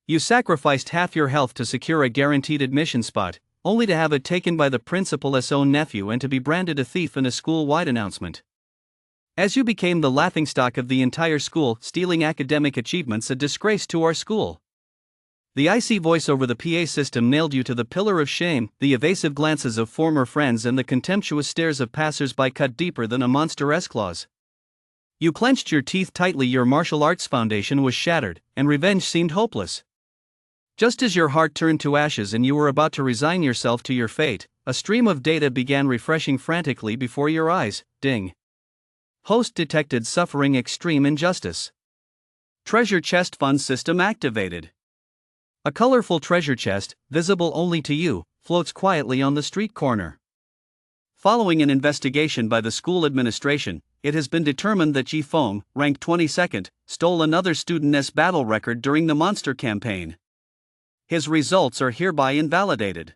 You sacrificed half your health to secure a guaranteed admission spot, only to have it taken by the principal's own nephew and to be branded a thief in a school-wide announcement. As you became the laughingstock of the entire school, stealing academic achievements a disgrace to our school. The icy voice over the PA system nailed you to the pillar of shame. The evasive glances of former friends and the contemptuous stares of passers-by cut deeper than a monster's claws. You clenched your teeth tightly. Your martial arts foundation was shattered, and revenge seemed hopeless. Just as your heart turned to ashes and you were about to resign yourself to your fate, a stream of data began refreshing frantically before your eyes. Ding. Host detected suffering extreme injustice. Treasure chest fund system activated. A colorful treasure chest, visible only to you, floats quietly on the street corner. Following an investigation by the school administration, it has been determined that Ji Feng, ranked 22nd, stole another student's battle record during the monster campaign. His results are hereby invalidated.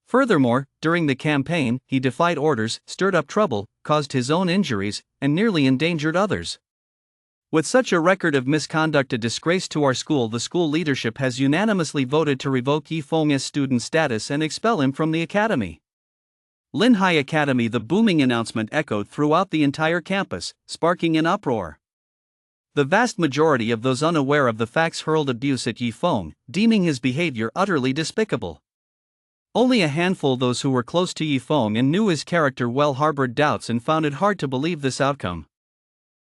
Furthermore, during the campaign, he defied orders, stirred up trouble, caused his own injuries, and nearly endangered others. With such a record of misconduct, a disgrace to our school, the school leadership has unanimously voted to revoke Yi Feng's student status and expel him from the academy. Linhai Academy. The booming announcement echoed throughout the entire campus, sparking an uproar. The vast majority of those unaware of the facts hurled abuse at Yi Feng, deeming his behavior utterly despicable. Only a handful, those who were close to Yi Feng and knew his character well, harbored doubts and found it hard to believe this outcome.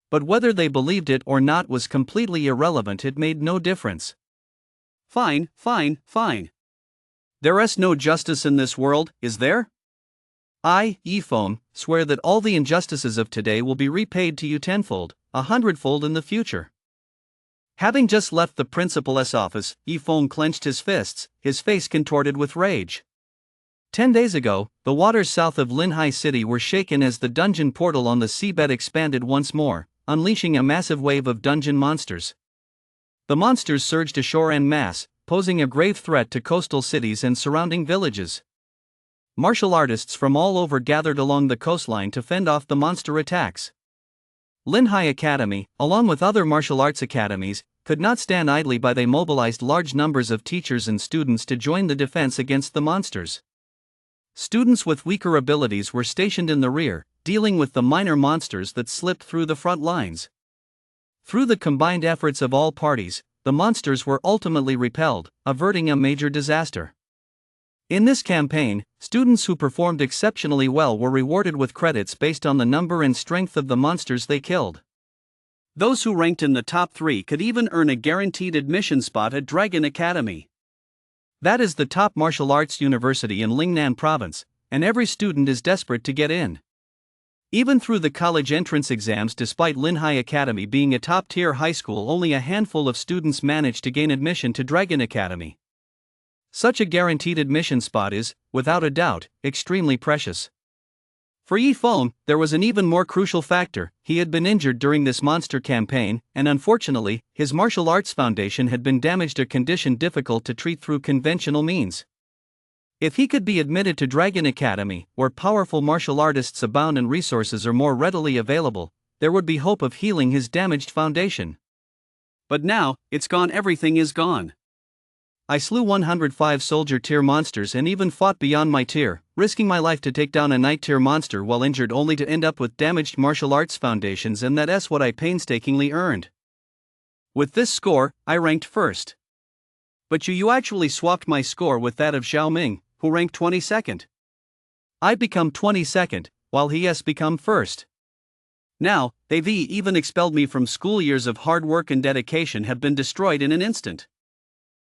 But whether they believed it or not was completely irrelevant. It made no difference. Fine. There's no justice in this world, is there? I, Yi Feng, swear that all the injustices of today will be repaid to you tenfold, 100-fold in the future. Having just left the principal's office, Yi Feng clenched his fists, his face contorted with rage. 10 days ago, the waters south of Linhai City were shaken as the dungeon portal on the seabed expanded once more, unleashing a massive wave of dungeon monsters. The monsters surged ashore en masse, posing a grave threat to coastal cities and surrounding villages. Martial artists from all over gathered along the coastline to fend off the monster attacks. Linhai Academy, along with other martial arts academies, could not stand idly by. They mobilized large numbers of teachers and students to join the defense against the monsters. Students with weaker abilities were stationed in the rear, dealing with the minor monsters that slipped through the front lines. Through the combined efforts of all parties, the monsters were ultimately repelled, averting a major disaster. In this campaign, students who performed exceptionally well were rewarded with credits based on the number and strength of the monsters they killed. Those who ranked in the top 3 could even earn a guaranteed admission spot at Dragon Academy. That is the top martial arts university in Lingnan province, and every student is desperate to get in. Even through the college entrance exams, despite Linhai Academy being a top-tier high school, only a handful of students managed to gain admission to Dragon Academy. Such a guaranteed admission spot is, without a doubt, extremely precious. For Yi Feng, there was an even more crucial factor. He had been injured during this monster campaign, and unfortunately, his martial arts foundation had been damaged, a condition difficult to treat through conventional means. If he could be admitted to Dragon Academy, where powerful martial artists abound and resources are more readily available, there would be hope of healing his damaged foundation. But now, it's gone. Everything is gone. I slew 105 soldier tier monsters and even fought beyond my tier, risking my life to take down a knight tier monster while injured, only to end up with damaged martial arts foundations, and that's what I painstakingly earned. With this score, I ranked first. But you actually swapped my score with that of Xiao Ming, who ranked 22nd. I become 22nd, while he has become first. Now, they've even expelled me from school. Years of hard work and dedication have been destroyed in an instant.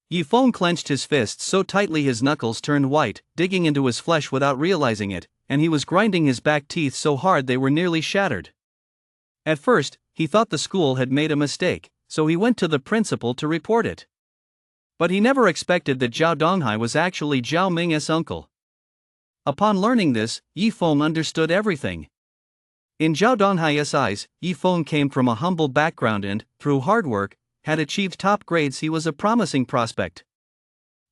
Yi Feng clenched his fists so tightly his knuckles turned white, digging into his flesh without realizing it, and he was grinding his back teeth so hard they were nearly shattered. At first, he thought the school had made a mistake, so he went to the principal to report it. But he never expected that Zhao Donghai was actually Zhao Ming's uncle. Upon learning this, Yi Feng understood everything. In Zhao Donghai's eyes, Yi Feng came from a humble background and, through hard work, had achieved top grades. He was a promising prospect.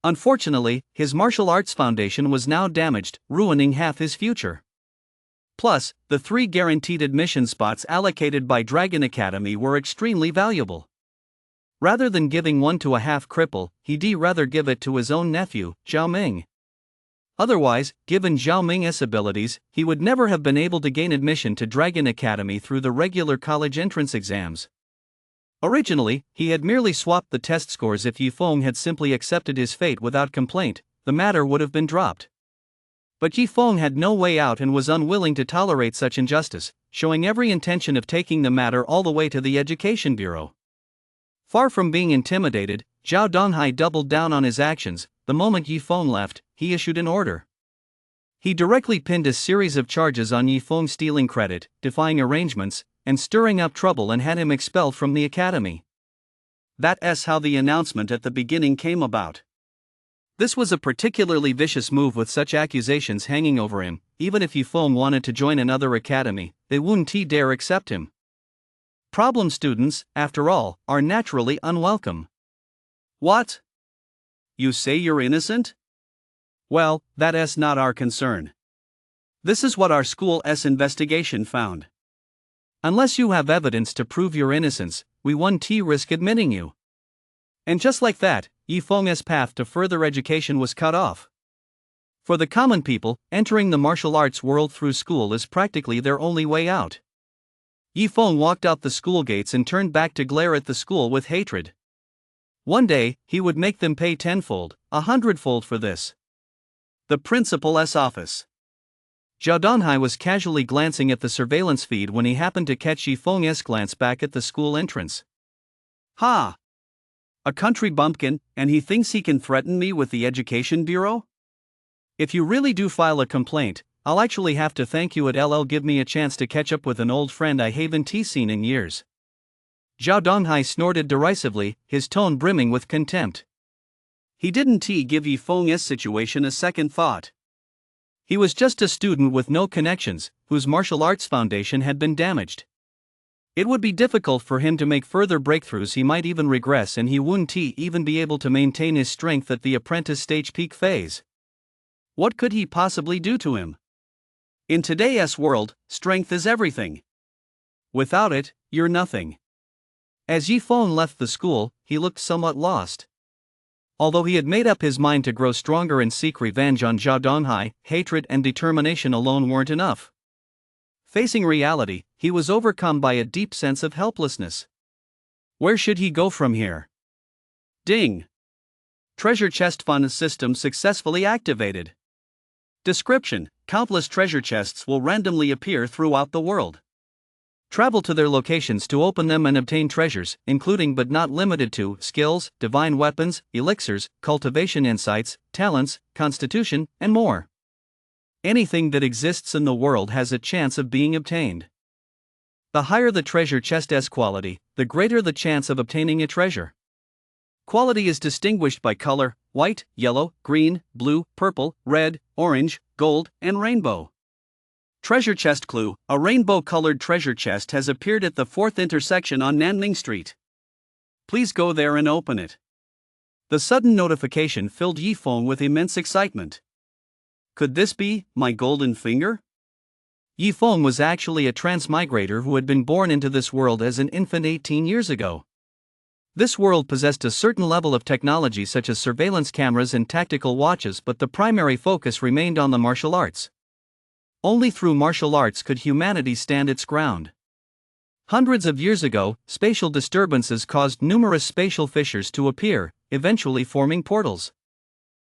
Unfortunately, his martial arts foundation was now damaged, ruining half his future. Plus, the 3 guaranteed admission spots allocated by Dragon Academy were extremely valuable. Rather than giving one to a half-cripple, he'd rather give it to his own nephew, Zhao Ming. Otherwise, given Zhao Ming's abilities, he would never have been able to gain admission to Dragon Academy through the regular college entrance exams. Originally, he had merely swapped the test scores. If Yifeng had simply accepted his fate without complaint, the matter would have been dropped. But Yifeng had no way out and was unwilling to tolerate such injustice, showing every intention of taking the matter all the way to the Education Bureau. Far from being intimidated, Zhao Donghai doubled down on his actions. The moment Yifeng left, he issued an order. He directly pinned a series of charges on Yifeng: stealing credit, defying arrangements, and stirring up trouble, and had him expelled from the academy. That's how the announcement at the beginning came about. This was a particularly vicious move with such accusations hanging over him. Even if Yifeng wanted to join another academy, they wouldn't dare accept him. Problem students, after all, are naturally unwelcome. What? You say you're innocent? Well, that's not our concern. This is what our school's investigation found. Unless you have evidence to prove your innocence, we won't risk admitting you. And just like that, Yifeng's path to further education was cut off. For the common people, entering the martial arts world through school is practically their only way out. Yifeng walked out the school gates and turned back to glare at the school with hatred. One day, he would make them pay tenfold, 100-fold for this. The principal's office. Zhao Donghai was casually glancing at the surveillance feed when he happened to catch Yifeng's glance back at the school entrance. Ha! A country bumpkin, and he thinks he can threaten me with the Education Bureau? If you really do file a complaint, I'll actually have to thank you. It'll give me a chance to catch up with an old friend I haven't seen in years. Zhao Donghai snorted derisively, his tone brimming with contempt. He didn't give Yifeng's situation a second thought. He was just a student with no connections, whose martial arts foundation had been damaged. It would be difficult for him to make further breakthroughs. He might even regress, and he wouldn't even be able to maintain his strength at the apprentice stage peak phase. What could he possibly do to him? In today's world, strength is everything. Without it, you're nothing. As Yifeng left the school, he looked somewhat lost. Although he had made up his mind to grow stronger and seek revenge on Zhao Donghai, hatred and determination alone weren't enough. Facing reality, he was overcome by a deep sense of helplessness. Where should he go from here? Ding! Treasure chest fund system successfully activated. Description: countless treasure chests will randomly appear throughout the world. Travel to their locations to open them and obtain treasures, including but not limited to skills, divine weapons, elixirs, cultivation insights, talents, constitution, and more. Anything that exists in the world has a chance of being obtained. The higher the treasure chest's quality, the greater the chance of obtaining a treasure. Quality is distinguished by color: white, yellow, green, blue, purple, red, orange, gold, and rainbow. Treasure chest clue: a rainbow-colored treasure chest has appeared at the 4th intersection on Nanning Street. Please go there and open it. The sudden notification filled Yifeng with immense excitement. Could this be my golden finger? Yifeng was actually a transmigrator who had been born into this world as an infant 18 years ago. This world possessed a certain level of technology such as surveillance cameras and tactical watches, but the primary focus remained on the martial arts. Only through martial arts could humanity stand its ground. Hundreds of years ago, spatial disturbances caused numerous spatial fissures to appear, eventually forming portals.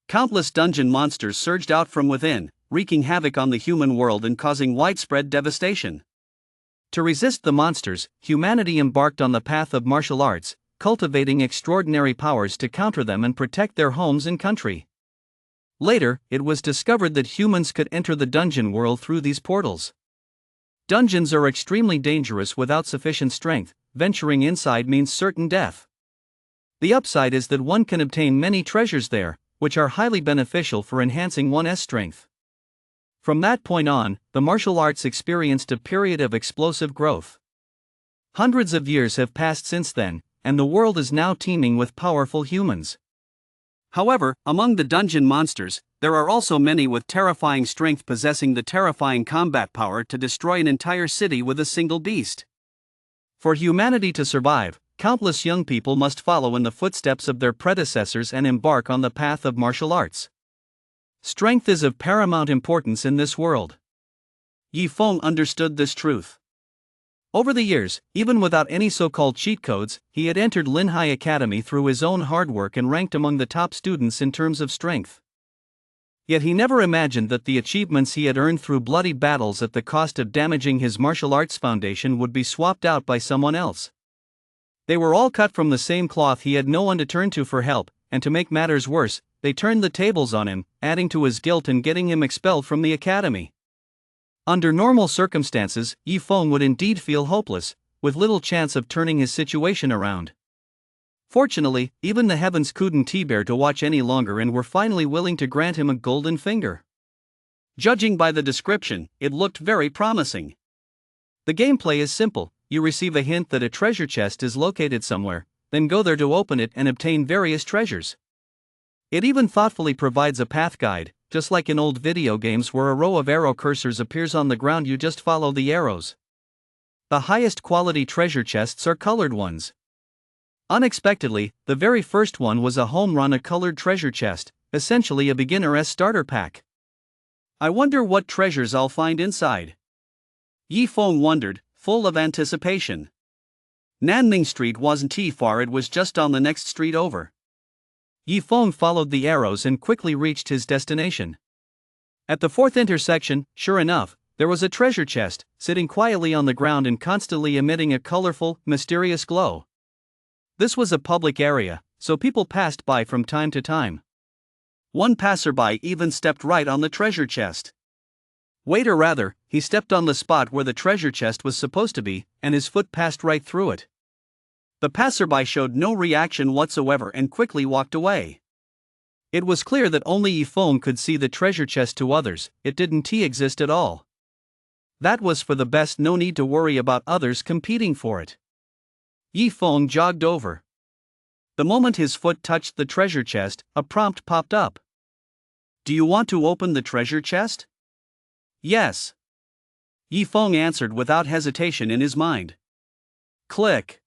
Countless dungeon monsters surged out from within, wreaking havoc on the human world and causing widespread devastation. To resist the monsters, humanity embarked on the path of martial arts, cultivating extraordinary powers to counter them and protect their homes and country. Later, it was discovered that humans could enter the dungeon world through these portals. Dungeons are extremely dangerous without sufficient strength. Venturing inside means certain death. The upside is that one can obtain many treasures there, which are highly beneficial for enhancing one's strength. From that point on, the martial arts experienced a period of explosive growth. Hundreds of years have passed since then, and the world is now teeming with powerful humans. However, among the dungeon monsters, there are also many with terrifying strength, possessing the terrifying combat power to destroy an entire city with a single beast. For humanity to survive, countless young people must follow in the footsteps of their predecessors and embark on the path of martial arts. Strength is of paramount importance in this world. Yi Feng understood this truth. Over the years, even without any so-called cheat codes, he had entered Linhai Academy through his own hard work and ranked among the top students in terms of strength. Yet he never imagined that the achievements he had earned through bloody battles at the cost of damaging his martial arts foundation would be swapped out by someone else. They were all cut from the same cloth. He had no one to turn to for help, and to make matters worse, they turned the tables on him, adding to his guilt and getting him expelled from the academy. Under normal circumstances, Yi Feng would indeed feel hopeless, with little chance of turning his situation around. Fortunately, even the heavens couldn't bear to watch any longer and were finally willing to grant him a golden finger. Judging by the description, it looked very promising. The gameplay is simple. You receive a hint that a treasure chest is located somewhere, then go there to open it and obtain various treasures. It even thoughtfully provides a path guide, just like in old video games where a row of arrow cursors appears on the ground. You just follow the arrows. The highest quality treasure chests are colored ones. Unexpectedly, the very first one was a home run, a colored treasure chest, essentially a beginner's starter pack. I wonder what treasures I'll find inside. Yi Feng wondered, full of anticipation. Nanning Street wasn't too far, it was just on the next street over. Yi Feng followed the arrows and quickly reached his destination. At the fourth intersection, sure enough, there was a treasure chest, sitting quietly on the ground and constantly emitting a colorful, mysterious glow. This was a public area, so people passed by from time to time. One passerby even stepped right on the treasure chest. Wait, or rather, he stepped on the spot where the treasure chest was supposed to be, and his foot passed right through it. The passerby showed no reaction whatsoever and quickly walked away. It was clear that only Yi Feng could see the treasure chest. To others, it didn't exist at all. That was for the best, no need to worry about others competing for it. Yi Feng jogged over. The moment his foot touched the treasure chest, a prompt popped up. Do you want to open the treasure chest? Yes. Yi Feng answered without hesitation in his mind. Click.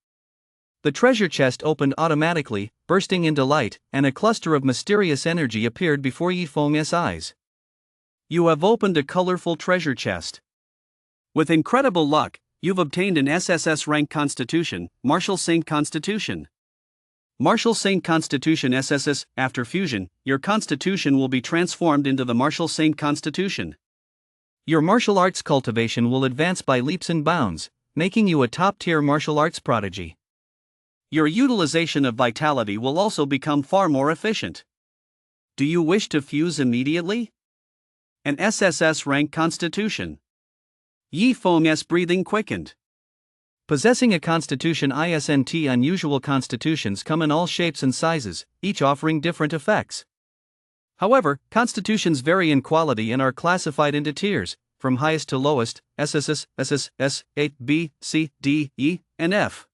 The treasure chest opened automatically, bursting into light, and a cluster of mysterious energy appeared before Yi Feng's eyes. You have opened a colorful treasure chest. With incredible luck, you've obtained an SSS rank Constitution, Martial Saint Constitution. Martial Saint Constitution SSS. After fusion, your Constitution will be transformed into the Martial Saint Constitution. Your martial arts cultivation will advance by leaps and bounds, making you a top-tier martial arts prodigy. Your utilization of vitality will also become far more efficient. Do you wish to fuse immediately? An SSS rank Constitution. Yi Feng's breathing quickened. Possessing a Constitution isn't unusual. Constitutions come in all shapes and sizes, each offering different effects. However, Constitutions vary in quality and are classified into tiers, from highest to lowest, SSS, SSS, 8, B, C, D, E, and F.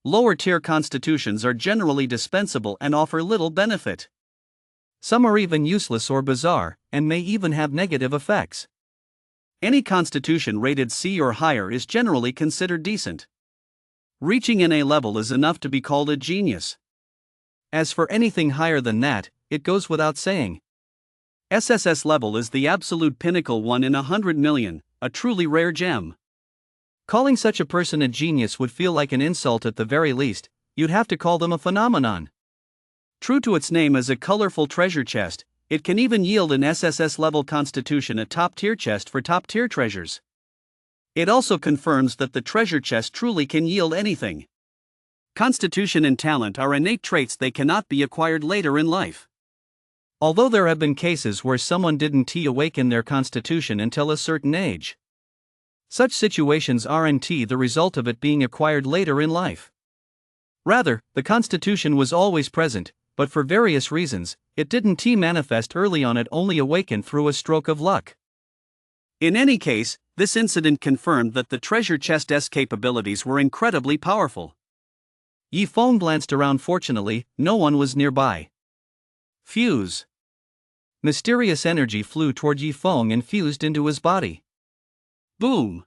Lower-tier constitutions are generally dispensable and offer little benefit. Some are even useless or bizarre, and may even have negative effects. Any constitution rated C or higher is generally considered decent. Reaching an A level is enough to be called a genius. As for anything higher than that, it goes without saying. SSS level is the absolute pinnacle, 1 in 100 million, a truly rare gem. Calling such a person a genius would feel like an insult at the very least. You'd have to call them a phenomenon. True to its name as a colorful treasure chest, it can even yield an SSS level constitution, a top-tier chest for top-tier treasures. It also confirms that the treasure chest truly can yield anything. Constitution and talent are innate traits, they cannot be acquired later in life. Although there have been cases where someone didn't awaken their constitution until a certain age. Such situations aren't the result of it being acquired later in life. Rather, the constitution was always present, but for various reasons, it didn't manifest early on, it only awakened through a stroke of luck. In any case, this incident confirmed that the treasure chest's capabilities were incredibly powerful. Yi Feng glanced around. Fortunately, no one was nearby. Fuse. Mysterious energy flew toward Yi Feng and fused into his body. Boom!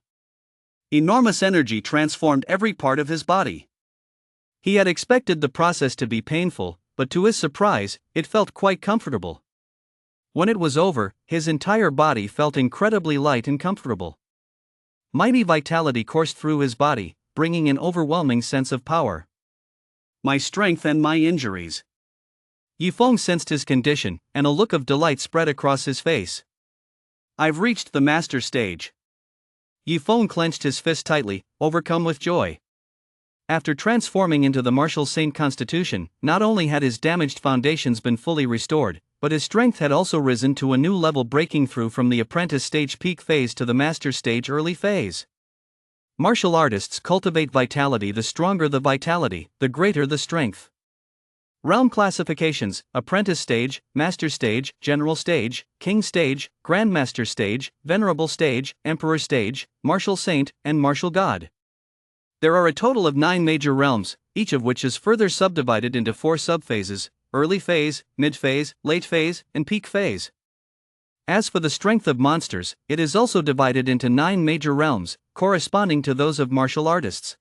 Enormous energy transformed every part of his body. He had expected the process to be painful, but to his surprise, it felt quite comfortable. When it was over, his entire body felt incredibly light and comfortable. Mighty vitality coursed through his body, bringing an overwhelming sense of power. My strength and my injuries. Yifeng sensed his condition, and a look of delight spread across his face. I've reached the master stage. Yifeng clenched his fist tightly, overcome with joy. After transforming into the martial saint constitution, not only had his damaged foundations been fully restored, but his strength had also risen to a new level, breaking through from the apprentice stage peak phase to the master stage early phase. Martial artists cultivate vitality. The stronger the vitality, the greater the strength. Realm classifications: apprentice stage, master stage, general stage, king stage, grandmaster stage, venerable stage, emperor stage, martial saint, and martial god. There are a total of 9 major realms, each of which is further subdivided into 4 subphases: early phase, mid-phase, late phase, and peak phase. As for the strength of monsters, it is also divided into 9 major realms, corresponding to those of martial artists.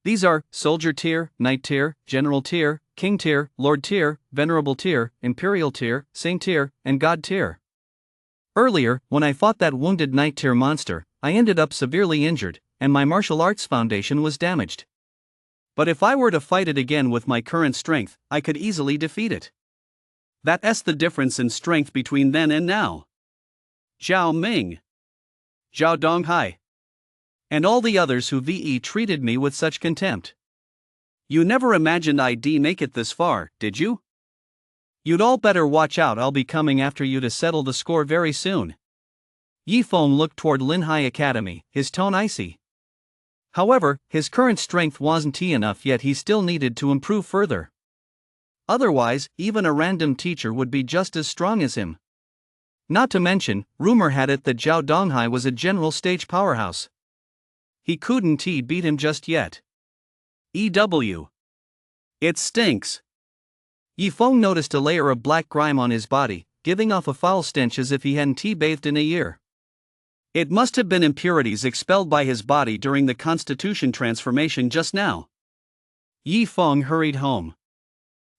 These are soldier tier, knight tier, general tier, king tier, lord tier, venerable tier, imperial tier, saint tier, and god tier. Earlier, when I fought that wounded knight tier monster, I ended up severely injured, and my martial arts foundation was damaged. But if I were to fight it again with my current strength, I could easily defeat it. That's the difference in strength between then and now. Zhao Ming, Zhao Donghai, and all the others who treated me with such contempt. You never imagined I'd make it this far, did you? You'd all better watch out. I'll be coming after you to settle the score very soon. Yifeng looked toward Linhai Academy, his tone icy. However, his current strength wasn't enough yet. He still needed to improve further. Otherwise, even a random teacher would be just as strong as him. Not to mention, rumor had it that Zhao Donghai was a general stage powerhouse. He couldn't beat him just yet. It stinks. Yifeng noticed a layer of black grime on his body, giving off a foul stench as if he hadn't bathed in a year. It must have been impurities expelled by his body during the constitution transformation just now. Yifeng hurried home.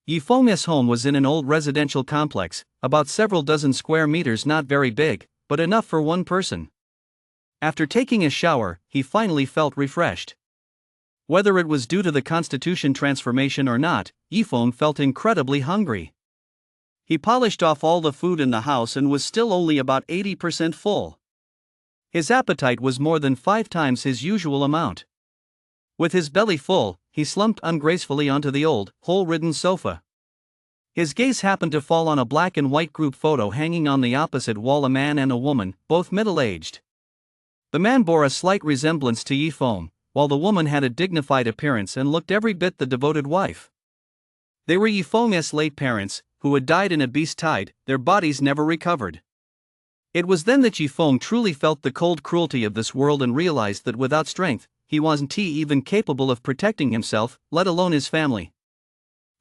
Yifeng's home was in an old residential complex, about several dozen square meters, not very big, but enough for one person. After taking a shower, he finally felt refreshed. Whether it was due to the constitution transformation or not, Yifeng felt incredibly hungry. He polished off all the food in the house and was still only about 80% full. His appetite was more than 5 times his usual amount. With his belly full, he slumped ungracefully onto the old, hole-ridden sofa. His gaze happened to fall on a black and white group photo hanging on the opposite wall, a man and a woman, both middle-aged. The man bore a slight resemblance to Yifeng, while the woman had a dignified appearance and looked every bit the devoted wife. They were Yifeng's late parents, who had died in a beast tide. Their bodies never recovered. It was then that Yifeng truly felt the cold cruelty of this world and realized that without strength, he wasn't even capable of protecting himself, let alone his family.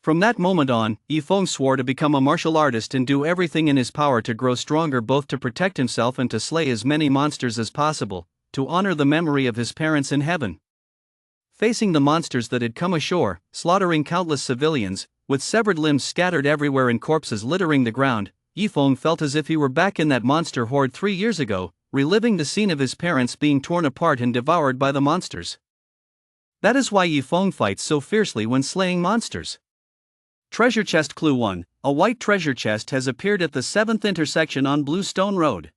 From that moment on, Yifeng swore to become a martial artist and do everything in his power to grow stronger, both to protect himself and to slay as many monsters as possible, to honor the memory of his parents in heaven. Facing the monsters that had come ashore, slaughtering countless civilians, with severed limbs scattered everywhere and corpses littering the ground, Yifeng felt as if he were back in that monster horde 3 years ago, reliving the scene of his parents being torn apart and devoured by the monsters. That is why Yifeng fights so fiercely when slaying monsters. Treasure Chest Clue 1: a white treasure chest has appeared at the 7th intersection on Blue Stone Road.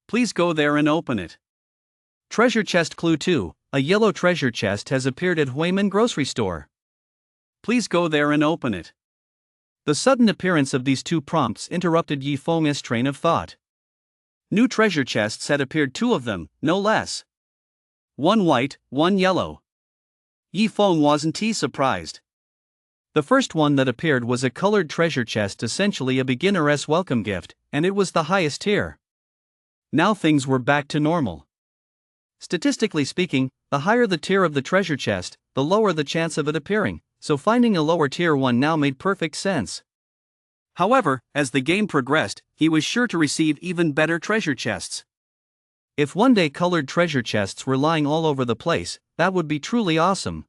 Please go there and open it. Treasure Chest Clue 2: a yellow treasure chest has appeared at Huimin Grocery Store. Please go there and open it. The sudden appearance of these 2 prompts interrupted Yifeng's train of thought. New treasure chests had appeared, 2 of them, no less. One white, one yellow. Yifeng wasn't surprised. The first one that appeared was a colored treasure chest, essentially a beginner's welcome gift, and it was the highest tier. Now things were back to normal. Statistically speaking, the higher the tier of the treasure chest, the lower the chance of it appearing, so finding a lower tier one now made perfect sense. However, as the game progressed, he was sure to receive even better treasure chests. If one day colored treasure chests were lying all over the place, that would be truly awesome.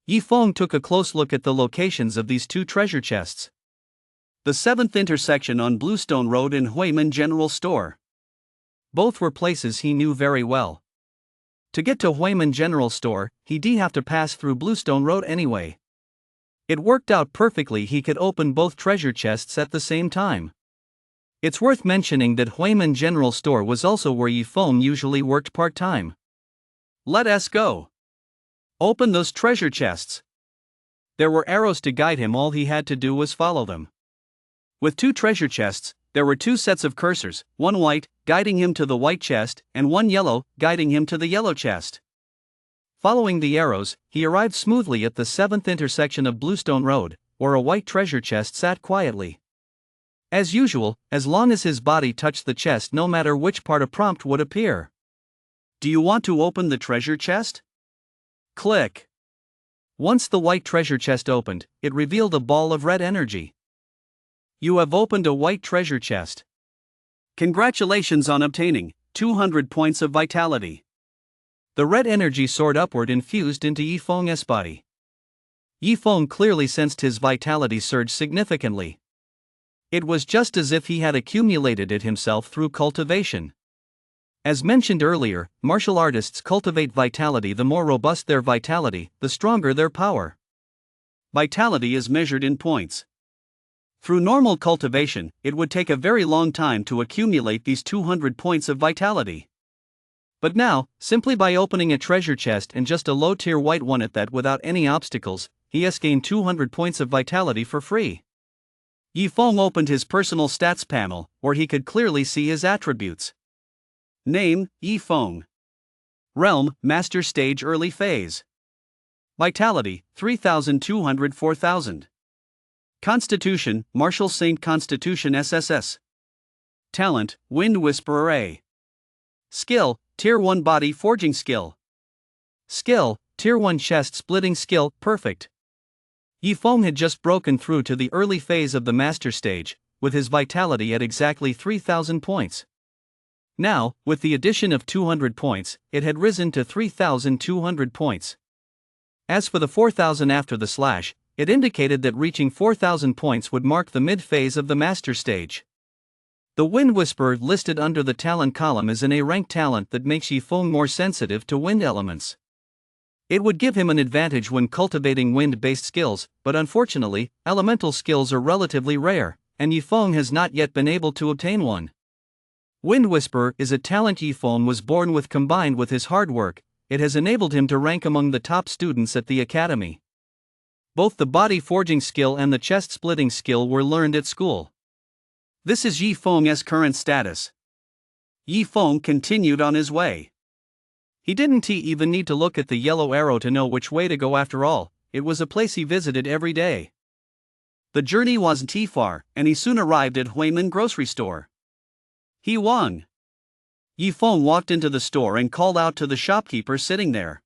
Yi Feng took a close look at the locations of these two treasure chests. The seventh intersection on Bluestone Road and Huimin General Store. Both were places he knew very well. To get to Huimin General Store, he'd have to pass through Bluestone Road anyway. It worked out perfectly, he could open both treasure chests at the same time. It's worth mentioning that Huimin General Store was also where Yi Feng usually worked part-time. Let us go. Open those treasure chests. There were arrows to guide him, all he had to do was follow them. With two treasure chests, there were two sets of cursors, one white, guiding him to the white chest, and one yellow, guiding him to the yellow chest. Following the arrows, he arrived smoothly at the seventh intersection of Bluestone Road, where a white treasure chest sat quietly. As usual, as long as his body touched the chest, no matter which part, a prompt would appear. Do you want to open the treasure chest? Click. Once the white treasure chest opened, it revealed a ball of red energy. You have opened a white treasure chest. Congratulations on obtaining 200 points of vitality. The red energy soared upward and fused into Yi Feng's body. Yi Feng clearly sensed his vitality surge significantly. It was just as if he had accumulated it himself through cultivation. As mentioned earlier, martial artists cultivate vitality. The more robust their vitality, the stronger their power. Vitality is measured in points. Through normal cultivation, it would take a very long time to accumulate these 200 points of vitality. But now, simply by opening a treasure chest, and just a low-tier white one at that, without any obstacles, he has gained 200 points of vitality for free. Yi Feng opened his personal stats panel, where he could clearly see his attributes. Name, Yi Feng. Realm, Master Stage Early Phase. Vitality, 3,200 4,000. Constitution, Martial Saint Constitution SSS. Talent, Wind Whisperer A. Skill, Tier 1 Body Forging Skill. Skill, Tier 1 Chest Splitting Skill, Perfect. Yi Feng had just broken through to the early phase of the Master Stage, with his vitality at exactly 3,000 points. Now, with the addition of 200 points, it had risen to 3,200 points. As for the 4,000 after the slash, it indicated that reaching 4,000 points would mark the mid-phase of the Master Stage. The Wind Whisperer listed under the talent column is an A-rank talent that makes Yi Feng more sensitive to wind elements. It would give him an advantage when cultivating wind-based skills, but unfortunately, elemental skills are relatively rare, and Yi Feng has not yet been able to obtain one. Wind Whisperer is a talent Yi Feng was born with. Combined with his hard work, it has enabled him to rank among the top students at the academy. Both the body forging skill and the chest splitting skill were learned at school. This is Yi Feng's current status. Yi Feng continued on his way. He didn't even need to look at the yellow arrow to know which way to go. After all, it was a place he visited every day. The journey wasn't too far, and he soon arrived at Huimin grocery store. He Wang. Yi Feng walked into the store and called out to the shopkeeper sitting there.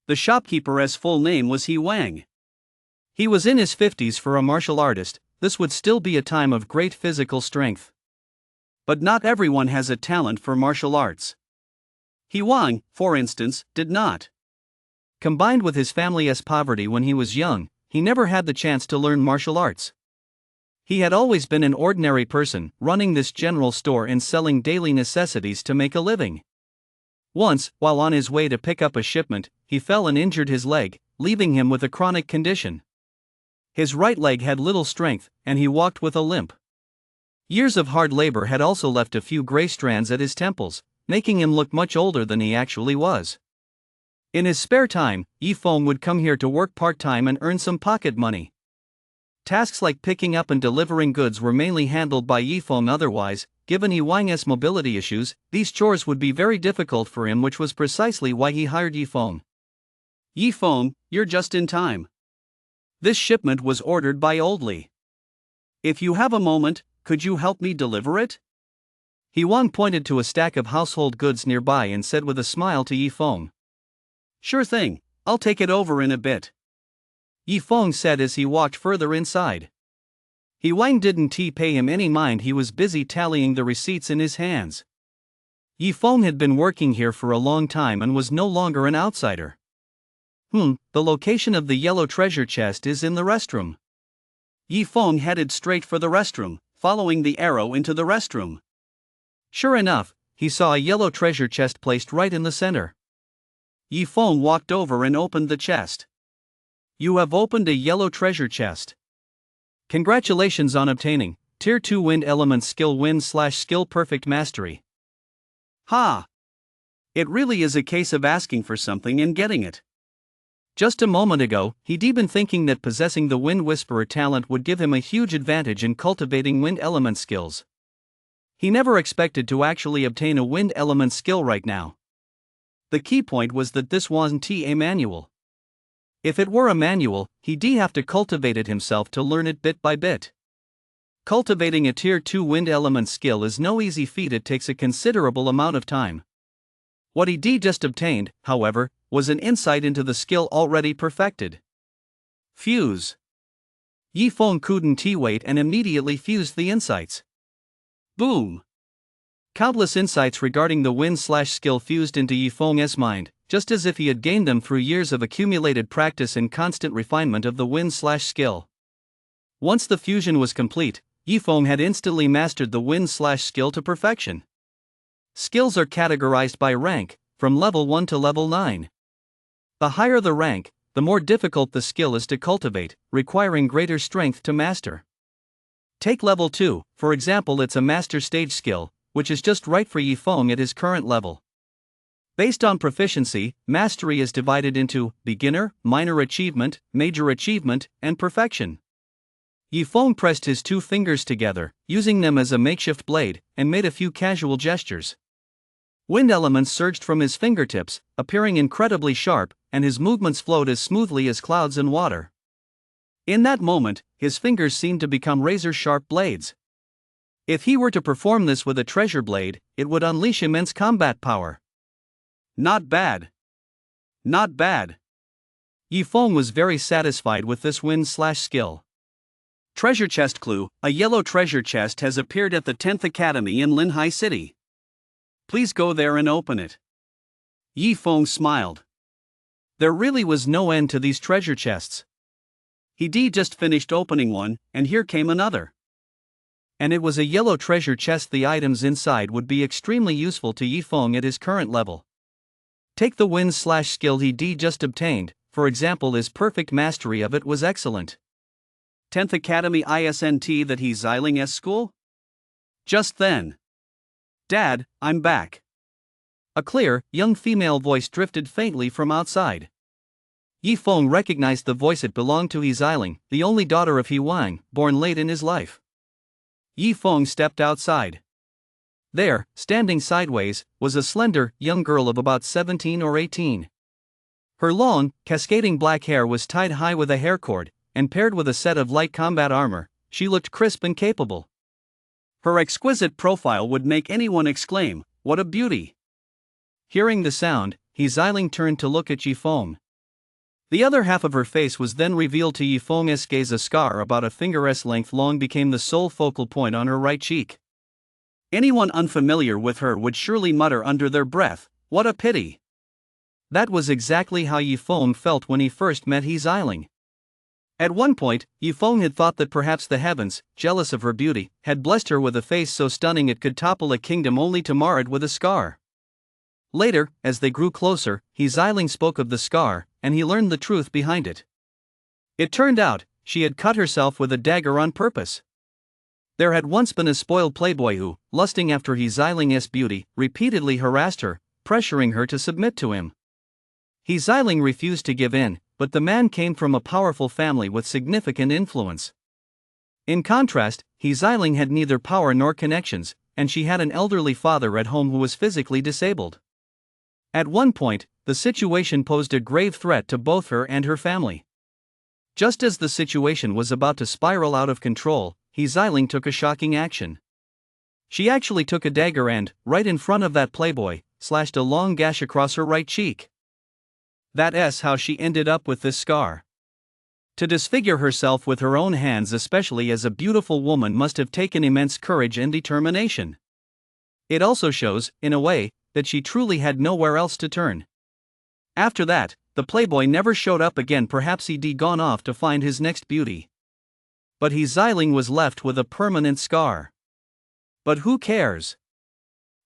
The shopkeeper's full name was He Wang. He was in his 50s. For a martial artist, this would still be a time of great physical strength. But not everyone has a talent for martial arts. He Wang, for instance, did not. Combined with his family's poverty when he was young, he never had the chance to learn martial arts. He had always been an ordinary person, running this general store and selling daily necessities to make a living. Once, while on his way to pick up a shipment, he fell and injured his leg, leaving him with a chronic condition. His right leg had little strength, and he walked with a limp. Years of hard labor had also left a few gray strands at his temples, making him look much older than he actually was. In his spare time, Yi Feng would come here to work part-time and earn some pocket money. Tasks like picking up and delivering goods were mainly handled by Yi Feng. Otherwise, given Yi Wang's mobility issues, these chores would be very difficult for him, which was precisely why he hired Yi Feng. Yi Feng, you're just in time. This shipment was ordered by Oldly. If you have a moment, could you help me deliver it? He Wang pointed to a stack of household goods nearby and said with a smile to Yi Feng. Sure thing, I'll take it over in a bit. Yi Feng said as he walked further inside. He Wang didn't pay him any mind, he was busy tallying the receipts in his hands. Yi Feng had been working here for a long time and was no longer an outsider. The location of the yellow treasure chest is in the restroom. Yifeng headed straight for the restroom, following the arrow into the restroom. Sure enough, he saw a yellow treasure chest placed right in the center. Yifeng walked over and opened the chest. You have opened a yellow treasure chest. Congratulations on obtaining Tier 2 Wind Element Skill Wind/Skill Perfect Mastery. Ha! It really is a case of asking for something and getting it. Just a moment ago, he'd been thinking that possessing the Wind Whisperer talent would give him a huge advantage in cultivating wind element skills. He never expected to actually obtain a wind element skill right now. The key point was that this wasn't a manual. If it were a manual, he'd have to cultivate it himself to learn it bit by bit. Cultivating a Tier 2 wind element skill is no easy feat, it takes a considerable amount of time. What he just obtained, however, was an insight into the skill already perfected. Fuse. Yifeng couldn't wait and immediately fused the insights. Boom! Countless insights regarding the wind/skill fused into Yifeng's mind, just as if he had gained them through years of accumulated practice and constant refinement of the wind/skill. Once the fusion was complete, Yifeng had instantly mastered the wind/skill to perfection. Skills are categorized by rank, from level 1 to level 9. The higher the rank, the more difficult the skill is to cultivate, requiring greater strength to master. Take level 2, for example, it's a master stage skill, which is just right for Yifeng at his current level. Based on proficiency, mastery is divided into beginner, minor achievement, major achievement, and perfection. Yifeng pressed his two fingers together, using them as a makeshift blade, and made a few casual gestures. Wind elements surged from his fingertips, appearing incredibly sharp, and his movements flowed as smoothly as clouds in water. In that moment, his fingers seemed to become razor-sharp blades. If he were to perform this with a treasure blade, it would unleash immense combat power. Not bad. Not bad. Yifeng was very satisfied with this wind/skill. Treasure chest clue: a yellow treasure chest has appeared at the 10th Academy in Linhai City. Please go there and open it. Yifeng smiled. There really was no end to these treasure chests. He'd just finished opening one, and here came another. And it was a yellow treasure chest. The items inside would be extremely useful to Yifeng at his current level. Take the wind/skill he'd just obtained, for example, his perfect mastery of it was excellent. 10th Academy isn't that he's Xiling school? Just then. Dad, I'm back. A clear, young female voice drifted faintly from outside. Yifeng recognized the voice. It belonged to Xiling, the only daughter of He Wang, born late in his life. Yifeng stepped outside. There, standing sideways, was a slender, young girl of about 17 or 18. Her long, cascading black hair was tied high with a hair cord, and paired with a set of light combat armor, she looked crisp and capable. Her exquisite profile would make anyone exclaim, "What a beauty!" Hearing the sound, Xiling turned to look at Yifeng. The other half of her face was then revealed to Yifeng's gaze. A scar about a finger's length long became the sole focal point on her right cheek. Anyone unfamiliar with her would surely mutter under their breath, "What a pity!" That was exactly how Yifeng felt when he first met Xiling. At one point, Yifeng had thought that perhaps the heavens, jealous of her beauty, had blessed her with a face so stunning it could topple a kingdom, only to mar it with a scar. Later, as they grew closer, Xiling spoke of the scar, and he learned the truth behind it. It turned out, she had cut herself with a dagger on purpose. There had once been a spoiled playboy who, lusting after Xiling's beauty, repeatedly harassed her, pressuring her to submit to him. Xiling refused to give in, but the man came from a powerful family with significant influence. In contrast, Xiling had neither power nor connections, and she had an elderly father at home who was physically disabled. At one point, the situation posed a grave threat to both her and her family. Just as the situation was about to spiral out of control, Xiling took a shocking action. She actually took a dagger and, right in front of that playboy, slashed a long gash across her right cheek. That's how she ended up with this scar. To disfigure herself with her own hands, especially as a beautiful woman, must have taken immense courage and determination. It also shows, in a way, that she truly had nowhere else to turn. After that, the playboy never showed up again. Perhaps he'd gone off to find his next beauty. But He Xiling was left with a permanent scar. But who cares?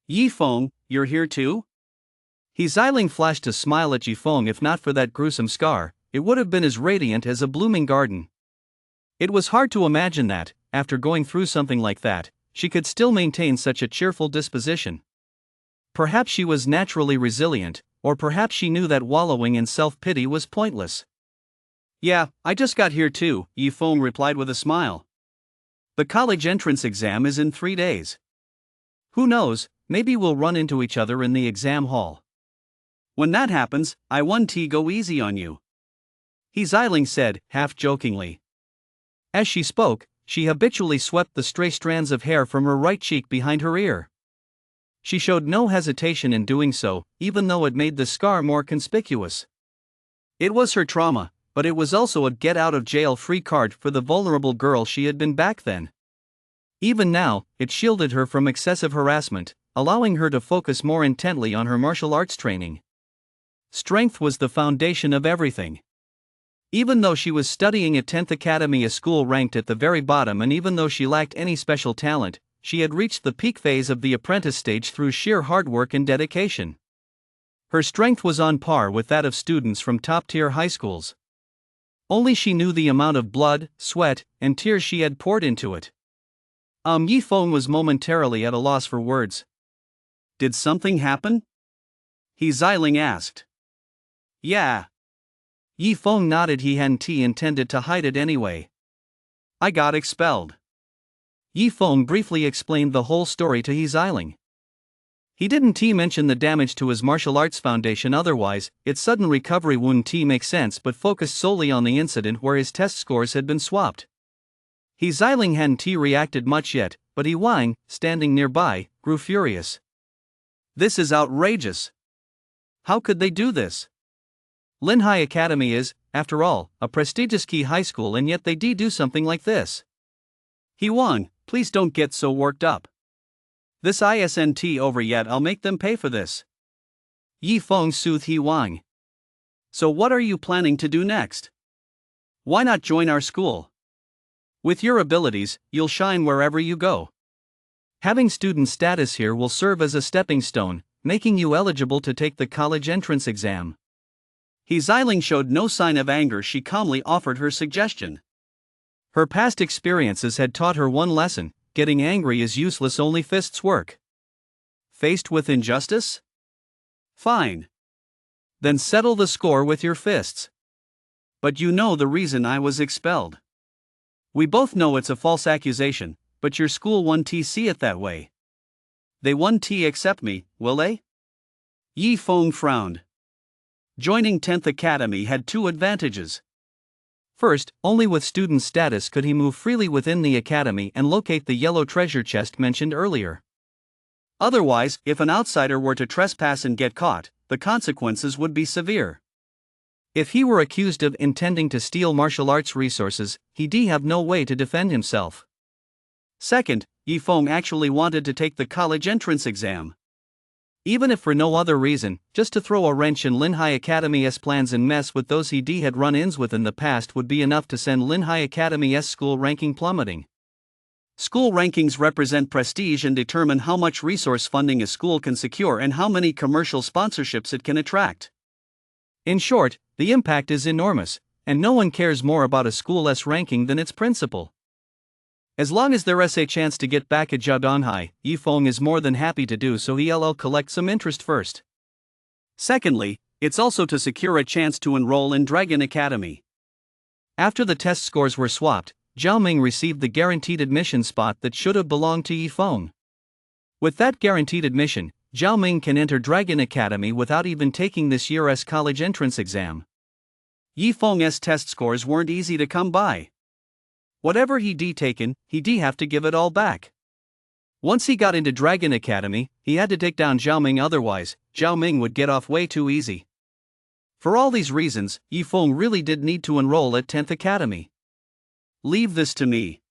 Yifeng, you're here too? He Xiling flashed a smile at Yifeng. If not for that gruesome scar, it would have been as radiant as a blooming garden. It was hard to imagine that, after going through something like that, she could still maintain such a cheerful disposition. Perhaps she was naturally resilient, or perhaps she knew that wallowing in self-pity was pointless. Yeah, I just got here too, Yifeng replied with a smile. The college entrance exam is in 3 days. Who knows, maybe we'll run into each other in the exam hall. When that happens, I want to go easy on you. He Xiling said, half jokingly. As she spoke, she habitually swept the stray strands of hair from her right cheek behind her ear. She showed no hesitation in doing so, even though it made the scar more conspicuous. It was her trauma, but it was also a get-out-of-jail-free card for the vulnerable girl she had been back then. Even now, it shielded her from excessive harassment, allowing her to focus more intently on her martial arts training. Strength was the foundation of everything. Even though she was studying at 10th Academy, a school ranked at the very bottom, and even though she lacked any special talent, she had reached the peak phase of the apprentice stage through sheer hard work and dedication. Her strength was on par with that of students from top-tier high schools. Only she knew the amount of blood, sweat, and tears she had poured into it. Yifeng was momentarily at a loss for words. Did something happen? He Xiling asked. Yeah. Yifeng nodded. He hadn't intended to hide it anyway. I got expelled. Yifeng briefly explained the whole story to He Xiling. He didn't mention the damage to his martial arts foundation. Otherwise, its sudden recovery wouldn't make sense, but focused solely on the incident where his test scores had been swapped. He Xiling hadn't reacted much yet, but He Wang, standing nearby, grew furious. This is outrageous. How could they do this? Linhai Academy is, after all, a prestigious key high school, and yet they do something like this. He Wang, please don't get so worked up. This isn't over yet. I'll make them pay for this. Yifeng soothed He Wang. So what are you planning to do next? Why not join our school? With your abilities, you'll shine wherever you go. Having student status here will serve as a stepping stone, making you eligible to take the college entrance exam. He Xiling showed no sign of anger. She calmly offered her suggestion. Her past experiences had taught her one lesson: getting angry is useless, only fists work. Faced with injustice? Fine. Then settle the score with your fists. But you know the reason I was expelled. We both know it's a false accusation, but your school won't see it that way. They won't accept me, will they? Yifeng frowned. Joining 10th Academy had two advantages. First, only with student status could he move freely within the academy and locate the yellow treasure chest mentioned earlier. Otherwise, if an outsider were to trespass and get caught, the consequences would be severe. If he were accused of intending to steal martial arts resources, he'd have no way to defend himself. Second, Yifeng actually wanted to take the college entrance exam. Even if for no other reason, just to throw a wrench in Linhai Academy's plans and mess with those he had run-ins with in the past would be enough to send Linhai Academy's school ranking plummeting. School rankings represent prestige and determine how much resource funding a school can secure and how many commercial sponsorships it can attract. In short, the impact is enormous, and no one cares more about a school's ranking than its principal. As long as there is a chance to get back at Jiaodonghai, Yifeng is more than happy to do so. He'll collect some interest first. Secondly, it's also to secure a chance to enroll in Dragon Academy. After the test scores were swapped, Zhao Ming received the guaranteed admission spot that should have belonged to Yifeng. With that guaranteed admission, Zhao Ming can enter Dragon Academy without even taking this year's college entrance exam. Yifeng's test scores weren't easy to come by. Whatever he'd taken, he'd have to give it all back. Once he got into Dragon Academy, he had to take down Zhao Ming, otherwise, Zhao Ming would get off way too easy. For all these reasons, Yifeng really did need to enroll at 10th Academy. Leave this to me.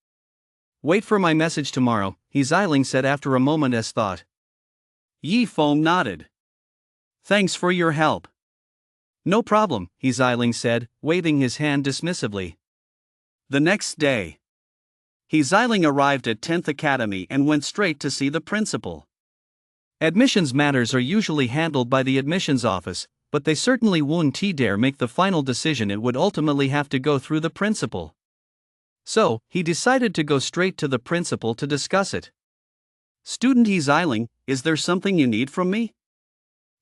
Wait for my message tomorrow, He Xiling said after a moment's thought. Yifeng nodded. Thanks for your help. No problem, He Xiling said, waving his hand dismissively. The next day, He Xiling arrived at 10th Academy and went straight to see the principal. Admissions matters are usually handled by the admissions office, but they certainly wouldn't dare make the final decision. It would ultimately have to go through the principal. So, he decided to go straight to the principal to discuss it. Student He Xiling, is there something you need from me?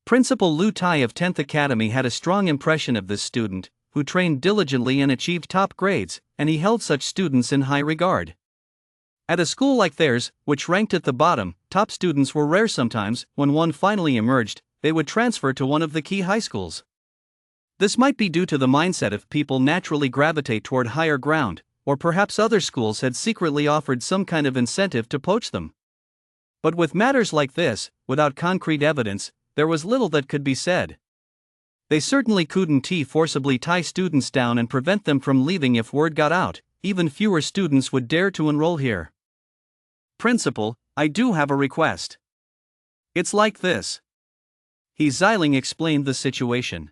Principal Lu Tai of 10th Academy had a strong impression of this student, who trained diligently and achieved top grades, and he held such students in high regard. At a school like theirs, which ranked at the bottom, top students were rare. Sometimes, when one finally emerged, they would transfer to one of the key high schools. This might be due to the mindset of people naturally gravitate toward higher ground, or perhaps other schools had secretly offered some kind of incentive to poach them. But with matters like this, without concrete evidence, there was little that could be said. They certainly couldn't forcibly tie students down and prevent them from leaving. If word got out, even fewer students would dare to enroll here. Principal, I do have a request. It's like this. He Xiling explained the situation.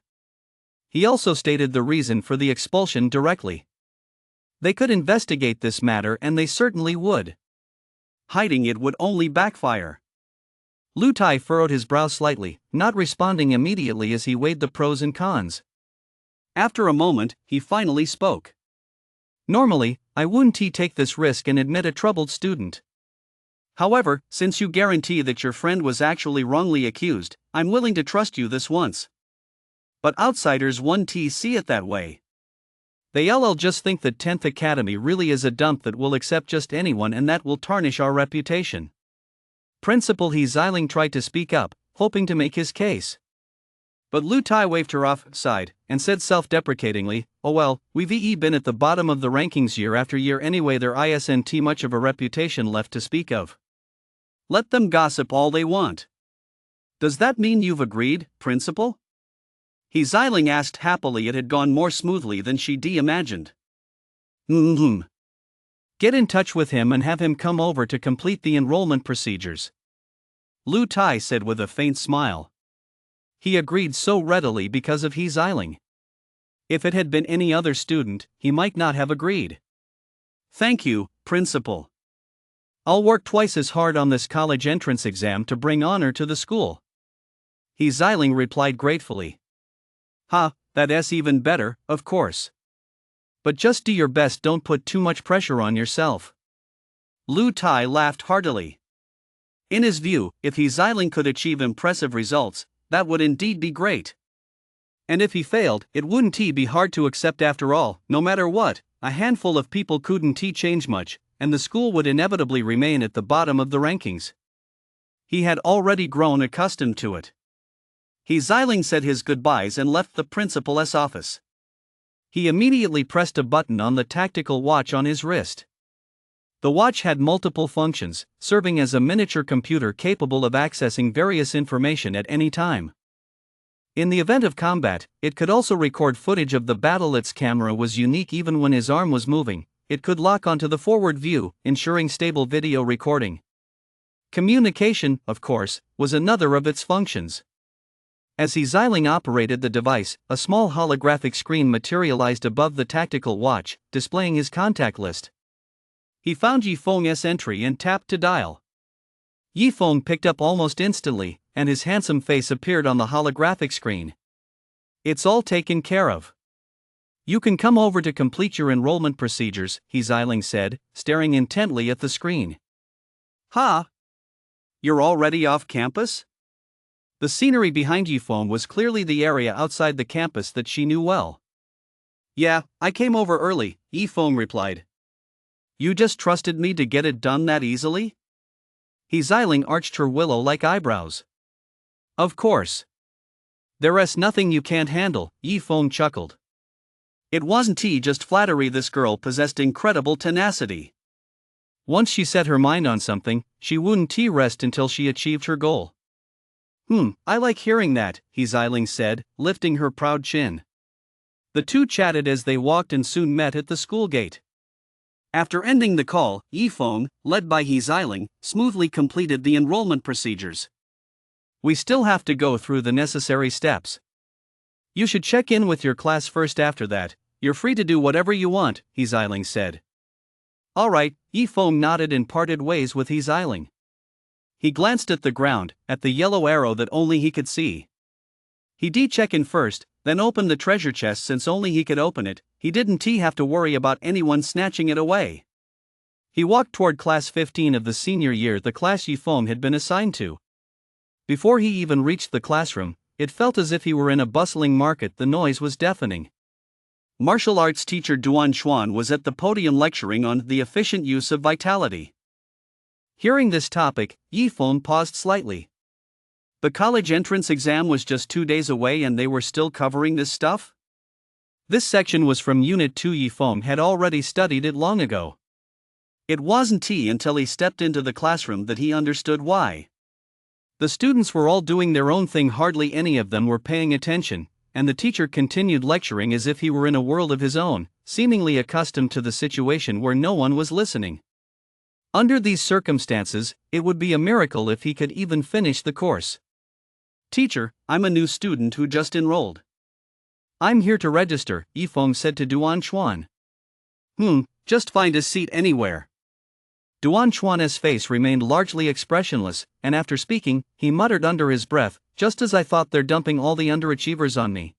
He also stated the reason for the expulsion directly. They could investigate this matter, and they certainly would. Hiding it would only backfire. Lu Tai furrowed his brow slightly, not responding immediately as he weighed the pros and cons. After a moment, he finally spoke. Normally, I wouldn't take this risk and admit a troubled student. However, since you guarantee that your friend was actually wrongly accused, I'm willing to trust you this once. But outsiders won't see it that way. They'll just think that 10th Academy really is a dump that will accept just anyone, and that will tarnish our reputation. Principal He Xiling tried to speak up, hoping to make his case. But Lu Tai waved her offside, and said self-deprecatingly, oh well, we've been at the bottom of the rankings year after year anyway. There isn't much of a reputation left to speak of. Let them gossip all they want. Does that mean you've agreed, Principal? He Xiling asked happily. It had gone more smoothly than she'd imagined. Get in touch with him and have him come over to complete the enrollment procedures. Lu Tai said with a faint smile. He agreed so readily because of He Xiling. If it had been any other student, he might not have agreed. Thank you, Principal. I'll work twice as hard on this college entrance exam to bring honor to the school. He Xiling replied gratefully. That's even better, of course. But just do your best, don't put too much pressure on yourself. Lu Tai laughed heartily. In his view, if He Xiling could achieve impressive results, that would indeed be great. And if he failed, it wouldn't be hard to accept. After all, no matter what, a handful of people couldn't change much, and the school would inevitably remain at the bottom of the rankings. He had already grown accustomed to it. He Xiling said his goodbyes and left the principal's office. He immediately pressed a button on the tactical watch on his wrist. The watch had multiple functions, serving as a miniature computer capable of accessing various information at any time. In the event of combat, it could also record footage of the battle. Its camera was unique. Even when his arm was moving, it could lock onto the forward view, ensuring stable video recording. Communication, of course, was another of its functions. As He Xiling operated the device, a small holographic screen materialized above the tactical watch, displaying his contact list. He found Yifeng's entry and tapped to dial. Yifeng picked up almost instantly, and his handsome face appeared on the holographic screen. It's all taken care of. You can come over to complete your enrollment procedures, He Xiling said, staring intently at the screen. You're already off campus? The scenery behind Yifeng was clearly the area outside the campus that she knew well. Yeah, I came over early, Yifeng replied. You just trusted me to get it done that easily? He Xiling arched her willow-like eyebrows. Of course. There's nothing you can't handle, Yifeng chuckled. It wasn't just flattery. This girl possessed incredible tenacity. Once she set her mind on something, she wouldn't rest until she achieved her goal. I like hearing that, He Xiling said, lifting her proud chin. The two chatted as they walked and soon met at the school gate. After ending the call, Yifeng, led by He Xiling, smoothly completed the enrollment procedures. We still have to go through the necessary steps. You should check in with your class first after that. You're free to do whatever you want, He Xiling said. Alright, Yi Feng nodded and parted ways with He Xiling. He glanced at the ground, at the yellow arrow that only he could see. He'd check in first, then open the treasure chest since only he could open it. He didn't have to worry about anyone snatching it away. He walked toward class 15 of the senior year, the class Yi Feng had been assigned to. Before he even reached the classroom, it felt as if he were in a bustling market. The noise was deafening. Martial arts teacher Duan Xuan was at the podium lecturing on the efficient use of vitality. Hearing this topic, Yi Feng paused slightly. The college entrance exam was just 2 days away and they were still covering this stuff? This section was from Unit 2. Yi Feng had already studied it long ago. It wasn't until he stepped into the classroom that he understood why. The students were all doing their own thing, hardly any of them were paying attention, and the teacher continued lecturing as if he were in a world of his own, seemingly accustomed to the situation where no one was listening. Under these circumstances, it would be a miracle if he could even finish the course. Teacher, I'm a new student who just enrolled. I'm here to register, Yi Feng said to Duan Xuan. Just find a seat anywhere. Duan Xuan's face remained largely expressionless, and after speaking, he muttered under his breath, just as I thought, they're dumping all the underachievers on me.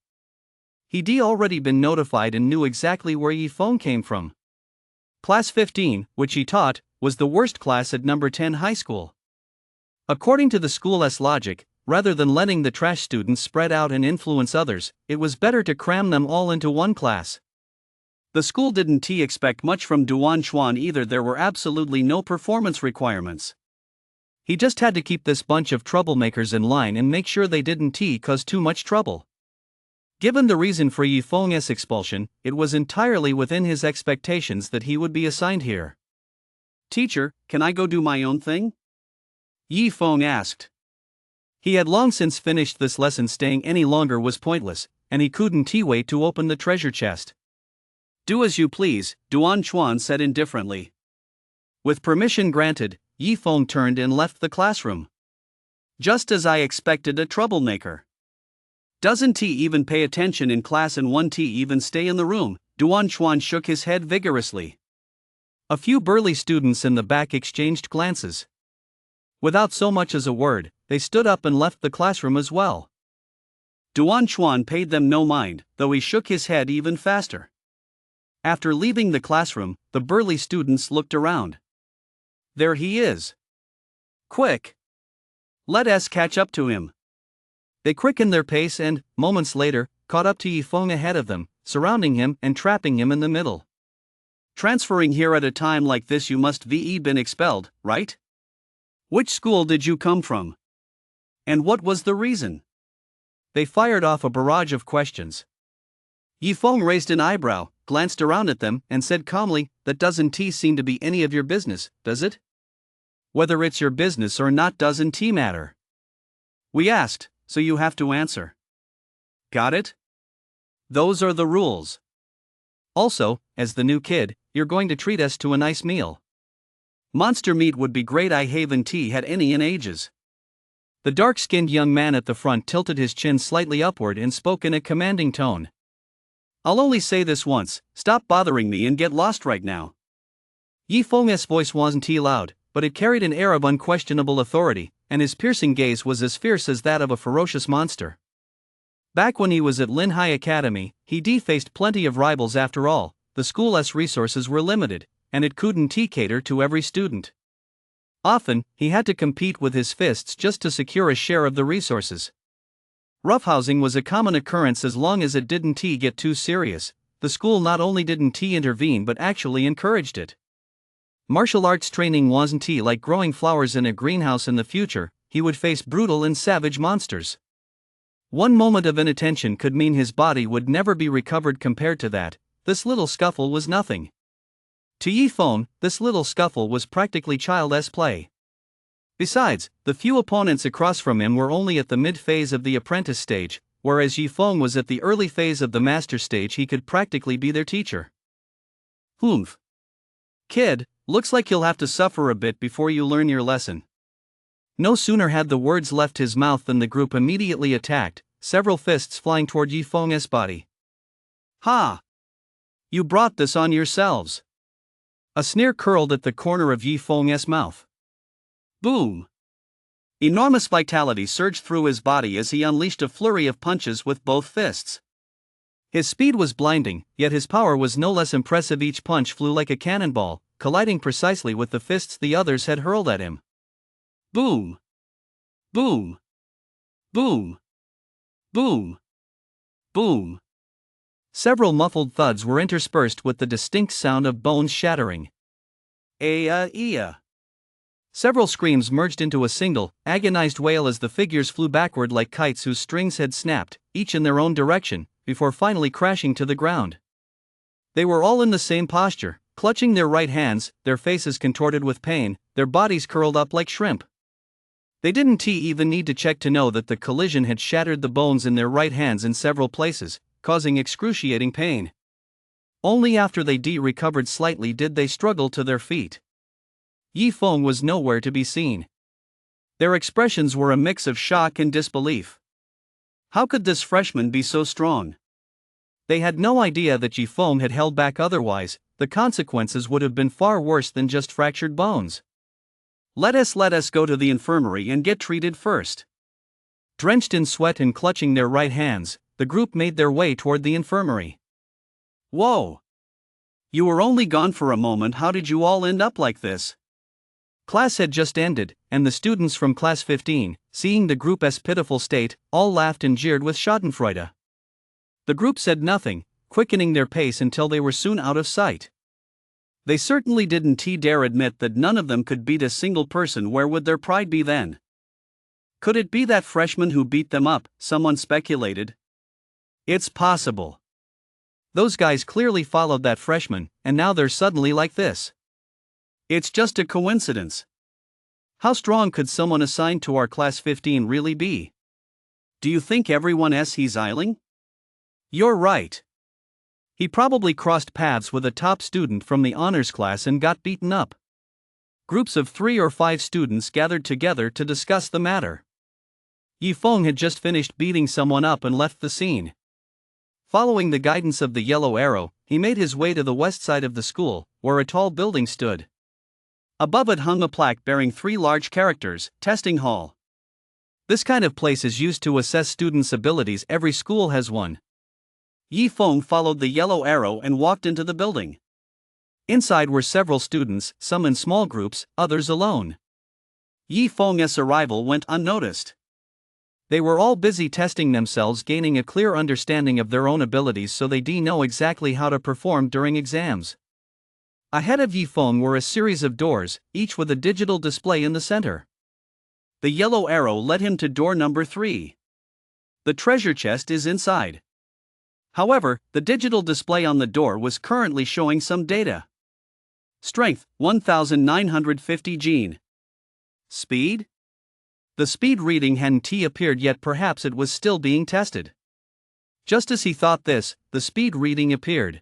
He'd already been notified and knew exactly where Yi Feng came from. Class 15, which he taught, was the worst class at number 10 high school. According to the school's logic, rather than letting the trash students spread out and influence others, it was better to cram them all into one class. The school didn't expect much from Duan Xuan either. There were absolutely no performance requirements. He just had to keep this bunch of troublemakers in line and make sure they didn't cause too much trouble. Given the reason for Yi Feng's expulsion, it was entirely within his expectations that he would be assigned here. Teacher, can I go do my own thing? Yi Feng asked. He had long since finished this lesson. Staying any longer was pointless, and he couldn't wait to open the treasure chest. Do as you please, Duan Xuan said indifferently. With permission granted, Yi Feng turned and left the classroom. Just as I expected, a troublemaker. Doesn't he even pay attention in class and won't he even stay in the room? Duan Xuan shook his head vigorously. A few burly students in the back exchanged glances. Without so much as a word, they stood up and left the classroom as well. Duan Xuan paid them no mind, though he shook his head even faster. After leaving the classroom, the burly students looked around. There he is. Quick! Let us catch up to him. They quickened their pace and, moments later, caught up to Yi Feng ahead of them, surrounding him and trapping him in the middle. Transferring here at a time like this, you must have been expelled, right? Which school did you come from? And what was the reason? They fired off a barrage of questions. Yi Feng raised an eyebrow, glanced around at them, and said calmly, that doesn't seem to be any of your business, does it? Whether it's your business or not doesn't matter. We asked, so you have to answer. Got it? Those are the rules. Also, as the new kid, you're going to treat us to a nice meal. Monster meat would be great. I haven't had any in ages. The dark-skinned young man at the front tilted his chin slightly upward and spoke in a commanding tone. I'll only say this once, stop bothering me and get lost right now. Yi Feng's voice wasn't loud, but it carried an air of unquestionable authority, and his piercing gaze was as fierce as that of a ferocious monster. Back when he was at Lin High Academy, he faced plenty of rivals. After all, the school's resources were limited, and it couldn't cater to every student. Often, he had to compete with his fists just to secure a share of the resources. Roughhousing was a common occurrence as long as it didn't get too serious. The school not only didn't intervene but actually encouraged it. Martial arts training wasn't like growing flowers in a greenhouse. In the future, he would face brutal and savage monsters. One moment of inattention could mean his body would never be recovered. Compared to that, this little scuffle was nothing. To Yi Feng, this little scuffle was practically child's play. Besides, the few opponents across from him were only at the mid-phase of the apprentice stage, whereas Yi Feng was at the early phase of the master stage. He could practically be their teacher. Kid, looks like you'll have to suffer a bit before you learn your lesson. No sooner had the words left his mouth than the group immediately attacked, several fists flying toward Yifeng's body. Ha! You brought this on yourselves. A sneer curled at the corner of Yifeng's mouth. Boom! Enormous vitality surged through his body as he unleashed a flurry of punches with both fists. His speed was blinding, yet his power was no less impressive. Each punch flew like a cannonball, colliding precisely with the fists the others had hurled at him. Boom! Boom! Boom! Boom! Boom! Several muffled thuds were interspersed with the distinct sound of bones shattering. Ea! Several screams merged into a single, agonized wail as the figures flew backward like kites whose strings had snapped, each in their own direction, before finally crashing to the ground. They were all in the same posture, clutching their right hands, their faces contorted with pain, their bodies curled up like shrimp. They didn't even need to check to know that the collision had shattered the bones in their right hands in several places, causing excruciating pain. Only after they recovered slightly did they struggle to their feet. Yifeng was nowhere to be seen. Their expressions were a mix of shock and disbelief. How could this freshman be so strong? They had no idea that Yifeng had held back, otherwise, the consequences would have been far worse than just fractured bones. Let us go to the infirmary and get treated first. Drenched in sweat and clutching their right hands, the group made their way toward the infirmary. Whoa! You were only gone for a moment. How did you all end up like this? Class had just ended, and the students from Class 15, seeing the group's pitiful state, all laughed and jeered with schadenfreude. The group said nothing, quickening their pace until they were soon out of sight. They certainly didn't dare admit that none of them could beat a single person. Where would their pride be then? Could it be that freshman who beat them up, someone speculated? It's possible. Those guys clearly followed that freshman, and now they're suddenly like this. It's just a coincidence. How strong could someone assigned to our Class 15 really be? Do you think everyone he's eyeing? You're right. He probably crossed paths with a top student from the honors class and got beaten up. Groups of 3 or 5 students gathered together to discuss the matter. Yifeng had just finished beating someone up and left the scene. Following the guidance of the yellow arrow, he made his way to the west side of the school, where a tall building stood. Above it hung a plaque bearing 3 large characters, Testing Hall. This kind of place is used to assess students' abilities. Every school has one. Yifeng followed the yellow arrow and walked into the building. Inside were several students, some in small groups, others alone. Yifeng's arrival went unnoticed. They were all busy testing themselves, gaining a clear understanding of their own abilities so they know exactly how to perform during exams. Ahead of Yifeng were a series of doors, each with a digital display in the center. The yellow arrow led him to door number 3. The treasure chest is inside. However, the digital display on the door was currently showing some data. Strength, 1950 gene. Speed? The speed reading hadn't appeared yet. Perhaps it was still being tested. Just as he thought this, the speed reading appeared.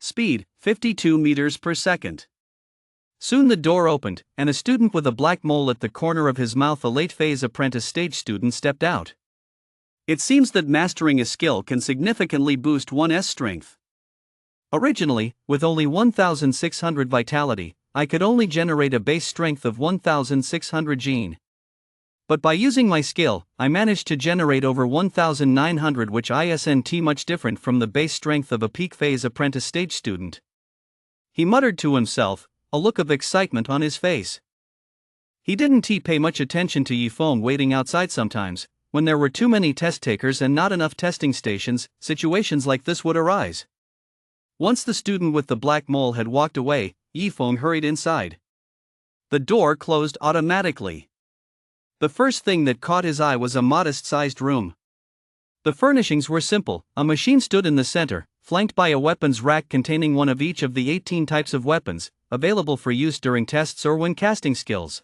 Speed, 52 meters per second. Soon the door opened, and a student with a black mole at the corner of his mouth, a late-phase apprentice stage student, stepped out. It seems that mastering a skill can significantly boost one's strength. Originally, with only 1,600 vitality, I could only generate a base strength of 1,600 gene. But by using my skill, I managed to generate over 1,900, which isn't much different from the base strength of a peak phase apprentice stage student. He muttered to himself, a look of excitement on his face. He didn't pay much attention to Yifeng waiting outside. Sometimes, when there were too many test takers and not enough testing stations, situations like this would arise. Once the student with the black mole had walked away, Yifeng hurried inside. The door closed automatically. The first thing that caught his eye was a modest-sized room. The furnishings were simple. A machine stood in the center, flanked by a weapons rack containing one of each of the 18 types of weapons, available for use during tests or when casting skills.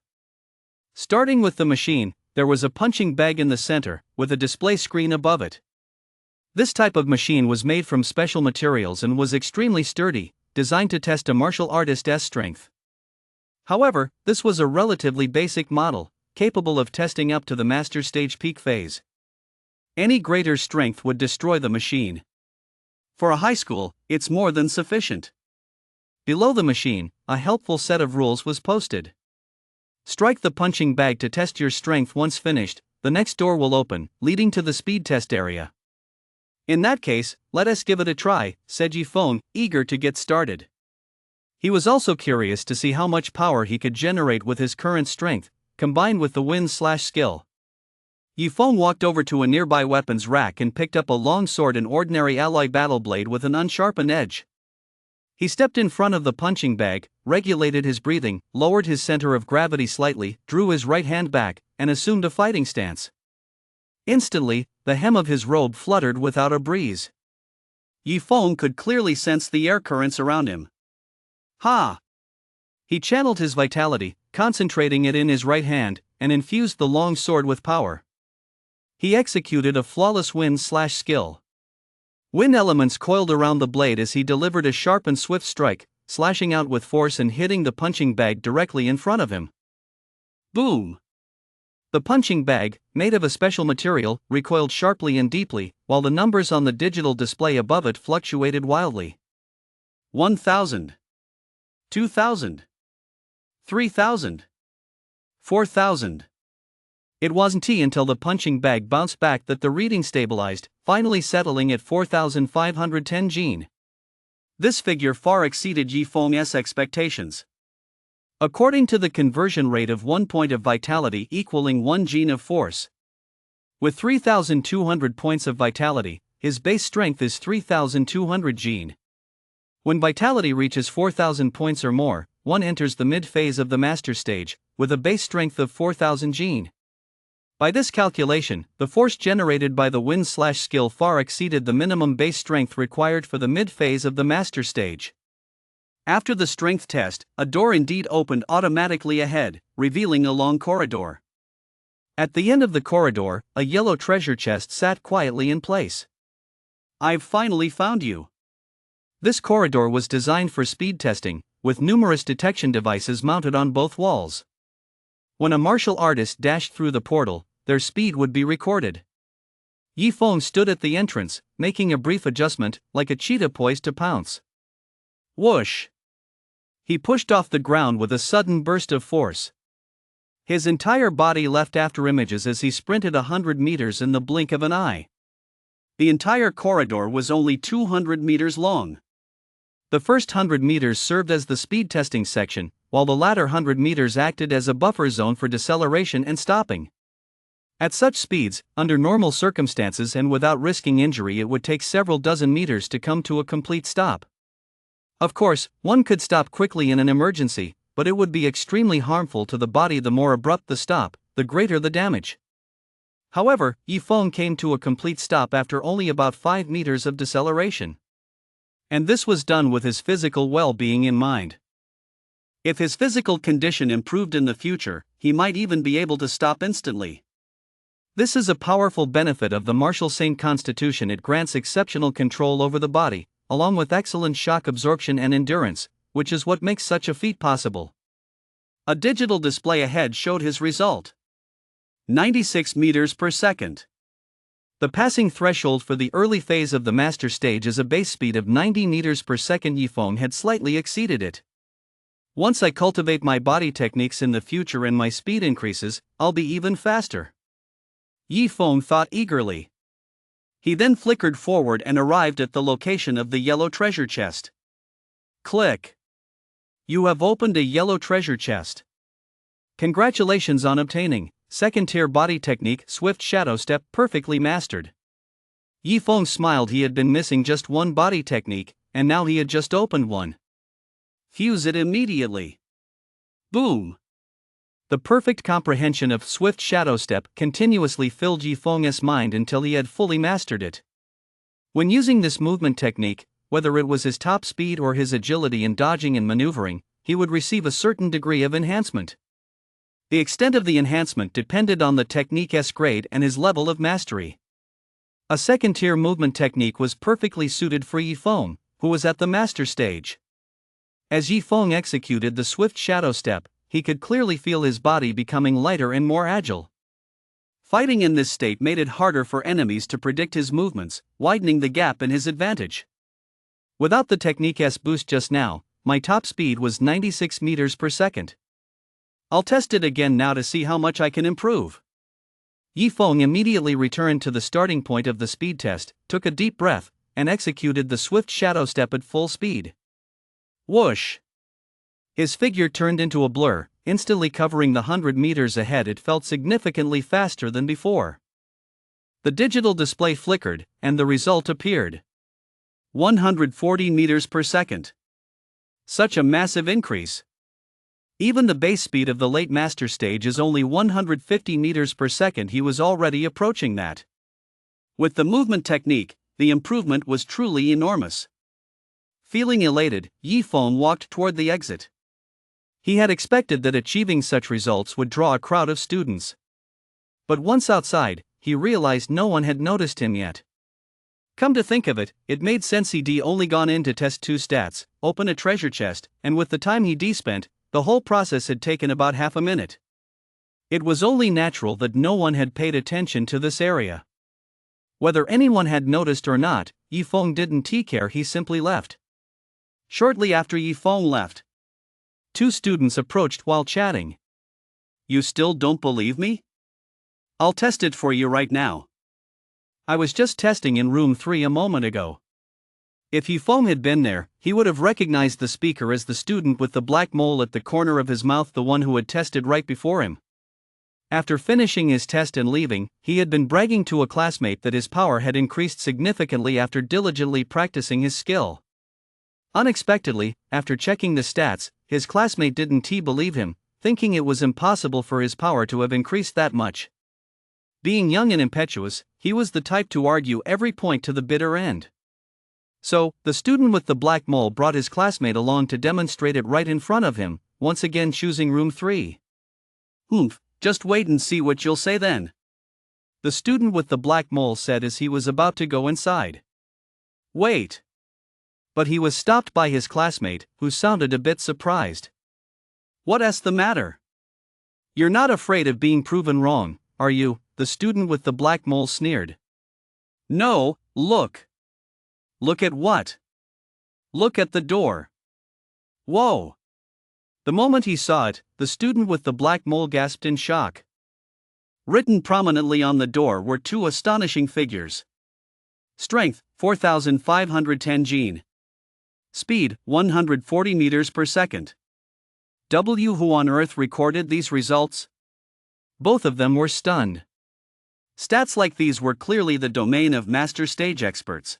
Starting with the machine, there was a punching bag in the center, with a display screen above it. This type of machine was made from special materials and was extremely sturdy, designed to test a martial artist's strength. However, this was a relatively basic model, capable of testing up to the master stage peak phase. Any greater strength would destroy the machine. For a high school, it's more than sufficient. Below the machine, a helpful set of rules was posted. Strike the punching bag to test your strength. Once finished, the next door will open, leading to the speed test area. In that case, let us give it a try, said Yifeng, eager to get started. He was also curious to see how much power he could generate with his current strength, combined with the wind/skill. Yifeng walked over to a nearby weapons rack and picked up a long sword, an ordinary alloy battle blade with an unsharpened edge. He stepped in front of the punching bag, regulated his breathing, lowered his center of gravity slightly, drew his right hand back, and assumed a fighting stance. Instantly, the hem of his robe fluttered without a breeze. Yifeng could clearly sense the air currents around him. Ha! He channeled his vitality, concentrating it in his right hand, and infused the long sword with power. He executed a flawless wind/skill. Wind elements coiled around the blade as he delivered a sharp and swift strike, slashing out with force and hitting the punching bag directly in front of him. Boom! The punching bag, made of a special material, recoiled sharply and deeply, while the numbers on the digital display above it fluctuated wildly. 1,000. 2,000. 3,000. 4,000. It wasn't until the punching bag bounced back that the reading stabilized, finally settling at 4,510 Jin. This figure far exceeded Yifeng's expectations. According to the conversion rate of 1 point of vitality equaling 1 Jin of force. With 3,200 points of vitality, his base strength is 3,200 Jin. When vitality reaches 4,000 points or more, one enters the mid-phase of the master stage, with a base strength of 4,000 Jin. By this calculation, the force generated by the wind/skill far exceeded the minimum base strength required for the mid-phase of the master stage. After the strength test, a door indeed opened automatically ahead, revealing a long corridor. At the end of the corridor, a yellow treasure chest sat quietly in place. I've finally found you. This corridor was designed for speed testing, with numerous detection devices mounted on both walls. When a martial artist dashed through the portal, their speed would be recorded. Yifeng stood at the entrance, making a brief adjustment, like a cheetah poised to pounce. Whoosh! He pushed off the ground with a sudden burst of force. His entire body left after images as he sprinted 100 meters in the blink of an eye. The entire corridor was only 200 meters long. The first 100 meters served as the speed testing section, while the latter 100 meters acted as a buffer zone for deceleration and stopping. At such speeds, under normal circumstances and without risking injury, it would take several dozen meters to come to a complete stop. Of course, one could stop quickly in an emergency, but it would be extremely harmful to the body. The more abrupt the stop, the greater the damage. However, Yifeng came to a complete stop after only about 5 meters of deceleration. And this was done with his physical well-being in mind. If his physical condition improved in the future, he might even be able to stop instantly. This is a powerful benefit of the martial saint constitution. It grants exceptional control over the body, along with excellent shock absorption and endurance, which is what makes such a feat possible. A digital display ahead showed his result. 96 meters per second. The passing threshold for the early phase of the master stage is a base speed of 90 meters per second. Yifeng had slightly exceeded it. Once I cultivate my body techniques in the future and my speed increases, I'll be even faster. Yifeng thought eagerly. He then flickered forward and arrived at the location of the yellow treasure chest. Click. You have opened a yellow treasure chest. Congratulations on obtaining second-tier body technique Swift Shadow Step perfectly mastered. Yifeng smiled. He had been missing just one body technique, and now he had just opened one. Fuse it immediately. Boom! The perfect comprehension of Swift Shadow Step continuously filled Yifeng's mind until he had fully mastered it. When using this movement technique, whether it was his top speed or his agility in dodging and maneuvering, he would receive a certain degree of enhancement. The extent of the enhancement depended on the technique's grade and his level of mastery. A second-tier movement technique was perfectly suited for Yifeng, who was at the master stage. As Yifeng executed the Swift Shadow Step, he could clearly feel his body becoming lighter and more agile. Fighting in this state made it harder for enemies to predict his movements, widening the gap in his advantage. Without the technique's boost just now, my top speed was 96 meters per second. I'll test it again now to see how much I can improve. Yifeng immediately returned to the starting point of the speed test, took a deep breath, and executed the swift shadow step at full speed. Whoosh! His figure turned into a blur, instantly covering the 100 meters ahead. It felt significantly faster than before. The digital display flickered, and the result appeared. 140 meters per second. Such a massive increase. Even the base speed of the late master stage is only 150 meters per second. He was already approaching that. With the movement technique, the improvement was truly enormous. Feeling elated, Yifeng walked toward the exit. He had expected that achieving such results would draw a crowd of students. But once outside, he realized no one had noticed him yet. Come to think of it, it made sense he'd only gone in to test 2 stats, open a treasure chest, and with the time he'd spent, the whole process had taken about half a minute. It was only natural that no one had paid attention to this area. Whether anyone had noticed or not, Yifeng didn't care. He simply left. Shortly after Yifeng left, 2 students approached while chatting. You still don't believe me? I'll test it for you right now. I was just testing in room 3 a moment ago. If Yifeng had been there, he would have recognized the speaker as the student with the black mole at the corner of his mouth, the one who had tested right before him. After finishing his test and leaving, he had been bragging to a classmate that his power had increased significantly after diligently practicing his skill. Unexpectedly, after checking the stats, his classmate didn't believe him, thinking it was impossible for his power to have increased that much. Being young and impetuous, he was the type to argue every point to the bitter end. So, the student with the black mole brought his classmate along to demonstrate it right in front of him, once again choosing room 3. Just wait and see what you'll say then. The student with the black mole said as he was about to go inside. Wait. But he was stopped by his classmate, who sounded a bit surprised. What's the matter? You're not afraid of being proven wrong, are you? The student with the black mole sneered. No, look. Look at what? Look at the door. Whoa! The moment he saw it, the student with the black mole gasped in shock. Written prominently on the door were 2 astonishing figures. Strength, 4,510 gene. Speed, 140 meters per second. Who on earth recorded these results? Both of them were stunned. Stats like these were clearly the domain of master stage experts.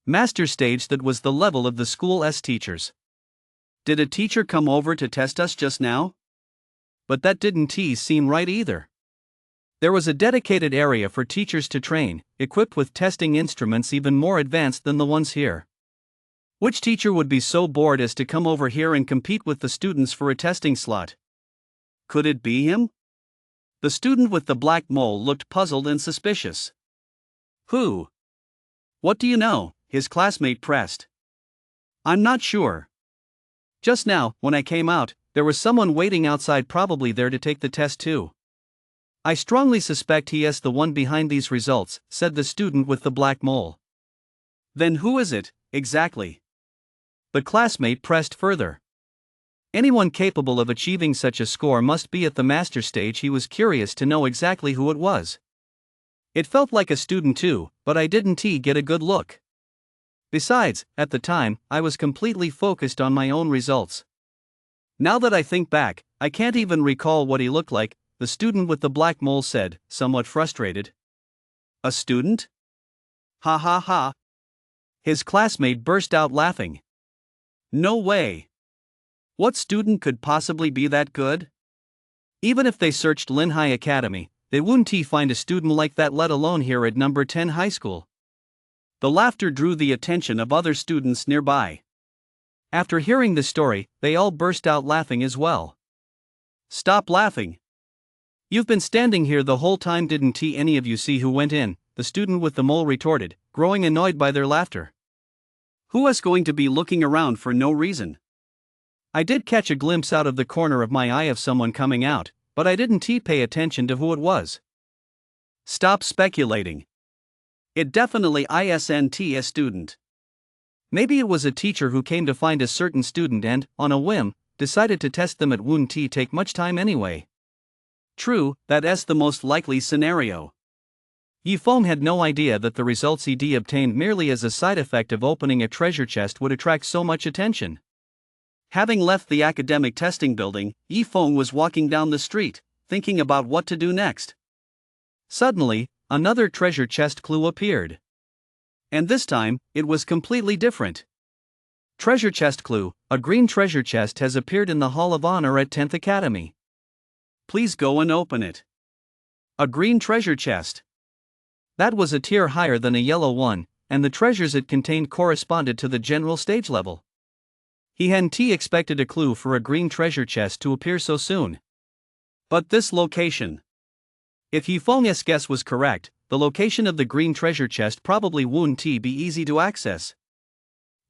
Master stage, that was the level of the school's teachers. Did a teacher come over to test us just now? But that didn't seem right either. There was a dedicated area for teachers to train, equipped with testing instruments even more advanced than the ones here. Which teacher would be so bored as to come over here and compete with the students for a testing slot? Could it be him? The student with the black mole looked puzzled and suspicious. Who? What do you know? His classmate pressed. I'm not sure. Just now, when I came out, there was someone waiting outside, probably there to take the test too. I strongly suspect he is the one behind these results, said the student with the black mole. Then who is it, exactly? The classmate pressed further. Anyone capable of achieving such a score must be at the master stage. He was curious to know exactly who it was. It felt like a student too, but I didn't get a good look. Besides, at the time, I was completely focused on my own results. Now that I think back, I can't even recall what he looked like, the student with the black mole said, somewhat frustrated. A student? Ha ha ha. His classmate burst out laughing. No way. What student could possibly be that good? Even if they searched Linhai Academy, they wouldn't find a student like that, let alone here at number 10 high school. The laughter drew the attention of other students nearby. After hearing the story, they all burst out laughing as well. Stop laughing. You've been standing here the whole time. Didn't any of you see who went in? The student with the mole retorted, growing annoyed by their laughter. Who is going to be looking around for no reason? I did catch a glimpse out of the corner of my eye of someone coming out, but I didn't pay attention to who it was. Stop speculating. It definitely isn't a student. Maybe it was a teacher who came to find a certain student and, on a whim, decided to test them. It wouldn't take much time anyway. True, that's the most likely scenario. Yifeng had no idea that the results he'd obtained merely as a side effect of opening a treasure chest would attract so much attention. Having left the academic testing building, Yifeng was walking down the street, thinking about what to do next. Suddenly, another treasure chest clue appeared. And this time, it was completely different. Treasure chest clue: a green treasure chest has appeared in the Hall of Honor at 10th Academy. Please go and open it. A green treasure chest. That was a tier higher than a yellow one, and the treasures it contained corresponded to the general stage level. He hadn't expected a clue for a green treasure chest to appear so soon. But this location. If Yifeng's guess was correct, the location of the green treasure chest probably wouldn't be easy to access.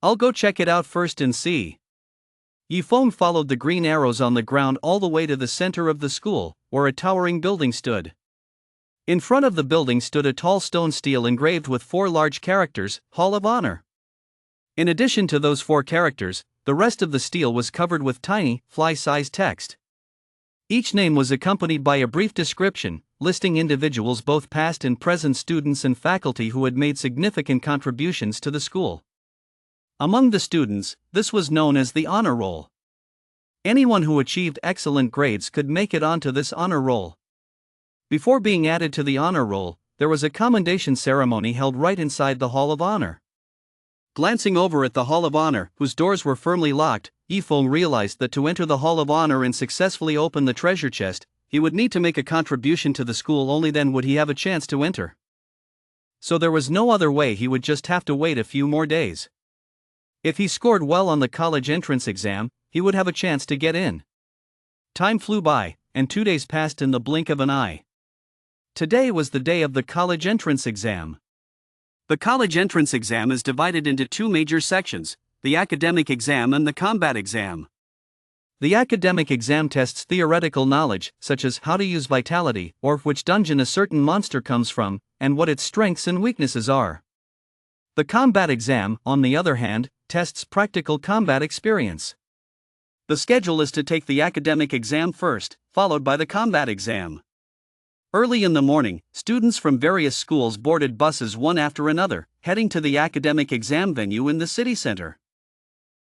I'll go check it out first and see. Yifeng followed the green arrows on the ground all the way to the center of the school, where a towering building stood. In front of the building stood a tall stone stele engraved with 4 large characters, Hall of Honor. In addition to those 4 characters, the rest of the stele was covered with tiny, fly-sized text. Each name was accompanied by a brief description, listing individuals, both past and present students and faculty, who had made significant contributions to the school. Among the students, this was known as the honor roll. Anyone who achieved excellent grades could make it onto this honor roll. Before being added to the honor roll, there was a commendation ceremony held right inside the Hall of Honor. Glancing over at the Hall of Honor, whose doors were firmly locked, Yifeng realized that to enter the Hall of Honor and successfully open the treasure chest, he would need to make a contribution to the school. Only then would he have a chance to enter. So there was no other way. He would just have to wait a few more days. If he scored well on the college entrance exam, he would have a chance to get in. Time flew by, and 2 days passed in the blink of an eye. Today was the day of the college entrance exam. The college entrance exam is divided into 2 major sections, the academic exam and the combat exam. The academic exam tests theoretical knowledge, such as how to use vitality, or which dungeon a certain monster comes from, and what its strengths and weaknesses are. The combat exam, on the other hand, tests practical combat experience. The schedule is to take the academic exam first, followed by the combat exam. Early in the morning, students from various schools boarded buses one after another, heading to the academic exam venue in the city center.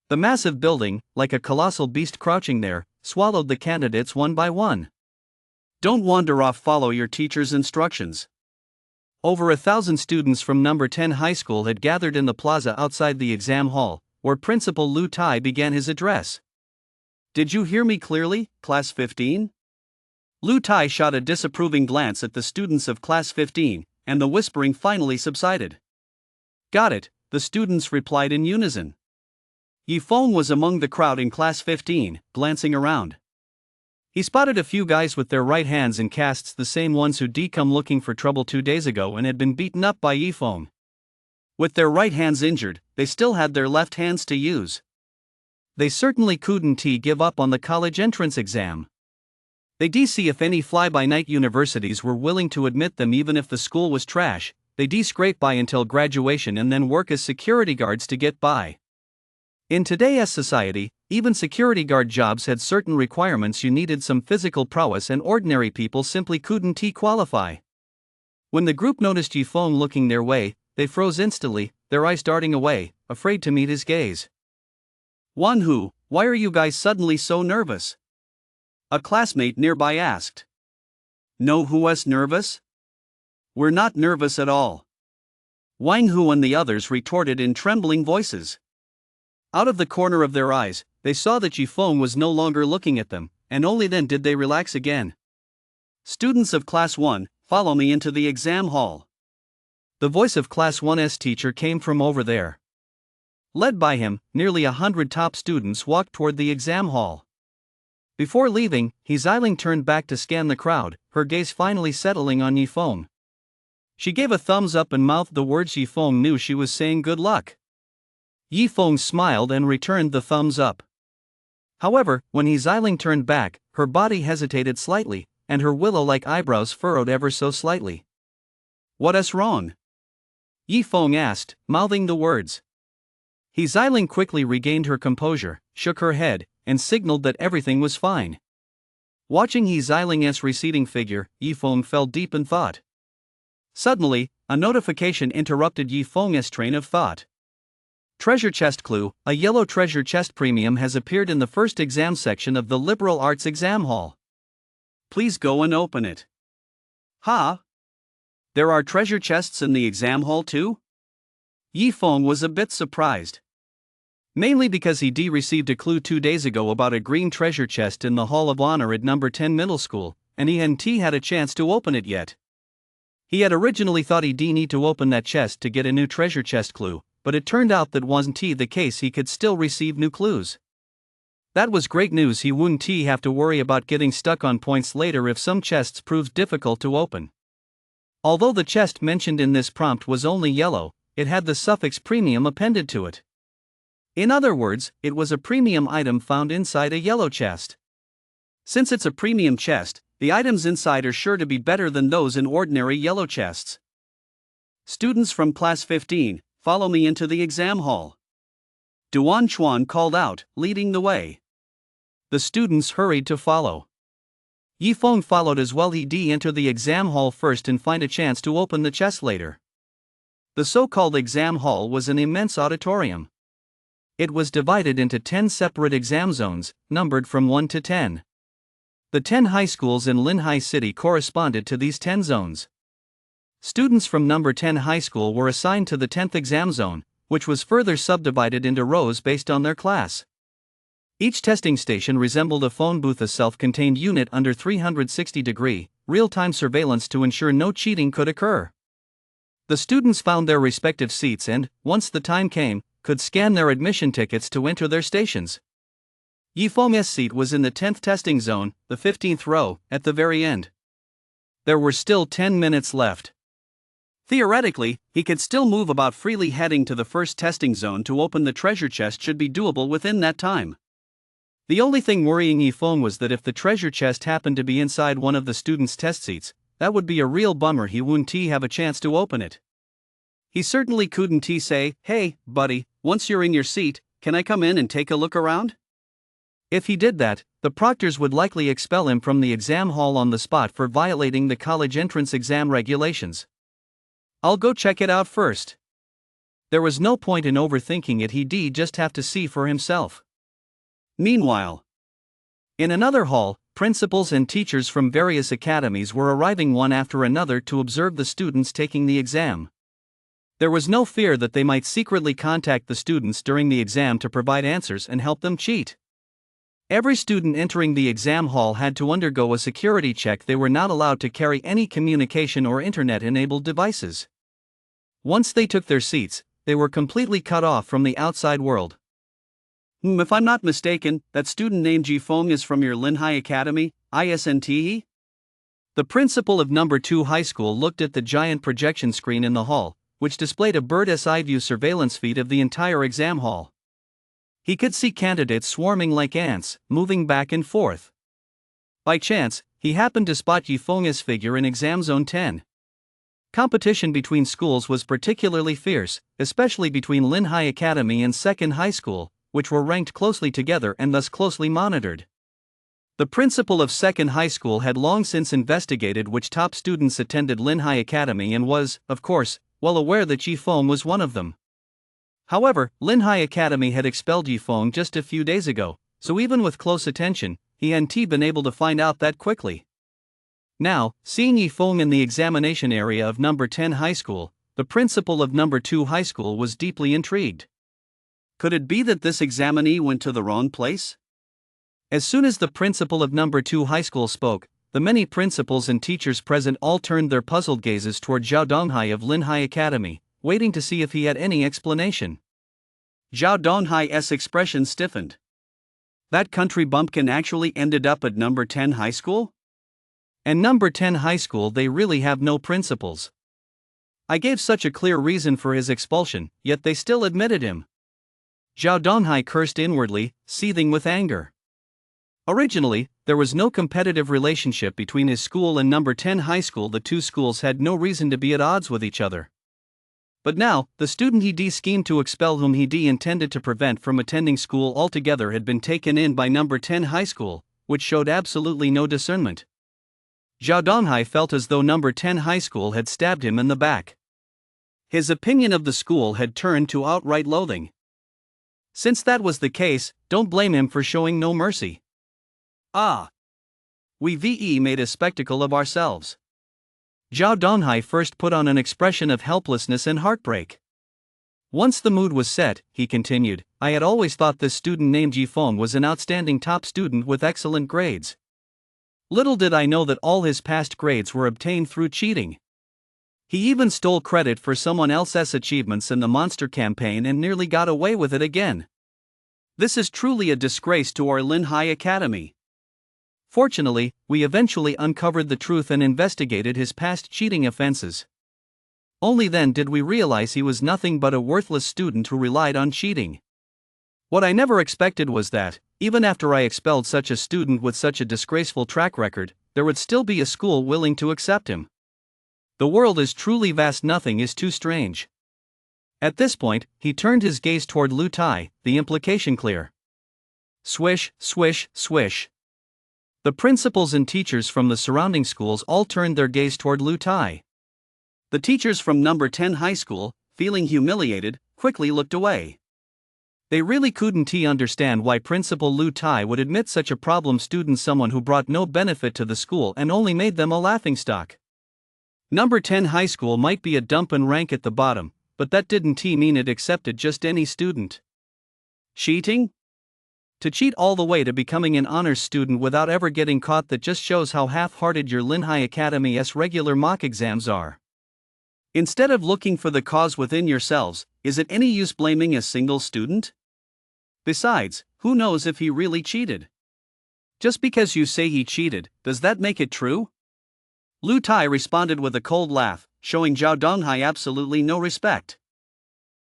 The massive building, like a colossal beast crouching there, swallowed the candidates one by one. Don't wander off, follow your teacher's instructions. Over 1,000 students from number 10 high school had gathered in the plaza outside the exam hall, where Principal Lu Tai began his address. Did you hear me clearly, Class 15? Lu Tai shot a disapproving glance at the students of Class 15, and the whispering finally subsided. Got it, the students replied in unison. Yifeng was among the crowd in Class 15, glancing around. He spotted a few guys with their right hands in casts, the same ones who'd come looking for trouble 2 days ago and had been beaten up by Yifeng. With their right hands injured, they still had their left hands to use. They certainly couldn't give up on the college entrance exam. They'd see if any fly-by-night universities were willing to admit them, even if the school was trash. They'd scrape by until graduation and then work as security guards to get by. In today's society, even security guard jobs had certain requirements. You needed some physical prowess, and ordinary people simply couldn't qualify. When the group noticed Yifeng looking their way, they froze instantly, their eyes darting away, afraid to meet his gaze. Wanhu, why are you guys suddenly so nervous? A classmate nearby asked. No, who's nervous? We're not nervous at all. Wang Hu and the others retorted in trembling voices. Out of the corner of their eyes, they saw that Yifeng was no longer looking at them, and only then did they relax again. Students of Class 1, follow me into the exam hall. The voice of Class 1's teacher came from over there. Led by him, nearly 100 top students walked toward the exam hall. Before leaving, Xiling turned back to scan the crowd, her gaze finally settling on Yifeng. She gave a thumbs up and mouthed the words Yifeng knew she was saying good luck. Yifeng smiled and returned the thumbs up. However, when Xiling turned back, her body hesitated slightly, and her willow-like eyebrows furrowed ever so slightly. What's wrong? Yi Feng asked, mouthing the words. He Xiling quickly regained her composure, shook her head, and signaled that everything was fine. Watching He Xiling's receding figure, Yi Feng fell deep in thought. Suddenly, a notification interrupted Yi Feng's train of thought. Treasure chest clue: a yellow treasure chest premium has appeared in the first exam section of the liberal arts exam hall. Please go and open it. Huh? There are treasure chests in the exam hall too? Yi Feng was a bit surprised. Mainly because he received a clue 2 days ago about a green treasure chest in the Hall of Honor at number 10 middle school, and he hadn't had a chance to open it yet. He had originally thought he'd need to open that chest to get a new treasure chest clue, but it turned out that wasn't the case. He could still receive new clues. That was great news. He wouldn't have to worry about getting stuck on points later if some chests proved difficult to open. Although the chest mentioned in this prompt was only yellow, it had the suffix premium appended to it. In other words, it was a premium item found inside a yellow chest. Since it's a premium chest, the items inside are sure to be better than those in ordinary yellow chests. Students from class 15, follow me into the exam hall. Duan Chuan called out, leading the way. The students hurried to follow. Yi Feng followed as well. He'd enter the exam hall first and find a chance to open the chest later. The so-called exam hall was an immense auditorium. It was divided into 10 separate exam zones, numbered from 1 to 10. The 10 high schools in Linhai City corresponded to these 10 zones. Students from number 10 high school were assigned to the 10th exam zone, which was further subdivided into rows based on their class. Each testing station resembled a phone booth, a self-contained unit under 360-degree, real-time surveillance to ensure no cheating could occur. The students found their respective seats and, once the time came, could scan their admission tickets to enter their stations. Yi Feng's seat was in the 10th testing zone, the 15th row, at the very end. There were still 10 minutes left. Theoretically, he could still move about freely. Heading to the first testing zone to open the treasure chest should be doable within that time. The only thing worrying Yi Feng was that if the treasure chest happened to be inside one of the students' test seats, that would be a real bummer. He wouldn't have a chance to open it. He certainly couldn't say, "Hey, buddy, once you're in your seat, can I come in and take a look around?" If he did that, the proctors would likely expel him from the exam hall on the spot for violating the college entrance exam regulations. I'll go check it out first. There was no point in overthinking it. He'd just have to see for himself. Meanwhile, in another hall, principals and teachers from various academies were arriving one after another to observe the students taking the exam. There was no fear that they might secretly contact the students during the exam to provide answers and help them cheat. Every student entering the exam hall had to undergo a security check. They were not allowed to carry any communication or internet-enabled devices. Once they took their seats, they were completely cut off from the outside world. If I'm not mistaken, that student named Yi Feng is from your Linhai Academy, ISNTE? The principal of number 2 high school looked at the giant projection screen in the hall, which displayed a bird's-eye view surveillance feed of the entire exam hall. He could see candidates swarming like ants, moving back and forth. By chance, he happened to spot Yi Feng's figure in exam zone 10. Competition between schools was particularly fierce, especially between Linhai Academy and Second High School, which were ranked closely together and thus closely monitored. The principal of Second High School had long since investigated which top students attended Linhai Academy and was, of course, well aware that Yi Feng was one of them. However, Linhai Academy had expelled Yi Feng just a few days ago, so even with close attention, he hadn't been able to find out that quickly. Now, seeing Yi Feng in the examination area of number 10 high school, the principal of number 2 high school was deeply intrigued. Could it be that this examinee went to the wrong place? As soon as the principal of number 2 high school spoke, the many principals and teachers present all turned their puzzled gazes toward Zhao Donghai of Linhai Academy, waiting to see if he had any explanation. Zhao Donghai's expression stiffened. That country bumpkin actually ended up at number 10 high school? And number 10 high school, they really have no principals. I gave such a clear reason for his expulsion, yet they still admitted him. Zhao Donghai cursed inwardly, seething with anger. Originally, there was no competitive relationship between his school and number 10 high school. The two schools had no reason to be at odds with each other. But now, the student he schemed to expel whom he intended to prevent from attending school altogether had been taken in by number 10 high school, which showed absolutely no discernment. Zhao Donghai felt as though number 10 high school had stabbed him in the back. His opinion of the school had turned to outright loathing. Since that was the case, don't blame him for showing no mercy. We made a spectacle of ourselves. Zhao Donghai first put on an expression of helplessness and heartbreak. Once the mood was set, he continued, I had always thought this student named Yifeng was an outstanding top student with excellent grades. Little did I know that all his past grades were obtained through cheating. He even stole credit for someone else's achievements in the monster campaign and nearly got away with it again. This is truly a disgrace to our Linhai Academy. Fortunately, we eventually uncovered the truth and investigated his past cheating offenses. Only then did we realize he was nothing but a worthless student who relied on cheating. What I never expected was that, even after I expelled such a student with such a disgraceful track record, there would still be a school willing to accept him. The world is truly vast, nothing is too strange. At this point, he turned his gaze toward Lu Tai, the implication clear. Swish, swish, swish. The principals and teachers from the surrounding schools all turned their gaze toward Lu Tai. The teachers from number 10 high school, feeling humiliated, quickly looked away. They really couldn't understand why Principal Lu Tai would admit such a problem student, someone who brought no benefit to the school and only made them a laughingstock. Number 10 high school might be a dump and rank at the bottom, but that didn't mean it accepted just any student. Cheating? To cheat all the way to becoming an honors student without ever getting caught, that just shows how half-hearted your Linhai Academy's regular mock exams are. Instead of looking for the cause within yourselves, is it any use blaming a single student? Besides, who knows if he really cheated? Just because you say he cheated, does that make it true? Lu Tai responded with a cold laugh, showing Zhao Donghai absolutely no respect.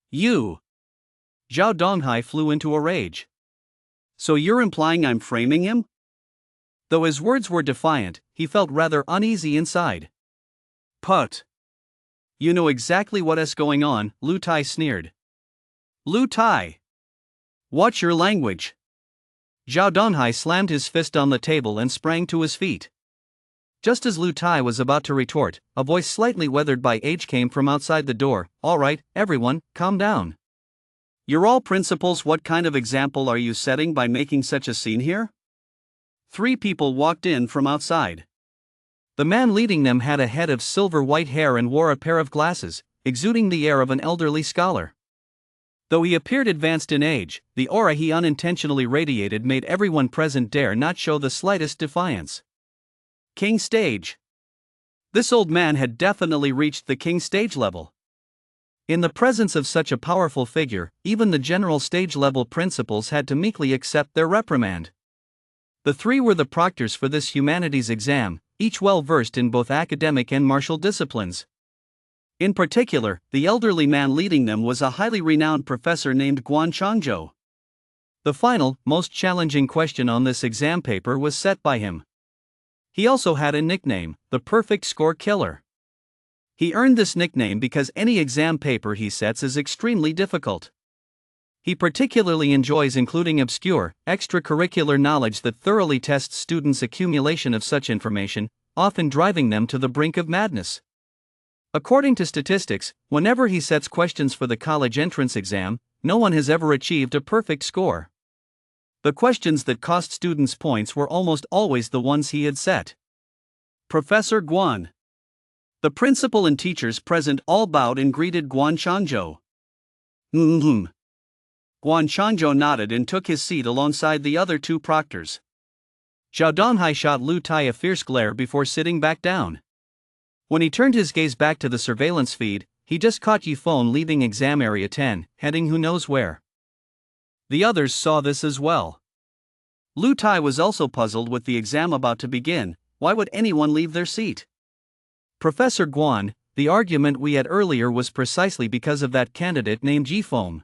You! Zhao Donghai flew into a rage. So you're implying I'm framing him? Though his words were defiant, he felt rather uneasy inside. Put! You know exactly what's going on, Lu Tai sneered. Lu Tai! Watch your language! Zhao Donghai slammed his fist on the table and sprang to his feet. Just as Lu Tai was about to retort, a voice slightly weathered by age came from outside the door. All right, everyone, calm down. You're all principals. What kind of example are you setting by making such a scene here? 3 people walked in from outside. The man leading them had a head of silver white hair and wore a pair of glasses, exuding the air of an elderly scholar. Though he appeared advanced in age, the aura he unintentionally radiated made everyone present dare not show the slightest defiance. King stage. This old man had definitely reached the king stage level. In the presence of such a powerful figure, even the general stage level principals had to meekly accept their reprimand. The 3 were the proctors for this humanities exam, each well versed in both academic and martial disciplines. In particular, the elderly man leading them was a highly renowned professor named Guan Changzhou. The final, most challenging question on this exam paper was set by him. He also had a nickname, the Perfect Score Killer. He earned this nickname because any exam paper he sets is extremely difficult. He particularly enjoys including obscure, extracurricular knowledge that thoroughly tests students' accumulation of such information, often driving them to the brink of madness. According to statistics, whenever he sets questions for the college entrance exam, no one has ever achieved a perfect score. The questions that cost students points were almost always the ones he had set. Professor Guan. The principal and teachers present all bowed and greeted Guan Changzhou. Guan Changzhou nodded and took his seat alongside the other 2 proctors. Zhao Donghai shot Lu Tai a fierce glare before sitting back down. When he turned his gaze back to the surveillance feed, he just caught Yifeng leaving exam area 10, heading who knows where. The others saw this as well. Lu Tai was also puzzled with the exam about to begin. Why would anyone leave their seat? Professor Guan, the argument we had earlier was precisely because of that candidate named Yifeng.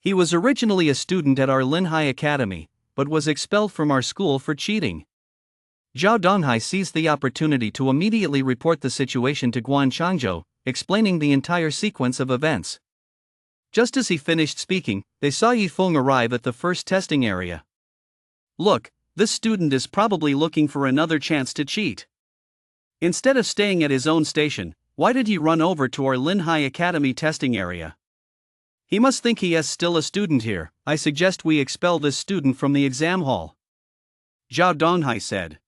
He was originally a student at our Linhai Academy, but was expelled from our school for cheating. Zhao Donghai seized the opportunity to immediately report the situation to Guan Changzhou, explaining the entire sequence of events. Just as he finished speaking, they saw Yifeng arrive at the first testing area. "Look, this student is probably looking for another chance to cheat. Instead of staying at his own station, why did he run over to our Linhai Academy testing area? He must think he is still a student here. I suggest we expel this student from the exam hall," Zhao Donghai said.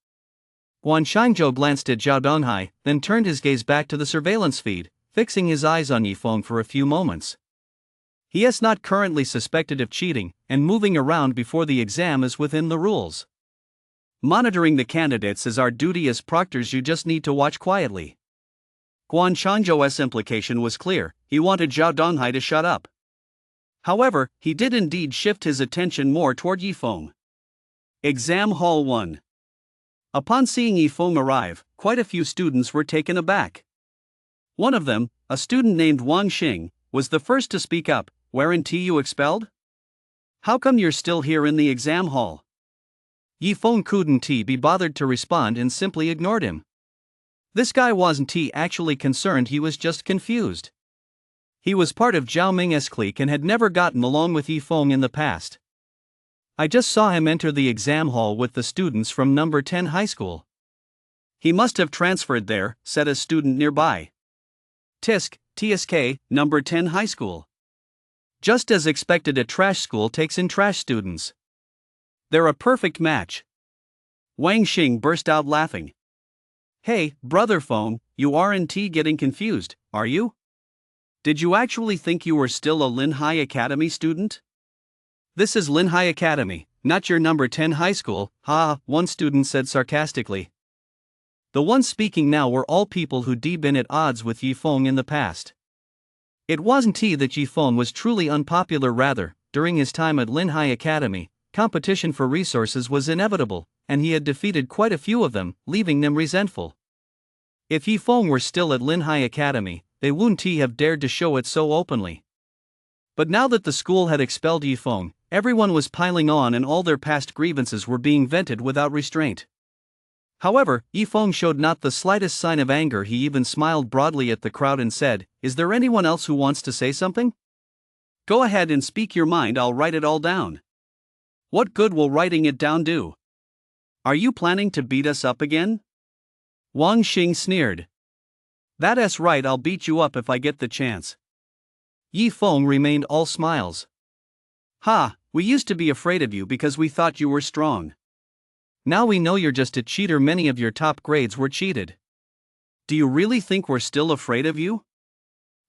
Guan Shangzhou glanced at Zhao Donghai, then turned his gaze back to the surveillance feed, fixing his eyes on Yifeng for a few moments. He is not currently suspected of cheating, and moving around before the exam is within the rules. Monitoring the candidates is our duty as proctors. You just need to watch quietly. Guan Shangzhou's implication was clear. He wanted Zhao Donghai to shut up. However, he did indeed shift his attention more toward Yifeng. Exam Hall 1. Upon seeing Yifeng arrive, quite a few students were taken aback. One of them, a student named Wang Xing, was the first to speak up. "Weren't you expelled? How come you're still here in the exam hall?" Yifeng couldn't be bothered to respond and simply ignored him. This guy wasn't actually concerned, he was just confused. He was part of Zhao Ming's clique and had never gotten along with Yifeng in the past. "I just saw him enter the exam hall with the students from number 10 high school. He must have transferred there," said a student nearby. TSK, number 10 high school. Just as expected, a trash school takes in trash students. They're a perfect match. Wang Xing burst out laughing. "Hey, brother Feng, you aren't getting confused, are you? Did you actually think you were still a Linhai Academy student? This is Linhai Academy, not your number 10 high school, ha," one student said sarcastically. The ones speaking now were all people who'd been at odds with Yifeng in the past. It wasn't that Yifeng was truly unpopular, rather, during his time at Linhai Academy, competition for resources was inevitable, and he had defeated quite a few of them, leaving them resentful. If Yifeng were still at Linhai Academy, they wouldn't have dared to show it so openly. But now that the school had expelled Yifeng, everyone was piling on and all their past grievances were being vented without restraint. However, Yifeng showed not the slightest sign of anger. He even smiled broadly at the crowd and said, "Is there anyone else who wants to say something? Go ahead and speak your mind, I'll write it all down." "What good will writing it down do? Are you planning to beat us up again?" Wang Xing sneered. "That's right, I'll beat you up if I get the chance." Yifeng remained all smiles. "Ha, we used to be afraid of you because we thought you were strong. Now we know you're just a cheater. Many of your top grades were cheated. Do you really think we're still afraid of you?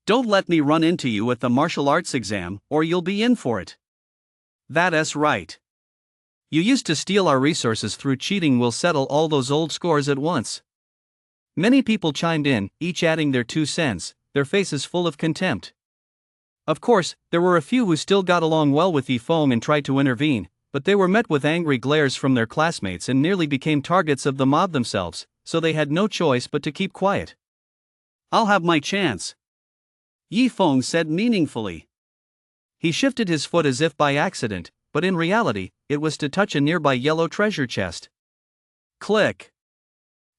Don't let me run into you at the martial arts exam, or you'll be in for it." "That's right. You used to steal our resources through cheating. We'll settle all those old scores at once." Many people chimed in, each adding their 2 cents, their faces full of contempt. Of course, there were a few who still got along well with Yifeng and tried to intervene, but they were met with angry glares from their classmates and nearly became targets of the mob themselves, so they had no choice but to keep quiet. "I'll have my chance," Yifeng said meaningfully. He shifted his foot as if by accident, but in reality, it was to touch a nearby yellow treasure chest. Click.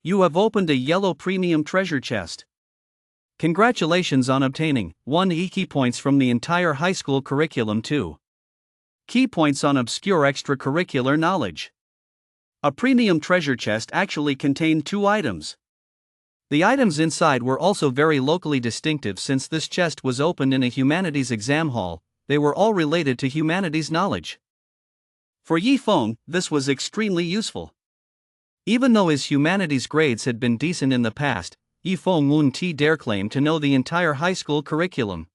You have opened a yellow premium treasure chest. Congratulations on obtaining 1 key points from the entire high school curriculum. 2 key points on obscure extracurricular knowledge. A premium treasure chest actually contained 2 items. The items inside were also very locally distinctive. Since this chest was opened in a humanities exam hall, they were all related to humanities knowledge. For Yifeng, this was extremely useful. Even though his humanities grades had been decent in the past, Yifeng wouldn't dare claim to know the entire high school curriculum.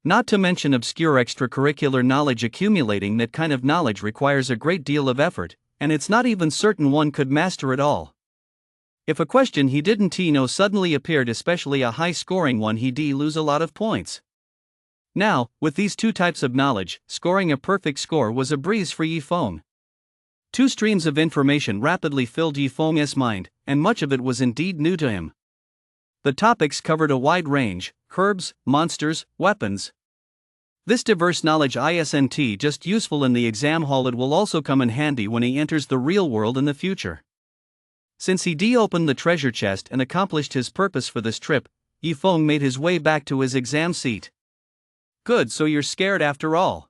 Not to mention obscure extracurricular knowledge. Accumulating that kind of knowledge requires a great deal of effort, and it's not even certain one could master it all. If a question he didn't know suddenly appeared, especially a high-scoring one, he'd lose a lot of points. Now, with these 2 types of knowledge, scoring a perfect score was a breeze for Yifeng. 2 streams of information rapidly filled Yifeng's mind, and much of it was indeed new to him. The topics covered a wide range: herbs, monsters, weapons. This diverse knowledge isn't just useful in the exam hall, it will also come in handy when he enters the real world in the future. Since he de-opened the treasure chest and accomplished his purpose for this trip, Yifeng made his way back to his exam seat. Good, so you're scared after all.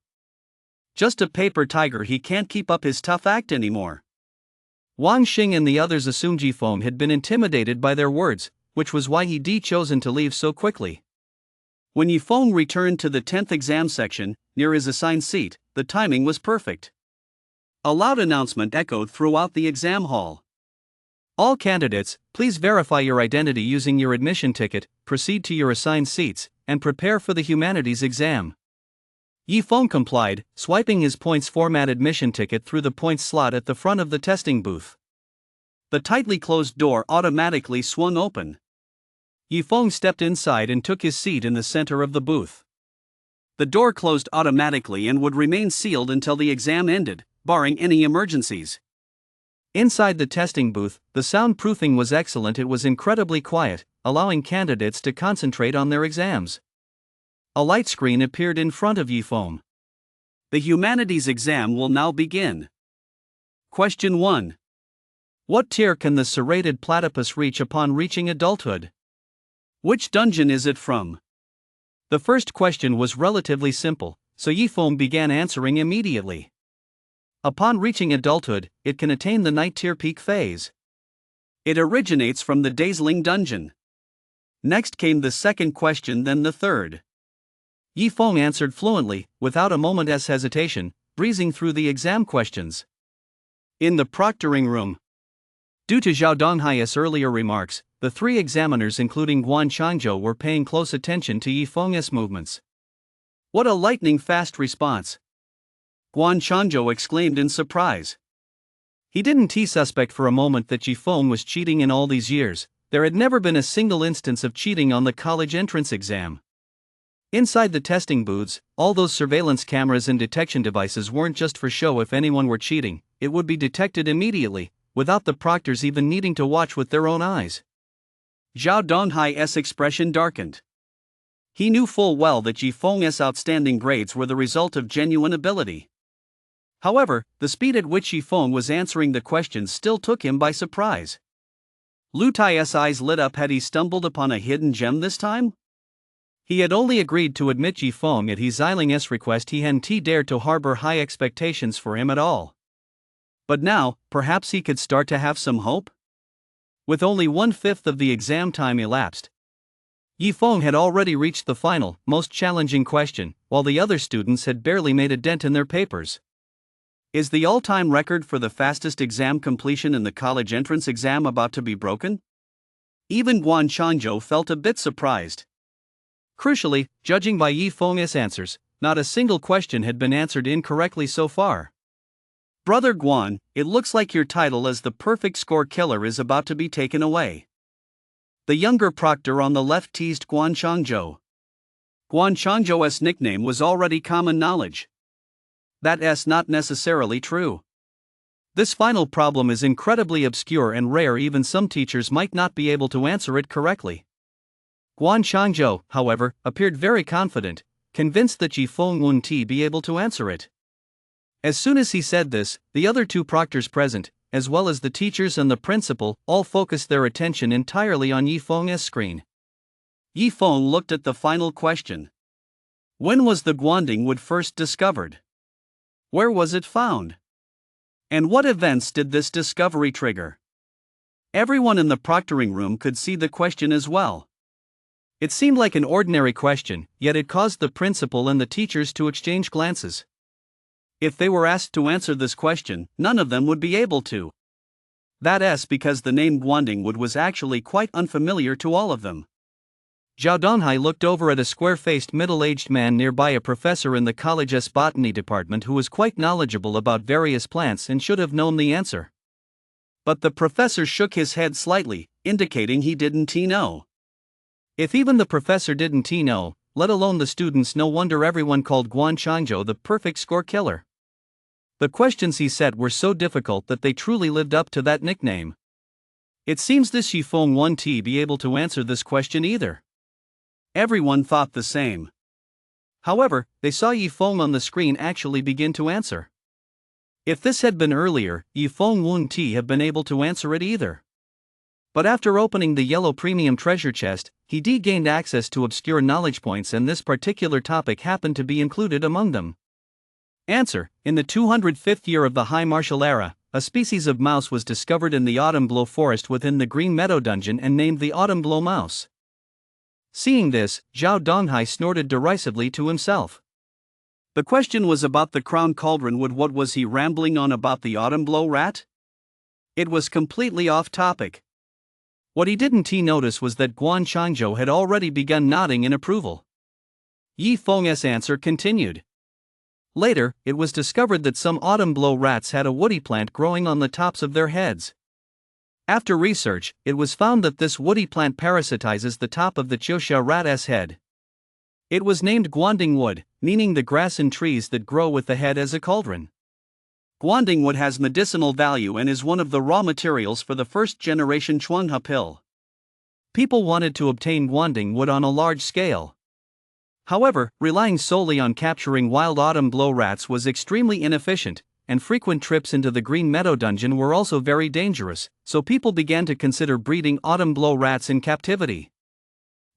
Just a paper tiger, he can't keep up his tough act anymore. Wang Xing and the others assumed Yifeng had been intimidated by their words, which was why he'd chosen to leave so quickly. When Yifeng returned to the 10th exam section, near his assigned seat, the timing was perfect. A loud announcement echoed throughout the exam hall. All candidates, please verify your identity using your admission ticket, proceed to your assigned seats, and prepare for the humanities exam. Yifeng complied, swiping his points format admission ticket through the points slot at the front of the testing booth. The tightly closed door automatically swung open. Yifeng stepped inside and took his seat in the center of the booth. The door closed automatically and would remain sealed until the exam ended, barring any emergencies. Inside the testing booth, the soundproofing was excellent. It was incredibly quiet, allowing candidates to concentrate on their exams. A light screen appeared in front of Yifeng. The humanities exam will now begin. Question 1. What tier can the serrated platypus reach upon reaching adulthood? Which dungeon is it from? The first question was relatively simple, so Yifeng began answering immediately. Upon reaching adulthood, it can attain the Night Tier peak phase. It originates from the Dazzling dungeon. Next came the second question, then the third. Yifeng answered fluently, without a moment's hesitation, breezing through the exam questions. In the proctoring room. Due to Zhao Donghai's earlier remarks, the three examiners including Guan Changzhou were paying close attention to Yifeng's movements. What a lightning-fast response! Guan Changzhou exclaimed in surprise. He didn't suspect for a moment that Yifeng was cheating in all these years. There had never been a single instance of cheating on the college entrance exam. Inside the testing booths, all those surveillance cameras and detection devices weren't just for show. If anyone were cheating, it would be detected immediately, without the proctors even needing to watch with their own eyes. Zhao Donghai's expression darkened. He knew full well that Yifeng's outstanding grades were the result of genuine ability. However, the speed at which Yifeng was answering the questions still took him by surprise. Lu Tai's eyes lit up. Had he stumbled upon a hidden gem this time? He had only agreed to admit Yifeng at his Xiling's request. He hadn't dared to harbor high expectations for him at all. But now, perhaps he could start to have some hope? With only 1/5 of the exam time elapsed, Yifeng had already reached the final, most challenging question, while the other students had barely made a dent in their papers. Is the all-time record for the fastest exam completion in the college entrance exam about to be broken? Even Guan Changzhou felt a bit surprised. Crucially, judging by Yifeng's answers, not a single question had been answered incorrectly so far. Brother Guan, it looks like your title as the perfect score killer is about to be taken away. The younger proctor on the left teased Guan Changzhou. Guan Changzhou's nickname was already common knowledge. That's not necessarily true. This final problem is incredibly obscure and rare. Even some teachers might not be able to answer it correctly. Guan Changzhou, however, appeared very confident, convinced that Yifeng wouldn't be able to answer it. As soon as he said this, the other two proctors present, as well as the teachers and the principal, all focused their attention entirely on Yifeng's screen. Yifeng looked at the final question. When was the Guanding wood first discovered? Where was it found? And what events did this discovery trigger? Everyone in the proctoring room could see the question as well. It seemed like an ordinary question, yet it caused the principal and the teachers to exchange glances. If they were asked to answer this question, none of them would be able to. That's because the name Guanding wood was actually quite unfamiliar to all of them. Zhao Donghai looked over at a square-faced middle-aged man nearby, a professor in the college's botany department who was quite knowledgeable about various plants and should have known the answer. But the professor shook his head slightly, indicating he didn't know. If even the professor didn't know, let alone the students, no wonder everyone called Guan Changzhou the perfect score killer. The questions he set were so difficult that they truly lived up to that nickname. It seems this Yifeng won't be able to answer this question either. Everyone thought the same. However, they saw Yifeng on the screen actually begin to answer. If this had been earlier, Yifeng wouldn't have been able to answer it either. But after opening the yellow premium treasure chest, he gained access to obscure knowledge points, and this particular topic happened to be included among them. Answer: in the 205th year of the High Martial Era, a species of mouse was discovered in the Autumn-Blow forest within the Green Meadow dungeon and named the Autumn-Blow mouse. Seeing this, Zhao Donghai snorted derisively to himself. The question was about the crown cauldron wood. What was he rambling on about the Autumn-Blow rat? It was completely off topic. What he didn't notice was that Guan Changzhou had already begun nodding in approval. Yi Feng's answer continued. Later, it was discovered that some Autumn-Blow rats had a woody plant growing on the tops of their heads. After research, it was found that this woody plant parasitizes the top of the Qiuxia rat's head. It was named Guanding wood, meaning the grass and trees that grow with the head as a cauldron. Guanding wood has medicinal value and is one of the raw materials for the first-generation Chuanhe pill. People wanted to obtain Guanding wood on a large scale. However, relying solely on capturing wild Autumn-Blow rats was extremely inefficient, and frequent trips into the Green Meadow dungeon were also very dangerous, so people began to consider breeding Autumn-Blow rats in captivity.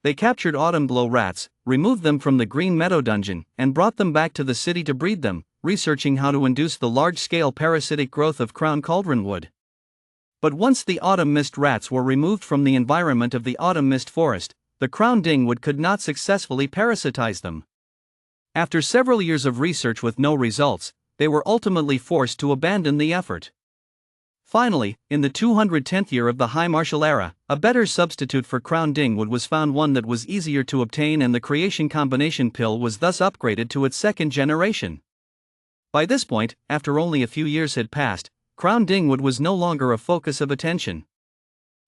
They captured Autumn-Blow rats, removed them from the Green Meadow dungeon, and brought them back to the city to breed them, researching how to induce the large-scale parasitic growth of crown cauldron wood. But once the autumn mist rats were removed from the environment of the autumn mist forest, the crown dingwood could not successfully parasitize them. After several years of research with no results, they were ultimately forced to abandon the effort. Finally, in the 210th year of the High Martial Era, a better substitute for crown dingwood was found, one that was easier to obtain, and the creation combination pill was thus upgraded to its second generation. By this point, after only a few years had passed, crown dingwood was no longer a focus of attention.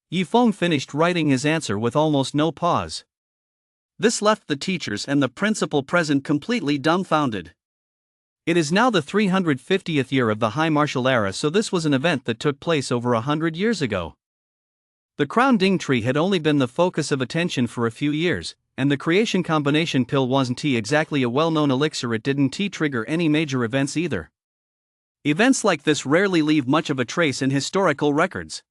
Yi Feng finished writing his answer with almost no pause. This left the teachers and the principal present completely dumbfounded. It is now the 350th year of the High Martial Era, so this was an event that took place over 100 years ago. The crown ding tree had only been the focus of attention for a few years, and the creation combination pill wasn't exactly a well-known elixir. It didn't trigger any major events either. Events like this rarely leave much of a trace in historical records.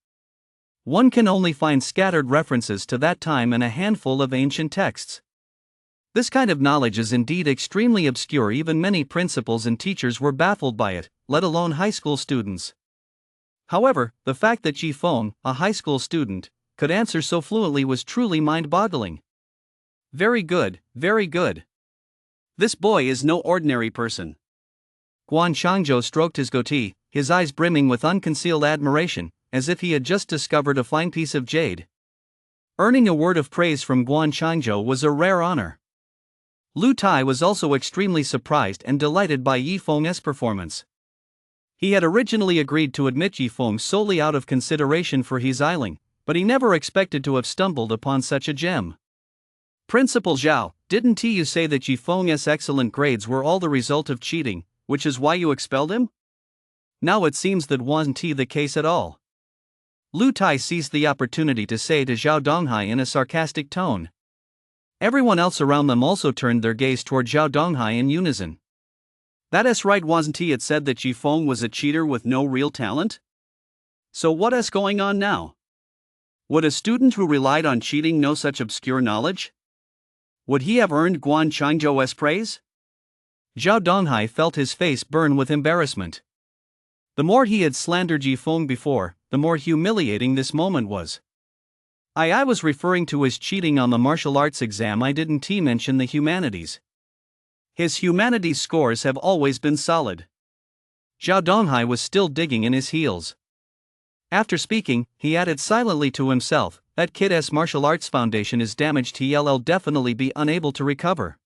One can only find scattered references to that time in a handful of ancient texts. This kind of knowledge is indeed extremely obscure. Even many principals and teachers were baffled by it, let alone high school students. However, the fact that Yi Feng, a high school student, could answer so fluently was truly mind-boggling. Very good, very good. This boy is no ordinary person. Guan Changzhou stroked his goatee, his eyes brimming with unconcealed admiration, as if he had just discovered a fine piece of jade. Earning a word of praise from Guan Changzhou was a rare honor. Lu Tai was also extremely surprised and delighted by Yi Feng's performance. He had originally agreed to admit Yi Feng solely out of consideration for his Eiling, but he never expected to have stumbled upon such a gem. Principal Zhao, didn't you say that Yi Feng's excellent grades were all the result of cheating, which is why you expelled him? Now it seems that wasn't the case at all. Lu Tai seized the opportunity to say to Zhao Donghai in a sarcastic tone. Everyone else around them also turned their gaze toward Zhao Donghai in unison. That's right, wasn't it said that Yi Feng was a cheater with no real talent? So what's going on now? Would a student who relied on cheating know such obscure knowledge? Would he have earned Guan Changzhou's praise? Zhao Donghai felt his face burn with embarrassment. The more he had slandered Yi Feng before, the more humiliating this moment was. I was referring to his cheating on the martial arts exam. I didn't mention the humanities. His humanities scores have always been solid. Zhao Donghai was still digging in his heels. After speaking, he added silently to himself, that kid's martial arts foundation is damaged. He'll definitely be unable to recover.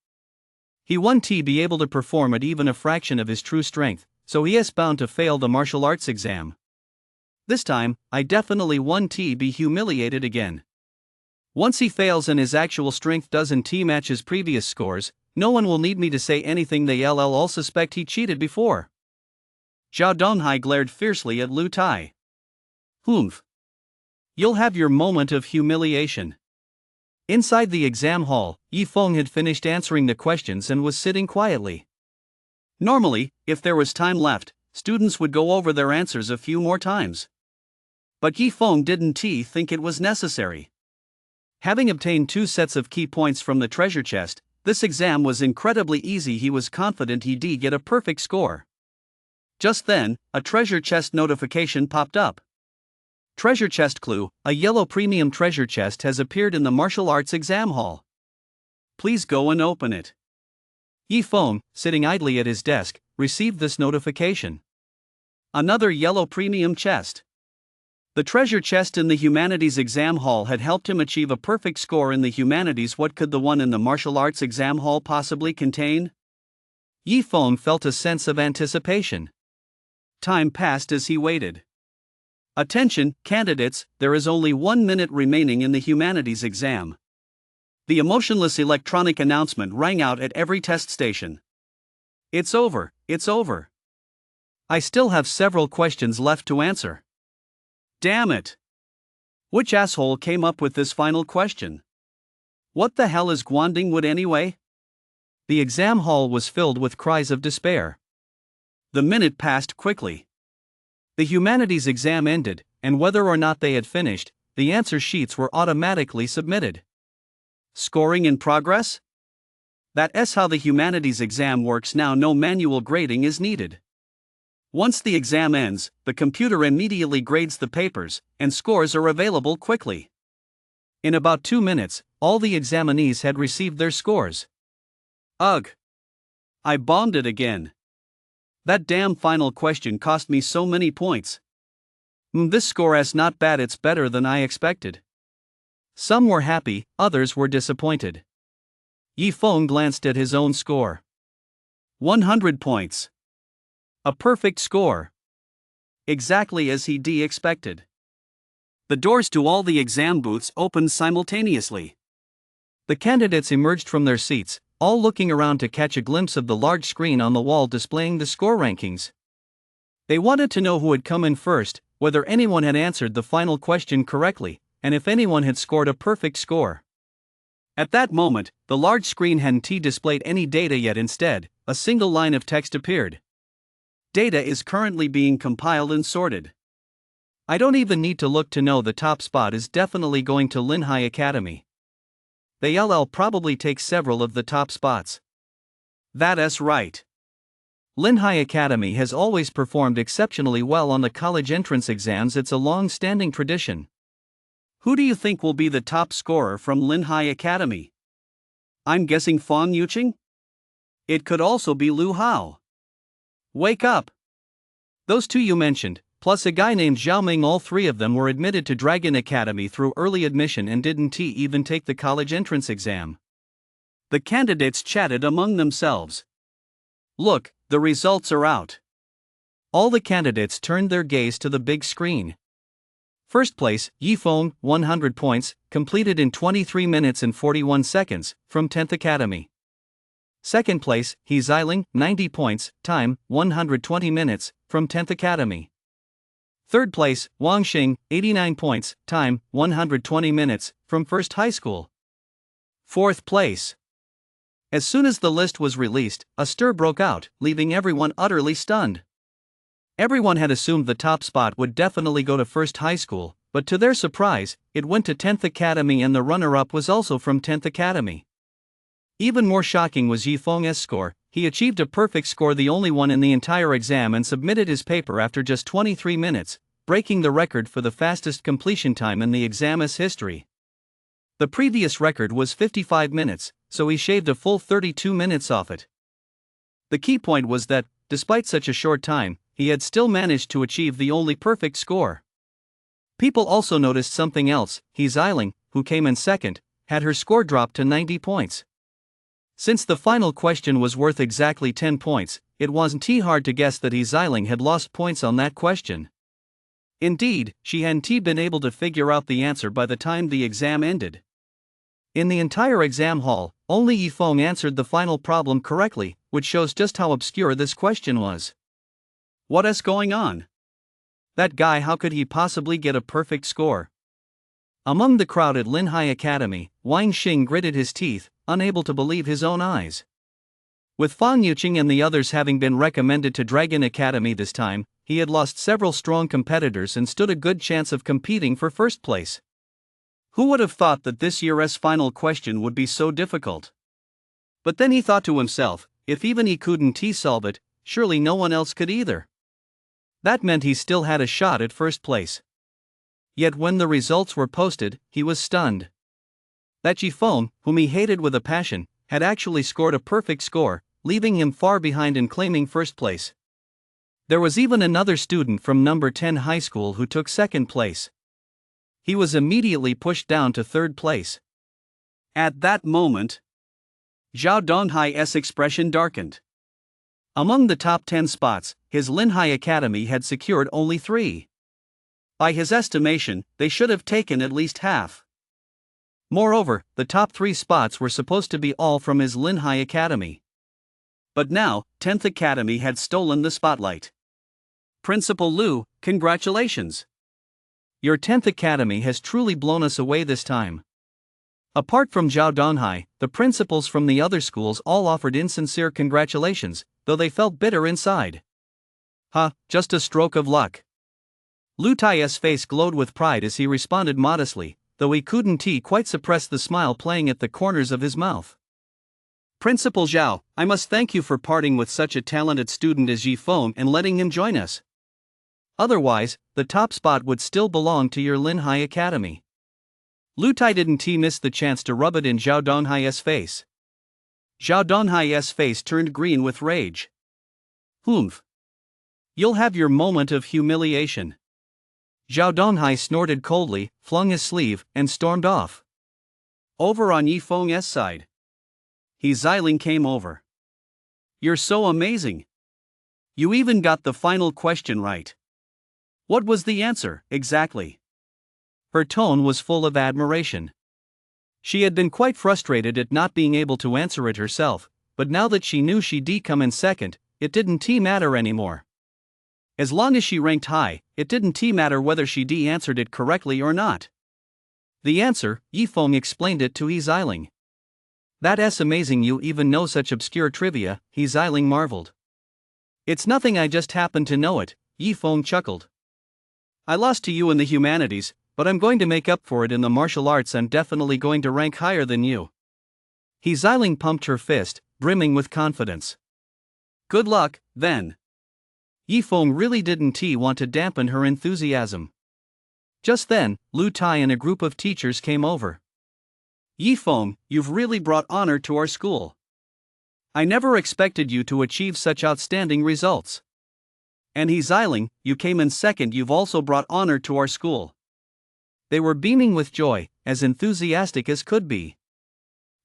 He won't be able to perform at even a fraction of his true strength, so he is bound to fail the martial arts exam. This time, I definitely won't be humiliated again. Once he fails and his actual strength doesn't match his previous scores, no one will need me to say anything. They'll all suspect he cheated before. Zhao Donghai glared fiercely at Lu Tai. Humph. You'll have your moment of humiliation. Inside the exam hall, Yi Feng had finished answering the questions and was sitting quietly. Normally, if there was time left, students would go over their answers a few more times. But Yifeng didn't think it was necessary. Having obtained 2 sets of key points from the treasure chest, this exam was incredibly easy. He was confident he'd get a perfect score. Just then, a treasure chest notification popped up. Treasure chest clue: a yellow premium treasure chest has appeared in the martial arts exam hall. Please go and open it. Yifeng, sitting idly at his desk, received this notification. Another yellow premium chest. The treasure chest in the humanities exam hall had helped him achieve a perfect score in the humanities. What could the one in the martial arts exam hall possibly contain? Yifeng felt a sense of anticipation. Time passed as he waited. Attention, candidates, there is only 1 minute remaining in the humanities exam. The emotionless electronic announcement rang out at every test station. It's over, it's over. I still have several questions left to answer. Damn it! Which asshole came up with this final question? What the hell is Guanding Wood anyway? The exam hall was filled with cries of despair. The minute passed quickly. The humanities exam ended, and whether or not they had finished, the answer sheets were automatically submitted. Scoring in progress? That's how the humanities exam works now. No manual grading is needed. Once the exam ends, the computer immediately grades the papers, and scores are available quickly. In about 2 minutes, all the examinees had received their scores. Ugh! I bombed it again. That damn final question cost me so many points. This score is not bad, it's better than I expected. Some were happy, others were disappointed. Yifeng glanced at his own score. 100 points. A perfect score. Exactly as he'd expected. The doors to all the exam booths opened simultaneously. The candidates emerged from their seats, all looking around to catch a glimpse of the large screen on the wall displaying the score rankings. They wanted to know who had come in first, whether anyone had answered the final question correctly, and if anyone had scored a perfect score. At that moment, the large screen hadn't displayed any data yet. Instead, a single line of text appeared. Data is currently being compiled and sorted. I don't even need to look to know the top spot is definitely going to Linhai Academy. The LL probably takes several of the top spots. That's right. Linhai Academy has always performed exceptionally well on the college entrance exams. It's a long-standing tradition. Who do you think will be the top scorer from Linhai Academy? I'm guessing Fang Yuqing? It could also be Lu Hao. Wake up! Those two you mentioned, plus a guy named Zhao Ming, all 3 of them were admitted to Dragon Academy through early admission and didn't even take the college entrance exam. The candidates chatted among themselves. Look, the results are out. All the candidates turned their gaze to the big screen. First place, Yifeng, 100 points, completed in 23 minutes and 41 seconds, from 10th Academy. Second place, He Xiling, 90 points, time, 120 minutes, from 10th Academy. Third place, Wang Xing, 89 points, time, 120 minutes, from First High School. Fourth place. As soon as the list was released, a stir broke out, leaving everyone utterly stunned. Everyone had assumed the top spot would definitely go to First High School, but to their surprise, it went to 10th Academy, and the runner-up was also from 10th Academy. Even more shocking was Yifeng's score. He achieved a perfect score, the only one in the entire exam, and submitted his paper after just 23 minutes, breaking the record for the fastest completion time in the exam's history. The previous record was 55 minutes, so he shaved a full 32 minutes off it. The key point was that, despite such a short time, he had still managed to achieve the only perfect score. People also noticed something else. He Xiling, who came in second, had her score dropped to 90 points. Since the final question was worth exactly 10 points, it wasn't hard to guess that He Xiling had lost points on that question. Indeed, she hadn't been able to figure out the answer by the time the exam ended. In the entire exam hall, only Yifeng answered the final problem correctly, which shows just how obscure this question was. What is going on? That guy, how could he possibly get a perfect score? Among the crowd at Linhai Academy, Wang Xing gritted his teeth, unable to believe his own eyes. With Fang Yuqing and the others having been recommended to Dragon Academy this time, he had lost several strong competitors and stood a good chance of competing for first place. Who would have thought that this year's final question would be so difficult? But then he thought to himself, if even he couldn't solve it, surely no one else could either. That meant he still had a shot at first place. Yet when the results were posted, he was stunned. That Jifeng, whom he hated with a passion, had actually scored a perfect score, leaving him far behind and claiming first place. There was even another student from number 10 high school who took second place. He was immediately pushed down to third place. At that moment, Zhao Donghai's expression darkened. Among the top 10 spots, his Linhai Academy had secured only 3. By his estimation, they should have taken at least half. Moreover, the top 3 spots were supposed to be all from his Linhai Academy. But now, 10th Academy had stolen the spotlight. Principal Liu, congratulations! Your 10th Academy has truly blown us away this time. Apart from Zhao Donghai, the principals from the other schools all offered insincere congratulations, though they felt bitter inside. Just a stroke of luck. Lu Tai's face glowed with pride as he responded modestly, though he couldn't quite suppress the smile playing at the corners of his mouth. Principal Zhao, I must thank you for parting with such a talented student as Jifeng and letting him join us. Otherwise, the top spot would still belong to your Linhai Academy. Lu Tai didn't miss the chance to rub it in Zhao Donghai's face. Zhao Donghai's face turned green with rage. Humph. You'll have your moment of humiliation. Zhao Donghai snorted coldly, flung his sleeve, and stormed off. Over on Yifeng's side, He Xiling came over. You're so amazing. You even got the final question right. What was the answer, exactly? Her tone was full of admiration. She had been quite frustrated at not being able to answer it herself, but now that she knew she'd come in second, it didn't matter anymore. As long as she ranked high, it didn't matter whether she'd answered it correctly or not. The answer, Yifeng explained it to He Xiling. That's amazing you even know such obscure trivia, He Xiling marveled. It's nothing, I just happen to know it, Yifeng chuckled. I lost to you in the humanities, but I'm going to make up for it in the martial arts. I'm definitely going to rank higher than you. He Xiling pumped her fist, brimming with confidence. Good luck, then. Yifeng really didn't want to dampen her enthusiasm. Just then, Lu Tai and a group of teachers came over. Yifeng, you've really brought honor to our school. I never expected you to achieve such outstanding results. And He Xiling, you came in second. You've also brought honor to our school. They were beaming with joy, as enthusiastic as could be.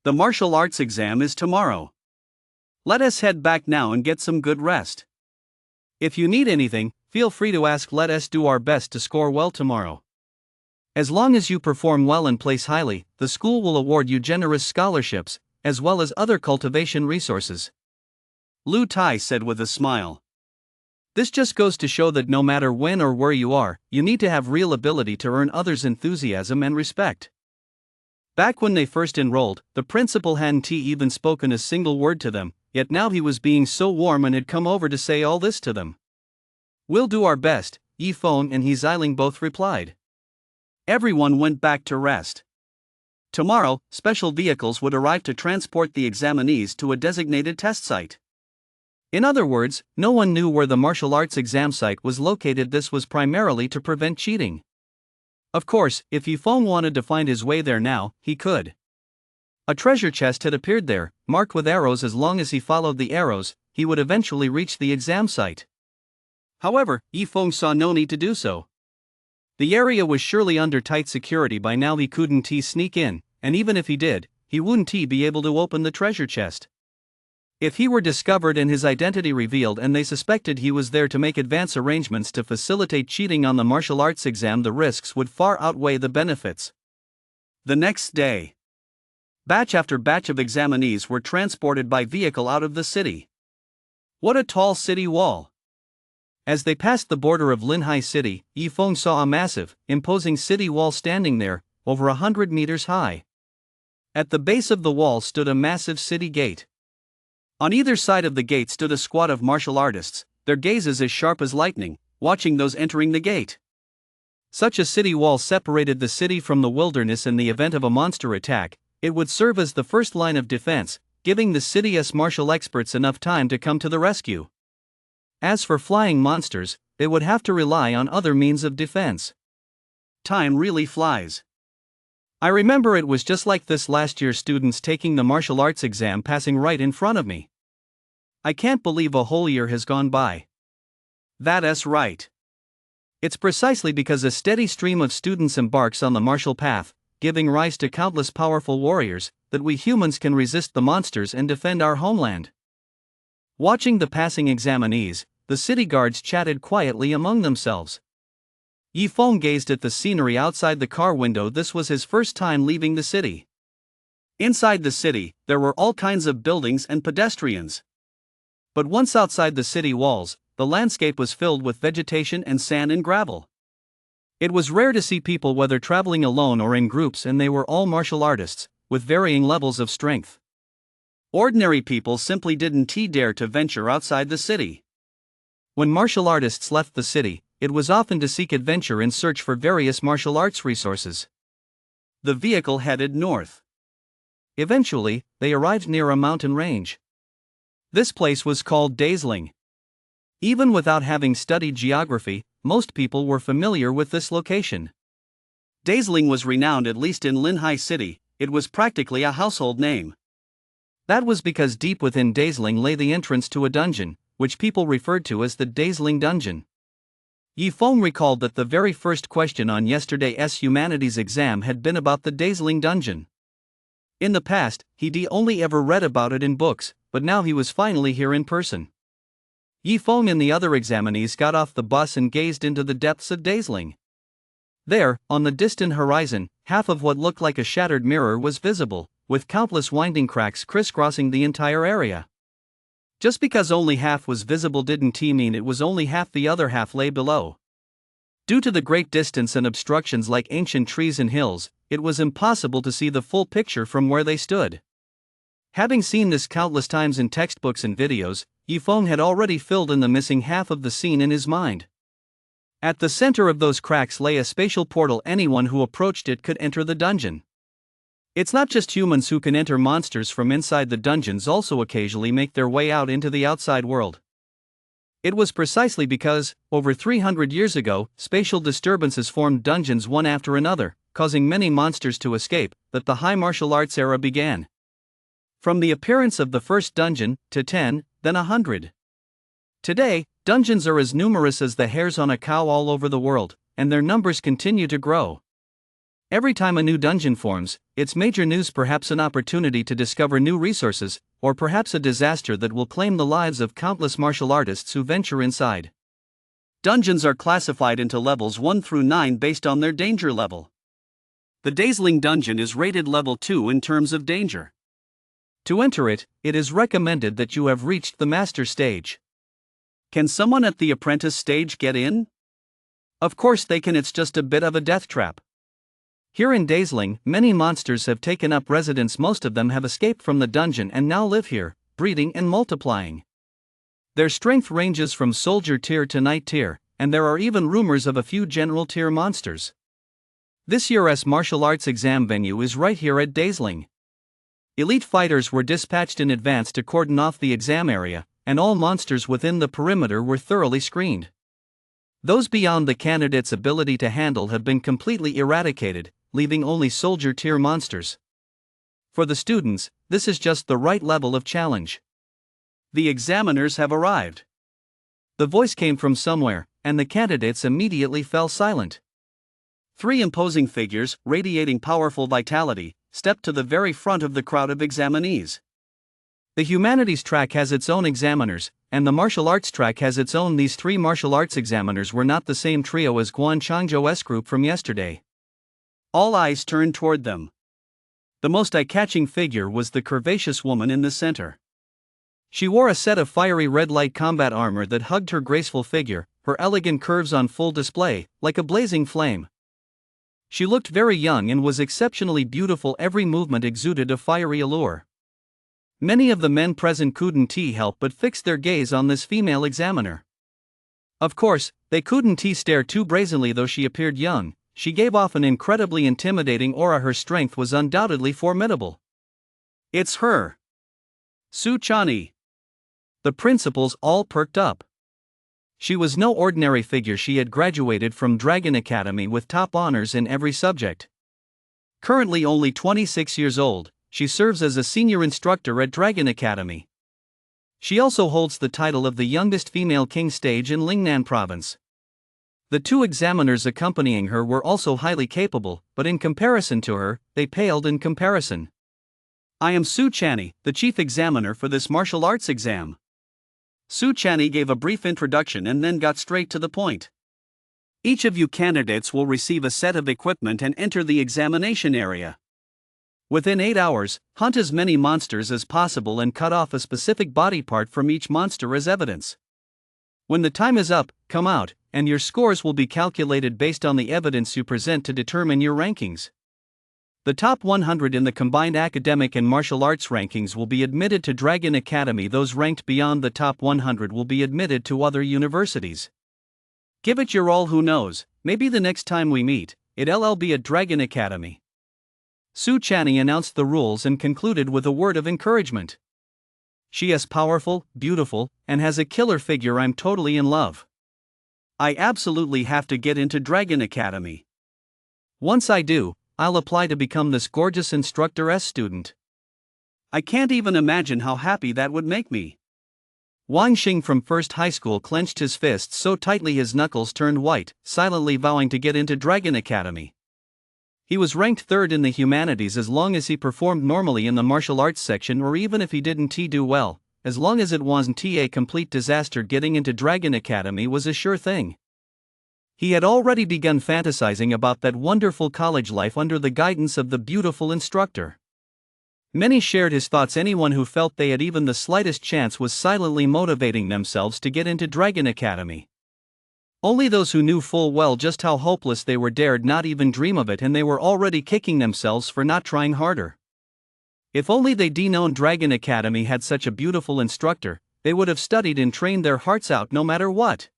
The martial arts exam is tomorrow. Let us head back now and get some good rest. If you need anything, feel free to ask. Let us do our best to score well tomorrow. As long as you perform well and place highly, the school will award you generous scholarships, as well as other cultivation resources. Lu Tai said with a smile. This just goes to show that no matter when or where you are, you need to have real ability to earn others' enthusiasm and respect. Back when they first enrolled, the principal hadn't even spoken a single word to them, yet now he was being so warm and had come over to say all this to them. We'll do our best, Yifeng and He Xiling both replied. Everyone went back to rest. Tomorrow, special vehicles would arrive to transport the examinees to a designated test site. In other words, no one knew where the martial arts exam site was located. This was primarily to prevent cheating. Of course, if Yifeng wanted to find his way there now, he could. A treasure chest had appeared there, marked with arrows. As long as he followed the arrows, he would eventually reach the exam site. However, Yifeng saw no need to do so. The area was surely under tight security by now. He couldn't sneak in, and even if he did, he wouldn't be able to open the treasure chest. If he were discovered and his identity revealed and they suspected he was there to make advance arrangements to facilitate cheating on the martial arts exam, the risks would far outweigh the benefits. The next day, batch after batch of examinees were transported by vehicle out of the city. What a tall city wall! As they passed the border of Linhai City, Yifeng saw a massive, imposing city wall standing there, over 100 meters high. At the base of the wall stood a massive city gate. On either side of the gate stood a squad of martial artists, their gazes as sharp as lightning, watching those entering the gate. Such a city wall separated the city from the wilderness in the event of a monster attack. It would serve as the first line of defense, giving the city's martial experts enough time to come to the rescue. As for flying monsters, they would have to rely on other means of defense. Time really flies. I remember it was just like this last year, students taking the martial arts exam passing right in front of me. I can't believe a whole year has gone by. That's right. It's precisely because a steady stream of students embarks on the martial path, giving rise to countless powerful warriors, that we humans can resist the monsters and defend our homeland. Watching the passing examinees, the city guards chatted quietly among themselves. Yifeng gazed at the scenery outside the car window. This was his first time leaving the city. Inside the city, there were all kinds of buildings and pedestrians. But once outside the city walls, the landscape was filled with vegetation and sand and gravel. It was rare to see people, whether traveling alone or in groups, and they were all martial artists, with varying levels of strength. Ordinary people simply didn't dare to venture outside the city. When martial artists left the city, it was often to seek adventure in search for various martial arts resources. The vehicle headed north. Eventually, they arrived near a mountain range. This place was called Daisling. Even without having studied geography, most people were familiar with this location. Daisling was renowned, at least in Linhai City. It was practically a household name. That was because deep within Daisling lay the entrance to a dungeon, which people referred to as the Daisling Dungeon. Yifeng recalled that the very first question on yesterday's humanities exam had been about the Daisling Dungeon. In the past, he'd only ever read about it in books, but now he was finally here in person. Yifeng and the other examinees got off the bus and gazed into the depths of Daisling. There, on the distant horizon, half of what looked like a shattered mirror was visible, with countless winding cracks crisscrossing the entire area. Just because only half was visible didn't mean it was only half. The other half lay below. Due to the great distance and obstructions like ancient trees and hills, it was impossible to see the full picture from where they stood. Having seen this countless times in textbooks and videos, Yifeng had already filled in the missing half of the scene in his mind. At the center of those cracks lay a spatial portal. Anyone who approached it could enter the dungeon. It's not just humans who can enter. Monsters from inside the dungeons also occasionally make their way out into the outside world. It was precisely because, over 300 years ago, spatial disturbances formed dungeons one after another, causing many monsters to escape, that the high martial arts era began. From the appearance of the first dungeon, to 10, then 100. Today, dungeons are as numerous as the hairs on a cow all over the world, and their numbers continue to grow. Every time a new dungeon forms, it's major news, perhaps an opportunity to discover new resources, or perhaps a disaster that will claim the lives of countless martial artists who venture inside. Dungeons are classified into levels 1 through 9 based on their danger level. The Daisling Dungeon is rated level 2 in terms of danger. To enter it, it is recommended that you have reached the master stage. Can someone at the apprentice stage get in? Of course they can. It's just a bit of a death trap. Here in Daisling, many monsters have taken up residence. Most of them have escaped from the dungeon and now live here, breeding and multiplying. Their strength ranges from soldier tier to knight tier, and there are even rumors of a few general tier monsters. This year's martial arts exam venue is right here at Daisling. Elite fighters were dispatched in advance to cordon off the exam area, and all monsters within the perimeter were thoroughly screened. Those beyond the candidate's ability to handle have been completely eradicated, leaving only soldier tier monsters. For the students, this is just the right level of challenge. The examiners have arrived. The voice came from somewhere, and the candidates immediately fell silent. 3 imposing figures, radiating powerful vitality, stepped to the very front of the crowd of examinees. The humanities track has its own examiners, and the martial arts track has its own. These 3 martial arts examiners were not the same trio as Guan Changzhou's group from yesterday. All eyes turned toward them. The most eye-catching figure was the curvaceous woman in the center. She wore a set of fiery red light combat armor that hugged her graceful figure, her elegant curves on full display, like a blazing flame. She looked very young and was exceptionally beautiful. Every movement exuded a fiery allure. Many of the men present couldn't help but fix their gaze on this female examiner. Of course, they couldn't stare too brazenly. Though she appeared young, she gave off an incredibly intimidating aura. Her strength was undoubtedly formidable. It's her! Su Chani! The principals all perked up. She was no ordinary figure. She had graduated from Dragon Academy with top honors in every subject. Currently only 26 years old, she serves as a senior instructor at Dragon Academy. She also holds the title of the youngest female king stage in Lingnan province. The two examiners accompanying her were also highly capable, but in comparison to her, they paled in comparison. I am Su Chani, the chief examiner for this martial arts exam. Su Chani gave a brief introduction and then got straight to the point. Each of you candidates will receive a set of equipment and enter the examination area. Within 8 hours, hunt as many monsters as possible and cut off a specific body part from each monster as evidence. When the time is up, come out, and your scores will be calculated based on the evidence you present to determine your rankings. The top 100 in the combined academic and martial arts rankings will be admitted to Dragon Academy. Those ranked beyond the top 100 will be admitted to other universities. Give it your all. Who knows, maybe the next time we meet, it'll be at Dragon Academy. Su Chani announced the rules and concluded with a word of encouragement. She is powerful, beautiful, and has a killer figure. I'm totally in love. I absolutely have to get into Dragon Academy. Once I do, I'll apply to become this gorgeous instructor's student. I can't even imagine how happy that would make me. Wang Xing from First High School clenched his fists so tightly his knuckles turned white, silently vowing to get into Dragon Academy. He was ranked third in the humanities. As long as he performed normally in the martial arts section, or even if he didn't do well, as long as it wasn't a complete disaster, getting into Dragon Academy was a sure thing. He had already begun fantasizing about that wonderful college life under the guidance of the beautiful instructor. Many shared his thoughts. Anyone who felt they had even the slightest chance was silently motivating themselves to get into Dragon Academy. Only those who knew full well just how hopeless they were dared not even dream of it, and they were already kicking themselves for not trying harder. If only they'd known Dragon Academy had such a beautiful instructor, they would have studied and trained their hearts out no matter what.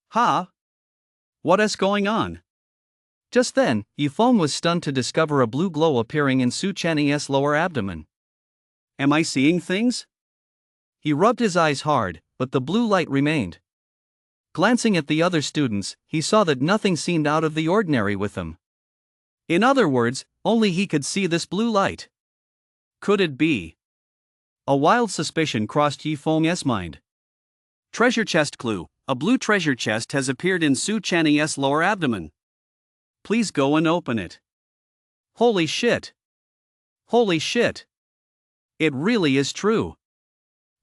Ha! What is going on? Just then, Yifeng was stunned to discover a blue glow appearing in Su Chani's lower abdomen. Am I seeing things? He rubbed his eyes hard, but the blue light remained. Glancing at the other students, he saw that nothing seemed out of the ordinary with them. In other words, only he could see this blue light. Could it be? A wild suspicion crossed Yifeng's mind. Treasure chest clue. A blue treasure chest has appeared in Su Chani's lower abdomen. Please go and open it. Holy shit! Holy shit! It really is true.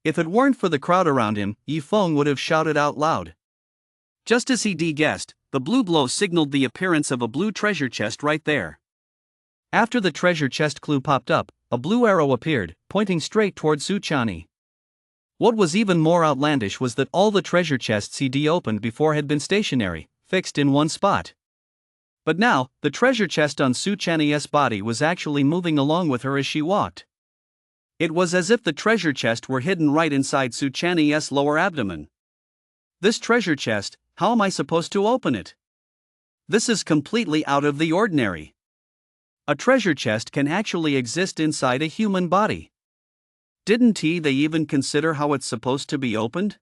If it weren't for the crowd around him, Yifeng would have shouted out loud. Just as he guessed, the blue glow signaled the appearance of a blue treasure chest right there. After the treasure chest clue popped up, a blue arrow appeared, pointing straight toward Su Chani. What was even more outlandish was that all the treasure chests he'd opened before had been stationary, fixed in one spot. But now, the treasure chest on Su Chani's body was actually moving along with her as she walked. It was as if the treasure chest were hidden right inside Su Chani's lower abdomen. This treasure chest, how am I supposed to open it? This is completely out of the ordinary. A treasure chest can actually exist inside a human body. Didn't they even consider how it's supposed to be opened?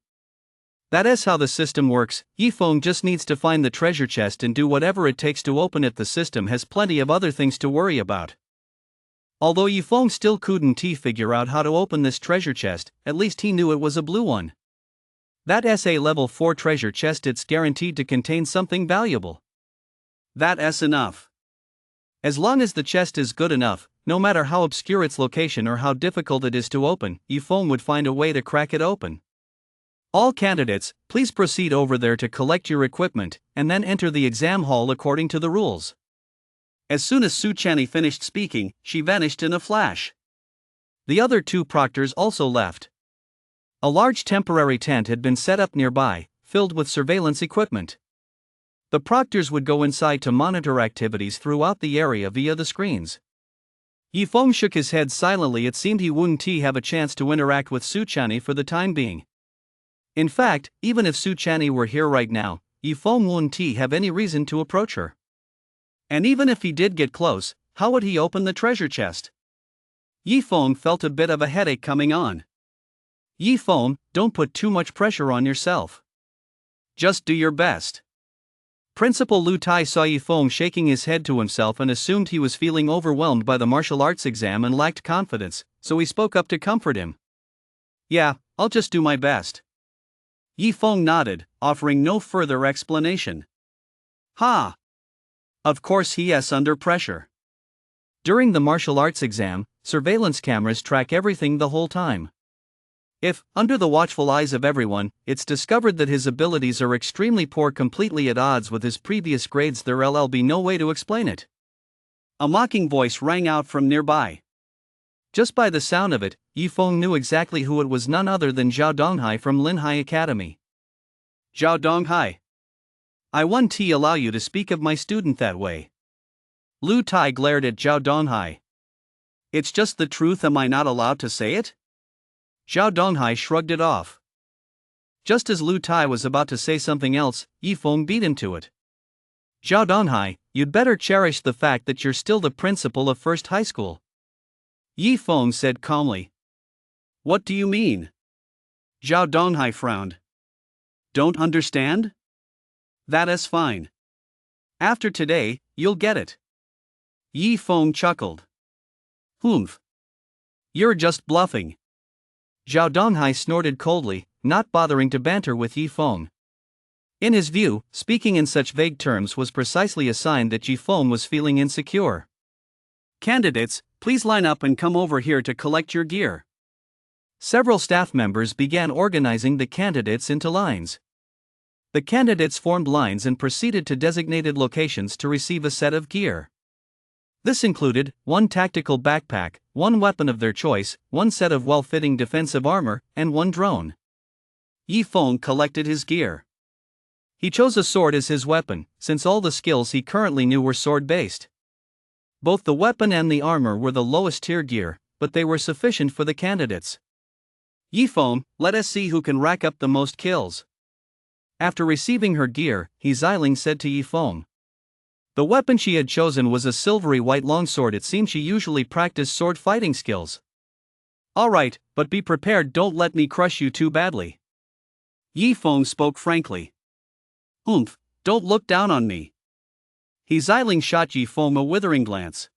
That is how the system works. Yifeng just needs to find the treasure chest and do whatever it takes to open it. The system has plenty of other things to worry about. Although Yifeng still couldn't figure out how to open this treasure chest, at least he knew it was a blue one. That's a level 4 treasure chest. It's guaranteed to contain something valuable. That's enough. As long as the chest is good enough, no matter how obscure its location or how difficult it is to open, Yifeng would find a way to crack it open. All candidates, please proceed over there to collect your equipment, and then enter the exam hall according to the rules. As soon as Su Chani finished speaking, she vanished in a flash. The other two proctors also left. A large temporary tent had been set up nearby, filled with surveillance equipment. The proctors would go inside to monitor activities throughout the area via the screens. Yifeng shook his head silently. It seemed he wouldn't have a chance to interact with Su Chani for the time being. In fact, even if Su Chani were here right now, Yifeng wouldn't have any reason to approach her. And even if he did get close, how would he open the treasure chest? Yifeng felt a bit of a headache coming on. Yifeng, don't put too much pressure on yourself. Just do your best. Principal Lu Tai saw Yifeng shaking his head to himself and assumed he was feeling overwhelmed by the martial arts exam and lacked confidence, so he spoke up to comfort him. Yeah, I'll just do my best. Yifeng nodded, offering no further explanation. Ha! Of course he is under pressure. During the martial arts exam, surveillance cameras track everything the whole time. If, under the watchful eyes of everyone, it's discovered that his abilities are extremely poor, completely at odds with his previous grades, there'll be no way to explain it. A mocking voice rang out from nearby. Just by the sound of it, Yifeng knew exactly who it was, none other than Zhao Donghai from Linhai Academy. Zhao Donghai. I won't allow you to speak of my student that way. Lu Tai glared at Zhao Donghai. It's just the truth, am I not allowed to say it? Zhao Donghai shrugged it off. Just as Lu Tai was about to say something else, Yifeng beat him to it. Zhao Donghai, you'd better cherish the fact that you're still the principal of First High School. Yifeng said calmly. What do you mean? Zhao Donghai frowned. Don't understand? That is fine. After today, you'll get it. Yifeng chuckled. Humph. You're just bluffing. Zhao Donghai snorted coldly, not bothering to banter with Yifeng. In his view, speaking in such vague terms was precisely a sign that Yifeng was feeling insecure. Candidates, please line up and come over here to collect your gear. Several staff members began organizing the candidates into lines. The candidates formed lines and proceeded to designated locations to receive a set of gear. This included one tactical backpack, one weapon of their choice, one set of well-fitting defensive armor, and one drone. Yifeng collected his gear. He chose a sword as his weapon, since all the skills he currently knew were sword-based. Both the weapon and the armor were the lowest tier gear, but they were sufficient for the candidates. Yifeng, let us see who can rack up the most kills. After receiving her gear, He Xiling said to Yifeng. The weapon she had chosen was a silvery white longsword. It seemed she usually practiced sword fighting skills. Alright, but be prepared, don't let me crush you too badly. Yifeng spoke frankly. Don't look down on me. He Xiling shot Yifeng a withering glance.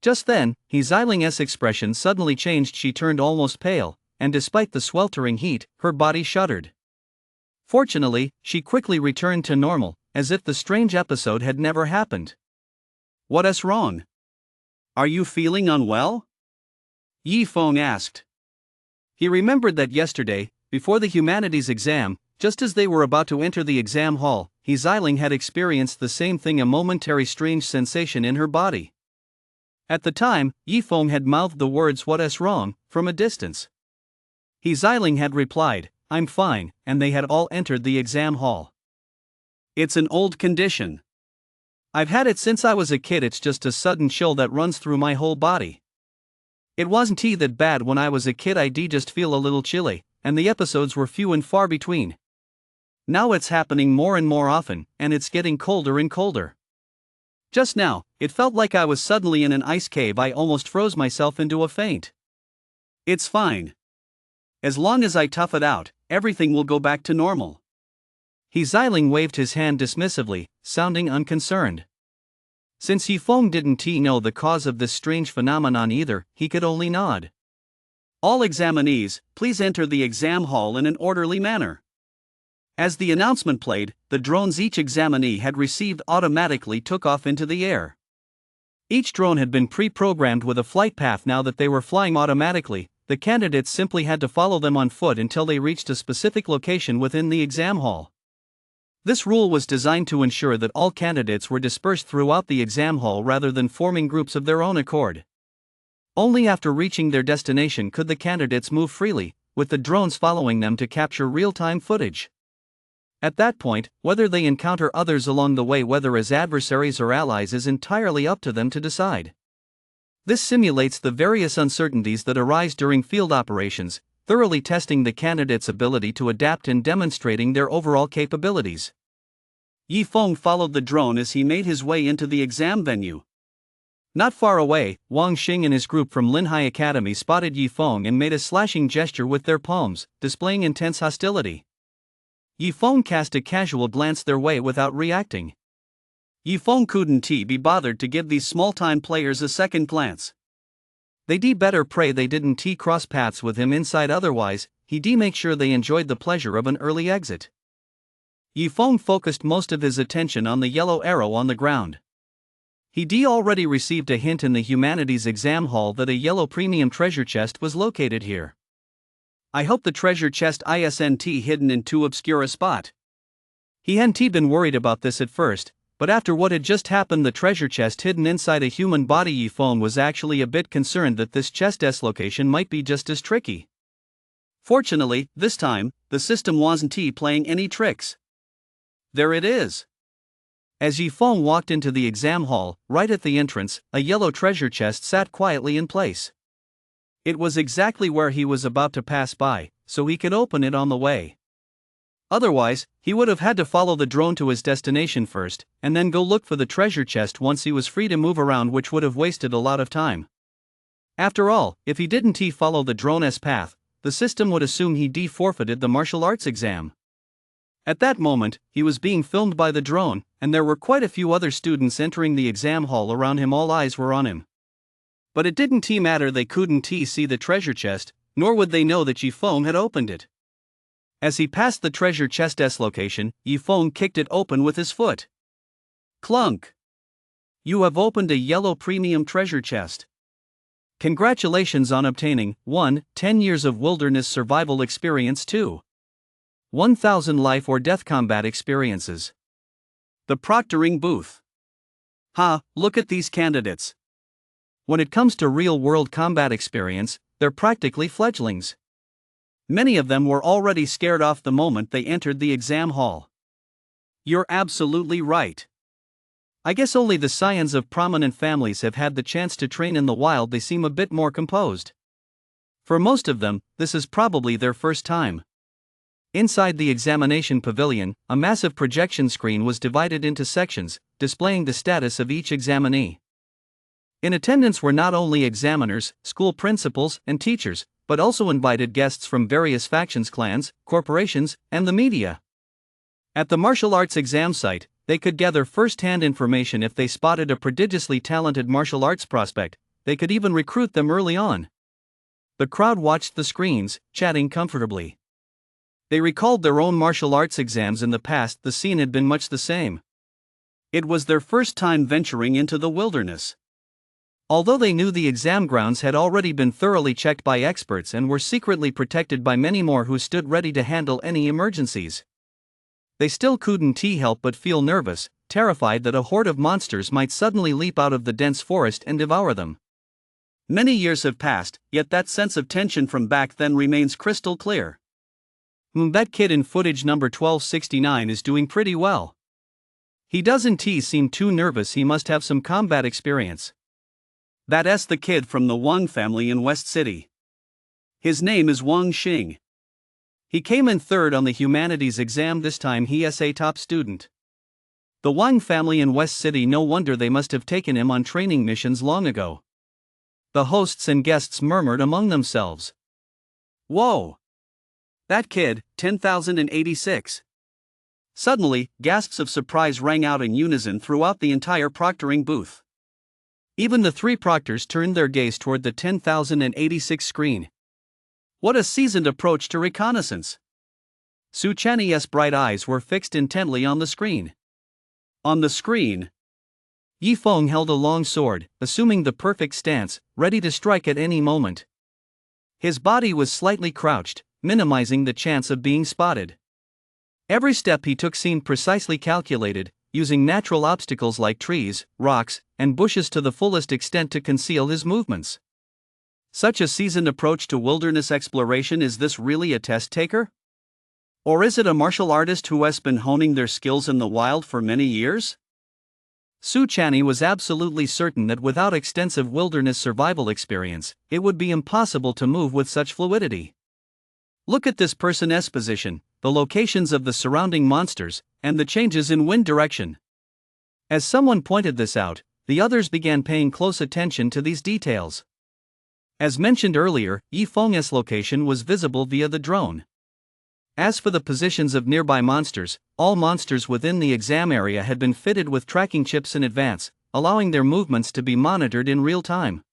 Just then, He Xiling's expression suddenly changed. She turned almost pale, and despite the sweltering heat, her body shuddered. Fortunately, she quickly returned to normal, as if the strange episode had never happened. What is wrong? Are you feeling unwell? Yifeng asked. He remembered that yesterday, before the humanities exam, just as they were about to enter the exam hall, He Xiling had experienced the same thing, a momentary strange sensation in her body. At the time, Yifeng had mouthed the words "what is wrong" from a distance. He Xiling had replied, "I'm fine," and they had all entered the exam hall. It's an old condition. I've had it since I was a kid. It's just a sudden chill that runs through my whole body. It wasn't that bad when I was a kid. I'd just feel a little chilly, and the episodes were few and far between. Now it's happening more and more often, and it's getting colder and colder. Just now, it felt like I was suddenly in an ice cave. I almost froze myself into a faint. It's fine. As long as I tough it out, everything will go back to normal. He Xiling waved his hand dismissively, sounding unconcerned. Since Yifeng didn't know the cause of this strange phenomenon either, he could only nod. All examinees, please enter the exam hall in an orderly manner. As the announcement played, the drones each examinee had received automatically took off into the air. Each drone had been pre-programmed with a flight path. Now that they were flying automatically, the candidates simply had to follow them on foot until they reached a specific location within the exam hall. This rule was designed to ensure that all candidates were dispersed throughout the exam hall rather than forming groups of their own accord. Only after reaching their destination could the candidates move freely, with the drones following them to capture real-time footage. At that point, whether they encounter others along the way, whether as adversaries or allies, is entirely up to them to decide. This simulates the various uncertainties that arise during field operations, thoroughly testing the candidate's ability to adapt and demonstrating their overall capabilities. Yifeng followed the drone as he made his way into the exam venue. Not far away, Wang Xing and his group from Linhai Academy spotted Yifeng and made a slashing gesture with their palms, displaying intense hostility. Yifeng cast a casual glance their way without reacting. Yifeng couldn't be bothered to give these small-time players a second glance. They'd better pray they didn't cross paths with him inside, otherwise, he'd make sure they enjoyed the pleasure of an early exit. Yifeng focused most of his attention on the yellow arrow on the ground. He'd already received a hint in the humanities exam hall that a yellow premium treasure chest was located here. I hope the treasure chest isn't hidden in too obscure a spot. He hadn't been worried about this at first, but after what had just happened, the treasure chest hidden inside a human body, Yifeng was actually a bit concerned that this chest's location might be just as tricky. Fortunately, this time, the system wasn't playing any tricks. There it is. As Yifeng walked into the exam hall, right at the entrance, a yellow treasure chest sat quietly in place. It was exactly where he was about to pass by, so he could open it on the way. Otherwise, he would have had to follow the drone to his destination first, and then go look for the treasure chest once he was free to move around, which would have wasted a lot of time. After all, if he didn't follow the drone's path, the system would assume he'd forfeited the martial arts exam. At that moment, he was being filmed by the drone, and there were quite a few other students entering the exam hall around him. All eyes were on him. But it didn't matter, they couldn't see the treasure chest, nor would they know that Yifeng had opened it. As he passed the treasure chest's location, Yifeng kicked it open with his foot. Clunk! You have opened a yellow premium treasure chest. Congratulations on obtaining 1. 10 years of wilderness survival experience. 2. 1,000 life or death combat experiences. The proctoring booth. Look at these candidates. When it comes to real-world combat experience, they're practically fledglings. Many of them were already scared off the moment they entered the exam hall. You're absolutely right. I guess only the scions of prominent families have had the chance to train in the wild. They seem a bit more composed. For most of them, this is probably their first time. Inside the examination pavilion, a massive projection screen was divided into sections, displaying the status of each examinee. In attendance were not only examiners, school principals, and teachers, but also invited guests from various factions, clans, corporations, and the media. At the martial arts exam site, they could gather first-hand information. If they spotted a prodigiously talented martial arts prospect, they could even recruit them early on. The crowd watched the screens, chatting comfortably. They recalled their own martial arts exams in the past. The scene had been much the same. It was their first time venturing into the wilderness. Although they knew the exam grounds had already been thoroughly checked by experts and were secretly protected by many more who stood ready to handle any emergencies, they still couldn't help but feel nervous, terrified that a horde of monsters might suddenly leap out of the dense forest and devour them. Many years have passed, yet that sense of tension from back then remains crystal clear. That kid in footage number 1269 is doing pretty well. He doesn't seem too nervous. He must have some combat experience. That's the kid from the Wang family in West City. His name is Wang Xing. He came in third on the humanities exam this time. He is a top student. The Wang family in West City, no wonder they must have taken him on training missions long ago. The hosts and guests murmured among themselves. Whoa! That kid, 10,086. Suddenly, gasps of surprise rang out in unison throughout the entire proctoring booth. Even the three proctors turned their gaze toward the 10,086 screen. What a seasoned approach to reconnaissance! Su Chanyi's bright eyes were fixed intently on the screen. On the screen, Yifeng held a long sword, assuming the perfect stance, ready to strike at any moment. His body was slightly crouched, minimizing the chance of being spotted. Every step he took seemed precisely calculated, using natural obstacles like trees, rocks, and bushes to the fullest extent to conceal his movements. Such a seasoned approach to wilderness exploration. Is this really a test taker? Or is it a martial artist who has been honing their skills in the wild for many years? Su Chanyi was absolutely certain that without extensive wilderness survival experience, it would be impossible to move with such fluidity. Look at this person's position, the locations of the surrounding monsters, and the changes in wind direction. As someone pointed this out, the others began paying close attention to these details. As mentioned earlier, Yifeng's location was visible via the drone. As for the positions of nearby monsters, all monsters within the exam area had been fitted with tracking chips in advance, allowing their movements to be monitored in real time.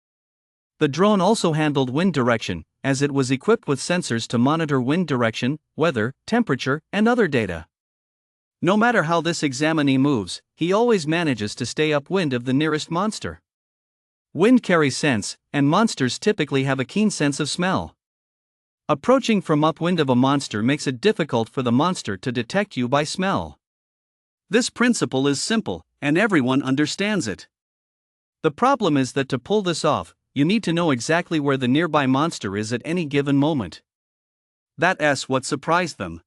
The drone also handled wind direction, as it was equipped with sensors to monitor wind direction, weather, temperature, and other data. No matter how this examinee moves, he always manages to stay upwind of the nearest monster. Wind carries scents, and monsters typically have a keen sense of smell. Approaching from upwind of a monster makes it difficult for the monster to detect you by smell. This principle is simple, and everyone understands it. The problem is that to pull this off, you need to know exactly where the nearby monster is at any given moment. That's what surprised them.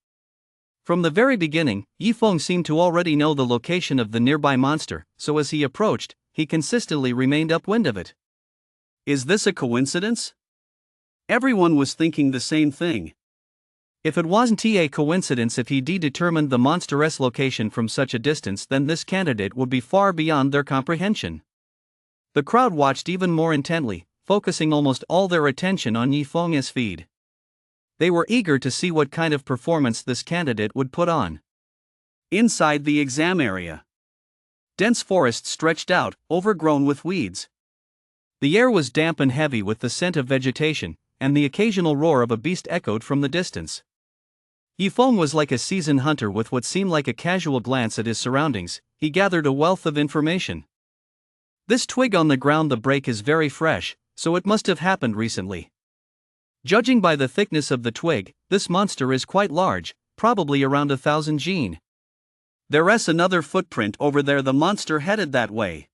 From the very beginning, Yifeng seemed to already know the location of the nearby monster, so as he approached, he consistently remained upwind of it. Is this a coincidence? Everyone was thinking the same thing. If it wasn't a coincidence if he determined the monster's location from such a distance, then this candidate would be far beyond their comprehension. The crowd watched even more intently, focusing almost all their attention on Yifeng's feed. They were eager to see what kind of performance this candidate would put on. Inside the exam area, dense forest stretched out, overgrown with weeds. The air was damp and heavy with the scent of vegetation, and the occasional roar of a beast echoed from the distance. Yifeng was like a seasoned hunter with what seemed like a casual glance at his surroundings. He gathered a wealth of information. This twig on the ground, the break is very fresh, so it must have happened recently. Judging by the thickness of the twig, this monster is quite large, probably around 1,000 gene. There's another footprint over there, the monster headed that way.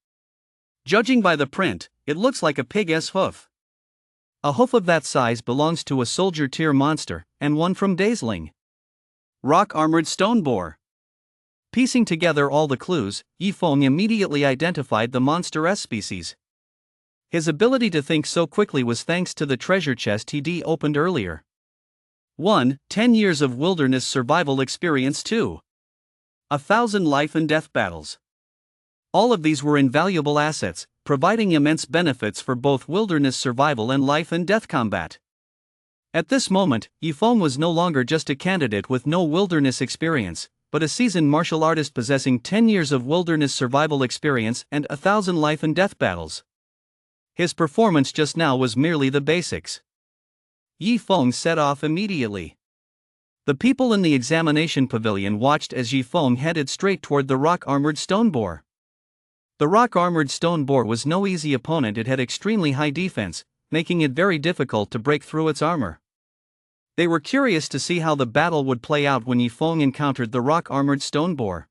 Judging by the print, it looks like a pig's hoof. A hoof of that size belongs to a soldier tier monster, and one from Daisling. Rock-armored stone boar. Piecing together all the clues, Yifeng immediately identified the monster's species. His ability to think so quickly was thanks to the treasure chest he opened earlier. 1. 10 years of wilderness survival experience. 2. 1,000 life and death battles. All of these were invaluable assets, providing immense benefits for both wilderness survival and life and death combat. At this moment, Yifeng was no longer just a candidate with no wilderness experience, but a seasoned martial artist possessing 10 years of wilderness survival experience and 1,000 life and death battles. His performance just now was merely the basics. Yifeng set off immediately. The people in the examination pavilion watched as Yifeng headed straight toward the rock-armored stone boar. The rock-armored stone boar was no easy opponent. It had extremely high defense, making it very difficult to break through its armor. They were curious to see how the battle would play out when Yifeng encountered the rock-armored stone boar.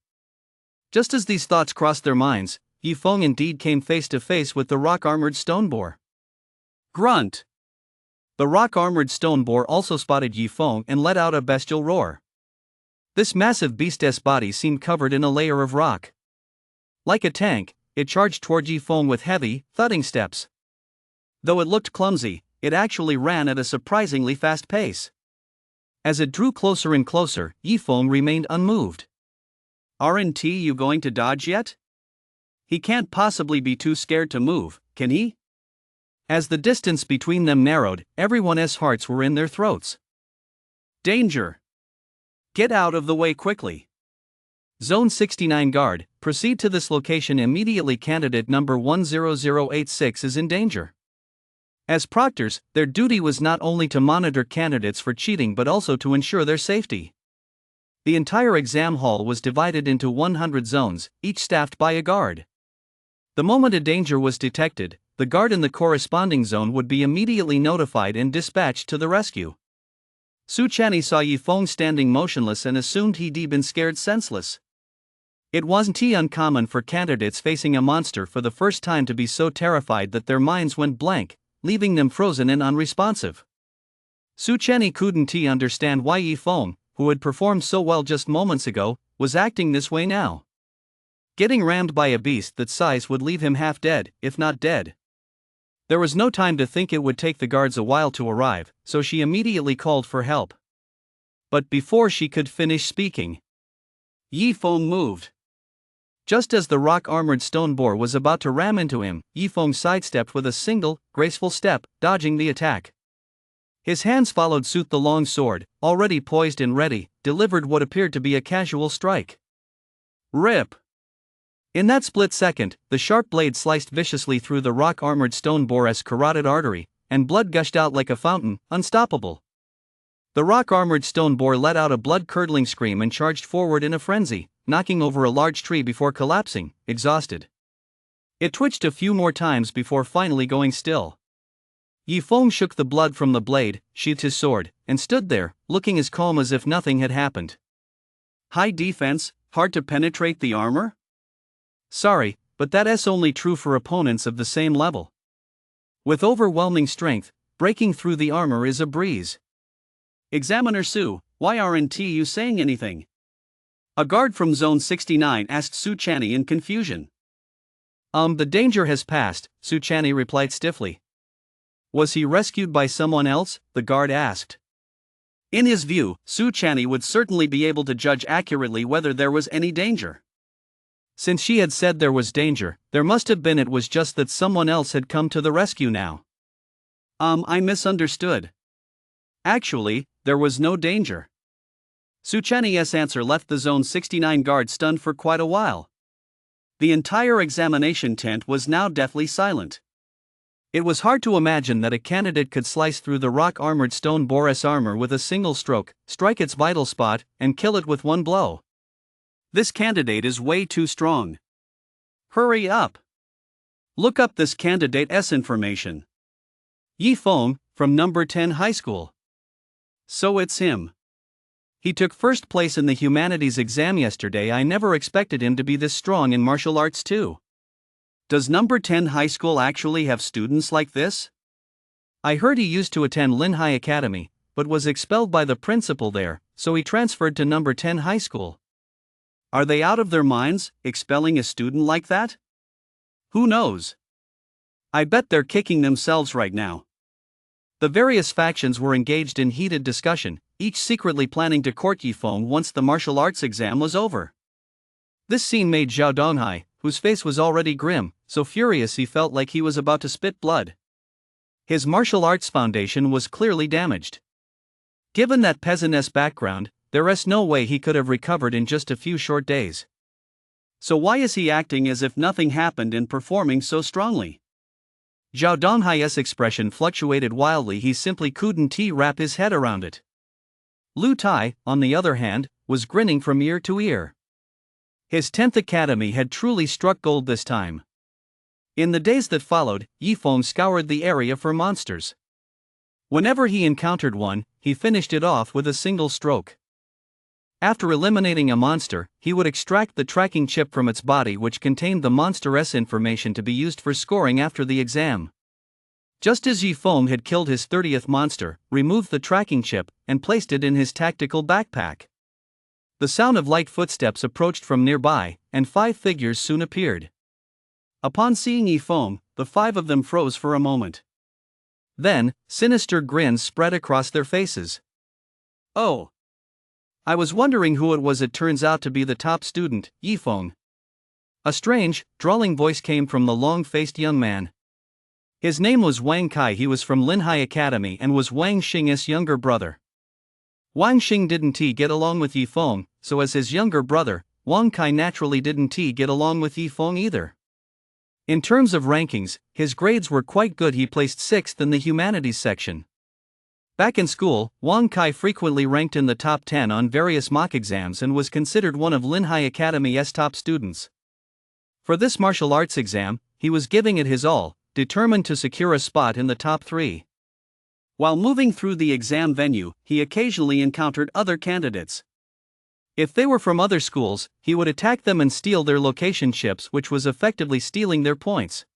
Just as these thoughts crossed their minds, Yifeng indeed came face to face with the rock-armored stone boar. Grunt! The rock-armored stone boar also spotted Yifeng and let out a bestial roar. This massive beast's body seemed covered in a layer of rock. Like a tank, it charged toward Yifeng with heavy, thudding steps. Though it looked clumsy, it actually ran at a surprisingly fast pace. As it drew closer and closer, Yifeng remained unmoved. Aren't you going to dodge yet? He can't possibly be too scared to move, can he? As the distance between them narrowed, everyone's hearts were in their throats. Danger! Get out of the way quickly. Zone 69 guard, proceed to this location immediately. Candidate number 10086 is in danger. As proctors, their duty was not only to monitor candidates for cheating but also to ensure their safety. The entire exam hall was divided into 100 zones, each staffed by a guard. The moment a danger was detected, the guard in the corresponding zone would be immediately notified and dispatched to the rescue. Su Chani saw Yifeng standing motionless and assumed he'd been scared senseless. It wasn't uncommon for candidates facing a monster for the first time to be so terrified that their minds went blank, leaving them frozen and unresponsive. Su Chani couldn't understand why Yifeng, who had performed so well just moments ago, was acting this way now. Getting rammed by a beast that size would leave him half dead, if not dead. There was no time to think. It would take the guards a while to arrive, so she immediately called for help. But before she could finish speaking, Yifeng moved. Just as the rock-armored stone boar was about to ram into him, Yifeng sidestepped with a single, graceful step, dodging the attack. His hands followed suit. The long sword, already poised and ready, delivered what appeared to be a casual strike. Rip! In that split second, the sharp blade sliced viciously through the rock-armored stone boar's carotid artery, and blood gushed out like a fountain, unstoppable. The rock-armored stone boar let out a blood-curdling scream and charged forward in a frenzy, knocking over a large tree before collapsing, exhausted. It twitched a few more times before finally going still. Yifeng shook the blood from the blade, sheathed his sword, and stood there, looking as calm as if nothing had happened. High defense, hard to penetrate the armor? Sorry, but that's only true for opponents of the same level. With overwhelming strength, breaking through the armor is a breeze. Examiner Su, why aren't you saying anything? A guard from Zone 69 asked Su Channy in confusion. The danger has passed, Su Channy replied stiffly. Was he rescued by someone else? The guard asked. In his view, Su Channy would certainly be able to judge accurately whether there was any danger. Since she had said there was danger, there must have been. It was just that someone else had come to the rescue now. I misunderstood. Actually, there was no danger. Su Channy's answer left the Zone 69 guard stunned for quite a while. The entire examination tent was now deathly silent. It was hard to imagine that a candidate could slice through the rock-armored stone boar's armor with a single stroke, strike its vital spot, and kill it with one blow. This candidate is way too strong. Hurry up! Look up this candidate's information. Yifeng, from number 10 high school. So it's him. He took first place in the humanities exam yesterday. I never expected him to be this strong in martial arts too. Does number 10 high school actually have students like this? I heard he used to attend Linhai Academy, but was expelled by the principal there, so he transferred to number 10 high school. Are they out of their minds, expelling a student like that? Who knows? I bet they're kicking themselves right now. The various factions were engaged in heated discussion, each secretly planning to court Yifeng once the martial arts exam was over. This scene made Zhao Donghai, whose face was already grim, so furious he felt like he was about to spit blood. His martial arts foundation was clearly damaged. Given that peasant's background, there's no way he could have recovered in just a few short days. So why is he acting as if nothing happened and performing so strongly? Zhao Donghai's expression fluctuated wildly. He simply couldn't wrap his head around it. Lu Tai, on the other hand, was grinning from ear to ear. His 10th academy had truly struck gold this time. In the days that followed, Yifeng scoured the area for monsters. Whenever he encountered one, he finished it off with a single stroke. After eliminating a monster, he would extract the tracking chip from its body, which contained the monster's information to be used for scoring after the exam. Just as Yifeng had killed his 30th monster, removed the tracking chip, and placed it in his tactical backpack. The sound of light footsteps approached from nearby, and 5 figures soon appeared. Upon seeing Yifeng, the 5 of them froze for a moment. Then, sinister grins spread across their faces. Oh! I was wondering who it was. It turns out to be the top student, Yifeng. A strange, drawling voice came from the long-faced young man. His name was Wang Kai. He was from Linhai Academy and was Wang Xing's younger brother. Wang Xing didn't get along with Yifeng, so as his younger brother, Wang Kai naturally didn't get along with Yifeng either. In terms of rankings, his grades were quite good. He placed 6th in the humanities section. Back in school, Wang Kai frequently ranked in the top 10 on various mock exams and was considered one of Linhai Academy's top students. For this martial arts exam, he was giving it his all, determined to secure a spot in the top 3. While moving through the exam venue, he occasionally encountered other candidates. If they were from other schools, he would attack them and steal their location chips, which was effectively stealing their points.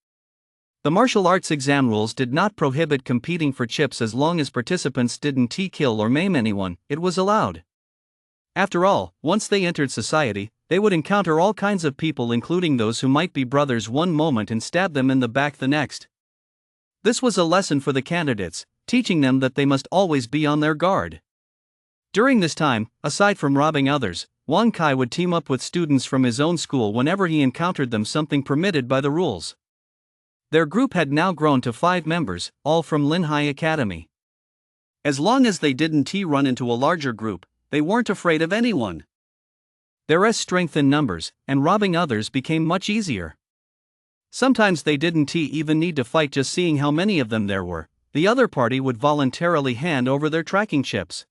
The martial arts exam rules did not prohibit competing for chips as long as participants didn't kill or maim anyone. It was allowed. After all, once they entered society, they would encounter all kinds of people, including those who might be brothers one moment and stab them in the back the next. This was a lesson for the candidates, teaching them that they must always be on their guard. During this time, aside from robbing others, Wang Kai would team up with students from his own school whenever he encountered them something permitted by the rules. Their group had now grown to 5 members, all from Linhai Academy. As long as they didn't run into a larger group, they weren't afraid of anyone. Their strength in numbers, and robbing others became much easier. Sometimes they didn't even need to fight. Just seeing how many of them there were, the other party would voluntarily hand over their tracking chips.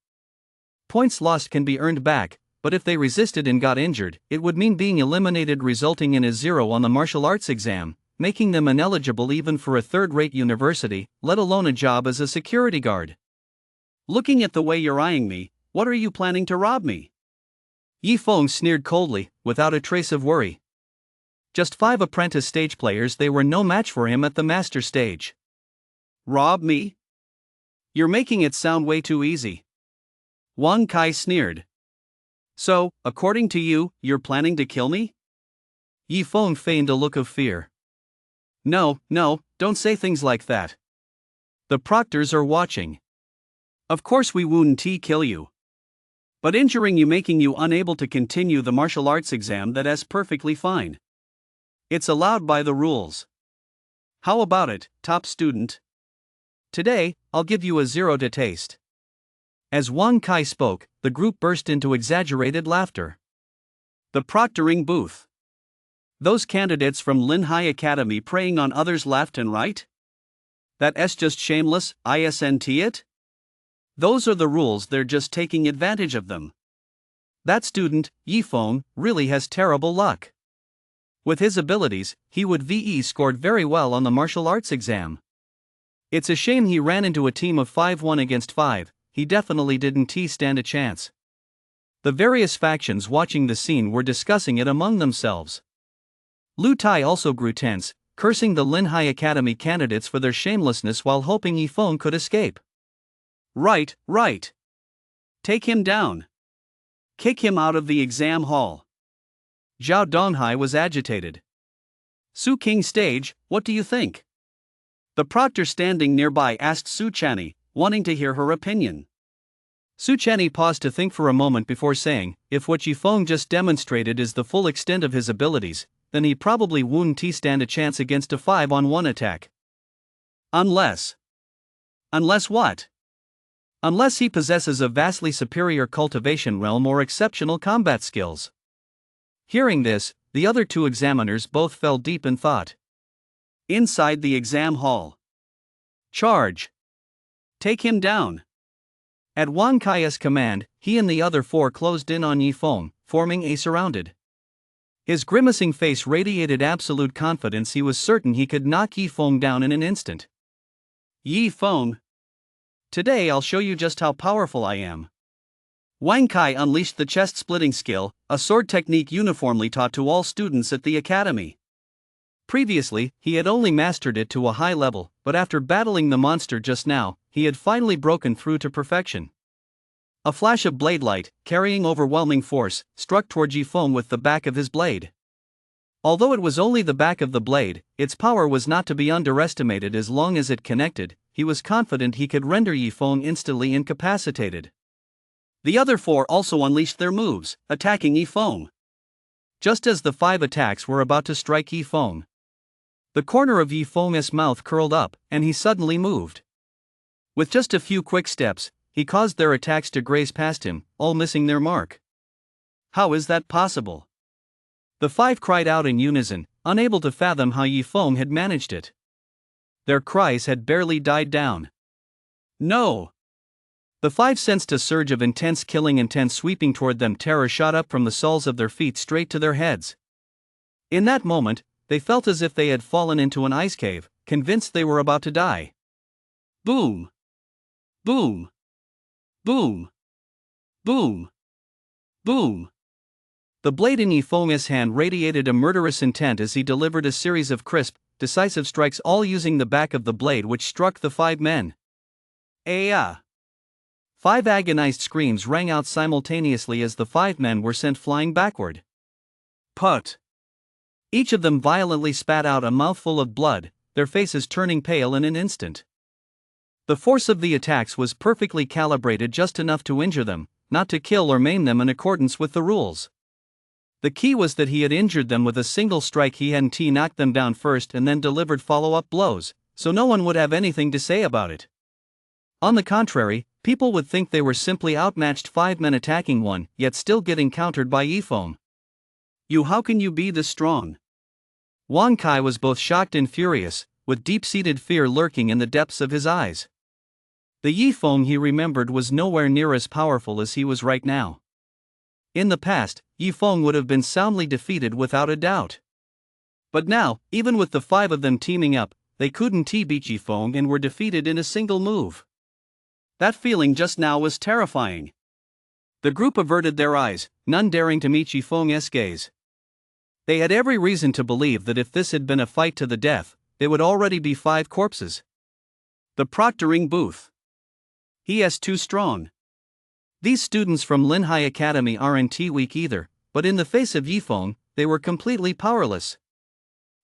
Points lost can be earned back, but if they resisted and got injured, it would mean being eliminated, resulting in a 0 on the martial arts exam, making them ineligible even for a third-rate university, let alone a job as a security guard. Looking at the way you're eyeing me, what are you planning to rob me? Yi Feng sneered coldly, without a trace of worry. Just 5 apprentice stage players, they were no match for him at the master stage. Rob me? You're making it sound way too easy. Wang Kai sneered. So, according to you, you're planning to kill me? Yi Feng feigned a look of fear. No, don't say things like that. The proctors are watching. Of course we wouldn't kill you. But injuring you, making you unable to continue the martial arts exam, that's perfectly fine. It's allowed by the rules. How about it, top student? Today, I'll give you a 0 to taste. As Wang Kai spoke, the group burst into exaggerated laughter. The proctoring booth. Those candidates from Linhai Academy preying on others left and right? That's just shameless, isn't it? Those are the rules, they're just taking advantage of them. That student, Yi Feng, really has terrible luck. With his abilities, he would scored very well on the martial arts exam. It's a shame he ran into a team of 5-1 against 5, he definitely didn't stand a chance. The various factions watching the scene were discussing it among themselves. Lu Tai also grew tense, cursing the Linhai Academy candidates for their shamelessness while hoping Yi Feng could escape. Right. Take him down. Kick him out of the exam hall. Zhao Donghai was agitated. Su King stage, what do you think? The proctor standing nearby asked Su Chani, wanting to hear her opinion. Su Chani paused to think for a moment before saying, if what Yi Feng just demonstrated is the full extent of his abilities, then he probably wouldn't stand a chance against a 5-on-1 attack. Unless what? Unless he possesses a vastly superior cultivation realm or exceptional combat skills. Hearing this, the other 2 examiners both fell deep in thought. Inside the exam hall. Charge! Take him down! At Wang Kai's command, he and the other 4 closed in on Yi Feng, forming a surrounded. His grimacing face radiated absolute confidence. He was certain he could knock Yi Feng down in an instant. Yi Feng. Today I'll show you just how powerful I am. Wang Kai unleashed the chest-splitting skill, a sword technique uniformly taught to all students at the academy. Previously, he had only mastered it to a high level, but after battling the monster just now, he had finally broken through to perfection. A flash of blade light, carrying overwhelming force, struck toward Yi Feng with the back of his blade. Although it was only the back of the blade, its power was not to be underestimated. As long as it connected, he was confident he could render Yi Feng instantly incapacitated. The other 4 also unleashed their moves, attacking Yi Feng. Just as the 5 attacks were about to strike Yi Feng, the corner of Yi Feng's mouth curled up, and he suddenly moved. With just a few quick steps, he caused their attacks to graze past him, all missing their mark. How is that possible? The 5 cried out in unison, unable to fathom how Yi Feng had managed it. Their cries had barely died down. No! The 5 sensed a surge of intense killing intent sweeping toward them. Terror shot up from the soles of their feet straight to their heads. In that moment, they felt as if they had fallen into an ice cave, convinced they were about to die. Boom! Boom! Boom! Boom! Boom! The blade in Yi Feng's hand radiated a murderous intent as he delivered a series of crisp, decisive strikes, all using the back of the blade, which struck the 5 men. Aya! 5 agonized screams rang out simultaneously as the 5 men were sent flying backward. Put! Each of them violently spat out a mouthful of blood, their faces turning pale in an instant. The force of the attacks was perfectly calibrated, just enough to injure them, not to kill or maim them in accordance with the rules. The key was that he had injured them with a single strike. He hadn't knocked them down first and then delivered follow-up blows, so no one would have anything to say about it. On the contrary, people would think they were simply outmatched 5 men attacking one, yet still getting countered by Yifeng. How can you be this strong? Wang Kai was both shocked and furious, with deep-seated fear lurking in the depths of his eyes. The Yifeng he remembered was nowhere near as powerful as he was right now. In the past, Yifeng would have been soundly defeated without a doubt. But now, even with the 5 of them teaming up, they couldn't beat Yifeng and were defeated in a single move. That feeling just now was terrifying. The group averted their eyes, none daring to meet Yifeng's gaze. They had every reason to believe that if this had been a fight to the death, there would already be 5 corpses. The proctoring booth. He is too strong. These students from Linhai Academy aren't weak either, but in the face of Yifeng, they were completely powerless.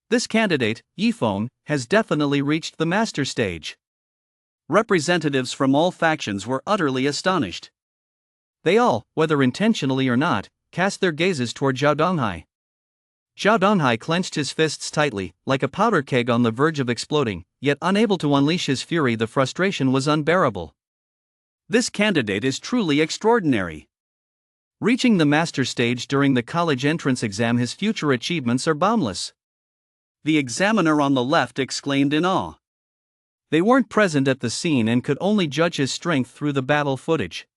This candidate, Yifeng, has definitely reached the master stage. Representatives from all factions were utterly astonished. They all, whether intentionally or not, cast their gazes toward Zhao Donghai. Zhao Donghai clenched his fists tightly, like a powder keg on the verge of exploding, yet unable to unleash his fury. The frustration was unbearable. This candidate is truly extraordinary. Reaching the master stage during the college entrance exam, his future achievements are boundless. The examiner on the left exclaimed in awe. They weren't present at the scene and could only judge his strength through the battle footage.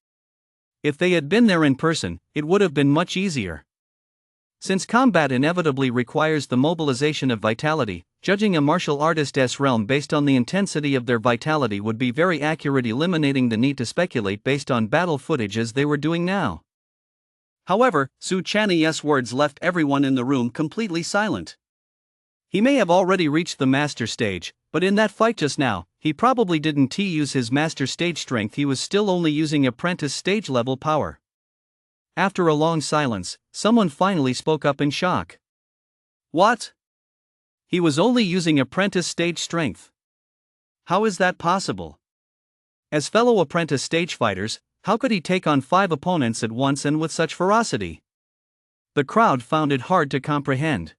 If they had been there in person, it would have been much easier. Since combat inevitably requires the mobilization of vitality, judging a martial artist's realm based on the intensity of their vitality would be very accurate, eliminating the need to speculate based on battle footage as they were doing now. However, Su Chanyi's words left everyone in the room completely silent. He may have already reached the master stage, but in that fight just now, he probably didn't use his master stage strength. He was still only using apprentice stage level power. After a long silence, someone finally spoke up in shock. What? He was only using apprentice stage strength. How is that possible? As fellow apprentice stage fighters, how could he take on 5 opponents at once and with such ferocity? The crowd found it hard to comprehend.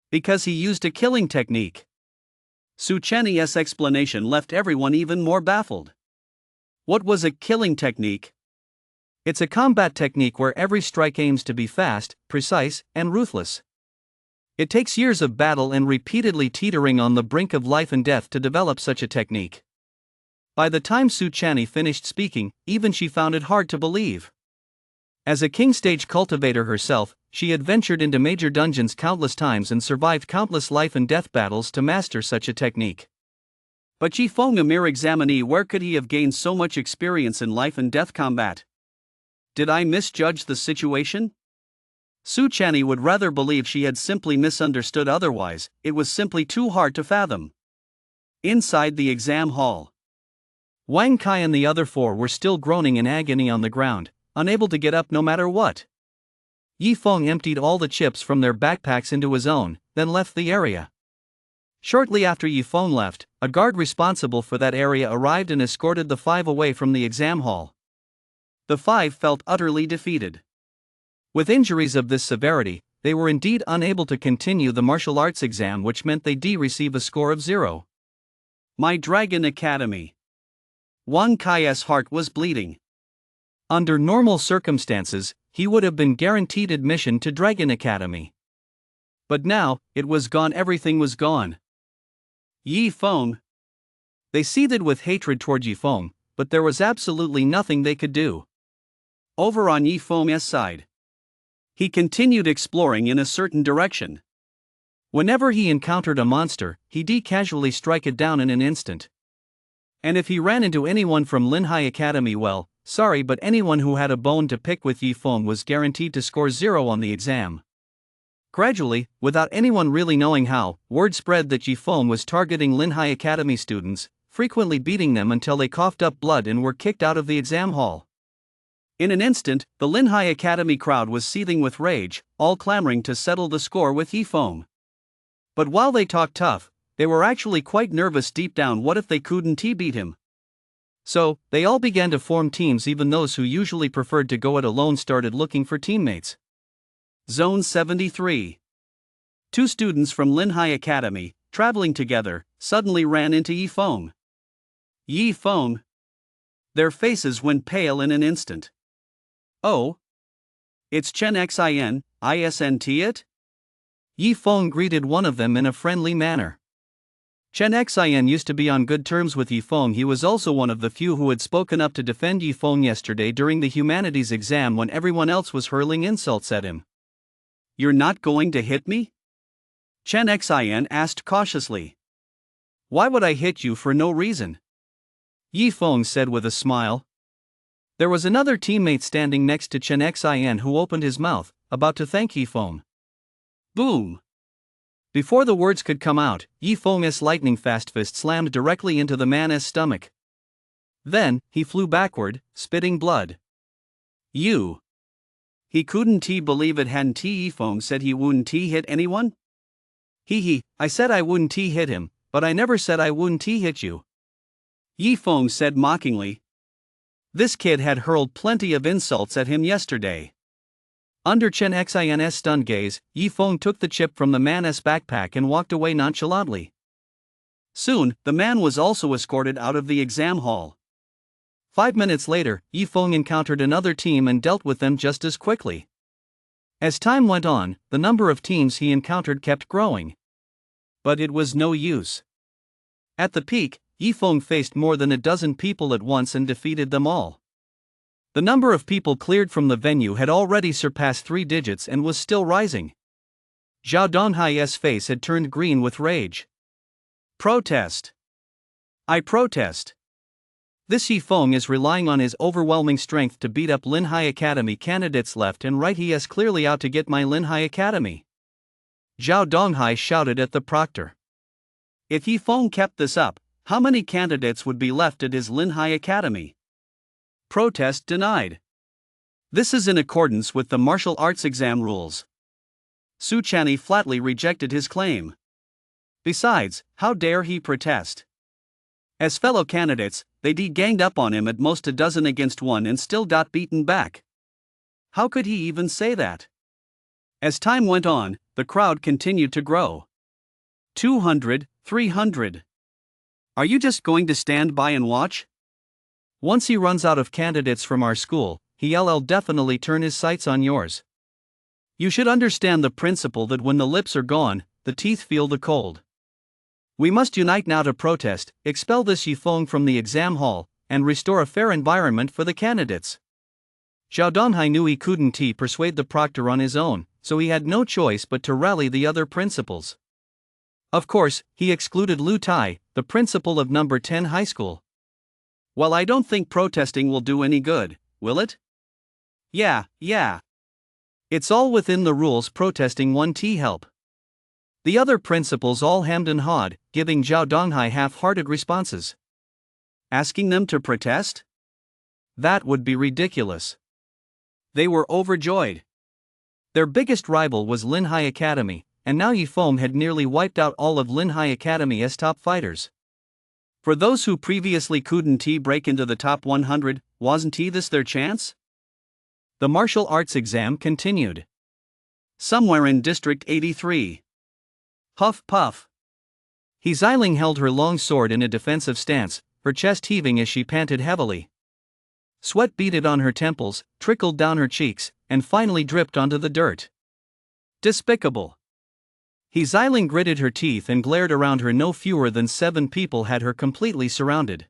Because he used a killing technique. Su Chanyi's explanation left everyone even more baffled. What was a killing technique? It's a combat technique where every strike aims to be fast, precise, and ruthless. It takes years of battle and repeatedly teetering on the brink of life and death to develop such a technique. By the time Su Chanyi finished speaking, even she found it hard to believe. As a king stage cultivator herself, she had ventured into major dungeons countless times and survived countless life and death battles to master such a technique. But Yifeng, a mere examinee, where could he have gained so much experience in life and death combat? Did I misjudge the situation? Su Chanyi would rather believe she had simply misunderstood, otherwise, it was simply too hard to fathom. Inside the exam hall, Wang Kai and the other 4 were still groaning in agony on the ground, unable to get up no matter what. Yifeng emptied all the chips from their backpacks into his own, then left the area. Shortly after Yifeng left, a guard responsible for that area arrived and escorted the 5 away from the exam hall. The 5 felt utterly defeated. With injuries of this severity, they were indeed unable to continue the martial arts exam, which meant they'd receive a score of 0. My Dragon Academy. Wang Kai's heart was bleeding. Under normal circumstances, he would have been guaranteed admission to Dragon Academy. But now, it was gone, everything was gone. Yifeng. They seethed with hatred toward Yifeng, but there was absolutely nothing they could do. Over on Yifeng's side, he continued exploring in a certain direction. Whenever he encountered a monster, he'd casually strike it down in an instant. And if he ran into anyone from Linhai Academy, well, sorry, but anyone who had a bone to pick with Yifeng was guaranteed to score 0 on the exam. Gradually, without anyone really knowing how, word spread that Yifeng was targeting Linhai Academy students, frequently beating them until they coughed up blood and were kicked out of the exam hall. In an instant, the Linhai Academy crowd was seething with rage, all clamoring to settle the score with Yifeng. But while they talked tough, they were actually quite nervous deep down. What if they couldn't beat him? So, they all began to form teams. Even those who usually preferred to go it alone started looking for teammates. Zone 73. Two students from Lin Hai Academy, traveling together, suddenly ran into Yi Feng. Yi Feng. Their faces went pale in an instant. Oh. It's Chen Xin, isn't it? Yi Feng greeted one of them in a friendly manner. Chen Xin used to be on good terms with Yi Feng. He was also one of the few who had spoken up to defend Yi Feng yesterday during the humanities exam when everyone else was hurling insults at him. You're not going to hit me? Chen Xin asked cautiously. Why would I hit you for no reason? Yi Feng said with a smile. There was another teammate standing next to Chen Xin who opened his mouth, about to thank Yi Feng. Boom! Before the words could come out, Yi Feng's lightning-fast fist slammed directly into the man's stomach. Then, he flew backward, spitting blood. You! He couldn't believe it. Hadn't Yi Feng said he wouldn't hit anyone? I said I wouldn't hit him, but I never said I wouldn't hit you. Yi Feng said mockingly. This kid had hurled plenty of insults at him yesterday. Under Chen Xin's stunned gaze, Yi Feng took the chip from the man's backpack and walked away nonchalantly. Soon, the man was also escorted out of the exam hall. 5 minutes later, Yi Feng encountered another team and dealt with them just as quickly. As time went on, the number of teams he encountered kept growing. But it was no use. At the peak, Yi Feng faced more than a dozen people at once and defeated them all. The number of people cleared from the venue had already surpassed 3 digits and was still rising. Zhao Donghai's face had turned green with rage. Protest! I protest! This Yi Feng is relying on his overwhelming strength to beat up Lin Hai Academy candidates left and right. He is clearly out to get my Lin Hai Academy. Zhao Donghai shouted at the proctor. If Yi Feng kept this up, how many candidates would be left at his Lin Hai Academy? Protest denied. This is in accordance with the martial arts exam rules. Su Chani flatly rejected his claim. Besides, how dare he protest? As fellow candidates, they ganged up on him at most a dozen against one and still got beaten back. How could he even say that? As time went on, the crowd continued to grow. 200, 300. Are you just going to stand by and watch? Once he runs out of candidates from our school, he'll definitely turn his sights on yours. You should understand the principle that when the lips are gone, the teeth feel the cold. We must unite now to protest, expel this Yi Feng from the exam hall, and restore a fair environment for the candidates. Zhao Donghai knew he couldn't persuade the proctor on his own, so he had no choice but to rally the other principals. Of course, he excluded Lu Tai, the principal of number 10 high school. Well, I don't think protesting will do any good, will it? Yeah. It's all within the rules. Protesting won't help. The other principals all hemmed and hawed, giving Zhao Donghai half-hearted responses. Asking them to protest? That would be ridiculous. They were overjoyed. Their biggest rival was Lin Hai Academy, and now Yi Feng had nearly wiped out all of Lin Hai Academy's top fighters. For those who previously couldn't break into the top 100, wasn't this their chance? The martial arts exam continued. Somewhere in District 83. Huff puff. He Xiling held her long sword in a defensive stance, her chest heaving as she panted heavily. Sweat beaded on her temples, trickled down her cheeks, and finally dripped onto the dirt. Despicable. He Xiling gritted her teeth and glared around her. No fewer than 7 people had her completely surrounded.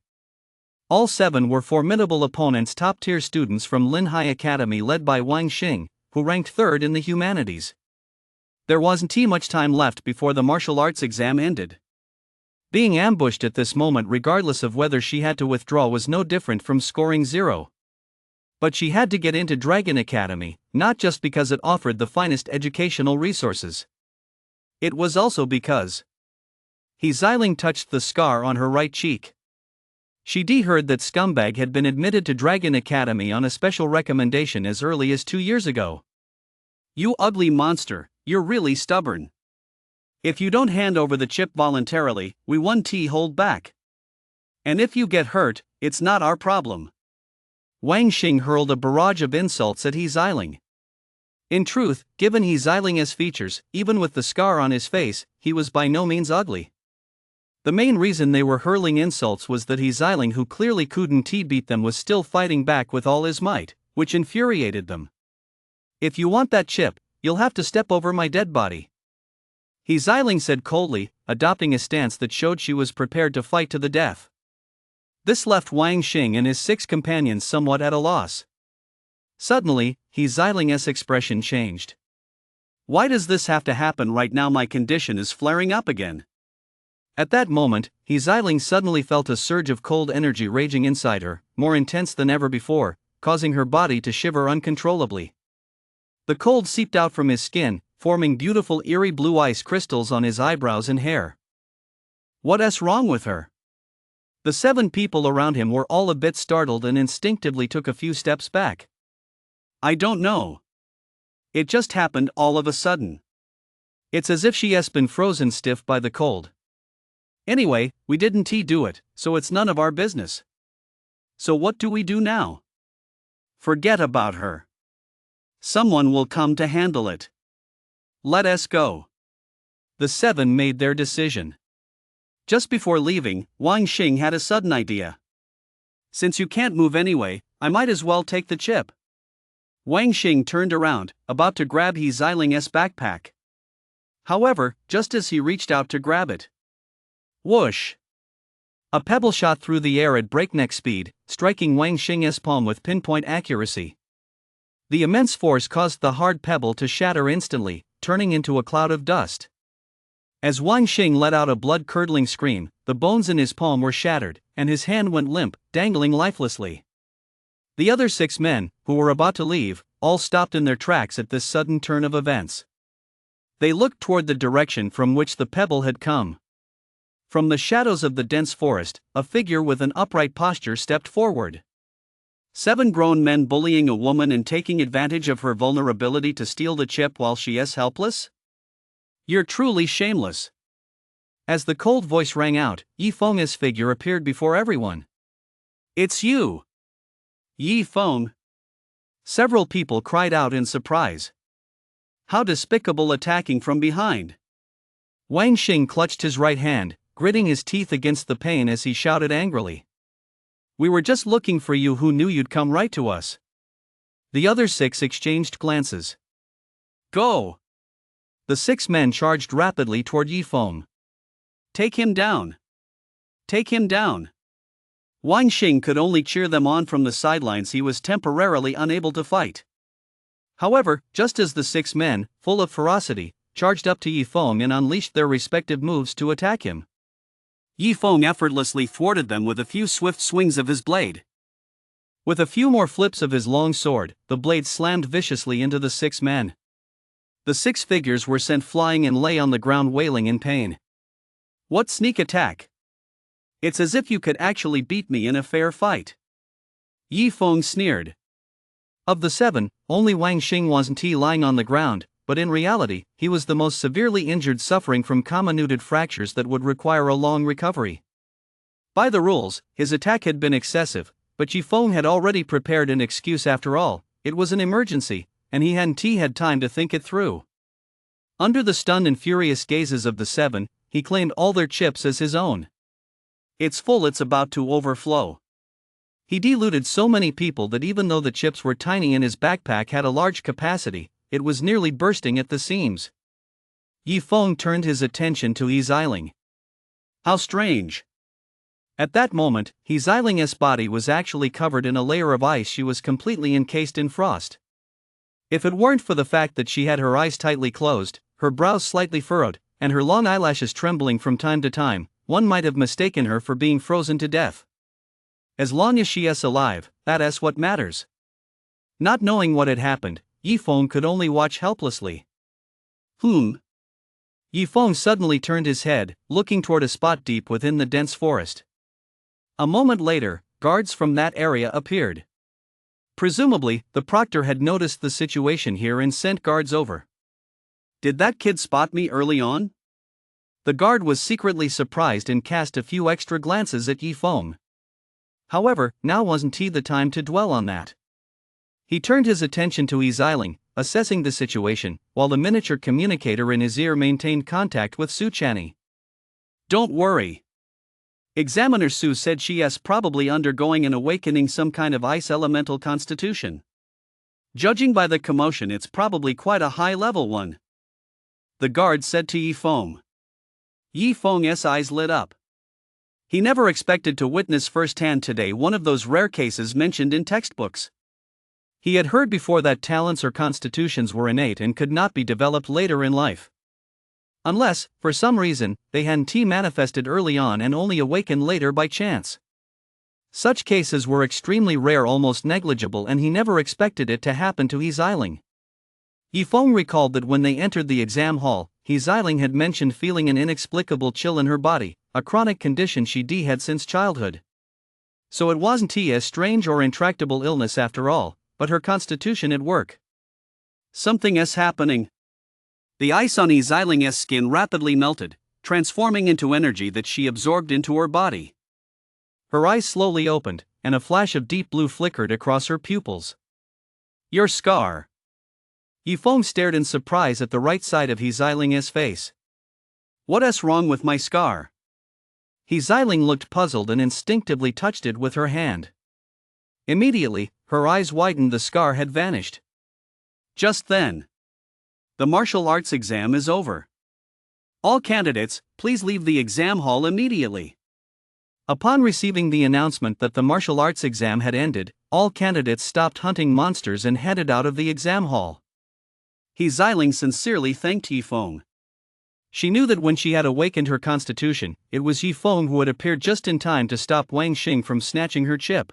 All 7 were formidable opponents, top-tier students from Lin Hai Academy led by Wang Xing, who ranked 3rd in the humanities. There wasn't much time left before the martial arts exam ended. Being ambushed at this moment, regardless of whether she had to withdraw, was no different from scoring 0. But she had to get into Dragon Academy, not just because it offered the finest educational resources. It was also because He Xiling touched the scar on her right cheek. She heard that scumbag had been admitted to Dragon Academy on a special recommendation as early as 2 years ago. You ugly monster, you're really stubborn. If you don't hand over the chip voluntarily, we won't hold back. And if you get hurt, it's not our problem. Wang Xing hurled a barrage of insults at He Xiling. In truth, given He Xiling's features, even with the scar on his face, he was by no means ugly. The main reason they were hurling insults was that He Xiling, who clearly couldn't beat them, was still fighting back with all his might, which infuriated them. If you want that chip, you'll have to step over my dead body. He Xiling said coldly, adopting a stance that showed she was prepared to fight to the death. This left Wang Xing and his 6 companions somewhat at a loss. Suddenly, He Xiling's expression changed. Why does this have to happen right now? My condition is flaring up again. At that moment, He Xiling suddenly felt a surge of cold energy raging inside her, more intense than ever before, causing her body to shiver uncontrollably. The cold seeped out from his skin, forming beautiful eerie blue ice crystals on his eyebrows and hair. What's wrong with her? The 7 people around him were all a bit startled and instinctively took a few steps back. I don't know. It just happened all of a sudden. It's as if she has been frozen stiff by the cold. Anyway, we didn't do it, so it's none of our business. So what do we do now? Forget about her. Someone will come to handle it. Let us go. The 7 made their decision. Just before leaving, Wang Xing had a sudden idea. Since you can't move anyway, I might as well take the chip. Wang Xing turned around, about to grab He Xiling's backpack. However, just as he reached out to grab it, whoosh! A pebble shot through the air at breakneck speed, striking Wang Xing's palm with pinpoint accuracy. The immense force caused the hard pebble to shatter instantly, turning into a cloud of dust. As Wang Xing let out a blood-curdling scream, the bones in his palm were shattered, and his hand went limp, dangling lifelessly. The other 6 men, who were about to leave, all stopped in their tracks at this sudden turn of events. They looked toward the direction from which the pebble had come. From the shadows of the dense forest, a figure with an upright posture stepped forward. 7 grown men bullying a woman and taking advantage of her vulnerability to steal the chip while she is helpless? You're truly shameless. As the cold voice rang out, Yi Feng's figure appeared before everyone. It's you! Yi Feng! Several people cried out in surprise. How despicable, attacking from behind! Wang Xing clutched his right hand, gritting his teeth against the pain as he shouted angrily. We were just looking for you. Who knew you'd come right to us? The other 6 exchanged glances. Go! The 6 men charged rapidly toward Yi Feng. Take him down! Take him down! Wang Xing could only cheer them on from the sidelines. He was temporarily unable to fight. However, just as the 6 men, full of ferocity, charged up to Yi Feng and unleashed their respective moves to attack him, Yi Feng effortlessly thwarted them with a few swift swings of his blade. With a few more flips of his long sword, the blade slammed viciously into the 6 men. The 6 figures were sent flying and lay on the ground wailing in pain. What sneak attack! It's as if you could actually beat me in a fair fight. Yi Feng sneered. Of the 7, only Wang Xing wasn't lying on the ground, but in reality, he was the most severely injured, suffering from comminuted fractures that would require a long recovery. By the rules, his attack had been excessive, but Yi Feng had already prepared an excuse. After all, it was an emergency, and he hadn't had time to think it through. Under the stunned and furious gazes of the 7, he claimed all their chips as his own. It's full, it's about to overflow. He deluded so many people that even though the chips were tiny and his backpack had a large capacity, it was nearly bursting at the seams. Yi Feng turned his attention to He Xiling. How strange! At that moment, He Xiling's body was actually covered in a layer of ice. She was completely encased in frost. If it weren't for the fact that she had her eyes tightly closed, her brows slightly furrowed, and her long eyelashes trembling from time to time, one might have mistaken her for being frozen to death. As long as she is alive, that's what matters. Not knowing what had happened, Yi Feng could only watch helplessly. Yi Feng suddenly turned his head, looking toward a spot deep within the dense forest. A moment later, guards from that area appeared. Presumably, the proctor had noticed the situation here and sent guards over. Did that kid spot me early on? The guard was secretly surprised and cast a few extra glances at Yifeng. However, now wasn't the time to dwell on that. He turned his attention to Xiling, assessing the situation, while the miniature communicator in his ear maintained contact with Su Chani. "Don't worry. Examiner Su said she is probably undergoing an awakening, some kind of ice elemental constitution. Judging by the commotion, it's probably quite a high-level one," the guard said to Yifeng. Yifeng's eyes lit up. He never expected to witness firsthand today one of those rare cases mentioned in textbooks. He had heard before that talents or constitutions were innate and could not be developed later in life. Unless, for some reason, they hadn't manifested early on and only awakened later by chance. Such cases were extremely rare, almost negligible, and he never expected it to happen to Xiling. Yifeng recalled that when they entered the exam hall, Xiling had mentioned feeling an inexplicable chill in her body, a chronic condition she had since childhood. So it wasn't a strange or intractable illness after all, but her constitution at work. Something's happening. The ice on Xiling's skin rapidly melted, transforming into energy that she absorbed into her body. Her eyes slowly opened, and a flash of deep blue flickered across her pupils. "Your scar." Yifeng stared in surprise at the right side of Xiling's face. "What's wrong with my scar?" Xiling looked puzzled and instinctively touched it with her hand. Immediately, her eyes widened. The scar had vanished. Just then, "The martial arts exam is over. All candidates, please leave the exam hall immediately." Upon receiving the announcement that the martial arts exam had ended, all candidates stopped hunting monsters and headed out of the exam hall. Xiling sincerely thanked Yifeng. She knew that when she had awakened her constitution, it was Yifeng who had appeared just in time to stop Wang Xing from snatching her chip.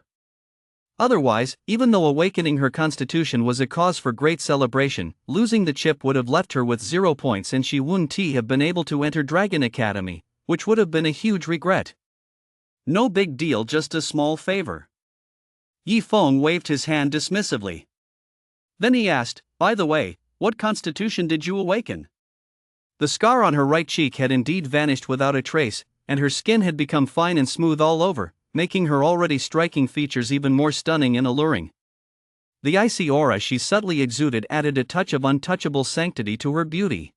Otherwise, even though awakening her constitution was a cause for great celebration, losing the chip would have left her with 0 points and she wouldn't have been able to enter Dragon Academy, which would have been a huge regret. "No big deal, just a small favor." Yifeng waved his hand dismissively. Then he asked, "By the way, what constitution did you awaken?" The scar on her right cheek had indeed vanished without a trace, and her skin had become fine and smooth all over, making her already striking features even more stunning and alluring. The icy aura she subtly exuded added a touch of untouchable sanctity to her beauty.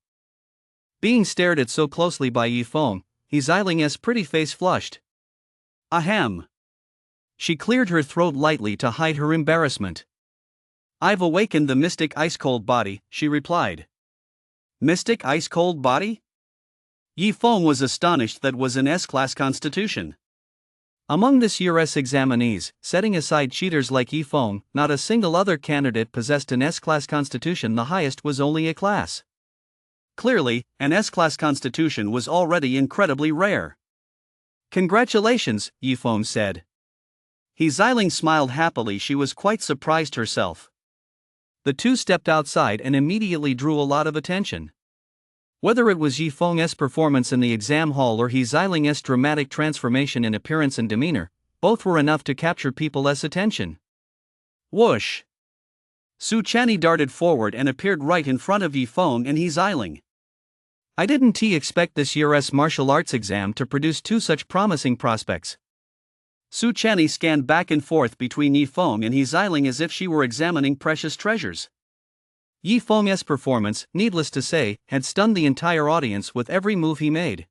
Being stared at so closely by Yifeng, Xiling's pretty face flushed. "Ahem." She cleared her throat lightly to hide her embarrassment. "I've awakened the mystic ice-cold body," she replied. "Mystic ice-cold body?" Yifeng was astonished. That was an S-class constitution. Among this year's examinees, setting aside cheaters like Yifeng, not a single other candidate possessed an S-class constitution. The highest was only a class. Clearly, an S-class constitution was already incredibly rare. "Congratulations," Yifeng said. Xiling smiled happily. She was quite surprised herself. The two stepped outside and immediately drew a lot of attention. Whether it was Yifeng's performance in the exam hall or Xiling's dramatic transformation in appearance and demeanor, both were enough to capture people's attention. Whoosh! Su Chani darted forward and appeared right in front of Yifeng and Xiling. "I didn't expect this year's martial arts exam to produce two such promising prospects." Su Chani scanned back and forth between Yifeng and Xiling as if she were examining precious treasures. Yifeng's performance, needless to say, had stunned the entire audience with every move he made.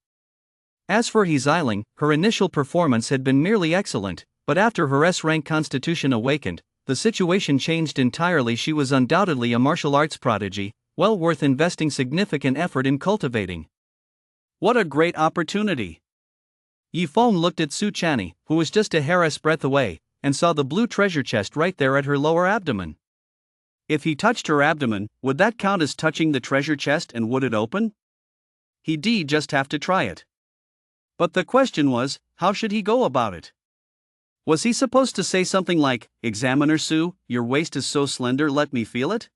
As for Xiling, her initial performance had been merely excellent, but after her S-rank constitution awakened, the situation changed entirely. She was undoubtedly a martial arts prodigy, well worth investing significant effort in cultivating. What a great opportunity! Yifeng looked at Su Chani, who was just a hair's breadth away, and saw the blue treasure chest right there at her lower abdomen. If he touched her abdomen, would that count as touching the treasure chest, and would it open? He'd just have to try it. But the question was, how should he go about it? Was he supposed to say something like, "Examiner Su, your waist is so slender, let me feel it"?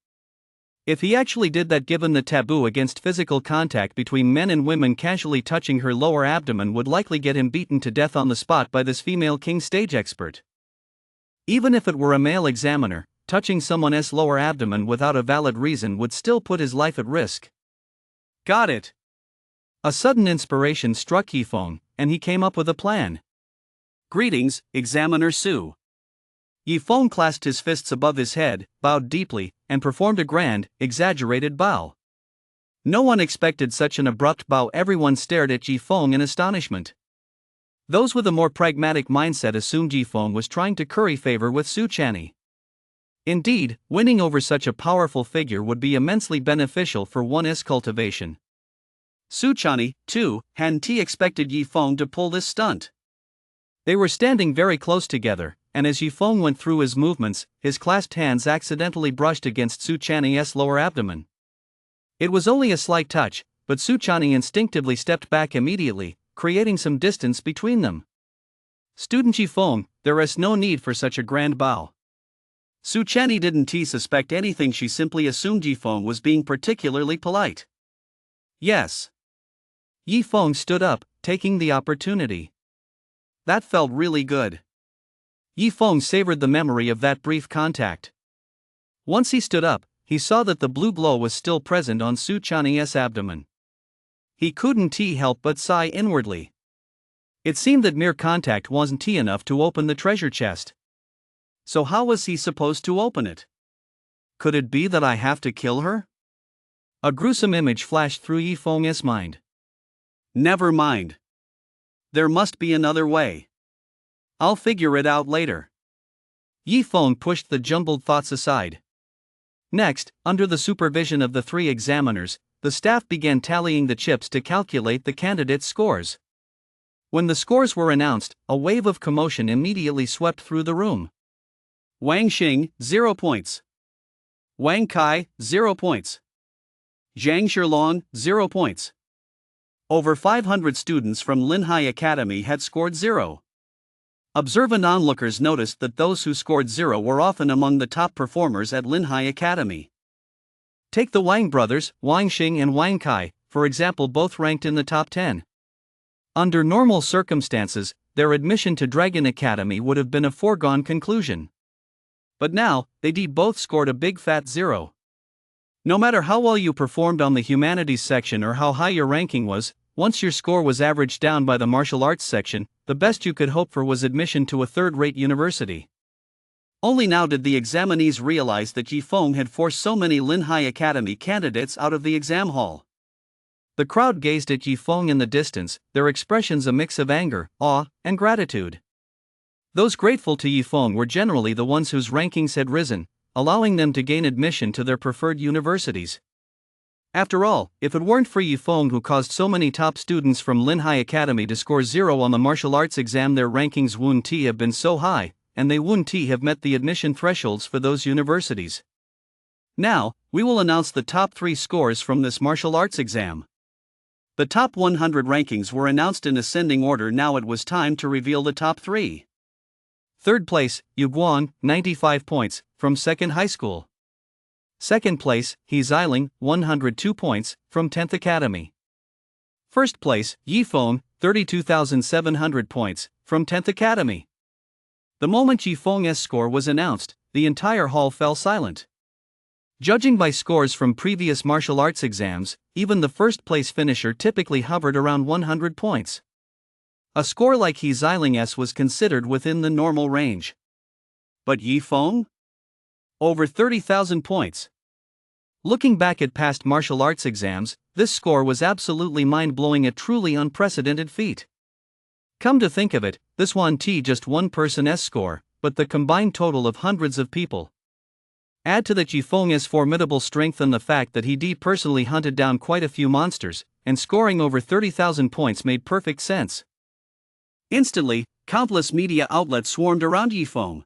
If he actually did that, given the taboo against physical contact between men and women, casually touching her lower abdomen would likely get him beaten to death on the spot by this female king stage expert. Even if it were a male examiner, touching someone's lower abdomen without a valid reason would still put his life at risk. Got it. A sudden inspiration struck Yifeng, and he came up with a plan. Greetings, Examiner Su. Yifeng clasped his fists above his head, bowed deeply, and performed a grand, exaggerated bow. No one expected such an abrupt bow. Everyone stared at Yifeng in astonishment. Those with a more pragmatic mindset assumed Yifeng was trying to curry favor with Su Chani. Indeed, winning over such a powerful figure would be immensely beneficial for one's cultivation. Su Chani, too, hadn't expected Yifeng to pull this stunt. They were standing very close together, and as Yifeng went through his movements, his clasped hands accidentally brushed against Su Chani's lower abdomen. It was only a slight touch, but Su Chani instinctively stepped back immediately, creating some distance between them. Student Yifeng, there is no need for such a grand bow. Su Chani didn't suspect anything. She simply assumed Yifeng was being particularly polite. Yes. Yifeng stood up, taking the opportunity. That felt really good. Yifeng savored the memory of that brief contact. Once he stood up, he saw that the blue glow was still present on Su Chani's abdomen. He couldn't help but sigh inwardly. It seemed that mere contact wasn't enough to open the treasure chest. So how was he supposed to open it? Could it be that I have to kill her? A gruesome image flashed through Yifeng's mind. Never mind. There must be another way. I'll figure it out later. Yifeng pushed the jumbled thoughts aside. Next, under the supervision of the 3 examiners, the staff began tallying the chips to calculate the candidates' scores. When the scores were announced, a wave of commotion immediately swept through the room. Wang Xing, 0 points. Wang Kai, 0 points. Zhang Shilong, 0 points. Over 500 students from Linhai Academy had scored 0. Observant onlookers noticed that those who scored 0 were often among the top performers at Linhai Academy. Take the Wang brothers, Wang Xing and Wang Kai, for example, both ranked in the top 10. Under normal circumstances, their admission to Dragon Academy would have been a foregone conclusion. But now, they both scored a big fat 0. No matter how well you performed on the humanities section or how high your ranking was, once your score was averaged down by the martial arts section, the best you could hope for was admission to a third-rate university. Only now did the examinees realize that Yifeng had forced so many Linhai Academy candidates out of the exam hall. The crowd gazed at Yifeng in the distance, their expressions a mix of anger, awe, and gratitude. Those grateful to Yifeng were generally the ones whose rankings had risen, allowing them to gain admission to their preferred universities. After all, if it weren't for Yifeng who caused so many top students from Linhai Academy to score 0 on the martial arts exam, their rankings wouldn't have been so high, and they wouldn't have met the admission thresholds for those universities. Now, we will announce the top 3 scores from this martial arts exam. The top 100 rankings were announced in ascending order. Now it was time to reveal the top 3. Third place, Yu Guang, 95 points, from 2nd High School. Second place, He Xiling, 102 points, from 10th Academy. First place, Yifeng, 32,700 points, from 10th Academy. The moment Yifeng's score was announced, the entire hall fell silent. Judging by scores from previous martial arts exams, even the first-place finisher typically hovered around 100 points. A score like He Xiling's was considered within the normal range. But Yifeng? Over 30,000 points. Looking back at past martial arts exams, this score was absolutely mind-blowing, a truly unprecedented feat. Come to think of it, this wasn't just one person's score, but the combined total of hundreds of people. Add to that Yifeng's formidable strength and the fact that he personally hunted down quite a few monsters, and scoring over 30,000 points made perfect sense. Instantly, countless media outlets swarmed around Yifeng.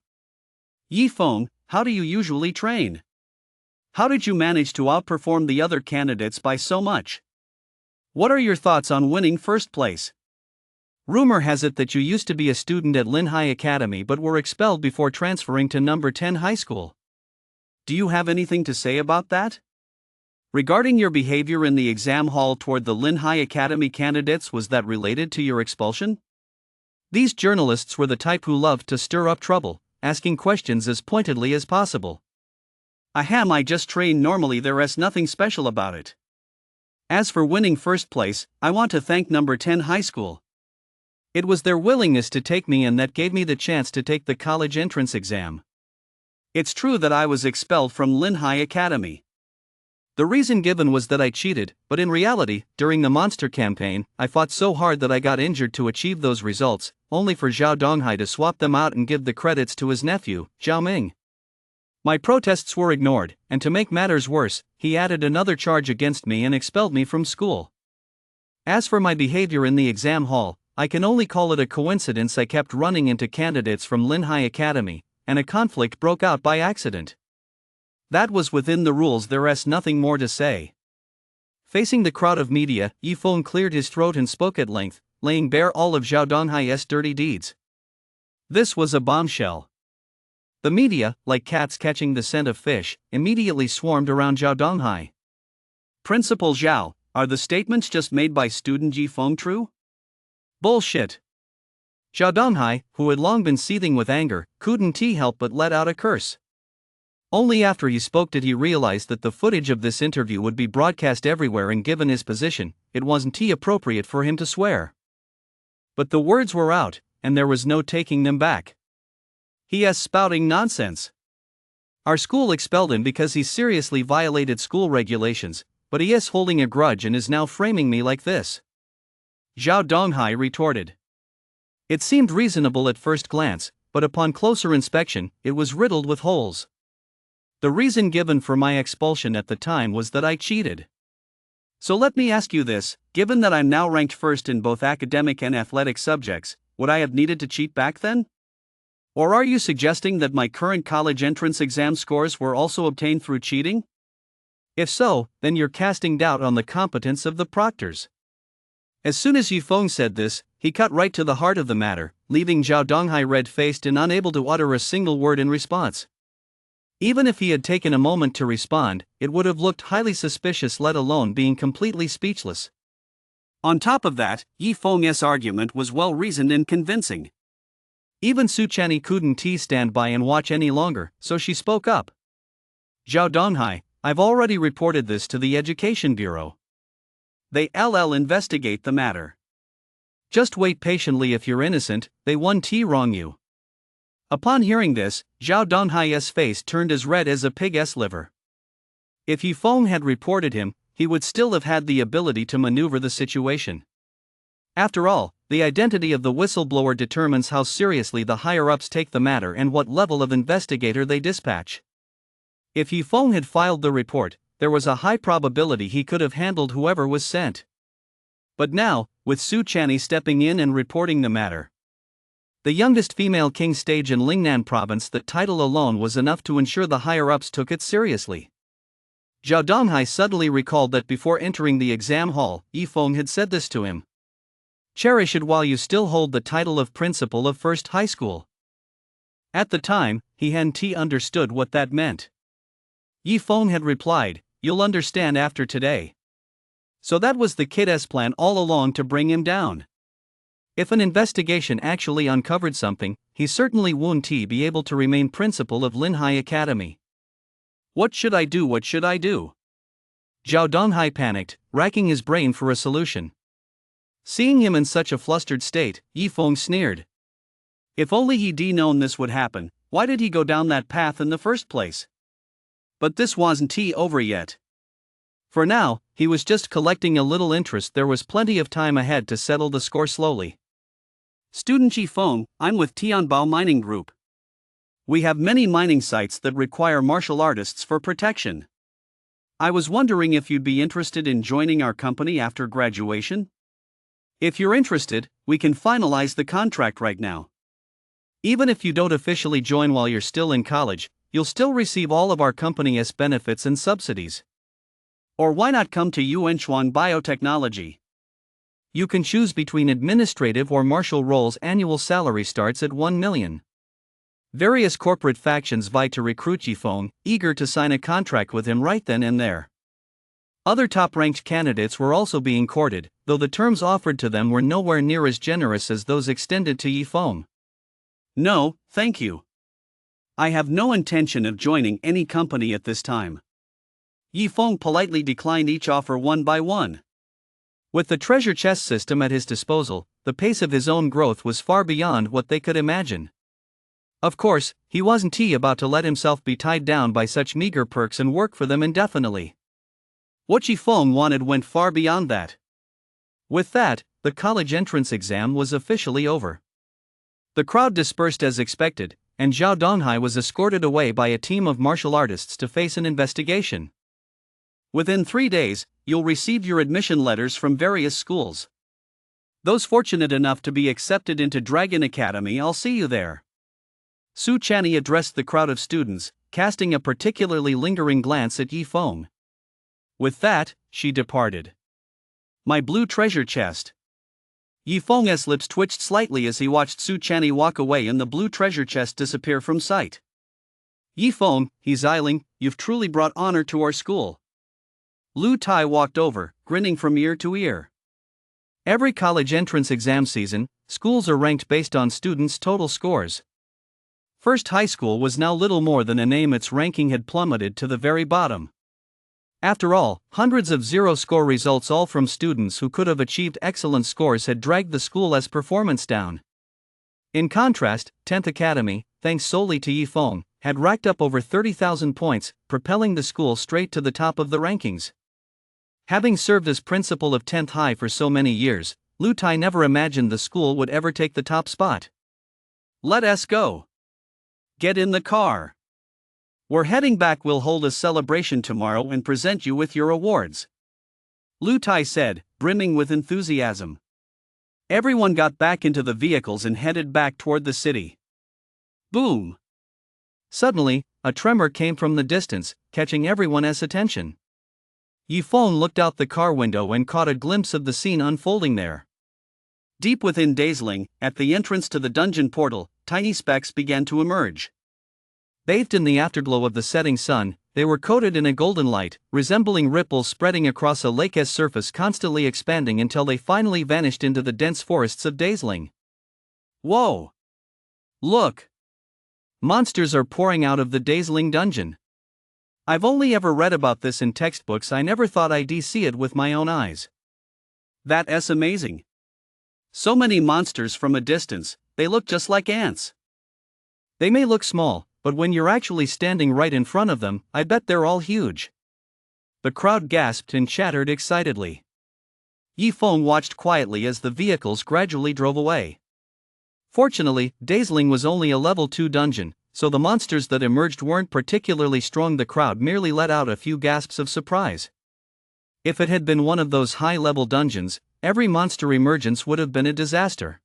Yifeng, how do you usually train? How did you manage to outperform the other candidates by so much? What are your thoughts on winning first place? Rumor has it that you used to be a student at Linhai Academy but were expelled before transferring to number 10 high school. Do you have anything to say about that? Regarding your behavior in the exam hall toward the Linhai Academy candidates, was that related to your expulsion? These journalists were the type who loved to stir up trouble, asking questions as pointedly as possible. I just train normally, there is nothing special about it. As for winning first place, I want to thank number 10 high school. It was their willingness to take me in that gave me the chance to take the college entrance exam. It's true that I was expelled from Lin High Academy. The reason given was that I cheated, but in reality, during the monster campaign, I fought so hard that I got injured to achieve those results, only for Zhao Donghai to swap them out and give the credits to his nephew, Zhao Ming. My protests were ignored, and to make matters worse, he added another charge against me and expelled me from school. As for my behavior in the exam hall, I can only call it a coincidence. I kept running into candidates from Lin High Academy, and a conflict broke out by accident. That was within the rules, there's nothing more to say. Facing the crowd of media, Yifeng cleared his throat and spoke at length, laying bare all of Zhao Donghai's dirty deeds. This was a bombshell. The media, like cats catching the scent of fish, immediately swarmed around Zhao Donghai. Principal Zhao, are the statements just made by student Yifeng true? Bullshit. Zhao Donghai, who had long been seething with anger, couldn't help but let out a curse. Only after he spoke did he realize that the footage of this interview would be broadcast everywhere, and given his position, it wasn't appropriate for him to swear. But the words were out, and there was no taking them back. He is spouting nonsense. Our school expelled him because he seriously violated school regulations, but he is holding a grudge and is now framing me like this. Zhao Donghai retorted. It seemed reasonable at first glance, but upon closer inspection, it was riddled with holes. The reason given for my expulsion at the time was that I cheated. So let me ask you this, given that I'm now ranked first in both academic and athletic subjects, would I have needed to cheat back then? Or are you suggesting that my current college entrance exam scores were also obtained through cheating? If so, then you're casting doubt on the competence of the proctors. As soon as Yifeng said this, he cut right to the heart of the matter, leaving Zhao Donghai red-faced and unable to utter a single word in response. Even if he had taken a moment to respond, it would have looked highly suspicious, let alone being completely speechless. On top of that, Yifeng's argument was well-reasoned and convincing. Even Su Chani couldn't stand by and watch any longer, so she spoke up. Zhao Donghai, I've already reported this to the Education Bureau. They'll investigate the matter. Just wait patiently. If you're innocent, they won't wrong you. Upon hearing this, Zhao Donghai's face turned as red as a pig's liver. If Yifeng had reported him, he would still have had the ability to maneuver the situation. After all, the identity of the whistleblower determines how seriously the higher-ups take the matter and what level of investigator they dispatch. If Yifeng had filed the report, there was a high probability he could have handled whoever was sent. But now, with Su Chani stepping in and reporting the matter, the youngest female king stage in Lingnan province, that title alone was enough to ensure the higher-ups took it seriously. Zhao Donghai suddenly recalled that before entering the exam hall, Yifeng had said this to him. Cherish it while you still hold the title of principal of First High School. At the time, he hadn't understood what that meant. Yifeng had replied, you'll understand after today. So that was the kid's plan all along, to bring him down. If an investigation actually uncovered something, he certainly wouldn't be able to remain principal of Lin High Academy. What should I do? What should I do? Zhao Donghai panicked, racking his brain for a solution. Seeing him in such a flustered state, Yifeng sneered. If only he'd known this would happen, why did he go down that path in the first place? But this wasn't over yet. For now, he was just collecting a little interest. There was plenty of time ahead to settle the score slowly. Student Yifeng, I'm with Tianbao Mining Group. We have many mining sites that require martial artists for protection. I was wondering if you'd be interested in joining our company after graduation? If you're interested, we can finalize the contract right now. Even if you don't officially join while you're still in college, you'll still receive all of our company's benefits and subsidies. Or why not come to Yuanchuan Biotechnology? You can choose between administrative or martial roles. Annual salary starts at 1 million. Various corporate factions vie to recruit Yifeng, eager to sign a contract with him right then and there. Other top-ranked candidates were also being courted, though the terms offered to them were nowhere near as generous as those extended to Yifeng. No, thank you. I have no intention of joining any company at this time. Yifeng politely declined each offer one by one. With the treasure chest system at his disposal, the pace of his own growth was far beyond what they could imagine. Of course, he wasn't about to let himself be tied down by such meager perks and work for them indefinitely. What Yifeng wanted went far beyond that. With that, the college entrance exam was officially over. The crowd dispersed as expected, and Zhao Donghai was escorted away by a team of martial artists to face an investigation. Within 3 days, you'll receive your admission letters from various schools. Those fortunate enough to be accepted into Dragon Academy, I'll see you there. Su Chanyi addressed the crowd of students, casting a particularly lingering glance at Yifeng. With that, she departed. My blue treasure chest. Yifeng's lips twitched slightly as he watched Su Chanyi walk away and the blue treasure chest disappear from sight. Yifeng, Xiling, you've truly brought honor to our school. Lu Tai walked over, grinning from ear to ear. Every college entrance exam season, schools are ranked based on students' total scores. First High School was now little more than a name. Its ranking had plummeted to the very bottom. After all, hundreds of zero-score results, all from students who could have achieved excellent scores, had dragged the school's performance down. In contrast, 10th Academy, thanks solely to Yifeng, had racked up over 30,000 points, propelling the school straight to the top of the rankings. Having served as principal of 10th High for so many years, Lu Tai never imagined the school would ever take the top spot. Let us go. Get in the car. We're heading back. We'll hold a celebration tomorrow and present you with your awards. Lu Tai said, brimming with enthusiasm. Everyone got back into the vehicles and headed back toward the city. Boom! Suddenly, a tremor came from the distance, catching everyone's attention. Yifeng looked out the car window and caught a glimpse of the scene unfolding there. Deep within Daisling, at the entrance to the dungeon portal, tiny specks began to emerge. Bathed in the afterglow of the setting sun, they were coated in a golden light, resembling ripples spreading across a lake's surface, constantly expanding until they finally vanished into the dense forests of Daisling. Whoa! Look! Monsters are pouring out of the Daisling dungeon. I've only ever read about this in textbooks. I never thought I'd see it with my own eyes. That's amazing. So many monsters from a distance, they look just like ants. They may look small, but when you're actually standing right in front of them, I bet they're all huge. The crowd gasped and chattered excitedly. Yifeng watched quietly as the vehicles gradually drove away. Fortunately, Daisling was only a level 2 dungeon, so the monsters that emerged weren't particularly strong. The crowd merely let out a few gasps of surprise. If it had been one of those high-level dungeons, every monster emergence would have been a disaster.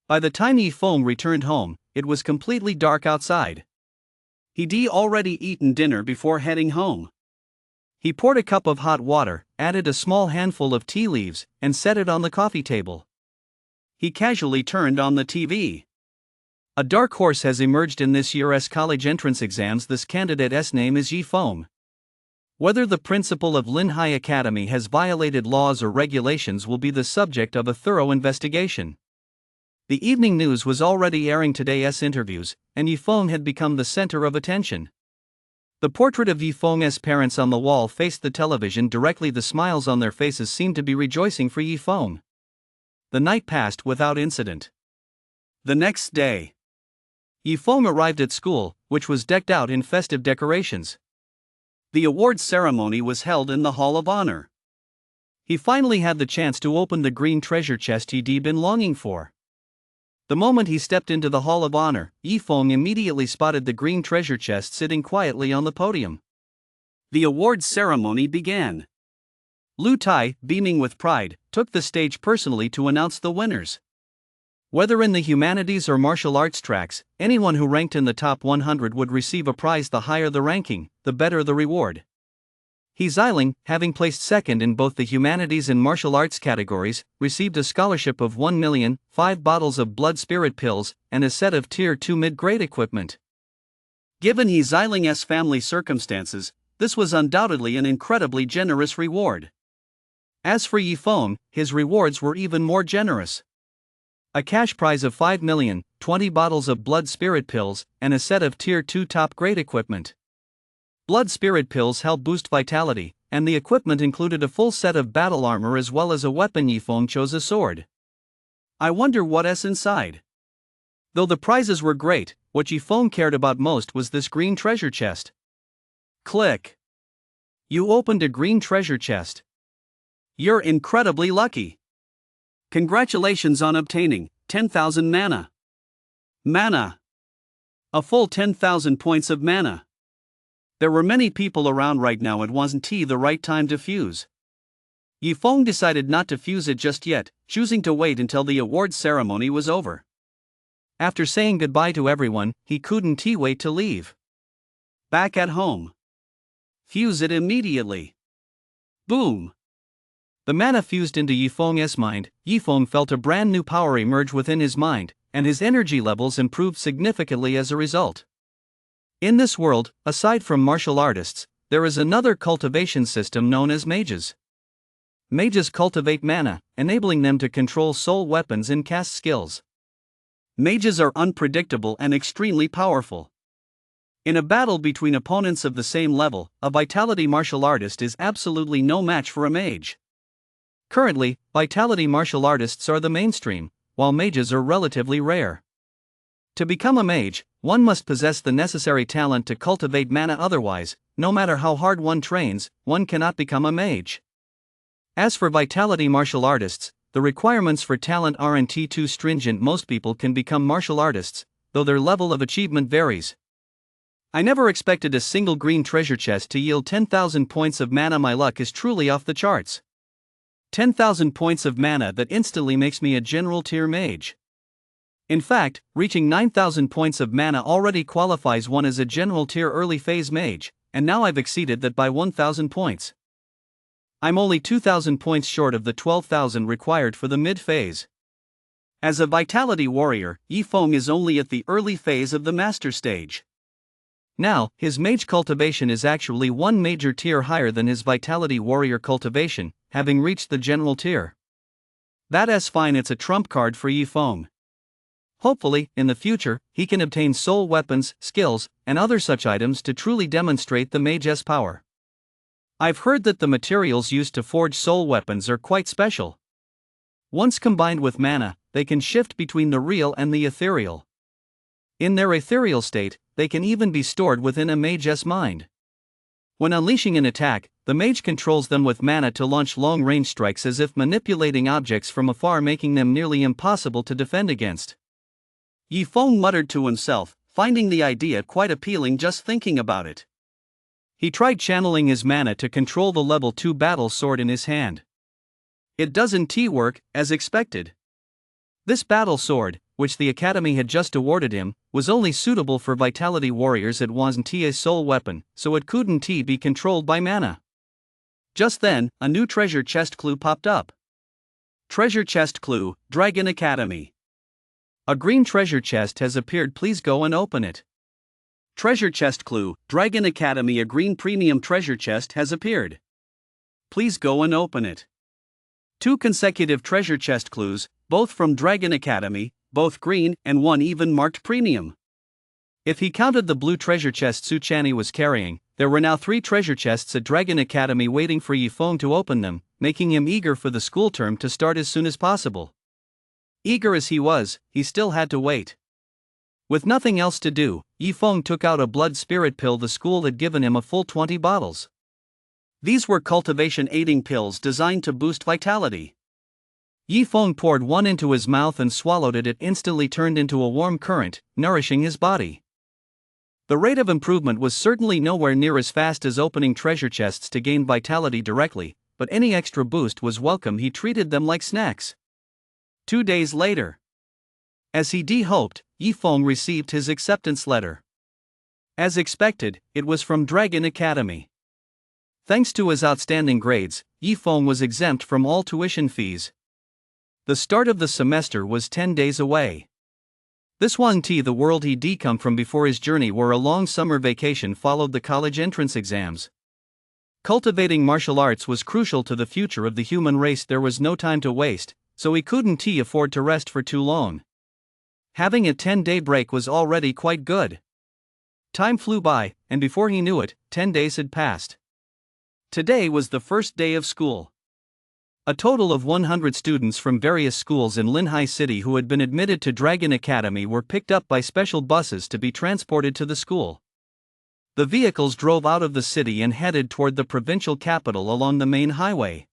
By the time Yifeng returned home, it was completely dark outside. He'd already eaten dinner before heading home. He poured a cup of hot water, added a small handful of tea leaves, and set it on the coffee table. He casually turned on the TV. A dark horse has emerged in this year's college entrance exams. This candidate's name is Yifeng. Whether the principal of Linhai Academy has violated laws or regulations will be the subject of a thorough investigation. The evening news was already airing today's interviews, and Yifeng had become the center of attention. The portrait of Yifeng's parents on the wall faced the television directly. The smiles on their faces seemed to be rejoicing for Yifeng. The night passed without incident. The next day, Yifeng arrived at school, which was decked out in festive decorations. The awards ceremony was held in the Hall of Honor. He finally had the chance to open the green treasure chest he'd been longing for. The moment he stepped into the Hall of Honor, Yifeng immediately spotted the green treasure chest sitting quietly on the podium. The awards ceremony began. Lu Tai, beaming with pride, took the stage personally to announce the winners. Whether in the humanities or martial arts tracks, anyone who ranked in the top 100 would receive a prize. The higher the ranking, the better the reward. Xiling, having placed second in both the humanities and martial arts categories, received a scholarship of 1 million, 5 bottles of blood spirit pills, and a set of Tier 2 mid-grade equipment. Given Xiling's family circumstances, this was undoubtedly an incredibly generous reward. As for Yifeng, his rewards were even more generous. A cash prize of 5 million, 20 bottles of blood spirit pills, and a set of Tier 2 top-grade equipment. Blood spirit pills help boost vitality, and the equipment included a full set of battle armor as well as a weapon. Yifeng chose a sword. I wonder what's inside. Though the prizes were great, what Yifeng cared about most was this green treasure chest. Click. You opened a green treasure chest. You're incredibly lucky. Congratulations on obtaining 10,000 mana. Mana. A full 10,000 points of mana. There were many people around right now. It wasn't the right time to fuse. Yifeng decided not to fuse it just yet, choosing to wait until the awards ceremony was over. After saying goodbye to everyone, he couldn't wait to leave. Back at home. Fuse it immediately. Boom. The mana fused into Yifeng's mind. Yifeng felt a brand new power emerge within his mind, and his energy levels improved significantly as a result. In this world, aside from martial artists, there is another cultivation system known as mages. Mages cultivate mana, enabling them to control soul weapons and cast skills. Mages are unpredictable and extremely powerful. In a battle between opponents of the same level, a vitality martial artist is absolutely no match for a mage. Currently, vitality martial artists are the mainstream, while mages are relatively rare. To become a mage, one must possess the necessary talent to cultivate mana, otherwise, no matter how hard one trains, one cannot become a mage. As for vitality martial artists, the requirements for talent aren't too stringent. Most people can become martial artists, though their level of achievement varies. I never expected a single green treasure chest to yield 10,000 points of mana. My luck is truly off the charts. 10,000 points of mana that instantly makes me a general tier mage. In fact, reaching 9,000 points of mana already qualifies one as a general tier early phase mage, and now I've exceeded that by 1,000 points. I'm only 2,000 points short of the 12,000 required for the mid phase. As a vitality warrior, Yifeng is only at the early phase of the master stage. Now, his mage cultivation is actually one major tier higher than his vitality warrior cultivation, having reached the general tier. That's fine, it's a trump card for Yifeng. Hopefully, in the future, he can obtain soul weapons, skills, and other such items to truly demonstrate the mage's power. I've heard that the materials used to forge soul weapons are quite special. Once combined with mana, they can shift between the real and the ethereal. In their ethereal state, they can even be stored within a mage's mind. When unleashing an attack, the mage controls them with mana to launch long-range strikes, as if manipulating objects from afar, making them nearly impossible to defend against. Yifeng muttered to himself, finding the idea quite appealing just thinking about it. He tried channeling his mana to control the level 2 battle sword in his hand. It doesn't work, as expected. This battle sword, which the Academy had just awarded him, was only suitable for vitality warriors. It wasn't a soul weapon, so it couldn't be controlled by mana. Just then, a new treasure chest clue popped up. Treasure chest clue, Dragon Academy. A green treasure chest has appeared, please go and open it. Treasure chest clue, Dragon Academy. A green premium treasure chest has appeared. Please go and open it. 2 consecutive treasure chest clues, both from Dragon Academy, both green, and one even marked premium. If he counted the blue treasure chest Suchani was carrying, there were now 3 treasure chests at Dragon Academy waiting for Yifeng to open them, making him eager for the school term to start as soon as possible. Eager as he was, he still had to wait. With nothing else to do, Yifeng took out a blood spirit pill. The school had given him a full 20 bottles. These were cultivation aiding pills designed to boost vitality. Yifeng poured one into his mouth and swallowed it. It instantly turned into a warm current, nourishing his body. The rate of improvement was certainly nowhere near as fast as opening treasure chests to gain vitality directly, but any extra boost was welcome. He treated them like snacks. 2 days later. As he hoped, Yifeng received his acceptance letter. As expected, it was from Dragon Academy. Thanks to his outstanding grades, Yifeng was exempt from all tuition fees. The start of the semester was 10 days away. This wasn't the world he'd come from before his journey, where a long summer vacation followed the college entrance exams. Cultivating martial arts was crucial to the future of the human race. There was no time to waste, so he couldn't afford to rest for too long. Having a 10-day break was already quite good. Time flew by, and before he knew it, 10 days had passed. Today was the first day of school. A total of 100 students from various schools in Linhai City who had been admitted to Dragon Academy were picked up by special buses to be transported to the school. The vehicles drove out of the city and headed toward the provincial capital along the main highway.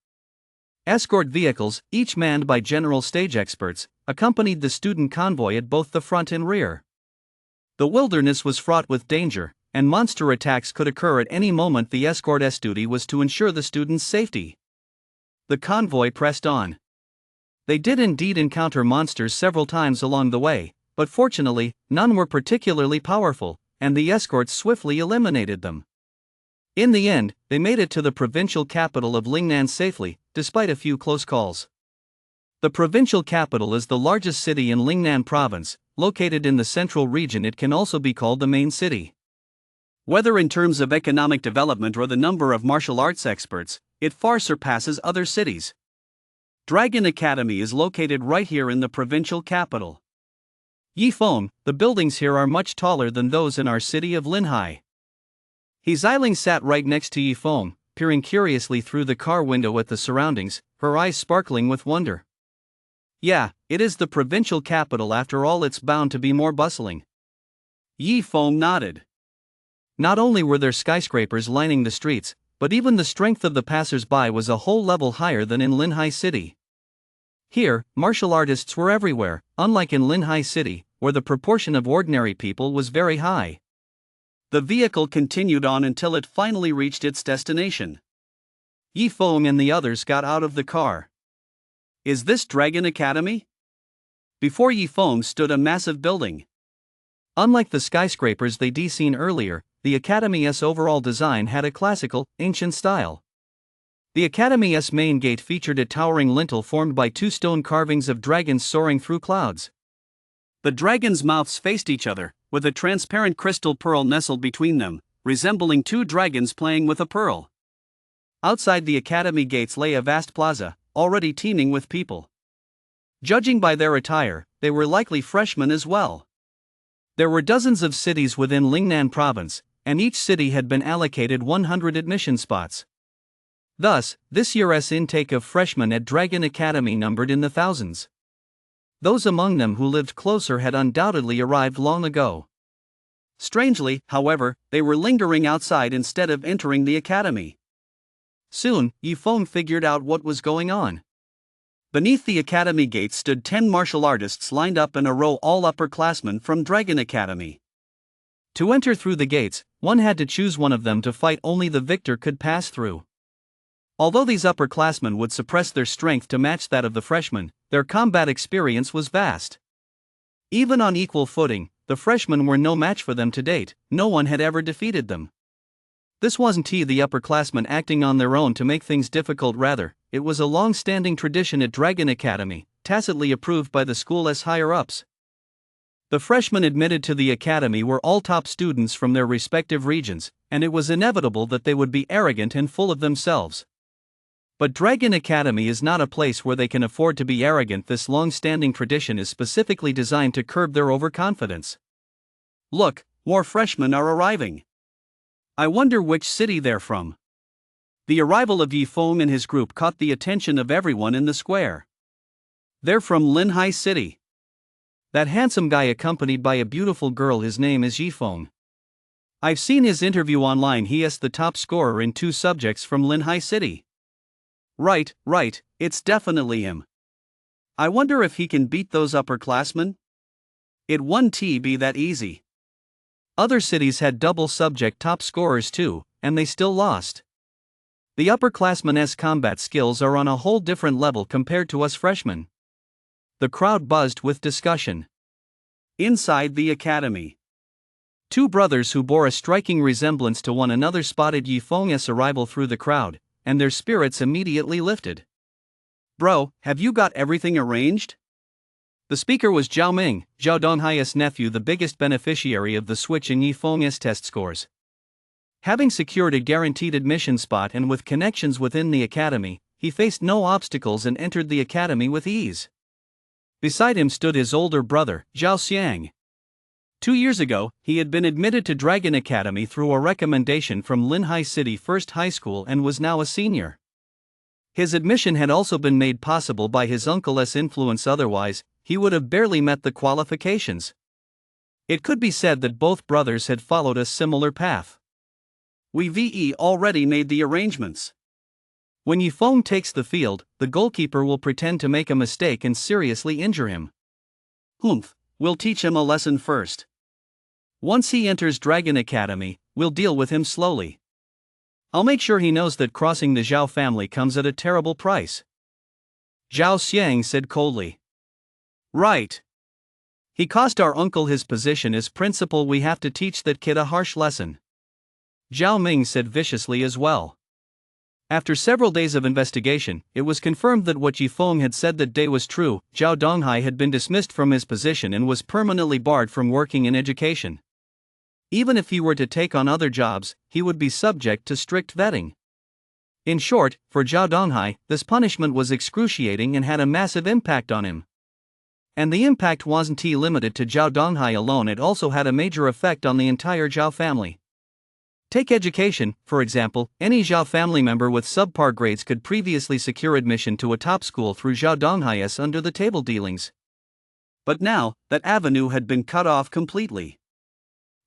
Escort vehicles, each manned by general stage experts, accompanied the student convoy at both the front and rear. The wilderness was fraught with danger, and monster attacks could occur at any moment. The escort's duty was to ensure the students' safety. The convoy pressed on. They did indeed encounter monsters several times along the way, but fortunately, none were particularly powerful, and the escorts swiftly eliminated them. In the end, they made it to the provincial capital of Lingnan safely, despite a few close calls. The provincial capital is the largest city in Lingnan province, located in the central region. It can also be called the main city. Whether in terms of economic development or the number of martial arts experts, it far surpasses other cities. Dragon Academy is located right here in the provincial capital. Yifeng, the buildings here are much taller than those in our city of Linhai. He Xiling sat right next to Yifeng, peering curiously through the car window at the surroundings, her eyes sparkling with wonder. Yeah, it is the provincial capital after all. It's bound to be more bustling. Yifeng nodded. Not only were there skyscrapers lining the streets, but even the strength of the passers-by was a whole level higher than in Linhai City. Here, martial artists were everywhere, unlike in Linhai City, where the proportion of ordinary people was very high. The vehicle continued on until it finally reached its destination. Yifeng and the others got out of the car. Is this Dragon Academy? Before Yifeng stood a massive building. Unlike the skyscrapers they'd seen earlier, the Academy's overall design had a classical, ancient style. The Academy's main gate featured a towering lintel formed by two stone carvings of dragons soaring through clouds. The dragons' mouths faced each other, with a transparent crystal pearl nestled between them, resembling two dragons playing with a pearl. Outside the Academy gates lay a vast plaza, already teeming with people. Judging by their attire, they were likely freshmen as well. There were dozens of cities within Lingnan province, and each city had been allocated 100 admission spots. Thus, this year's intake of freshmen at Dragon Academy numbered in the thousands. Those among them who lived closer had undoubtedly arrived long ago. Strangely, however, they were lingering outside instead of entering the academy. Soon, Yifeng figured out what was going on. Beneath the academy gates stood 10 martial artists lined up in a row, all upperclassmen from Dragon Academy. To enter through the gates, one had to choose one of them to fight. Only the victor could pass through. Although these upperclassmen would suppress their strength to match that of the freshmen, their combat experience was vast. Even on equal footing, the freshmen were no match for them to date. No one had ever defeated them. This wasn't the upperclassmen acting on their own to make things difficult. Rather, it was a long-standing tradition at Dragon Academy, tacitly approved by the school's higher-ups. The freshmen admitted to the academy were all top students from their respective regions, and it was inevitable that they would be arrogant and full of themselves. But Dragon Academy is not a place where they can afford to be arrogant. This long-standing tradition is specifically designed to curb their overconfidence. Look, more freshmen are arriving. I wonder which city they're from. The arrival of Yifeng and his group caught the attention of everyone in the square. They're from Linhai City. That handsome guy accompanied by a beautiful girl, his name is Yifeng. I've seen his interview online. He is the top scorer in 2 subjects from Linhai City. Right, it's definitely him. I wonder if he can beat those upperclassmen? It won't be that easy. Other cities had double subject top scorers too, and they still lost. The upperclassmen's combat skills are on a whole different level compared to us freshmen. The crowd buzzed with discussion. Inside the academy, 2 brothers who bore a striking resemblance to one another spotted Yifeng's arrival through the crowd, and their spirits immediately lifted. Bro, have you got everything arranged? The speaker was Zhao Ming, Zhao Donghai's nephew, the biggest beneficiary of the switch in Yifeng's test scores. Having secured a guaranteed admission spot and with connections within the academy, he faced no obstacles and entered the academy with ease. Beside him stood his older brother, Zhao Xiang. 2 years ago, he had been admitted to Dragon Academy through a recommendation from Linhai City First High School and was now a senior. His admission had also been made possible by his uncle's influence, otherwise, he would have barely met the qualifications. It could be said that both brothers had followed a similar path. We've already made the arrangements. When Yifeng takes the field, the goalkeeper will pretend to make a mistake and seriously injure him. We'll teach him a lesson first. Once he enters Dragon Academy, we'll deal with him slowly. I'll make sure he knows that crossing the Zhao family comes at a terrible price. Zhao Xiang said coldly. Right. He cost our uncle his position as principal. We have to teach that kid a harsh lesson. Zhao Ming said viciously as well. After several days of investigation, it was confirmed that what Yifeng had said that day was true. Zhao Donghai had been dismissed from his position and was permanently barred from working in education. Even if he were to take on other jobs, he would be subject to strict vetting. In short, for Zhao Donghai, this punishment was excruciating and had a massive impact on him. And the impact wasn't limited to Zhao Donghai alone, it also had a major effect on the entire Zhao family. Take education, for example. Any Zhao family member with subpar grades could previously secure admission to a top school through Zhao Donghai's under-the-table dealings. But now, that avenue had been cut off completely.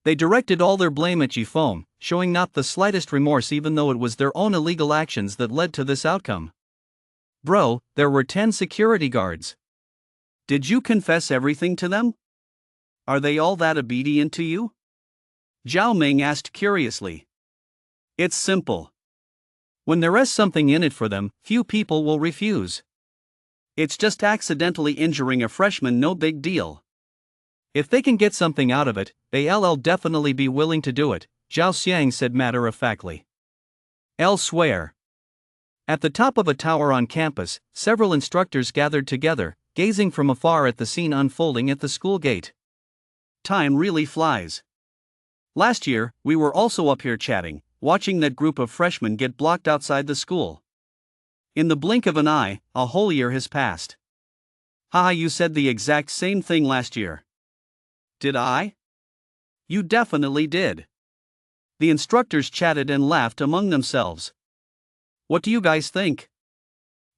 They directed all their blame at Yifeng, showing not the slightest remorse even though it was their own illegal actions that led to this outcome. Bro, there were 10 security guards. Did you confess everything to them? Are they all that obedient to you? Zhao Ming asked curiously. It's simple. When there is something in it for them, few people will refuse. It's just accidentally injuring a freshman, no big deal. If they can get something out of it, they'll definitely be willing to do it, Zhao Xiang said matter-of-factly. Elsewhere. At the top of a tower on campus, several instructors gathered together, gazing from afar at the scene unfolding at the school gate. Time really flies. Last year, we were also up here chatting, watching that group of freshmen get blocked outside the school. In the blink of an eye, a whole year has passed. Haha, you said the exact same thing last year. Did I? You definitely did. The instructors chatted and laughed among themselves. What do you guys think?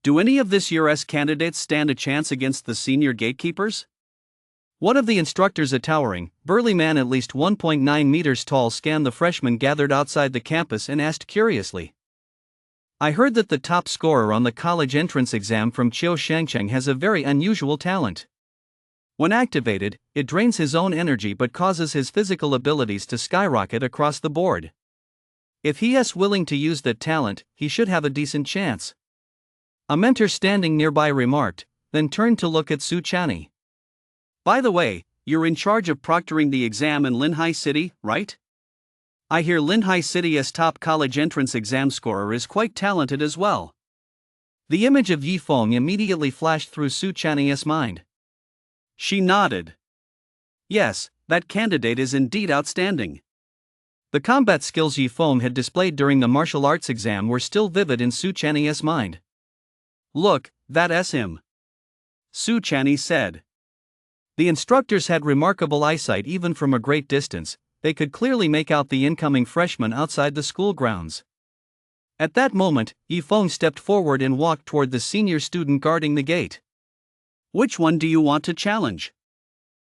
Do any of this year's candidates stand a chance against the senior gatekeepers? One of the instructors, a towering, burly man at least 1.9 meters tall, scanned the freshmen gathered outside the campus and asked curiously. I heard that the top scorer on the college entrance exam from Chiu Shangcheng has a very unusual talent. When activated, it drains his own energy but causes his physical abilities to skyrocket across the board. If he is willing to use that talent, he should have a decent chance. A mentor standing nearby remarked, then turned to look at Su Chani. By the way, you're in charge of proctoring the exam in Linhai City, right? I hear Linhai City's top college entrance exam scorer is quite talented as well. The image of Yifeng immediately flashed through Su Chani's mind. She nodded. Yes, that candidate is indeed outstanding. The combat skills Yifeng had displayed during the martial arts exam were still vivid in Su Chani's mind. Look, that's him. Su Chani said. The instructors had remarkable eyesight even from a great distance. They could clearly make out the incoming freshman outside the school grounds. At that moment, Yifeng stepped forward and walked toward the senior student guarding the gate. Which one do you want to challenge?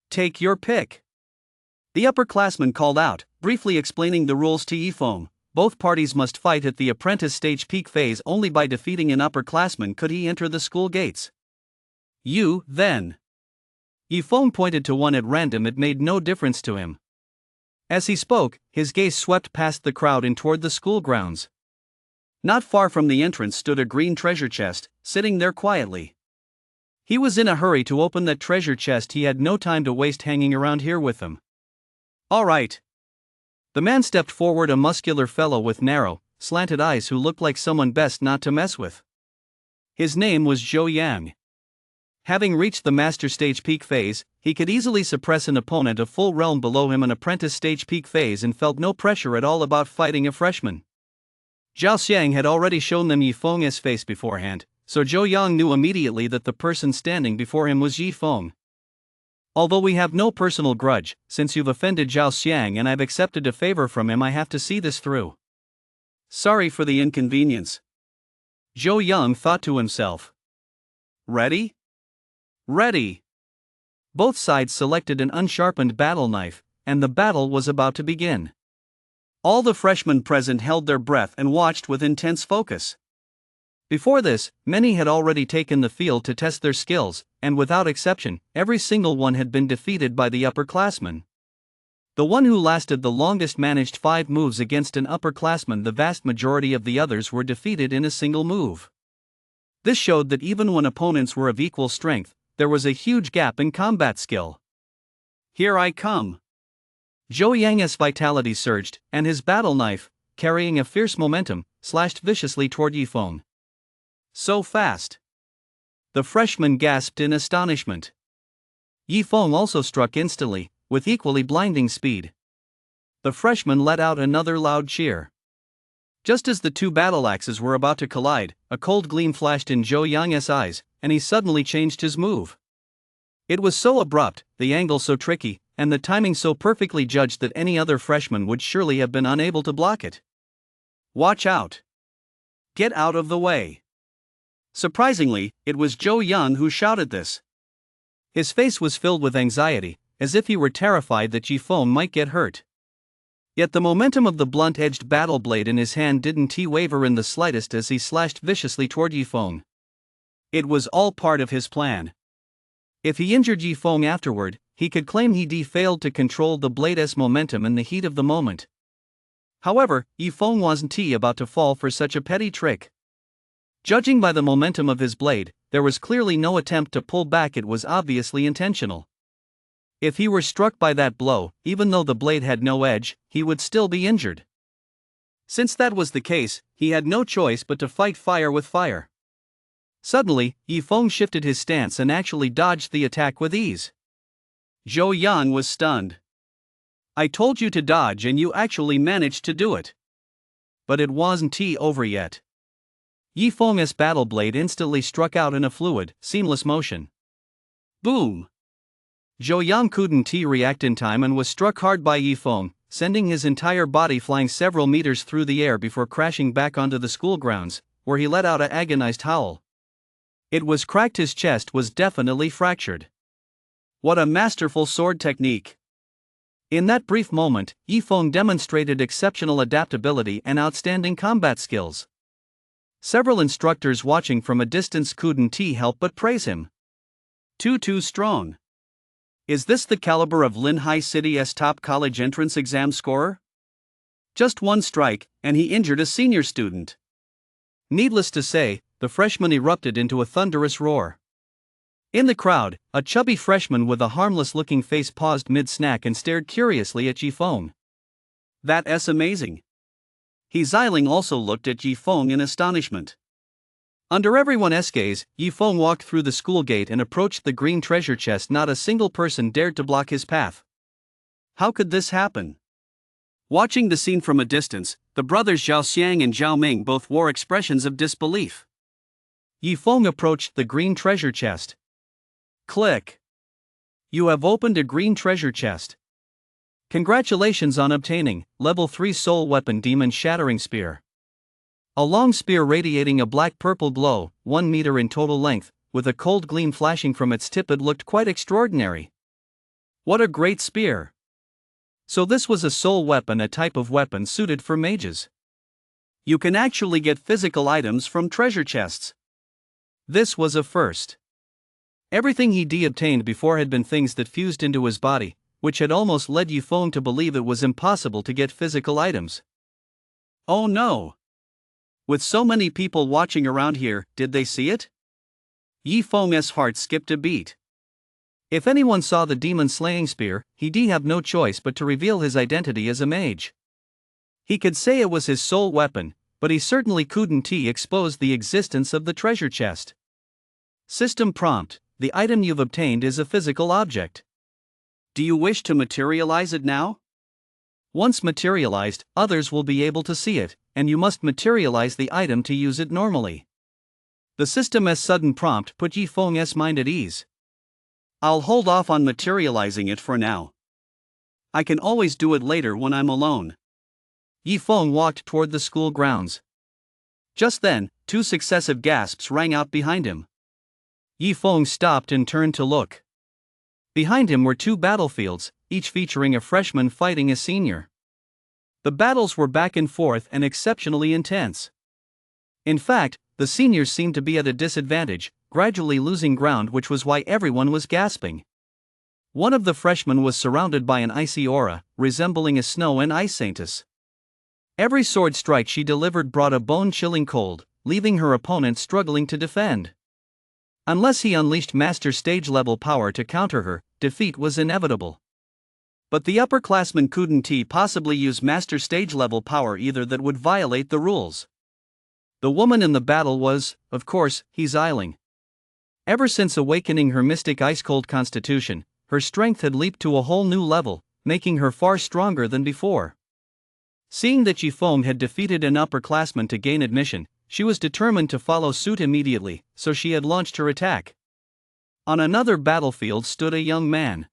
Take your pick. The upperclassman called out, briefly explaining the rules to Yifeng. Both parties must fight at the apprentice stage peak phase. Only by defeating an upperclassman could he enter the school gates. You, then. Yifeng pointed to one at random. It made no difference to him. As he spoke, his gaze swept past the crowd and toward the school grounds. Not far from the entrance stood a green treasure chest, sitting there quietly. He was in a hurry to open that treasure chest. He had no time to waste hanging around here with them. All right. The man stepped forward, a muscular fellow with narrow, slanted eyes who looked like someone best not to mess with. His name was Zhou Yang. Having reached the master stage peak phase, he could easily suppress an opponent a full realm below him, an apprentice stage peak phase, and felt no pressure at all about fighting a freshman. Zhao Xiang had already shown them Yifeng's face beforehand, so Zhou Yang knew immediately that the person standing before him was Yifeng. Although we have no personal grudge, since you've offended Zhao Xiang and I've accepted a favor from him, I have to see this through. Sorry for the inconvenience. Zhou Yang thought to himself. Ready? Ready. Both sides selected an unsharpened battle knife, and the battle was about to begin. All the freshmen present held their breath and watched with intense focus. Before this, many had already taken the field to test their skills, and without exception, every single one had been defeated by the upperclassmen. The one who lasted the longest managed 5 moves against an upperclassman. The vast majority of the others were defeated in a single move. This showed that even when opponents were of equal strength, there was a huge gap in combat skill. Here I come. Zhou Yang's vitality surged, and his battle knife, carrying a fierce momentum, slashed viciously toward Yifeng. So fast. The freshman gasped in astonishment. Yifeng also struck instantly, with equally blinding speed. The freshman let out another loud cheer. Just as the two battle axes were about to collide, a cold gleam flashed in Zhou Yang's eyes, and he suddenly changed his move. It was so abrupt, the angle so tricky, and the timing so perfectly judged that any other freshman would surely have been unable to block it. Watch out! Get out of the way! Surprisingly, it was Zhou Yang who shouted this. His face was filled with anxiety, as if he were terrified that Yifeng might get hurt. Yet the momentum of the blunt-edged battle blade in his hand didn't waver in the slightest as he slashed viciously toward Yifeng. It was all part of his plan. If he injured Yifeng afterward, he could claim he failed to control the blade's momentum in the heat of the moment. However, Yifeng wasn't about to fall for such a petty trick. Judging by the momentum of his blade, there was clearly no attempt to pull back. It was obviously intentional. If he were struck by that blow, even though the blade had no edge, he would still be injured. Since that was the case, he had no choice but to fight fire with fire. Suddenly, Yifeng shifted his stance and actually dodged the attack with ease. Zhou Yang was stunned. I told you to dodge and you actually managed to do it. But it wasn't over yet. Yifeng's battle blade instantly struck out in a fluid, seamless motion. Boom! Zhou Yang couldn't react in time and was struck hard by Yifeng, sending his entire body flying several meters through the air before crashing back onto the school grounds, where he let out an agonized howl. It was cracked. His chest was definitely fractured. What a masterful sword technique! In that brief moment, Yifeng demonstrated exceptional adaptability and outstanding combat skills. Several instructors watching from a distance couldn't help but praise him. Too strong. Is this the caliber of Linhai City's top college entrance exam scorer? Just one strike, and he injured a senior student. Needless to say, the freshman erupted into a thunderous roar. In the crowd, a chubby freshman with a harmless-looking face paused mid-snack and stared curiously at Yifeng. That's amazing. He Xiling also looked at Yifeng in astonishment. Under everyone's gaze, Yifeng walked through the school gate and approached the green treasure chest. Not a single person dared to block his path. How could this happen? Watching the scene from a distance, the brothers Zhao Xiang and Zhao Ming both wore expressions of disbelief. Yifeng approached the green treasure chest. Click. You have opened a green treasure chest. Congratulations on obtaining Level 3 Soul Weapon Demon Shattering Spear. A long spear radiating a black-purple glow, 1 meter in total length, with a cold gleam flashing from its tip. It looked quite extraordinary. What a great spear! So this was a soul weapon, a type of weapon suited for mages. You can actually get physical items from treasure chests. This was a first. Everything he obtained before had been things that fused into his body, which had almost led Yifeng to believe it was impossible to get physical items. Oh no! With so many people watching around here, did they see it? Yifeng's heart skipped a beat. If anyone saw the demon-slaying spear, he'd have no choice but to reveal his identity as a mage. He could say it was his soul weapon, but he certainly couldn't expose the existence of the treasure chest. System prompt: the item you've obtained is a physical object. Do you wish to materialize it now? Once materialized, others will be able to see it, and you must materialize the item to use it normally. The system's sudden prompt put Yifeng's mind at ease. I'll hold off on materializing it for now. I can always do it later when I'm alone. Yi Feng walked toward the school grounds. Just then, 2 successive gasps rang out behind him. Yi Feng stopped and turned to look. Behind him were 2 battlefields, each featuring a freshman fighting a senior. The battles were back and forth and exceptionally intense. In fact, the seniors seemed to be at a disadvantage, gradually losing ground, which was why everyone was gasping. One of the freshmen was surrounded by an icy aura, resembling a snow and ice saintess. Every sword strike she delivered brought a bone-chilling cold, leaving her opponent struggling to defend. Unless he unleashed master stage-level power to counter her, defeat was inevitable. But the upperclassman couldn't possibly use master stage-level power either. That would violate the rules. The woman in the battle was, of course, Xiling. Ever since awakening her mystic ice-cold constitution, her strength had leaped to a whole new level, making her far stronger than before. Seeing that Yi Feng had defeated an upperclassman to gain admission, she was determined to follow suit immediately, so she had launched her attack. On another battlefield stood a young man.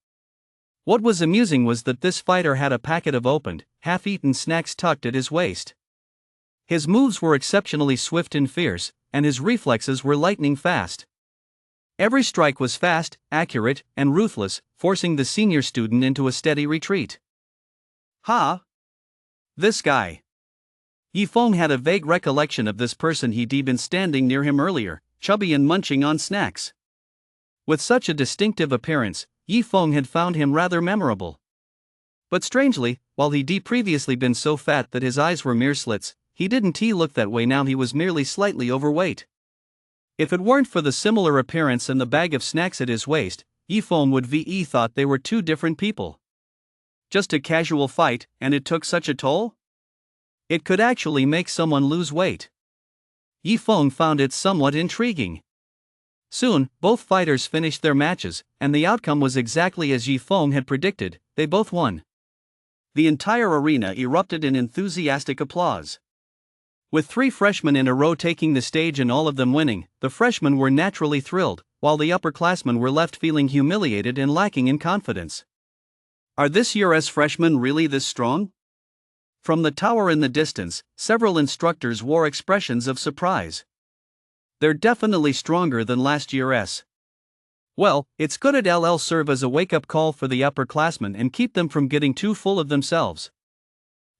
What was amusing was that this fighter had a packet of opened, half-eaten snacks tucked at his waist. His moves were exceptionally swift and fierce, and his reflexes were lightning fast. Every strike was fast, accurate, and ruthless, forcing the senior student into a steady retreat. Ha! This guy. Yi Feng had a vague recollection of this person. He'd been standing near him earlier, chubby and munching on snacks. With such a distinctive appearance, Yi Feng had found him rather memorable. But strangely, while he'd previously been so fat that his eyes were mere slits, he didn't look that way now. He was merely slightly overweight. If it weren't for the similar appearance and the bag of snacks at his waist, Yi Feng would have thought they were 2 different people. Just a casual fight, and it took such a toll? It could actually make someone lose weight. Yi Feng found it somewhat intriguing. Soon, both fighters finished their matches, and the outcome was exactly as Yi Feng had predicted. They both won. The entire arena erupted in enthusiastic applause. With 3 freshmen in a row taking the stage and all of them winning, the freshmen were naturally thrilled, while the upperclassmen were left feeling humiliated and lacking in confidence. Are this year's freshmen really this strong? From the tower in the distance, several instructors wore expressions of surprise. They're definitely stronger than last year's. Well, it's good it'll serve as a wake-up call for the upperclassmen and keep them from getting too full of themselves.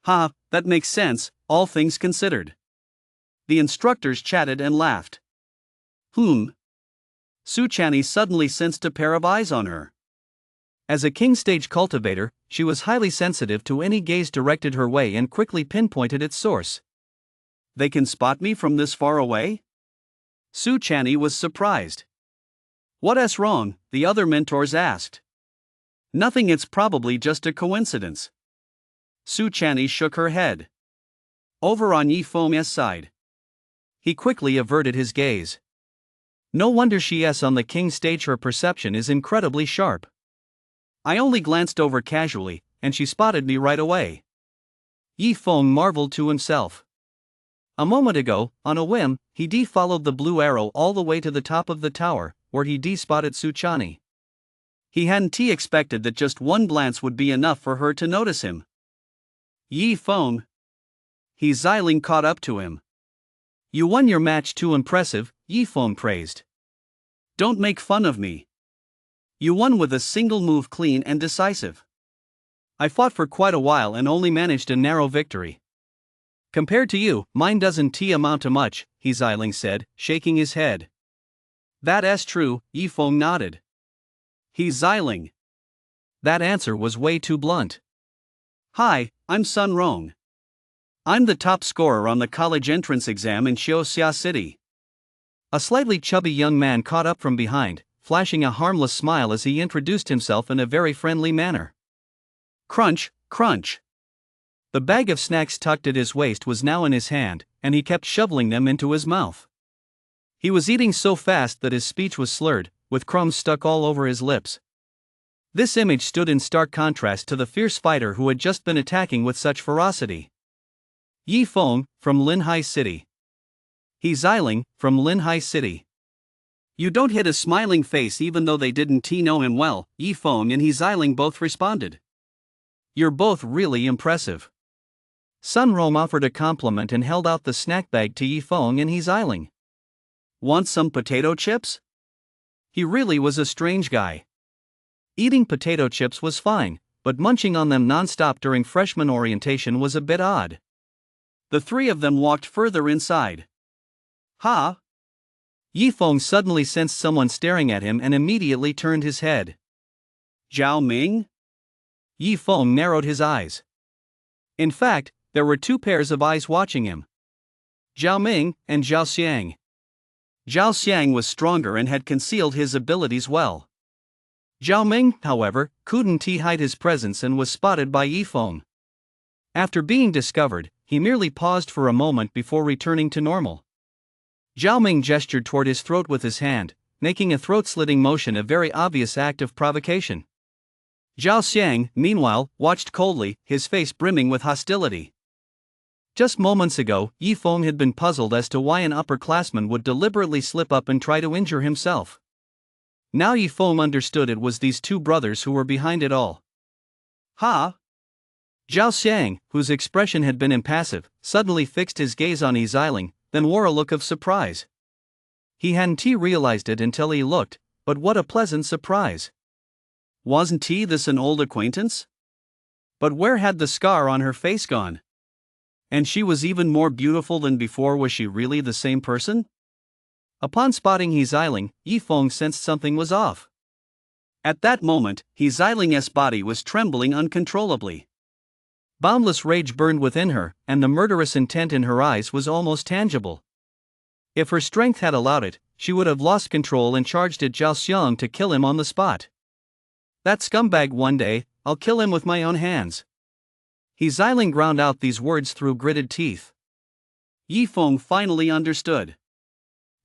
Ha, that makes sense, all things considered. The instructors chatted and laughed. Su Channy suddenly sensed a pair of eyes on her. As a king stage cultivator, she was highly sensitive to any gaze directed her way and quickly pinpointed its source. They can spot me from this far away? Su Channy was surprised. What's wrong? The other mentors asked. Nothing, it's probably just a coincidence. Su Channy shook her head. Over on Yi Feng's side. He quickly averted his gaze. No wonder she's on the king stage, her perception is incredibly sharp. I only glanced over casually, and she spotted me right away. Yi Feng marveled to himself. A moment ago, on a whim, he followed the blue arrow all the way to the top of the tower, where he spotted Su Channy. He hadn't expected that just one glance would be enough for her to notice him. Yi Feng. Xiling caught up to him. You won your match, too impressive, Yi Feng praised. Don't make fun of me. You won with a single move, clean and decisive. I fought for quite a while and only managed a narrow victory. Compared to you, mine doesn't amount to much, Xiling said, shaking his head. That's true, Yi Feng nodded. Xiling. That answer was way too blunt. Hi, I'm Sun Rong. I'm the top scorer on the college entrance exam in Xiaoxia City. A slightly chubby young man caught up from behind, flashing a harmless smile as he introduced himself in a very friendly manner. Crunch, crunch. The bag of snacks tucked at his waist was now in his hand, and he kept shoveling them into his mouth. He was eating so fast that his speech was slurred, with crumbs stuck all over his lips. This image stood in stark contrast to the fierce fighter who had just been attacking with such ferocity. Yi Feng, from Linhai City. Xiling, from Linhai City. You don't hit a smiling face even though they didn't know him well, Yi Feng and He Xiling both responded. You're both really impressive. Sun Rome offered a compliment and held out the snack bag to Yi Feng and He Xiling. Want some potato chips? He really was a strange guy. Eating potato chips was fine, but munching on them non-stop during freshman orientation was a bit odd. The three of them walked further inside. Ha! Yi Feng suddenly sensed someone staring at him and immediately turned his head. Zhao Ming? Yi Feng narrowed his eyes. In fact, there were two pairs of eyes watching him. Zhao Ming and Zhao Xiang. Zhao Xiang was stronger and had concealed his abilities well. Zhao Ming, however, couldn't hide his presence and was spotted by Yi Feng. After being discovered, he merely paused for a moment before returning to normal. Zhao Ming gestured toward his throat with his hand, making a throat-slitting motion a very obvious act of provocation. Zhao Xiang, meanwhile, watched coldly, his face brimming with hostility. Just moments ago, Yi Feng had been puzzled as to why an upperclassman would deliberately slip up and try to injure himself. Now Yi Feng understood it was these two brothers who were behind it all. Ha! Zhao Xiang, whose expression had been impassive, suddenly fixed his gaze on He Xiling, then wore a look of surprise. He hadn't realized it until he looked, but what a pleasant surprise. Wasn't this an old acquaintance? But where had the scar on her face gone? And she was even more beautiful than before. Was she really the same person? Upon spotting He Xiling, Yi Feng sensed something was off. At that moment, He Xiling's body was trembling uncontrollably. Boundless rage burned within her, and the murderous intent in her eyes was almost tangible. If her strength had allowed it, she would have lost control and charged at Zhao Xiang to kill him on the spot. That scumbag, one day, I'll kill him with my own hands. He Xiling ground out these words through gritted teeth. Yi Feng finally understood.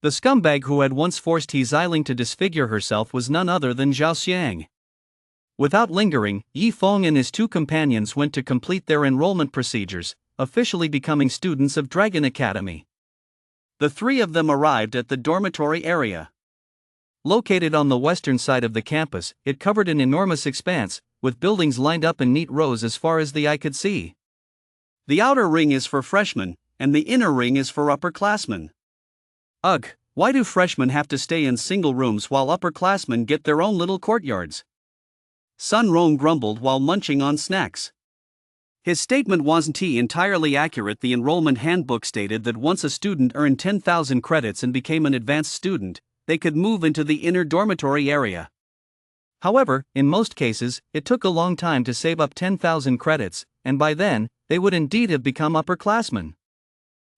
The scumbag who had once forced He Xiling to disfigure herself was none other than Zhao Xiang. Without lingering, Yi Feng and his two companions went to complete their enrollment procedures, officially becoming students of Dragon Academy. The three of them arrived at the dormitory area. Located on the western side of the campus, it covered an enormous expanse, with buildings lined up in neat rows as far as the eye could see. The outer ring is for freshmen, and the inner ring is for upperclassmen. Ugh, why do freshmen have to stay in single rooms while upperclassmen get their own little courtyards? Sun Rome grumbled while munching on snacks. His statement wasn't entirely accurate. The enrollment handbook stated that once a student earned 10,000 credits and became an advanced student, they could move into the inner dormitory area. However, in most cases, it took a long time to save up 10,000 credits, and by then, they would indeed have become upperclassmen.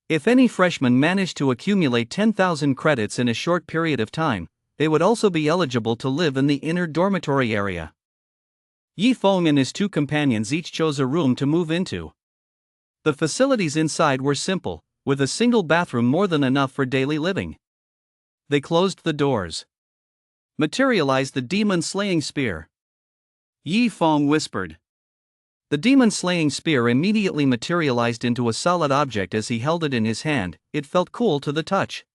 If any freshmen managed to accumulate 10,000 credits in a short period of time, they would also be eligible to live in the inner dormitory area. Yi Feng and his two companions each chose a room to move into. The facilities inside were simple, with a single bathroom more than enough for daily living. They closed the doors. Materialize the demon-slaying spear. Yi Feng whispered. The demon-slaying spear immediately materialized into a solid object as he held it in his hand. It felt cool to the touch.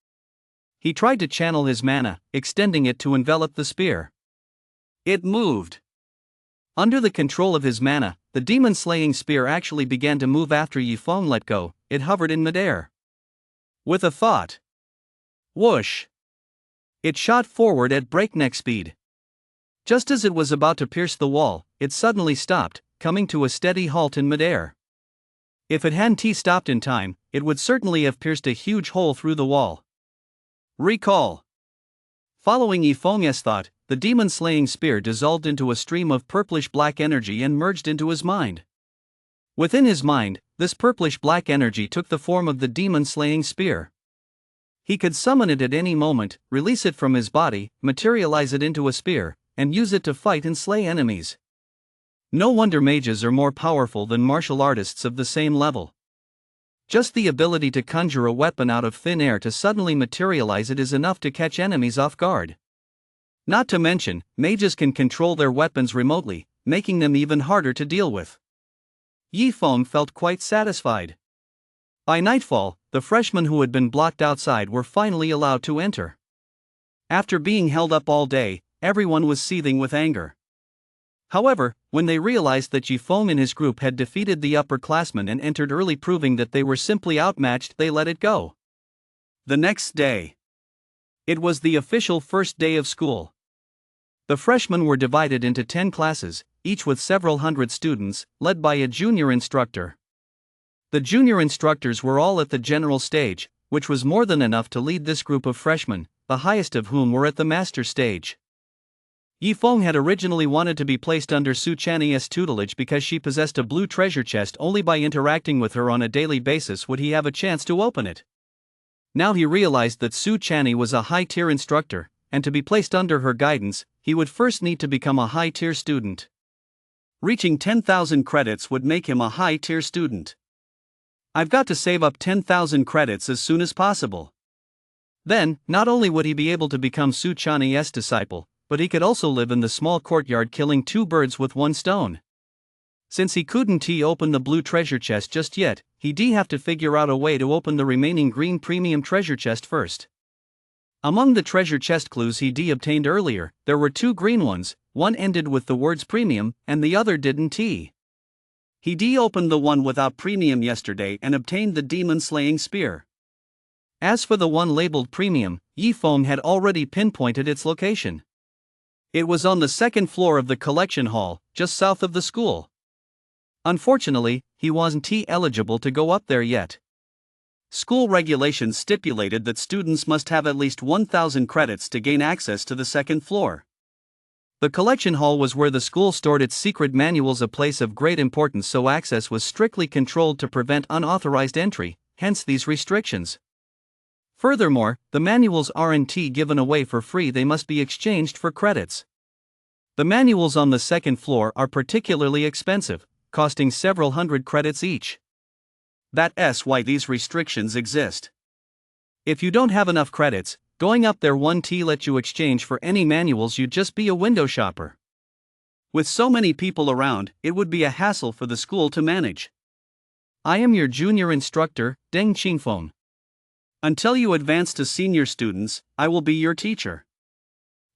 He tried to channel his mana, extending it to envelop the spear. It moved. Under the control of his mana, the demon-slaying spear actually began to move after Yi Feng let go. It hovered in midair. With a thought. Whoosh! It shot forward at breakneck speed. Just as it was about to pierce the wall, it suddenly stopped, coming to a steady halt in midair. If it hadn't stopped in time, it would certainly have pierced a huge hole through the wall. Recall. Following Yi Feng's thought, the demon-slaying spear dissolved into a stream of purplish-black energy and merged into his mind. Within his mind, this purplish-black energy took the form of the demon-slaying spear. He could summon it at any moment, release it from his body, materialize it into a spear, and use it to fight and slay enemies. No wonder mages are more powerful than martial artists of the same level. Just the ability to conjure a weapon out of thin air to suddenly materialize it is enough to catch enemies off guard. Not to mention, mages can control their weapons remotely, making them even harder to deal with. Yi Feng felt quite satisfied. By nightfall, the freshmen who had been blocked outside were finally allowed to enter. After being held up all day, everyone was seething with anger. However, when they realized that Yifeng and his group had defeated the upperclassmen and entered early, proving that they were simply outmatched, they let it go. The next day. It was the official first day of school. The freshmen were divided into 10 classes, each with several hundred students, led by a junior instructor. The junior instructors were all at the general stage, which was more than enough to lead this group of freshmen, the highest of whom were at the master stage. Yifeng had originally wanted to be placed under Su Chani's tutelage because she possessed a blue treasure chest. Only by interacting with her on a daily basis would he have a chance to open it. Now he realized that Su Chani was a high-tier instructor, and to be placed under her guidance, he would first need to become a high-tier student. Reaching 10,000 credits would make him a high-tier student. I've got to save up 10,000 credits as soon as possible. Then, not only would he be able to become Su Chani's disciple, but he could also live in the small courtyard, killing 2 birds with 1 stone. Since he couldn't open the blue treasure chest just yet, he'd have to figure out a way to open the remaining green premium treasure chest first. Among the treasure chest clues he'd obtained earlier, there were 2 green ones, one ended with the words premium, and the other didn't. He'd opened the one without premium yesterday and obtained the demon-slaying spear. As for the one labeled premium, Yifeng had already pinpointed its location. It was on the 2nd floor of the collection hall, just south of the school. Unfortunately, he wasn't eligible to go up there yet. School regulations stipulated that students must have at least 1,000 credits to gain access to the 2nd floor. The collection hall was where the school stored its secret manuals, a place of great importance, so access was strictly controlled to prevent unauthorized entry, hence these restrictions. Furthermore, the manuals aren't given away for free, they must be exchanged for credits. The manuals on the 2nd floor are particularly expensive, costing several hundred credits each. That's why these restrictions exist. If you don't have enough credits, going up there won't let you exchange for any manuals, you'd just be a window shopper. With so many people around, it would be a hassle for the school to manage. I am your junior instructor, Deng Qingfeng. Until you advance to senior students, I will be your teacher.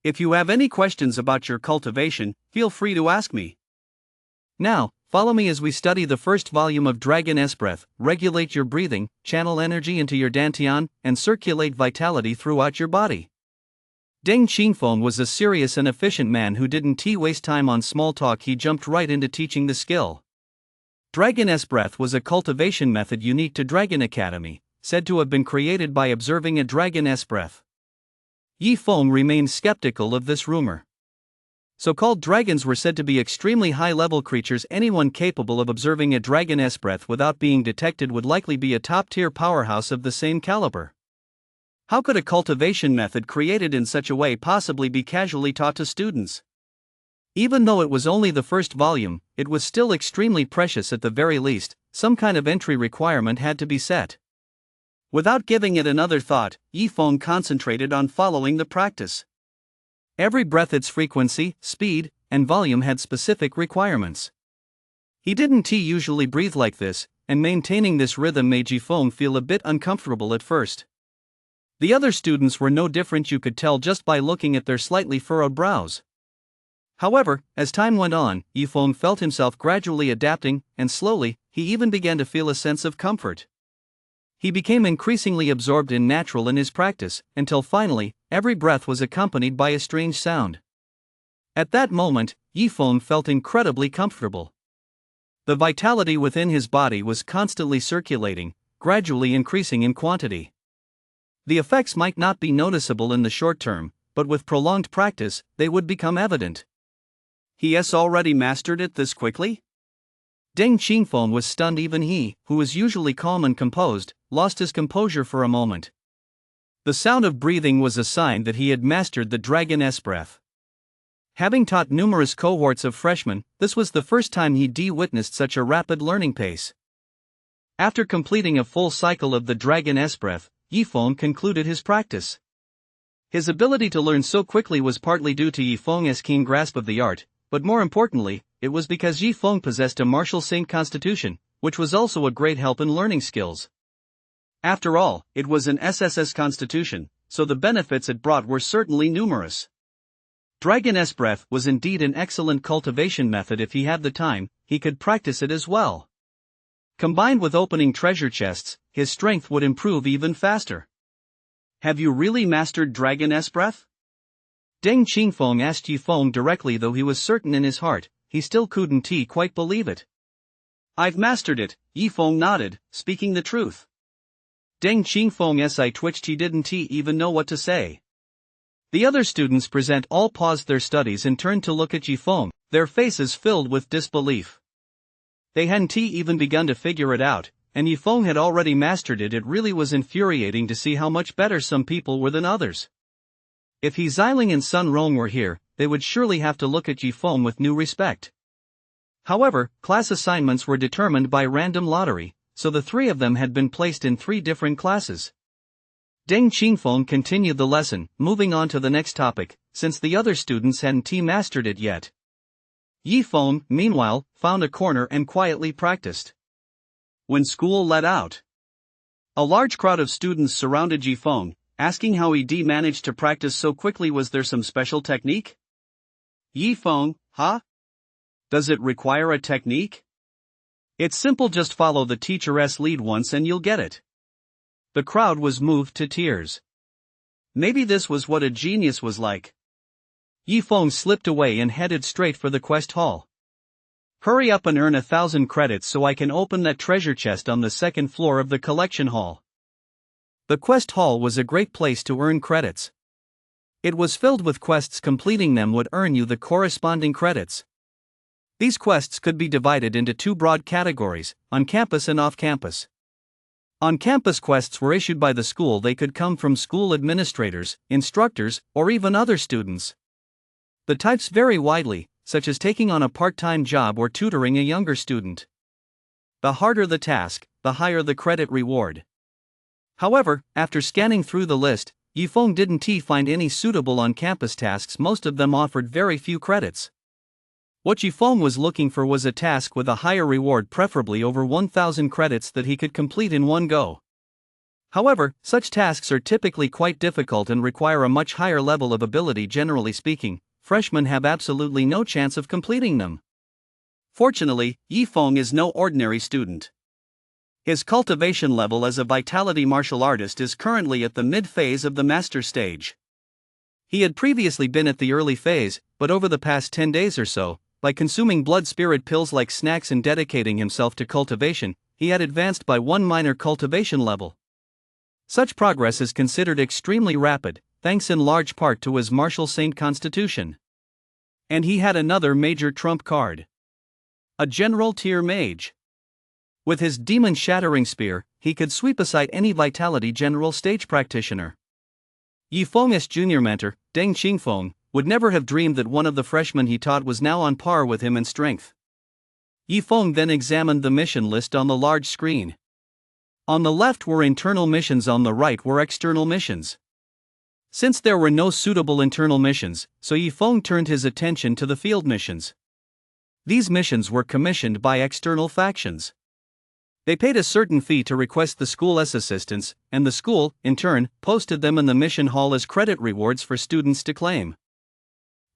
If you have any questions about your cultivation, feel free to ask me. Now, follow me as we study the first volume of Dragon's Breath. Regulate your breathing, channel energy into your dantian, and circulate vitality throughout your body. Deng Qingfeng was a serious and efficient man who didn't waste time on small talk. He jumped right into teaching the skill. Dragon's Breath was a cultivation method unique to Dragon Academy, said to have been created by observing a dragon's breath. Yifeng remained skeptical of this rumor. So-called dragons were said to be extremely high-level creatures. Anyone capable of observing a dragon's breath without being detected would likely be a top-tier powerhouse of the same caliber. How could a cultivation method created in such a way possibly be casually taught to students? Even though it was only the first volume, it was still extremely precious. At the very least, some kind of entry requirement had to be set. Without giving it another thought, Yifeng concentrated on following the practice. Every breath, its frequency, speed, and volume had specific requirements. He didn't usually breathe like this, and maintaining this rhythm made Yifeng feel a bit uncomfortable at first. The other students were no different, you could tell just by looking at their slightly furrowed brows. However, as time went on, Yifeng felt himself gradually adapting, and slowly, he even began to feel a sense of comfort. He became increasingly absorbed in natural in his practice, until finally, every breath was accompanied by a strange sound. At that moment, Yifeng felt incredibly comfortable. The vitality within his body was constantly circulating, gradually increasing in quantity. The effects might not be noticeable in the short term, but with prolonged practice, they would become evident. He has already mastered it this quickly? Deng Qingfeng was stunned. Even he, who was usually calm and composed, lost his composure for a moment. The sound of breathing was a sign that he had mastered the dragon's breath. Having taught numerous cohorts of freshmen, this was the first time he'd witnessed such a rapid learning pace. After completing a full cycle of the dragon's breath, Yifeng concluded his practice. His ability to learn so quickly was partly due to Yifeng's keen grasp of the art, but more importantly, it was because Yifeng possessed a martial saint constitution, which was also a great help in learning skills. After all, it was an SSS constitution, so the benefits it brought were certainly numerous. Dragon's breath was indeed an excellent cultivation method. If he had the time, he could practice it as well. Combined with opening treasure chests, his strength would improve even faster. Have you really mastered Dragon's breath? Deng Qingfeng asked Yifeng directly, though he was certain in his heart, he still couldn't quite believe it. I've mastered it, Yifeng nodded, speaking the truth. Deng Qingfeng's eye twitched, he didn't even know what to say. The other students present all paused their studies and turned to look at Yifeng, their faces filled with disbelief. They hadn't even begun to figure it out, and Yifeng had already mastered it. It really was infuriating to see how much better some people were than others. If He Xiling and Sun Rong were here, they would surely have to look at Yifeng with new respect. However, class assignments were determined by random lottery, so the three of them had been placed in 3 different classes. Deng Qingfeng continued the lesson, moving on to the next topic, since the other students hadn't mastered it yet. Yifeng, meanwhile, found a corner and quietly practiced. When school let out, a large crowd of students surrounded Yifeng, asking how he managed to practice so quickly. Was there some special technique? Yifeng, huh? Does it require a technique? It's simple, just follow the teacher's lead once and you'll get it. The crowd was moved to tears. Maybe this was what a genius was like. Yifeng slipped away and headed straight for the quest hall. Hurry up and earn 1,000 credits so I can open that treasure chest on the 2nd floor of the collection hall. The quest hall was a great place to earn credits. It was filled with quests. Completing them would earn you the corresponding credits. These quests could be divided into 2 broad categories, on-campus and off-campus. On-campus quests were issued by the school. They could come from school administrators, instructors, or even other students. The types vary widely, such as taking on a part-time job or tutoring a younger student. The harder the task, the higher the credit reward. However, after scanning through the list, Yifeng didn't find any suitable on-campus tasks. Most of them offered very few credits. What Yifeng was looking for was a task with a higher reward, preferably over 1,000 credits that he could complete in one go. However, such tasks are typically quite difficult and require a much higher level of ability. Generally speaking, freshmen have absolutely no chance of completing them. Fortunately, Yifeng is no ordinary student. His cultivation level as a vitality martial artist is currently at the mid-phase of the master stage. He had previously been at the early phase, but over the past 10 days or so, by consuming blood spirit pills like snacks and dedicating himself to cultivation, he had advanced by 1 minor cultivation level. Such progress is considered extremely rapid, thanks in large part to his martial saint constitution. And he had another major trump card. A general tier mage. With his demon-shattering spear, he could sweep aside any vitality general stage practitioner. Yifeng's junior mentor, Deng Qingfeng, would never have dreamed that one of the freshmen he taught was now on par with him in strength. Yifeng then examined the mission list on the large screen. On the left were internal missions, on the right were external missions. Since there were no suitable internal missions, so Yifeng turned his attention to the field missions. These missions were commissioned by external factions. They paid a certain fee to request the school's assistance, and the school, in turn, posted them in the mission hall as credit rewards for students to claim.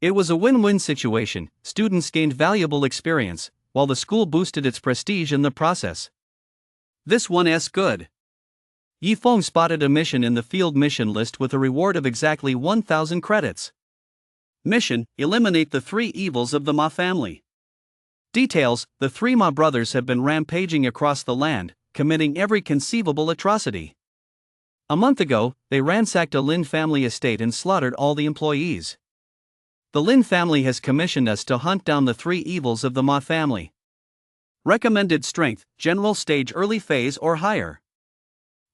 It was a win-win situation. Students gained valuable experience, while the school boosted its prestige in the process. This one's good. Yifeng spotted a mission in the field mission list with a reward of exactly 1,000 credits. Mission: eliminate the 3 evils of the Ma family. Details: the 3 Ma brothers have been rampaging across the land, committing every conceivable atrocity. A month ago, they ransacked a Lin family estate and slaughtered all the employees. The Lin family has commissioned us to hunt down the 3 evils of the Ma family. Recommended strength: general stage, early phase or higher.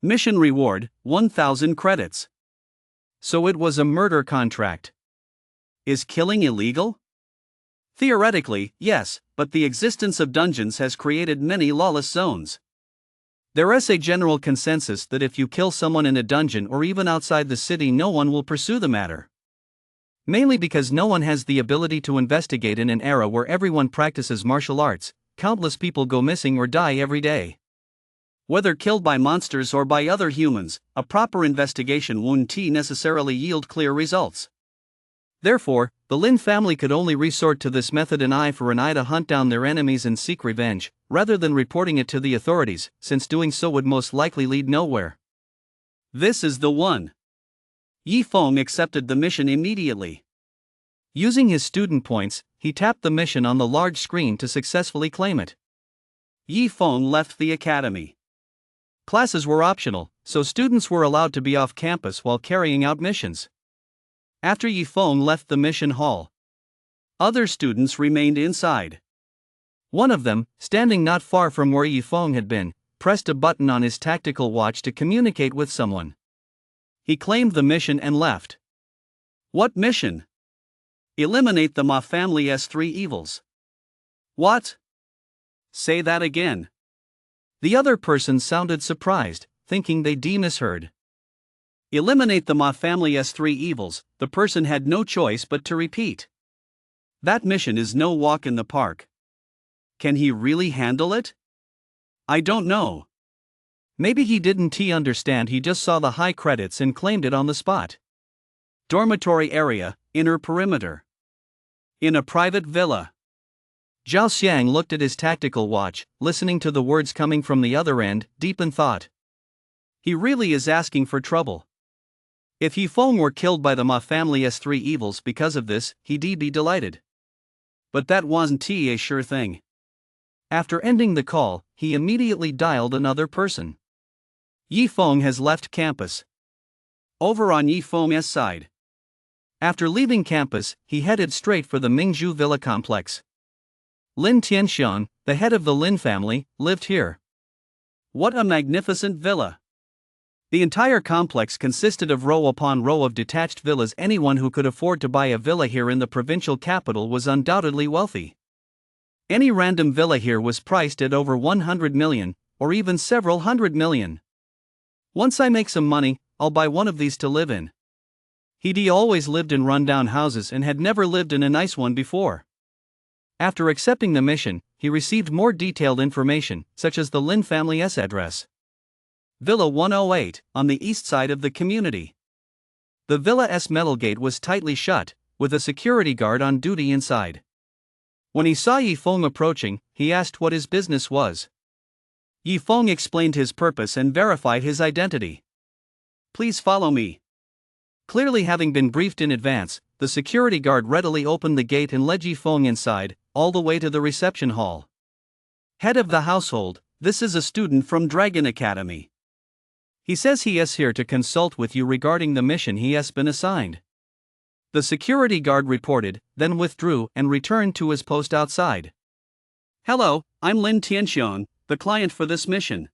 Mission reward: 1,000 credits. So it was a murder contract. Is killing illegal? Theoretically, yes, but the existence of dungeons has created many lawless zones. There is a general consensus that if you kill someone in a dungeon or even outside the city, no one will pursue the matter. Mainly because no one has the ability to investigate. In an era where everyone practices martial arts, countless people go missing or die every day. Whether killed by monsters or by other humans, a proper investigation wouldn't necessarily yield clear results. Therefore, the Lin family could only resort to this method an eye for an eye to hunt down their enemies and seek revenge, rather than reporting it to the authorities, since doing so would most likely lead nowhere. This is the one. Yi Feng accepted the mission immediately. Using his student points, he tapped the mission on the large screen to successfully claim it. Yi Feng left the academy. Classes were optional, so students were allowed to be off campus while carrying out missions. After Yi Feng left the mission hall, other students remained inside. One of them, standing not far from where Yi Feng had been, pressed a button on his tactical watch to communicate with someone. He claimed the mission and left. What mission? Eliminate the Ma family's 3 evils. What? Say that again. The other person sounded surprised, thinking they'd misheard. Eliminate the Ma family's 3 evils, the person had no choice but to repeat. That mission is no walk in the park. Can he really handle it? I don't know. Maybe he didn't understand, he just saw the high credits and claimed it on the spot. Dormitory area, inner perimeter. In a private villa. Zhao Xiang looked at his tactical watch, listening to the words coming from the other end, deep in thought. He really is asking for trouble. If Yi Feng were killed by the Ma family's 3 evils because of this, he'd be delighted. But that wasn't a sure thing. After ending the call, he immediately dialed another person. Yi Feng has left campus. Over on Yi Feng's side. After leaving campus, he headed straight for the Mingzhu Villa complex. Lin Tianxian, the head of the Lin family, lived here. What a magnificent villa! The entire complex consisted of row upon row of detached villas. Anyone who could afford to buy a villa here in the provincial capital was undoubtedly wealthy. Any random villa here was priced at over 100 million, or even several hundred million. Once I make some money, I'll buy one of these to live in. He'd always lived in rundown houses and had never lived in a nice one before. After accepting the mission, he received more detailed information, such as the Lin family's address. Villa 108, on the east side of the community. The villa's metal gate was tightly shut, with a security guard on duty inside. When he saw Yi Feng approaching, he asked what his business was. Yi Feng explained his purpose and verified his identity. Please follow me. Clearly having been briefed in advance, the security guard readily opened the gate and led Yi Feng inside, all the way to the reception hall. Head of the household, this is a student from Dragon Academy. He says he is here to consult with you regarding the mission he has been assigned. The security guard reported, then withdrew and returned to his post outside. Hello, I'm Lin Tianxian, the client for this mission.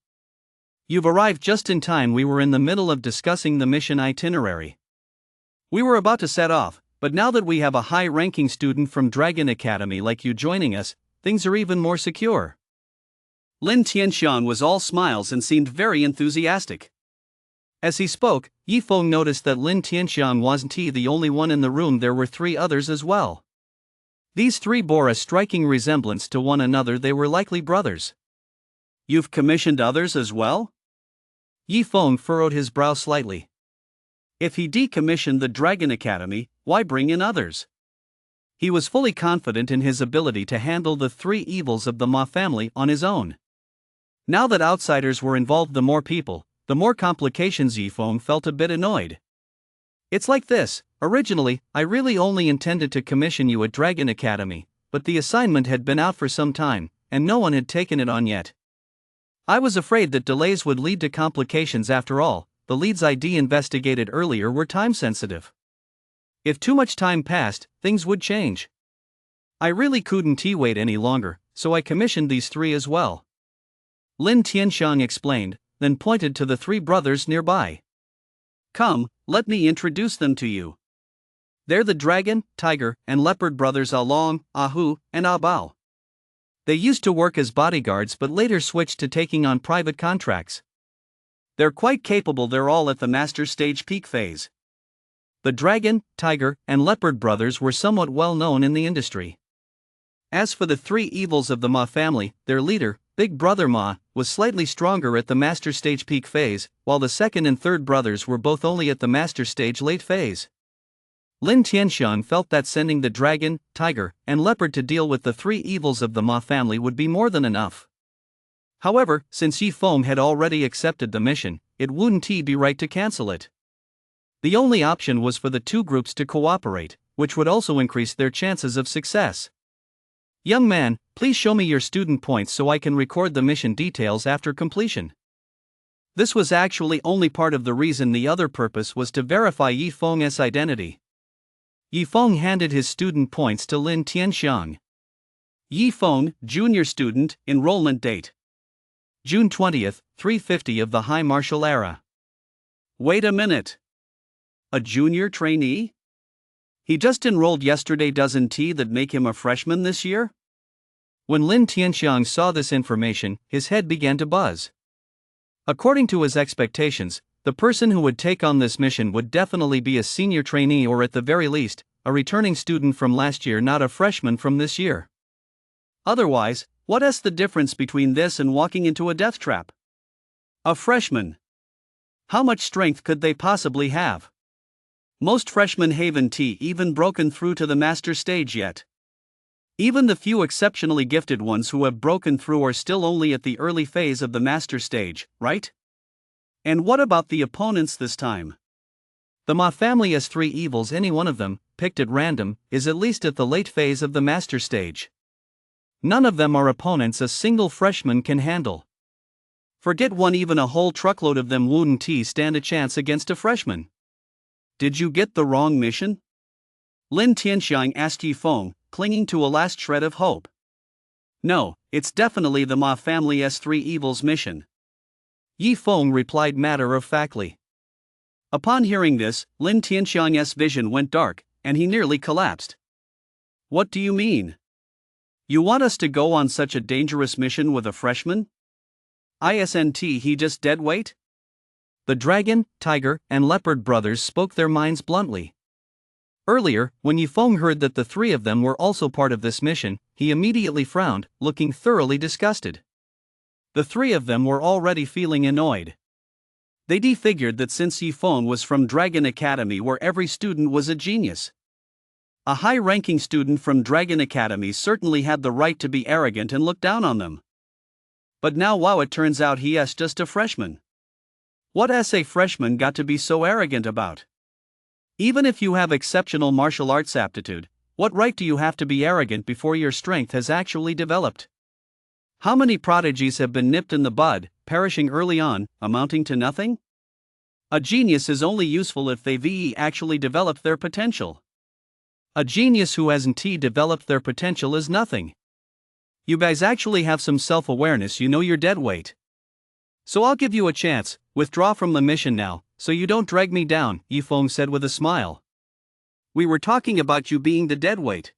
You've arrived just in time. We were in the middle of discussing the mission itinerary. We were about to set off, but now that we have a high-ranking student from Dragon Academy like you joining us, things are even more secure. Lin Tianxian was all smiles and seemed very enthusiastic. As he spoke, Yi Feng noticed that Lin Tianxian wasn't the only one in the room. There were 3 others as well. These 3 bore a striking resemblance to one another. They were likely brothers. You've commissioned others as well? Yi Feng furrowed his brow slightly. If he decommissioned the Dragon Academy, why bring in others? He was fully confident in his ability to handle the 3 evils of the Ma family on his own. Now that outsiders were involved, the more people, the more complications. Yi Feng felt a bit annoyed. It's like this: originally, I really only intended to commission you at Dragon Academy, but the assignment had been out for some time, and no one had taken it on yet. I was afraid that delays would lead to complications. After all, the leads I'd investigated earlier were time-sensitive. If too much time passed, things would change. I really couldn't wait any longer, so I commissioned these 3 as well. Lin Tianxiang explained, then pointed to the 3 brothers nearby. Come, let me introduce them to you. They're the Dragon, Tiger, and Leopard brothers Along, Ahu, and Abao. They used to work as bodyguards but later switched to taking on private contracts. They're quite capable. They're all at the master stage peak phase. The Dragon, Tiger, and Leopard brothers were somewhat well known in the industry. As for the 3 evils of the Ma family, their leader, Big Brother Ma, was slightly stronger at the Master Stage peak phase, while the second and third brothers were both only at the Master Stage late phase. Lin Tianxiang felt that sending the dragon, tiger, and leopard to deal with the three evils of the Ma family would be more than enough. However, since Yi Feng had already accepted the mission, it wouldn't be right to cancel it. The only option was for the two groups to cooperate, which would also increase their chances of success. Young man, please show me your student points so I can record the mission details after completion. This was actually only part of the reason. The other purpose was to verify Yi Feng's identity. Yi Feng handed his student points to Lin Tianxiang. Yi Feng, junior student, enrollment date June 20th, 350 of the High Martial Era. Wait a minute. A junior trainee? He just enrolled yesterday. Doesn't that make him a freshman this year? When Lin Tianxiang saw this information, his head began to buzz. According to his expectations, the person who would take on this mission would definitely be a senior trainee, or at the very least, a returning student from last year, not a freshman from this year. Otherwise, what's the difference between this and walking into a death trap? A freshman. How much strength could they possibly have? Most freshmen haven't even broken through to the master stage yet. Even the few exceptionally gifted ones who have broken through are still only at the early phase of the master stage, right? And what about the opponents this time? The Ma family has three evils. Any one of them, picked at random, is at least at the late phase of the master stage. None of them are opponents a single freshman can handle. Forget one, even a whole truckload of them wouldn't stand a chance against a freshman. Did you get the wrong mission? Lin Tianxiang asked Yi Feng, clinging to a last shred of hope. No, it's definitely the Ma family's three evils mission. Yi Feng replied matter-of-factly. Upon hearing this, Lin Tianxiang's vision went dark, and he nearly collapsed. What do you mean? You want us to go on such a dangerous mission with a freshman? Isn't he just dead weight? The dragon, tiger, and leopard brothers spoke their minds bluntly. Earlier, when Yi Feng heard that the three of them were also part of this mission, he immediately frowned, looking thoroughly disgusted. The three of them were already feeling annoyed. They figured that since Yi Feng was from Dragon Academy, where every student was a genius, a high-ranking student from Dragon Academy certainly had the right to be arrogant and look down on them. But now it turns out he's just a freshman. What's a freshman got to be so arrogant about? Even if you have exceptional martial arts aptitude, what right do you have to be arrogant before your strength has actually developed? How many prodigies have been nipped in the bud, perishing early on, amounting to nothing? A genius is only useful if they've actually developed their potential. A genius who hasn't developed their potential is nothing. You guys actually have some self-awareness. You know you're dead weight. So I'll give you a chance. Withdraw from the mission now, so you don't drag me down, Yi Feng said with a smile. We were talking about you being the dead weight.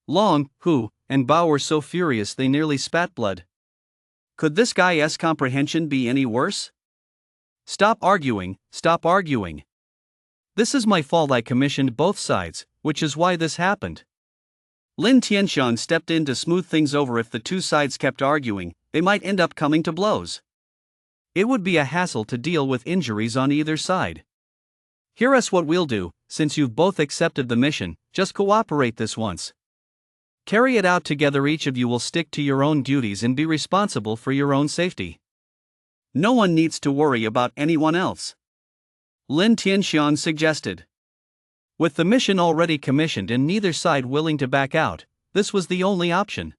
Long, Hu, and Bao were so furious they nearly spat blood. Could this guy's comprehension be any worse? Stop arguing, stop arguing. This is my fault. I commissioned both sides, which is why this happened. Lin Tianxiang stepped in to smooth things over. If the two sides kept arguing, they might end up coming to blows. It would be a hassle to deal with injuries on either side. Here's what we'll do, since you've both accepted the mission, just cooperate this once. Carry it out together. Each of you will stick to your own duties and be responsible for your own safety. No one needs to worry about anyone else, Lin Tianxiang suggested. With the mission already commissioned and neither side willing to back out, this was the only option.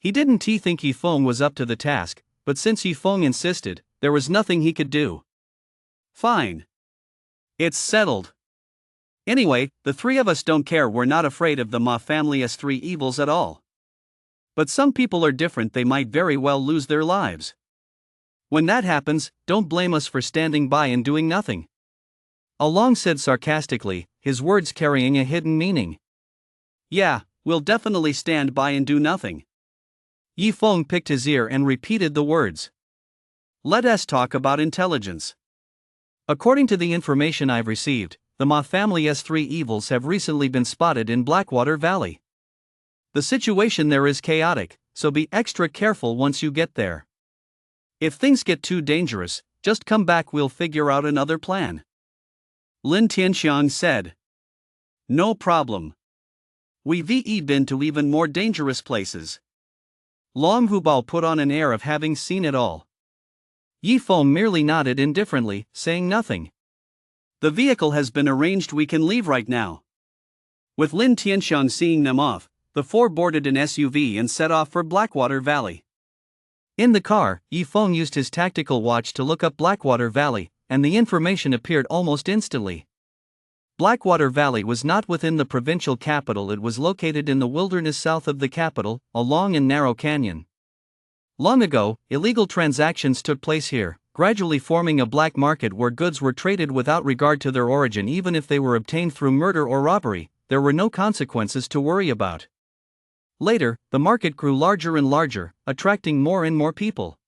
He didn't think Yi Feng was up to the task, but since Yi Feng insisted, there was nothing he could do. Fine. It's settled. Anyway, the three of us don't care. We're not afraid of the Ma family's three evils at all. But some people are different. They might very well lose their lives. When that happens, don't blame us for standing by and doing nothing. Along said sarcastically, his words carrying a hidden meaning. Yeah, we'll definitely stand by and do nothing. Yi Feng picked his ear and repeated the words. Let us talk about intelligence. According to the information I've received, the Ma family's three evils have recently been spotted in Blackwater Valley. The situation there is chaotic, so be extra careful once you get there. If things get too dangerous, just come back, we'll figure out another plan. Lin Tianxiang said. No problem. We've been to even more dangerous places. Long Hubao put on an air of having seen it all. Yi Feng merely nodded indifferently, saying nothing. The vehicle has been arranged, we can leave right now. With Lin Tianxiang seeing them off, the four boarded an SUV and set off for Blackwater Valley. In the car, Yi Feng used his tactical watch to look up Blackwater Valley, and the information appeared almost instantly. Blackwater Valley was not within the provincial capital, it was located in the wilderness south of the capital, a long and narrow canyon. Long ago, illegal transactions took place here, gradually forming a black market where goods were traded without regard to their origin. Even if they were obtained through murder or robbery, there were no consequences to worry about. Later, the market grew larger and larger, attracting more and more people.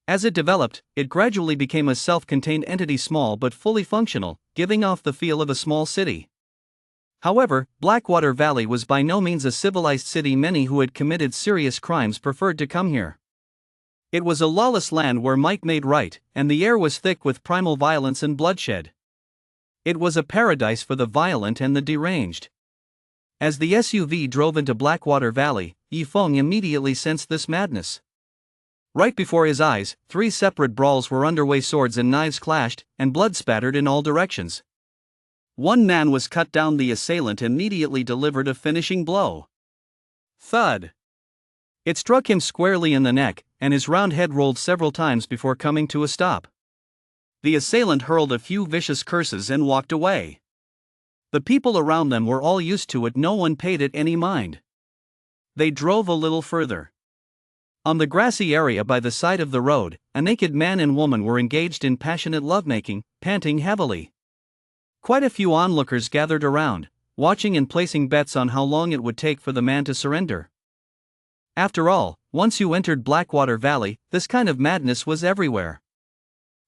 As it developed, it gradually became a self-contained entity, small but fully functional, giving off the feel of a small city. However, Blackwater Valley was by no means a civilized city. Many who had committed serious crimes preferred to come here. It was a lawless land where might made right, and the air was thick with primal violence and bloodshed. It was a paradise for the violent and the deranged. As the SUV drove into Blackwater Valley, Yi Feng immediately sensed this madness. Right before his eyes, 3 separate brawls were underway. Swords and knives clashed, and blood spattered in all directions. One man was cut down. The assailant immediately delivered a finishing blow. Thud! It struck him squarely in the neck, and his round head rolled several times before coming to a stop. The assailant hurled a few vicious curses and walked away. The people around them were all used to it, no one paid it any mind. They drove a little further. On the grassy area by the side of the road, a naked man and woman were engaged in passionate lovemaking, panting heavily. Quite a few onlookers gathered around, watching and placing bets on how long it would take for the man to surrender. After all, once you entered Blackwater Valley, this kind of madness was everywhere.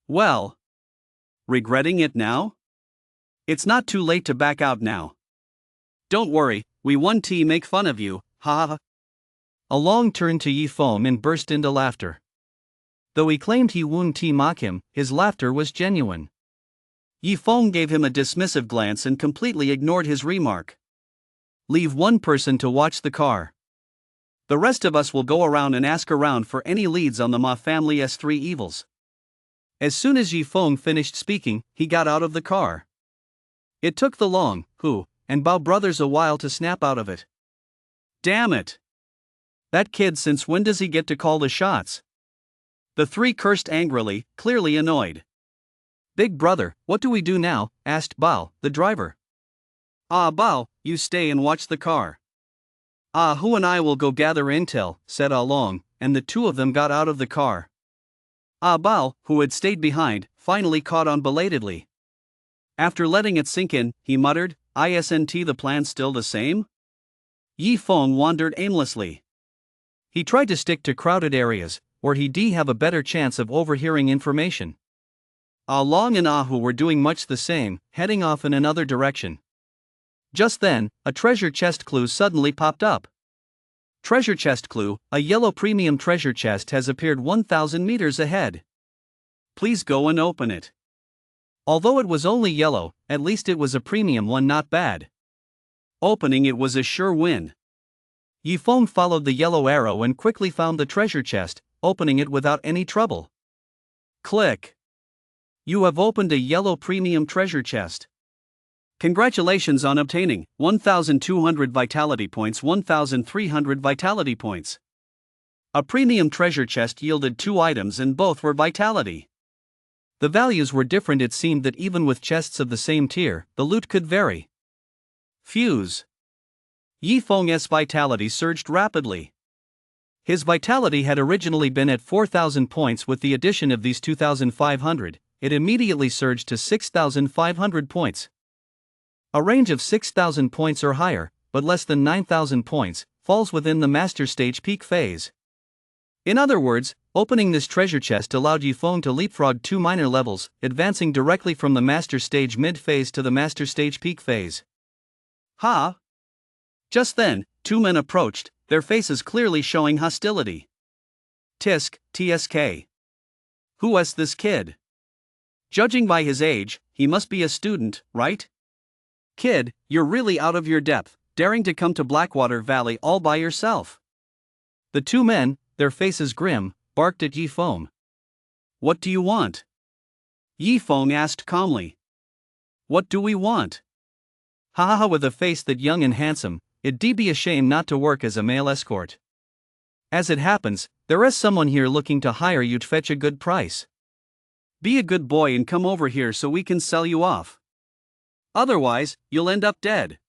Well, regretting it now? It's not too late to back out now. Don't worry, we won't make fun of you, ha ha. Long turned to Yi Feng and burst into laughter. Though he claimed he wouldn't mock him, his laughter was genuine. Yi Feng gave him a dismissive glance and completely ignored his remark. Leave one person to watch the car. The rest of us will go around and ask around for any leads on the Ma family's 3 evils. As soon as Yi Feng finished speaking, he got out of the car. It took the Long, Hu, and Bao brothers a while to snap out of it. Damn it! That kid, since when does he get to call the shots? The 3 cursed angrily, clearly annoyed. Big brother, what do we do now? Asked Bao, the driver. Bao, you stay and watch the car. Hu and I will go gather intel, said Long, and the 2 of them got out of the car. Bao, who had stayed behind, finally caught on belatedly. After letting it sink in, he muttered, "Isn't the plan still the same?" Yi Feng wandered aimlessly. He tried to stick to crowded areas, where he'd have a better chance of overhearing information. Long and Hu were doing much the same, heading off in another direction. Just then, a treasure chest clue suddenly popped up. Treasure chest clue, a yellow premium treasure chest has appeared 1,000 meters ahead. Please go and open it. Although it was only yellow, at least it was a premium one, not bad. Opening it was a sure win. Yi Feng followed the yellow arrow and quickly found the treasure chest, opening it without any trouble. Click. You have opened a yellow premium treasure chest. Congratulations on obtaining 1,200 vitality points, 1,300 vitality points. A premium treasure chest yielded 2 items and both were vitality. The values were different. It seemed that even with chests of the same tier, the loot could vary. Fuse. Yi Feng's vitality surged rapidly. His vitality had originally been at 4,000 points. With the addition of these 2,500, it immediately surged to 6,500 points. A range of 6,000 points or higher, but less than 9,000 points, falls within the Master Stage peak phase. In other words, opening this treasure chest allowed Yi Feng to leapfrog 2 minor levels, advancing directly from the Master Stage mid phase to the Master Stage peak phase. Ha! Just then, Two men approached, their faces clearly showing hostility. Tisk, TSK. Who's this kid? Judging by his age, he must be a student, right? Kid, you're really out of your depth, daring to come to Blackwater Valley all by yourself. The two men, their faces grim, barked at Yifeng. What do you want? Yifeng asked calmly. What do we want? Ha, with a face that young and handsome, it'd be a shame not to work as a male escort. As it happens, there is someone here looking to hire you to fetch a good price. Be a good boy and come over here so we can sell you off. Otherwise, you'll end up dead.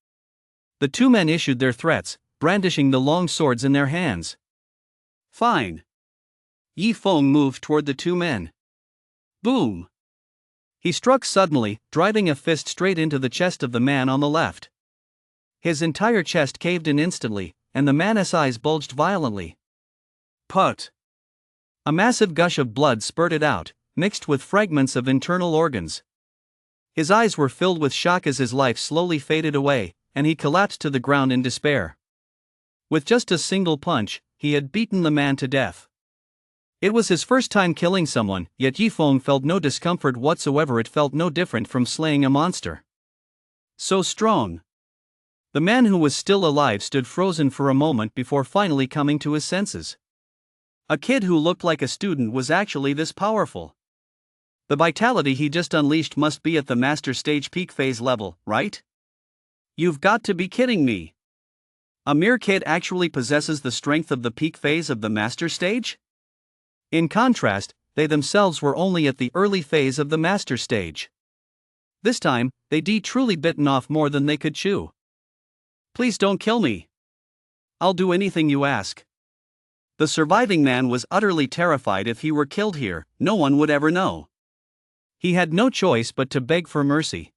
The two men issued their threats, brandishing the long swords in their hands. Fine. Yifeng moved toward the two men. Boom! He struck suddenly, driving a fist straight into the chest of the man on the left. His entire chest caved in instantly, and the man's eyes bulged violently. Put! A massive gush of blood spurted out, mixed with fragments of internal organs. His eyes were filled with shock as his life slowly faded away, and he collapsed to the ground in despair. With just a single punch, he had beaten the man to death. It was his first time killing someone, yet Yifeng felt no discomfort whatsoever. It felt no different from slaying a monster. So strong. The man who was still alive stood frozen for a moment before finally coming to his senses. A kid who looked like a student was actually this powerful. The vitality he just unleashed must be at the master stage peak phase level, right? You've got to be kidding me. A mere kid actually possesses the strength of the peak phase of the master stage? In contrast, they themselves were only at the early phase of the master stage. This time, they'd truly bitten off more than they could chew. Please don't kill me. I'll do anything you ask. The surviving man was utterly terrified. If he were killed here, no one would ever know. He had no choice but to beg for mercy.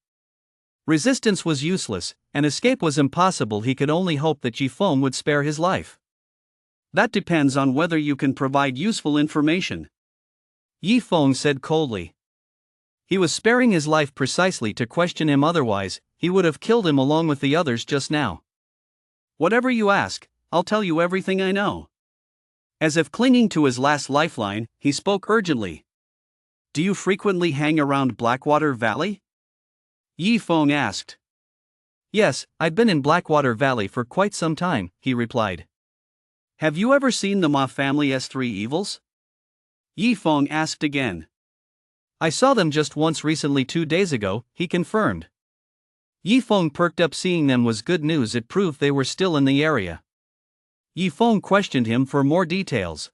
Resistance was useless, and escape was impossible. He could only hope that Yifeng would spare his life. That depends on whether you can provide useful information, Yifeng said coldly. He was sparing his life precisely to question him, otherwise, he would have killed him along with the others just now. Whatever you ask, I'll tell you everything I know. As if clinging to his last lifeline, he spoke urgently. Do you frequently hang around Blackwater Valley? Yifeng asked. Yes, I've been in Blackwater Valley for quite some time, he replied. Have you ever seen the Ma family's three evils? Yifeng asked again. I saw them just once recently 2 days ago, he confirmed. Yifeng perked up. Seeing them was good news. It proved they were still in the area. Yifeng questioned him for more details.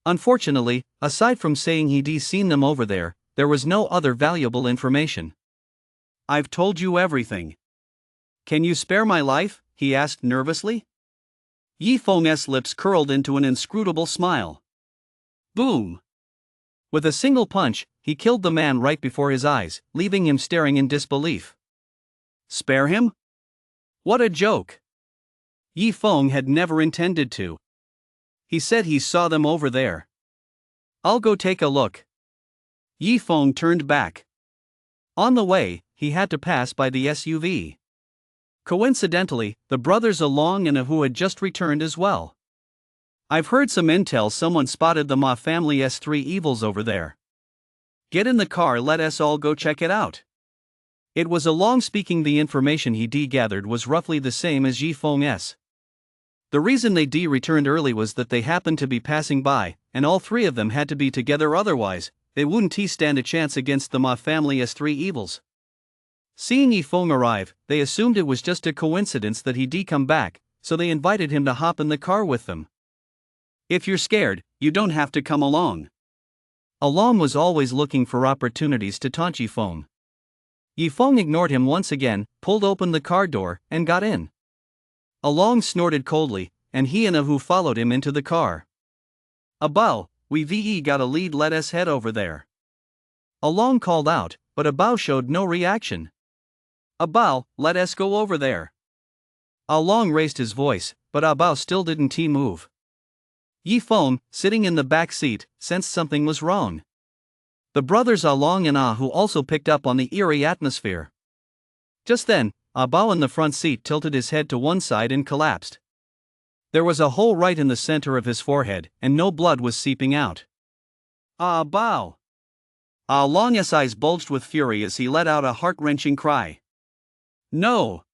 Unfortunately, aside from saying he'd seen them over there was no other valuable information. I've told you everything. Can you spare my life? He asked nervously. Yifeng's lips curled into an inscrutable smile. Boom! With a single punch, he killed the man right before his eyes, leaving him staring in disbelief. Spare him? What a joke! Yifeng had never intended to. He said he saw them over there. I'll go take a look. Yifeng turned back. On the way, he had to pass by the SUV. Coincidentally, the brothers Along and Ahu had just returned as well. I've heard some intel. Someone spotted the Ma family's three evils over there. Get in the car, let us all go check it out. It was Along speaking. The information he gathered was roughly the same as Yifeng's. The reason they returned early was that they happened to be passing by, and all three of them had to be together, otherwise, they wouldn't stand a chance against the Ma family's three evils. Seeing Yifeng arrive, they assumed it was just a coincidence that he'd come back, so they invited him to hop in the car with them. If you're scared, you don't have to come along. Along was always looking for opportunities to taunt Yifeng. Yifeng ignored him once again, pulled open the car door, and got in. Along snorted coldly, and he and Ahu followed him into the car. Abao, we've got a lead, let us head over there. Along called out, but Abao showed no reaction. Abao, let us go over there. Along raised his voice, but Abao still didn't move. Yifeng, sitting in the back seat, sensed something was wrong. The brothers Along and Ahu also picked up on the eerie atmosphere. Just then, Abao in the front seat tilted his head to one side and collapsed. There was a hole right in the center of his forehead, and no blood was seeping out. Ah, bow! Ah Long's eyes bulged with fury as he let out a heart-wrenching cry. No!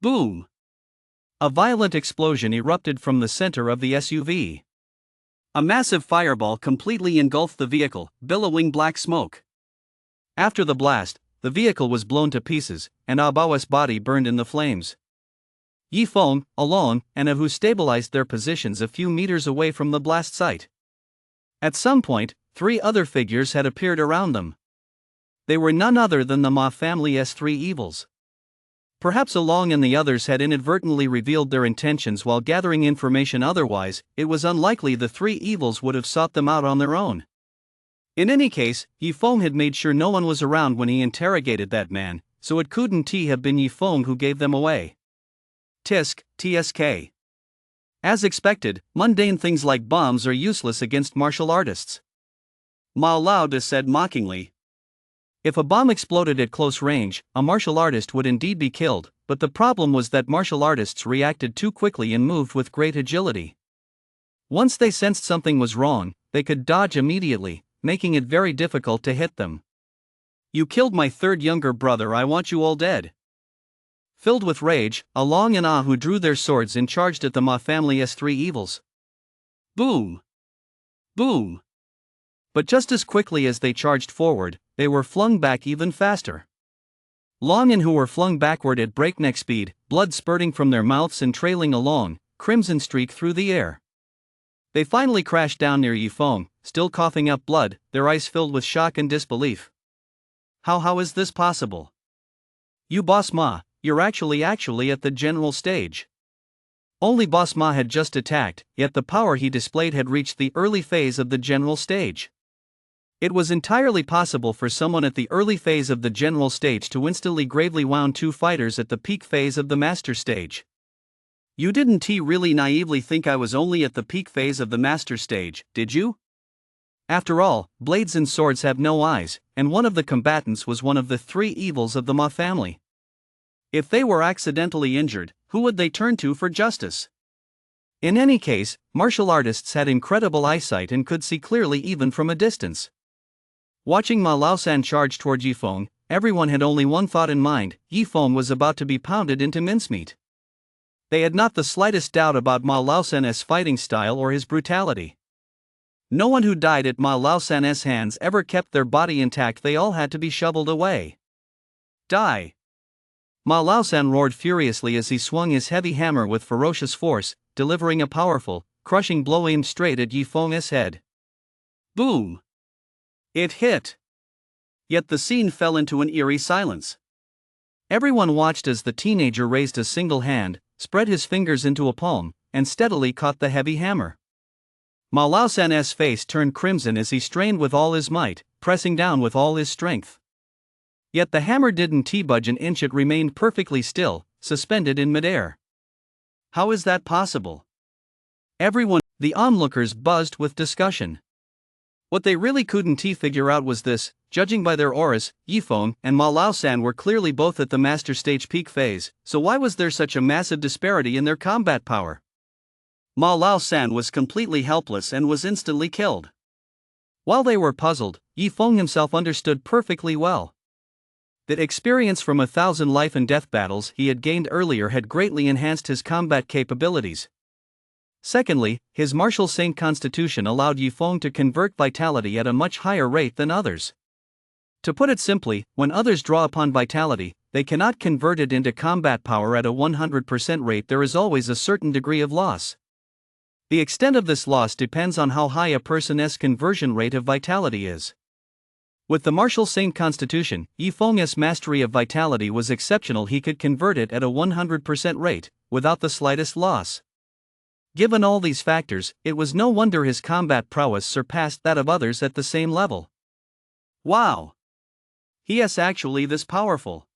Boom! A violent explosion erupted from the center of the SUV. A massive fireball completely engulfed the vehicle, billowing black smoke. After the blast, the vehicle was blown to pieces, and Bao's body burned in the flames. Yifeng, alone, and Ahu stabilized their positions a few meters away from the blast site. At some point, 3 other figures had appeared around them. They were none other than the Ma family's 3 evils. Perhaps Along and the others had inadvertently revealed their intentions while gathering information. Otherwise, it was unlikely the 3 evils would have sought them out on their own. In any case, Yifeng had made sure no one was around when he interrogated that man, so it couldn't have been Yifeng who gave them away. TSK. As expected, mundane things like bombs are useless against martial artists. Ma Lao said mockingly. If a bomb exploded at close range, a martial artist would indeed be killed, but the problem was that martial artists reacted too quickly and moved with great agility. Once they sensed something was wrong, they could dodge immediately, making it very difficult to hit them. You killed my 3rd younger brother, I want you all dead. Filled with rage, Along and Ahu drew their swords and charged at the Ma family's 3 evils. Boom! Boom! But just as quickly as they charged forward, they were flung back even faster. Long and Hu were flung backward at breakneck speed, blood spurting from their mouths and trailing a long, crimson streak through the air. They finally crashed down near Yifeng, still coughing up blood, their eyes filled with shock and disbelief. How is this possible? You Boss Ma, you're actually at the general stage. Only Boss Ma had just attacked, yet the power he displayed had reached the early phase of the general stage. It was entirely possible for someone at the early phase of the general stage to instantly gravely wound 2 fighters at the peak phase of the master stage. You didn't really naively think I was only at the peak phase of the master stage, did you? After all, blades and swords have no eyes, and one of the combatants was one of the 3 evils of the Ma family. If they were accidentally injured, who would they turn to for justice? In any case, martial artists had incredible eyesight and could see clearly even from a distance. Watching Ma Laosan charge toward Yifeng, everyone had only one thought in mind: Yifeng was about to be pounded into mincemeat. They had not the slightest doubt about Ma Laosan's fighting style or his brutality. No one who died at Ma Laosan's hands ever kept their body intact, they all had to be shoveled away. Die! Ma Laosan roared furiously as he swung his heavy hammer with ferocious force, delivering a powerful, crushing blow aimed straight at Yifeng's head. Boom! It hit. Yet the scene fell into an eerie silence. Everyone watched as the teenager raised a single hand, spread his fingers into a palm, and steadily caught the heavy hammer. Ma Laosan's face turned crimson as he strained with all his might, pressing down with all his strength. Yet the hammer didn't budge an inch, it remained perfectly still, suspended in midair. How is that possible? The onlookers buzzed with discussion. What they really couldn't figure out was this: judging by their auras, Yifeng and Ma Laosan were clearly both at the master stage peak phase, so why was there such a massive disparity in their combat power? Ma Laosan was completely helpless and was instantly killed. While they were puzzled, Yifeng himself understood perfectly well. That experience from 1,000 life and death battles he had gained earlier had greatly enhanced his combat capabilities. Secondly, his martial saint constitution allowed Yifeng to convert vitality at a much higher rate than others. To put it simply, when others draw upon vitality, they cannot convert it into combat power at a 100% rate. There is always a certain degree of loss. The extent of this loss depends on how high a person's conversion rate of vitality is. With the martial saint constitution, Yifeng's mastery of vitality was exceptional. He could convert it at a 100% rate, without the slightest loss. Given all these factors, it was no wonder his combat prowess surpassed that of others at the same level. Wow! He is actually this powerful.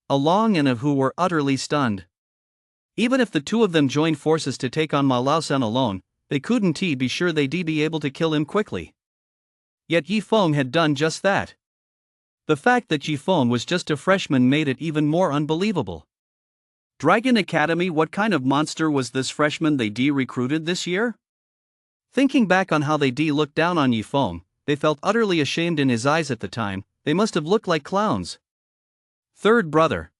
Along and Ahu were utterly stunned. Even if the 2 of them joined forces to take on Ma Laosan alone, they couldn't be sure they'd be able to kill him quickly. Yet Yifeng had done just that. The fact that Yifeng was just a freshman made it even more unbelievable. Dragon Academy. What kind of monster was this freshman they recruited this year? Thinking back on how they looked down on Yifeng, they felt utterly ashamed in his eyes at the time. They must have looked like clowns. Third brother.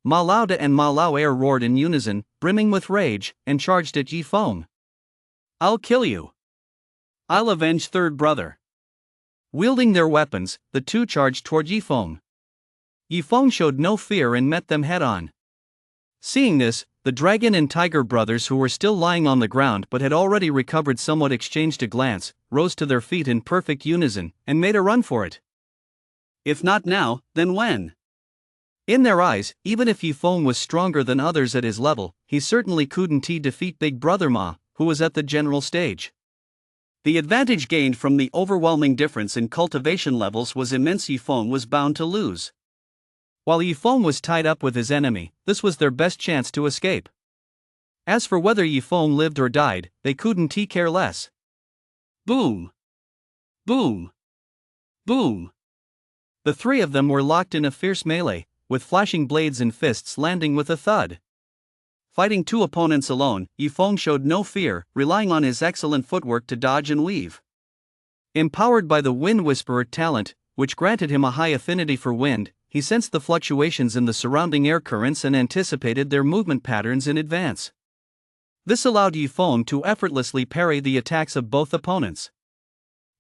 Ma Laoda and Ma Lao Air roared in unison, brimming with rage, and charged at Yifeng. I'll kill you. I'll avenge third brother. Wielding their weapons, the two charged toward Yifeng. Yifeng showed no fear and met them head-on. Seeing this, the dragon and tiger brothers, who were still lying on the ground but had already recovered somewhat, exchanged a glance, rose to their feet in perfect unison, and made a run for it. If not now, then when? In their eyes, even if Yifeng was stronger than others at his level, he certainly couldn't defeat Big Brother Ma, who was at the general stage. The advantage gained from the overwhelming difference in cultivation levels was immense. Yifeng was bound to lose. While Yifeng was tied up with his enemy, this was their best chance to escape. As for whether Yifeng lived or died, they couldn't care less. Boom! Boom! Boom! The three of them were locked in a fierce melee, with flashing blades and fists landing with a thud. Fighting two opponents alone, Yifeng showed no fear, relying on his excellent footwork to dodge and weave. Empowered by the Wind Whisperer talent, which granted him a high affinity for wind, he sensed the fluctuations in the surrounding air currents and anticipated their movement patterns in advance. This allowed Yifeng to effortlessly parry the attacks of both opponents.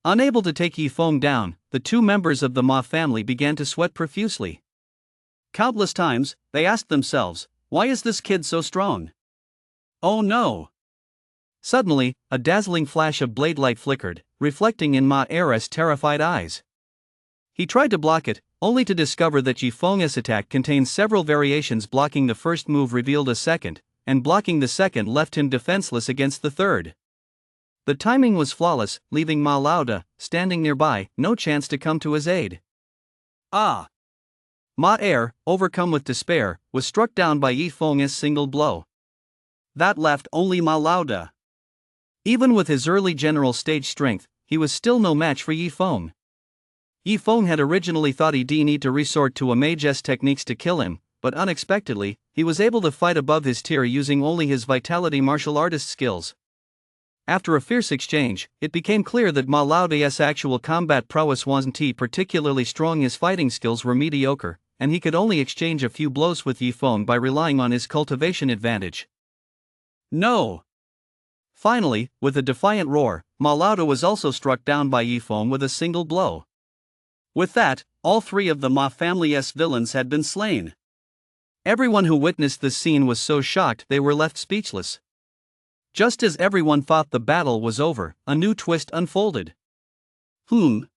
Unable to take Yifeng down, the two members of the Ma family began to sweat profusely. Countless times, they asked themselves, why is this kid so strong? Oh no! Suddenly, a dazzling flash of blade light flickered, reflecting in Ma Er's terrified eyes. He tried to block it, only to discover that Yifeng's attack contained several variations. Blocking the first move revealed a second, and blocking the second left him defenseless against the third. The timing was flawless, leaving Ma Laoda, standing nearby, no chance to come to his aid. Ah! Ma Er, overcome with despair, was struck down by Yifeng's single blow. That left only Ma Laoda. Even with his early general stage strength, he was still no match for Yifeng. Yifeng had originally thought he'd need to resort to a mage's techniques to kill him, but unexpectedly, he was able to fight above his tier using only his vitality martial artist skills. After a fierce exchange, it became clear that Ma Laoda's actual combat prowess wasn't particularly strong. His fighting skills were mediocre, and he could only exchange a few blows with Yifeng by relying on his cultivation advantage. No! Finally, with a defiant roar, Ma Laoda was also struck down by Yifeng with a single blow. With that, all three of the Ma family's villains had been slain. Everyone who witnessed this scene was so shocked they were left speechless. Just as everyone thought the battle was over, a new twist unfolded. From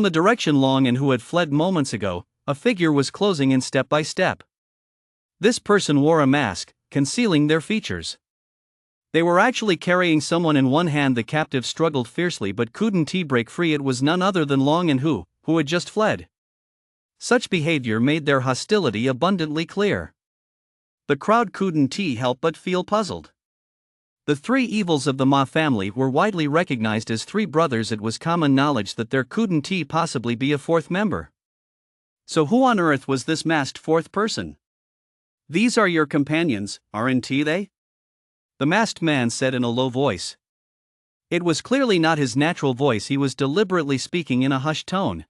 the direction Long and Who had fled moments ago, a figure was closing in step by step. This person wore a mask, concealing their features. They were actually carrying someone in one hand. The captive struggled fiercely but couldn't break free. It was none other than Long and Who had just fled. Such behavior made their hostility abundantly clear. The crowd couldn't help but feel puzzled. The three evils of the Ma family were widely recognized as three brothers. It was common knowledge that there couldn't possibly be a fourth member. So who on earth was this masked fourth person? These are your companions, aren't they? The masked man said in a low voice. It was clearly not his natural voice. He was deliberately speaking in a hushed tone.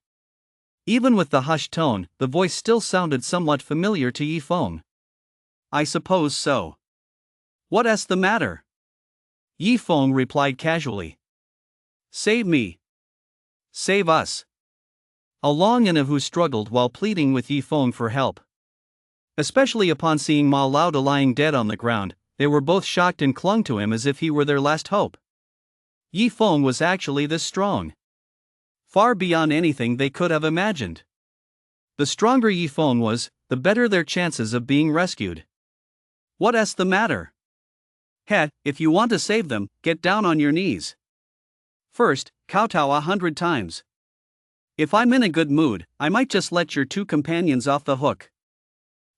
Even with the hushed tone, the voice still sounded somewhat familiar to Yifeng. I suppose so. What's the matter? Yifeng replied casually. Save me. Save us. Long and Who struggled while pleading with Yifeng for help. Especially upon seeing Ma Laoda lying dead on the ground, they were both shocked and clung to him as if he were their last hope. Yifeng was actually this strong. Far beyond anything they could have imagined. The stronger Yifeng was, the better their chances of being rescued. What's the matter? If you want to save them, get down on your knees. First, kowtow 100 times. If I'm in a good mood, I might just let your two companions off the hook.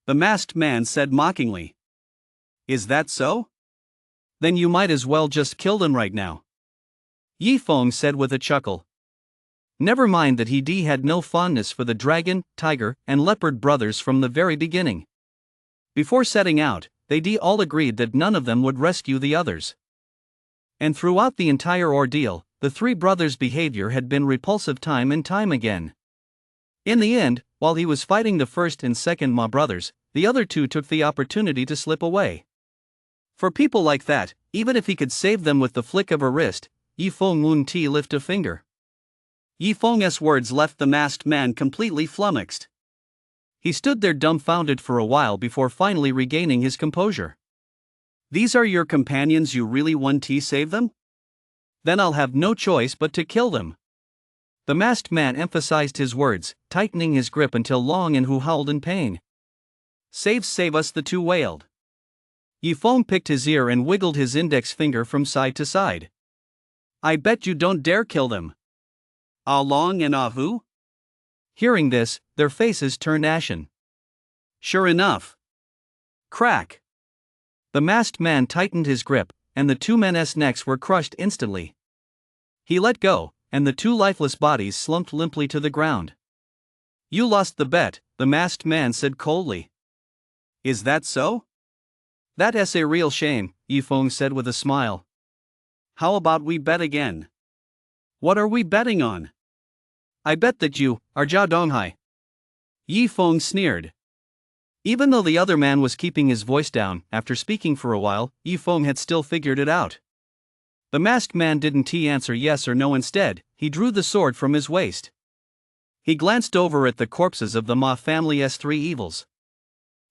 The masked man said mockingly. Is that so? Then you might as well just kill them right now. Yifeng said with a chuckle. Never mind that he had no fondness for the dragon, tiger, and leopard brothers from the very beginning. Before setting out, they all agreed that none of them would rescue the others. And throughout the entire ordeal, the three brothers' behavior had been repulsive time and time again. In the end, while he was fighting the first and second Ma brothers, the other two took the opportunity to slip away. For people like that, even if he could save them with the flick of a wrist, Yifeng wouldn't lift a finger. Yifeng's words left the masked man completely flummoxed. He stood there dumbfounded for a while before finally regaining his composure. "These are your companions, you really want to save them? Then I'll have no choice but to kill them." The masked man emphasized his words, tightening his grip until Long and Hu howled in pain. Save us," the two wailed. Yifeng picked his ear and wiggled his index finger from side to side. "I bet you don't dare kill them." "Ah Long and Ah Hu?" Hearing this, their faces turned ashen. Sure enough. Crack! The masked man tightened his grip, and the two men's necks were crushed instantly. He let go, and the two lifeless bodies slumped limply to the ground. "You lost the bet," the masked man said coldly. "Is that so?" "That's a real shame," Yifeng said with a smile. "How about we bet again?" "What are we betting on?" "I bet that you are Zhao Donghai." Yifeng sneered. Even though the other man was keeping his voice down, after speaking for a while, Yifeng had still figured it out. The masked man didn't answer yes or no. Instead, he drew the sword from his waist. He glanced over at the corpses of the Ma family's three evils.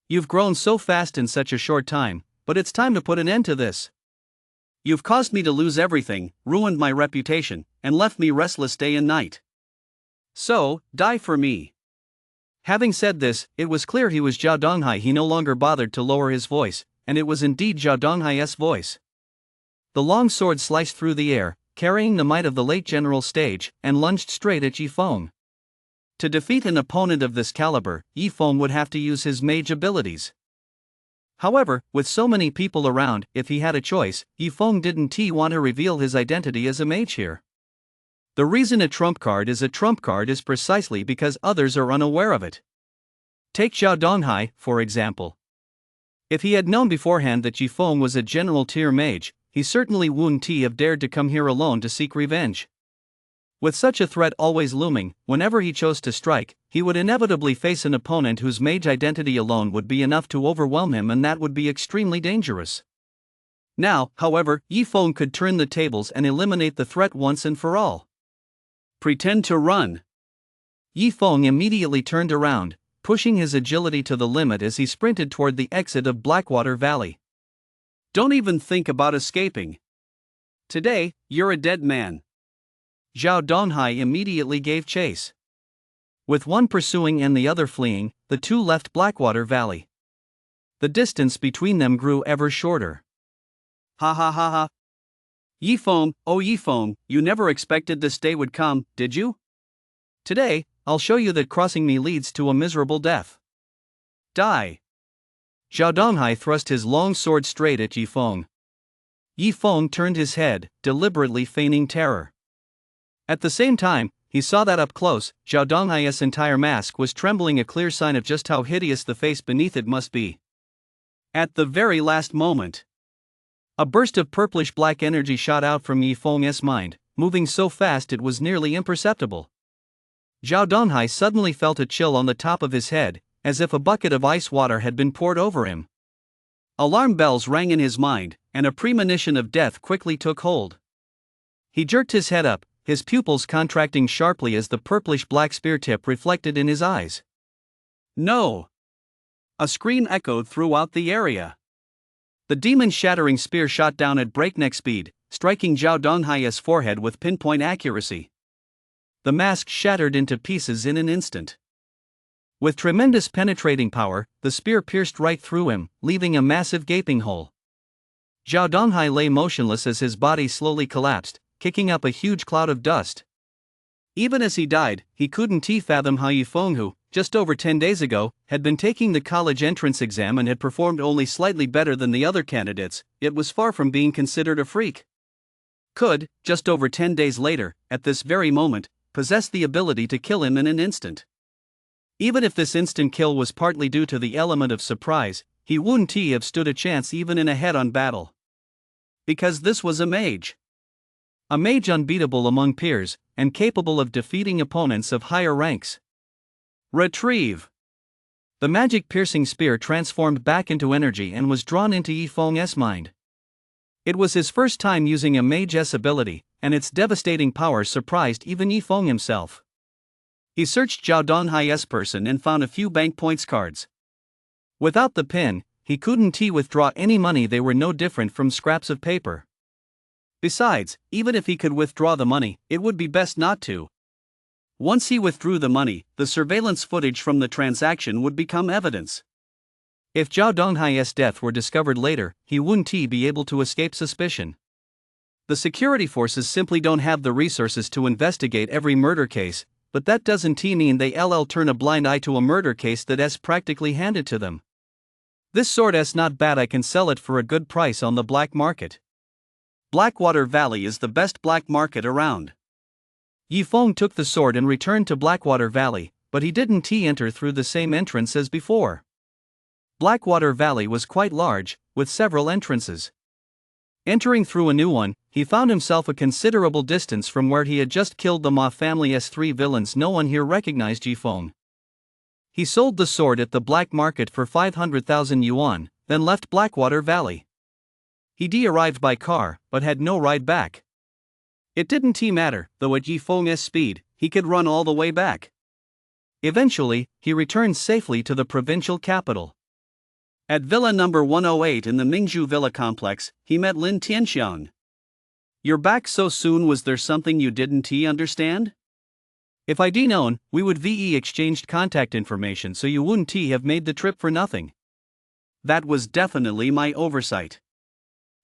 "You've grown so fast in such a short time, but it's time to put an end to this. You've caused me to lose everything, ruined my reputation, and left me restless day and night. So, die for me." Having said this, it was clear he was Zhao Donghai. He no longer bothered to lower his voice, and it was indeed Zhao Donghai's voice. The long sword sliced through the air, carrying the might of the late general stage, and lunged straight at Yifeng. To defeat an opponent of this caliber, Yifeng would have to use his mage abilities. However, with so many people around, if he had a choice, Yifeng didn't want to reveal his identity as a mage here. The reason a trump card is precisely because others are unaware of it. Take Zhao Donghai, for example. If he had known beforehand that Yifeng was a general tier mage, he certainly wouldn't have dared to come here alone to seek revenge. With such a threat always looming, whenever he chose to strike, he would inevitably face an opponent whose mage identity alone would be enough to overwhelm him, and that would be extremely dangerous. Now, however, Yifeng could turn the tables and eliminate the threat once and for all. "Pretend to run." Yifeng immediately turned around, pushing his agility to the limit as he sprinted toward the exit of Blackwater Valley. "Don't even think about escaping. Today, you're a dead man." Zhao Donghai immediately gave chase. With one pursuing and the other fleeing, the two left Blackwater Valley. The distance between them grew ever shorter. "Ha ha ha ha. Yifeng, oh Yifeng, you never expected this day would come, did you? Today, I'll show you that crossing me leads to a miserable death. Die." Zhao Donghai thrust his long sword straight at Yifeng. Yifeng turned his head, deliberately feigning terror. At the same time, he saw that up close, Zhao Donghai's entire mask was trembling, a clear sign of just how hideous the face beneath it must be. At the very last moment, a burst of purplish-black energy shot out from Yifeng's mind, moving so fast it was nearly imperceptible. Zhao Donghai suddenly felt a chill on the top of his head, as if a bucket of ice water had been poured over him. Alarm bells rang in his mind, and a premonition of death quickly took hold. He jerked his head up, his pupils contracting sharply as the purplish-black spear tip reflected in his eyes. "No!" A scream echoed throughout the area. The demon-shattering spear shot down at breakneck speed, striking Zhao Donghai's forehead with pinpoint accuracy. The mask shattered into pieces in an instant. With tremendous penetrating power, the spear pierced right through him, leaving a massive gaping hole. Zhao Donghai lay motionless as his body slowly collapsed, kicking up a huge cloud of dust. Even as he died, he couldn't fathom how Yifeng, who, just over 10 days ago, had been taking the college entrance exam and had performed only slightly better than the other candidates, it was far from being considered a freak. Could, just over 10 days later, at this very moment, possess the ability to kill him in an instant. Even if this instant kill was partly due to the element of surprise, he wouldn't have stood a chance even in a head-on battle. Because this was a mage. A mage unbeatable among peers, and capable of defeating opponents of higher ranks. Retrieve. The magic-piercing spear transformed back into energy and was drawn into Yifeng's mind. It was his first time using a mage's ability, and its devastating power surprised even Yifeng himself. He searched Zhao Donghai's person and found a few bank points cards. Without the pin, he couldn't withdraw any money. They were no different from scraps of paper. Besides, even if he could withdraw the money, it would be best not to. Once he withdrew the money, the surveillance footage from the transaction would become evidence. If Zhao Donghai's death were discovered later, he wouldn't be able to escape suspicion. The security forces simply don't have the resources to investigate every murder case, but that doesn't mean they'll turn a blind eye to a murder case that's practically handed to them. This sword's not bad, I can sell it for a good price on the black market. Blackwater Valley is the best black market around. Yifeng took the sword and returned to Blackwater Valley, but he didn't enter through the same entrance as before. Blackwater Valley was quite large, with several entrances. Entering through a new one, he found himself a considerable distance from where he had just killed the Ma family's 3 villains. No one here recognized Yifeng. He sold the sword at the black market for 500,000 yuan, then left Blackwater Valley. He arrived by car, but had no ride back. It didn't matter, though at Yifeng's speed, he could run all the way back. Eventually, he returned safely to the provincial capital. At Villa number 108 in the Mingzhu Villa complex, he met Lin Tianxiang. "You're back so soon, was there something you didn't understand? If I'd known, we would exchanged contact information so you wouldn't have made the trip for nothing. That was definitely my oversight."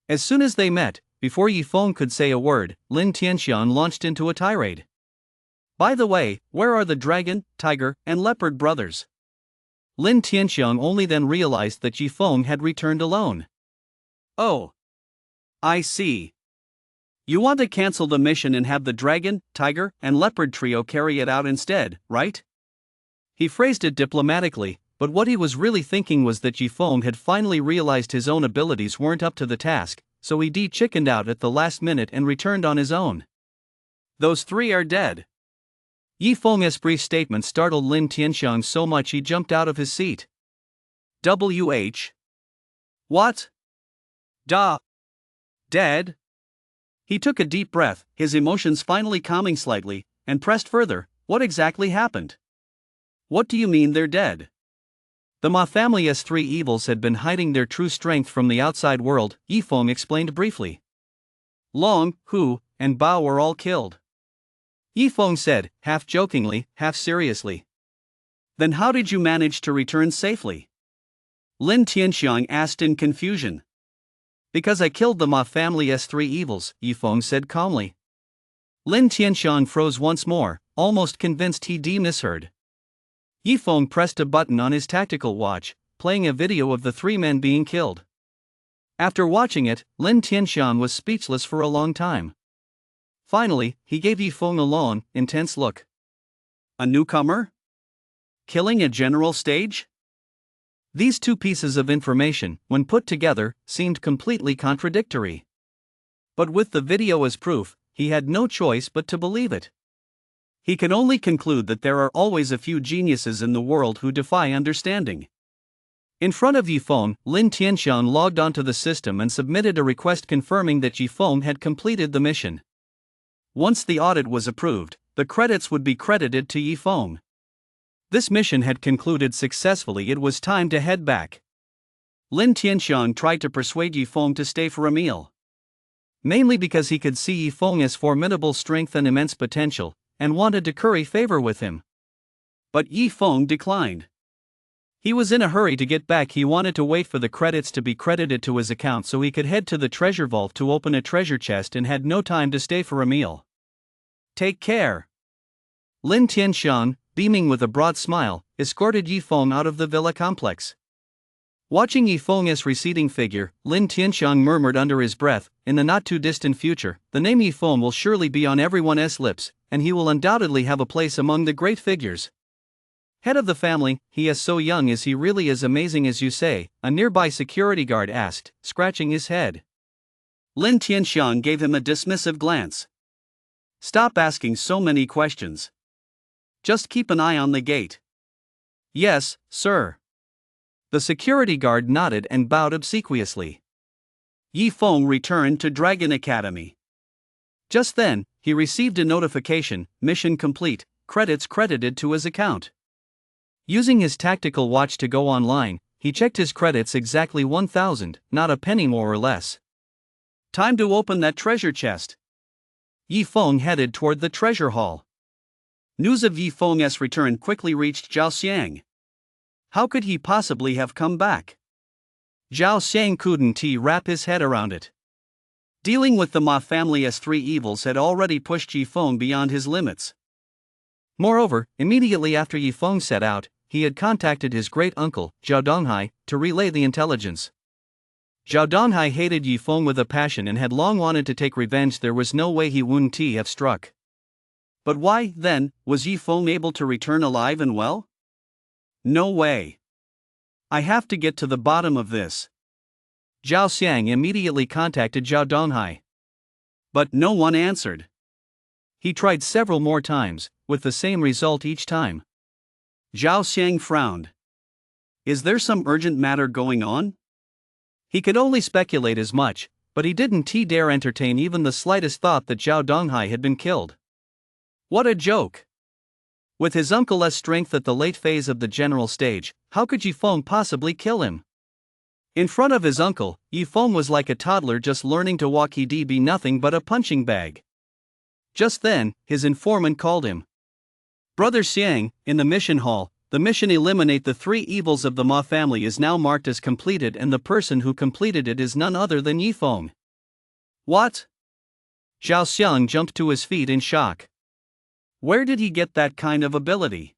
As soon as they met, before Yifeng could say a word, Lin Tianxiang launched into a tirade. "By the way, where are the dragon, tiger, and leopard brothers?" Lin Tianxiang only then realized that Yifeng had returned alone. "Oh. I see. You want to cancel the mission and have the dragon, tiger, and leopard trio carry it out instead, right?" He phrased it diplomatically, but what he was really thinking was that Yifeng had finally realized his own abilities weren't up to the task, so he chickened out at the last minute and returned on his own. "Those 3 are dead." Yifeng's brief statement startled Lin Tianxiang so much he jumped out of his seat. "WH? What? Da? Dead?" He took a deep breath, his emotions finally calming slightly, and pressed further, "What exactly happened? What do you mean they're dead?" The Ma family's 3 evils had been hiding their true strength from the outside world, Yifeng explained briefly. Long, Hu, and Bao were all killed. Yifeng said, half jokingly, half seriously. "Then how did you manage to return safely?" Lin Tianxiang asked in confusion. "Because I killed the Ma family's 3 evils," Yifeng said calmly. Lin Tianxiang froze once more, almost convinced he'd misheard. Yifeng pressed a button on his tactical watch, playing a video of the 3 men being killed. After watching it, Lin Tianxiang was speechless for a long time. Finally, he gave Yifeng a long, intense look. "A newcomer? Killing a general stage?" These 2 pieces of information, when put together, seemed completely contradictory. But with the video as proof, he had no choice but to believe it. He could only conclude that there are always a few geniuses in the world who defy understanding. In front of Yifeng, Lin Tianxiang logged onto the system and submitted a request confirming that Yifeng had completed the mission. Once the audit was approved, the credits would be credited to Yifeng. This mission had concluded successfully. It was time to head back. Lin Tianxiang tried to persuade Yifeng to stay for a meal. Mainly because he could see Yifeng's formidable strength and immense potential, and wanted to curry favor with him. But Yifeng declined. He was in a hurry to get back. He wanted to wait for the credits to be credited to his account so he could head to the treasure vault to open a treasure chest, and had no time to stay for a meal. "Take care." Lin Tianxiang, beaming with a broad smile, escorted Yifeng out of the villa complex. Watching Yifeng's receding figure, Lin Tianxiang murmured under his breath, "In the not-too-distant future, the name Yifeng will surely be on everyone's lips, and he will undoubtedly have a place among the great figures." Head of the family, he is so young, is he really as amazing as you say? A nearby security guard asked, scratching his head. Lin Tianxiang gave him a dismissive glance. Stop asking so many questions. Just keep an eye on the gate. Yes, sir. The security guard nodded and bowed obsequiously. Yi Feng returned to Dragon Academy. Just then, he received a notification, mission complete, credits credited to his account. Using his tactical watch to go online, he checked his credits exactly 1,000, not a penny more or less. Time to open that treasure chest. Yi Feng headed toward the treasure hall. News of Yi Feng's return quickly reached Zhao Xiang. How could he possibly have come back? Zhao Xiang couldn't wrap his head around it. Dealing with the Ma family's three evils had already pushed Yi Feng beyond his limits. Moreover, immediately after Yi Feng set out, he had contacted his great-uncle, Zhao Donghai, to relay the intelligence. Zhao Donghai hated Yi Feng with a passion and had long wanted to take revenge. There was no way he wouldn't have struck. But why, then, was Yi Feng able to return alive and well? No way. I have to get to the bottom of this. Zhao Xiang immediately contacted Zhao Donghai. But no one answered. He tried several more times, with the same result each time. Zhao Xiang frowned. Is there some urgent matter going on? He could only speculate as much, but he didn't dare entertain even the slightest thought that Zhao Donghai had been killed. What a joke! With his uncle's strength at the late phase of the general stage, how could Yi Feng possibly kill him? In front of his uncle, Yi Feng was like a toddler just learning to walk. He'd be nothing but a punching bag. Just then, his informant called him. Brother Xiang, in the mission hall, the mission Eliminate the Three Evils of the Ma family is now marked as completed, and the person who completed it is none other than Yi Feng. What? Zhao Xiang jumped to his feet in shock. Where did he get that kind of ability?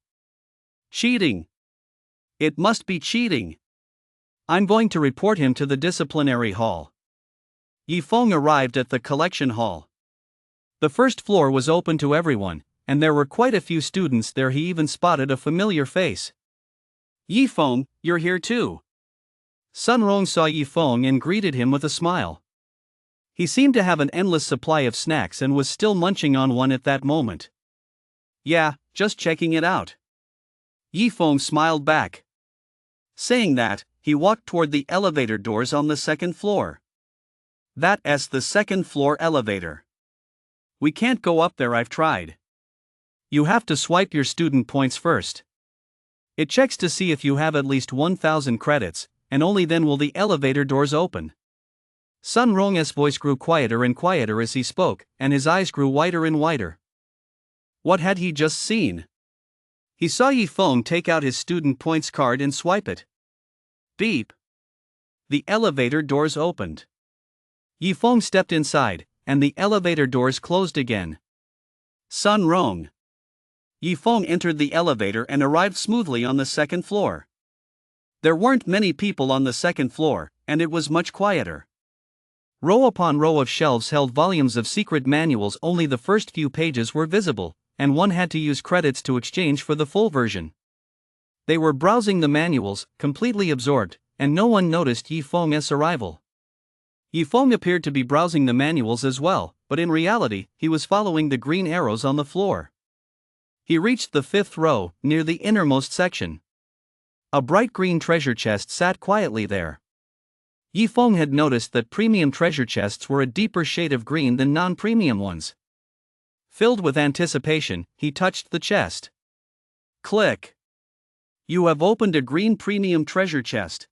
Cheating. It must be cheating. I'm going to report him to the disciplinary hall. Yi Feng arrived at the collection hall. The first floor was open to everyone, and there were quite a few students there. He even spotted a familiar face. Yi Feng, you're here too. Sun Rong saw Yi Feng and greeted him with a smile. He seemed to have an endless supply of snacks and was still munching on one at that moment. Yeah, just checking it out. Yi Feng smiled back. Saying that, he walked toward the elevator doors on the second floor. That's the second floor elevator. We can't go up there, I've tried. You have to swipe your student points first. It checks to see if you have at least 1,000 credits, and only then will the elevator doors open. Sun Rong's voice grew quieter and quieter as he spoke, and his eyes grew wider and wider. What had he just seen? He saw Yi Feng take out his student points card and swipe it. Beep. The elevator doors opened. Yi Feng stepped inside, and the elevator doors closed again. Sun Rong. Yi Feng entered the elevator and arrived smoothly on the second floor. There weren't many people on the second floor, and it was much quieter. Row upon row of shelves held volumes of secret manuals. Only the first few pages were visible, and one had to use credits to exchange for the full version. They were browsing the manuals, completely absorbed, and no one noticed Yi Feng's arrival. Yi Feng appeared to be browsing the manuals as well, but in reality, he was following the green arrows on the floor. He reached the fifth row, near the innermost section. A bright green treasure chest sat quietly there. Yi Feng had noticed that premium treasure chests were a deeper shade of green than non-premium ones. Filled with anticipation, he touched the chest. Click. You have opened a green premium treasure chest.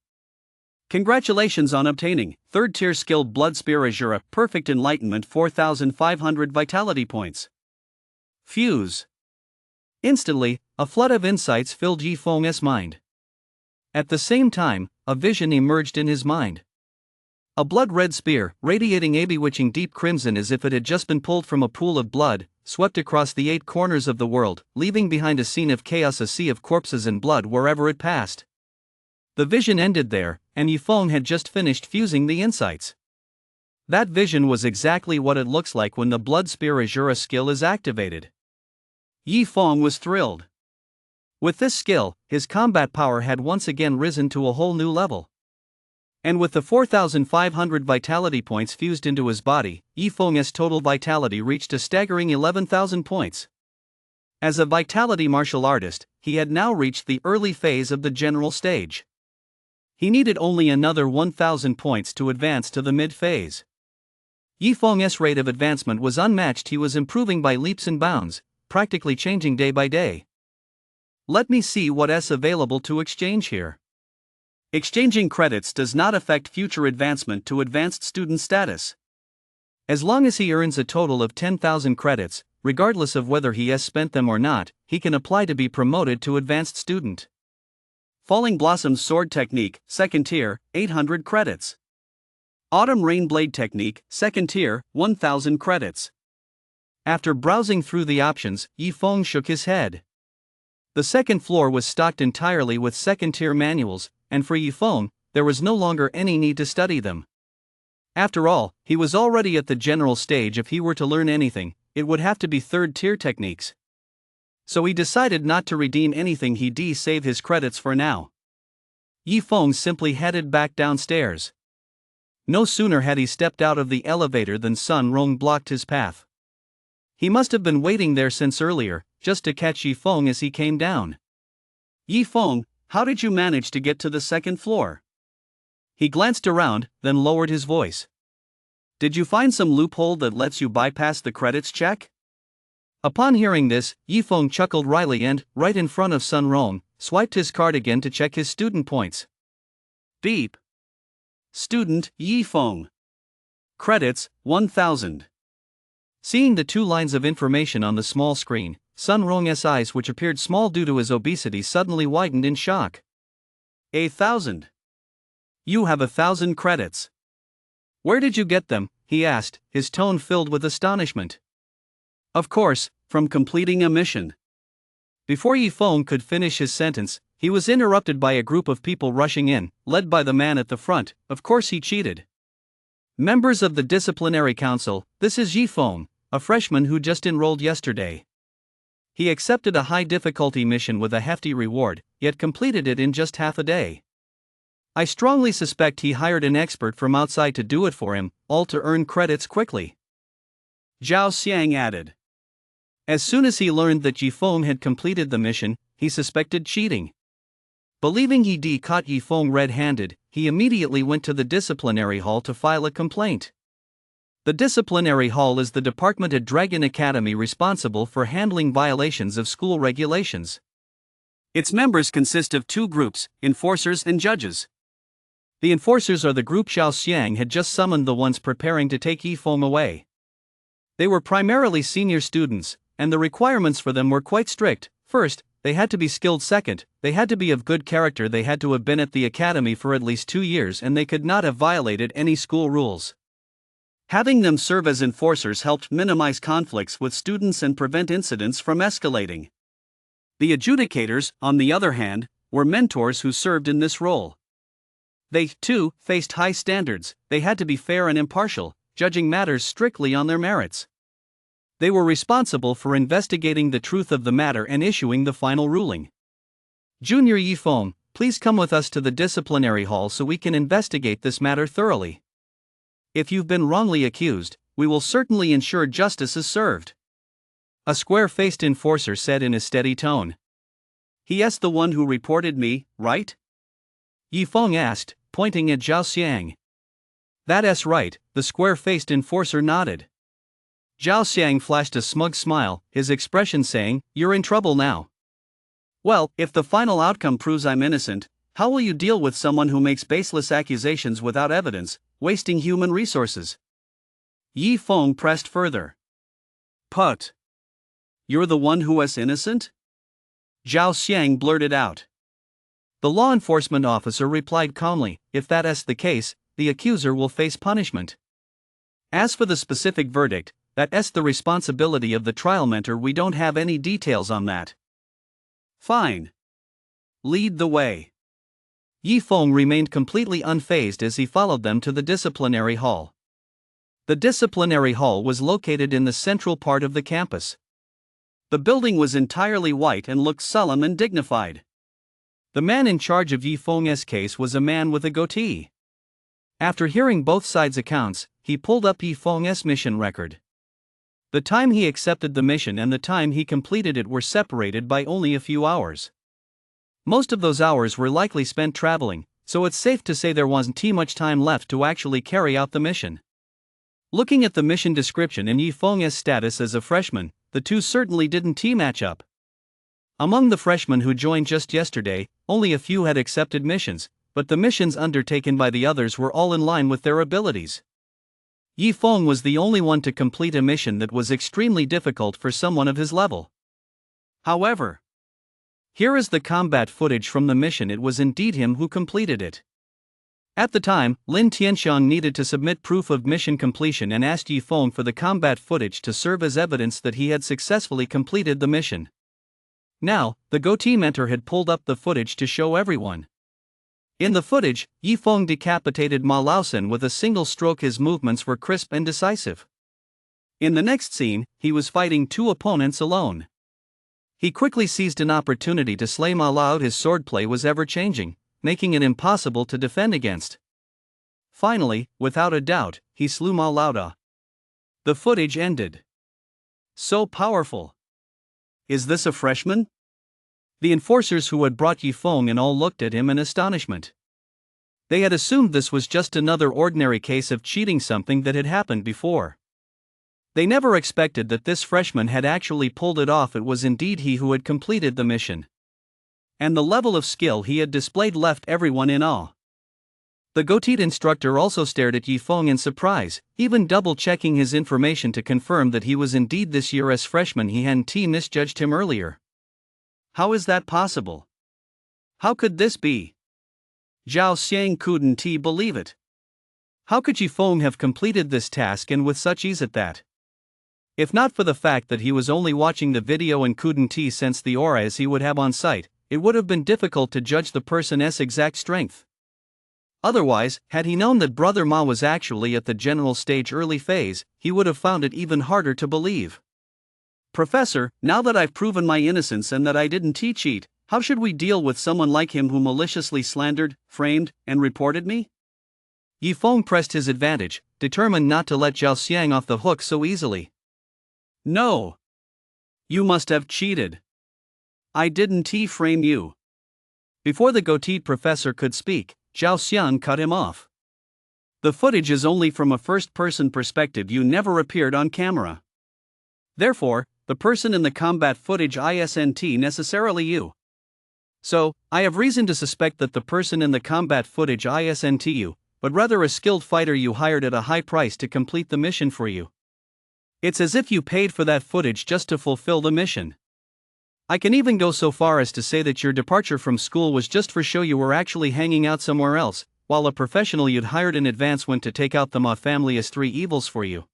Congratulations on obtaining 3rd tier skill Blood Spear Azura Perfect Enlightenment 4,500 vitality points. Fuse. Instantly, a flood of insights filled Yi Feng's mind. At the same time, a vision emerged in his mind. A blood-red spear, radiating a bewitching deep crimson as if it had just been pulled from a pool of blood, swept across the 8 corners of the world, leaving behind a scene of chaos, a sea of corpses and blood wherever it passed. The vision ended there, and Yi Feng had just finished fusing the insights. That vision was exactly what it looks like when the Blood Spear Azura skill is activated. Yi Feng was thrilled. With this skill, his combat power had once again risen to a whole new level. And with the 4,500 vitality points fused into his body, Yifeng's total vitality reached a staggering 11,000 points. As a vitality martial artist, he had now reached the early phase of the general stage. He needed only another 1,000 points to advance to the mid-phase. Yifeng's rate of advancement was unmatched. He was improving by leaps and bounds, practically changing day by day. Let me see what's available to exchange here. Exchanging credits does not affect future advancement to advanced student status. As long as he earns a total of 10,000 credits, regardless of whether he has spent them or not, he can apply to be promoted to advanced student. Falling Blossom's sword technique, 2nd tier, 800 credits. Autumn Rain Blade technique, 2nd tier, 1,000 credits. After browsing through the options, Yifeng shook his head. The second floor was stocked entirely with 2nd tier manuals, and for Yifeng, there was no longer any need to study them. After all, he was already at the general stage. If he were to learn anything, it would have to be 3rd tier techniques. So he decided not to redeem anything. He'd save his credits for now. Yifeng simply headed back downstairs. No sooner had he stepped out of the elevator than Sun Rong blocked his path. He must have been waiting there since earlier, just to catch Yifeng as he came down. Yifeng, how did you manage to get to the 2nd floor? He glanced around, then lowered his voice. Did you find some loophole that lets you bypass the credits check? Upon hearing this, Yifeng chuckled wryly and, right in front of Sun Rong, swiped his card again to check his student points. Beep. Student Yifeng. Credits, 1,000. Seeing the 2 lines of information on the small screen, Sun Rong's eyes, which appeared small due to his obesity, suddenly widened in shock. 1,000. You have 1,000 credits. Where did you get them? He asked, his tone filled with astonishment. Of course, from completing a mission. Before Yifeng could finish his sentence, he was interrupted by a group of people rushing in, led by the man at the front. Of course he cheated. Members of the Disciplinary Council, this is Yifeng, a freshman who just enrolled yesterday. He accepted a high-difficulty mission with a hefty reward, yet completed it in just half a day. I strongly suspect he hired an expert from outside to do it for him, all to earn credits quickly. Zhao Xiang added. As soon as he learned that Yifeng had completed the mission, he suspected cheating. Believing he'd caught Yifeng red-handed, he immediately went to the disciplinary hall to file a complaint. The disciplinary hall is the department at Dragon Academy responsible for handling violations of school regulations. Its members consist of 2 groups, enforcers and judges. The enforcers are the group Zhao Xiang had just summoned, the ones preparing to take Yifeng away. They were primarily senior students, and the requirements for them were quite strict. First, they had to be skilled. Second, they had to be of good character. They had to have been at the academy for at least 2 years, and they could not have violated any school rules. Having them serve as enforcers helped minimize conflicts with students and prevent incidents from escalating. The adjudicators, on the other hand, were mentors who served in this role. They, too, faced high standards. They had to be fair and impartial, judging matters strictly on their merits. They were responsible for investigating the truth of the matter and issuing the final ruling. Junior Yifeng, please come with us to the disciplinary hall so we can investigate this matter thoroughly. If you've been wrongly accused, we will certainly ensure justice is served. A square-faced enforcer said in a steady tone. He's the one who reported me, right? Yifeng asked, pointing at Zhao Xiang. That's right, the square-faced enforcer nodded. Zhao Xiang flashed a smug smile, his expression saying, "You're in trouble now." Well, if the final outcome proves I'm innocent, how will you deal with someone who makes baseless accusations without evidence, wasting human resources? Yifeng pressed further. Put. You're the one who is innocent? Zhao Xiang blurted out. The law enforcement officer replied calmly, if that's the case, the accuser will face punishment. As for the specific verdict, that's the responsibility of the trial mentor. We don't have any details on that. Fine. Lead the way. Yifeng remained completely unfazed as he followed them to the disciplinary hall. The disciplinary hall was located in the central part of the campus. The building was entirely white and looked solemn and dignified. The man in charge of Yi Feng's case was a man with a goatee. After hearing both sides' accounts, he pulled up Yi Feng's mission record. The time he accepted the mission and the time he completed it were separated by only a few hours. Most of those hours were likely spent traveling, so it's safe to say there wasn't too much time left to actually carry out the mission. Looking at the mission description and Yi Feng's status as a freshman, the two certainly didn't match up. Among the freshmen who joined just yesterday, only a few had accepted missions, but the missions undertaken by the others were all in line with their abilities. Yi Feng was the only one to complete a mission that was extremely difficult for someone of his level. However, here is the combat footage from the mission. It was indeed him who completed it. At the time, Lin Tianxiang needed to submit proof of mission completion and asked Yi Feng for the combat footage to serve as evidence that he had successfully completed the mission. Now, the goatee mentor had pulled up the footage to show everyone. In the footage, Yi Feng decapitated Ma Laosen with a single stroke. His movements were crisp and decisive. In the next scene, he was fighting two opponents alone. He quickly seized an opportunity to slay Ma Lao. His swordplay was ever-changing, making it impossible to defend against. Finally, without a doubt, he slew Ma Lao. The footage ended. So powerful. Is this a freshman? The enforcers who had brought Yi Feng in all looked at him in astonishment. They had assumed this was just another ordinary case of cheating, something that had happened before. They never expected that this freshman had actually pulled it off. It was indeed he who had completed the mission. And the level of skill he had displayed left everyone in awe. The goateed instructor also stared at Yi Feng in surprise, even double-checking his information to confirm that he was indeed this year's freshman. He hadn't misjudged him earlier. How is that possible? How could this be? Zhao Xiang couldn't believe it. How could Yi Feng have completed this task and with such ease at that? If not for the fact that he was only watching the video and couldn't sense the aura as he would have on sight, it would have been difficult to judge the person's exact strength. Otherwise, had he known that Brother Ma was actually at the general stage early phase, he would have found it even harder to believe. Professor, now that I've proven my innocence and that I didn't cheat, how should we deal with someone like him who maliciously slandered, framed, and reported me? Yi Feng pressed his advantage, determined not to let Zhao Xiang off the hook so easily. No. You must have cheated. I didn't frame you. Before the goateed professor could speak, Zhao Xiang cut him off. The footage is only from a first-person perspective. You never appeared on camera. Therefore, the person in the combat footage isn't necessarily you. So, I have reason to suspect that the person in the combat footage isn't you, but rather a skilled fighter you hired at a high price to complete the mission for you. It's as if you paid for that footage just to fulfill the mission. I can even go so far as to say that your departure from school was just for show. You were actually hanging out somewhere else, while a professional you'd hired in advance went to take out the Ma family's three evils for you.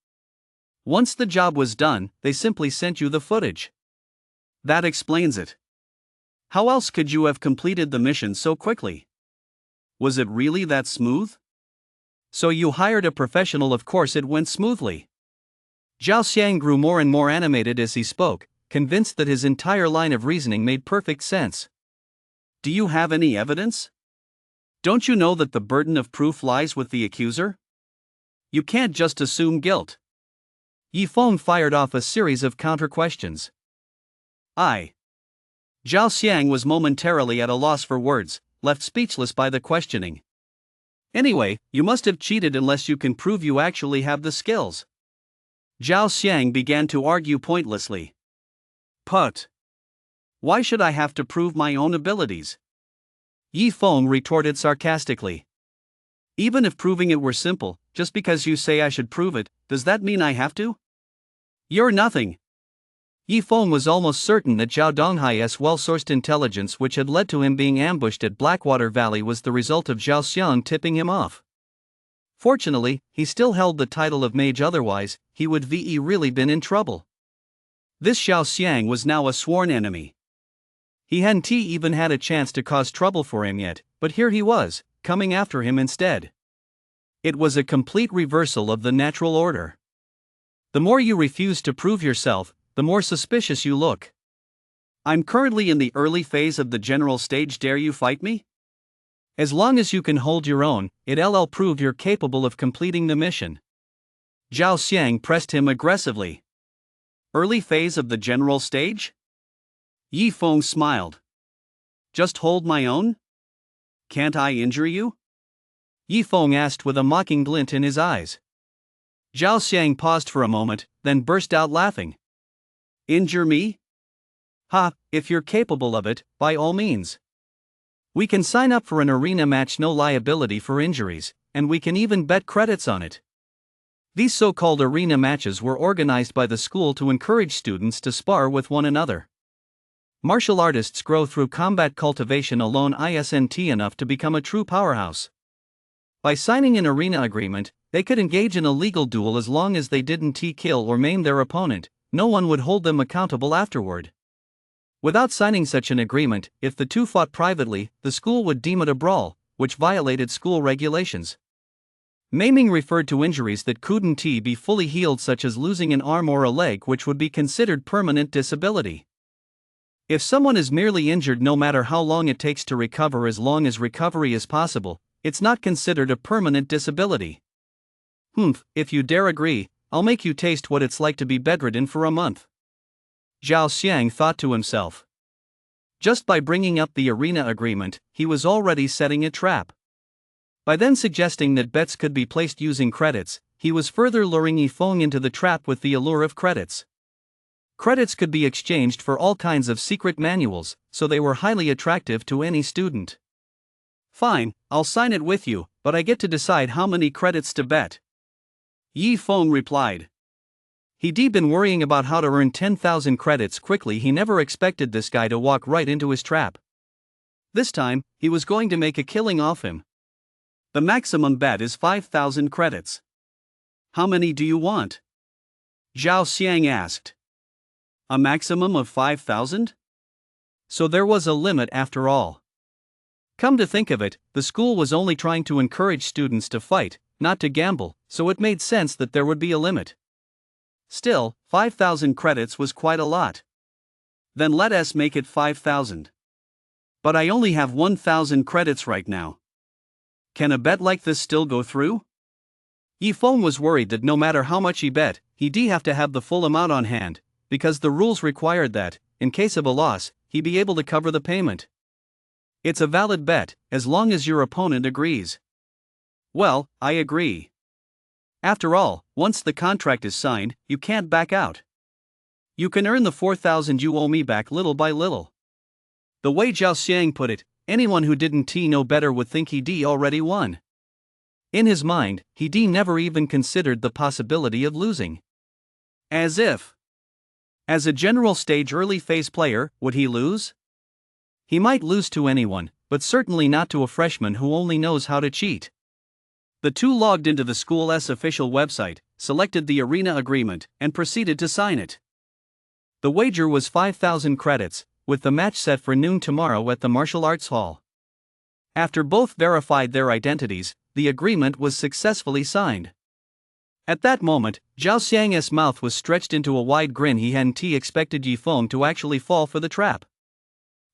Once the job was done, they simply sent you the footage. That explains it. How else could you have completed the mission so quickly? Was it really that smooth? So you hired a professional. Of course it went smoothly. Zhao Xiang grew more and more animated as he spoke, convinced that his entire line of reasoning made perfect sense. Do you have any evidence? Don't you know that the burden of proof lies with the accuser? You can't just assume guilt. Yi Feng fired off a series of counter-questions. Zhao Xiang was momentarily at a loss for words, left speechless by the questioning. Anyway, you must have cheated unless you can prove you actually have the skills. Zhao Xiang began to argue pointlessly. But why should I have to prove my own abilities? Yi Feng retorted sarcastically. Even if proving it were simple, just because you say I should prove it, does that mean I have to? You're nothing. Yi Feng was almost certain that Zhao Donghai's well-sourced intelligence, which had led to him being ambushed at Blackwater Valley, was the result of Zhao Xiang tipping him off. Fortunately, he still held the title of mage, otherwise, he would have really been in trouble. This Zhao Xiang was now a sworn enemy. He hadn't even had a chance to cause trouble for him yet, but here he was, coming after him instead. It was a complete reversal of the natural order. The more you refuse to prove yourself, the more suspicious you look. I'm currently in the early phase of the general stage. Dare you fight me? As long as you can hold your own, it'll prove you're capable of completing the mission. Zhao Xiang pressed him aggressively. Early phase of the general stage? Yi Feng smiled. Just hold my own? Can't I injure you? Yi Feng asked with a mocking glint in his eyes. Zhao Xiang paused for a moment, then burst out laughing. Injure me? Ha, if you're capable of it, by all means. We can sign up for an arena match, no liability for injuries, and we can even bet credits on it. These so-called arena matches were organized by the school to encourage students to spar with one another. Martial artists grow through combat cultivation alone, isn't enough to become a true powerhouse. By signing an arena agreement, they could engage in a legal duel as long as they didn't kill or maim their opponent. No one would hold them accountable afterward. Without signing such an agreement, if the two fought privately, the school would deem it a brawl, which violated school regulations. Maiming referred to injuries that couldn't be fully healed, such as losing an arm or a leg, which would be considered permanent disability. If someone is merely injured, no matter how long it takes to recover, as long as recovery is possible, it's not considered a permanent disability. If you dare agree, I'll make you taste what it's like to be bedridden for a month. Zhao Xiang thought to himself. Just by bringing up the arena agreement, he was already setting a trap. By then suggesting that bets could be placed using credits, he was further luring Yi Feng into the trap with the allure of credits. Credits could be exchanged for all kinds of secret manuals, so they were highly attractive to any student. Fine, I'll sign it with you, but I get to decide how many credits to bet. Yi Feng replied. He'd been worrying about how to earn 10,000 credits quickly. He never expected this guy to walk right into his trap. This time, he was going to make a killing off him. The maximum bet is 5,000 credits. How many do you want? Zhao Xiang asked. A maximum of 5,000? So there was a limit after all. Come to think of it, the school was only trying to encourage students to fight, not to gamble, so it made sense that there would be a limit. Still, 5,000 credits was quite a lot. Then let us make it 5,000. But I only have 1,000 credits right now. Can a bet like this still go through? Yi Feng was worried that no matter how much he bet, he'd have to have the full amount on hand, because the rules required that, in case of a loss, he'd be able to cover the payment. It's a valid bet, as long as your opponent agrees. Well, I agree. After all, once the contract is signed, you can't back out. You can earn the 4,000 you owe me back little by little. The way Zhao Xiang put it, anyone who didn't know better would think he'd already won. In his mind, he'd never even considered the possibility of losing. As if. As a general stage early phase player, would he lose? He might lose to anyone, but certainly not to a freshman who only knows how to cheat. The two logged into the school's official website, selected the arena agreement, and proceeded to sign it. The wager was 5,000 credits, with the match set for noon tomorrow at the martial arts hall. After both verified their identities, the agreement was successfully signed. At that moment, Zhao Xiang's mouth was stretched into a wide grin. He hadn't expected Yi Feng to actually fall for the trap.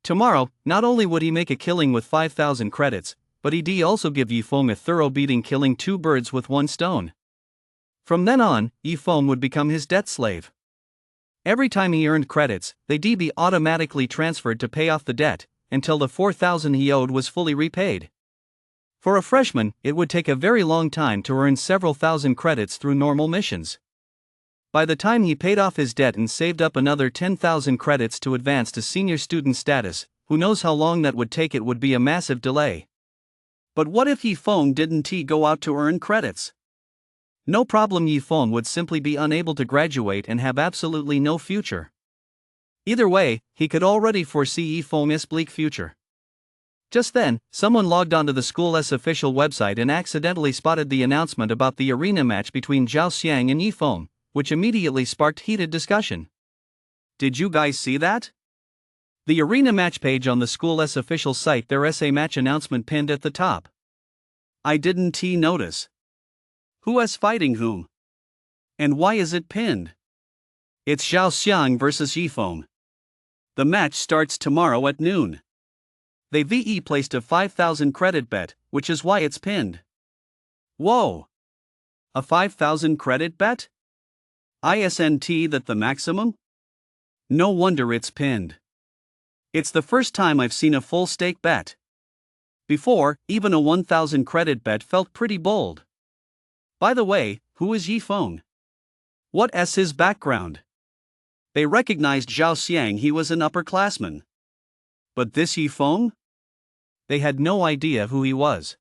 Tomorrow, not only would he make a killing with 5,000 credits, but he'd also give Yi Feng a thorough beating, killing two birds with one stone. From then on, Yi Feng would become his debt slave. Every time he earned credits, they'd be automatically transferred to pay off the debt, until the 4,000 he owed was fully repaid. For a freshman, it would take a very long time to earn several thousand credits through normal missions. By the time he paid off his debt and saved up another 10,000 credits to advance to senior student status, who knows how long that would take? It would be a massive delay. But what if Yi Feng didn't go out to earn credits? No problem, Yi Feng would simply be unable to graduate and have absolutely no future. Either way, he could already foresee Yi Feng's bleak future. Just then, someone logged onto the school's official website and accidentally spotted the announcement about the arena match between Zhao Xiang and Yi Feng, which immediately sparked heated discussion. Did you guys see that? The arena match page on the school's official site, there's a match announcement pinned at the top. I didn't notice. Who is fighting whom? And why is it pinned? It's Zhao Xiang versus Yifeng. The match starts tomorrow at noon. They VE placed a 5,000 credit bet, which is why it's pinned. Whoa! A 5,000 credit bet? Isn't that the maximum? No wonder it's pinned. It's the first time I've seen a full stake bet. Before, even a 1,000 credit bet felt pretty bold. By the way, who is Yifeng? What's his background? They recognized Zhao Xiang, he was an upperclassman. But this Yifeng? They had no idea who he was.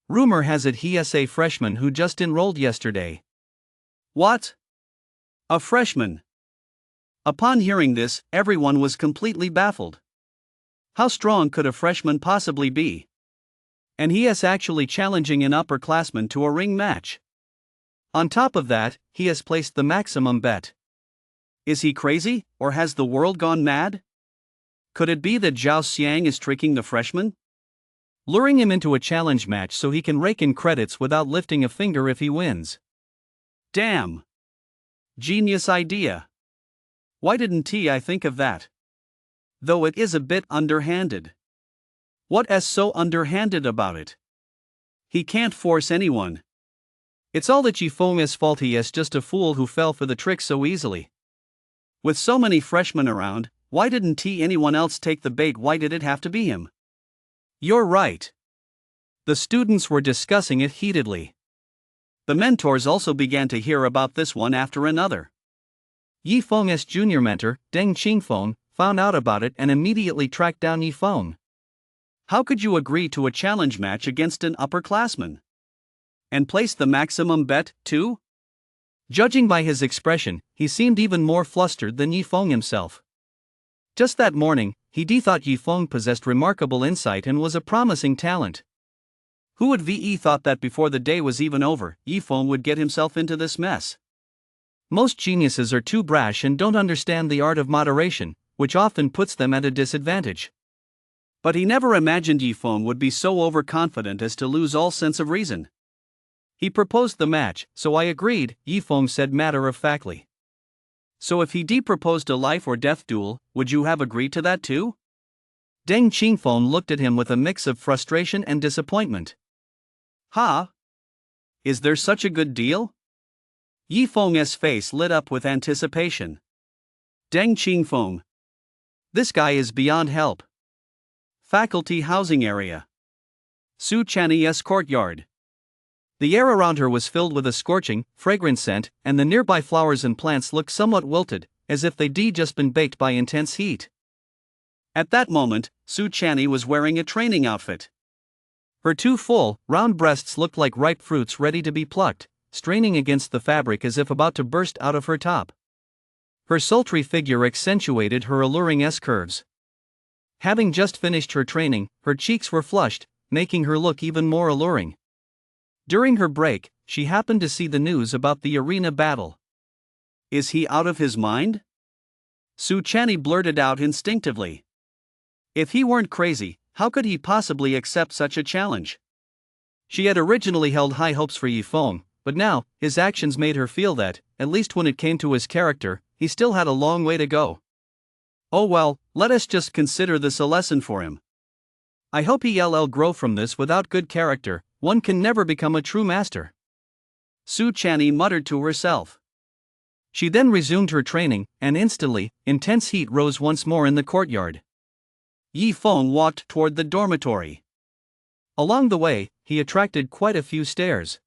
Rumor has it he's a freshman who just enrolled yesterday. What? A freshman? Upon hearing this, everyone was completely baffled. How strong could a freshman possibly be? And he is actually challenging an upperclassman to a ring match. On top of that, he has placed the maximum bet. Is he crazy, or has the world gone mad? Could it be that Zhao Xiang is tricking the freshman? Luring him into a challenge match so he can rake in credits without lifting a finger if he wins. Damn! Genius idea. Why didn't I think of that? Though it is a bit underhanded. What's so underhanded about it? He can't force anyone. It's all that Yifeng's fault, he is just a fool who fell for the trick so easily. With so many freshmen around, why didn't anyone else take the bait? Why did it have to be him? You're right. The students were discussing it heatedly. The mentors also began to hear about this one after another. Yifeng's junior mentor, Deng Qingfeng, found out about it and immediately tracked down Yifeng. How could you agree to a challenge match against an upperclassman? And place the maximum bet, too? Judging by his expression, he seemed even more flustered than Yifeng himself. Just that morning, he thought Yifeng possessed remarkable insight and was a promising talent. Who would thought that before the day was even over, Yifeng would get himself into this mess? Most geniuses are too brash and don't understand the art of moderation, which often puts them at a disadvantage. But he never imagined Yifeng would be so overconfident as to lose all sense of reason. He proposed the match, so I agreed, Yifeng said matter-of-factly. So if he proposed a life or death duel, would you have agreed to that too? Deng Qingfeng looked at him with a mix of frustration and disappointment. Huh? Is there such a good deal? Yifeng's face lit up with anticipation. Deng Qingfeng. This guy is beyond help. Faculty housing area. Su Chanyi's courtyard. The air around her was filled with a scorching, fragrant scent, and the nearby flowers and plants looked somewhat wilted, as if they'd just been baked by intense heat. At that moment, Su Chanyi was wearing a training outfit. Her two full, round breasts looked like ripe fruits ready to be plucked, straining against the fabric as if about to burst out of her top. Her sultry figure accentuated her alluring S-curves. Having just finished her training, her cheeks were flushed, making her look even more alluring. During her break, she happened to see the news about the arena battle. Is he out of his mind? Su Chanyi blurted out instinctively. If he weren't crazy, how could he possibly accept such a challenge? She had originally held high hopes for Yifeng, but now, his actions made her feel that, at least when it came to his character, he still had a long way to go. Oh well, let us just consider this a lesson for him. I hope he'll grow from this. Without good character, one can never become a true master. Su Chanyi muttered to herself. She then resumed her training, and instantly, intense heat rose once more in the courtyard. Yifeng walked toward the dormitory. Along the way, he attracted quite a few stares.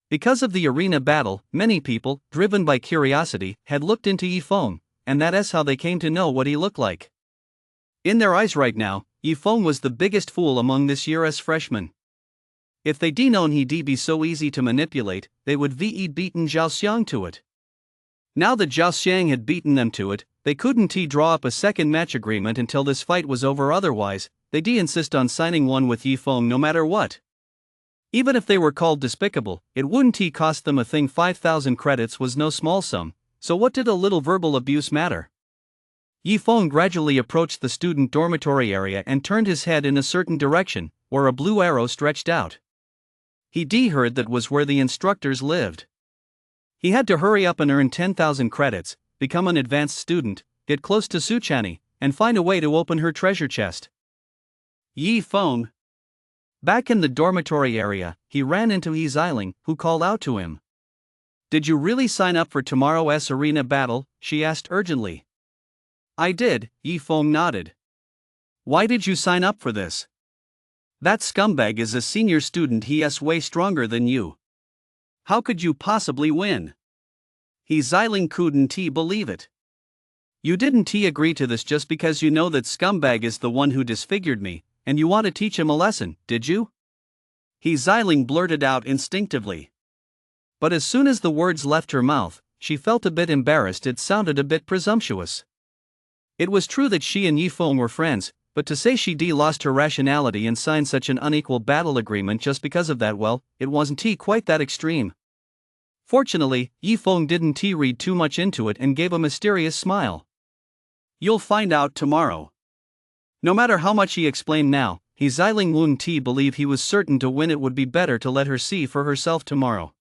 Because of the arena battle, many people, driven by curiosity, had looked into Yifeng, and that's how they came to know what he looked like. In their eyes right now, Yifeng was the biggest fool among this year's freshmen. If they'd known he'd be so easy to manipulate, they would beaten Zhao Xiang to it. Now that Zhao Xiang had beaten them to it, they couldn't draw up a second match agreement until this fight was over. Otherwise, they'd insist on signing one with Yifeng no matter what. Even if they were called despicable, it wouldn't cost them a thing. 5,000 credits was no small sum, so what did a little verbal abuse matter? Yifeng gradually approached the student dormitory area and turned his head in a certain direction, where a blue arrow stretched out. He heard that was where the instructors lived. He had to hurry up and earn 10,000 credits, become an advanced student, get close to Suchani, and find a way to open her treasure chest. Yi Feng. Back in the dormitory area, he ran into Yi Xiling, who called out to him. "Did you really sign up for tomorrow's arena battle?" she asked urgently. "I did," Yi Feng nodded. "Why did you sign up for this?" "That scumbag is a senior student. He is way stronger than you. How could you possibly win?" Yi Xiling couldn't believe it. "You didn't agree to this just because you know that scumbag is the one who disfigured me, and you want to teach him a lesson, did you?" Yi Xiling blurted out instinctively. But as soon as the words left her mouth, she felt a bit embarrassed. It sounded a bit presumptuous. It was true that she and Yi Feng were friends, but to say she'd lost her rationality and signed such an unequal battle agreement just because of that, well, it wasn't quite that extreme. Fortunately, Yi Feng didn't read too much into it and gave a mysterious smile. "You'll find out tomorrow." No matter how much he explained now, Yi Xiling wouldn't believe he was certain to win. It would be better to let her see for herself tomorrow.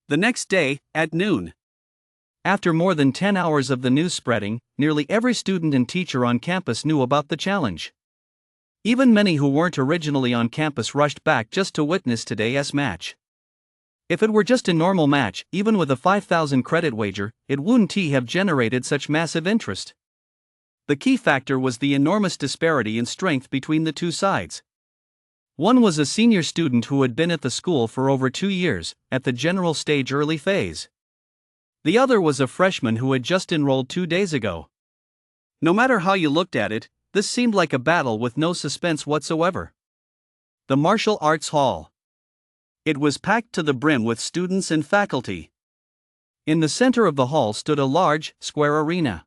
The next day, at noon. After more than 10 hours of the news spreading, nearly every student and teacher on campus knew about the challenge. Even many who weren't originally on campus rushed back just to witness today's match. If it were just a normal match, even with a 5,000 credit wager, it wouldn't have generated such massive interest. The key factor was the enormous disparity in strength between the two sides. One was a senior student who had been at the school for over 2 years, at the general stage early phase. The other was a freshman who had just enrolled 2 days ago. No matter how you looked at it, this seemed like a battle with no suspense whatsoever. The Martial Arts Hall. It was packed to the brim with students and faculty. In the center of the hall stood a large, square arena.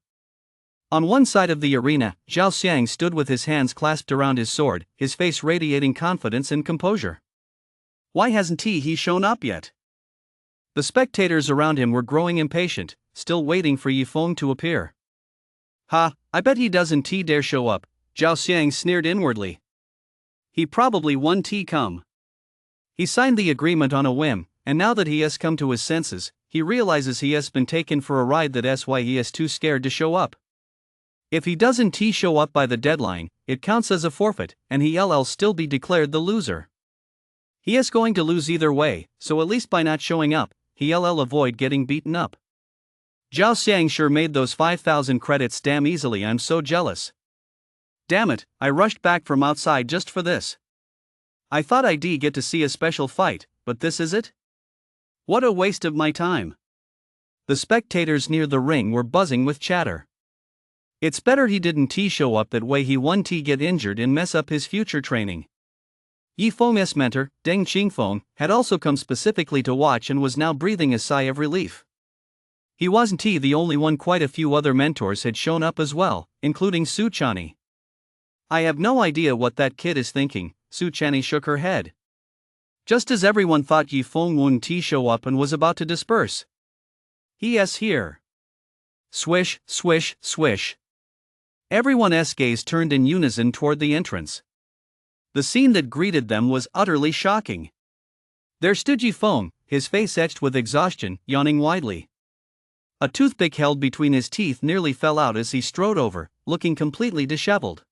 On one side of the arena, Zhao Xiang stood with his hands clasped around his sword, his face radiating confidence and composure. Why hasn't he shown up yet? The spectators around him were growing impatient, still waiting for Yi Feng to appear. "Ha, I bet he doesn't dare show up," Zhao Xiang sneered inwardly. "He probably won't come." He signed the agreement on a whim, and now that he has come to his senses, he realizes he has been taken for a ride. That's why he is too scared to show up. If he doesn't show up by the deadline, it counts as a forfeit, and he'll still be declared the loser. He is going to lose either way, so at least by not showing up, he'll avoid getting beaten up. Zhao Xiang sure made those 5,000 credits damn easily. I'm so jealous. Damn it, I rushed back from outside just for this. I thought I'd get to see a special fight, but this is it? What a waste of my time. The spectators near the ring were buzzing with chatter. It's better he didn't show up. That way he won't get injured and mess up his future training. Yi Feng's mentor, Deng Qingfeng, had also come specifically to watch and was now breathing a sigh of relief. He wasn't the only one. Quite a few other mentors had shown up as well, including Su Chani. "I have no idea what that kid is thinking," Su Chani shook her head. Just as everyone thought Yi Feng wouldn't show up and was about to disperse. "He is here." Swish, swish, swish. Everyone's gaze turned in unison toward the entrance. The scene that greeted them was utterly shocking. There stood Yi Feng, his face etched with exhaustion, yawning widely. A toothpick held between his teeth nearly fell out as he strode over, looking completely disheveled.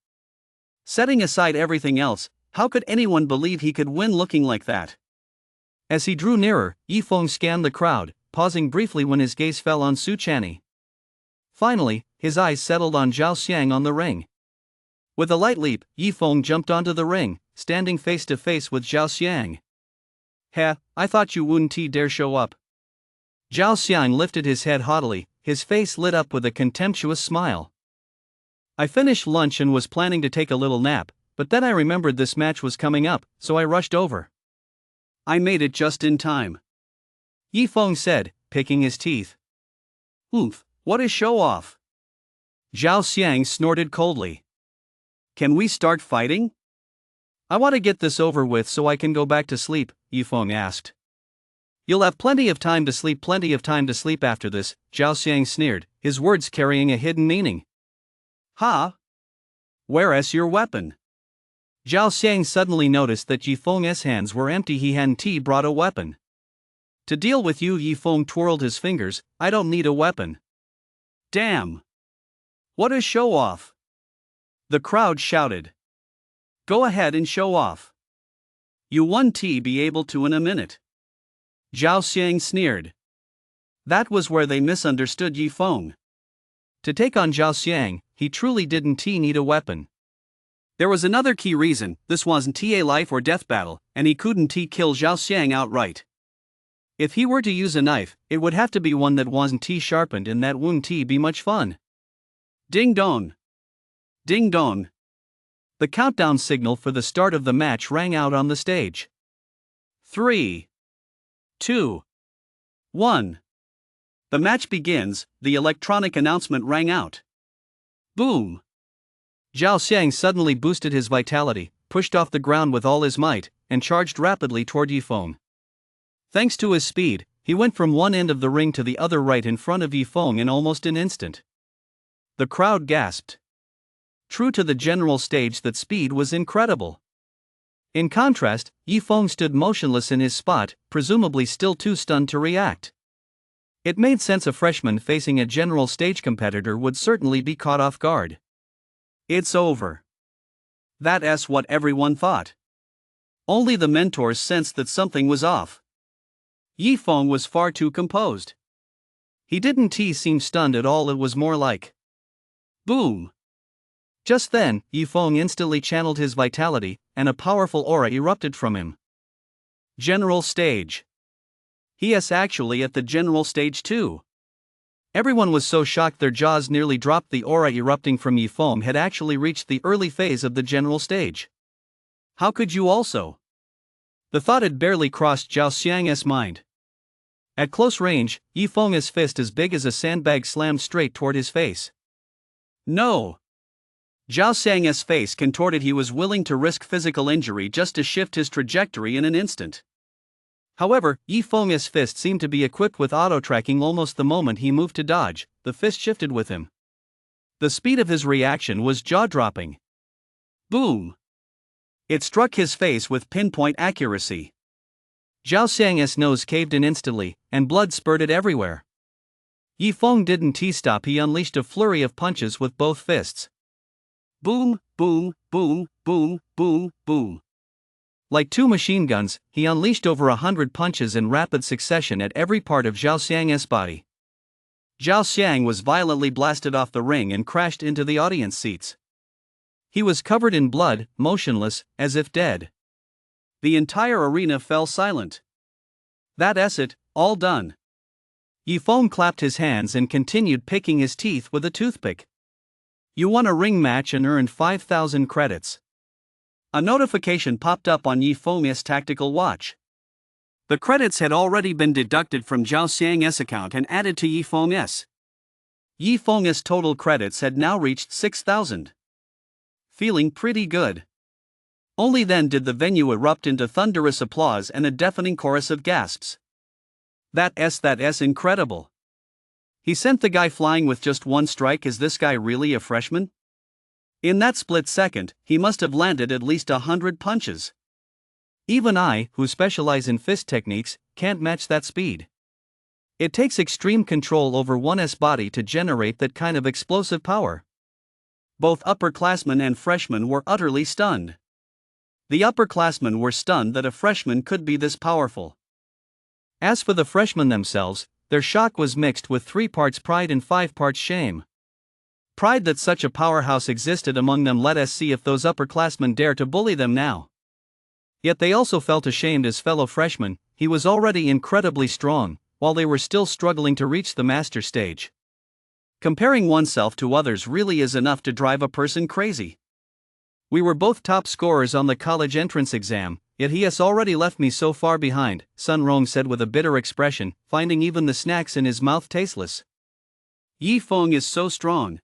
Setting aside everything else, how could anyone believe he could win looking like that? As he drew nearer, Yi Feng scanned the crowd, pausing briefly when his gaze fell on Su Chani. Finally, his eyes settled on Zhao Xiang on the ring. With a light leap, Yi Feng jumped onto the ring, standing face to face with Zhao Xiang. "Heh, I thought you wouldn't dare show up." Zhao Xiang lifted his head haughtily, his face lit up with a contemptuous smile. "I finished lunch and was planning to take a little nap, but then I remembered this match was coming up, so I rushed over. I made it just in time," Yi Feng said, picking his teeth. "Oomph, what a show-off!" Zhao Xiang snorted coldly. "Can we start fighting?" "I want to get this over with so I can go back to sleep," Yi Feng asked. "You'll have plenty of time to sleep after this," Zhao Xiang sneered, his words carrying a hidden meaning. "Ha? Where's your weapon?" Zhao Xiang suddenly noticed that Yi Feng's hands were empty. He hadn't brought a weapon. "To deal with you," Yi Feng twirled his fingers, "I don't need a weapon." Damn! What a show-off! The crowd shouted. Go ahead and show off. You won't be able to in a minute. Zhao Xiang sneered. That was where they misunderstood Yifeng. To take on Zhao Xiang, he truly didn't need a weapon. There was another key reason: this wasn't a life or death battle, and he couldn't kill Zhao Xiang outright. If he were to use a knife, it would have to be one that wasn't sharpened, and that wouldn't be much fun. Ding dong! Ding dong! The countdown signal for the start of the match rang out on the stage. 3, 2, 1. The match begins, the electronic announcement rang out. Boom! Zhao Xiang suddenly boosted his vitality, pushed off the ground with all his might, and charged rapidly toward Yifeng. Thanks to his speed, he went from one end of the ring to the other right in front of Yifeng in almost an instant. The crowd gasped. True to the general stage, that speed was incredible. In contrast, Yifeng stood motionless in his spot, presumably still too stunned to react. It made sense a freshman facing a general stage competitor would certainly be caught off guard. It's over. That's what everyone thought. Only the mentors sensed that something was off. Yifeng was far too composed. He didn't seem stunned at all, it was more like boom. Just then, Yifeng instantly channeled his vitality, and a powerful aura erupted from him. General stage. Yes, actually at the general stage too. Everyone was so shocked their jaws nearly dropped. The aura erupting from Yifeng had actually reached the early phase of the general stage. How could you also? The thought had barely crossed Zhao Xiang's mind. At close range, Yifeng's fist as big as a sandbag slammed straight toward his face. No! Zhao Xiang's face contorted. He was willing to risk physical injury just to shift his trajectory in an instant. However, Yifeng's fist seemed to be equipped with auto-tracking. Almost the moment he moved to dodge, the fist shifted with him. The speed of his reaction was jaw-dropping. Boom! It struck his face with pinpoint accuracy. Zhao Xiang's nose caved in instantly, and blood spurted everywhere. Yifeng didn't stop. He unleashed a flurry of punches with both fists. Boom, boom, boom, boom, boom, boom. Like two machine guns, he unleashed over 100 punches in rapid succession at every part of Zhao Xiang's body. Zhao Xiang was violently blasted off the ring and crashed into the audience seats. He was covered in blood, motionless, as if dead. The entire arena fell silent. That's it, all done. Yifeng clapped his hands and continued picking his teeth with a toothpick. You won a ring match and earned 5,000 credits. A notification popped up on Yifeng's tactical watch. The credits had already been deducted from Zhao Xiang's account and added to Yifeng's. Yifeng's total credits had now reached 6,000. Feeling pretty good. Only then did the venue erupt into thunderous applause and a deafening chorus of gasps. That's incredible. He sent the guy flying with just one strike. Is this guy really a freshman? In that split second, he must have landed at least 100 punches. Even I, who specialize in fist techniques, can't match that speed. It takes extreme control over one's body to generate that kind of explosive power. Both upperclassmen and freshmen were utterly stunned. The upperclassmen were stunned that a freshman could be this powerful. As for the freshmen themselves, their shock was mixed with 3 parts pride and 5 parts shame. Pride that such a powerhouse existed among them. Let us see if those upperclassmen dare to bully them now. Yet they also felt ashamed as fellow freshmen. He was already incredibly strong, while they were still struggling to reach the master stage. Comparing oneself to others really is enough to drive a person crazy. We were both top scorers on the college entrance exam, yet he has already left me so far behind, Sun Rong said with a bitter expression, finding even the snacks in his mouth tasteless. Yifeng is so strong.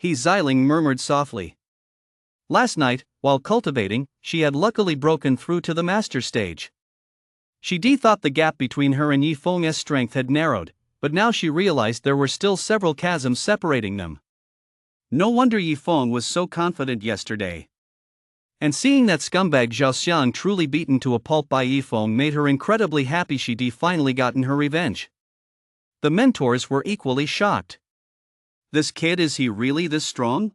Xiling murmured softly. Last night, while cultivating, she had luckily broken through to the master stage. She thought the gap between her and Yifeng's strength had narrowed, but now she realized there were still several chasms separating them. No wonder Yifeng was so confident yesterday. And seeing that scumbag Zhao Xiang truly beaten to a pulp by Yifeng made her incredibly happy. She'd finally gotten her revenge. The mentors were equally shocked. This kid, is he really this strong?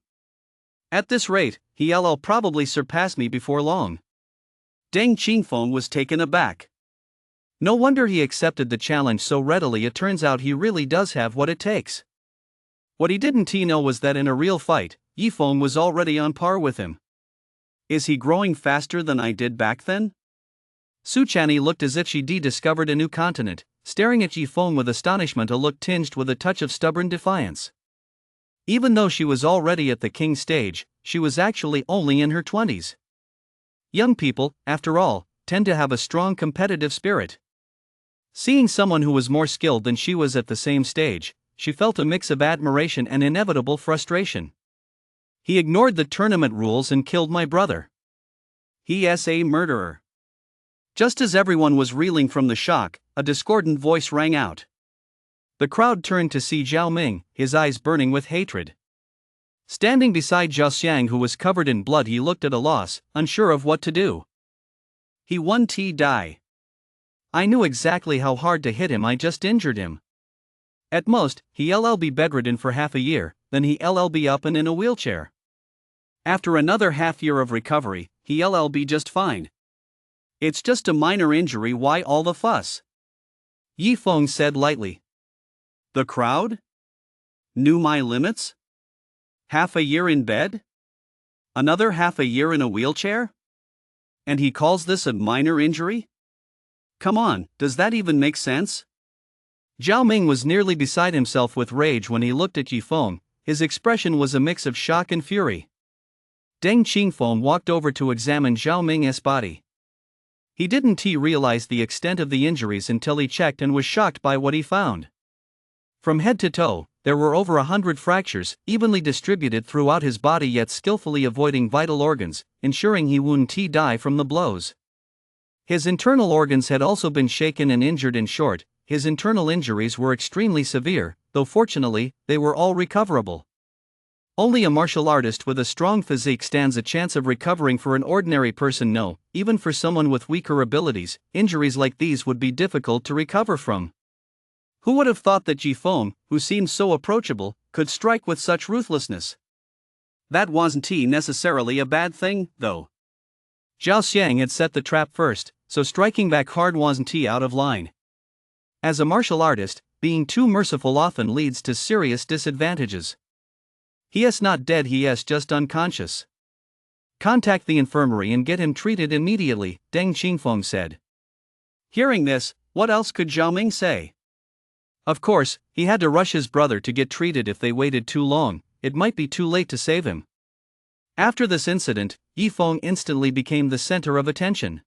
At this rate, he'll probably surpass me before long. Deng Qingfeng was taken aback. No wonder he accepted the challenge so readily. It turns out he really does have what it takes. What he didn't know was that in a real fight, Yifeng was already on par with him. Is he growing faster than I did back then? Su Chani looked as if she discovered a new continent, staring at Yifeng with astonishment, a look tinged with a touch of stubborn defiance. Even though she was already at the king stage, she was actually only in her 20s. Young people, after all, tend to have a strong competitive spirit. Seeing someone who was more skilled than she was at the same stage, she felt a mix of admiration and inevitable frustration. He ignored the tournament rules and killed my brother. He's a murderer. Just as everyone was reeling from the shock, a discordant voice rang out. The crowd turned to see Zhao Ming, his eyes burning with hatred. Standing beside Zhao Xiang, who was covered in blood, he looked at a loss, unsure of what to do. He won die. I knew exactly how hard to hit him. I just injured him. At most, he'll be bedridden for half a year, then he'll be up and in a wheelchair. After another half year of recovery, he'll be just fine. It's just a minor injury, why all the fuss? Yifeng said lightly. The crowd knew my limits? Half a year in bed? Another half a year in a wheelchair? And he calls this a minor injury? Come on, does that even make sense? Zhao Ming was nearly beside himself with rage when he looked at Yifeng. His expression was a mix of shock and fury. Deng Qingfeng walked over to examine Zhao Ming's body. He didn't realize the extent of the injuries until he checked and was shocked by what he found. From head to toe, there were over 100 fractures, evenly distributed throughout his body, yet skillfully avoiding vital organs, ensuring he wouldn't die from the blows. His internal organs had also been shaken and injured. In short, his internal injuries were extremely severe, though fortunately, they were all recoverable. Only a martial artist with a strong physique stands a chance of recovering. For an ordinary person, no, even for someone with weaker abilities, injuries like these would be difficult to recover from. Who would have thought that Yifeng, who seemed so approachable, could strike with such ruthlessness? That wasn't necessarily a bad thing, though. Zhao Xiang had set the trap first, so striking back hard wasn't out of line. As a martial artist, being too merciful often leads to serious disadvantages. He's not dead, he's just unconscious. Contact the infirmary and get him treated immediately, Deng Qingfeng said. Hearing this, what else could Zhao Ming say? Of course, he had to rush his brother to get treated. If they waited too long, it might be too late to save him. After this incident, Yifeng instantly became the center of attention.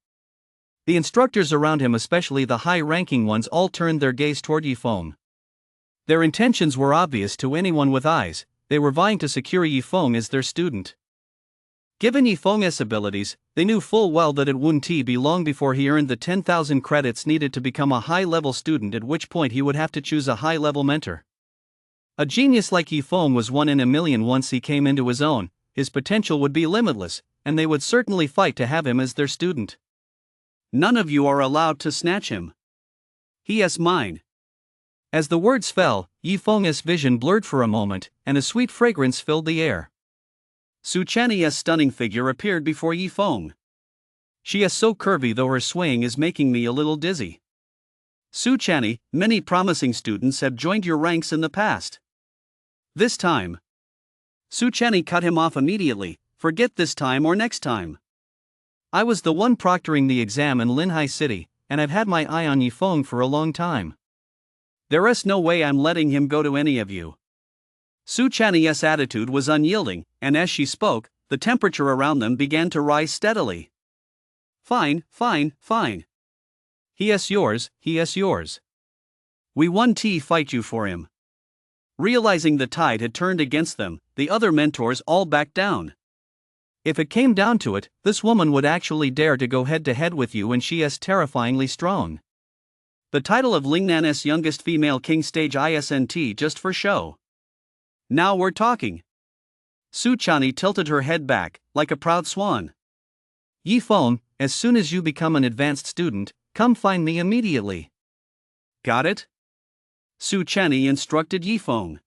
The instructors around him, especially the high-ranking ones, all turned their gaze toward Yifeng. Their intentions were obvious to anyone with eyes. They were vying to secure Yifeng as their student. Given Yifeng's abilities, they knew full well that it wouldn't be long before he earned the 10,000 credits needed to become a high-level student, at which point he would have to choose a high-level mentor. A genius like Yifeng was one in a million. Once he came into his own, his potential would be limitless, and they would certainly fight to have him as their student. None of you are allowed to snatch him. He is mine. As the words fell, Yifeng's vision blurred for a moment, and a sweet fragrance filled the air. Su Chani's stunning figure appeared before Yifeng. She is so curvy, though her swaying is making me a little dizzy. Su Chani, many promising students have joined your ranks in the past. This time. Su Chani cut him off immediately. Forget this time or next time. I was the one proctoring the exam in Linhai City, and I've had my eye on Yifeng for a long time. There is no way I'm letting him go to any of you. Su Chani's attitude was unyielding, and as she spoke, the temperature around them began to rise steadily. Fine. He is yours. We won fight you for him. Realizing the tide had turned against them, the other mentors all backed down. If it came down to it, this woman would actually dare to go head-to-head with you, and she is terrifyingly strong. The title of Lingnan's youngest female king stage isn't just for show. Now we're talking. Su Chani tilted her head back, like a proud swan. Yifeng, as soon as you become an advanced student, come find me immediately. Got it? Su Chani instructed Yifeng.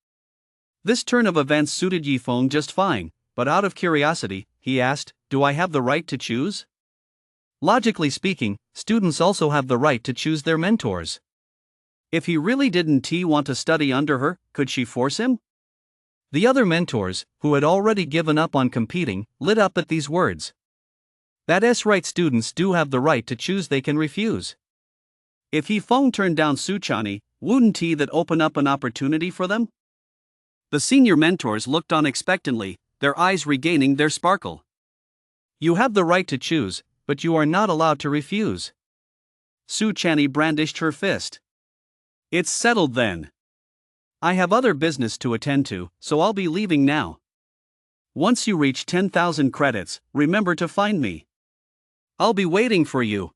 This turn of events suited Yifeng just fine, but out of curiosity, he asked, "Do I have the right to choose?" Logically speaking, students also have the right to choose their mentors. If he really didn't want to study under her, could she force him? The other mentors, who had already given up on competing, lit up at these words. That's right, students do have the right to choose, they can refuse. If Yifeng turned down Suchani, wouldn't that open up an opportunity for them? The senior mentors looked on expectantly, their eyes regaining their sparkle. You have the right to choose, but you are not allowed to refuse. Suchani brandished her fist. It's settled then. I have other business to attend to, so I'll be leaving now. Once you reach 10,000 credits, remember to find me. I'll be waiting for you.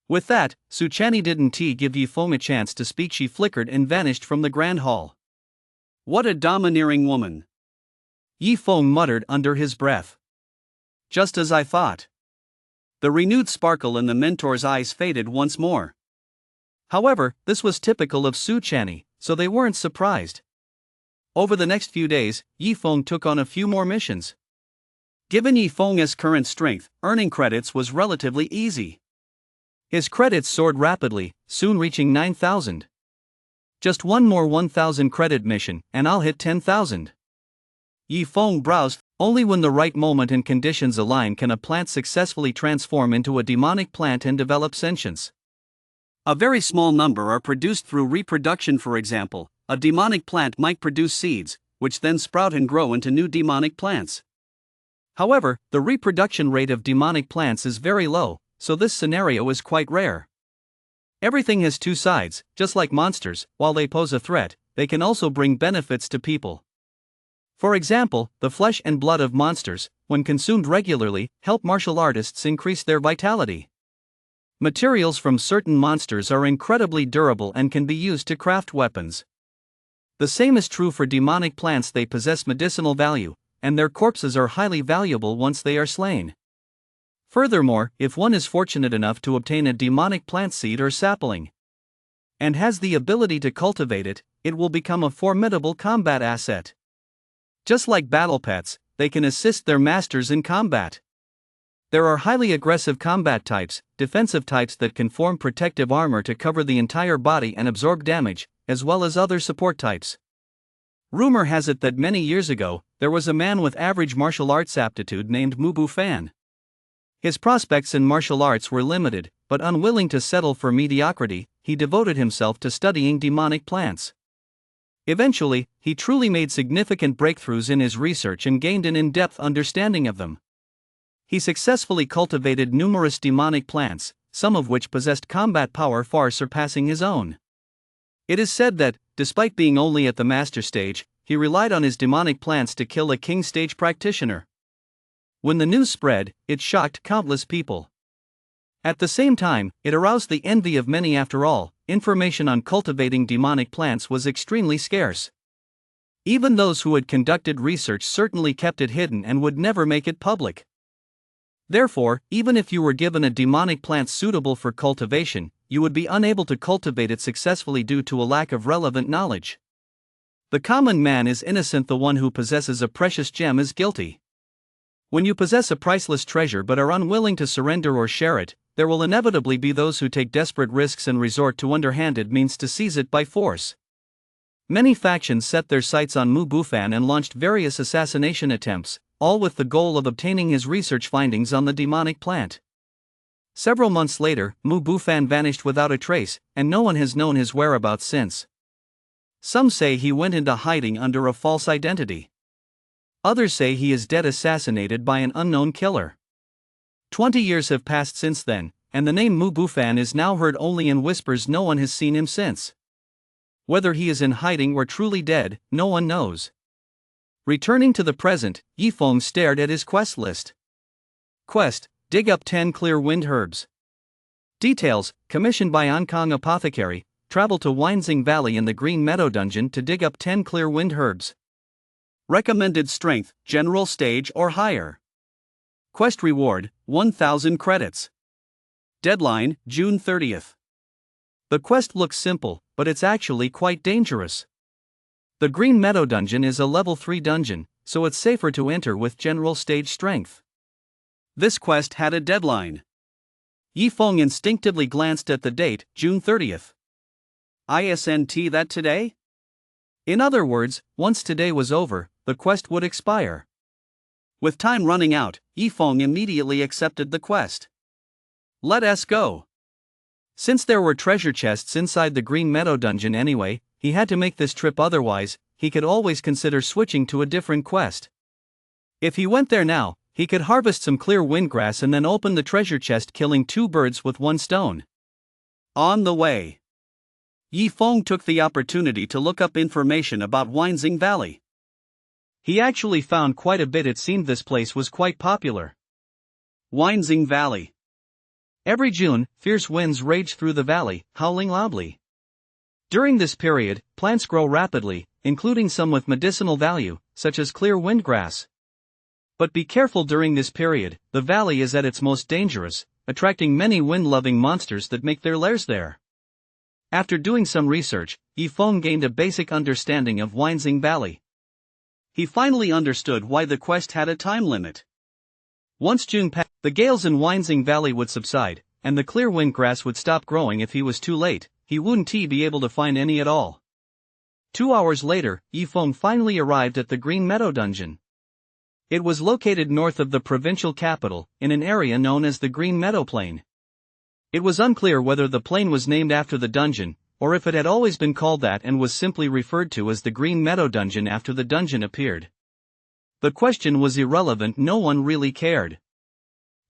With that, Suchani didn't give Yifeng a chance to speak. She flickered and vanished from the grand hall. What a domineering woman! Yifeng muttered under his breath. Just as I thought. The renewed sparkle in the mentor's eyes faded once more. However, this was typical of Suchani, so they weren't surprised. Over the next few days, Yifeng took on a few more missions. Given Yifeng's current strength, earning credits was relatively easy. His credits soared rapidly, soon reaching 9,000. Just one more 1,000 credit mission, and I'll hit 10,000. Yifeng browsed. Only when the right moment and conditions align can a plant successfully transform into a demonic plant and develop sentience. A very small number are produced through reproduction. For example, a demonic plant might produce seeds, which then sprout and grow into new demonic plants. However, the reproduction rate of demonic plants is very low, so this scenario is quite rare. Everything has two sides. Just like monsters, while they pose a threat, they can also bring benefits to people. For example, the flesh and blood of monsters, when consumed regularly, help martial artists increase their vitality. Materials from certain monsters are incredibly durable and can be used to craft weapons. The same is true for demonic plants. They possess medicinal value, and their corpses are highly valuable once they are slain. Furthermore, if one is fortunate enough to obtain a demonic plant seed or sapling, and has the ability to cultivate it, it will become a formidable combat asset. Just like battle pets, they can assist their masters in combat. There are highly aggressive combat types, defensive types that can form protective armor to cover the entire body and absorb damage, as well as other support types. Rumor has it that many years ago, there was a man with average martial arts aptitude named Mubu Fan. His prospects in martial arts were limited, but unwilling to settle for mediocrity, he devoted himself to studying demonic plants. Eventually, he truly made significant breakthroughs in his research and gained an in-depth understanding of them. He successfully cultivated numerous demonic plants, some of which possessed combat power far surpassing his own. It is said that, despite being only at the master stage, he relied on his demonic plants to kill a king stage practitioner. When the news spread, it shocked countless people. At the same time, it aroused the envy of many. After all, information on cultivating demonic plants was extremely scarce. Even those who had conducted research certainly kept it hidden and would never make it public. Therefore, even if you were given a demonic plant suitable for cultivation, you would be unable to cultivate it successfully due to a lack of relevant knowledge. The common man is innocent, the one who possesses a precious gem is guilty. When you possess a priceless treasure but are unwilling to surrender or share it, there will inevitably be those who take desperate risks and resort to underhanded means to seize it by force. Many factions set their sights on Mu Bufan and launched various assassination attempts, all with the goal of obtaining his research findings on the demonic plant. Several months later, Mu Bufan vanished without a trace, and no one has known his whereabouts since. Some say he went into hiding under a false identity. Others say he is dead, assassinated by an unknown killer. 20 years have passed since then, and the name Mu Bufan is now heard only in whispers. No one has seen him since. Whether he is in hiding or truly dead, no one knows. Returning to the present, Yifeng stared at his quest list. Quest: dig up 10 clear wind herbs. Details: commissioned by Ankang Apothecary, travel to Windsing Valley in the Green Meadow Dungeon to dig up 10 clear wind herbs. Recommended strength: general stage or higher. Quest reward: 1,000 credits. Deadline: June 30th. The quest looks simple, but it's actually quite dangerous. The Green Meadow Dungeon is a level 3 dungeon, so it's safer to enter with general stage strength. This quest had a deadline. Yifeng instinctively glanced at the date, June 30th. Isn't that today? In other words, once today was over, the quest would expire. With time running out, Yifeng immediately accepted the quest. Let us go. Since there were treasure chests inside the Green Meadow Dungeon anyway, he had to make this trip, otherwise, he could always consider switching to a different quest. If he went there now, he could harvest some clear windgrass and then open the treasure chest, killing 2 birds with 1 stone. On the way, Yifeng took the opportunity to look up information about Windsing Valley. He actually found quite a bit. It seemed this place was quite popular. Windsing Valley. Every June, fierce winds rage through the valley, howling loudly. During this period, plants grow rapidly, including some with medicinal value, such as clear windgrass. But be careful during this period, the valley is at its most dangerous, attracting many wind-loving monsters that make their lairs there. After doing some research, Yifeng gained a basic understanding of Windsing Valley. He finally understood why the quest had a time limit. Once June passed, the gales in Windsing Valley would subside, and the clear windgrass would stop growing. If he was too late, he wouldn't be able to find any at all. 2 hours later, Yifeng finally arrived at the Green Meadow Dungeon. It was located north of the provincial capital, in an area known as the Green Meadow Plain. It was unclear whether the plain was named after the dungeon, or if it had always been called that and was simply referred to as the Green Meadow Dungeon after the dungeon appeared. The question was irrelevant, no one really cared.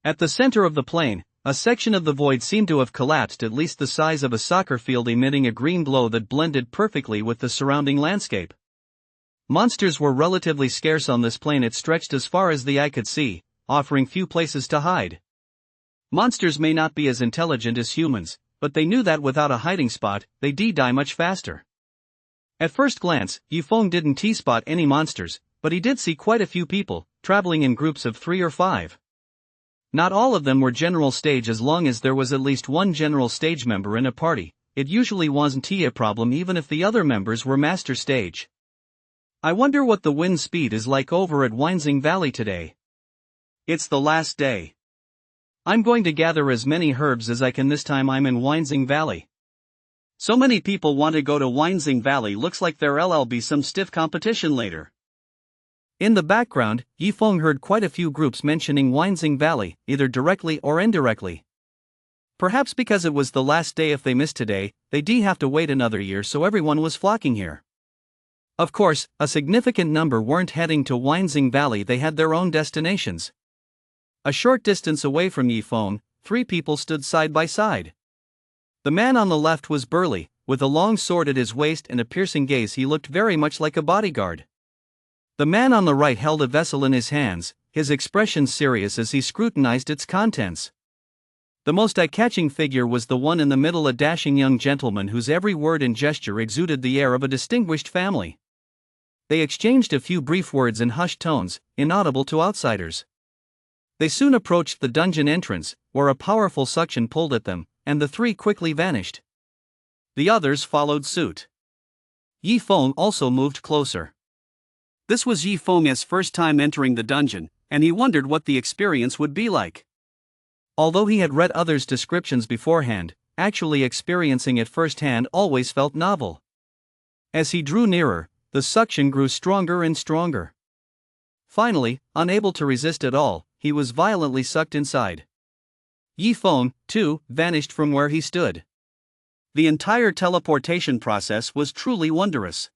At the center of the plain, a section of the void seemed to have collapsed, at least the size of a soccer field, emitting a green glow that blended perfectly with the surrounding landscape. Monsters were relatively scarce on this plain. It stretched as far as the eye could see, offering few places to hide. Monsters may not be as intelligent as humans, but they knew that without a hiding spot, they'd die much faster. At first glance, Yifeng didn't spot any monsters, but he did see quite a few people, traveling in groups of 3 or 5. Not all of them were general stage. As long as there was at least one general stage member in a party, it usually wasn't a problem, even if the other members were master stage. I wonder what the wind speed is like over at Windsing Valley today. It's the last day. I'm going to gather as many herbs as I can this time I'm in Windsing Valley. So many people want to go to Windsing Valley. Looks like there'll be some stiff competition later. In the background, Yifeng heard quite a few groups mentioning Windsing Valley, either directly or indirectly. Perhaps because it was the last day. If they missed today, they'd have to wait another year, so everyone was flocking here. Of course, a significant number weren't heading to Windsing Valley. They had their own destinations. A short distance away from Yifeng, 3 people stood side by side. The man on the left was burly, with a long sword at his waist and a piercing gaze. He looked very much like a bodyguard. The man on the right held a vessel in his hands, his expression serious as he scrutinized its contents. The most eye-catching figure was the one in the middle, a dashing young gentleman whose every word and gesture exuded the air of a distinguished family. They exchanged a few brief words in hushed tones, inaudible to outsiders. They soon approached the dungeon entrance, where a powerful suction pulled at them, and the 3 quickly vanished. The others followed suit. Yifeng also moved closer. This was Yifeng's first time entering the dungeon, and he wondered what the experience would be like. Although he had read others' descriptions beforehand, actually experiencing it firsthand always felt novel. As he drew nearer, the suction grew stronger and stronger. Finally, unable to resist at all, he was violently sucked inside. Yifeng, too, vanished from where he stood. The entire teleportation process was truly wondrous.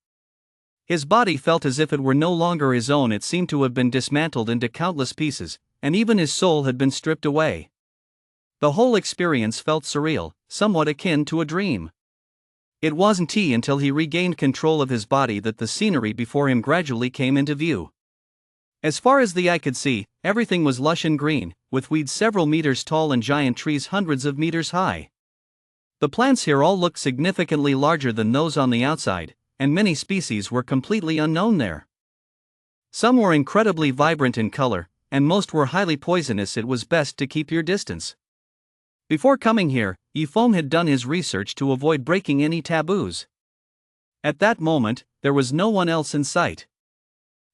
His body felt as if it were no longer his own. It seemed to have been dismantled into countless pieces, and even his soul had been stripped away. The whole experience felt surreal, somewhat akin to a dream. It wasn't until he regained control of his body that the scenery before him gradually came into view. As far as the eye could see, everything was lush and green, with weeds several meters tall and giant trees hundreds of meters high. The plants here all looked significantly larger than those on the outside, and many species were completely unknown there. Some were incredibly vibrant in color, and most were highly poisonous. It was best to keep your distance. Before coming here, Yifeng had done his research to avoid breaking any taboos. At that moment, there was no one else in sight.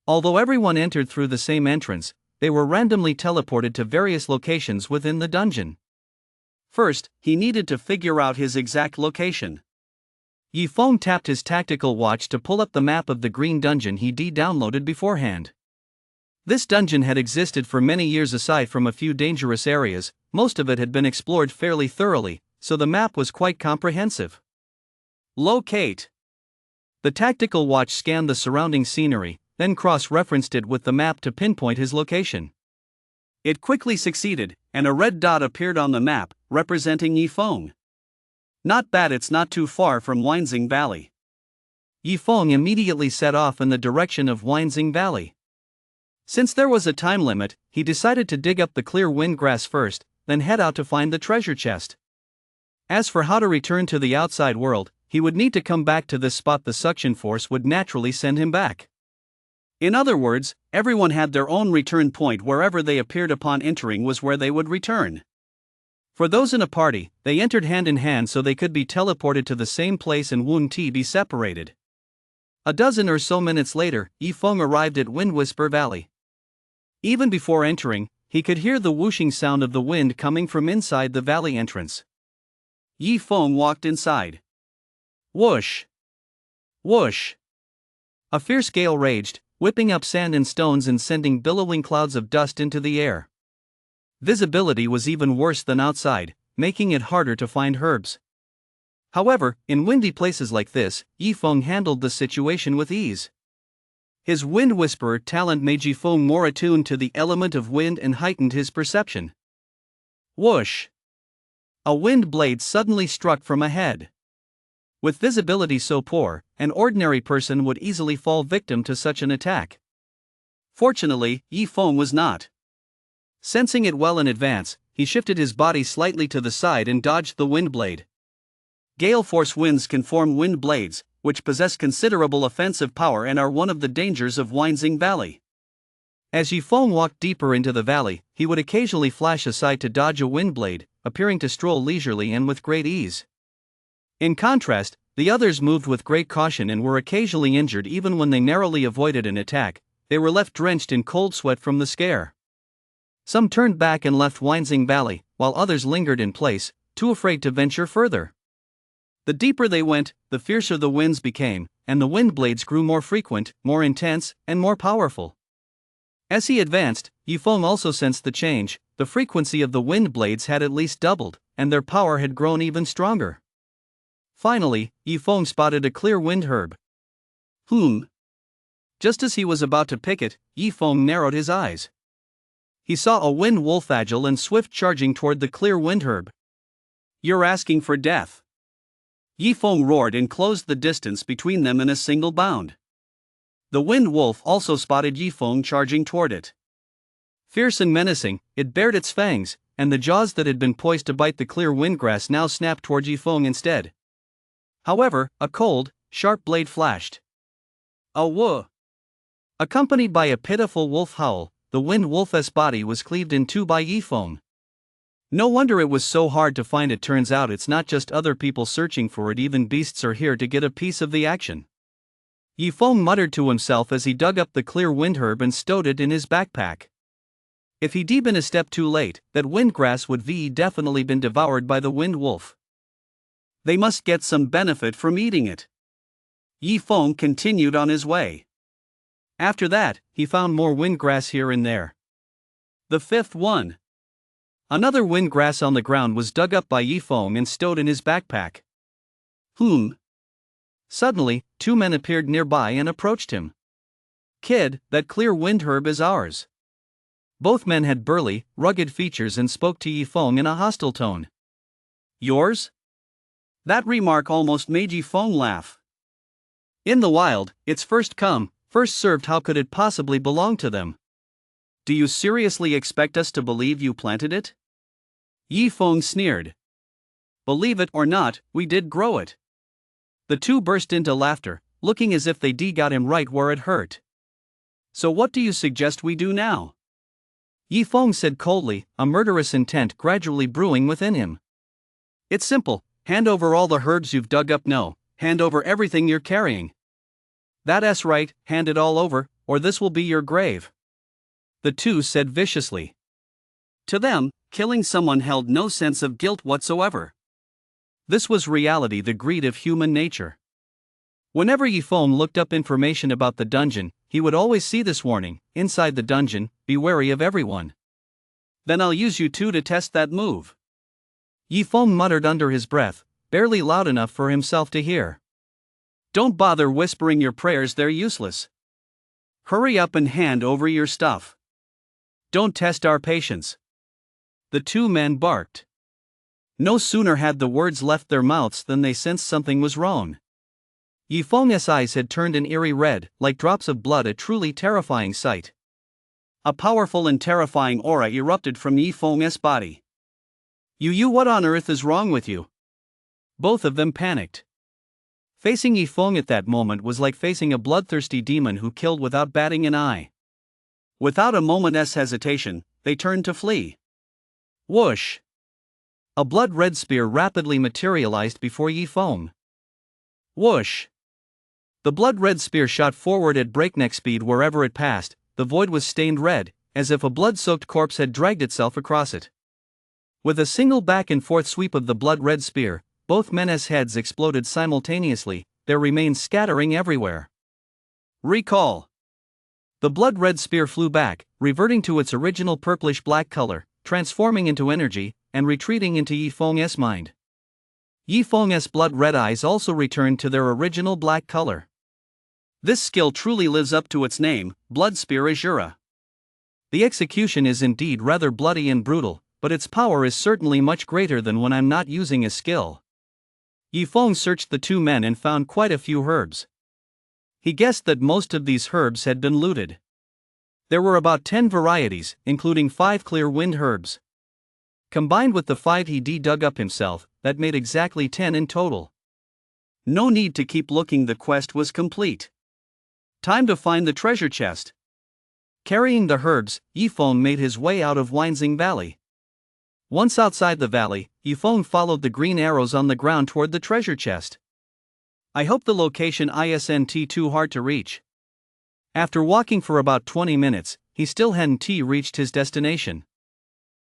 Although everyone entered through the same entrance, they were randomly teleported to various locations within the dungeon. First, he needed to figure out his exact location. Yifeng tapped his tactical watch to pull up the map of the green dungeon he downloaded beforehand. This dungeon had existed for many years. Aside from a few dangerous areas, most of it had been explored fairly thoroughly, so the map was quite comprehensive. Locate. The tactical watch scanned the surrounding scenery, then cross-referenced it with the map to pinpoint his location. It quickly succeeded, and a red dot appeared on the map, representing Yifeng. Not bad, it's not too far from Weinzing Valley. Yifeng immediately set off in the direction of Weinzing Valley. Since there was a time limit, he decided to dig up the clear windgrass first, then head out to find the treasure chest. As for how to return to the outside world, he would need to come back to this spot. The suction force would naturally send him back. In other words, everyone had their own return point. Wherever they appeared upon entering was where they would return. For those in a party, they entered hand in hand so they could be teleported to the same place and wouldn't be separated. A dozen or so minutes later, Yifeng arrived at Windwhisper Valley. Even before entering, he could hear the whooshing sound of the wind coming from inside the valley entrance. Yifeng walked inside. Whoosh! Whoosh! A fierce gale raged, whipping up sand and stones and sending billowing clouds of dust into the air. Visibility was even worse than outside, making it harder to find herbs. However, in windy places like this, Yifeng handled the situation with ease. His wind whisperer talent made Yifeng more attuned to the element of wind and heightened his perception. Whoosh! A wind blade suddenly struck from ahead. With visibility so poor, an ordinary person would easily fall victim to such an attack. Fortunately, Yifeng was not. Sensing it well in advance, he shifted his body slightly to the side and dodged the wind blade. Gale force winds can form wind blades, which possess considerable offensive power and are one of the dangers of Weinzing Valley. As Yifeng walked deeper into the valley, he would occasionally flash aside to dodge a wind blade, appearing to stroll leisurely and with great ease. In contrast, the others moved with great caution and were occasionally injured. Even when they narrowly avoided an attack, they were left drenched in cold sweat from the scare. Some turned back and left Weinzing Valley, while others lingered in place, too afraid to venture further. The deeper they went, the fiercer the winds became, and the wind blades grew more frequent, more intense, and more powerful. As he advanced, Yifeng also sensed the change. The frequency of the wind blades had at least doubled, and their power had grown even stronger. Finally, Yifeng spotted a clear wind herb. Just as he was about to pick it, Yifeng narrowed his eyes. He saw a wind wolf agile and swift charging toward the clear wind herb. "You're asking for death!" Yifeng roared and closed the distance between them in a single bound. The wind wolf also spotted Yifeng charging toward it. Fierce and menacing, it bared its fangs, and the jaws that had been poised to bite the clear windgrass now snapped toward Yifeng instead. However, a cold, sharp blade flashed. A whoa! Accompanied by a pitiful wolf howl, the wind wolf's body was cleaved in two by Yifeng. No wonder it was so hard to find. It turns out it's not just other people searching for it, even beasts are here to get a piece of the action. Yifeng muttered to himself as he dug up the clear wind herb and stowed it in his backpack. If he'd been a step too late, that windgrass would definitely been devoured by the wind wolf. They must get some benefit from eating it. Yifeng continued on his way. After that, he found more windgrass here and there. The fifth one. Another windgrass on the ground was dug up by Yifeng and stowed in his backpack. Suddenly, two men appeared nearby and approached him. "Kid, that clear wind herb is ours." Both men had burly, rugged features and spoke to Yifeng in a hostile tone. "Yours?" That remark almost made Yifeng laugh. In the wild, it's first come, first served. How could it possibly belong to them? "Do you seriously expect us to believe you planted it?" Yifeng sneered. "Believe it or not, we did grow it." The two burst into laughter, looking as if they got him right where it hurt. "So what do you suggest we do now?" Yifeng said coldly, a murderous intent gradually brewing within him. "It's simple, hand over all the herbs you've dug up. No, Hand over everything you're carrying. That's right, hand it all over, or this will be your grave. The two said viciously. To them, killing someone held no sense of guilt whatsoever. This was reality, the greed of human nature. Whenever Yifeng looked up information about the dungeon, he would always see this warning: inside the dungeon, be wary of everyone. Then I'll use you two to test that move. Yifeng muttered under his breath, barely loud enough for himself to hear. Don't bother whispering your prayers, they're useless. Hurry up and hand over your stuff. Don't test our patience. The two men barked. No sooner had the words left their mouths than they sensed something was wrong. Yifeng's eyes had turned an eerie red, like drops of blood, a truly terrifying sight. A powerful and terrifying aura erupted from Yifeng's body. You, what on earth is wrong with you? Both of them panicked. Facing Yifeng at that moment was like facing a bloodthirsty demon who killed without batting an eye. Without a moment's hesitation, they turned to flee. Whoosh! A blood-red spear rapidly materialized before Yifeng. Whoosh! The blood-red spear shot forward at breakneck speed. Wherever it passed, the void was stained red, as if a blood-soaked corpse had dragged itself across it. With a single back-and-forth sweep of the blood-red spear, both men's heads exploded simultaneously, their remains scattering everywhere. Recall! The blood-red spear flew back, reverting to its original purplish-black color, transforming into energy, and retreating into Yifeng's mind. Yifeng's blood-red eyes also returned to their original black color. This skill truly lives up to its name, Blood Spear Azura. The execution is indeed rather bloody and brutal, but its power is certainly much greater than when I'm not using a skill. Yifeng searched the two men and found quite a few herbs. He guessed that most of these herbs had been looted. There were about 10 varieties, including 5 clear wind herbs. Combined with the 5 he dug up himself, that made exactly 10 in total. No need to keep looking, the quest was complete. Time to find the treasure chest. Carrying the herbs, Yifeng made his way out of Winsing Valley. Once outside the valley, Yifeng followed the green arrows on the ground toward the treasure chest. I hope the location isn't too hard to reach. After walking for about 20 minutes, he still hadn't reached his destination.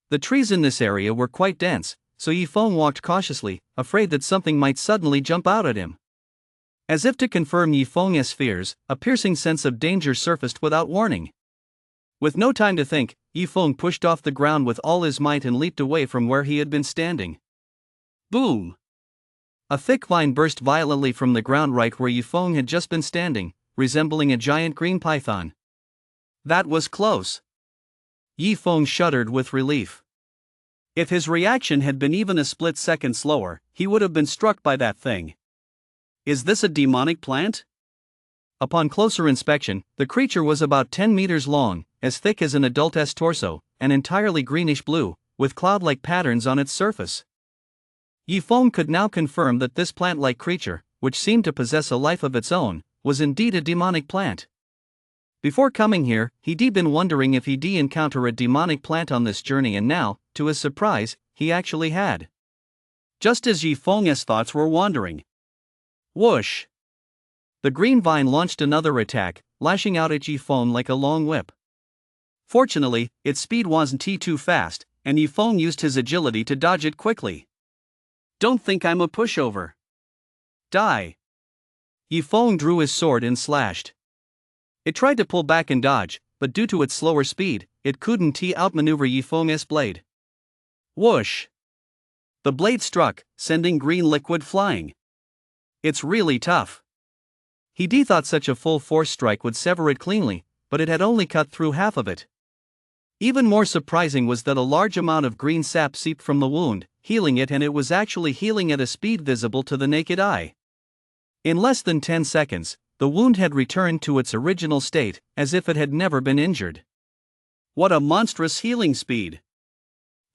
The trees in this area were quite dense, so Yifeng walked cautiously, afraid that something might suddenly jump out at him. As if to confirm Yifeng's fears, a piercing sense of danger surfaced without warning. With no time to think, Yifeng pushed off the ground with all his might and leaped away from where he had been standing. Boom! A thick vine burst violently from the ground right where Yifeng had just been standing, resembling a giant green python. That was close. Yifeng shuddered with relief. If his reaction had been even a split second slower, he would have been struck by that thing. Is this a demonic plant? Upon closer inspection, the creature was about 10 meters long, as thick as an adult's torso, and entirely greenish-blue, with cloud-like patterns on its surface. Yifeng could now confirm that this plant-like creature, which seemed to possess a life of its own, was indeed a demonic plant. Before coming here, he'd been wondering if he'd encounter a demonic plant on this journey, and now, to his surprise, he actually had. Just as Yifeng's thoughts were wandering. Whoosh! The green vine launched another attack, lashing out at Yifeng like a long whip. Fortunately, its speed wasn't too fast, and Yifeng used his agility to dodge it quickly. Don't think I'm a pushover. Die! Yifeng drew his sword and slashed. It tried to pull back and dodge, but due to its slower speed, it couldn't outmaneuver Yifeng's blade. Whoosh! The blade struck, sending green liquid flying. It's really tough. He thought such a full-force strike would sever it cleanly, but it had only cut through half of it. Even more surprising was that a large amount of green sap seeped from the wound, healing it, and it was actually healing at a speed visible to the naked eye. In less than 10 seconds, the wound had returned to its original state, as if it had never been injured. What a monstrous healing speed!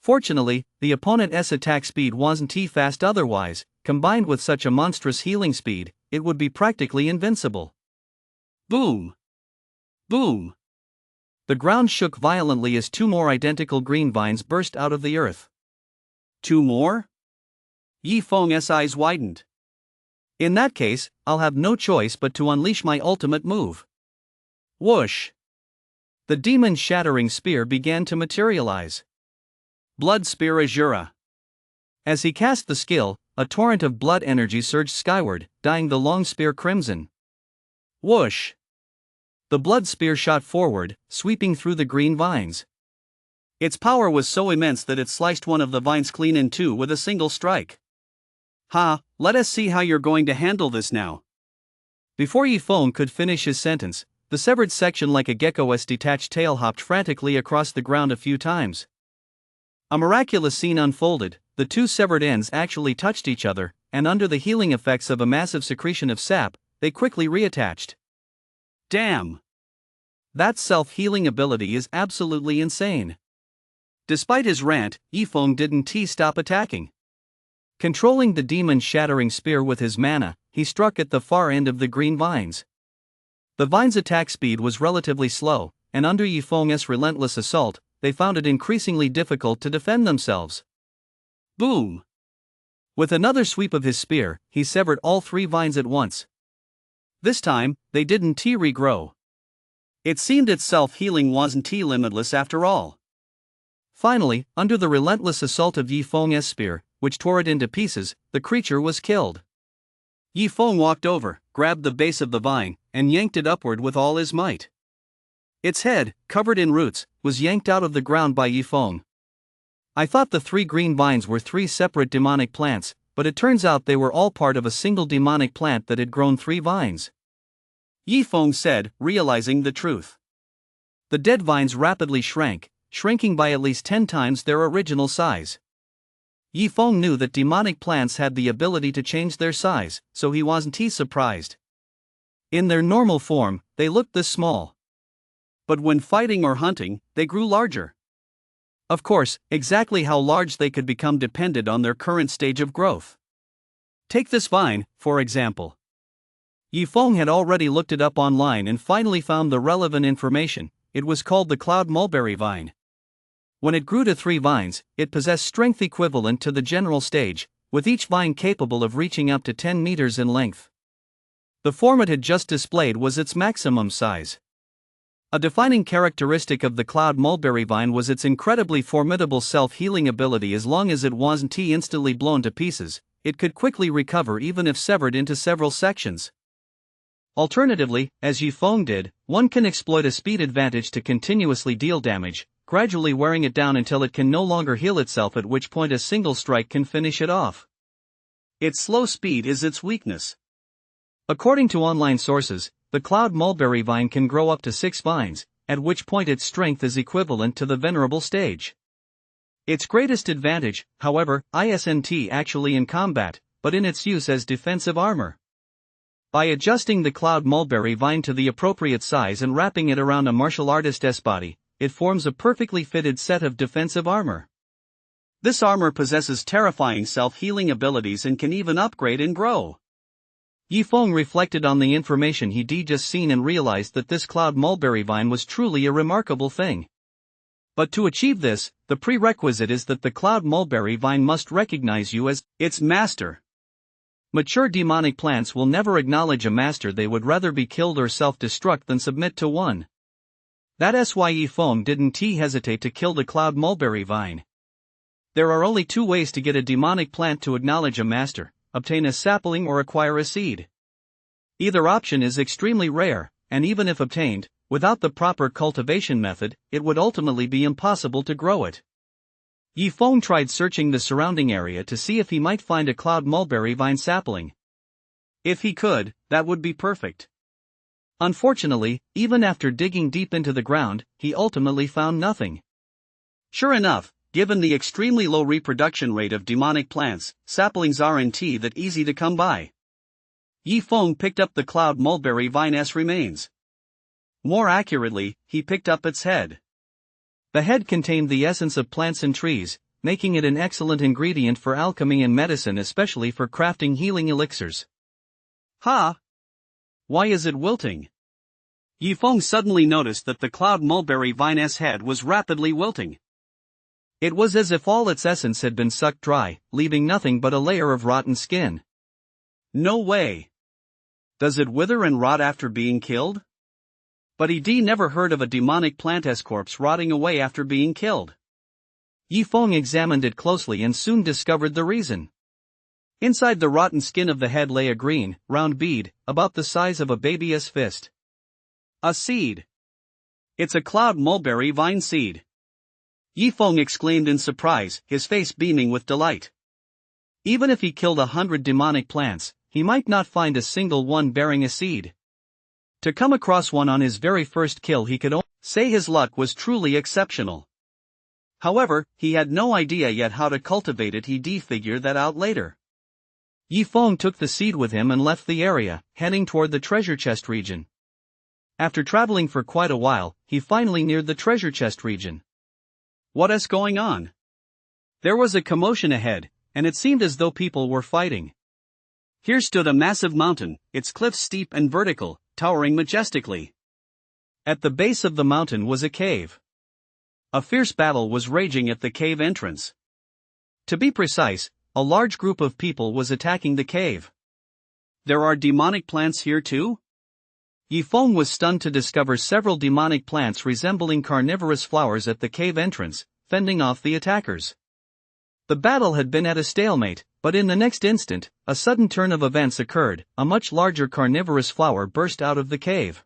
Fortunately, the opponent's attack speed wasn't fast otherwise. Combined with such a monstrous healing speed, it would be practically invincible. Boom! Boom! The ground shook violently as 2 more identical green vines burst out of the earth. 2 more? Yifeng's eyes widened. In that case, I'll have no choice but to unleash my ultimate move. Whoosh! The demon-shattering spear began to materialize. Blood Spear Azura. As he cast the skill, a torrent of blood energy surged skyward, dyeing the long spear crimson. Whoosh! The blood spear shot forward, sweeping through the green vines. Its power was so immense that it sliced one of the vines clean in two with a single strike. Ha, let us see how you're going to handle this now. Before Yifeng could finish his sentence, the severed section like a gecko's detached tail hopped frantically across the ground a few times. A miraculous scene unfolded. The two severed ends actually touched each other, and under the healing effects of a massive secretion of sap, they quickly reattached. Damn! That self-healing ability is absolutely insane. Despite his rant, Yifeng didn't stop attacking. Controlling the demon-shattering spear with his mana, he struck at the far end of the green vines. The vines' attack speed was relatively slow, and under Yifeng's relentless assault, they found it increasingly difficult to defend themselves. Boom! With another sweep of his spear, he severed all three vines at once. This time, they didn't regrow. It seemed its self-healing wasn't limitless after all. Finally, under the relentless assault of Yifeng's spear, which tore it into pieces, the creature was killed. Yifeng walked over, grabbed the base of the vine, and yanked it upward with all his might. Its head, covered in roots, was yanked out of the ground by Yifeng. I thought the three green vines were three separate demonic plants, but it turns out they were all part of a single demonic plant that had grown three vines. Yifeng said, realizing the truth. The dead vines rapidly shrank, shrinking by at least 10 times their original size. Yifeng knew that demonic plants had the ability to change their size, so he wasn't surprised. In their normal form, they looked this small. But when fighting or hunting, they grew larger. Of course, exactly how large they could become depended on their current stage of growth. Take this vine, for example. Yifeng had already looked it up online and finally found the relevant information. It was called the cloud mulberry vine. When it grew to 3 vines, it possessed strength equivalent to the general stage, with each vine capable of reaching up to 10 meters in length. The form it had just displayed was its maximum size. A defining characteristic of the cloud mulberry vine was its incredibly formidable self-healing ability. As long as it wasn't instantly blown to pieces, it could quickly recover even if severed into several sections. Alternatively, as Yifeng did, one can exploit a speed advantage to continuously deal damage, gradually wearing it down until it can no longer heal itself, at which point a single strike can finish it off. Its slow speed is its weakness. According to online sources, the cloud mulberry vine can grow up to 6 vines, at which point its strength is equivalent to the venerable stage. Its greatest advantage, however, isn't actually in combat, but in its use as defensive armor. By adjusting the cloud mulberry vine to the appropriate size and wrapping it around a martial artist's body, it forms a perfectly fitted set of defensive armor. This armor possesses terrifying self-healing abilities and can even upgrade and grow. Yifeng reflected on the information he'd just seen and realized that this cloud mulberry vine was truly a remarkable thing. But to achieve this, the prerequisite is that the cloud mulberry vine must recognize you as its master. Mature demonic plants will never acknowledge a master. They would rather be killed or self-destruct than submit to one. That's why Yifeng didn't hesitate to kill the cloud mulberry vine. There are only 2 ways to get a demonic plant to acknowledge a master: obtain a sapling or acquire a seed. Either option is extremely rare, and even if obtained, without the proper cultivation method, it would ultimately be impossible to grow it. Yifeng tried searching the surrounding area to see if he might find a cloud mulberry vine sapling. If he could, that would be perfect. Unfortunately, even after digging deep into the ground, he ultimately found nothing. Sure enough, given the extremely low reproduction rate of demonic plants, saplings aren't that easy to come by. Yifeng picked up the cloud mulberry vine's remains. More accurately, he picked up its head. The head contained the essence of plants and trees, making it an excellent ingredient for alchemy and medicine, especially for crafting healing elixirs. Ha! Why is it wilting? Yifeng suddenly noticed that the cloud mulberry vine's head was rapidly wilting. It was as if all its essence had been sucked dry, leaving nothing but a layer of rotten skin. No way. Does it wither and rot after being killed? But He never heard of a demonic plant's corpse rotting away after being killed. Yifeng examined it closely and soon discovered the reason. Inside the rotten skin of the head lay a green, round bead, about the size of a baby's fist. A seed. It's a cloud mulberry vine seed. Yifeng exclaimed in surprise, his face beaming with delight. Even if he killed 100 demonic plants, he might not find a single one bearing a seed. To come across one on his very first kill, he could only say his luck was truly exceptional. However, he had no idea yet how to cultivate it. He'd figure that out later. Yifeng took the seed with him and left the area, heading toward the treasure chest region. After traveling for quite a while, he finally neared the treasure chest region. What is going on? There was a commotion ahead, and it seemed as though people were fighting. Here stood a massive mountain, its cliffs steep and vertical, towering majestically. At the base of the mountain was a cave. A fierce battle was raging at the cave entrance. To be precise, a large group of people was attacking the cave. There are demonic plants here too? Yifeng was stunned to discover several demonic plants resembling carnivorous flowers at the cave entrance, fending off the attackers. The battle had been at a stalemate, but in the next instant, a sudden turn of events occurred. A much larger carnivorous flower burst out of the cave.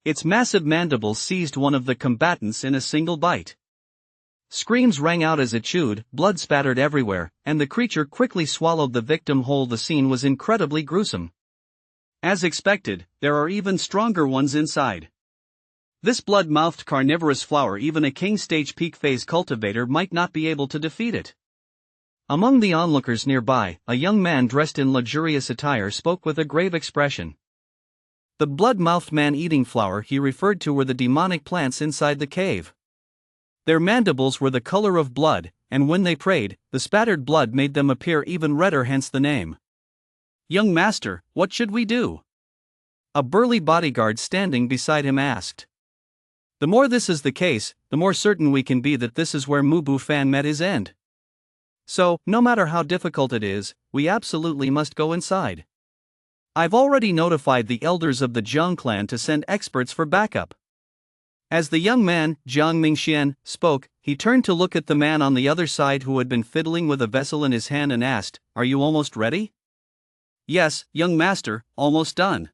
Its massive mandibles seized one of the combatants in a single bite. Screams rang out as it chewed, blood spattered everywhere, and the creature quickly swallowed the victim whole. The scene was incredibly gruesome. As expected, there are even stronger ones inside. This blood-mouthed carnivorous flower, even a king stage peak phase cultivator might not be able to defeat it. Among the onlookers nearby, a young man dressed in luxurious attire spoke with a grave expression. The blood-mouthed man-eating flower he referred to were the demonic plants inside the cave. Their mandibles were the color of blood, and when they preyed, the spattered blood made them appear even redder, hence the name. Young master, what should we do? A burly bodyguard standing beside him asked. The more this is the case, the more certain we can be that this is where Mubu Fan met his end. So, no matter how difficult it is, we absolutely must go inside. I've already notified the elders of the Jiang clan to send experts for backup. As the young man, Jiang Mingxian, spoke, he turned to look at the man on the other side who had been fiddling with a vessel in his hand and asked, "Are you almost ready?" "Yes, young master, almost done,"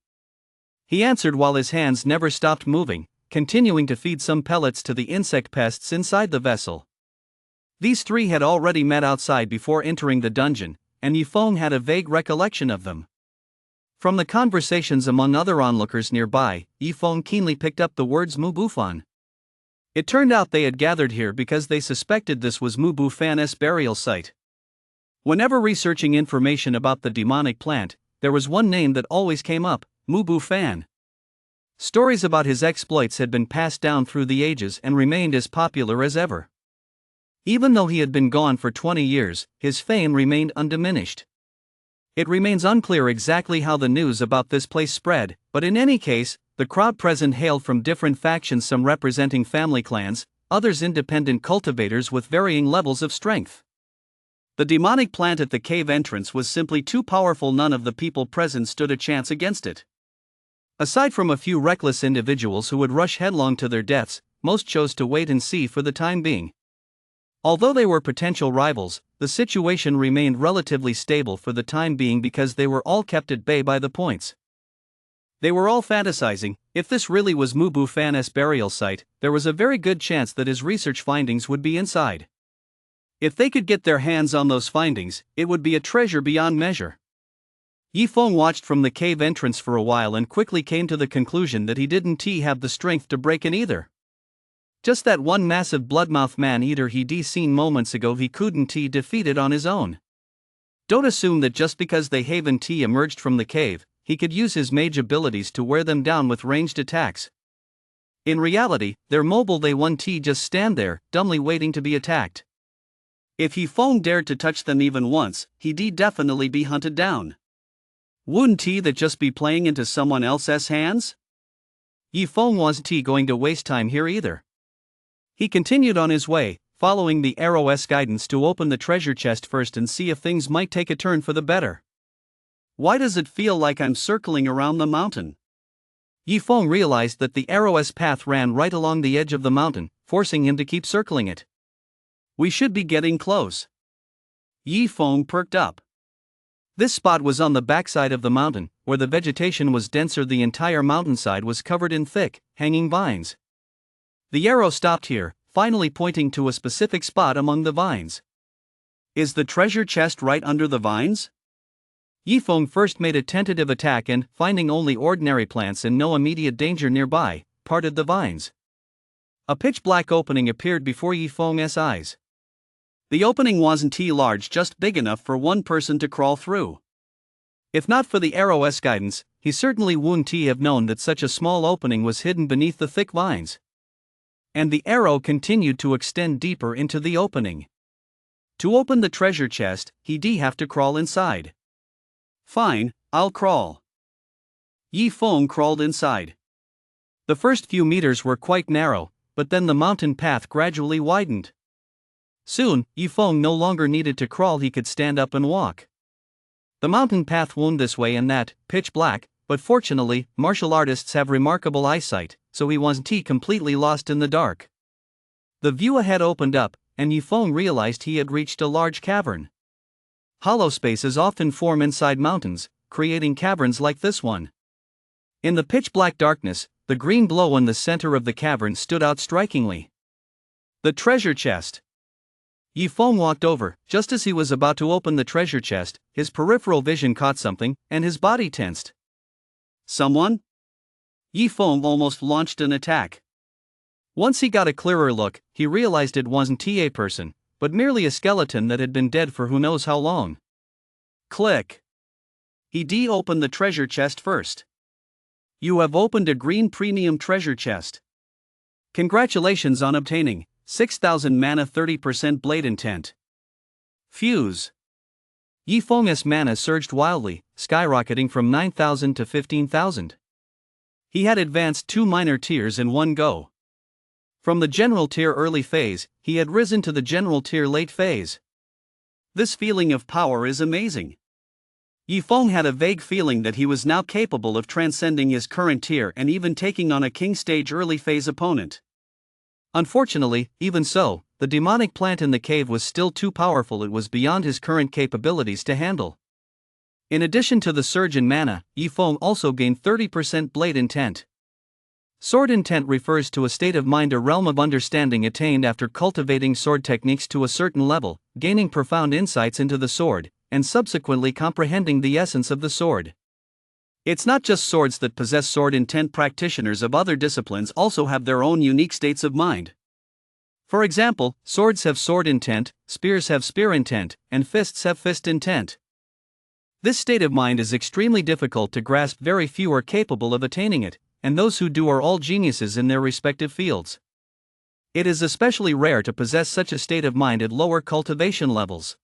he answered while his hands never stopped moving, continuing to feed some pellets to the insect pests inside the vessel. These three had already met outside before entering the dungeon, and Yifeng had a vague recollection of them. From the conversations among other onlookers nearby, Yifeng keenly picked up the words Mubu Fan. It turned out they had gathered here because they suspected this was Mubu Fan's burial site. Whenever researching information about the demonic plant, there was one name that always came up: Mubu Fan. Stories about his exploits had been passed down through the ages and remained as popular as ever. Even though he had been gone for 20 years, his fame remained undiminished. It remains unclear exactly how the news about this place spread, but in any case, the crowd present hailed from different factions, some representing family clans, others independent cultivators with varying levels of strength. The demonic plant at the cave entrance was simply too powerful. None of the people present stood a chance against it. Aside from a few reckless individuals who would rush headlong to their deaths, most chose to wait and see for the time being. Although they were potential rivals, the situation remained relatively stable for the time being because they were all kept at bay by the points. They were all fantasizing. If this really was Mubu Fan's burial site, there was a very good chance that his research findings would be inside. If they could get their hands on those findings, it would be a treasure beyond measure. Yifeng watched from the cave entrance for a while and quickly came to the conclusion that he didn't have the strength to break in either. Just that one massive bloodmouth man-eater he'd seen moments ago he couldn't defeat it on his own. Don't assume that just because they haven't emerged from the cave, he could use his mage abilities to wear them down with ranged attacks. In reality, they're mobile. They won't just stand there, dumbly waiting to be attacked. If Yifeng dared to touch them even once, he'd definitely be hunted down. Wouldn't that just be playing into someone else's hands? Yifeng wasn't going to waste time here either. He continued on his way, following the arrow's guidance to open the treasure chest first and see if things might take a turn for the better. Why does it feel like I'm circling around the mountain? Yifeng realized that the arrow's path ran right along the edge of the mountain, forcing him to keep circling it. We should be getting close. Yifeng perked up. This spot was on the backside of the mountain, where the vegetation was denser. The entire mountainside was covered in thick, hanging vines. The arrow stopped here, finally pointing to a specific spot among the vines. Is the treasure chest right under the vines? Yifeng first made a tentative attack and, finding only ordinary plants and no immediate danger nearby, parted the vines. A pitch-black opening appeared before Yifeng's eyes. The opening wasn't too large, just big enough for one person to crawl through. If not for the arrow's guidance, he certainly wouldn't have known that such a small opening was hidden beneath the thick vines. And the arrow continued to extend deeper into the opening. To open the treasure chest, he'd have to crawl inside. Fine, I'll crawl. Yifeng crawled inside. The first few meters were quite narrow, but then the mountain path gradually widened. Soon, Yifeng no longer needed to crawl, he could stand up and walk. The mountain path wound this way and that, pitch black, but fortunately, martial artists have remarkable eyesight, so he wasn't completely lost in the dark. The view ahead opened up, and Yifeng realized he had reached a large cavern. Hollow spaces often form inside mountains, creating caverns like this one. In the pitch-black darkness, the green glow in the center of the cavern stood out strikingly. The treasure chest. Yifeng walked over. Just as he was about to open the treasure chest, his peripheral vision caught something, and his body tensed. Someone? Yifeng almost launched an attack. Once he got a clearer look, he realized it wasn't a person, but merely a skeleton that had been dead for who knows how long. Click. He opened the treasure chest first. You have opened a green premium treasure chest. Congratulations on obtaining 6,000 mana 30% blade intent. Fuse. Yifeng's mana surged wildly, skyrocketing from 9,000 to 15,000. He had advanced 2 minor tiers in one go. From the general tier early phase, he had risen to the general tier late phase. This feeling of power is amazing. Yifeng had a vague feeling that he was now capable of transcending his current tier and even taking on a king stage early phase opponent. Unfortunately, even so, the demonic plant in the cave was still too powerful. It was beyond his current capabilities to handle. In addition to the surge in mana, Yifeng also gained 30% blade intent. Sword intent refers to a state of mind, a realm of understanding attained after cultivating sword techniques to a certain level, gaining profound insights into the sword, and subsequently comprehending the essence of the sword. It's not just swords that possess sword intent. Practitioners of other disciplines also have their own unique states of mind. For example, swords have sword intent, spears have spear intent, and fists have fist intent. This state of mind is extremely difficult to grasp. Very few are capable of attaining it, and those who do are all geniuses in their respective fields. It is especially rare to possess such a state of mind at lower cultivation levels.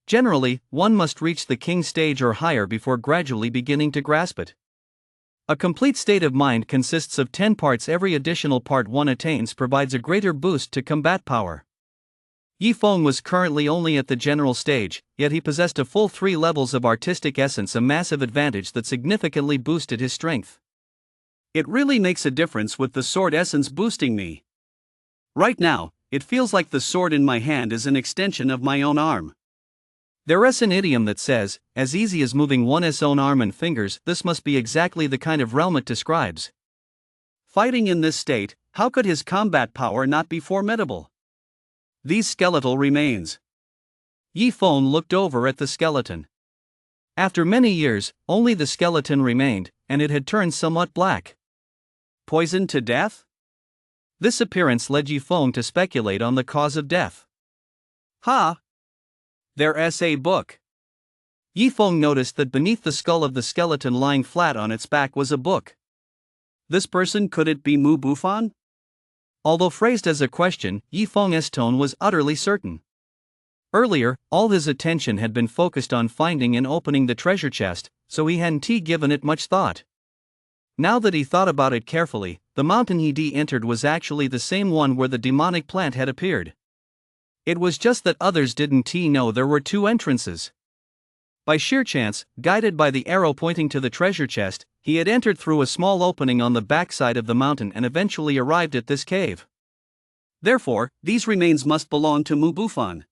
Generally, one must reach the king stage or higher before gradually beginning to grasp it. A complete state of mind consists of 10 parts. Every additional part one attains provides a greater boost to combat power. Yifeng was currently only at the general stage, yet he possessed a full 3 levels of artistic essence, a massive advantage that significantly boosted his strength. It really makes a difference with the sword essence boosting me. Right now, it feels like the sword in my hand is an extension of my own arm. There's an idiom that says, as easy as moving one's own arm and fingers. This must be exactly the kind of realm it describes. Fighting in this state, how could his combat power not be formidable? These skeletal remains. Yifeng looked over at the skeleton. After many years, only the skeleton remained, and it had turned somewhat black. Poisoned to death? This appearance led Yifeng to speculate on the cause of death. There's a book. Yifeng noticed that beneath the skull of the skeleton lying flat on its back was a book. This person, could it be Mu Bufan? Although phrased as a question, Yifeng's tone was utterly certain. Earlier, all his attention had been focused on finding and opening the treasure chest, so he hadn't given it much thought. Now that he thought about it carefully, the mountain he entered was actually the same one where the demonic plant had appeared. It was just that others didn't know there were 2 entrances. By sheer chance, guided by the arrow pointing to the treasure chest, he had entered through a small opening on the backside of the mountain and eventually arrived at this cave. Therefore, these remains must belong to Mu Bufan.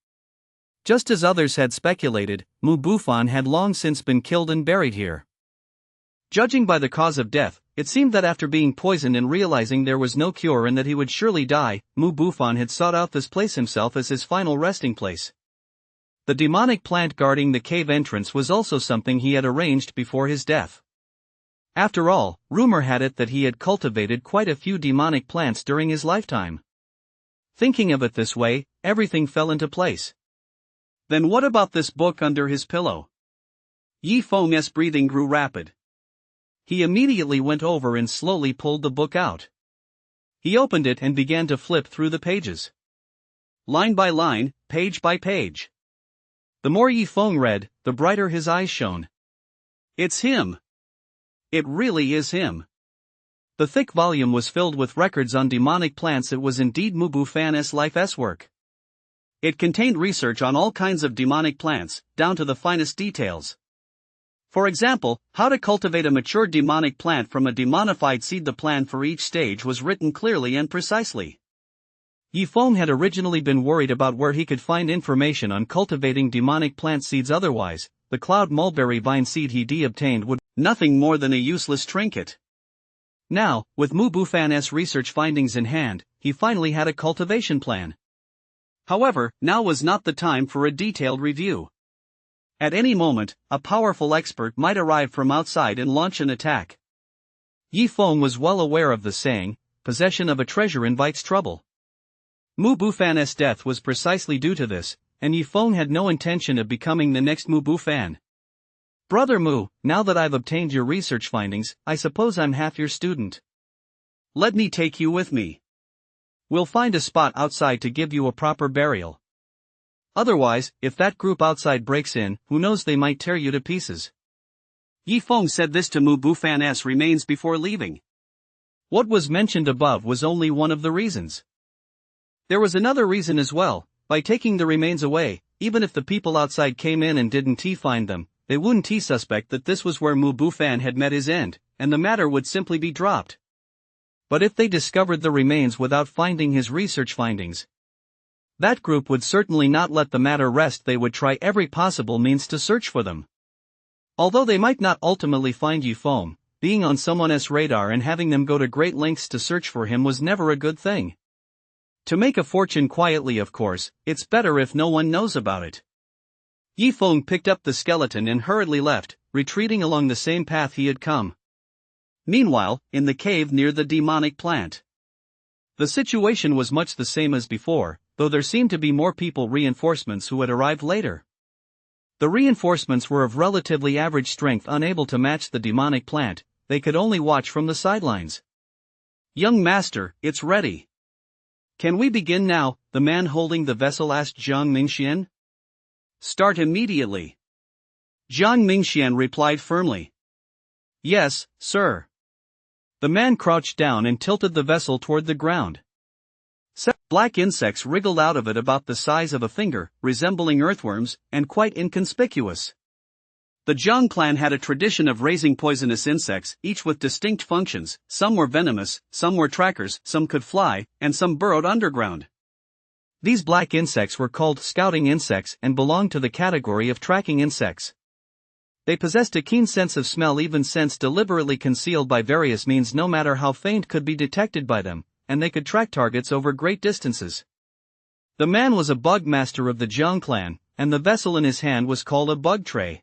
Just as others had speculated, Mu Bufan had long since been killed and buried here. Judging by the cause of death, it seemed that after being poisoned and realizing there was no cure and that he would surely die, Mu Bufan had sought out this place himself as his final resting place. The demonic plant guarding the cave entrance was also something he had arranged before his death. After all, rumor had it that he had cultivated quite a few demonic plants during his lifetime. Thinking of it this way, everything fell into place. Then what about this book under his pillow? Yi Feng's breathing grew rapid. He immediately went over and slowly pulled the book out. He opened it and began to flip through the pages. Line by line, page by page. The more Yi Feng read, the brighter his eyes shone. It's him. It really is him. The thick volume was filled with records on demonic plants. It was indeed Mu Bufan's life's work. It contained research on all kinds of demonic plants, down to the finest details. For example, how to cultivate a mature demonic plant from a demonified seed. The plan for each stage was written clearly and precisely. Yi Feng had originally been worried about where he could find information on cultivating demonic plant seeds. Otherwise, the cloud mulberry vine seed he obtained would be nothing more than a useless trinket. Now, with Mu Bufan's research findings in hand, he finally had a cultivation plan. However, now was not the time for a detailed review. At any moment, a powerful expert might arrive from outside and launch an attack. Yi Feng was well aware of the saying, possession of a treasure invites trouble. Mu Bufan's death was precisely due to this, and Yi Feng had no intention of becoming the next Mu Bufan. Brother Mu, now that I've obtained your research findings, I suppose I'm half your student. Let me take you with me. We'll find a spot outside to give you a proper burial. Otherwise, if that group outside breaks in, who knows, they might tear you to pieces. Yi Feng said this to Mu Bufan's remains before leaving. What was mentioned above was only one of the reasons. There was another reason as well. By taking the remains away, even if the people outside came in and didn't find them, they wouldn't suspect that this was where Mu Bufan had met his end, and the matter would simply be dropped. But if they discovered the remains without finding his research findings, that group would certainly not let the matter rest. They would try every possible means to search for them. Although they might not ultimately find Yi Feng, being on someone's radar and having them go to great lengths to search for him was never a good thing. To make a fortune quietly, of course, it's better if no one knows about it. Yi Feng picked up the skeleton and hurriedly left, retreating along the same path he had come. Meanwhile, in the cave near the demonic plant, the situation was much the same as before, though there seemed to be more reinforcements who had arrived later. The reinforcements were of relatively average strength, unable to match the demonic plant. They could only watch from the sidelines. Young master, it's ready. Can we begin now? The man holding the vessel asked Jiang Mingxian. Start immediately. Jiang Mingxian replied firmly. Yes, sir. The man crouched down and tilted the vessel toward the ground. Black insects wriggled out of it about the size of a finger, resembling earthworms, and quite inconspicuous. The Zhang clan had a tradition of raising poisonous insects, each with distinct functions. Some were venomous, some were trackers, some could fly, and some burrowed underground. These black insects were called scouting insects and belonged to the category of tracking insects. They possessed a keen sense of smell, even sense deliberately concealed by various means no matter how faint could be detected by them, and they could track targets over great distances. The man was a bug master of the Zhang clan, and the vessel in his hand was called a bug tray.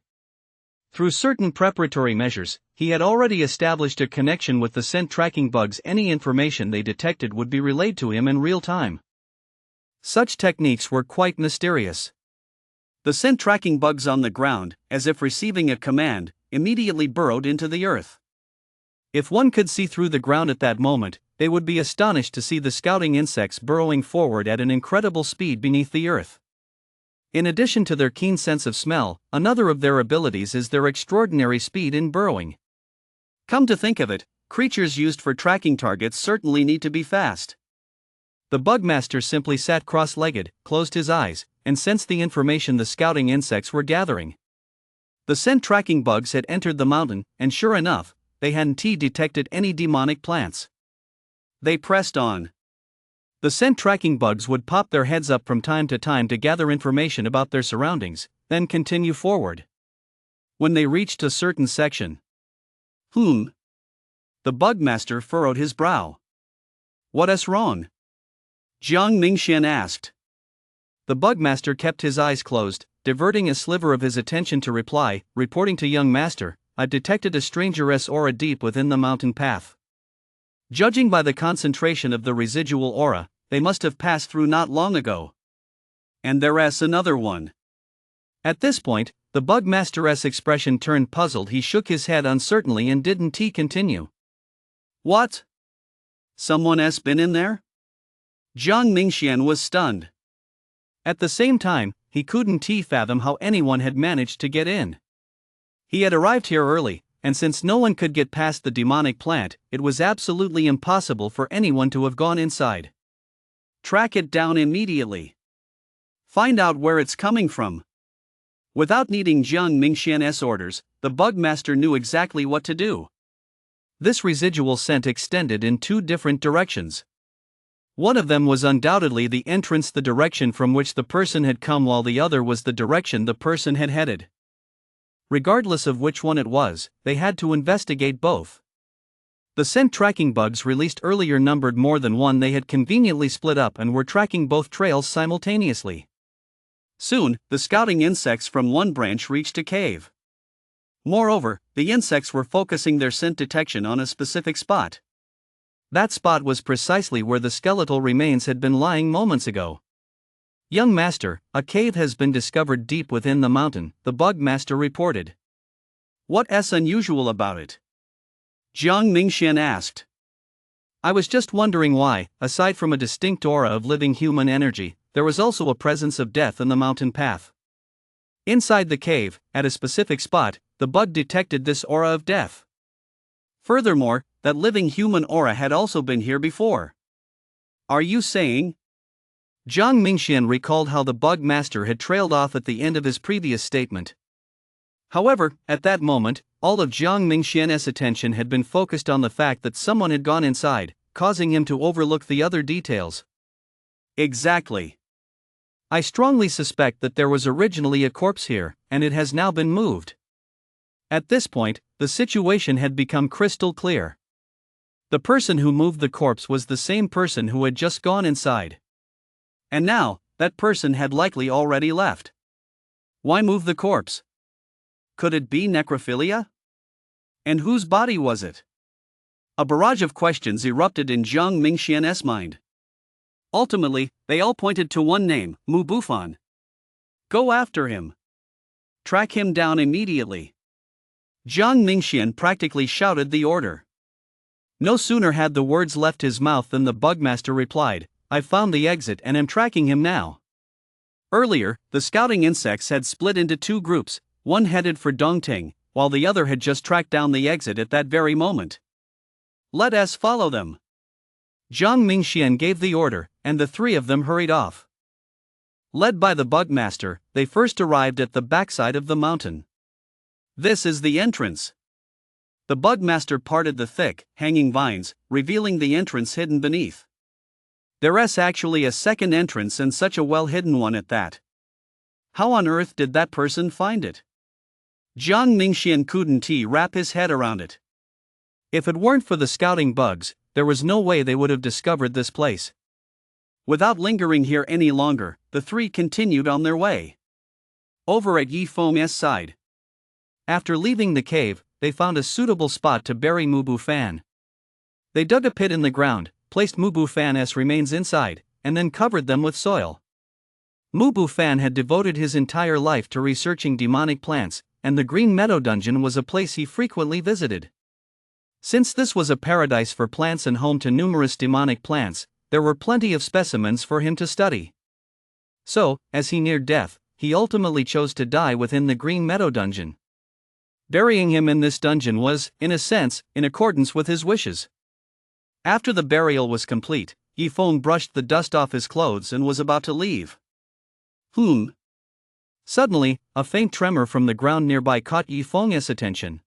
Through certain preparatory measures, he had already established a connection with the scent tracking bugs. Any information they detected would be relayed to him in real time. Such techniques were quite mysterious. The scent tracking bugs on the ground, as if receiving a command, immediately burrowed into the earth. If one could see through the ground at that moment, they would be astonished to see the scouting insects burrowing forward at an incredible speed beneath the earth. In addition to their keen sense of smell, another of their abilities is their extraordinary speed in burrowing. Come to think of it, creatures used for tracking targets certainly need to be fast. The bugmaster simply sat cross-legged, closed his eyes, and sensed the information the scouting insects were gathering. The scent tracking bugs had entered the mountain, and sure enough, they hadn't detected any demonic plants. They pressed on. The scent tracking bugs would pop their heads up from time to time to gather information about their surroundings, then continue forward. When they reached a certain section, The bugmaster furrowed his brow. "What's wrong?" Jiang Mingxian asked. The bugmaster kept his eyes closed, diverting a sliver of his attention to reply, reporting to young master, "I've detected a stranger's aura deep within the mountain path. Judging by the concentration of the residual aura, they must have passed through not long ago. And there's another one." At this point, the bugmaster's expression turned puzzled. He shook his head uncertainly and didn't continue. "What? Someone's been in there?" Jiang Mingxian was stunned. At the same time, he couldn't fathom how anyone had managed to get in. He had arrived here early, and since no one could get past the demonic plant, it was absolutely impossible for anyone to have gone inside. "Track it down immediately. Find out where it's coming from." Without needing Jiang Mingxian's orders, the bugmaster knew exactly what to do. This residual scent extended in two different directions. One of them was undoubtedly the entrance, the direction from which the person had come, while the other was the direction the person had headed. Regardless of which one it was, they had to investigate both. The scent tracking bugs released earlier numbered more than one. They had conveniently split up and were tracking both trails simultaneously. Soon, the scouting insects from one branch reached a cave. Moreover, the insects were focusing their scent detection on a specific spot. That spot was precisely where the skeletal remains had been lying moments ago. "Young master, a cave has been discovered deep within the mountain," the bugmaster reported. "What's unusual about it?" Jiang Mingxian asked. "I was just wondering why, aside from a distinct aura of living human energy, there was also a presence of death in the mountain path. Inside the cave, at a specific spot, the bug detected this aura of death. Furthermore, that living human aura had also been here before." "Are you saying?" Jiang Mingxian recalled how the bug master had trailed off at the end of his previous statement. However, at that moment, all of Jiang Mingxian's attention had been focused on the fact that someone had gone inside, causing him to overlook the other details. "Exactly. I strongly suspect that there was originally a corpse here, and it has now been moved." At this point, the situation had become crystal clear. The person who moved the corpse was the same person who had just gone inside. And now, that person had likely already left. Why move the corpse? Could it be necrophilia? And whose body was it? A barrage of questions erupted in Jiang Mingxian's mind. Ultimately, they all pointed to one name, Mu Bufan. "Go after him. Track him down immediately." Jiang Mingxian practically shouted the order. No sooner had the words left his mouth than the bugmaster replied, "I've found the exit and am tracking him now." Earlier, the scouting insects had split into two groups, one headed for Dongting, while the other had just tracked down the exit at that very moment. "Let us follow them." Jiang Mingxian gave the order, and the three of them hurried off. Led by the bugmaster, they first arrived at the backside of the mountain. "This is the entrance." The bugmaster parted the thick, hanging vines, revealing the entrance hidden beneath. "There's actually a second entrance, and such a well-hidden one at that. How on earth did that person find it?" Jiang Mingxian couldn't wrap his head around it. If it weren't for the scouting bugs, there was no way they would have discovered this place. Without lingering here any longer, the three continued on their way. Over at Yi Feng's side. After leaving the cave, they found a suitable spot to bury Mu Bufan. They dug a pit in the ground, placed Mu Bufan's remains inside, and then covered them with soil. Mu Bufan had devoted his entire life to researching demonic plants, and the Green Meadow Dungeon was a place he frequently visited. Since this was a paradise for plants and home to numerous demonic plants, there were plenty of specimens for him to study. So, as he neared death, he ultimately chose to die within the Green Meadow Dungeon. Burying him in this dungeon was, in a sense, in accordance with his wishes. After the burial was complete, Yi Feng brushed the dust off his clothes and was about to leave. Suddenly, a faint tremor from the ground nearby caught Yifeng's attention.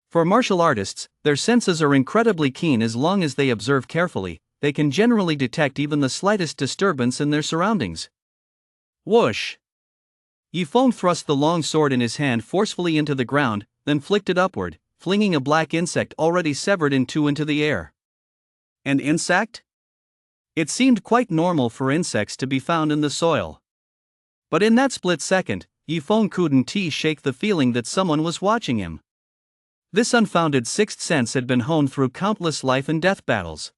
For martial artists, their senses are incredibly keen. As long as they observe carefully, they can generally detect even the slightest disturbance in their surroundings. Whoosh! Yifeng thrust the long sword in his hand forcefully into the ground, then flicked it upward, flinging a black insect already severed in two into the air. An insect? It seemed quite normal for insects to be found in the soil. But in that split second, Yifeng couldn't shake the feeling that someone was watching him. This unfounded sixth sense had been honed through countless life and death battles.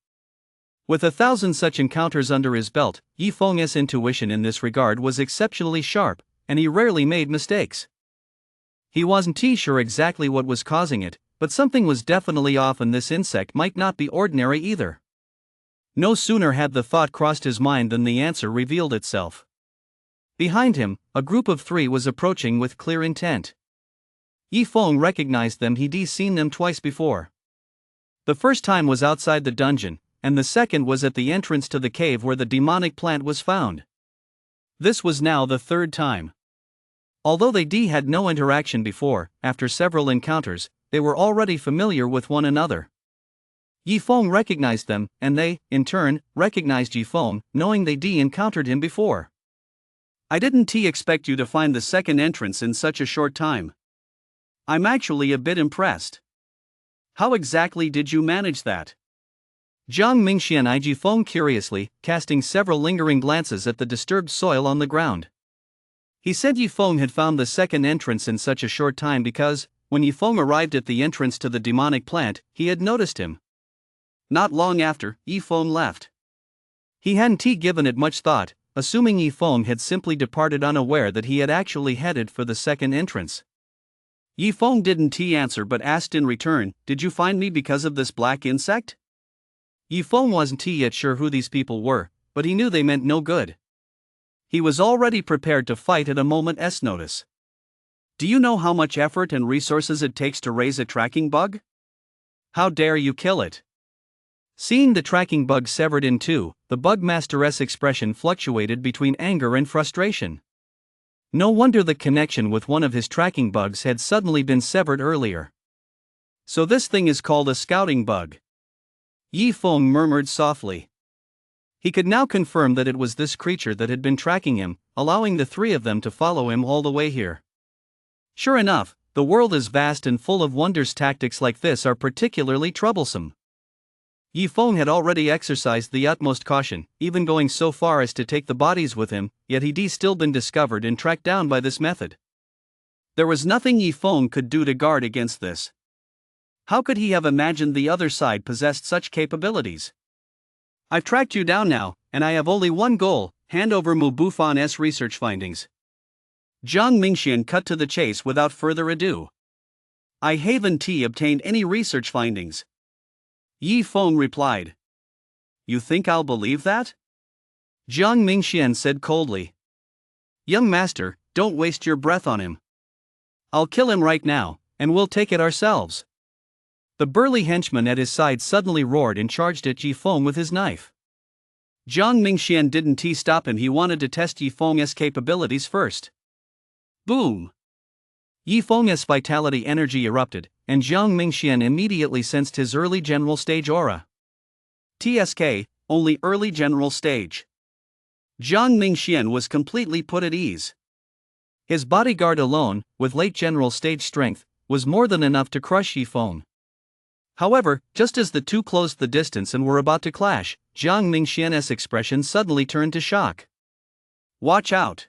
With 1,000 such encounters under his belt, Yifeng's intuition in this regard was exceptionally sharp, and he rarely made mistakes. He wasn't sure exactly what was causing it, but something was definitely off, and this insect might not be ordinary either. No sooner had the thought crossed his mind than the answer revealed itself. Behind him, a group of 3 was approaching with clear intent. Yifeng recognized them. He'd seen them twice before. The first time was outside the dungeon, and the second was at the entrance to the cave where the demonic plant was found. This was now the third time. Although they had no interaction before, after several encounters, they were already familiar with one another. Yifeng recognized them, and they, in turn, recognized Yifeng, knowing they encountered him before. I didn't expect you to find the second entrance in such a short time. I'm actually a bit impressed. How exactly did you manage that? Jiang Mingxian eyed Yifeng curiously, casting several lingering glances at the disturbed soil on the ground. He said Yifeng had found the second entrance in such a short time because, when Yifeng arrived at the entrance to the demonic plant, he had noticed him. Not long after, Yifeng left. He hadn't given it much thought, assuming Yifeng had simply departed unaware that he had actually headed for the second entrance. Yifeng didn't answer but asked in return, "Did you find me because of this black insect?" Yifeng wasn't yet sure who these people were, but he knew they meant no good. He was already prepared to fight at a moment's notice. Do you know how much effort and resources it takes to raise a tracking bug? How dare you kill it? Seeing the tracking bug severed in two, the bug master's expression fluctuated between anger and frustration. No wonder the connection with one of his tracking bugs had suddenly been severed earlier. So this thing is called a scouting bug. Yifeng murmured softly. He could now confirm that it was this creature that had been tracking him, allowing the 3 of them to follow him all the way here. Sure enough, the world is vast and full of wonders. Tactics like this are particularly troublesome. Yifeng had already exercised the utmost caution, even going so far as to take the bodies with him, yet he'd still been discovered and tracked down by this method. There was nothing Yifeng could do to guard against this. How could he have imagined the other side possessed such capabilities? I've tracked you down now, and I have only one goal: hand over Mu Bufan's research findings. Jiang Mingxian cut to the chase without further ado. I haven't obtained any research findings. Yifeng replied. You think I'll believe that? Jiang Mingxian said coldly. Young master, don't waste your breath on him. I'll kill him right now, and we'll take it ourselves. The burly henchman at his side suddenly roared and charged at Yifeng with his knife. Jiang Mingxian didn't stop him. He wanted to test Yifeng's capabilities first. Boom! Yifeng's vitality energy erupted, and Jiang Mingxian immediately sensed his early general stage aura. TSK, only early general stage. Jiang Mingxian was completely put at ease. His bodyguard alone, with late general stage strength, was more than enough to crush Yifeng. However, just as the two closed the distance and were about to clash, Jiang Mingxian's expression suddenly turned to shock. Watch out!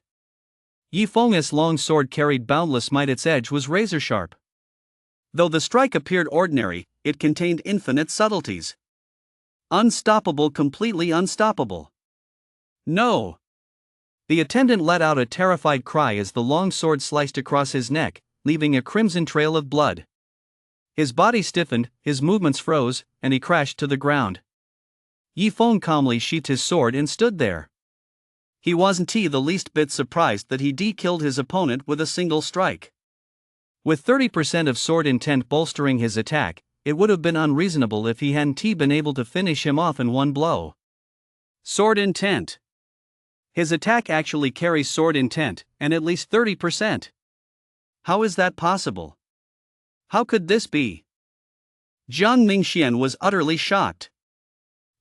Yifeng's long sword carried boundless might. Its edge was razor sharp. Though the strike appeared ordinary, it contained infinite subtleties. Unstoppable, completely unstoppable. No! The attendant let out a terrified cry as the long sword sliced across his neck, leaving a crimson trail of blood. His body stiffened, his movements froze, and he crashed to the ground. Yifeng calmly sheathed his sword and stood there. He wasn't the least bit surprised that he killed his opponent with a single strike. With 30% of sword intent bolstering his attack, it would have been unreasonable if he hadn't been able to finish him off in one blow. Sword intent. His attack actually carries sword intent, and at least 30%. How is that possible? How could this be? Jiang Mingxian was utterly shocked.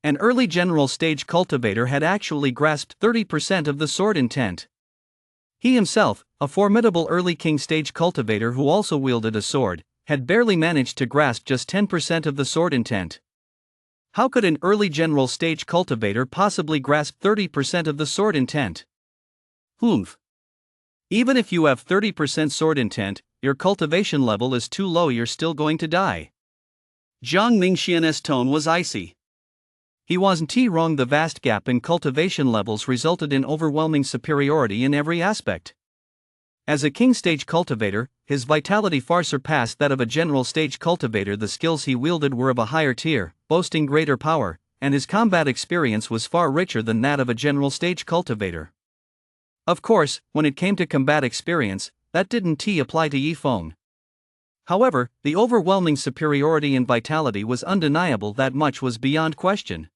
An early general stage cultivator had actually grasped 30% of the sword intent. He himself, a formidable early king stage cultivator who also wielded a sword, had barely managed to grasp just 10% of the sword intent. How could an early general stage cultivator possibly grasp 30% of the sword intent? Humph. Even if you have 30% sword intent, your cultivation level is too low, you're still going to die. Jiang Mingxian's tone was icy. He wasn't wrong, the vast gap in cultivation levels resulted in overwhelming superiority in every aspect. As a king stage cultivator, his vitality far surpassed that of a general stage cultivator. The skills he wielded were of a higher tier, boasting greater power, and his combat experience was far richer than that of a general stage cultivator. Of course, when it came to combat experience, that didn't apply to Yifeng. However, the overwhelming superiority in vitality was undeniable, that much was beyond question.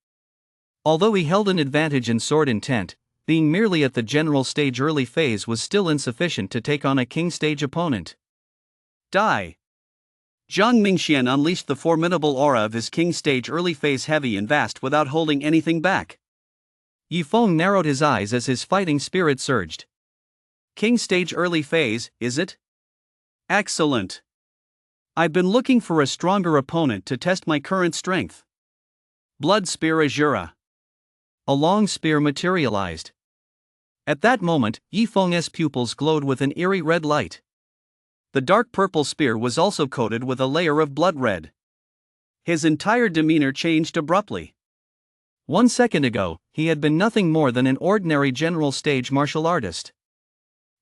Although he held an advantage in sword intent, being merely at the general stage early phase was still insufficient to take on a king stage opponent. Die! Jiang Mingxian unleashed the formidable aura of his king stage early phase, heavy and vast, without holding anything back. Yifeng narrowed his eyes as his fighting spirit surged. King stage early phase, is it? Excellent! I've been looking for a stronger opponent to test my current strength. Blood Spear Azura. A long spear materialized. At that moment, Yifeng's pupils glowed with an eerie red light. The dark purple spear was also coated with a layer of blood red. His entire demeanor changed abruptly. 1 second ago, he had been nothing more than an ordinary general stage martial artist.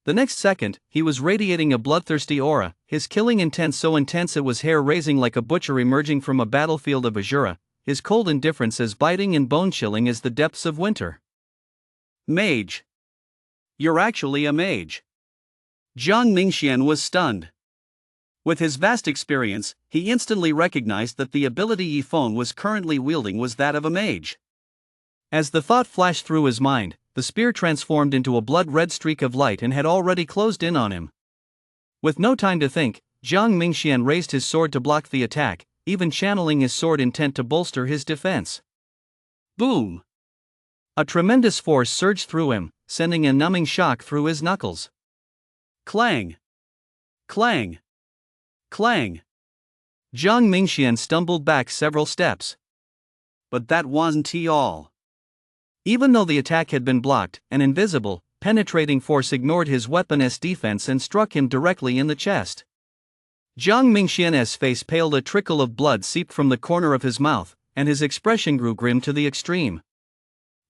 The next second, he was radiating a bloodthirsty aura, his killing intent so intense it was hair-raising, like a butcher emerging from a battlefield of Azura, his cold indifference as biting and bone-chilling as the depths of winter. Mage. You're actually a mage. Jiang Mingxian was stunned. With his vast experience, he instantly recognized that the ability Yifeng was currently wielding was that of a mage. As the thought flashed through his mind, the spear transformed into a blood-red streak of light and had already closed in on him. With no time to think, Jiang Mingxian raised his sword to block the attack, even channeling his sword intent to bolster his defense. Boom! A tremendous force surged through him, sending a numbing shock through his knuckles. Clang! Clang! Clang! Jiang Mingxian stumbled back several steps. But that wasn't all. Even though the attack had been blocked, an invisible, penetrating force ignored his weapon's defense and struck him directly in the chest. Jiang Mingxian's face paled, a trickle of blood seeped from the corner of his mouth, and his expression grew grim to the extreme.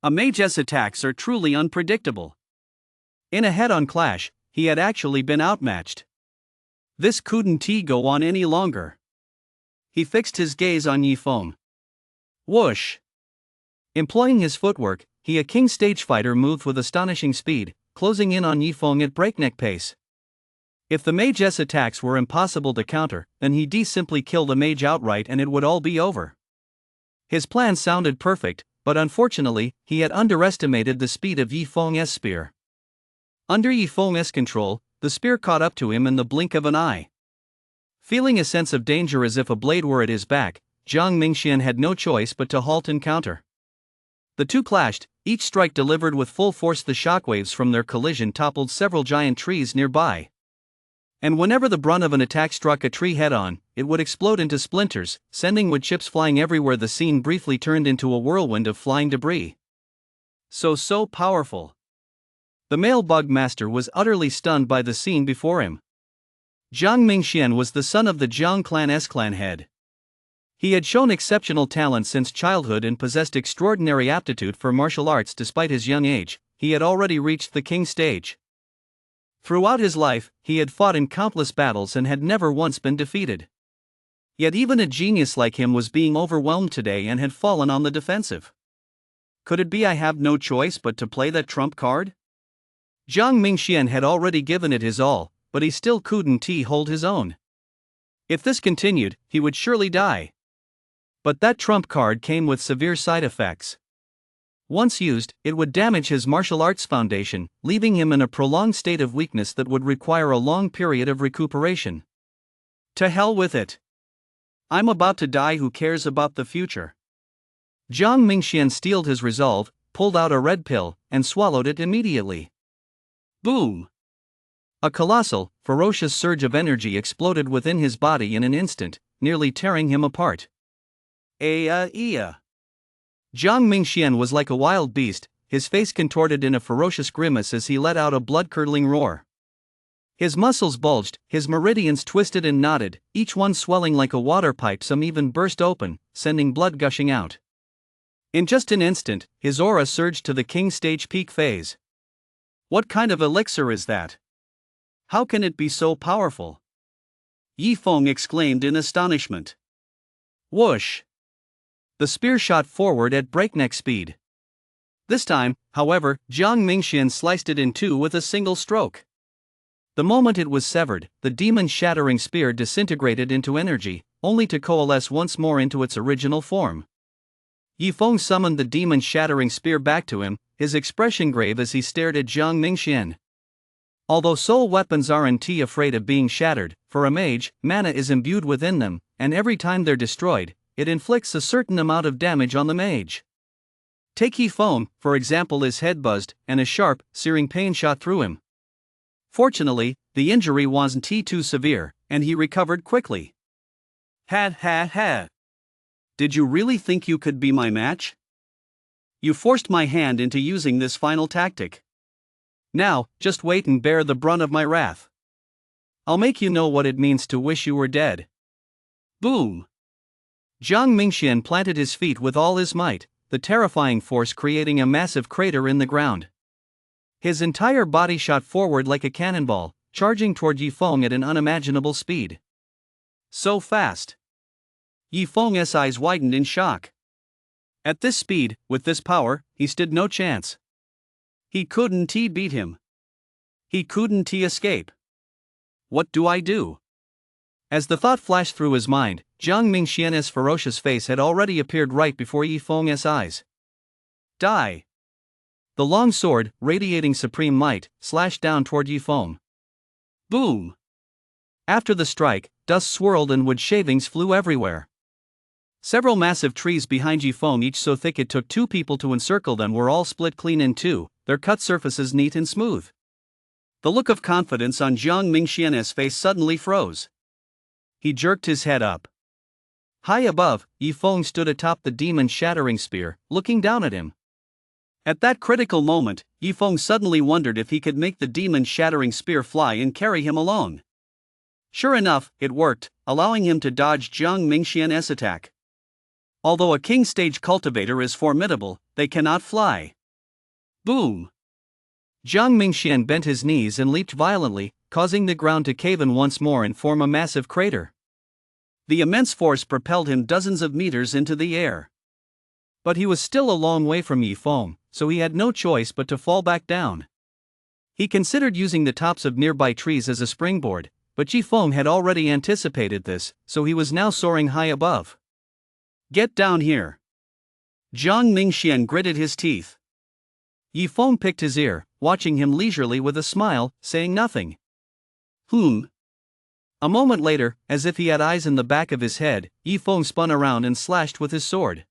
A mage's attacks are truly unpredictable. In a head-on clash, he had actually been outmatched. This couldn't go on any longer. He fixed his gaze on Yifeng. Whoosh! Employing his footwork, he, a king stage fighter, moved with astonishing speed, closing in on Yifeng at breakneck pace. If the mage's attacks were impossible to counter, then he'd simply kill the mage outright and it would all be over. His plan sounded perfect, but unfortunately, he had underestimated the speed of Yifeng's spear. Under Yifeng's control, the spear caught up to him in the blink of an eye. Feeling a sense of danger as if a blade were at his back, Jiang Mingxian had no choice but to halt and counter. The two clashed, each strike delivered with full force. The shockwaves from their collision toppled several giant trees nearby. And whenever the brunt of an attack struck a tree head-on, it would explode into splinters, sending wood chips flying everywhere. The scene briefly turned into a whirlwind of flying debris. So powerful. The male bug master was utterly stunned by the scene before him. Jiang Mingxian was the son of the Jiang clan's clan head. He had shown exceptional talent since childhood and possessed extraordinary aptitude for martial arts. Despite his young age, he had already reached the king stage. Throughout his life, he had fought in countless battles and had never once been defeated. Yet even a genius like him was being overwhelmed today and had fallen on the defensive. Could it be I have no choice but to play that trump card? Jiang Mingxian had already given it his all, but he still couldn't hold his own. If this continued, he would surely die. But that trump card came with severe side effects. Once used, it would damage his martial arts foundation, leaving him in a prolonged state of weakness that would require a long period of recuperation. To hell with it. I'm about to die, who cares about the future? Jiang Mingxian steeled his resolve, pulled out a red pill, and swallowed it immediately. Boom! A colossal, ferocious surge of energy exploded within his body in an instant, nearly tearing him apart. Jiang Mingxian was like a wild beast, his face contorted in a ferocious grimace as he let out a blood-curdling roar. His muscles bulged, his meridians twisted and knotted, each one swelling like a water pipe. Some even burst open, sending blood gushing out. In just an instant, his aura surged to the king stage peak phase. What kind of elixir is that? How can it be so powerful? Yi Feng exclaimed in astonishment. Whoosh! The spear shot forward at breakneck speed. This time, however, Jiang Mingxian sliced it in two with a single stroke. The moment it was severed, the demon-shattering spear disintegrated into energy, only to coalesce once more into its original form. Yi Feng summoned the demon-shattering spear back to him, his expression grave as he stared at Jiang Mingxian. Although soul weapons aren't afraid of being shattered, for a mage, mana is imbued within them, and every time they're destroyed, it inflicts a certain amount of damage on the mage. Take Yi Feng, for example. His head buzzed, and a sharp, searing pain shot through him. Fortunately, the injury wasn't too severe, and he recovered quickly. Ha. Did you really think you could be my match? You forced my hand into using this final tactic. Now, just wait and bear the brunt of my wrath. I'll make you know what it means to wish you were dead. Boom! Jiang Mingxian planted his feet with all his might, the terrifying force creating a massive crater in the ground. His entire body shot forward like a cannonball, charging toward Yi Feng at an unimaginable speed. So fast! Yi Feng's eyes widened in shock. At this speed, with this power, he stood no chance. He couldn't beat him. He couldn't escape. What do I do? As the thought flashed through his mind, Jiang Mingxian's ferocious face had already appeared right before Yi Feng's eyes. Die! The long sword, radiating supreme might, slashed down toward Yi Feng. Boom! After the strike, dust swirled and wood shavings flew everywhere. Several massive trees behind Yi Feng, each so thick it took two people to encircle them, were all split clean in two, their cut surfaces neat and smooth. The look of confidence on Jiang Mingxian's face suddenly froze. He jerked his head up. High above, Yi Feng stood atop the demon-shattering spear, looking down at him. At that critical moment, Yi Feng suddenly wondered if he could make the demon-shattering spear fly and carry him along. Sure enough, it worked, allowing him to dodge Jiang Mingxian's attack. Although a king stage cultivator is formidable, they cannot fly. Boom! Jiang Mingxian bent his knees and leaped violently, causing the ground to cave in once more and form a massive crater. The immense force propelled him dozens of meters into the air. But he was still a long way from Yi Feng, so he had no choice but to fall back down. He considered using the tops of nearby trees as a springboard, but Yi Feng had already anticipated this, so he was now soaring high above. Get down here! Jiang Mingxian gritted his teeth. Yi Feng picked his ear, watching him leisurely with a smile, saying nothing. A moment later, as if he had eyes in the back of his head, Yi Feng spun around and slashed with his sword.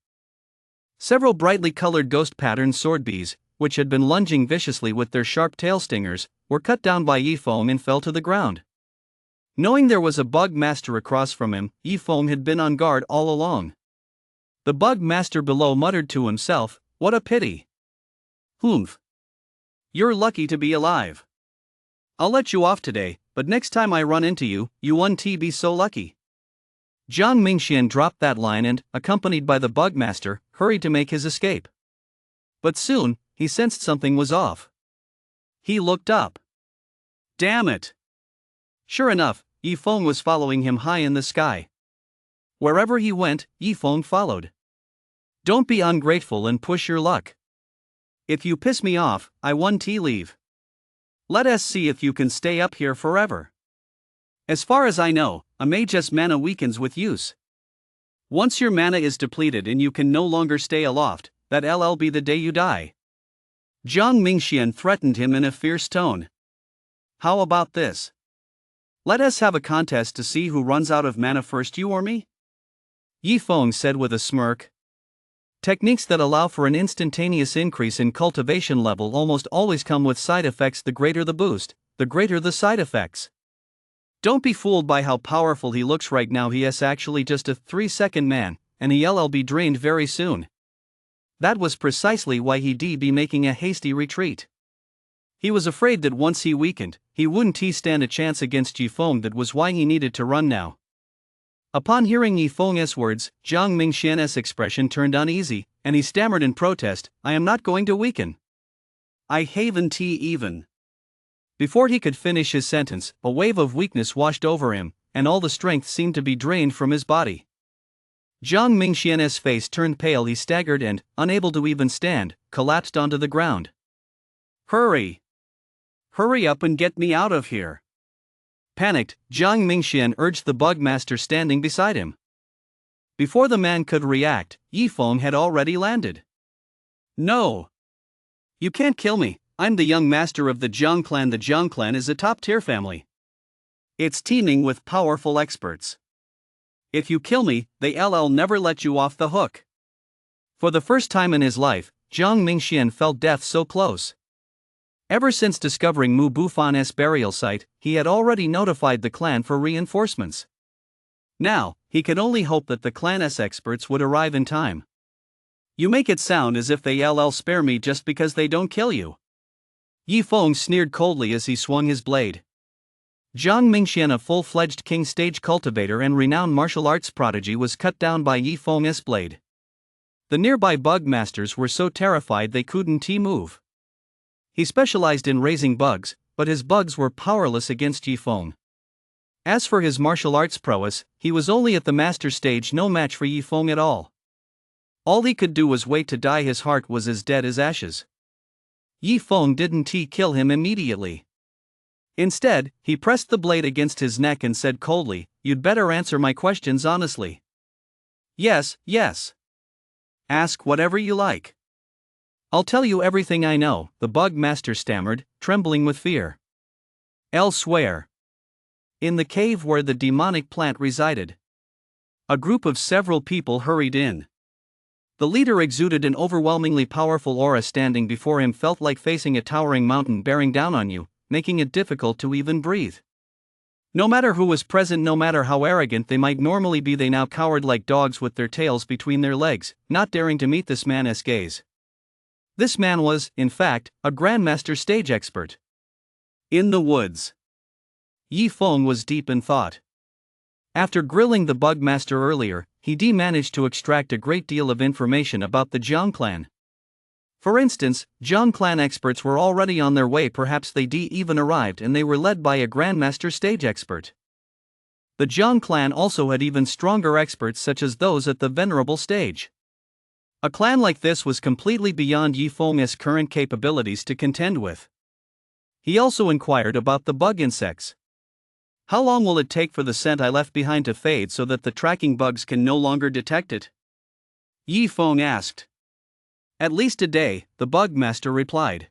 Several brightly colored ghost-patterned sword bees, which had been lunging viciously with their sharp tail stingers, were cut down by Yi Feng and fell to the ground. Knowing there was a bug master across from him, Yi Feng had been on guard all along. The bug master below muttered to himself, "What a pity. Humph. You're lucky to be alive. I'll let you off today, but next time I run into you, you won't be so lucky." Jiang Mingxian dropped that line and, accompanied by the bug master, hurried to make his escape. But soon, he sensed something was off. He looked up. Damn it! Sure enough, Yi Feng was following him high in the sky. Wherever he went, Yi Feng followed. Don't be ungrateful and push your luck. If you piss me off, I won't leave. Let us see if you can stay up here forever. As far as I know, a mage's mana weakens with use. Once your mana is depleted and you can no longer stay aloft, that'll be the day you die. Jiang Mingxian threatened him in a fierce tone. How about this? Let us have a contest to see who runs out of mana first, you or me? Yi Feng said with a smirk. Techniques that allow for an instantaneous increase in cultivation level almost always come with side effects. The greater the boost, the greater the side effects. Don't be fooled by how powerful he looks right now. He is actually just a 3-second man, and he'll be drained very soon. That was precisely why he'd be making a hasty retreat. He was afraid that once he weakened, he wouldn't stand a chance against Yi Feng. That was why he needed to run now. Upon hearing Yi Feng's words, Jiang Mingxian's expression turned uneasy, and he stammered in protest, I am not going to weaken. I haven't even. Before he could finish his sentence, a wave of weakness washed over him, and all the strength seemed to be drained from his body. Jiang Mingxian's face turned pale. He staggered and, unable to even stand, collapsed onto the ground. Hurry! Hurry up and get me out of here! Panicked, Jiang Mingxian urged the Bugmaster standing beside him. Before the man could react, Yi Feng had already landed. No! You can't kill me, I'm the young master of the Jiang clan. The Jiang clan is a top-tier family. It's teeming with powerful experts. If you kill me, they'll never let you off the hook. For the first time in his life, Jiang Mingxian felt death so close. Ever since discovering Mu Bufan's burial site, he had already notified the clan for reinforcements. Now, he could only hope that the clan's experts would arrive in time. You make it sound as if they'll spare me just because they don't kill you. Yi Feng sneered coldly as he swung his blade. Jiang Mingxian, a full-fledged king stage cultivator and renowned martial arts prodigy, was cut down by Yi Feng's blade. The nearby bug masters were so terrified they couldn't move. He specialized in raising bugs, but his bugs were powerless against Yi Feng. As for his martial arts prowess, he was only at the master stage, no match for Yi Feng at all. All he could do was wait to die. His heart was as dead as ashes. Yi Feng didn't kill him immediately. Instead, he pressed the blade against his neck and said coldly, You'd better answer my questions honestly. Yes. Ask whatever you like. I'll tell you everything I know, the bug master stammered, trembling with fear. Elsewhere. In the cave where the demonic plant resided. A group of several people hurried in. The leader exuded an overwhelmingly powerful aura. Standing before him felt like facing a towering mountain bearing down on you, making it difficult to even breathe. No matter who was present, no matter how arrogant they might normally be, they now cowered like dogs with their tails between their legs, not daring to meet this man's gaze. This man was, in fact, a grandmaster stage expert. In the woods. Yi Feng was deep in thought. After grilling the Bugmaster earlier, he managed to extract a great deal of information about the Jiang clan. For instance, Jiang clan experts were already on their way. Perhaps they even arrived, and they were led by a grandmaster stage expert. The Jiang clan also had even stronger experts, such as those at the venerable stage. A clan like this was completely beyond Yi Feng's current capabilities to contend with. He also inquired about the bug insects. How long will it take for the scent I left behind to fade so that the tracking bugs can no longer detect it? Yi Feng asked. At least a day, the Bugmaster replied.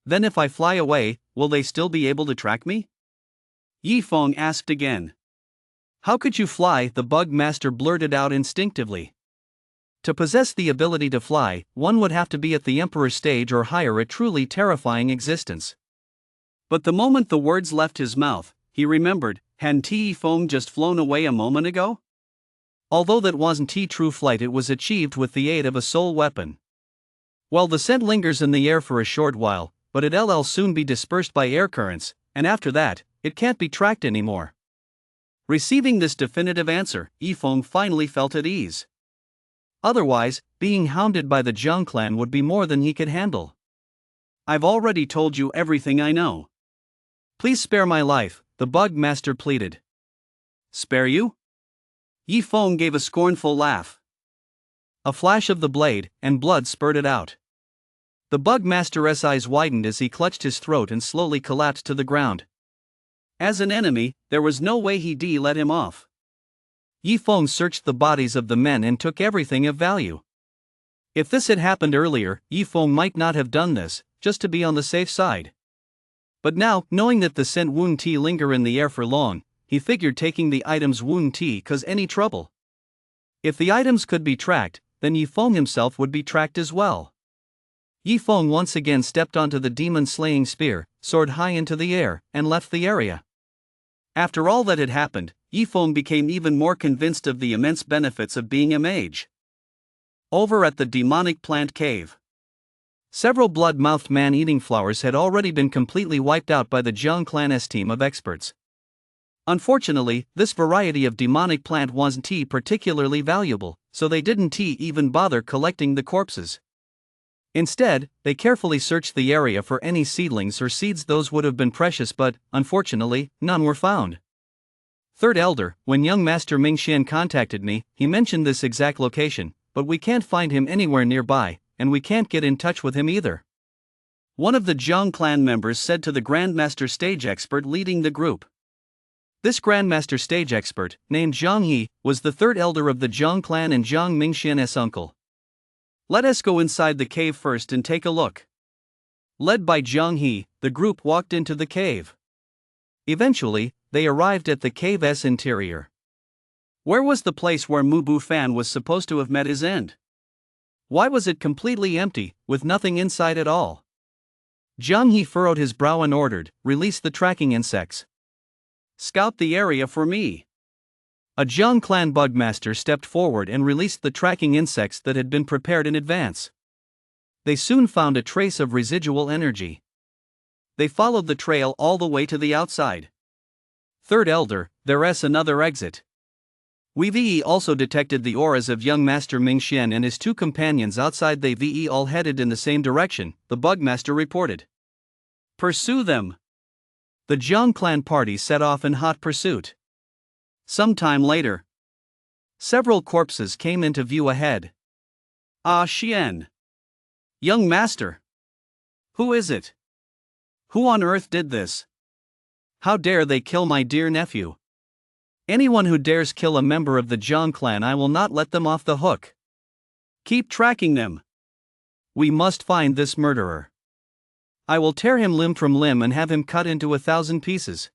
Then if I fly away, will they still be able to track me? Yi Feng asked again. How could you fly? The Bugmaster blurted out instinctively. To possess the ability to fly, one would have to be at the Emperor's stage or higher, a truly terrifying existence. But the moment the words left his mouth, he remembered, hadn't Yi Feng just flown away a moment ago? Although that wasn't true flight, it was achieved with the aid of a soul weapon. Well, the scent lingers in the air for a short while, but it'll soon be dispersed by air currents, and after that, it can't be tracked anymore. Receiving this definitive answer, Yi Feng finally felt at ease. Otherwise, being hounded by the Jiang clan would be more than he could handle. I've already told you everything I know. Please spare my life, the Bugmaster pleaded. Spare you? Yi Feng gave a scornful laugh. A flash of the blade, and blood spurted out. The Bugmaster's eyes widened as he clutched his throat and slowly collapsed to the ground. As an enemy, there was no way he'd let him off. Yi Feng searched the bodies of the men and took everything of value. If this had happened earlier, Yifeng might not have done this, just to be on the safe side. But now, knowing that the scent Wound Tea linger in the air for long, he figured taking the items Wound Tea cause any trouble. If the items could be tracked, then Yifeng himself would be tracked as well. Yifeng once again stepped onto the demon-slaying spear, soared high into the air, and left the area. After all that had happened, Yifeng became even more convinced of the immense benefits of being a mage. Over at the demonic plant cave, several blood-mouthed man-eating flowers had already been completely wiped out by the Jiang clan's team of experts. Unfortunately, this variety of demonic plant wasn't particularly valuable, so they didn't even bother collecting the corpses. Instead, they carefully searched the area for any seedlings or seeds. Those would have been precious, but, unfortunately, none were found. Third Elder, when young Master Mingxian contacted me, he mentioned this exact location, but we can't find him anywhere nearby, and we can't get in touch with him either. One of the Jiang clan members said to the Grandmaster stage expert leading the group. This Grandmaster stage expert, named Zhang Yi, was the third elder of the Jiang clan and Jiang Mingxian's uncle. Let us go inside the cave first and take a look. Led by Zhang He, the group walked into the cave. Eventually, they arrived at the cave's interior. Where was the place where Mubu Fan was supposed to have met his end? Why was it completely empty, with nothing inside at all? Zhang He furrowed his brow and ordered, "Release the tracking insects. Scout the area for me." A Jiang clan bugmaster stepped forward and released the tracking insects that had been prepared in advance. They soon found a trace of residual energy. They followed the trail all the way to the outside. Third Elder, there's another exit. We've also detected the auras of young Master Mingxian and his two companions outside. They've all headed in the same direction, the bugmaster reported. Pursue them. The Jiang clan party set off in hot pursuit. Some time later, several corpses came into view ahead. Ah, Xian. Young master. Who is it? Who on earth did this? How dare they kill my dear nephew? Anyone who dares kill a member of the Jiang clan, I will not let them off the hook. Keep tracking them. We must find this murderer. I will tear him limb from limb and have him cut into 1,000 pieces.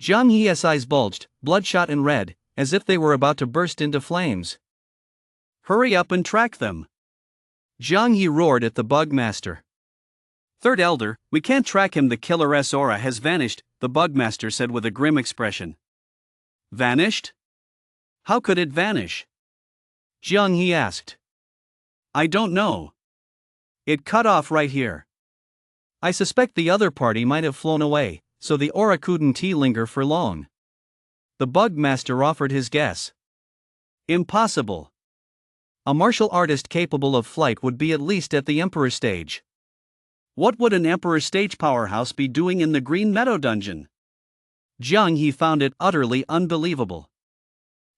Zhang He's eyes bulged, bloodshot and red, as if they were about to burst into flames. Hurry up and track them. Zhang He roared at the bugmaster. Third Elder, we can't track him. The killer's aura has vanished, the bugmaster said with a grim expression. Vanished? How could it vanish? Zhang He asked. I don't know. It cut off right here. I suspect the other party might have flown away, so the aura couldn't linger for long. The bugmaster offered his guess. Impossible. A martial artist capable of flight would be at least at the Emperor stage. What would an Emperor stage powerhouse be doing in the Green Meadow dungeon? Zhang He found it utterly unbelievable.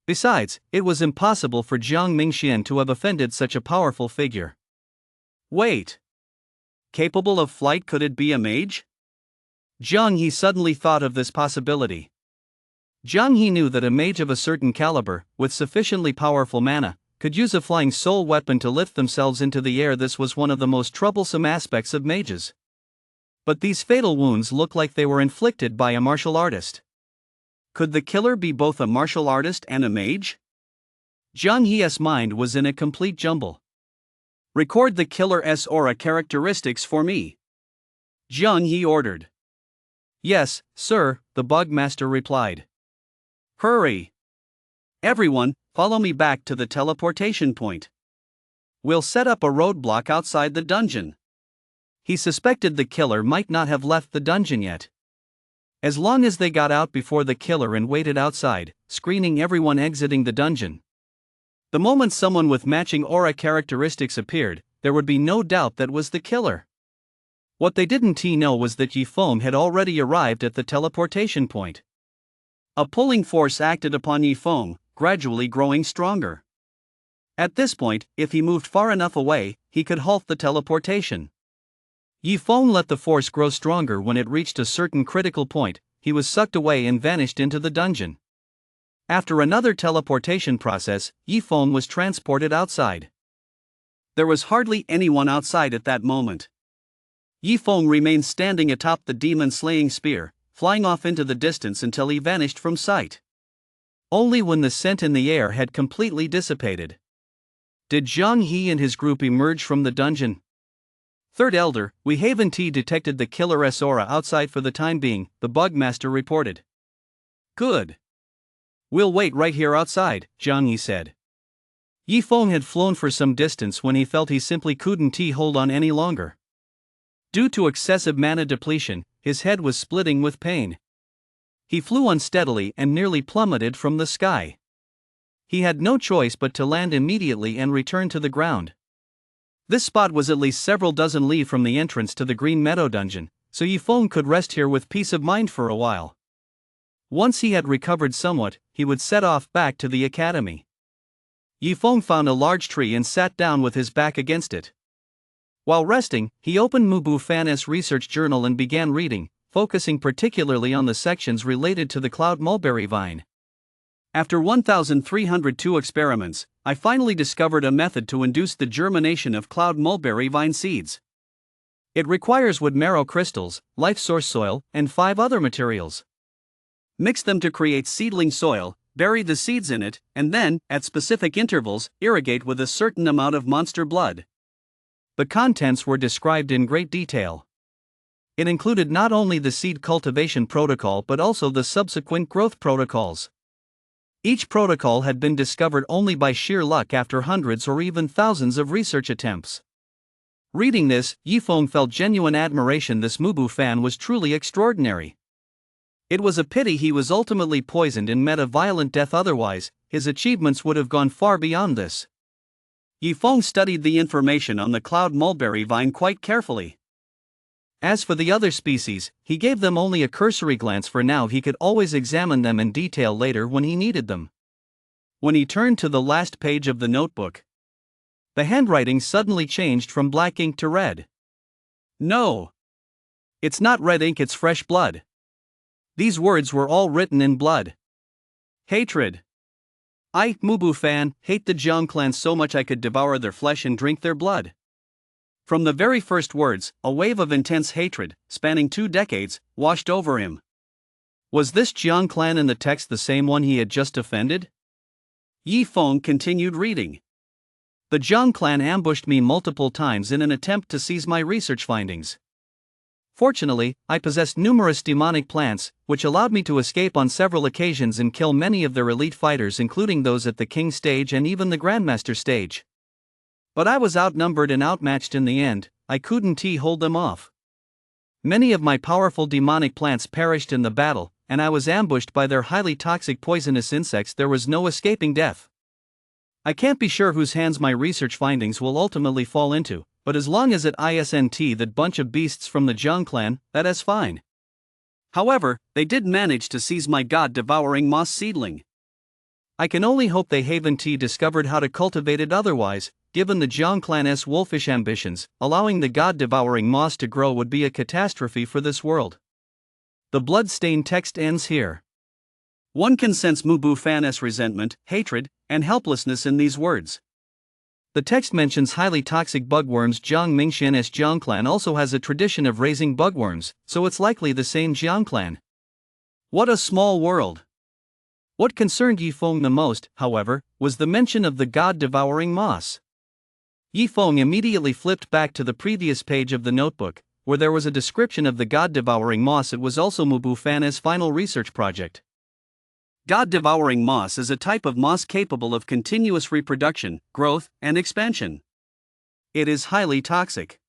Besides, it was impossible for Jiang Mingxian to have offended such a powerful figure. Wait. Capable of flight, could it be a mage? Zhang He suddenly thought of this possibility. Zhang He knew that a mage of a certain caliber, with sufficiently powerful mana, could use a flying soul weapon to lift themselves into the air. This was one of the most troublesome aspects of mages. But these fatal wounds look like they were inflicted by a martial artist. Could the killer be both a martial artist and a mage? Zhang He's mind was in a complete jumble. Record the killer's aura characteristics for me. Zhang He ordered. Yes, sir, the bugmaster replied. Hurry. Everyone, follow me back to the teleportation point. We'll set up a roadblock outside the dungeon. He suspected the killer might not have left the dungeon yet. As long as they got out before the killer and waited outside, screening everyone exiting the dungeon. The moment someone with matching aura characteristics appeared, there would be no doubt that was the killer. What they didn't know was that Yifeng had already arrived at the teleportation point. A pulling force acted upon Yifeng, gradually growing stronger. At this point, if he moved far enough away, he could halt the teleportation. Yifeng let the force grow stronger. When it reached a certain critical point, he was sucked away and vanished into the dungeon. After another teleportation process, Yifeng was transported outside. There was hardly anyone outside at that moment. Yifeng remained standing atop the demon-slaying spear, flying off into the distance until he vanished from sight. Only when the scent in the air had completely dissipated did Zhang He and his group emerge from the dungeon. Third Elder, we haven't detected the killer's aura outside for the time being, the Bugmaster reported. Good. We'll wait right here outside, Zhang He said. Yifeng had flown for some distance when he felt he simply couldn't hold on any longer. Due to excessive mana depletion, his head was splitting with pain. He flew unsteadily and nearly plummeted from the sky. He had no choice but to land immediately and return to the ground. This spot was at least several dozen li from the entrance to the Green Meadow dungeon, so Yifeng could rest here with peace of mind for a while. Once he had recovered somewhat, he would set off back to the academy. Yifeng found a large tree and sat down with his back against it. While resting, he opened Mubu Fan's research journal and began reading, focusing particularly on the sections related to the cloud mulberry vine. After 1,302 experiments, I finally discovered a method to induce the germination of cloud mulberry vine seeds. It requires wood marrow crystals, life source soil, and 5 other materials. Mix them to create seedling soil, bury the seeds in it, and then, at specific intervals, irrigate with a certain amount of monster blood. The contents were described in great detail. It included not only the seed cultivation protocol but also the subsequent growth protocols. Each protocol had been discovered only by sheer luck after hundreds or even thousands of research attempts. Reading this, Yifeng felt genuine admiration. This Mubu Fan was truly extraordinary. It was a pity he was ultimately poisoned and met a violent death, otherwise, his achievements would have gone far beyond this. Yifeng studied the information on the cloud mulberry vine quite carefully. As for the other species, he gave them only a cursory glance for now. He could always examine them in detail later when he needed them. When he turned to the last page of the notebook, the handwriting suddenly changed from black ink to red. No! It's not red ink, it's fresh blood. These words were all written in blood. Hatred. I, Mubu Fan, hate the Jiang clan so much I could devour their flesh and drink their blood. From the very first words, a wave of intense hatred, spanning 2 decades, washed over him. Was this Jiang clan in the text the same one he had just offended? Yifeng continued reading. The Jiang clan ambushed me multiple times in an attempt to seize my research findings. Fortunately, I possessed numerous demonic plants, which allowed me to escape on several occasions and kill many of their elite fighters, including those at the King stage and even the Grandmaster stage. But I was outnumbered and outmatched in the end. I couldn't hold them off. Many of my powerful demonic plants perished in the battle, and I was ambushed by their highly toxic poisonous insects. There was no escaping death. I can't be sure whose hands my research findings will ultimately fall into, but as long as it isn't that bunch of beasts from the Jiang clan, that is fine. However, they did manage to seize my god-devouring moss seedling. I can only hope they haven't discovered how to cultivate it, otherwise, given the Jiang clan's wolfish ambitions, allowing the god-devouring moss to grow would be a catastrophe for this world. The blood-stained text ends here. One can sense Mubu Fan's resentment, hatred, and helplessness in these words. The text mentions highly toxic bugworms. Jiang Mingshan's Jiang clan also has a tradition of raising bugworms, so it's likely the same Jiang clan. What a small world! What concerned Yifeng the most, however, was the mention of the god-devouring moss. Yifeng immediately flipped back to the previous page of the notebook, where there was a description of the god-devouring moss. It was also Mubu Fan's final research project. God-devouring moss is a type of moss capable of continuous reproduction, growth, and expansion. It is highly toxic.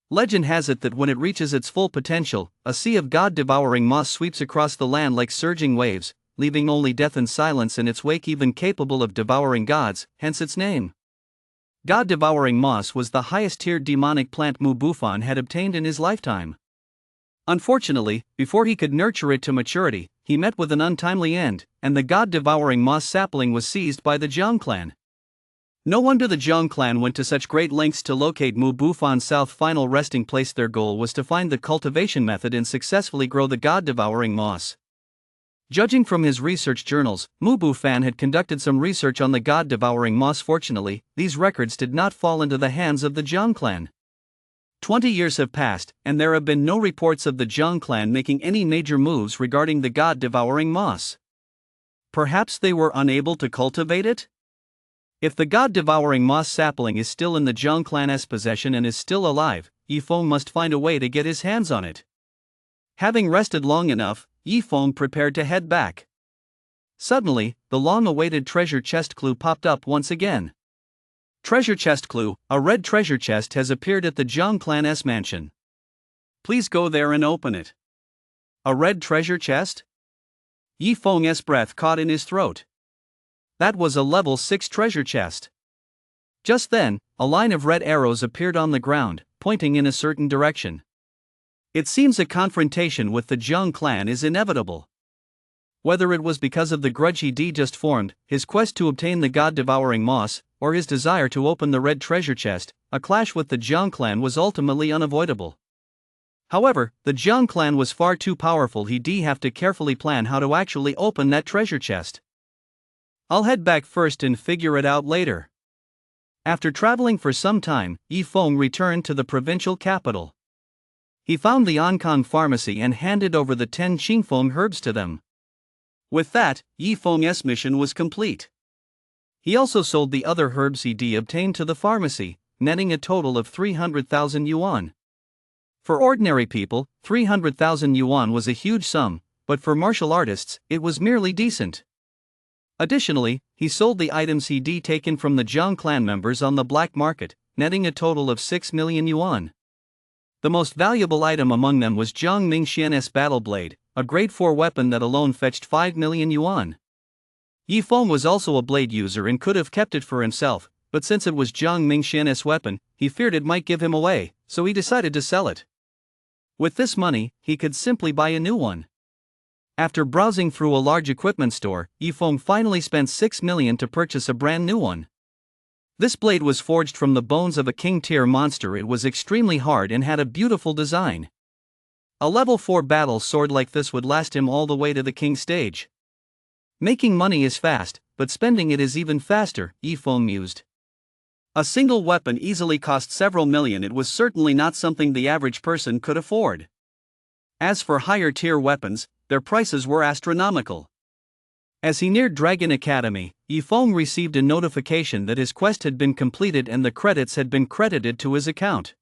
Legend has it that when it reaches its full potential, a sea of god-devouring moss sweeps across the land like surging waves, leaving only death and silence in its wake, even capable of devouring gods, hence its name. God-devouring moss was the highest-tiered demonic plant Mubu Fan had obtained in his lifetime. Unfortunately, before he could nurture it to maturity, he met with an untimely end, and the god-devouring moss sapling was seized by the Jiang clan. No wonder the Jiang clan went to such great lengths to locate Mubu Fan's south final resting place. Their goal was to find the cultivation method and successfully grow the god-devouring moss. Judging from his research journals, Mubu Fan had conducted some research on the god-devouring moss. Fortunately, these records did not fall into the hands of the Jiang clan. 20 years have passed, and there have been no reports of the Jiang clan making any major moves regarding the god-devouring moss. Perhaps they were unable to cultivate it? If the god-devouring moss sapling is still in the Jiang clan's possession and is still alive, Yifeng must find a way to get his hands on it. Having rested long enough, Yifeng prepared to head back. Suddenly, the long-awaited treasure chest clue popped up once again. Treasure chest clue: a red treasure chest has appeared at the Jiang clan's mansion. Please go there and open it. A red treasure chest? Yifeng's breath caught in his throat. That was a level 6 treasure chest. Just then, a line of red arrows appeared on the ground, pointing in a certain direction. It seems a confrontation with the Jiang clan is inevitable. Whether it was because of the grudge he just formed, his quest to obtain the god-devouring moss, or his desire to open the red treasure chest, a clash with the Jiang clan was ultimately unavoidable. However, the Jiang clan was far too powerful. He'd have to carefully plan how to actually open that treasure chest. I'll head back first and figure it out later. After traveling for some time, Yifeng returned to the provincial capital. He found the Ancon pharmacy and handed over the 10 Qingfeng herbs to them. With that, Yifeng's mission was complete. He also sold the other herbs he obtained to the pharmacy, netting a total of 300,000 yuan. For ordinary people, 300,000 yuan was a huge sum, but for martial artists, it was merely decent. Additionally, he sold the items he'd taken from the Jiang clan members on the black market, netting a total of 6 million yuan. The most valuable item among them was Jiang Mingxian's battle blade, a grade 4 weapon that alone fetched 5 million yuan. Yifeng was also a blade user and could have kept it for himself, but since it was Jiang Mingxian's weapon, he feared it might give him away, so he decided to sell it. With this money, he could simply buy a new one. After browsing through a large equipment store, Yifeng finally spent 6 million to purchase a brand new one. This blade was forged from the bones of a king-tier monster. It was extremely hard and had a beautiful design. A level 4 battle sword like this would last him all the way to the king stage. Making money is fast, but spending it is even faster, Yifeng mused. A single weapon easily cost several million. It was certainly not something the average person could afford. As for higher-tier weapons, their prices were astronomical. As he neared Dragon Academy, Yifeng received a notification that his quest had been completed and the credits had been credited to his account.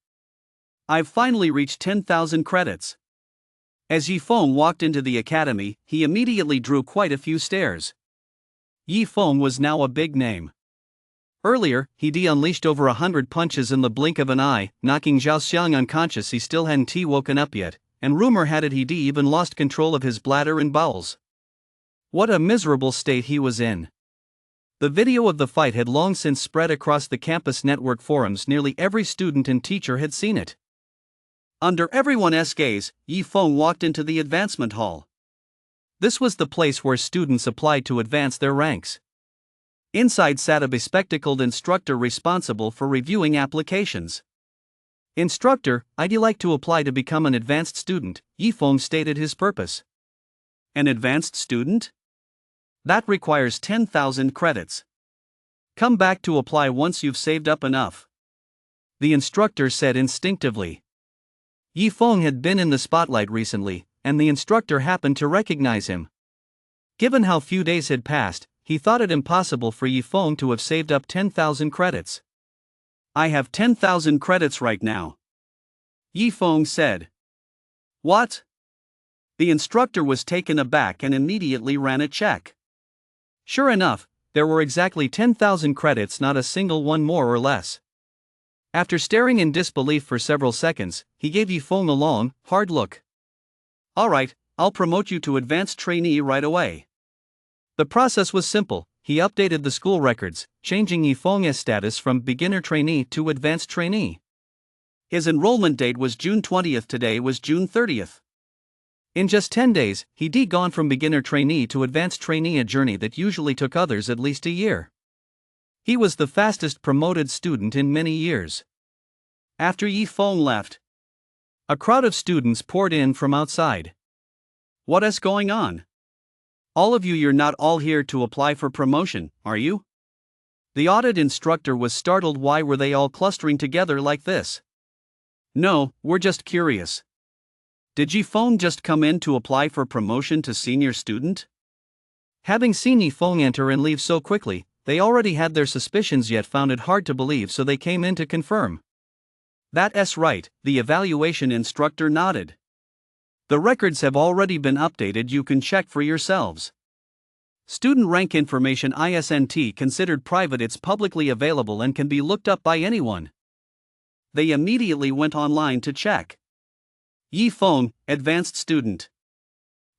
I've finally reached 10,000 credits. As Yifeng walked into the academy, he immediately drew quite a few stares. Yifeng was now a big name. Earlier, he'd unleashed over 100 punches in the blink of an eye, knocking Zhao Xiang unconscious. He still hadn't woken up yet, and rumor had it he'd even lost control of his bladder and bowels. What a miserable state he was in. The video of the fight had long since spread across the campus network forums. Nearly every student and teacher had seen it. Under everyone's gaze, Yifeng walked into the advancement hall. This was the place where students applied to advance their ranks. Inside sat a bespectacled instructor responsible for reviewing applications. "Instructor, I'd like to apply to become an advanced student," Yifeng stated his purpose. An advanced student? That requires 10,000 credits. Come back to apply once you've saved up enough. The instructor said instinctively. Yifeng had been in the spotlight recently, and the instructor happened to recognize him. Given how few days had passed, he thought it impossible for Yifeng to have saved up 10,000 credits. "I have 10,000 credits right now," Yifeng said. "What?" The instructor was taken aback and immediately ran a check. Sure enough, there were exactly 10,000 credits, not a single one more or less. After staring in disbelief for several seconds, he gave Yifeng a long, hard look. "Alright, I'll promote you to advanced trainee right away." The process was simple. He updated the school records, changing Yifeng's status from beginner trainee to advanced trainee. His enrollment date was June 20th. Today was June 30th. In just 10 days, he'd gone from beginner trainee to advanced trainee, a journey that usually took others at least a year. He was the fastest promoted student in many years. After Yifeng left, a crowd of students poured in from outside. "What is going on?" All of you, you're not all here to apply for promotion, are you? The audit instructor was startled. Why were they all clustering together like this? No, we're just curious. Did Yifeng just come in to apply for promotion to senior student? Having seen Yifeng enter and leave so quickly, they already had their suspicions yet found it hard to believe, so they came in to confirm. That's right, the evaluation instructor nodded. The records have already been updated, you can check for yourselves. Student rank information isn't considered private, it's publicly available and can be looked up by anyone. They immediately went online to check. Yifeng, advanced student.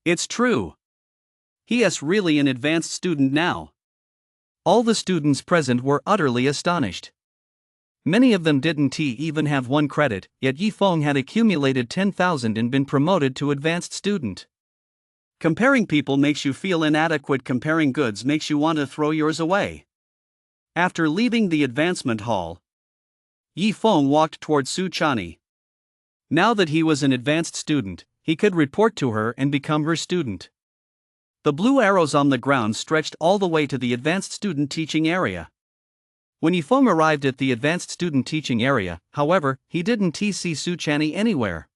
It's true. He's really an advanced student now. All the students present were utterly astonished. Many of them didn't even have 1 credit, yet Yifeng had accumulated 10,000 and been promoted to advanced student. Comparing people makes you feel inadequate. Comparing goods makes you want to throw yours away. After leaving the advancement hall, Yifeng walked toward Su Chani. Now that he was an advanced student, he could report to her and become her student. The blue arrows on the ground stretched all the way to the advanced student teaching area. When Yifeng arrived at the advanced student teaching area, however, he didn't see Su Chani anywhere.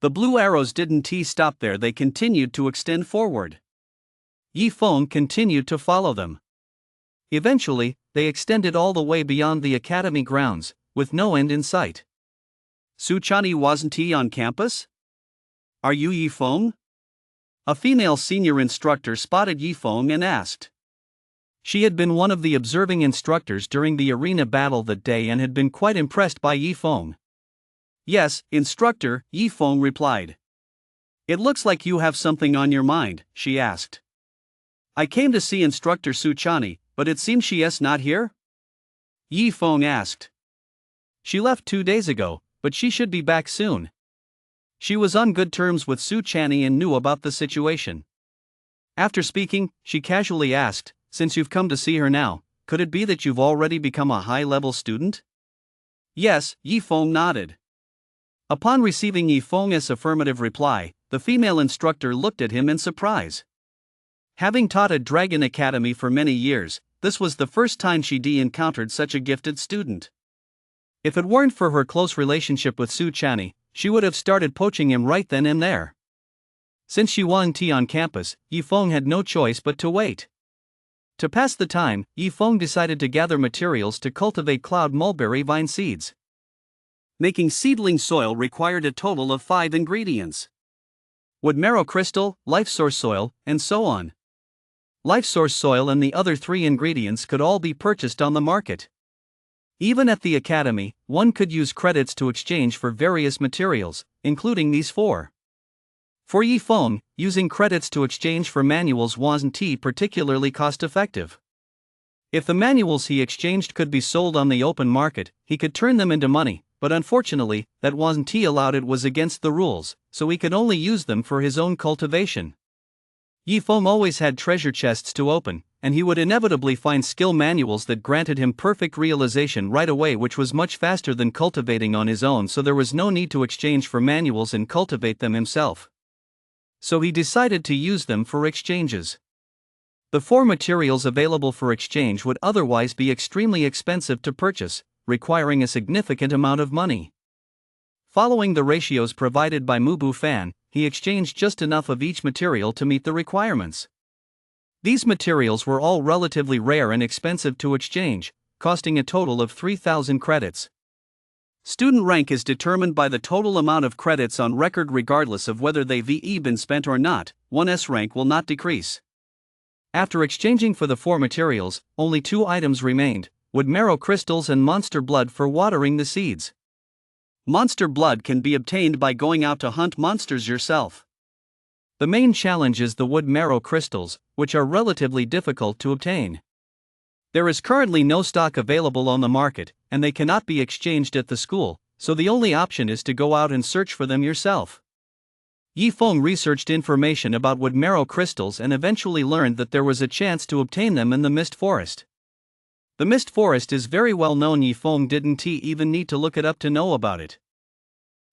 The blue arrows didn't stop there, they continued to extend forward. Yifeng continued to follow them. Eventually, they extended all the way beyond the academy grounds, with no end in sight. Su Chani wasn't on campus? Are you Yifeng? A female senior instructor spotted Yifeng and asked. She had been one of the observing instructors during the arena battle that day and had been quite impressed by Yifeng. Yes, instructor, Yifeng replied. It looks like you have something on your mind, she asked. I came to see instructor Su Chani, but it seems she's not here? Yifeng asked. She left 2 days ago, but she should be back soon. She was on good terms with Su Chani and knew about the situation. After speaking, she casually asked, since you've come to see her now, could it be that you've already become a high-level student? Yes, Yifeng nodded. Upon receiving Yifeng's affirmative reply, the female instructor looked at him in surprise. Having taught at Dragon Academy for many years, this was the first time she'd encountered such a gifted student. If it weren't for her close relationship with Su Chani, she would have started poaching him right then and there. Since she wasn't on campus, Yifeng had no choice but to wait. To pass the time, Yifeng decided to gather materials to cultivate cloud mulberry vine seeds. Making seedling soil required a total of 5 ingredients: wood marrow crystal, life source soil, and so on. Life source soil and the other 3 ingredients could all be purchased on the market. Even at the academy, one could use credits to exchange for various materials, including these 4. For Yifeng, using credits to exchange for manuals wasn't particularly cost-effective. If the manuals he exchanged could be sold on the open market, he could turn them into money, but unfortunately, that wasn't allowed. It was against the rules, so he could only use them for his own cultivation. Yifeng always had treasure chests to open, and he would inevitably find skill manuals that granted him perfect realization right away, which was much faster than cultivating on his own, so there was no need to exchange for manuals and cultivate them himself. So he decided to use them for exchanges. The 4 materials available for exchange would otherwise be extremely expensive to purchase, requiring a significant amount of money. Following the ratios provided by Mubu Fan, he exchanged just enough of each material to meet the requirements. These materials were all relatively rare and expensive to exchange, costing a total of 3,000 credits. Student rank is determined by the total amount of credits on record regardless of whether they've been spent or not. One's rank will not decrease. After exchanging for the 4 materials, only 2 items remained: wood marrow crystals and monster blood for watering the seeds. Monster blood can be obtained by going out to hunt monsters yourself. The main challenge is the wood marrow crystals, which are relatively difficult to obtain. There is currently no stock available on the market, and they cannot be exchanged at the school, so the only option is to go out and search for them yourself. Yifeng researched information about wood marrow crystals and eventually learned that there was a chance to obtain them in the Mist Forest. The Mist Forest is very well known. Yifeng didn't even need to look it up to know about it.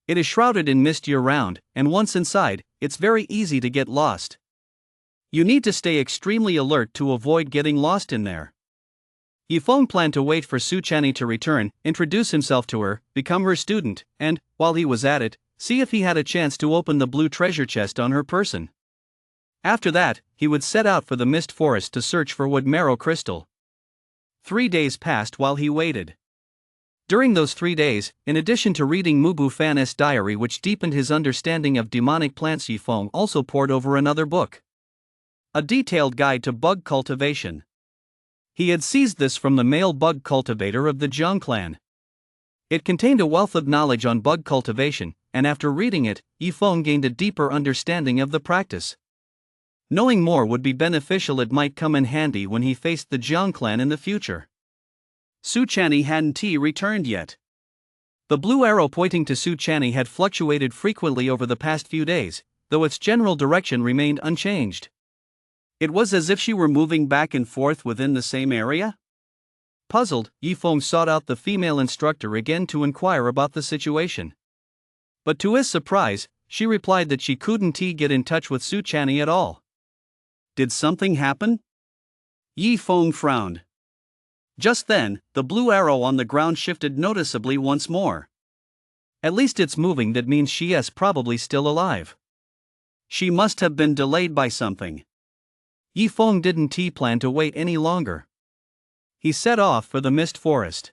It is shrouded in mist year-round, and once inside, it's very easy to get lost. You need to stay extremely alert to avoid getting lost in there. Yifeng planned to wait for Su Chani to return, introduce himself to her, become her student, and, while he was at it, see if he had a chance to open the blue treasure chest on her person. After that, he would set out for the mist forest to search for wood marrow crystal. 3 days passed while he waited. During those 3 days, in addition to reading Mubu Fan's diary, which deepened his understanding of demonic plants, Yifeng also pored over another book. A detailed guide to bug cultivation. He had seized this from the male bug cultivator of the Jiang clan. It contained a wealth of knowledge on bug cultivation, and after reading it, Yifeng gained a deeper understanding of the practice. Knowing more would be beneficial. It might come in handy when he faced the Jiang clan in the future. Su Chani hadn't returned yet. The blue arrow pointing to Su Chani had fluctuated frequently over the past few days, though its general direction remained unchanged. It was as if she were moving back and forth within the same area. Puzzled, Yifeng sought out the female instructor again to inquire about the situation. But to his surprise, she replied that she couldn't get in touch with Su Chani at all. Did something happen? Yifeng frowned. Just then, the blue arrow on the ground shifted noticeably once more. At least it's moving, that means she is probably still alive. She must have been delayed by something. Yifeng didn't plan to wait any longer. He set off for the mist forest.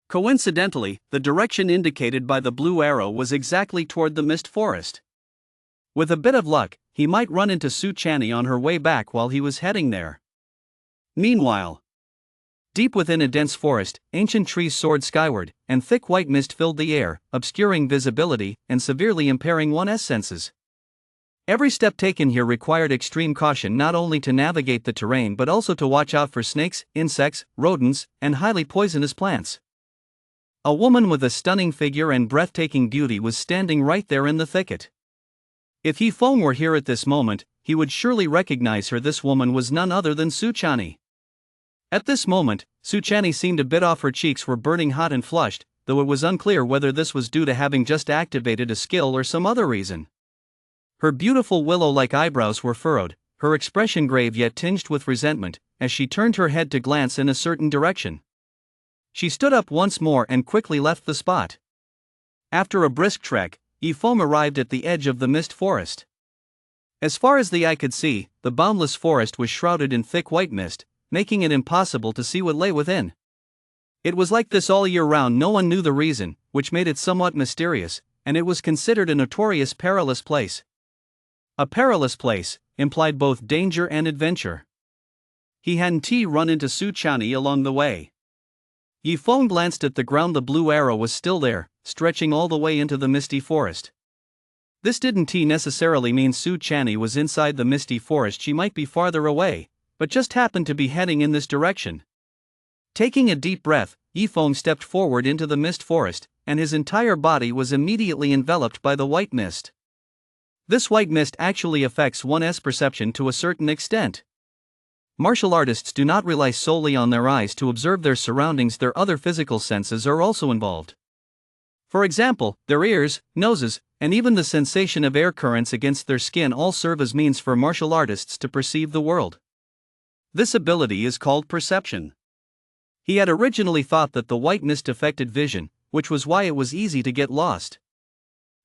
Coincidentally, the direction indicated by the blue arrow was exactly toward the mist forest. With a bit of luck, he might run into Su Chani on her way back while he was heading there. Meanwhile, deep within a dense forest, ancient trees soared skyward, and thick white mist filled the air, obscuring visibility and severely impairing one's senses. Every step taken here required extreme caution, not only to navigate the terrain but also to watch out for snakes, insects, rodents, and highly poisonous plants. A woman with a stunning figure and breathtaking beauty was standing right there in the thicket. If Yifeng were here at this moment, he would surely recognize her. This woman was none other than Su Chani. At this moment, Su Chani seemed a bit off. Her cheeks were burning hot and flushed, though it was unclear whether this was due to having just activated a skill or some other reason. Her beautiful willow-like eyebrows were furrowed, her expression grave yet tinged with resentment, as she turned her head to glance in a certain direction. She stood up once more and quickly left the spot. After a brisk trek, Yifeng arrived at the edge of the mist forest. As far as the eye could see, the boundless forest was shrouded in thick white mist, making it impossible to see what lay within. It was like this all year round. No one knew the reason, which made it somewhat mysterious, and it was considered a notorious perilous place. A perilous place implied both danger and adventure. He hadn't run into Su Chani along the way. Yifeng glanced at the ground. The blue arrow was still there, stretching all the way into the misty forest. This didn't necessarily mean Su Chani was inside the misty forest. She might be farther away, but just happened to be heading in this direction. Taking a deep breath, Yifeng stepped forward into the mist forest, and his entire body was immediately enveloped by the white mist. This white mist actually affects one's perception to a certain extent. Martial artists do not rely solely on their eyes to observe their surroundings. Their other physical senses are also involved. For example, their ears, noses, and even the sensation of air currents against their skin all serve as means for martial artists to perceive the world. This ability is called perception. He had originally thought that the white mist affected vision, which was why it was easy to get lost.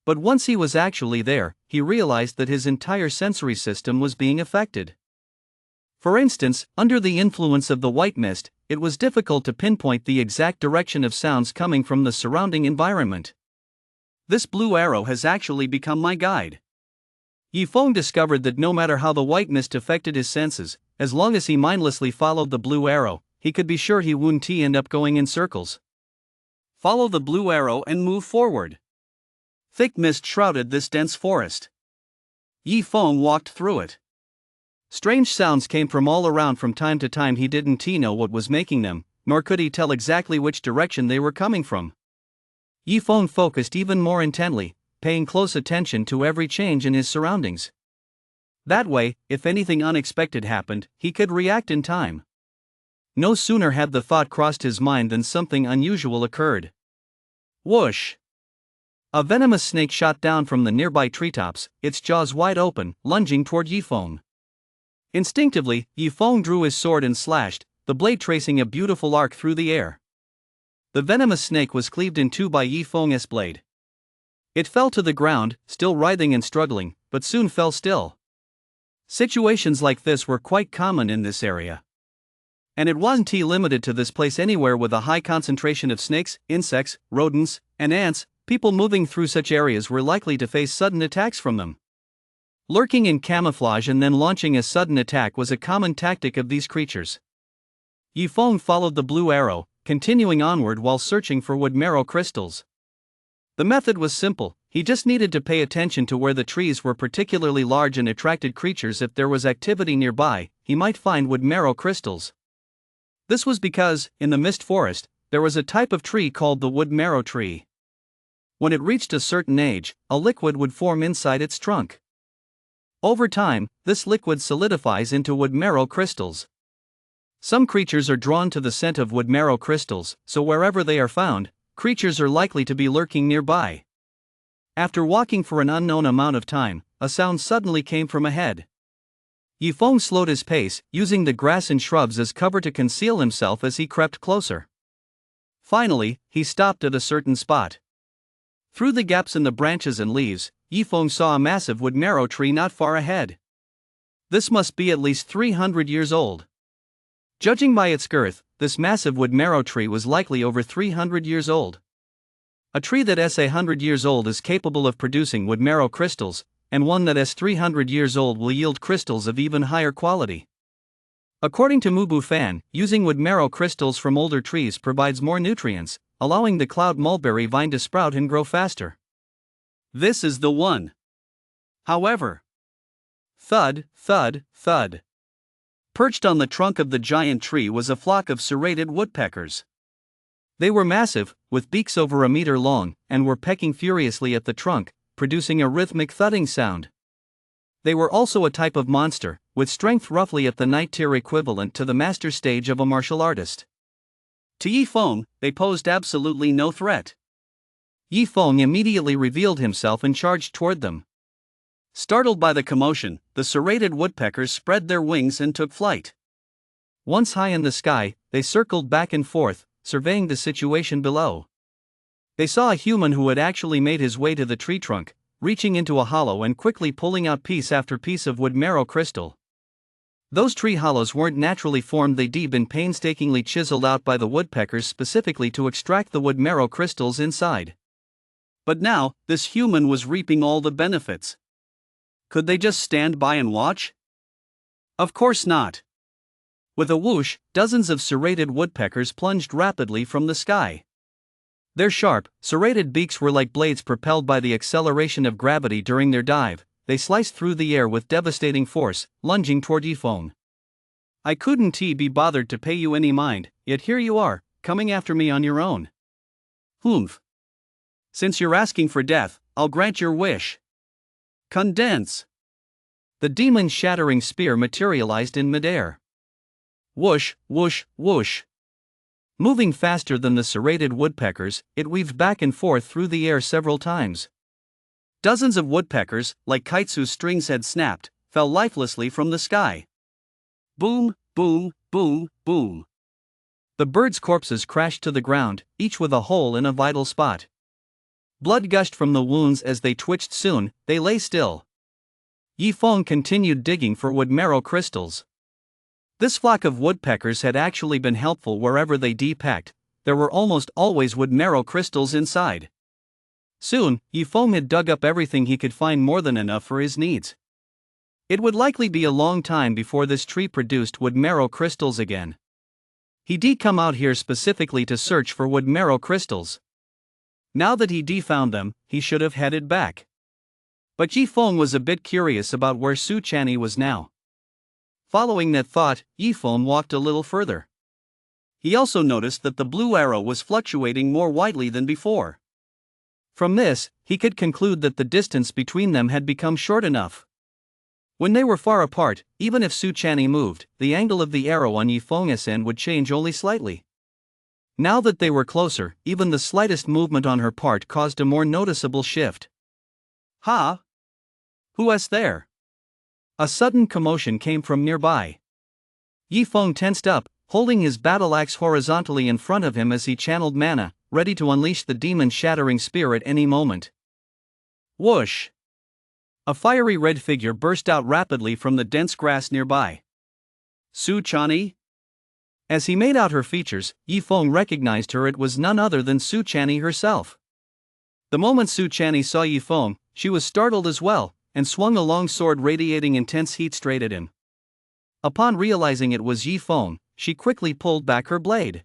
But once he was actually there, he realized that his entire sensory system was being affected. For instance, under the influence of the white mist, it was difficult to pinpoint the exact direction of sounds coming from the surrounding environment. This blue arrow has actually become my guide. Yifeng discovered that no matter how the white mist affected his senses, as long as he mindlessly followed the blue arrow, he could be sure he wouldn't end up going in circles. Follow the blue arrow and move forward. Thick mist shrouded this dense forest. Yifeng walked through it. Strange sounds came from all around from time to time. He didn't know what was making them, nor could he tell exactly which direction they were coming from. Yifeng focused even more intently, paying close attention to every change in his surroundings. That way, if anything unexpected happened, he could react in time. No sooner had the thought crossed his mind than something unusual occurred. Whoosh! A venomous snake shot down from the nearby treetops, its jaws wide open, lunging toward Yifeng. Instinctively, Yifeng drew his sword and slashed, the blade tracing a beautiful arc through the air. The venomous snake was cleaved in two by Yifeng's blade. It fell to the ground, still writhing and struggling, but soon fell still. Situations like this were quite common in this area. And it wasn't limited to this place. Anywhere with a high concentration of snakes, insects, rodents, and ants, people moving through such areas were likely to face sudden attacks from them. Lurking in camouflage and then launching a sudden attack was a common tactic of these creatures. Yifeng followed the blue arrow, continuing onward while searching for wood marrow crystals. The method was simple, he just needed to pay attention to where the trees were particularly large and attracted creatures. If there was activity nearby, he might find wood marrow crystals. This was because, in the mist forest, there was a type of tree called the wood marrow tree. When it reached a certain age, a liquid would form inside its trunk. Over time, this liquid solidifies into wood marrow crystals. Some creatures are drawn to the scent of wood marrow crystals, so wherever they are found, creatures are likely to be lurking nearby. After walking for an unknown amount of time, a sound suddenly came from ahead. Yifeng slowed his pace, using the grass and shrubs as cover to conceal himself as he crept closer. Finally, he stopped at a certain spot. Through the gaps in the branches and leaves, Yifeng saw a massive wood marrow tree not far ahead. This must be at least 300 years old. Judging by its girth, this massive wood marrow tree was likely over 300 years old. A tree that is 100 years old is capable of producing wood marrow crystals, and one that is 300 years old will yield crystals of even higher quality. According to Mubu Fan, using wood marrow crystals from older trees provides more nutrients, allowing the cloud mulberry vine to sprout and grow faster. This is the one. However, thud, thud, thud. Perched on the trunk of the giant tree was a flock of serrated woodpeckers. They were massive, with beaks over a meter long, and were pecking furiously at the trunk, producing a rhythmic thudding sound. They were also a type of monster, with strength roughly at the night tier equivalent to the master stage of a martial artist. To Yifeng, they posed absolutely no threat. Yifeng immediately revealed himself and charged toward them. Startled by the commotion, the serrated woodpeckers spread their wings and took flight. Once high in the sky, they circled back and forth, surveying the situation below. They saw a human who had actually made his way to the tree trunk, reaching into a hollow and quickly pulling out piece after piece of wood marrow crystal. Those tree hollows weren't naturally formed, they'd been painstakingly chiseled out by the woodpeckers specifically to extract the wood marrow crystals inside. But now, this human was reaping all the benefits. Could they just stand by and watch? Of course not. With a whoosh, dozens of serrated woodpeckers plunged rapidly from the sky. Their sharp, serrated beaks were like blades propelled by the acceleration of gravity during their dive. They sliced through the air with devastating force, lunging toward Yifeng. I couldn't be bothered to pay you any mind, yet here you are, coming after me on your own. Humph. Since you're asking for death, I'll grant your wish. Condense. The demon-shattering spear materialized in midair. Whoosh, whoosh, whoosh. Moving faster than the serrated woodpeckers, it weaved back and forth through the air several times. Dozens of woodpeckers, like kites whose strings had snapped, fell lifelessly from the sky. Boom, boom, boom, boom. The birds' corpses crashed to the ground, each with a hole in a vital spot. Blood gushed from the wounds as they twitched. Soon, they lay still. Yifeng continued digging for wood marrow crystals. This flock of woodpeckers had actually been helpful wherever they pecked. There were almost always wood marrow crystals inside. Soon, Yifeng had dug up everything he could find, more than enough for his needs. It would likely be a long time before this tree produced wood marrow crystals again. He'd come out here specifically to search for wood marrow crystals. Now that he'd found them, he should have headed back. But Yifeng was a bit curious about where Su Chanyi was now. Following that thought, Yifeng walked a little further. He also noticed that the blue arrow was fluctuating more widely than before. From this, he could conclude that the distance between them had become short enough. When they were far apart, even if Su Chanyi moved, the angle of the arrow on Yifeng's end would change only slightly. Now that they were closer, even the slightest movement on her part caused a more noticeable shift. Ha! Who is there? A sudden commotion came from nearby. Yi Feng tensed up, holding his battle axe horizontally in front of him as he channeled mana, ready to unleash the demon-shattering spear at any moment. Whoosh! A fiery red figure burst out rapidly from the dense grass nearby. Su Chani? As he made out her features, Yi Feng recognized her. It was none other than Su Chani herself. The moment Su Chani saw Yi Feng, she was startled as well, and swung a long sword radiating intense heat straight at him. Upon realizing it was Yi Feng, she quickly pulled back her blade.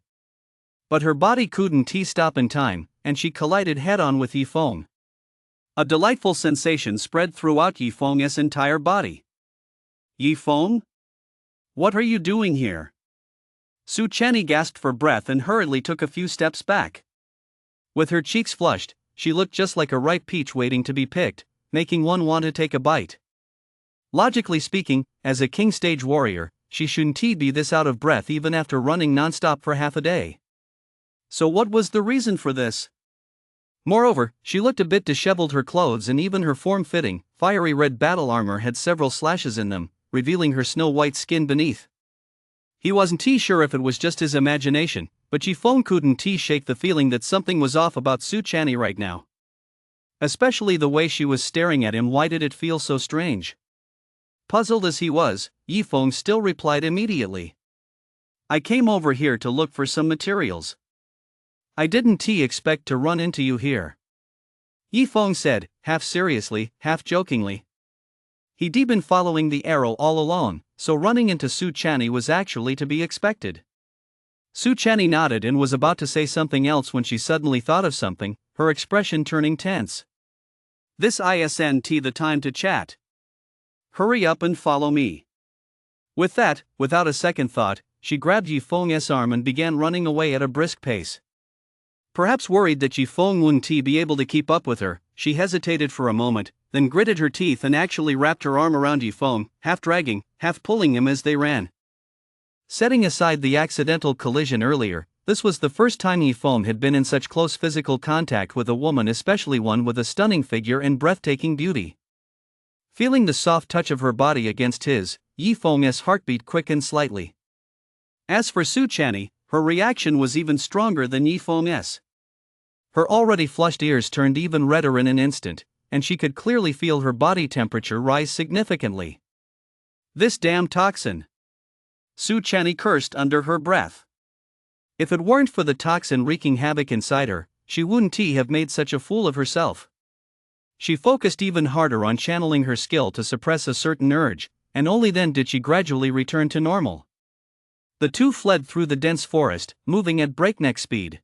But her body couldn't stop in time, and she collided head-on with Yi Feng. A delightful sensation spread throughout Yi Feng's entire body. Yi Feng? What are you doing here? Su Chani gasped for breath and hurriedly took a few steps back. With her cheeks flushed, she looked just like a ripe peach waiting to be picked, making one want to take a bite. Logically speaking, as a king stage warrior, she shouldn't be this out of breath even after running non-stop for half a day. So what was the reason for this? Moreover, she looked a bit disheveled. Her clothes and even her form-fitting, fiery red battle armor had several slashes in them, revealing her snow-white skin beneath. He wasn't sure if it was just his imagination, but Yi Feng couldn't shake the feeling that something was off about Su Chani right now. Especially the way she was staring at him. Why did it feel so strange? Puzzled as he was, Yi Feng still replied immediately. I came over here to look for some materials. I didn't expect to run into you here. Yi Feng said, half seriously, half jokingly. He'd been following the arrow all along, so running into Su Chani was actually to be expected. Su Chani nodded and was about to say something else when she suddenly thought of something, her expression turning tense. This isn't the time to chat. Hurry up and follow me. With that, without a second thought, she grabbed Yi Feng's arm and began running away at a brisk pace. Perhaps worried that Yi Feng wouldn't be able to keep up with her, she hesitated for a moment, then gritted her teeth and actually wrapped her arm around Yi Feng, half dragging, half pulling him as they ran. Setting aside the accidental collision earlier, this was the first time Yi Feng had been in such close physical contact with a woman, especially one with a stunning figure and breathtaking beauty. Feeling the soft touch of her body against his, Yi Feng's heartbeat quickened slightly. As for Su Chani, her reaction was even stronger than Yi Feng's. Her already flushed ears turned even redder in an instant, and she could clearly feel her body temperature rise significantly. This damn toxin! Su Chani cursed under her breath. If it weren't for the toxin wreaking havoc inside her, she wouldn't have made such a fool of herself. She focused even harder on channeling her skill to suppress a certain urge, and only then did she gradually return to normal. The two fled through the dense forest, moving at breakneck speed.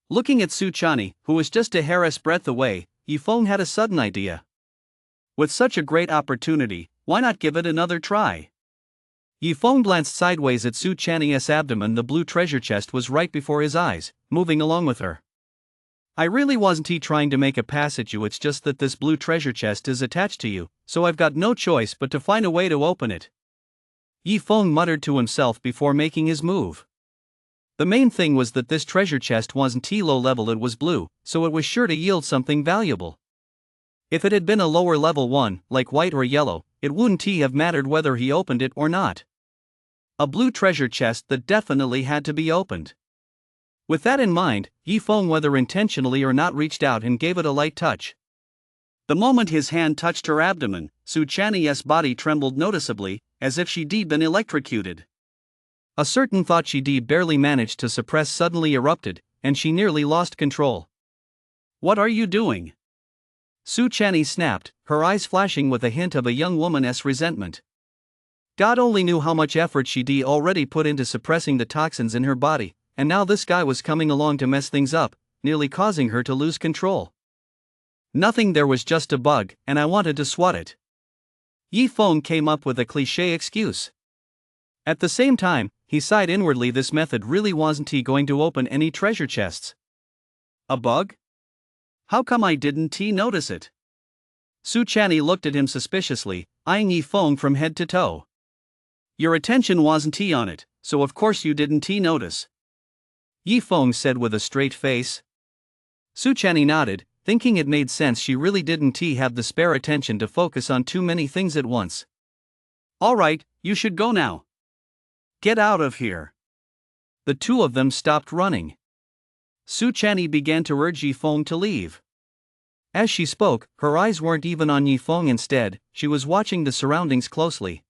Looking at Su Chani, who was just a hair's breadth away, Yi Feng had a sudden idea. With such a great opportunity, why not give it another try? Yi Feng glanced sideways at Su Chani's abdomen. The blue treasure chest was right before his eyes, moving along with her. I really wasn't trying to make a pass at you, it's just that this blue treasure chest is attached to you, so I've got no choice but to find a way to open it. Yi Feng muttered to himself before making his move. The main thing was that this treasure chest wasn't low level, it was blue, so it was sure to yield something valuable. If it had been a lower level one, like white or yellow, it wouldn't have mattered whether he opened it or not. A blue treasure chest that definitely had to be opened. With that in mind, Yi Feng, whether intentionally or not, reached out and gave it a light touch. The moment his hand touched her abdomen, Su Chani's body trembled noticeably, as if she'd been electrocuted. A certain thought she'd barely managed to suppress suddenly erupted, and she nearly lost control. What are you doing? Su Chani snapped, her eyes flashing with a hint of a young woman's resentment. God only knew how much effort she'd already put into suppressing the toxins in her body, and now this guy was coming along to mess things up, nearly causing her to lose control. Nothing, there was just a bug, and I wanted to swat it. Yi Feng came up with a cliché excuse. At the same time, he sighed inwardly. This method really wasn't going to open any treasure chests. A bug? How come I didn't notice it? Su Chani looked at him suspiciously, eyeing Yi Feng from head to toe. Your attention wasn't on it, so of course you didn't notice. Yi Feng said with a straight face. Su Chani nodded, thinking it made sense. She really didn't have the spare attention to focus on too many things at once. Alright, you should go now. Get out of here. The two of them stopped running. Su Channy began to urge Yifeng to leave. As she spoke, her eyes weren't even on Yifeng. Instead, she was watching the surroundings closely.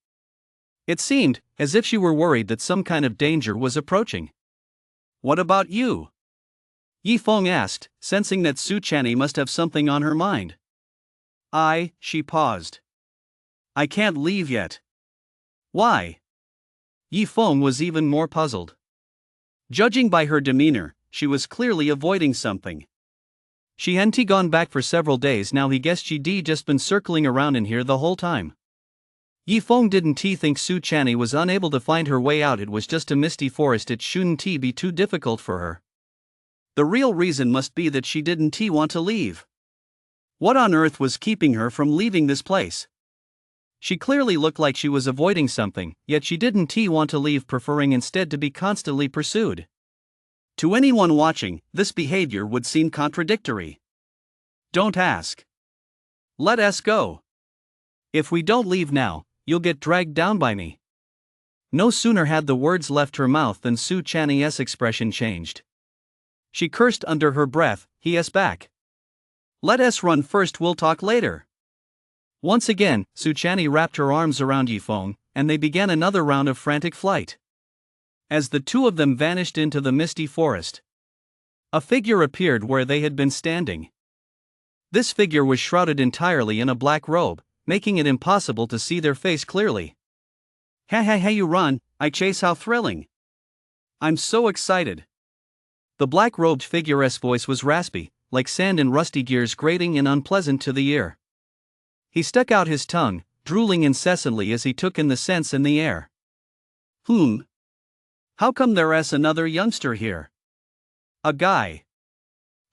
It seemed as if she were worried that some kind of danger was approaching. What about you? Yifeng asked, sensing that Su Channy must have something on her mind. She paused. I can't leave yet. Why? Yifeng was even more puzzled. Judging by her demeanor, she was clearly avoiding something. She hadn't gone back for several days now. He guessed she'd just been circling around in here the whole time. Yifeng didn't think Su Channy was unable to find her way out. It was just a misty forest. It shouldn't be too difficult for her. The real reason must be that she didn't want to leave. What on earth was keeping her from leaving this place? She clearly looked like she was avoiding something, yet she didn't want to leave, preferring instead to be constantly pursued. To anyone watching, this behavior would seem contradictory. Don't ask. Let us go. If we don't leave now, you'll get dragged down by me. No sooner had the words left her mouth than Su Channy's expression changed. She cursed under her breath. Yes, back. Let us run first, we'll talk later. Once again, Su Channy wrapped her arms around Yifeng, and they began another round of frantic flight. As the two of them vanished into the misty forest, a figure appeared where they had been standing. This figure was shrouded entirely in a black robe, making it impossible to see their face clearly. Hey, you run, I chase, how thrilling. I'm so excited. The black-robed figure's voice was raspy, like sand in rusty gears, grating and unpleasant to the ear. He stuck out his tongue, drooling incessantly as he took in the scents in the air. How come there's another youngster here? A guy.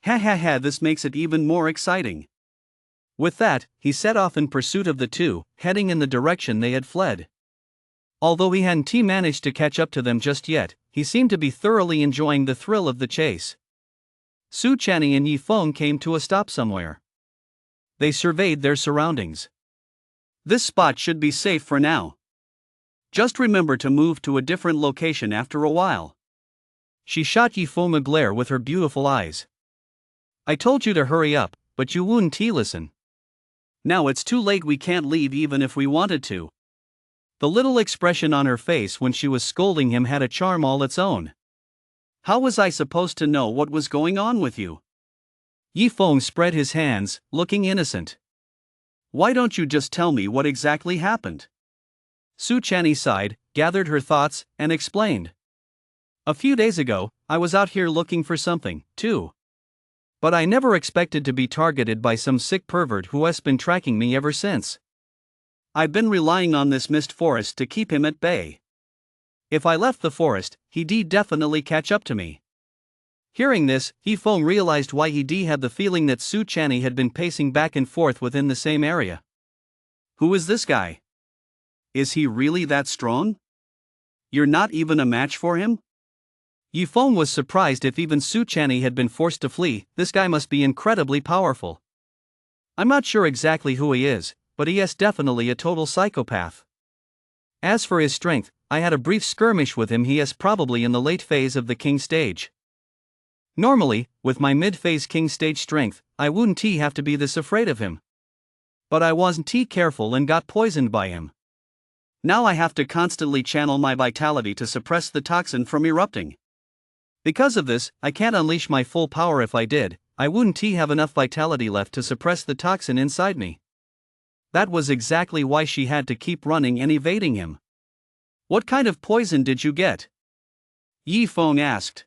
This makes it even more exciting. With that, he set off in pursuit of the two, heading in the direction they had fled. Although he hadn't managed to catch up to them just yet, he seemed to be thoroughly enjoying the thrill of the chase. Su Channy and Yifeng came to a stop somewhere. They surveyed their surroundings. This spot should be safe for now. Just remember to move to a different location after a while. She shot Yifeng a glare with her beautiful eyes. I told you to hurry up, but you wouldn't listen. Now it's too late, we can't leave even if we wanted to. The little expression on her face when she was scolding him had a charm all its own. How was I supposed to know what was going on with you? Yifeng spread his hands, looking innocent. Why don't you just tell me what exactly happened? Su Channy sighed, gathered her thoughts, and explained. A few days ago, I was out here looking for something, too. But I never expected to be targeted by some sick pervert who has been tracking me ever since. I've been relying on this mist forest to keep him at bay. If I left the forest, he'd definitely catch up to me. Hearing this, Yifeng realized why he had the feeling that Su Channy had been pacing back and forth within the same area. Who is this guy? Is he really that strong? You're not even a match for him? Yifeng was surprised if even Su Channy had been forced to flee. This guy must be incredibly powerful. I'm not sure exactly who he is, but he is definitely a total psychopath. As for his strength, I had a brief skirmish with him. He is probably in the late phase of the king stage. Normally, with my mid-phase king stage strength, I wouldn't have to be this afraid of him. But I wasn't careful and got poisoned by him. Now I have to constantly channel my vitality to suppress the toxin from erupting. Because of this, I can't unleash my full power. If I did, I wouldn't have enough vitality left to suppress the toxin inside me. That was exactly why she had to keep running and evading him. What kind of poison did you get? Yifeng asked.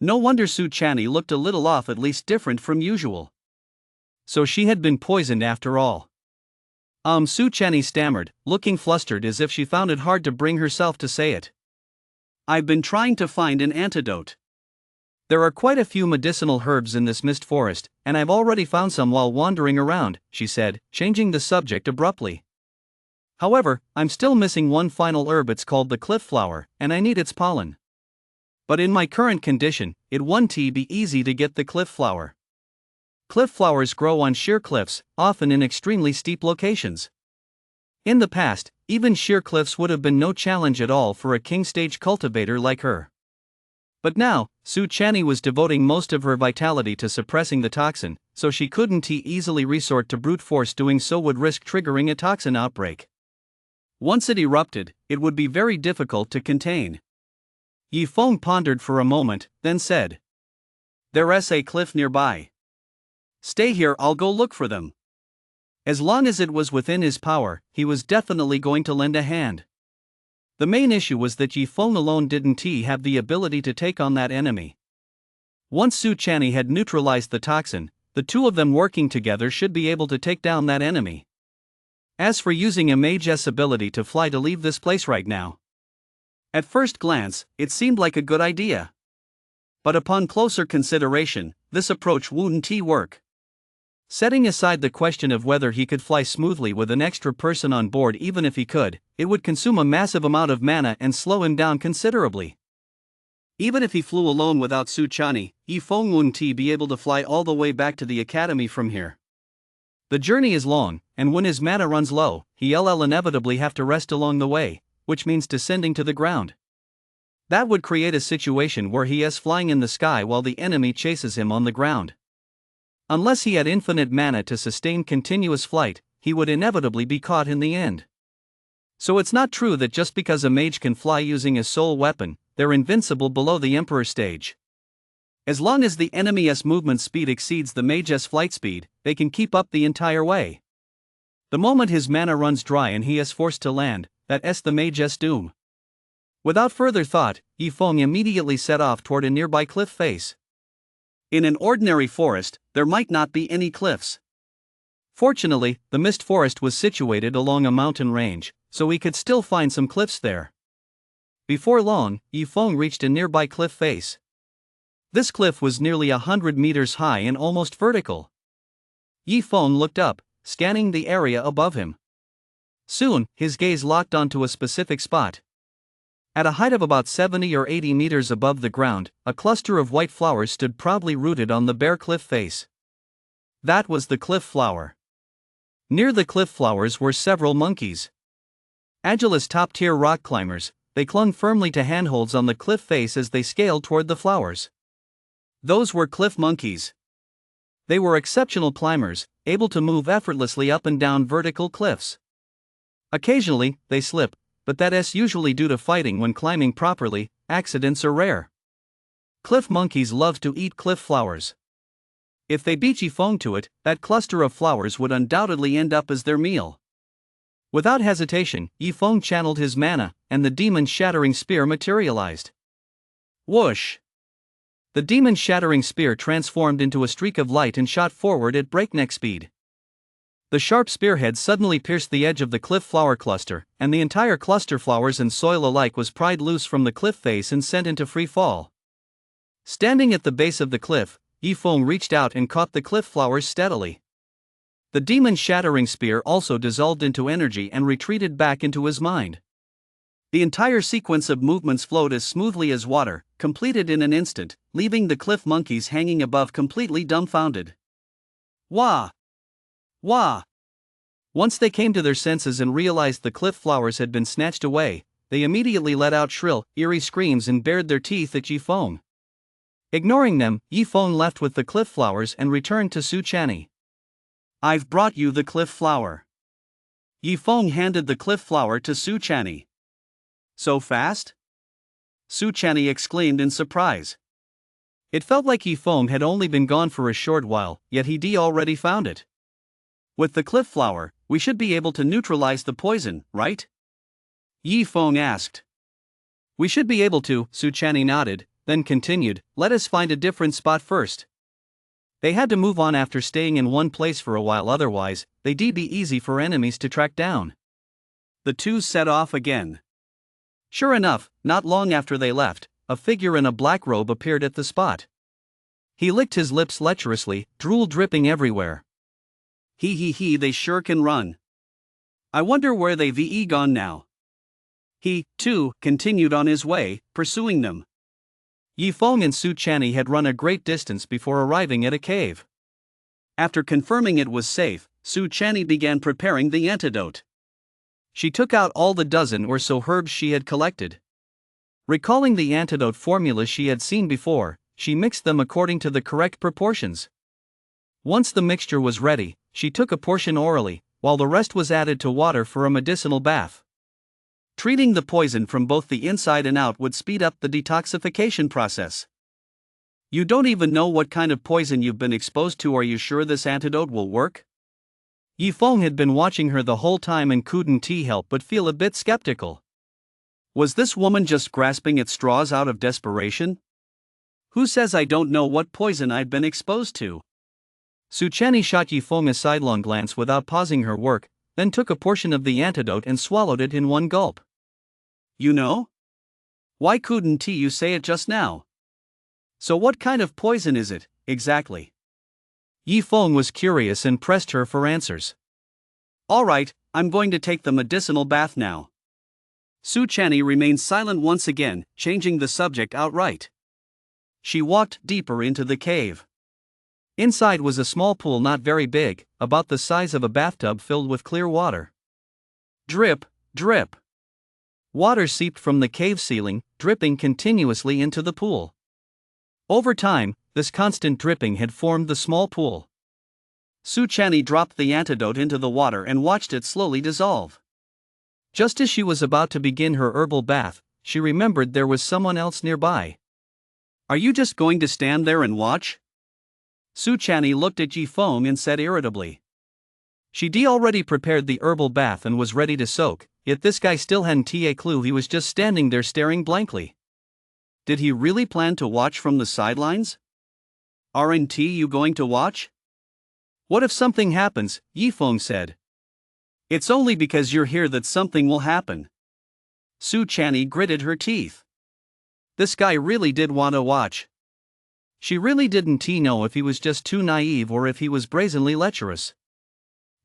No wonder Su Channy looked a little off, at least different from usual. So she had been poisoned after all. Su Channy stammered, looking flustered as if she found it hard to bring herself to say it. I've been trying to find an antidote. There are quite a few medicinal herbs in this mist forest, and I've already found some while wandering around, she said, changing the subject abruptly. However, I'm still missing one final herb. It's called the cliff flower, and I need its pollen. But in my current condition, it won't be easy to get the cliff flower. Cliff flowers grow on sheer cliffs, often in extremely steep locations. In the past, even sheer cliffs would have been no challenge at all for a king stage cultivator like her. But now, Su Channy was devoting most of her vitality to suppressing the toxin, so she couldn't easily resort to brute force. Doing so would risk triggering a toxin outbreak. Once it erupted, it would be very difficult to contain. Yi Feng pondered for a moment, then said, "There's a cliff nearby. Stay here, I'll go look for them." As long as it was within his power, he was definitely going to lend a hand. The main issue was that Yi Feng alone didn't have the ability to take on that enemy. Once Su Channy had neutralized the toxin, the two of them working together should be able to take down that enemy. As for using a mage's ability to fly to leave this place right now, at first glance, it seemed like a good idea. But upon closer consideration, this approach wouldn't work. Setting aside the question of whether he could fly smoothly with an extra person on board, even if he could, it would consume a massive amount of mana and slow him down considerably. Even if he flew alone without Su Channy, Yi Feng wouldn't be able to fly all the way back to the academy from here. The journey is long, and when his mana runs low, he'll inevitably have to rest along the way, which means descending to the ground. That would create a situation where he is flying in the sky while the enemy chases him on the ground. Unless he had infinite mana to sustain continuous flight, he would inevitably be caught in the end. So it's not true that just because a mage can fly using a soul weapon, they're invincible below the Emperor stage. As long as the enemy's movement speed exceeds the mage's flight speed, they can keep up the entire way. The moment his mana runs dry and he is forced to land, that's the mage's doom. Without further thought, Yi Feng immediately set off toward a nearby cliff face. In an ordinary forest, there might not be any cliffs. Fortunately, the mist forest was situated along a mountain range, so he could still find some cliffs there. Before long, Yi Feng reached a nearby cliff face. This cliff was nearly 100 meters high and almost vertical. Yi Feng looked up, scanning the area above him. Soon, his gaze locked onto a specific spot. At a height of about 70 or 80 meters above the ground, a cluster of white flowers stood proudly rooted on the bare cliff face. That was the cliff flower. Near the cliff flowers were several monkeys. Agile as top-tier rock climbers, they clung firmly to handholds on the cliff face as they scaled toward the flowers. Those were cliff monkeys. They were exceptional climbers, able to move effortlessly up and down vertical cliffs. Occasionally, they slip, but that's usually due to fighting. When climbing properly, accidents are rare. Cliff monkeys love to eat cliff flowers. If they beat Yi Feng to it, that cluster of flowers would undoubtedly end up as their meal. Without hesitation, Yi Feng channeled his mana, and the demon-shattering spear materialized. Whoosh! The demon-shattering spear transformed into a streak of light and shot forward at breakneck speed. The sharp spearhead suddenly pierced the edge of the cliff flower cluster, and the entire cluster, flowers and soil alike, was pried loose from the cliff face and sent into free fall. Standing at the base of the cliff, Yi Feng reached out and caught the cliff flowers steadily. The demon-shattering spear also dissolved into energy and retreated back into his mind. The entire sequence of movements flowed as smoothly as water, completed in an instant, leaving the cliff monkeys hanging above completely dumbfounded. Wah! Wah! Once they came to their senses and realized the cliff flowers had been snatched away, they immediately let out shrill, eerie screams and bared their teeth at Yi Feng. Ignoring them, Yi Feng left with the cliff flowers and returned to Su Channy. "I've brought you the cliff flower." Yi Feng handed the cliff flower to Su Channy. "So fast?" Su Channy exclaimed in surprise. It felt like Yi Feng had only been gone for a short while, yet he'd already found it. "With the cliff flower, we should be able to neutralize the poison, right?" Yi Feng asked. "We should be able to," Su Channy nodded, then continued, "Let us find a different spot first." They had to move on after staying in one place for a while, otherwise, they'd be easy for enemies to track down. The two set off again. Sure enough, not long after they left, a figure in a black robe appeared at the spot. He licked his lips lecherously, drool dripping everywhere. He, they sure can run. I wonder where they've gone now." He, too, continued on his way, pursuing them. Yi Feng and Su Channy had run a great distance before arriving at a cave. After confirming it was safe, Su Channy began preparing the antidote. She took out all the dozen or so herbs she had collected. Recalling the antidote formula she had seen before, she mixed them according to the correct proportions. Once the mixture was ready, she took a portion orally, while the rest was added to water for a medicinal bath. Treating the poison from both the inside and out would speed up the detoxification process. You don't even know what kind of poison you've been exposed to. Are you sure this antidote will work? Yifeng had been watching her the whole time and couldn't help but feel a bit skeptical. Was this woman just grasping at straws out of desperation? Who says I don't know what poison I've been exposed to? Su Chani shot Yifeng a sidelong glance without pausing her work, then took a portion of the antidote and swallowed it in one gulp. You know? Why couldn't you say it just now? So what kind of poison is it, exactly? Yifeng was curious and pressed her for answers. Alright, I'm going to take the medicinal bath now. Su Chani remained silent once again, changing the subject outright. She walked deeper into the cave. Inside was a small pool not very big, about the size of a bathtub filled with clear water. Drip, drip. Water seeped from the cave ceiling, dripping continuously into the pool. Over time, this constant dripping had formed the small pool. Su Chani dropped the antidote into the water and watched it slowly dissolve. Just as she was about to begin her herbal bath, she remembered there was someone else nearby. Are you just going to stand there and watch? Su Chani looked at Yifeng and said irritably. She'd already prepared the herbal bath and was ready to soak, yet this guy still hadn't a clue he was just standing there staring blankly. Did he really plan to watch from the sidelines? Aren't you going to watch? What if something happens? Yifeng said. It's only because you're here that something will happen. Su Chani gritted her teeth. This guy really did want to watch. She really didn't know if he was just too naive or if he was brazenly lecherous.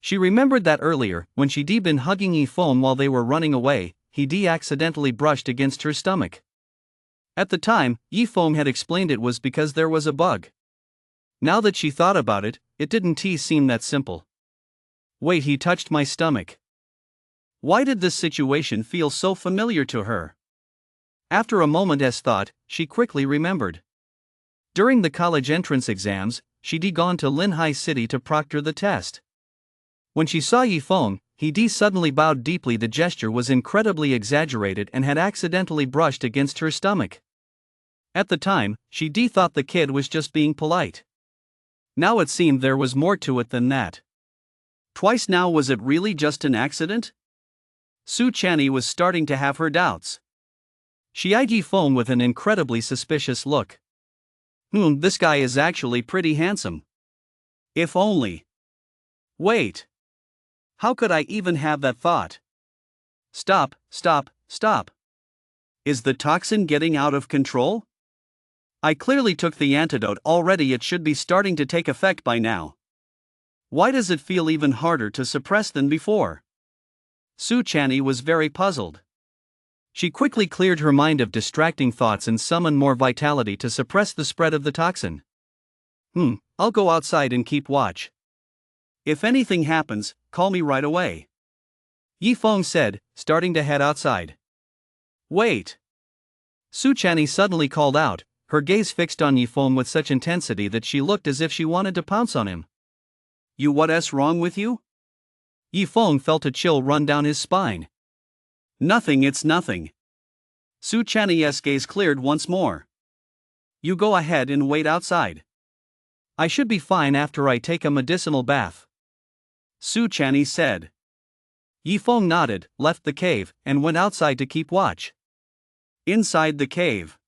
She remembered that earlier, when she'd been hugging Yifeng while they were running away, he'd accidentally brushed against her stomach. At the time, Yifeng had explained it was because there was a bug. Now that she thought about it, it didn't seem that simple. Wait, he touched my stomach. Why did this situation feel so familiar to her? After a moment's thought, she quickly remembered. During the college entrance exams, she'd gone to Linhai City to proctor the test. When she saw Yifeng, he suddenly bowed deeply. The gesture was incredibly exaggerated and had accidentally brushed against her stomach. At the time, she thought the kid was just being polite. Now it seemed there was more to it than that. Twice now, was it really just an accident? Su Chani was starting to have her doubts. She eyed Yifeng with an incredibly suspicious look. This guy is actually pretty handsome. If only. Wait. How could I even have that thought? Stop, stop, stop. Is the toxin getting out of control? I clearly took the antidote already. It should be starting to take effect by now. Why does it feel even harder to suppress than before? Su Chani was very puzzled. She quickly cleared her mind of distracting thoughts and summoned more vitality to suppress the spread of the toxin. I'll go outside and keep watch. If anything happens, call me right away. Yifeng said, starting to head outside. Wait! Su Chani suddenly called out, her gaze fixed on Yifeng with such intensity that she looked as if she wanted to pounce on him. What's wrong with you? Yifeng felt a chill run down his spine. Nothing, it's nothing. Su Chani's gaze cleared once more. You go ahead and wait outside. I should be fine after I take a medicinal bath. Su Chani said. Yifeng nodded, left the cave, and went outside to keep watch. Inside the cave,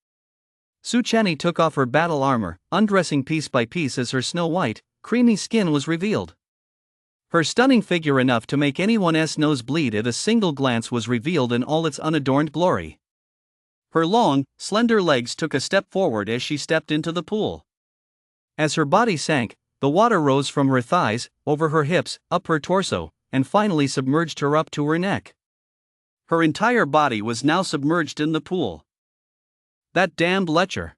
Su Chani took off her battle armor, undressing piece by piece as her snow-white, creamy skin was revealed. Her stunning figure, enough to make anyone's nose bleed at a single glance, was revealed in all its unadorned glory. Her long, slender legs took a step forward as she stepped into the pool. As her body sank, the water rose from her thighs, over her hips, up her torso, and finally submerged her up to her neck. Her entire body was now submerged in the pool. That damned lecher.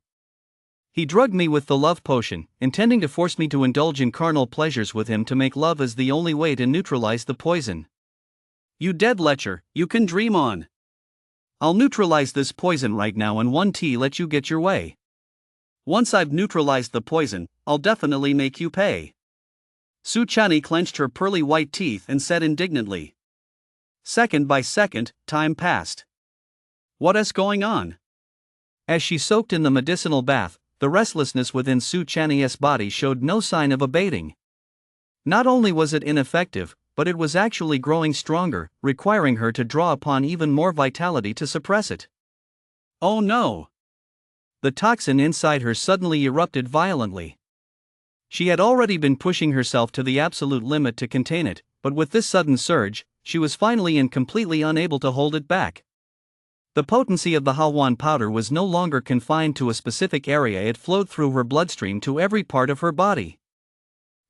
He drugged me with the love potion, intending to force me to indulge in carnal pleasures with him to make love as the only way to neutralize the poison. You dead lecher, you can dream on. I'll neutralize this poison right now and 1T let you get your way. Once I've neutralized the poison, I'll definitely make you pay. Su Chani clenched her pearly white teeth and said indignantly. Second by second, time passed. What is going on? As she soaked in the medicinal bath, the restlessness within Su Chani's body showed no sign of abating. Not only was it ineffective, but it was actually growing stronger, requiring her to draw upon even more vitality to suppress it. Oh no! The toxin inside her suddenly erupted violently. She had already been pushing herself to the absolute limit to contain it, but with this sudden surge, she was finally and completely unable to hold it back. The potency of the Halwan powder was no longer confined to a specific area, it flowed through her bloodstream to every part of her body.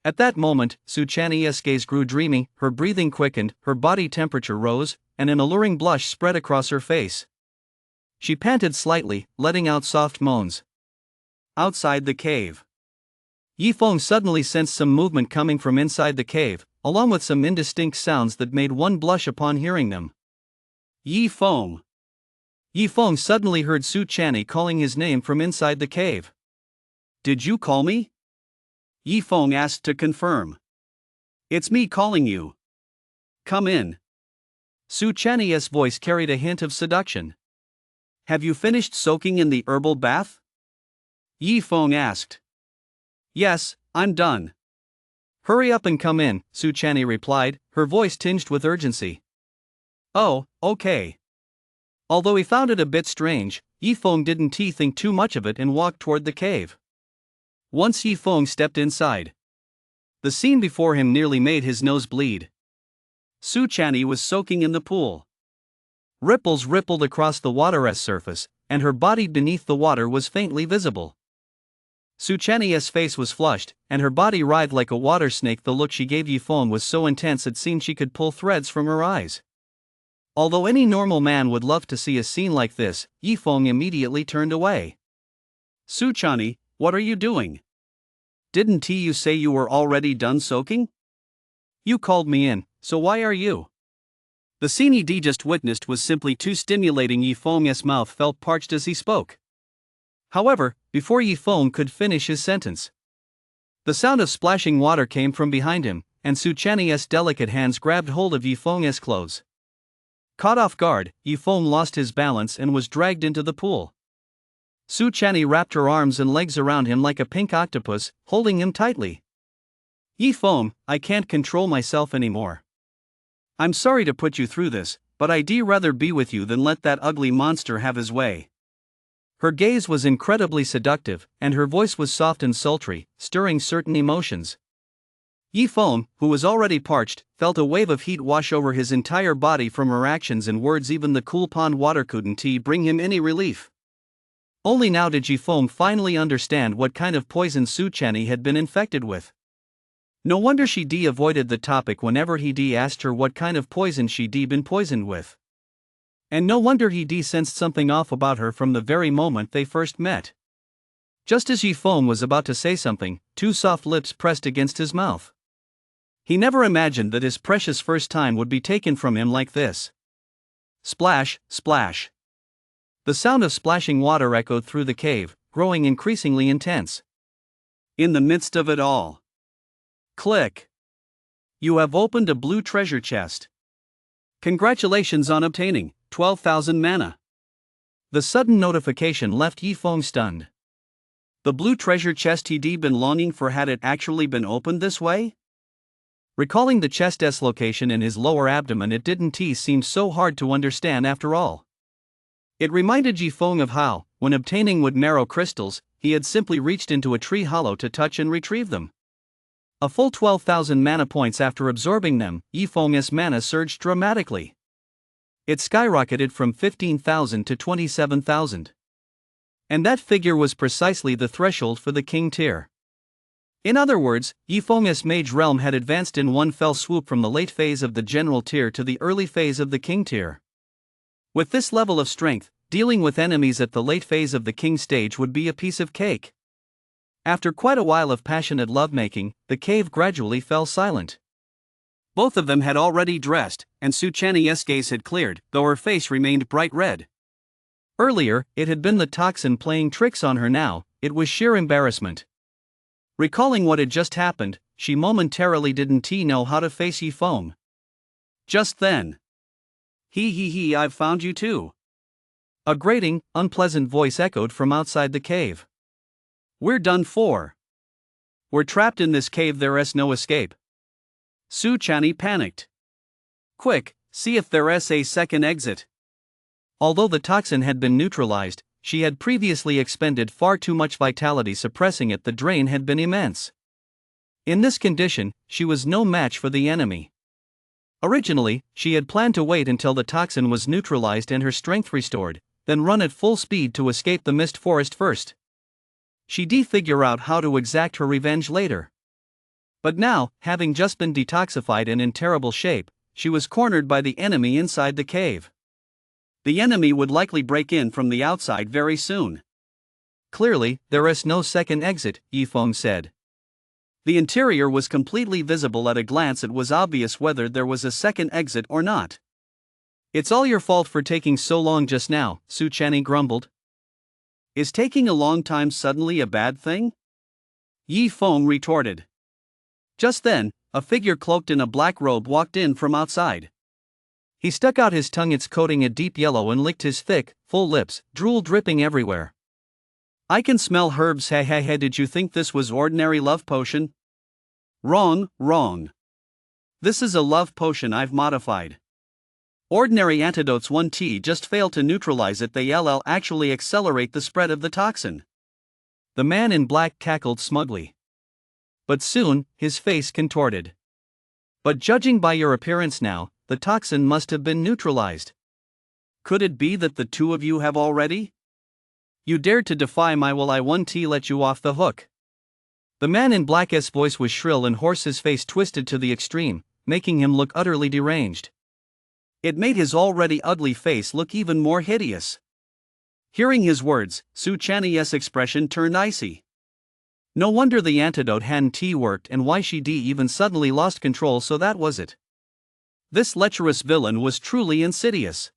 At that moment, Su Chani's gaze grew dreamy, her breathing quickened, her body temperature rose, and an alluring blush spread across her face. She panted slightly, letting out soft moans. Outside the cave. Yifeng suddenly sensed some movement coming from inside the cave, along with some indistinct sounds that made one blush upon hearing them. Yifeng! Yifeng suddenly heard Su Chani calling his name from inside the cave. Did you call me? Yifeng asked to confirm. It's me calling you. Come in. Su Chani's voice carried a hint of seduction. Have you finished soaking in the herbal bath? Yifeng asked. Yes, I'm done. Hurry up and come in, Su Chani replied, her voice tinged with urgency. Oh, okay. Although he found it a bit strange, Yifeng didn't think too much of it and walked toward the cave. Once Yifeng stepped inside, the scene before him nearly made his nose bleed. Su Chani was soaking in the pool. Ripples rippled across the water's surface, and her body beneath the water was faintly visible. Su Chani's face was flushed, and her body writhed like a water snake. The look she gave Yifeng was so intense it seemed she could pull threads from her eyes. Although any normal man would love to see a scene like this, Yifeng immediately turned away. Su Chani, what are you doing? Didn't you say you were already done soaking? You called me in, so why are you? The scene he just witnessed was simply too stimulating. Yifeng's mouth felt parched as he spoke. However, before Yifeng could finish his sentence, the sound of splashing water came from behind him, and Su Chani's delicate hands grabbed hold of Yifeng's clothes. Caught off guard, Yifeng lost his balance and was dragged into the pool. Su Chani wrapped her arms and legs around him like a pink octopus, holding him tightly. Yifeng, I can't control myself anymore. I'm sorry to put you through this, but I'd rather be with you than let that ugly monster have his way. Her gaze was incredibly seductive, and her voice was soft and sultry, stirring certain emotions. Yifeng, who was already parched, felt a wave of heat wash over his entire body from her actions and words. Even the cool pond water couldn't bring him any relief. Only now did Yifeng finally understand what kind of poison Su Chani had been infected with. No wonder she avoided the topic whenever he asked her what kind of poison she'd been poisoned with. And no wonder he sensed something off about her from the very moment they first met. Just as Yifeng was about to say something, two soft lips pressed against his mouth. He never imagined that his precious first time would be taken from him like this. Splash, splash. The sound of splashing water echoed through the cave, growing increasingly intense. In the midst of it all. Click. You have opened a blue treasure chest. Congratulations on obtaining 12,000 mana. The sudden notification left Yifeng stunned. The blue treasure chest he'd been longing for, had it actually been opened this way? Recalling the chest's location in his lower abdomen, it didn't seem so hard to understand after all. It reminded Yifeng of how, when obtaining wood marrow crystals, he had simply reached into a tree hollow to touch and retrieve them. A full 12,000 mana points after absorbing them, Yifeng's mana surged dramatically. It skyrocketed from 15,000 to 27,000. And that figure was precisely the threshold for the king tier. In other words, Yifeng's mage realm had advanced in one fell swoop from the late phase of the general tier to the early phase of the king tier. With this level of strength, dealing with enemies at the late phase of the king stage would be a piece of cake. After quite a while of passionate lovemaking, the cave gradually fell silent. Both of them had already dressed, and Su Chan's gaze had cleared, though her face remained bright red. Earlier, it had been the toxin playing tricks on her. Now, it was sheer embarrassment. Recalling what had just happened, she momentarily didn't know how to face Yifeng. Just then, he, I've found you too. A grating, unpleasant voice echoed from outside the cave. We're done for. We're trapped in this cave, there's no escape. Su Chani panicked. Quick, see if there's a second exit. Although the toxin had been neutralized, she had previously expended far too much vitality suppressing it. The drain had been immense. In this condition, she was no match for the enemy. Originally, she had planned to wait until the toxin was neutralized and her strength restored, then run at full speed to escape the mist forest first. She'd figure out how to exact her revenge later. But now, having just been detoxified and in terrible shape, she was cornered by the enemy inside the cave. The enemy would likely break in from the outside very soon. Clearly, there is no second exit, Yifeng said. The interior was completely visible at a glance. It was obvious whether there was a second exit or not. It's all your fault for taking so long just now, Su Chani grumbled. Is taking a long time suddenly a bad thing? Yifeng retorted. Just then, a figure cloaked in a black robe walked in from outside. He stuck out his tongue, its coating a deep yellow, and licked his thick, full lips, drool dripping everywhere. I can smell herbs. Hey, did you think this was ordinary love potion? Wrong. This is a love potion I've modified. Ordinary antidotes 1T just fail to neutralize it. They'll actually accelerate the spread of the toxin. The man in black cackled smugly. But soon, his face contorted. But judging by your appearance now, the toxin must have been neutralized. Could it be that the two of you have already? You dared to defy my will. I 1T let you off the hook. The man in black's voice was shrill and hoarse, his face twisted to the extreme, making him look utterly deranged. It made his already ugly face look even more hideous. Hearing his words, Su Chani's expression turned icy. No wonder the antidote hadn't worked and why she'd even suddenly lost control. So that was it. This lecherous villain was truly insidious.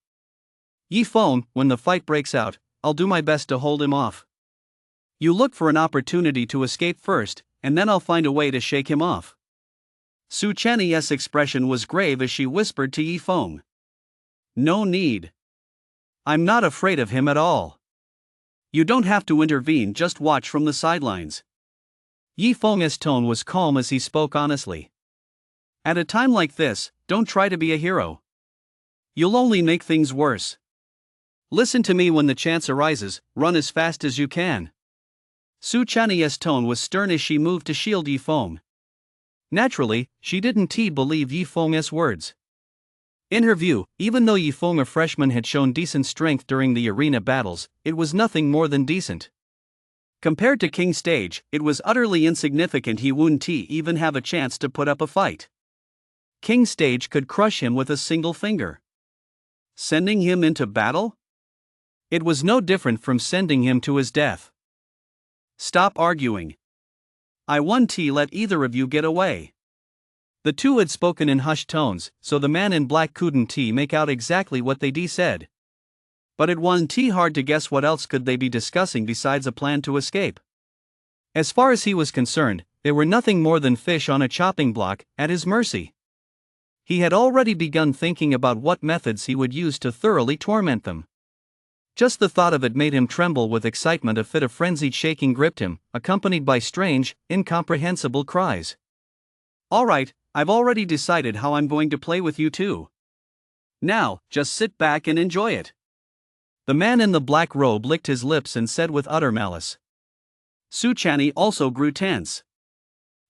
Yifeng, when the fight breaks out, I'll do my best to hold him off. You look for an opportunity to escape first, and then I'll find a way to shake him off. Su Chani's expression was grave as she whispered to Yifeng. No need. I'm not afraid of him at all. You don't have to intervene, just watch from the sidelines. Yifeng's tone was calm as he spoke honestly. At a time like this, don't try to be a hero. You'll only make things worse. Listen to me when the chance arises, run as fast as you can. Su Chani's tone was stern as she moved to shield Yifeng. Naturally, she didn't believe Yifeng's words. In her view, even though Yifeng, a freshman, had shown decent strength during the arena battles, it was nothing more than decent. Compared to King Stage, it was utterly insignificant. He wouldn't even have a chance to put up a fight. King Stage could crush him with a single finger. Sending him into battle? It was no different from sending him to his death. Stop arguing. I 1T let either of you get away. The two had spoken in hushed tones, so the man in black couldn't make out exactly what they said. But it wasn't hard to guess what else could they be discussing besides a plan to escape. As far as he was concerned, they were nothing more than fish on a chopping block, at his mercy. He had already begun thinking about what methods he would use to thoroughly torment them. Just the thought of it made him tremble with excitement. A fit of frenzied shaking gripped him, accompanied by strange, incomprehensible cries. All right, I've already decided how I'm going to play with you two. Now, just sit back and enjoy it. The man in the black robe licked his lips and said with utter malice. Su Chani also grew tense.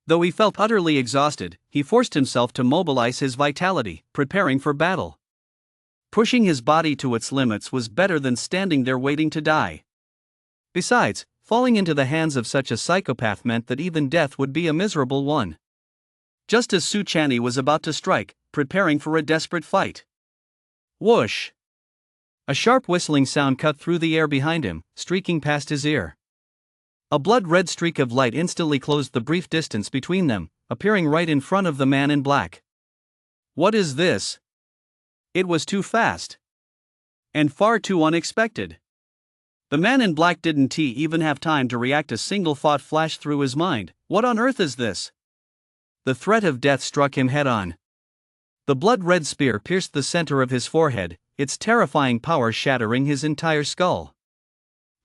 Though he felt utterly exhausted, he forced himself to mobilize his vitality, preparing for battle. Pushing his body to its limits was better than standing there waiting to die. Besides, falling into the hands of such a psychopath meant that even death would be a miserable one. Just as Su Chani was about to strike, preparing for a desperate fight. Whoosh! A sharp whistling sound cut through the air behind him, streaking past his ear. A blood-red streak of light instantly closed the brief distance between them, appearing right in front of the man in black. What is this? It was too fast. And far too unexpected. The man in black didn't even have time to react. A single thought flashed through his mind. What on earth is this? The threat of death struck him head on. The blood-red spear pierced the center of his forehead, its terrifying power shattering his entire skull.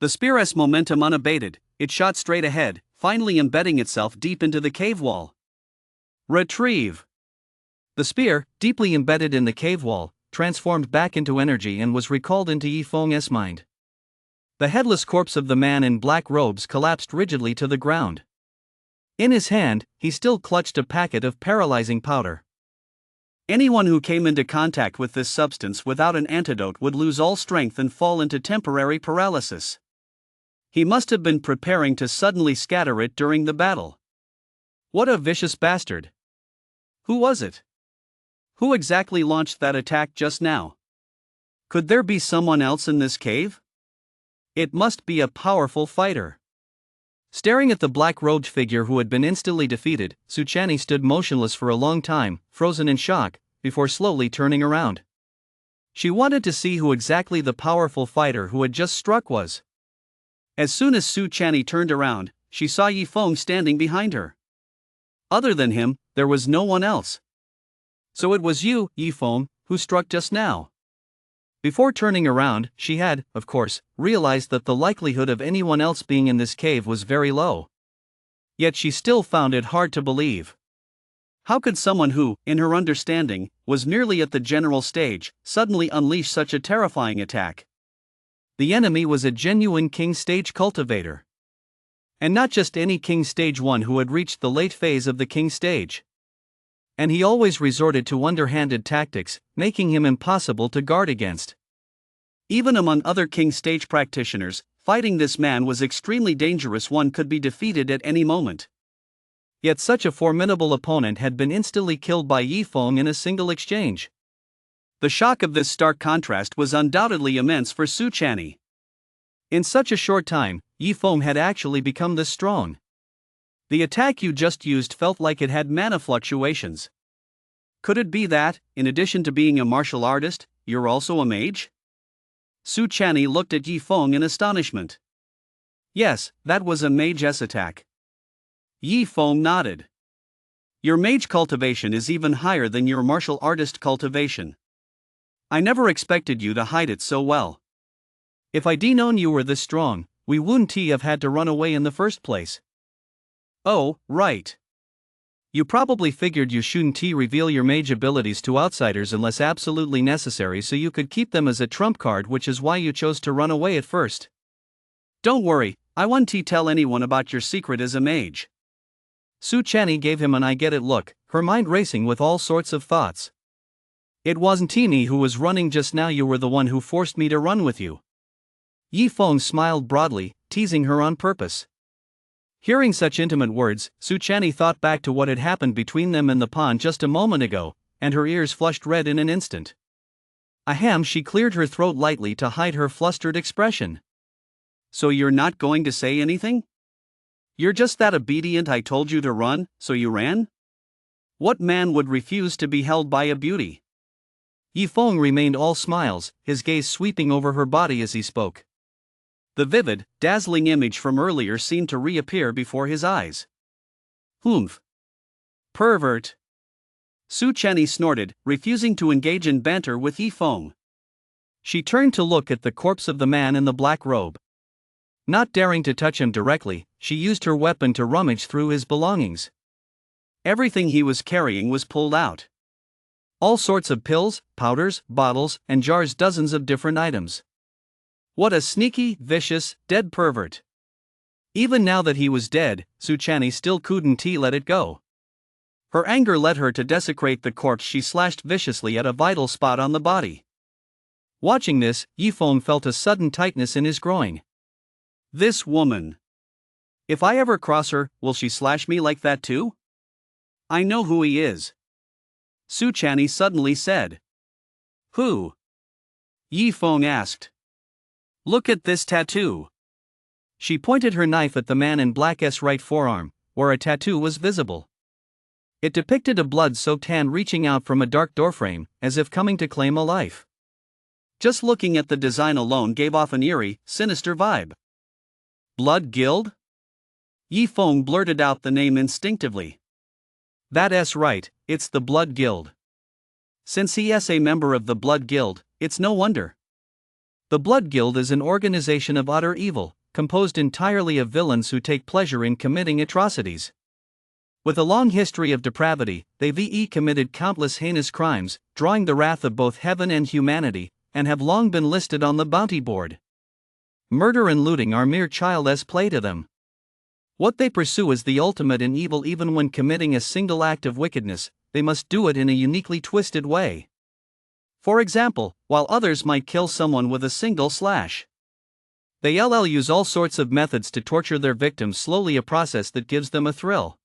The spear's momentum unabated, it shot straight ahead, finally embedding itself deep into the cave wall. Retrieve! The spear, deeply embedded in the cave wall, transformed back into energy and was recalled into Yifeng's mind. The headless corpse of the man in black robes collapsed rigidly to the ground. In his hand, he still clutched a packet of paralyzing powder. Anyone who came into contact with this substance without an antidote would lose all strength and fall into temporary paralysis. He must have been preparing to suddenly scatter it during the battle. What a vicious bastard! Who was it? Who exactly launched that attack just now? Could there be someone else in this cave? It must be a powerful fighter. Staring at the black-robed figure who had been instantly defeated, Suchani stood motionless for a long time, frozen in shock, before slowly turning around. She wanted to see who exactly the powerful fighter who had just struck was. As soon as Suchani turned around, she saw Yifeng standing behind her. Other than him, there was no one else. So it was you, Yifeng, who struck just now. Before turning around, she had, of course, realized that the likelihood of anyone else being in this cave was very low. Yet she still found it hard to believe. How could someone who, in her understanding, was merely at the general stage, suddenly unleash such a terrifying attack? The enemy was a genuine King Stage cultivator. And not just any King Stage one who had reached the late phase of the King Stage. And he always resorted to underhanded tactics, making him impossible to guard against. Even among other King Stage practitioners, fighting this man was extremely dangerous. One could be defeated at any moment. Yet such a formidable opponent had been instantly killed by Yifeng in a single exchange. The shock of this stark contrast was undoubtedly immense for Suchani. In such a short time, Yifeng had actually become this strong. The attack you just used felt like it had mana fluctuations. Could it be that, in addition to being a martial artist, you're also a mage? Suchani looked at Yifeng in astonishment. Yes, that was a mage's attack. Yifeng nodded. Your mage cultivation is even higher than your martial artist cultivation. I never expected you to hide it so well. If I'd known you were this strong, we wouldn't have had to run away in the first place. Oh, right. You probably figured you shouldn't reveal your mage abilities to outsiders unless absolutely necessary so you could keep them as a trump card, which is why you chose to run away at first. Don't worry, I won't tell anyone about your secret as a mage. Suchani gave him an I get it look, her mind racing with all sorts of thoughts. It wasn't me who was running just now, you were the one who forced me to run with you. Yifeng smiled broadly, teasing her on purpose. Hearing such intimate words, Suchani thought back to what had happened between them in the pond just a moment ago, and her ears flushed red in an instant. Ahem, she cleared her throat lightly to hide her flustered expression. So you're not going to say anything? You're just that obedient. I told you to run, so you ran? What man would refuse to be held by a beauty? Yifeng remained all smiles, his gaze sweeping over her body as he spoke. The vivid, dazzling image from earlier seemed to reappear before his eyes. Humph. Pervert. Suchani snorted, refusing to engage in banter with Yifeng. She turned to look at the corpse of the man in the black robe. Not daring to touch him directly, she used her weapon to rummage through his belongings. Everything he was carrying was pulled out. All sorts of pills, powders, bottles, and jars, dozens of different items. What a sneaky, vicious, dead pervert. Even now that he was dead, Suchani still couldn't let it go. Her anger led her to desecrate the corpse. She slashed viciously at a vital spot on the body. Watching this, Yifeng felt a sudden tightness in his groin. This woman. If I ever cross her, will she slash me like that too? I know who he is. Suchani suddenly said. Who? Yifeng asked. Look at this tattoo. She pointed her knife at the man in black's right forearm, where a tattoo was visible. It depicted a blood-soaked hand reaching out from a dark doorframe, as if coming to claim a life. Just looking at the design alone gave off an eerie, sinister vibe. Blood Guild? Yi Feng blurted out the name instinctively. That's right, it's the Blood Guild. Since he is a member of the Blood Guild, it's no wonder. The Blood Guild is an organization of utter evil, composed entirely of villains who take pleasure in committing atrocities. With a long history of depravity, they've committed countless heinous crimes, drawing the wrath of both heaven and humanity, and have long been listed on the bounty board. Murder and looting are mere child's play to them. What they pursue is the ultimate in evil. Even when committing a single act of wickedness, they must do it in a uniquely twisted way. For example, while others might kill someone with a single slash, they use all sorts of methods to torture their victims slowly, a process that gives them a thrill.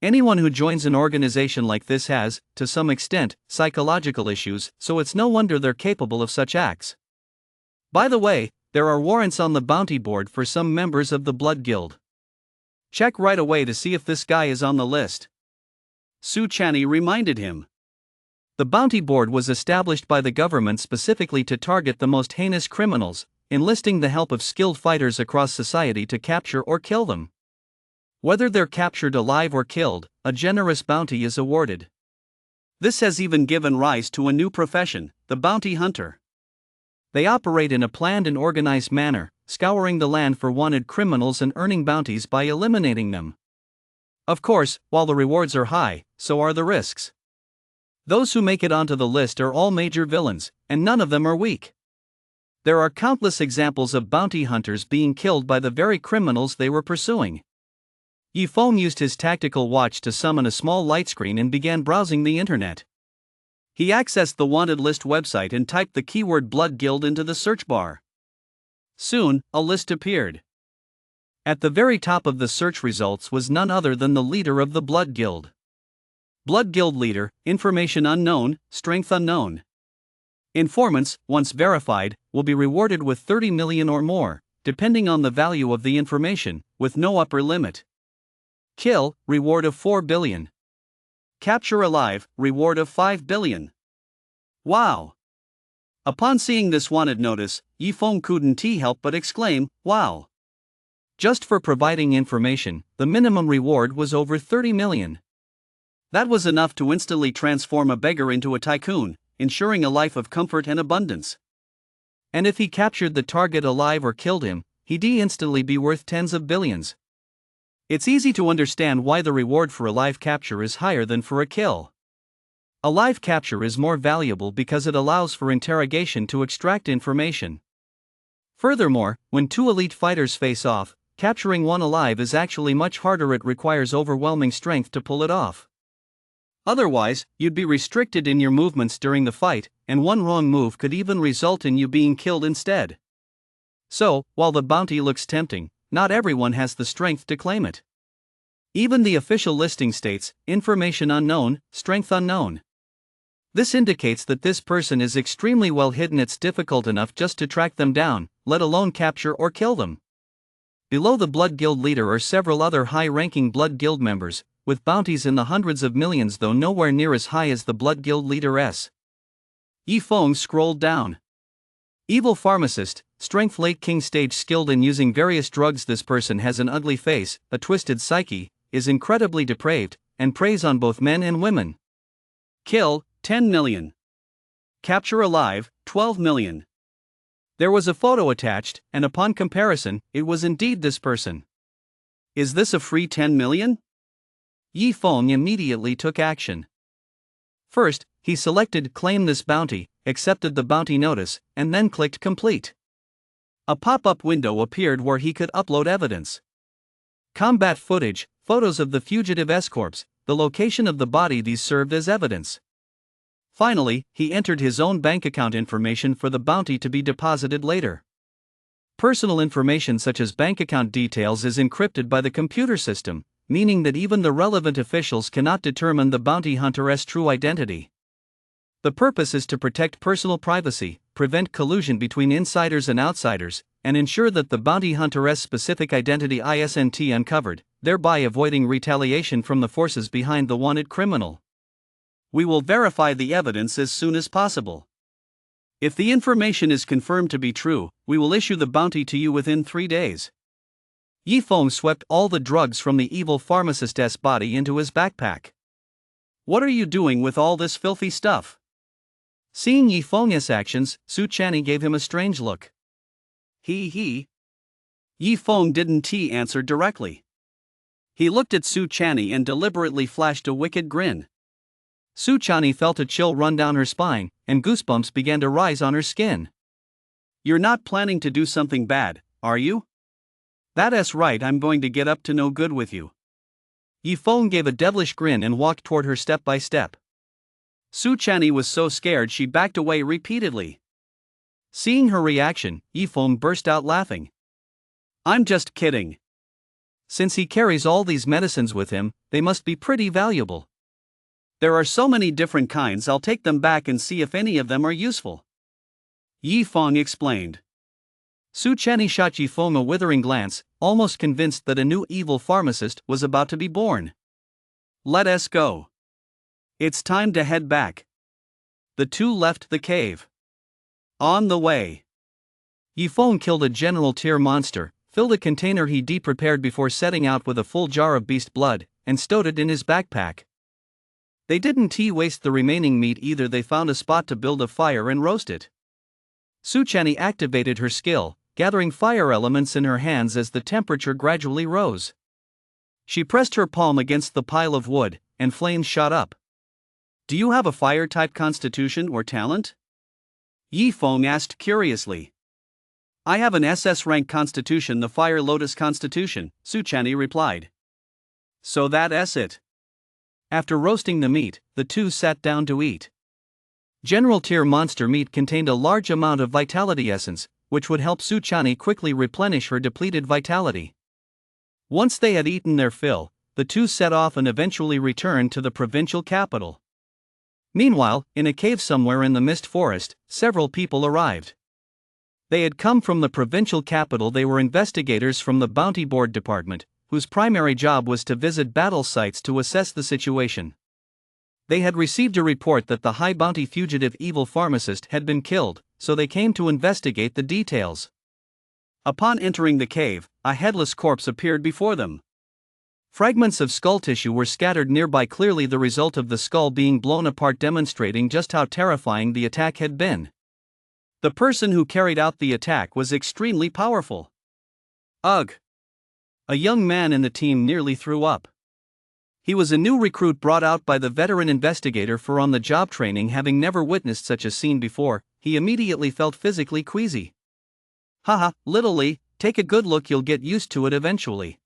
Anyone who joins an organization like this has, to some extent, psychological issues, so it's no wonder they're capable of such acts. By the way, there are warrants on the bounty board for some members of the Blood Guild. Check right away to see if this guy is on the list. Su Channy reminded him. The bounty board was established by the government specifically to target the most heinous criminals, enlisting the help of skilled fighters across society to capture or kill them. Whether they're captured alive or killed, a generous bounty is awarded. This has even given rise to a new profession, the bounty hunter. They operate in a planned and organized manner, scouring the land for wanted criminals and earning bounties by eliminating them. Of course, while the rewards are high, so are the risks. Those who make it onto the list are all major villains, and none of them are weak. There are countless examples of bounty hunters being killed by the very criminals they were pursuing. Yi Feng used his tactical watch to summon a small light screen and began browsing the internet. He accessed the wanted list website and typed the keyword Blood Guild into the search bar. Soon, a list appeared. At the very top of the search results was none other than the leader of the Blood Guild. Blood Guild leader, information unknown, strength unknown. Informants, once verified, will be rewarded with 30 million or more, depending on the value of the information, with no upper limit. Kill, reward of 4 billion. Capture alive, reward of 5 billion. Wow! Upon seeing this wanted notice, Yi Feng couldn't help but exclaim, wow! Just for providing information, the minimum reward was over 30 million. That was enough to instantly transform a beggar into a tycoon, ensuring a life of comfort and abundance. And if he captured the target alive or killed him, he'd instantly be worth tens of billions. It's easy to understand why the reward for a live capture is higher than for a kill. A live capture is more valuable because it allows for interrogation to extract information. Furthermore, when two elite fighters face off, capturing one alive is actually much harder. It requires overwhelming strength to pull it off. Otherwise, you'd be restricted in your movements during the fight, and one wrong move could even result in you being killed instead. So, while the bounty looks tempting, not everyone has the strength to claim it. Even the official listing states, information unknown, strength unknown. This indicates that this person is extremely well hidden. It's difficult enough just to track them down, let alone capture or kill them. Below the Blood Guild leader are several other high-ranking Blood Guild members, with bounties in the hundreds of millions, though nowhere near as high as the Blood Guild leaderess. Yi Feng scrolled down. Evil pharmacist, strength late king stage, skilled in using various drugs. This person has an ugly face, a twisted psyche, is incredibly depraved, and preys on both men and women. Kill, 10 million. Capture alive, 12 million. There was a photo attached, and upon comparison, it was indeed this person. Is this a free 10 million? Yi Feng immediately took action. First, he selected Claim this bounty, accepted the bounty notice, and then clicked Complete. A pop-up window appeared where he could upload evidence. Combat footage, photos of the fugitive escorts, the location of the body. These served as evidence. Finally, he entered his own bank account information for the bounty to be deposited later. Personal information such as bank account details is encrypted by the computer system, meaning that even the relevant officials cannot determine the bounty hunter's true identity. The purpose is to protect personal privacy, prevent collusion between insiders and outsiders, and ensure that the bounty hunter's specific identity isn't uncovered, thereby avoiding retaliation from the forces behind the wanted criminal. We will verify the evidence as soon as possible. If the information is confirmed to be true, we will issue the bounty to you within 3 days. Yifeng swept all the drugs from the evil pharmacist's body into his backpack. What are you doing with all this filthy stuff? Seeing Yifeng's actions, Su Chani gave him a strange look. He. Yifeng didn't answer directly. He looked at Su Chani and deliberately flashed a wicked grin. Su Chani felt a chill run down her spine, and goosebumps began to rise on her skin. You're not planning to do something bad, are you? That's right, I'm going to get up to no good with you. Yifeng gave a devilish grin and walked toward her step by step. Su Chani was so scared she backed away repeatedly. Seeing her reaction, Yifeng burst out laughing. I'm just kidding. Since he carries all these medicines with him, they must be pretty valuable. There are so many different kinds, I'll take them back and see if any of them are useful. Yifeng explained. Su Chani shot Yifeng a withering glance, almost convinced that a new evil pharmacist was about to be born. Let us go. It's time to head back. The two left the cave. On the way, Yifeng killed a general tier monster, filled a container he prepared before setting out with a full jar of beast blood, and stowed it in his backpack. They didn't waste the remaining meat either. They found a spot to build a fire and roast it. Su Chani activated her skill, gathering fire elements in her hands as the temperature gradually rose. She pressed her palm against the pile of wood, and flames shot up. Do you have a fire-type constitution or talent? Yifeng asked curiously. I have an SS rank constitution, the Fire Lotus constitution, Su Chani replied. So that's it. After roasting the meat, the two sat down to eat. General tier monster meat contained a large amount of vitality essence, which would help Su Chani quickly replenish her depleted vitality. Once they had eaten their fill, the two set off and eventually returned to the provincial capital. Meanwhile, in a cave somewhere in the mist forest, several people arrived. They had come from the provincial capital. They were investigators from the Bounty Board Department, whose primary job was to visit battle sites to assess the situation. They had received a report that the high bounty fugitive evil pharmacist had been killed, so they came to investigate the details. Upon entering the cave, a headless corpse appeared before them. Fragments of skull tissue were scattered nearby, clearly the result of the skull being blown apart, demonstrating just how terrifying the attack had been. The person who carried out the attack was extremely powerful. Ugh! A young man in the team nearly threw up. He was a new recruit brought out by the veteran investigator for on-the-job training. Having never witnessed such a scene before, he immediately felt physically queasy. Haha, little Lee, take a good look, you'll get used to it eventually.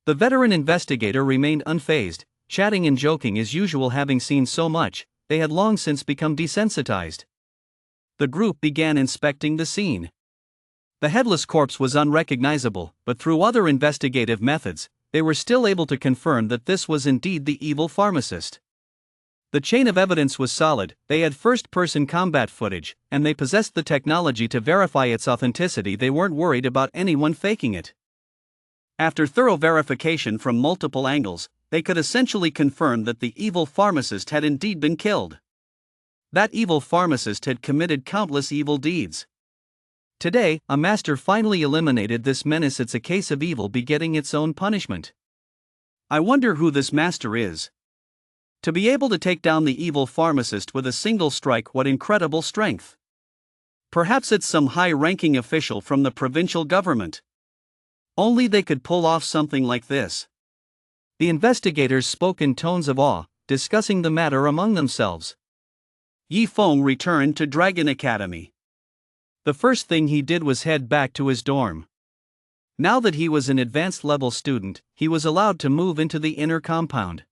The veteran investigator remained unfazed, chatting and joking as usual. Having seen so much, they had long since become desensitized. The group began inspecting the scene. The headless corpse was unrecognizable, but through other investigative methods, they were still able to confirm that this was indeed the evil pharmacist. The chain of evidence was solid. They had first-person combat footage, and they possessed the technology to verify its authenticity. They weren't worried about anyone faking it. After thorough verification from multiple angles, they could essentially confirm that the evil pharmacist had indeed been killed. That evil pharmacist had committed countless evil deeds. Today, a master finally eliminated this menace. It's a case of evil begetting its own punishment. I wonder who this master is. To be able to take down the evil pharmacist with a single strike, what incredible strength. Perhaps it's some high-ranking official from the provincial government. Only they could pull off something like this. The investigators spoke in tones of awe, discussing the matter among themselves. Yifeng returned to Dragon Academy. The first thing he did was head back to his dorm. Now that he was an advanced level student, he was allowed to move into the inner compound.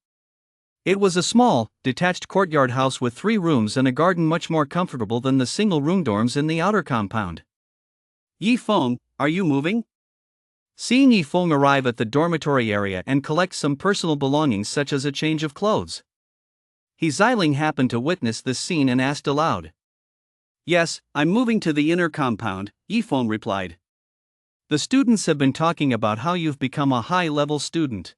It was a small, detached courtyard house with 3 rooms and a garden, much more comfortable than the single-room dorms in the outer compound. Yifeng, are you moving? Seeing Yifeng arrive at the dormitory area and collect some personal belongings such as a change of clothes, Xiling happened to witness this scene and asked aloud. Yes, I'm moving to the inner compound, Yifeng replied. The students have been talking about how you've become a high-level student.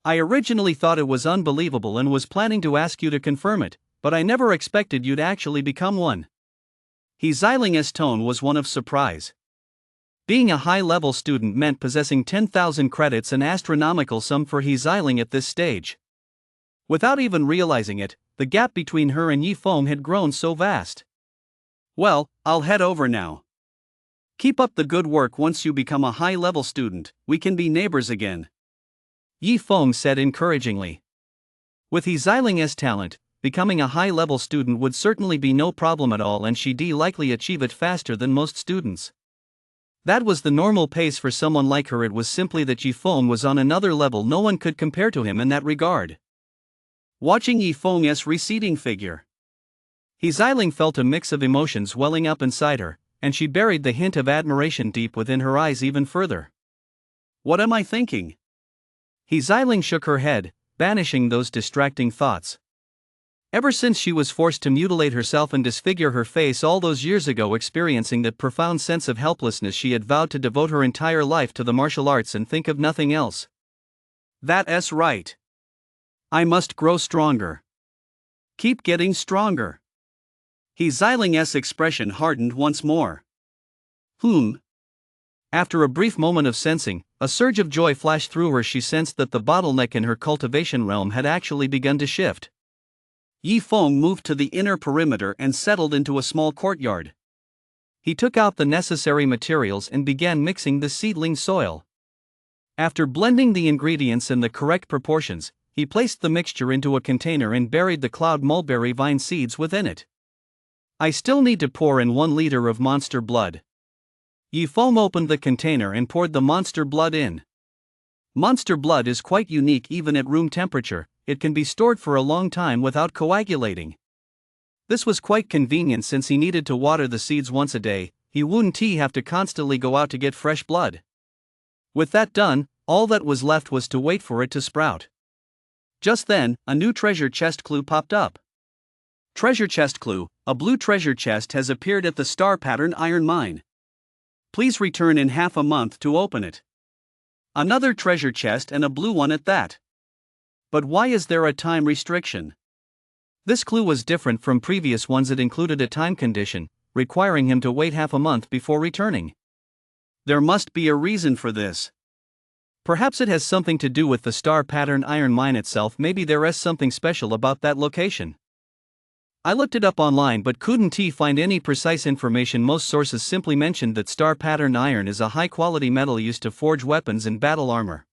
I originally thought it was unbelievable and was planning to ask you to confirm it, but I never expected you'd actually become one. Ziling's tone was one of surprise. Being a high-level student meant possessing 10,000 credits, an astronomical sum for Ziling at this stage. Without even realizing it, the gap between her and Yifeng had grown so vast. Well, I'll head over now. Keep up the good work. Once you become a high-level student, we can be neighbors again, Yifeng said encouragingly. With Ziling's talent, becoming a high-level student would certainly be no problem at all, and she'd likely achieve it faster than most students. That was the normal pace for someone like her. It was simply that Yifeng was on another level. No one could compare to him in that regard. Watching Yifeng's receding figure, Ziling felt a mix of emotions welling up inside her, and she buried the hint of admiration deep within her eyes even further. What am I thinking? Ziling shook her head, banishing those distracting thoughts. Ever since she was forced to mutilate herself and disfigure her face all those years ago, experiencing that profound sense of helplessness, she had vowed to devote her entire life to the martial arts and think of nothing else. That's right. I must grow stronger. Keep getting stronger. Ziling's expression hardened once more. After a brief moment of sensing, a surge of joy flashed through her. She sensed that the bottleneck in her cultivation realm had actually begun to shift. Yifeng moved to the inner perimeter and settled into a small courtyard. He took out the necessary materials and began mixing the seedling soil. After blending the ingredients in the correct proportions, he placed the mixture into a container and buried the cloud mulberry vine seeds within it. I still need to pour in 1 liter of monster blood. Yifeng opened the container and poured the monster blood in. Monster blood is quite unique. Even at room temperature, it can be stored for a long time without coagulating. This was quite convenient since he needed to water the seeds once a day. He wouldn't have to constantly go out to get fresh blood. With that done, all that was left was to wait for it to sprout. Just then, a new treasure chest clue popped up. Treasure chest clue: a blue treasure chest has appeared at the star pattern iron mine. Please return in half a month to open it. Another treasure chest, and a blue one at that. But why is there a time restriction? This clue was different from previous ones. It included a time condition, requiring him to wait half a month before returning. There must be a reason for this. Perhaps it has something to do with the star pattern iron mine itself. Maybe there is something special about that location. I looked it up online but couldn't find any precise information. Most sources simply mentioned that star pattern iron is a high-quality metal used to forge weapons and battle armor.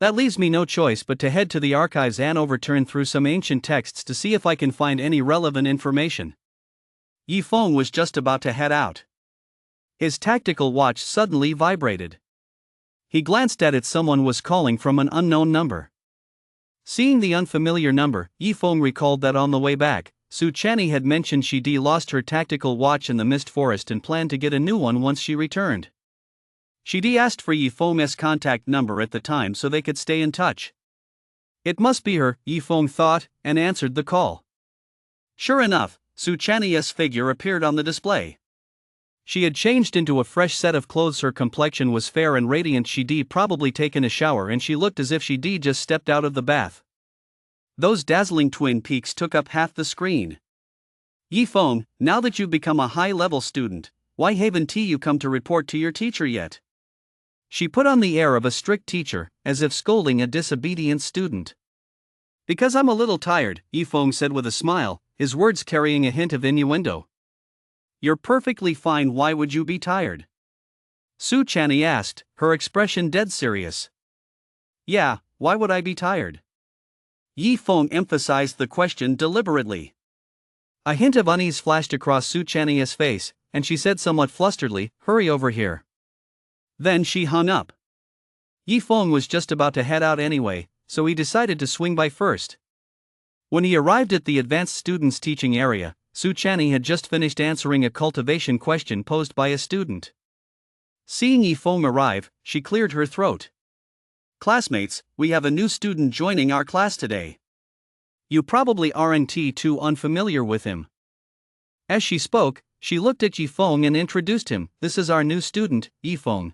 That leaves me no choice but to head to the archives and overturn through some ancient texts to see if I can find any relevant information. Yifeng was just about to head out. His tactical watch suddenly vibrated. He glanced at it. Someone was calling from an unknown number. Seeing the unfamiliar number, Yifeng recalled that on the way back, Su Chani had mentioned she'd lost her tactical watch in the mist forest and planned to get a new one once she returned. She'd asked for Yifeng's contact number at the time so they could stay in touch. It must be her, Yifeng thought, and answered the call. Sure enough, Su Chani's figure appeared on the display. She had changed into a fresh set of clothes. Her complexion was fair and radiant. She'd probably taken a shower, and she looked as if she'd just stepped out of the bath. Those dazzling twin peaks took up half the screen. Yifeng, now that you've become a high-level student, why haven't you come to report to your teacher yet? She put on the air of a strict teacher, as if scolding a disobedient student. Because I'm a little tired, Yifeng said with a smile, his words carrying a hint of innuendo. You're perfectly fine. Why would you be tired? Su Chani asked, her expression dead serious. Yeah, why would I be tired? Yifeng emphasized the question deliberately. A hint of unease flashed across Su Chani's face, and she said somewhat flusteredly, hurry over here. Then she hung up. Yifeng was just about to head out anyway, so he decided to swing by first. When he arrived at the advanced students teaching area, Su Chani had just finished answering a cultivation question posed by a student. Seeing Yifeng arrive, she cleared her throat. Classmates, we have a new student joining our class today. You probably aren't too unfamiliar with him. As she spoke, She looked at Yifeng and introduced him. This is our new student, Yifeng.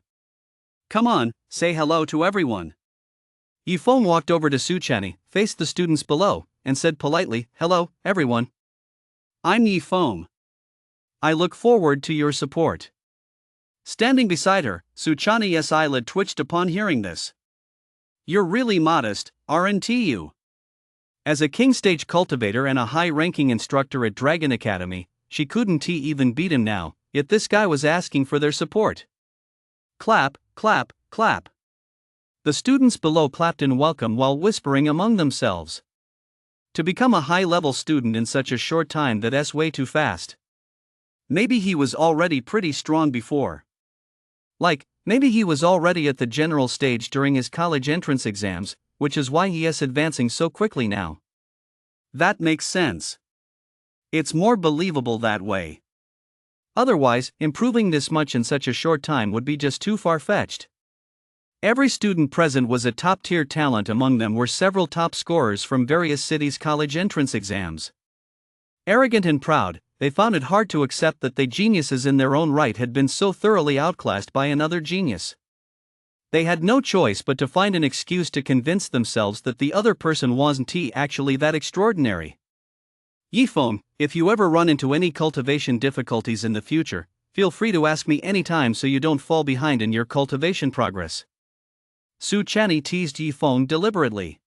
Come on, say hello to everyone. Yifeng walked over to Suchani, faced the students below, and said politely, hello, everyone. I'm Yifeng. I look forward to your support. Standing beside her, Suchani's eyelid twitched upon hearing this. You're really modest, aren't you? As a king stage cultivator and a high-ranking instructor at Dragon Academy, she couldn't even beat him now, yet this guy was asking for their support. Clap, clap, clap. The students below clapped in welcome while whispering among themselves. To become a high-level student in such a short time, that's way too fast. Maybe he was already pretty strong before. Maybe he was already at the general stage during his college entrance exams, which is why he is advancing so quickly now. That makes sense. It's more believable that way. Otherwise, improving this much in such a short time would be just too far-fetched. Every student present was a top-tier talent. Among them were several top scorers from various cities' college entrance exams. Arrogant and proud, they found it hard to accept that they geniuses in their own right had been so thoroughly outclassed by another genius. They had no choice but to find an excuse to convince themselves that the other person wasn't actually that extraordinary. Yifeng, if you ever run into any cultivation difficulties in the future, feel free to ask me anytime so you don't fall behind in your cultivation progress. Suchani teased Yifeng deliberately.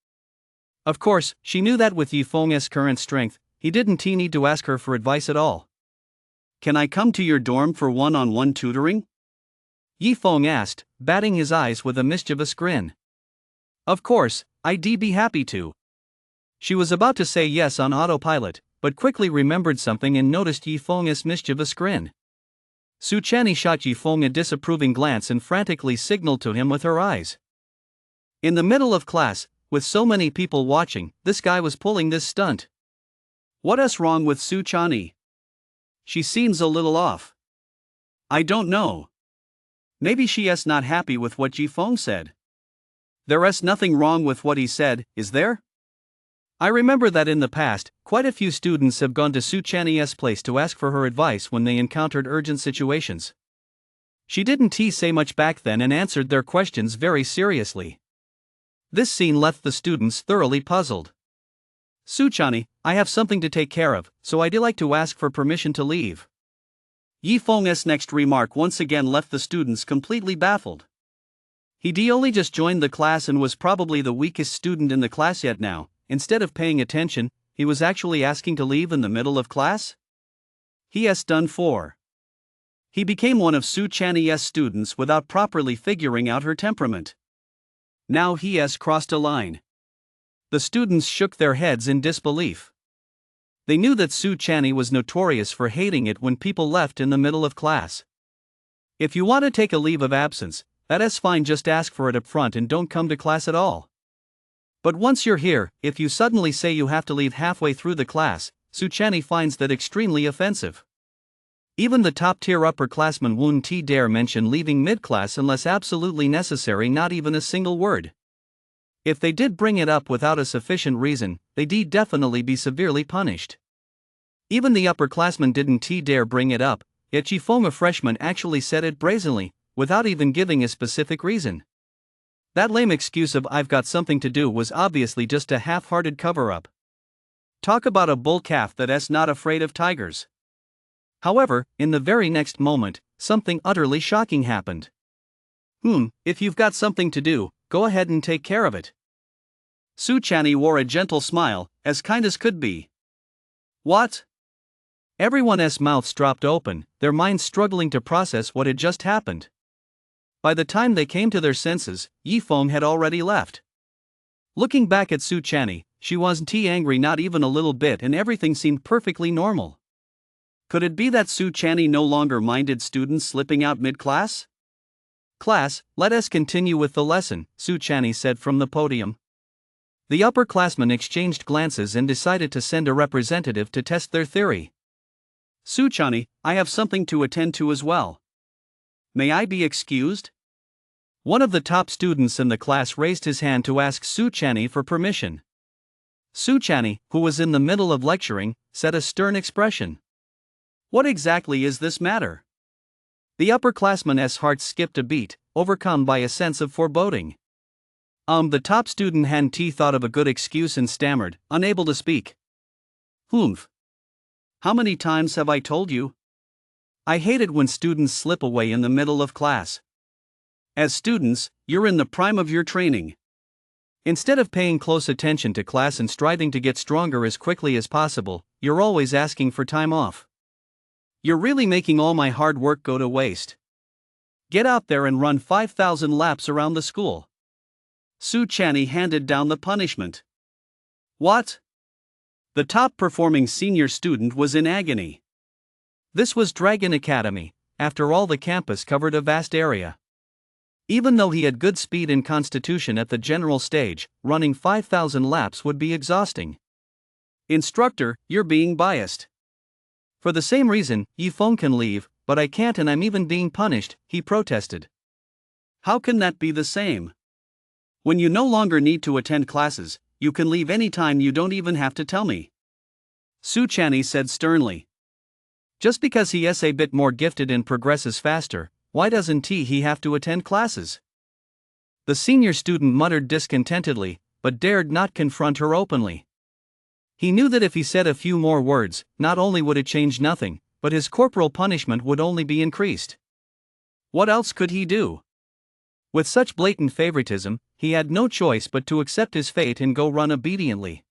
Of course, she knew that with Yifeng's current strength, he didn't need to ask her for advice at all. Can I come to your dorm for one-on-one tutoring? Yifeng asked, batting his eyes with a mischievous grin. Of course, I'd be happy to. She was about to say yes on autopilot, but quickly remembered something and noticed Yifeng's mischievous grin. Suchani shot Yifeng a disapproving glance and frantically signaled to him with her eyes. In the middle of class, with so many people watching, this guy was pulling this stunt. What's wrong with Suchani? She seems a little off. I don't know. Maybe she's not happy with what Yifeng said. There's nothing wrong with what he said, is there? I remember that in the past, quite a few students have gone to Suchani's place to ask for her advice when they encountered urgent situations. She didn't say much back then and answered their questions very seriously. This scene left the students thoroughly puzzled. Suchani, I have something to take care of, so I'd like to ask for permission to leave. Yifeng's next remark once again left the students completely baffled. He only just joined the class and was probably the weakest student in the class, yet now, instead of paying attention, he was actually asking to leave in the middle of class? He's done for. He became one of Suchani's students without properly figuring out her temperament. Now he has crossed a line. The students shook their heads in disbelief. They knew that Suchani was notorious for hating it when people left in the middle of class. If you want to take a leave of absence, that's fine, just ask for it up front and don't come to class at all. But once you're here, if you suddenly say you have to leave halfway through the class, Suchani finds that extremely offensive. Even the top-tier upperclassmen wouldn't dare mention leaving mid-class unless absolutely necessary, not even a single word. If they did bring it up without a sufficient reason, they'd definitely be severely punished. Even the upperclassmen didn't dare bring it up, yet Yifeng, a freshman, actually said it brazenly, without even giving a specific reason. That lame excuse of "I've got something to do" was obviously just a half-hearted cover-up. Talk about a bull calf that's not afraid of tigers. However, in the very next moment, something utterly shocking happened. If you've got something to do, go ahead and take care of it. Suchani wore a gentle smile, as kind as could be. What? Everyone's mouths dropped open, their minds struggling to process what had just happened. By the time they came to their senses, Yifeng had already left. Looking back at Suchani, she wasn't angry, not even a little bit, and everything seemed perfectly normal. Could it be that Suchani no longer minded students slipping out mid-class? Class, let us continue with the lesson, Suchani said from the podium. The upperclassmen exchanged glances and decided to send a representative to test their theory. Suchani, I have something to attend to as well. May I be excused? One of the top students in the class raised his hand to ask Suchani for permission. Suchani, who was in the middle of lecturing, set a stern expression. What exactly is this matter? The upperclassman's heart skipped a beat, overcome by a sense of foreboding. The top student Han-T thought of a good excuse and stammered, unable to speak. Humph. How many times have I told you? I hate it when students slip away in the middle of class. As students, you're in the prime of your training. Instead of paying close attention to class and striving to get stronger as quickly as possible, you're always asking for time off. You're really making all my hard work go to waste. Get out there and run 5,000 laps around the school. Su Channy handed down the punishment. What? The top-performing senior student was in agony. This was Dragon Academy. After all, the campus covered a vast area. Even though he had good speed and constitution at the general stage, running 5,000 laps would be exhausting. Instructor, you're being biased. For the same reason, Yifeng can leave, but I can't and I'm even being punished, he protested. How can that be the same? When you no longer need to attend classes, you can leave anytime, you don't even have to tell me. Su Channy said sternly. Just because he is a bit more gifted and progresses faster, why doesn't he have to attend classes? The senior student muttered discontentedly, but dared not confront her openly. He knew that if he said a few more words, not only would it change nothing, but his corporal punishment would only be increased. What else could he do? With such blatant favoritism, he had no choice but to accept his fate and go run obediently.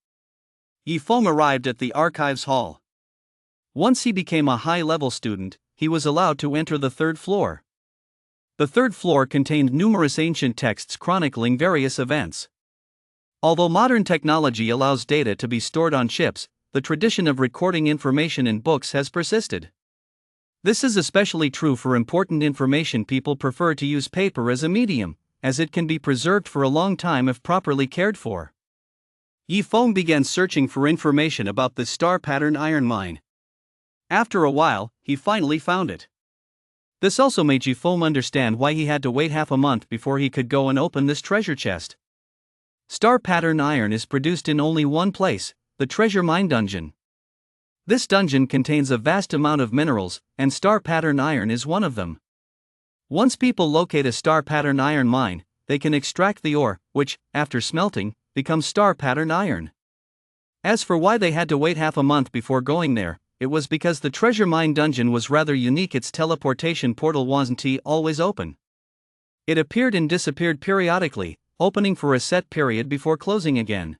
Yifeng arrived at the archives hall. Once he became a high-level student, he was allowed to enter the third floor. The third floor contained numerous ancient texts chronicling various events. Although modern technology allows data to be stored on chips, the tradition of recording information in books has persisted. This is especially true for important information. People prefer to use paper as a medium, as it can be preserved for a long time if properly cared for. Yifeng began searching for information about the star pattern iron mine. After a while, he finally found it. This also made Yifeng understand why he had to wait half a month before he could go and open this treasure chest. Star pattern iron is produced in only one place, the treasure mine dungeon. This dungeon contains a vast amount of minerals, and star pattern iron is one of them. Once people locate a star pattern iron mine, they can extract the ore, which, after smelting, becomes star pattern iron. As for why they had to wait half a month before going there, it was because the treasure mine dungeon was rather unique. Its teleportation portal wasn't always open. It appeared and disappeared periodically, opening for a set period before closing again.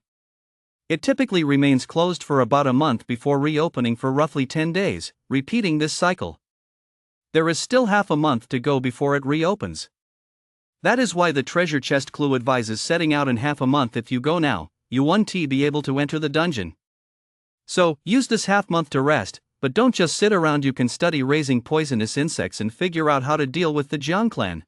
It typically remains closed for about a month before reopening for roughly 10 days, repeating this cycle. There is still half a month to go before it reopens. That is why the treasure chest clue advises setting out in half a month. If you go now, you won't be able to enter the dungeon. So, use this half month to rest, but don't just sit around. You can study raising poisonous insects and figure out how to deal with the Jiang clan.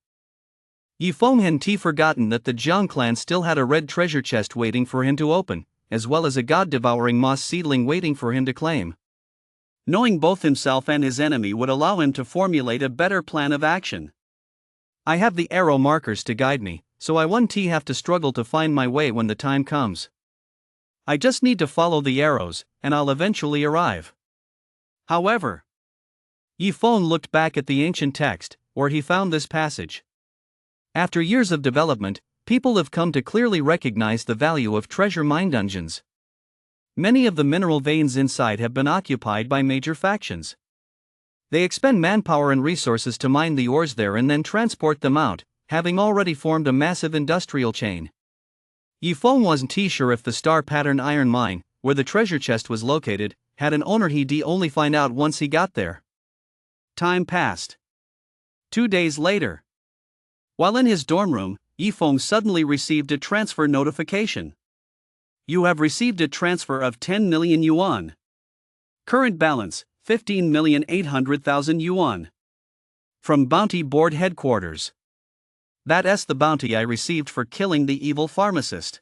Yifeng had forgotten that the Jiang clan still had a red treasure chest waiting for him to open, as well as a god-devouring moss seedling waiting for him to claim. Knowing both himself and his enemy would allow him to formulate a better plan of action. I have the arrow markers to guide me, so I won't have to struggle to find my way when the time comes. I just need to follow the arrows, and I'll eventually arrive. However, Yifeng looked back at the ancient text, where he found this passage. After years of development, people have come to clearly recognize the value of treasure mine dungeons. Many of the mineral veins inside have been occupied by major factions. They expend manpower and resources to mine the ores there and then transport them out, having already formed a massive industrial chain. Yifeng wasn't sure if the star pattern iron mine, where the treasure chest was located, had an owner. He'd only find out once he got there. Time passed. 2 days later. While in his dorm room, Yifeng suddenly received a transfer notification. You have received a transfer of 10 million yuan. Current balance, 15,800,000 yuan. From Bounty Board Headquarters. That's the bounty I received for killing the evil pharmacist.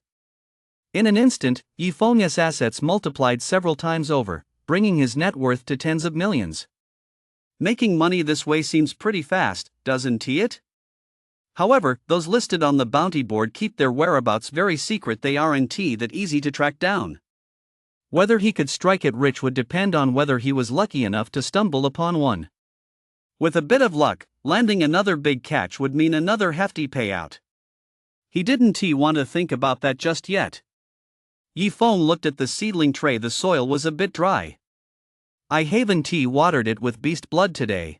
In an instant, Yifeng's assets multiplied several times over, bringing his net worth to tens of millions. Making money this way seems pretty fast, doesn't it? However, those listed on the bounty board keep their whereabouts very secret. They aren't that easy to track down. Whether he could strike it rich would depend on whether he was lucky enough to stumble upon one. With a bit of luck, landing another big catch would mean another hefty payout. He didn't want to think about that just yet. Yi Feng looked at the seedling tray. The soil was a bit dry. I haven't watered it with beast blood today.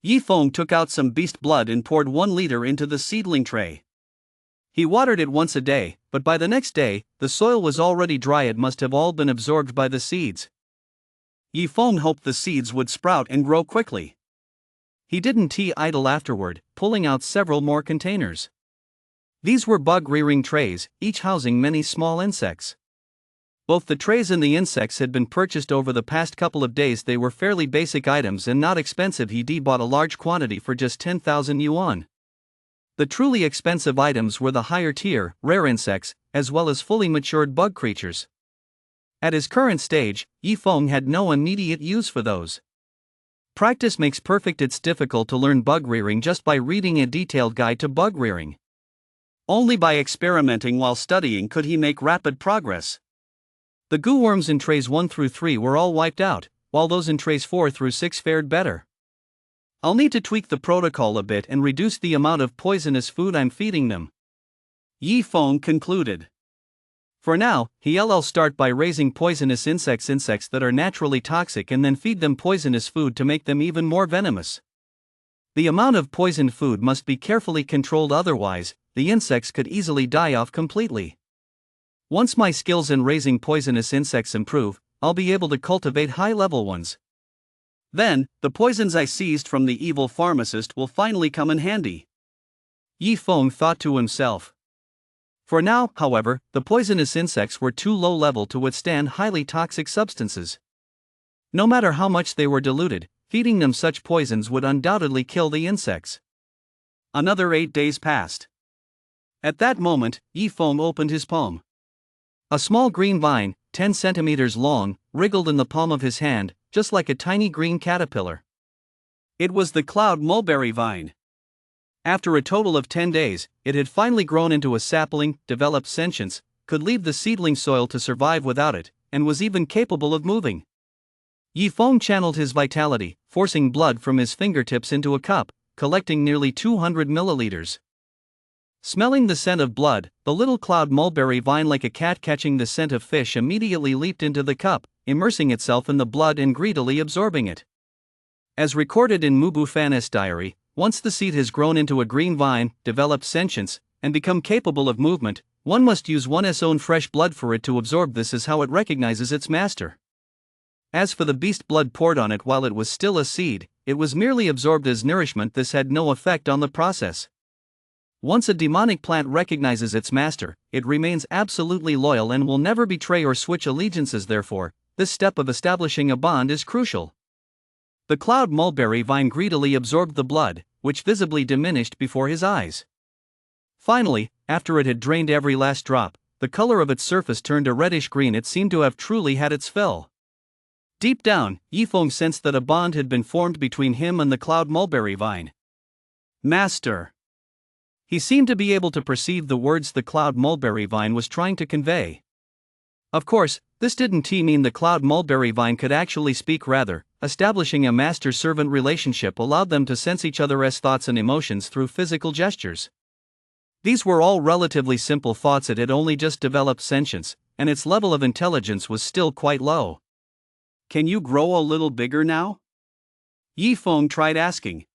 Yi Feng took out some beast blood and poured 1 liter into the seedling tray. He watered it once a day, but by the next day, the soil was already dry. It must have all been absorbed by the seeds. Yi Feng hoped the seeds would sprout and grow quickly. He didn't idle afterward, pulling out several more containers. These were bug-rearing trays, each housing many small insects. Both the trays and the insects had been purchased over the past couple of days. They were fairly basic items and not expensive. He bought a large quantity for just 10,000 yuan. The truly expensive items were the higher tier, rare insects, as well as fully matured bug creatures. At his current stage, Yi Feng had no immediate use for those. Practice makes perfect. It's difficult to learn bug rearing just by reading a detailed guide to bug rearing. Only by experimenting while studying could he make rapid progress. The goo worms in trays 1 through 3 were all wiped out, while those in trays 4 through 6 fared better. I'll need to tweak the protocol a bit and reduce the amount of poisonous food I'm feeding them, Yi Feng concluded. For now, he'll start by raising poisonous insects that are naturally toxic, and then feed them poisonous food to make them even more venomous. The amount of poisoned food must be carefully controlled, otherwise, the insects could easily die off completely. Once my skills in raising poisonous insects improve, I'll be able to cultivate high-level ones. Then, the poisons I seized from the evil pharmacist will finally come in handy, Yi Feng thought to himself. For now, however, the poisonous insects were too low level to withstand highly toxic substances. No matter how much they were diluted, feeding them such poisons would undoubtedly kill the insects. Another 8 days passed. At that moment, Yi Feng opened his palm. A small green vine, 10 centimeters long, wriggled in the palm of his hand, just like a tiny green caterpillar. It was the cloud mulberry vine. After a total of 10 days, it had finally grown into a sapling, developed sentience, could leave the seedling soil to survive without it, and was even capable of moving. Yi Feng channeled his vitality, forcing blood from his fingertips into a cup, collecting nearly 200 milliliters. Smelling the scent of blood, the little cloud mulberry vine, like a cat catching the scent of fish, immediately leaped into the cup, immersing itself in the blood and greedily absorbing it. As recorded in Mubu Fan's diary, once the seed has grown into a green vine, developed sentience, and become capable of movement, one must use one's own fresh blood for it to absorb. This is how it recognizes its master. As for the beast blood poured on it while it was still a seed, it was merely absorbed as nourishment. This had no effect on the process. Once a demonic plant recognizes its master, it remains absolutely loyal and will never betray or switch allegiances. Therefore, this step of establishing a bond is crucial. The cloud mulberry vine greedily absorbed the blood, which visibly diminished before his eyes. Finally, after it had drained every last drop, the color of its surface turned a reddish green. It seemed to have truly had its fill. Deep down, Yi Feng sensed that a bond had been formed between him and the cloud mulberry vine. Master. He seemed to be able to perceive the words the cloud mulberry vine was trying to convey. Of course, this didn't mean the cloud mulberry vine could actually speak. Rather, establishing a master-servant relationship allowed them to sense each other's thoughts and emotions through physical gestures. These were all relatively simple thoughts. It had only just developed sentience, and its level of intelligence was still quite low. Can you grow a little bigger now? Yi Feng tried asking.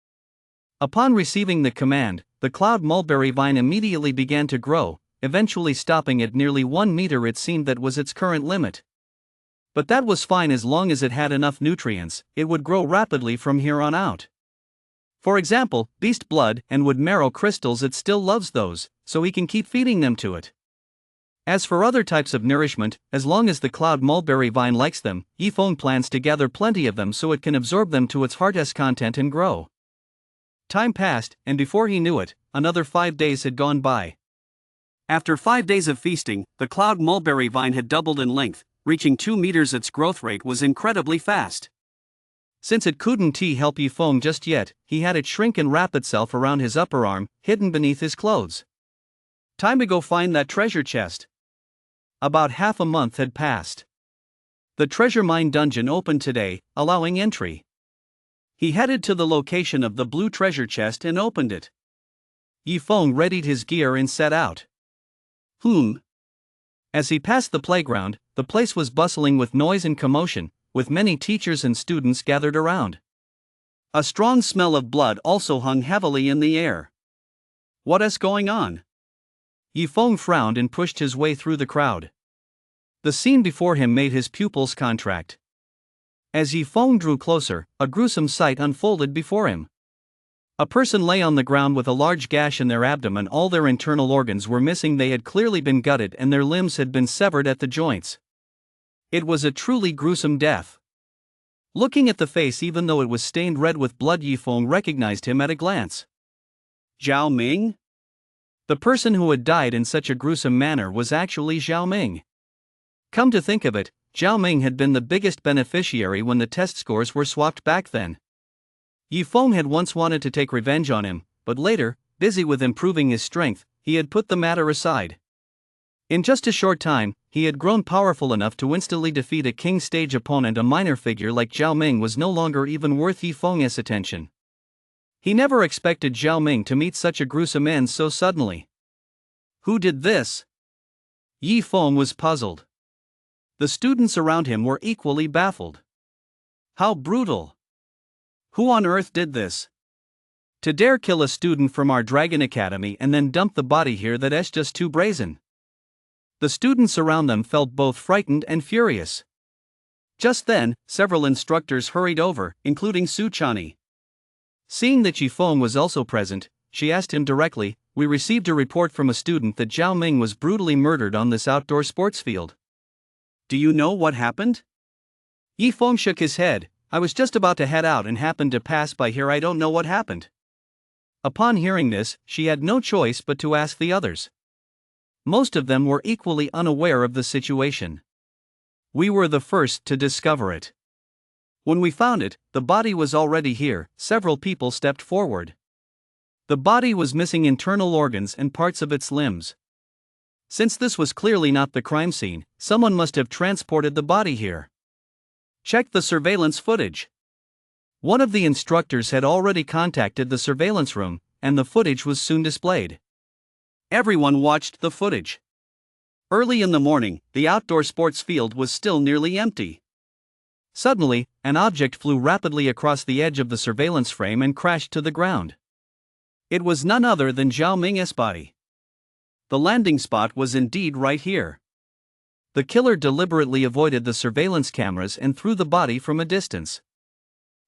Upon receiving the command, the cloud mulberry vine immediately began to grow, eventually stopping at nearly 1 meter. It seemed that was its current limit. But that was fine as long as it had enough nutrients. It would grow rapidly from here on out. For example, beast blood and wood marrow crystals. It still loves those, so he can keep feeding them to it. As for other types of nourishment, as long as the cloud mulberry vine likes them, Yi Feng plans to gather plenty of them so it can absorb them to its heart's content and grow. Time passed, and before he knew it, another 5 days had gone by. After 5 days of feasting, the cloud mulberry vine had doubled in length, reaching 2 meters. Its growth rate was incredibly fast. Since it couldn't help Yi Feng just yet, he had it shrink and wrap itself around his upper arm, hidden beneath his clothes. Time to go find that treasure chest. About half a month had passed. The treasure mine dungeon opened today, allowing entry. He headed to the location of the blue treasure chest and opened it. Yifeng readied his gear and set out. As he passed the playground, the place was bustling with noise and commotion, with many teachers and students gathered around. A strong smell of blood also hung heavily in the air. What is going on? Yifeng frowned and pushed his way through the crowd. The scene before him made his pupils contract. As Yifeng drew closer, a gruesome sight unfolded before him. A person lay on the ground with a large gash in their abdomen. All their internal organs were missing. They had clearly been gutted and their limbs had been severed at the joints. It was a truly gruesome death. Looking at the face, even though it was stained red with blood, Yifeng recognized him at a glance. Zhao Ming? The person who had died in such a gruesome manner was actually Zhao Ming. Come to think of it, Zhao Ming had been the biggest beneficiary when the test scores were swapped back then. Yifeng had once wanted to take revenge on him, but later, busy with improving his strength, he had put the matter aside. In just a short time, he had grown powerful enough to instantly defeat a king stage opponent. A minor figure like Zhao Ming was no longer even worth Yifeng's attention. He never expected Zhao Ming to meet such a gruesome end so suddenly. Who did this? Yifeng was puzzled. The students around him were equally baffled. How brutal! Who on earth did this? To dare kill a student from our Dragon Academy and then dump the body here, that's just too brazen. The students around them felt both frightened and furious. Just then, several instructors hurried over, including Su Chani. Seeing that Yifeng was also present, she asked him directly, "We received a report from a student that Zhao Ming was brutally murdered on this outdoor sports field. Do you know what happened?" Yifeng shook his head. "I was just about to head out and happened to pass by here. I don't know what happened." Upon hearing this, she had no choice but to ask the others. Most of them were equally unaware of the situation. "We were the first to discover it. When we found it, the body was already here." Several people stepped forward. The body was missing internal organs and parts of its limbs. Since this was clearly not the crime scene, someone must have transported the body here. Check the surveillance footage. One of the instructors had already contacted the surveillance room, and the footage was soon displayed. Everyone watched the footage. Early in the morning, the outdoor sports field was still nearly empty. Suddenly, an object flew rapidly across the edge of the surveillance frame and crashed to the ground. It was none other than Zhao Ming's body. The landing spot was indeed right here. The killer deliberately avoided the surveillance cameras and threw the body from a distance.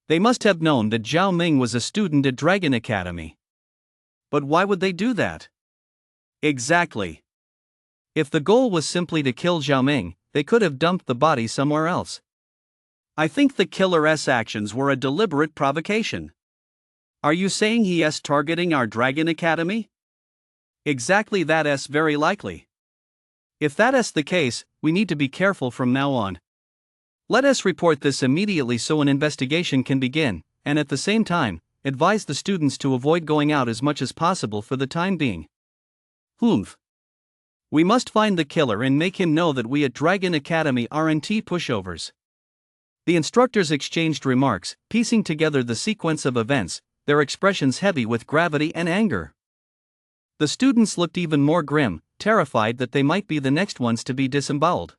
They must have known that Zhao Ming was a student at Dragon Academy. But why would they do that? Exactly. If the goal was simply to kill Zhao Ming, they could have dumped the body somewhere else. I think the killer's actions were a deliberate provocation. Are you saying he is targeting our Dragon Academy? Exactly, that is very likely. If that is the case, we need to be careful from now on. Let us report this immediately so an investigation can begin, and at the same time, advise the students to avoid going out as much as possible for the time being. We must find the killer and make him know that we at Dragon Academy aren't pushovers. The instructors exchanged remarks, piecing together the sequence of events, their expressions heavy with gravity and anger. The students looked even more grim, terrified that they might be the next ones to be disemboweled.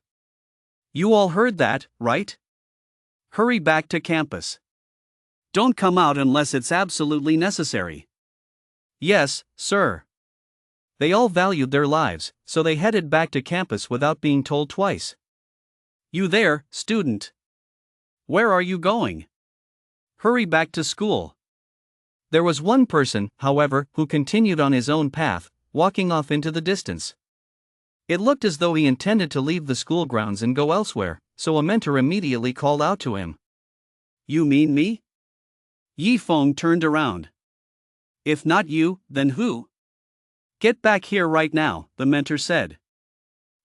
You all heard that, right? Hurry back to campus. Don't come out unless it's absolutely necessary. Yes, sir. They all valued their lives, so they headed back to campus without being told twice. You there, student? Where are you going? Hurry back to school. There was one person, however, who continued on his own path, walking off into the distance. It looked as though he intended to leave the school grounds and go elsewhere, so a mentor immediately called out to him. You mean me? Yifeng turned around. If not you, then who? Get back here right now, the mentor said.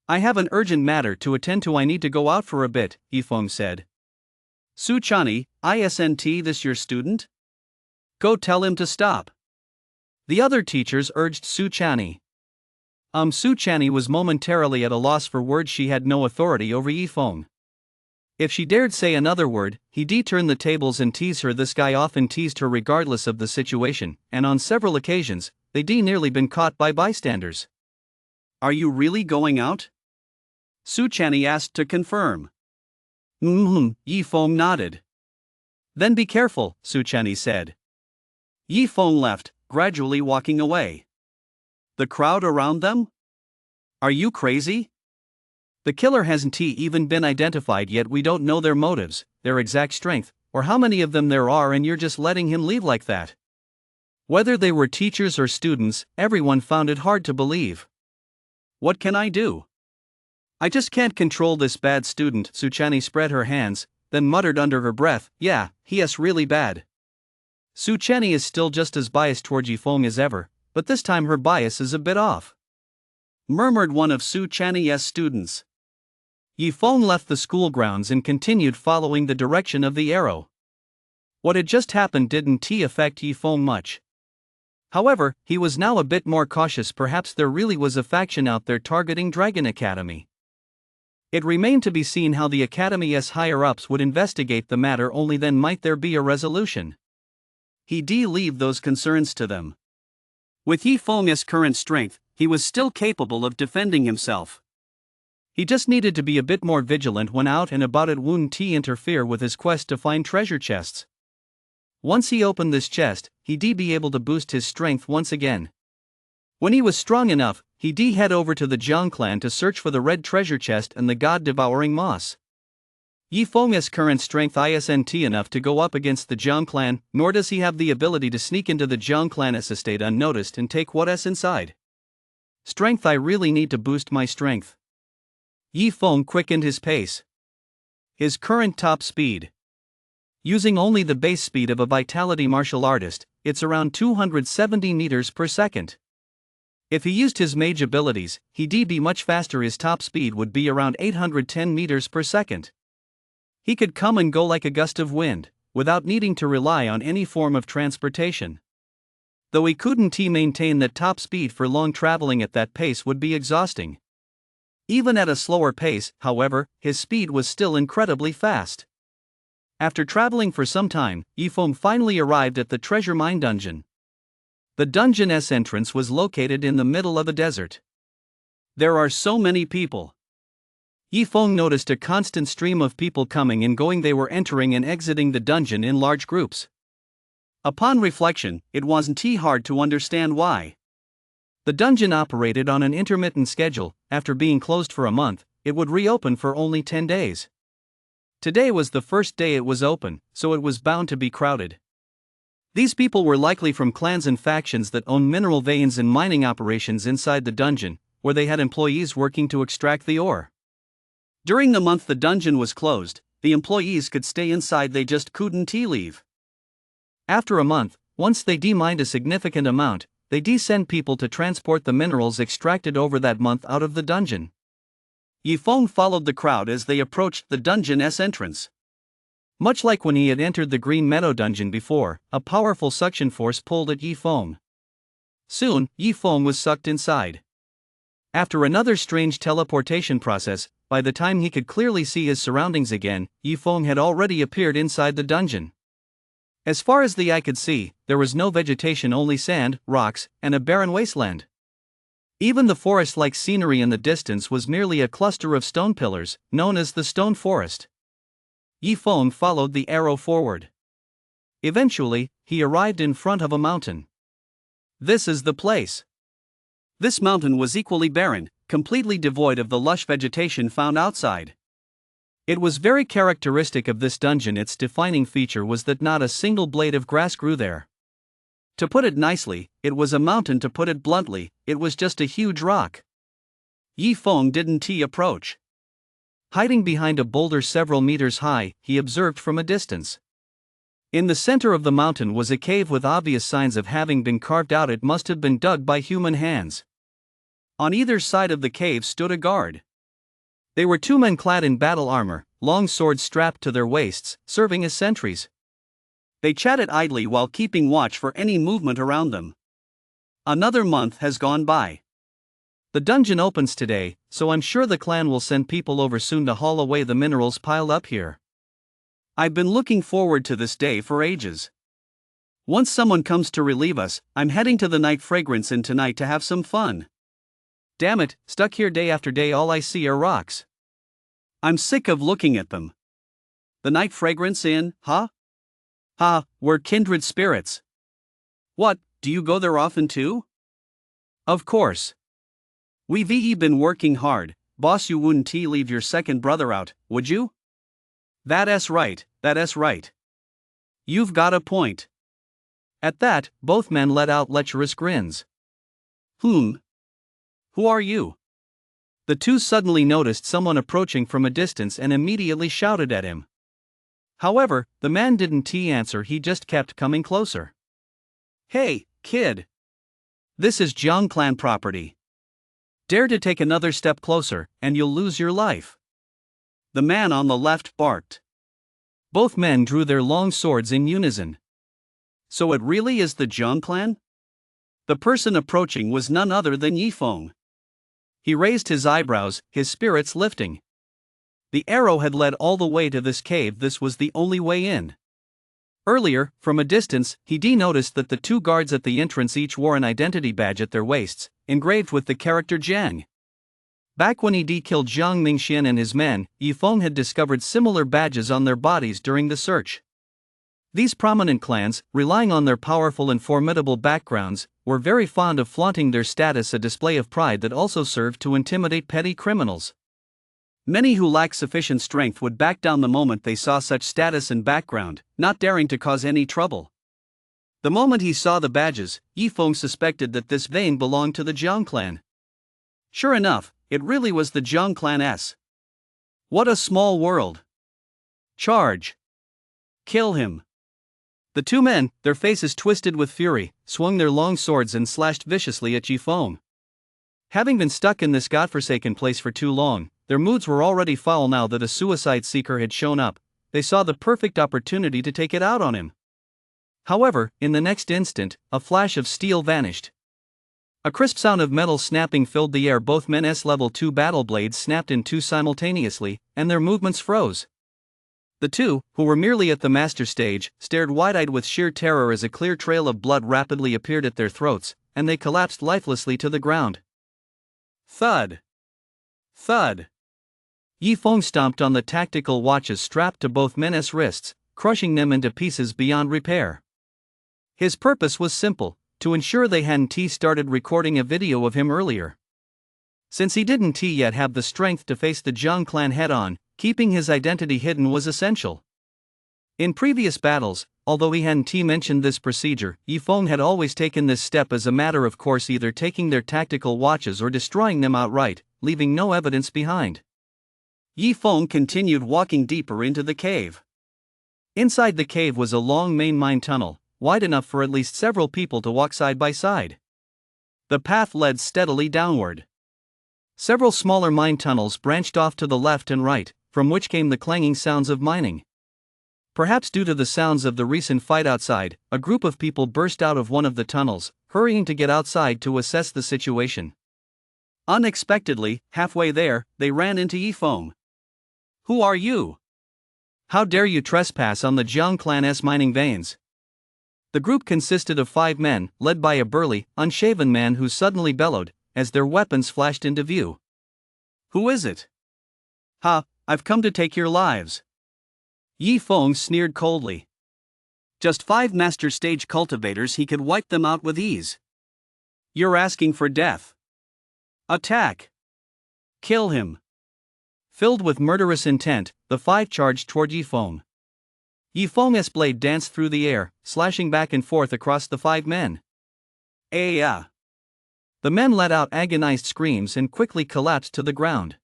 I have an urgent matter to attend to. I need to go out for a bit, Yifeng said. Su Chani, isn't this your student? Go tell him to stop. The other teachers urged Su Chani. Su Chani was momentarily at a loss for words. She had no authority over Yifeng. If she dared say another word, he'd turn the tables and tease her. This guy often teased her regardless of the situation, and on several occasions, they'd nearly been caught by bystanders. Are you really going out? Su Channy asked to confirm. Yi Feng nodded. Then be careful, Su Channy said. Yi Feng left, gradually walking away. The crowd around them? Are you crazy? The killer hasn't even been identified yet. We don't know their motives, their exact strength, or how many of them there are, and you're just letting him leave like that. Whether they were teachers or students, everyone found it hard to believe. What can I do? I just can't control this bad student. Su Channy spread her hands, then muttered under her breath, yeah, he's really bad. Su Channy is still just as biased towards Yi Feng as ever, but this time her bias is a bit off, murmured one of Su Channy's students. Yi Feng left the school grounds and continued following the direction of the arrow. What had just happened didn't affect Yi Feng much. However, he was now a bit more cautious. Perhaps there really was a faction out there targeting Dragon Academy. It remained to be seen how the Academy's higher-ups would investigate the matter. Only then might there be a resolution. He'd leave those concerns to them. With Yi Feng's current strength, he was still capable of defending himself. He just needed to be a bit more vigilant when out and about. It wouldn't interfere with his quest to find treasure chests. Once he opened this chest, he'd be able to boost his strength once again. When he was strong enough, he'd head over to the Jiang clan to search for the red treasure chest and the god-devouring moss. Yi Feng's current strength isn't enough to go up against the Jiang clan, nor does he have the ability to sneak into the Jiang clan's estate unnoticed and take what's inside. Strength. I really need to boost my strength. Yi Feng quickened his pace. His current top speed. Using only the base speed of a vitality martial artist, it's around 270 meters per second. If he used his mage abilities, he'd be much faster. His top speed would be around 810 meters per second. He could come and go like a gust of wind, without needing to rely on any form of transportation. Though he couldn't maintain that top speed for long. Traveling at that pace would be exhausting. Even at a slower pace, however, his speed was still incredibly fast. After traveling for some time, Yi Feng finally arrived at the treasure mine dungeon. The dungeon's entrance was located in the middle of a desert. There are so many people. Yi Feng noticed a constant stream of people coming and going. They were entering and exiting the dungeon in large groups. Upon reflection, it wasn't hard to understand why. The dungeon operated on an intermittent schedule. After being closed for a month, it would reopen for only 10 days. Today was the first day it was open, so it was bound to be crowded. These people were likely from clans and factions that owned mineral veins and mining operations inside the dungeon, where they had employees working to extract the ore. During the month the dungeon was closed, the employees could stay inside. They just couldn't leave. After a month, once they demined a significant amount, they send people to transport the minerals extracted over that month out of the dungeon. Yi Feng followed the crowd as they approached the dungeon's entrance. Much like when he had entered the Green Meadow dungeon before, a powerful suction force pulled at Yi Feng. Soon, Yi Feng was sucked inside. After another strange teleportation process, by the time he could clearly see his surroundings again, Yi Feng had already appeared inside the dungeon. As far as the eye could see, there was no vegetation, only sand, rocks, and a barren wasteland. Even the forest-like scenery in the distance was merely a cluster of stone pillars, known as the Stone Forest. Yi Feng followed the arrow forward. Eventually, he arrived in front of a mountain. This is the place. This mountain was equally barren, completely devoid of the lush vegetation found outside. It was very characteristic of this dungeon. Its defining feature was that not a single blade of grass grew there. To put it nicely, it was a mountain. To put it bluntly, it was just a huge rock. Yi Feng didn't approach. Hiding behind a boulder several meters high, he observed from a distance. In the center of the mountain was a cave with obvious signs of having been carved out. It must have been dug by human hands. On either side of the cave stood a guard. They were two men clad in battle armor, long swords strapped to their waists, serving as sentries. They chatted idly while keeping watch for any movement around them. Another month has gone by. The dungeon opens today, so I'm sure the clan will send people over soon to haul away the minerals piled up here. I've been looking forward to this day for ages. Once someone comes to relieve us, I'm heading to the Night Fragrance Inn tonight to have some fun. Damn it, stuck here day after day, all I see are rocks. I'm sick of looking at them. The Night Fragrance Inn, huh? Ha, we're kindred spirits. What, do you go there often too? Of course. We've been working hard, boss. You wouldn't leave your second brother out, would you? That's right, that's right. You've got a point. At that, both men let out lecherous grins. Who are you? The two suddenly noticed someone approaching from a distance and immediately shouted at him. However, the man didn't answer, he just kept coming closer. Hey, kid. This is Jiang clan property. Dare to take another step closer, and you'll lose your life. The man on the left barked. Both men drew their long swords in unison. So it really is the Jiang clan? The person approaching was none other than Yifeng. He raised his eyebrows, his spirits lifting. The arrow had led all the way to this cave, this was the only way in. Earlier, from a distance, he noticed that the two guards at the entrance each wore an identity badge at their waists, engraved with the character Jiang. Back when he killed Jiang Mingxian and his men, Yifeng had discovered similar badges on their bodies during the search. These prominent clans, relying on their powerful and formidable backgrounds, were very fond of flaunting their status, a display of pride that also served to intimidate petty criminals. Many who lacked sufficient strength would back down the moment they saw such status and background, not daring to cause any trouble. The moment he saw the badges, Yifeng suspected that this vein belonged to the Jiang clan. Sure enough, it really was the Jiang clan's. What a small world. Charge! Kill him! The two men, their faces twisted with fury, swung their long swords and slashed viciously at Yifeng. Having been stuck in this godforsaken place for too long, their moods were already foul. Now that a suicide seeker had shown up, they saw the perfect opportunity to take it out on him. However, in the next instant, a flash of steel vanished. A crisp sound of metal snapping filled the air. Both men's level 2 battle blades snapped in two simultaneously, and their movements froze. The two, who were merely at the master stage, stared wide-eyed with sheer terror as a clear trail of blood rapidly appeared at their throats, and they collapsed lifelessly to the ground. Thud! Thud! Yifeng stomped on the tactical watches strapped to both men's wrists, crushing them into pieces beyond repair. His purpose was simple: to ensure they hadn't started recording a video of him earlier. Since he didn't yet have the strength to face the Jiang clan head-on, keeping his identity hidden was essential. In previous battles, although he hadn't mentioned this procedure, Yifeng had always taken this step as a matter of course, either taking their tactical watches or destroying them outright, leaving no evidence behind. Yifeng continued walking deeper into the cave. Inside the cave was a long main mine tunnel, wide enough for at least several people to walk side by side. The path led steadily downward. Several smaller mine tunnels branched off to the left and right, from which came the clanging sounds of mining. Perhaps due to the sounds of the recent fight outside, a group of people burst out of one of the tunnels, hurrying to get outside to assess the situation. Unexpectedly, halfway there, they ran into Yifeng. Who are you? How dare you trespass on the Jiang clan's mining veins? The group consisted of 5 men, led by a burly, unshaven man who suddenly bellowed, as their weapons flashed into view. Who is it? Ha, I've come to take your lives. Yifeng sneered coldly. Just 5 master stage cultivators, he could wipe them out with ease. You're asking for death. Attack! Kill him! Filled with murderous intent, the 5 charged toward Yifeng. Yifeng's blade danced through the air, slashing back and forth across the 5 men. Ayah! The men let out agonized screams and quickly collapsed to the ground.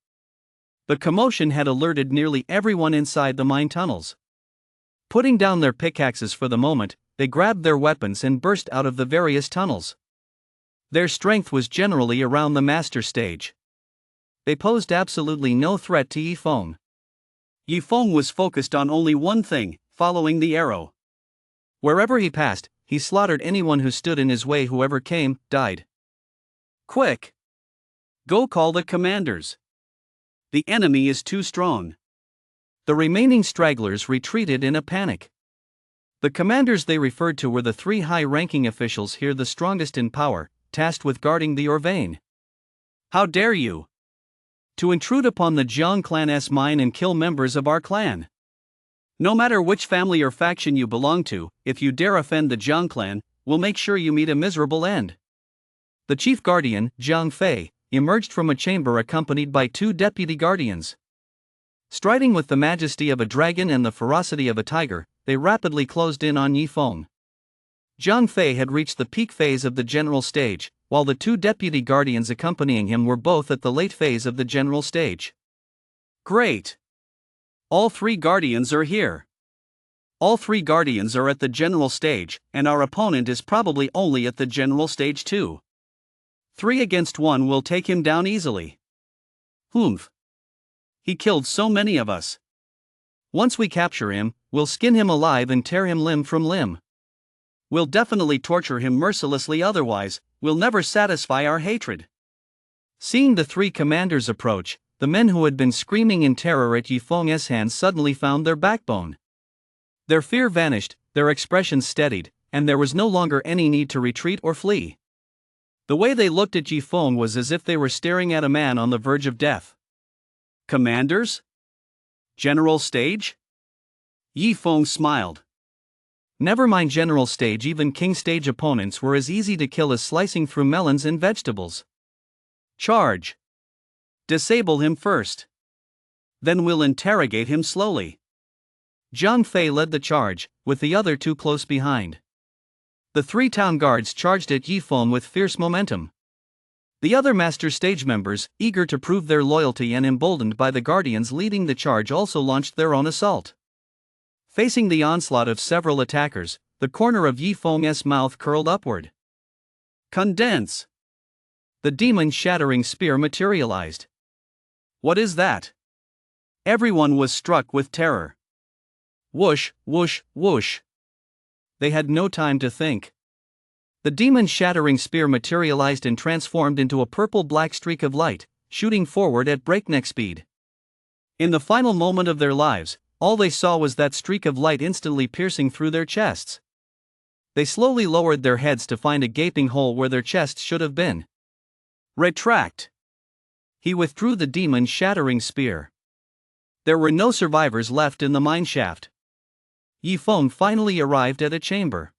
The commotion had alerted nearly everyone inside the mine tunnels. Putting down their pickaxes for the moment, they grabbed their weapons and burst out of the various tunnels. Their strength was generally around the master stage. They posed absolutely no threat to Yifeng. Yifeng was focused on only one thing: following the arrow. Wherever he passed, he slaughtered anyone who stood in his way. Whoever came, died. Quick! Go call the commanders. The enemy is too strong. The remaining stragglers retreated in a panic. The commanders they referred to were the three high-ranking officials here, the strongest in power, tasked with guarding the Orvane. How dare you! To intrude upon the Jiang clan's mine and kill members of our clan. No matter which family or faction you belong to, if you dare offend the Jiang clan, we'll make sure you meet a miserable end. The chief guardian, Jiang Fei, emerged from a chamber accompanied by two deputy guardians. Striding with the majesty of a dragon and the ferocity of a tiger, they rapidly closed in on Yifeng. Jiang Fei had reached the peak phase of the general stage, while the two deputy guardians accompanying him were both at the late phase of the general stage. Great! All three guardians are here. All three guardians are at the general stage, and our opponent is probably only at the general stage too. 3 against 1 will take him down easily. Humph! He killed so many of us. Once we capture him, we'll skin him alive and tear him limb from limb. We'll definitely torture him mercilessly, otherwise, we'll never satisfy our hatred. Seeing the three commanders approach, the men who had been screaming in terror at Yifeng's hands suddenly found their backbone. Their fear vanished, their expressions steadied, and there was no longer any need to retreat or flee. The way they looked at Yifeng was as if they were staring at a man on the verge of death. Commanders? General stage? Yifeng smiled. Never mind general stage, even king stage opponents were as easy to kill as slicing through melons and vegetables. Charge! Disable him first. Then we'll interrogate him slowly. Jiang Fei led the charge, with the other two close behind. The three town guards charged at Yifeng with fierce momentum. The other master stage members, eager to prove their loyalty and emboldened by the guardians leading the charge, also launched their own assault. Facing the onslaught of several attackers, the corner of Yifeng's mouth curled upward. Condense! The demon-shattering spear materialized. What is that? Everyone was struck with terror. Whoosh, whoosh, whoosh. They had no time to think. The demon-shattering spear materialized and transformed into a purple-black streak of light, shooting forward at breakneck speed. In the final moment of their lives, all they saw was that streak of light instantly piercing through their chests. They slowly lowered their heads to find a gaping hole where their chests should have been. Retract! He withdrew the demon-shattering spear. There were no survivors left in the mineshaft. Yifeng finally arrived at a chamber.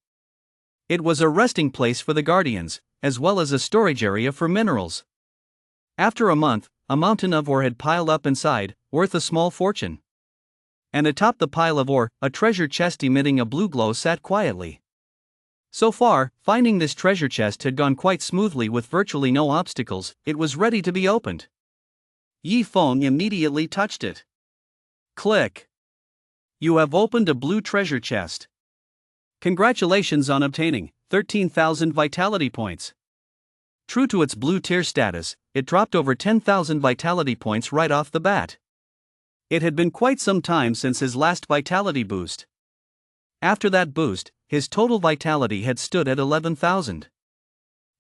It was a resting place for the guardians, as well as a storage area for minerals. After a month, a mountain of ore had piled up inside, worth a small fortune. And atop the pile of ore, a treasure chest emitting a blue glow sat quietly. So far, finding this treasure chest had gone quite smoothly with virtually no obstacles. It was ready to be opened. Yifeng immediately touched it. Click! You have opened a blue treasure chest. Congratulations on obtaining 13,000 vitality points. True to its blue tier status, it dropped over 10,000 vitality points right off the bat. It had been quite some time since his last vitality boost. After that boost, his total vitality had stood at 11,000.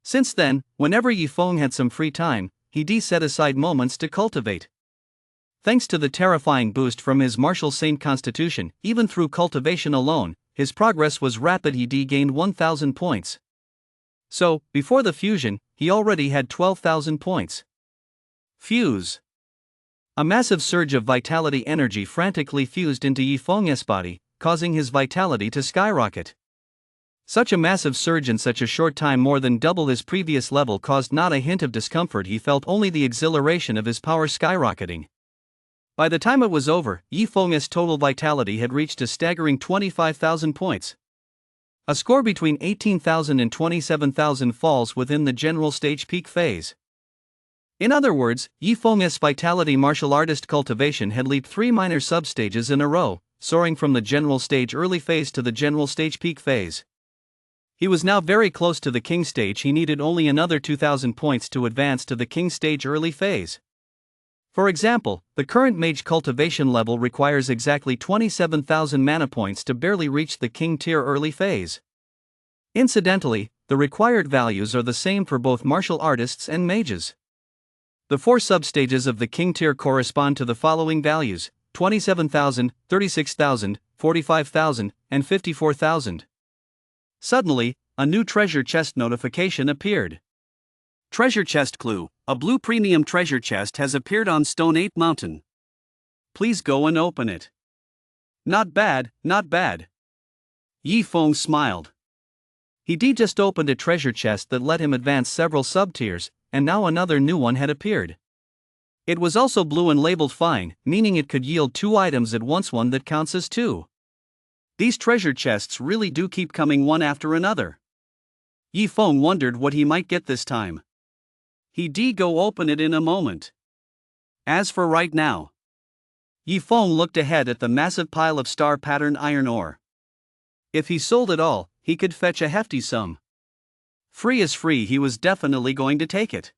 Since then, whenever Yifeng had some free time, he set aside moments to cultivate. Thanks to the terrifying boost from his martial saint constitution, even through cultivation alone, his progress was rapid. He gained 1,000 points. So, before the fusion, he already had 12,000 points. Fuse. A massive surge of vitality energy frantically fused into Yifeng's body, causing his vitality to skyrocket. Such a massive surge in such a short time, more than double his previous level, caused not a hint of discomfort. He felt only the exhilaration of his power skyrocketing. By the time it was over, Yifeng's total vitality had reached a staggering 25,000 points. A score between 18,000 and 27,000 falls within the general stage peak phase. In other words, Yifeng's vitality martial artist cultivation had leaped 3 minor substages in a row, soaring from the general stage early phase to the general stage peak phase. He was now very close to the king stage. He needed only another 2,000 points to advance to the king stage early phase. For example, the current mage cultivation level requires exactly 27,000 mana points to barely reach the king tier early phase. Incidentally, the required values are the same for both martial artists and mages. The 4 substages of the king tier correspond to the following values: 27,000, 36,000, 45,000, and 54,000. Suddenly, a new treasure chest notification appeared. Treasure chest clue: a blue premium treasure chest has appeared on Stone 8 Mountain. Please go and open it. Not bad, not bad. Yi Feng smiled. He just opened a treasure chest that let him advance several sub-tiers, and now another new one had appeared. It was also blue and labeled fine, meaning it could yield 2 items at once, one that counts as 2. These treasure chests really do keep coming one after another. Yi Feng wondered what he might get this time. He'd go open it in a moment. As for right now, Yi Feng looked ahead at the massive pile of star-patterned iron ore. If he sold it all, he could fetch a hefty sum. Free is free, he was definitely going to take it.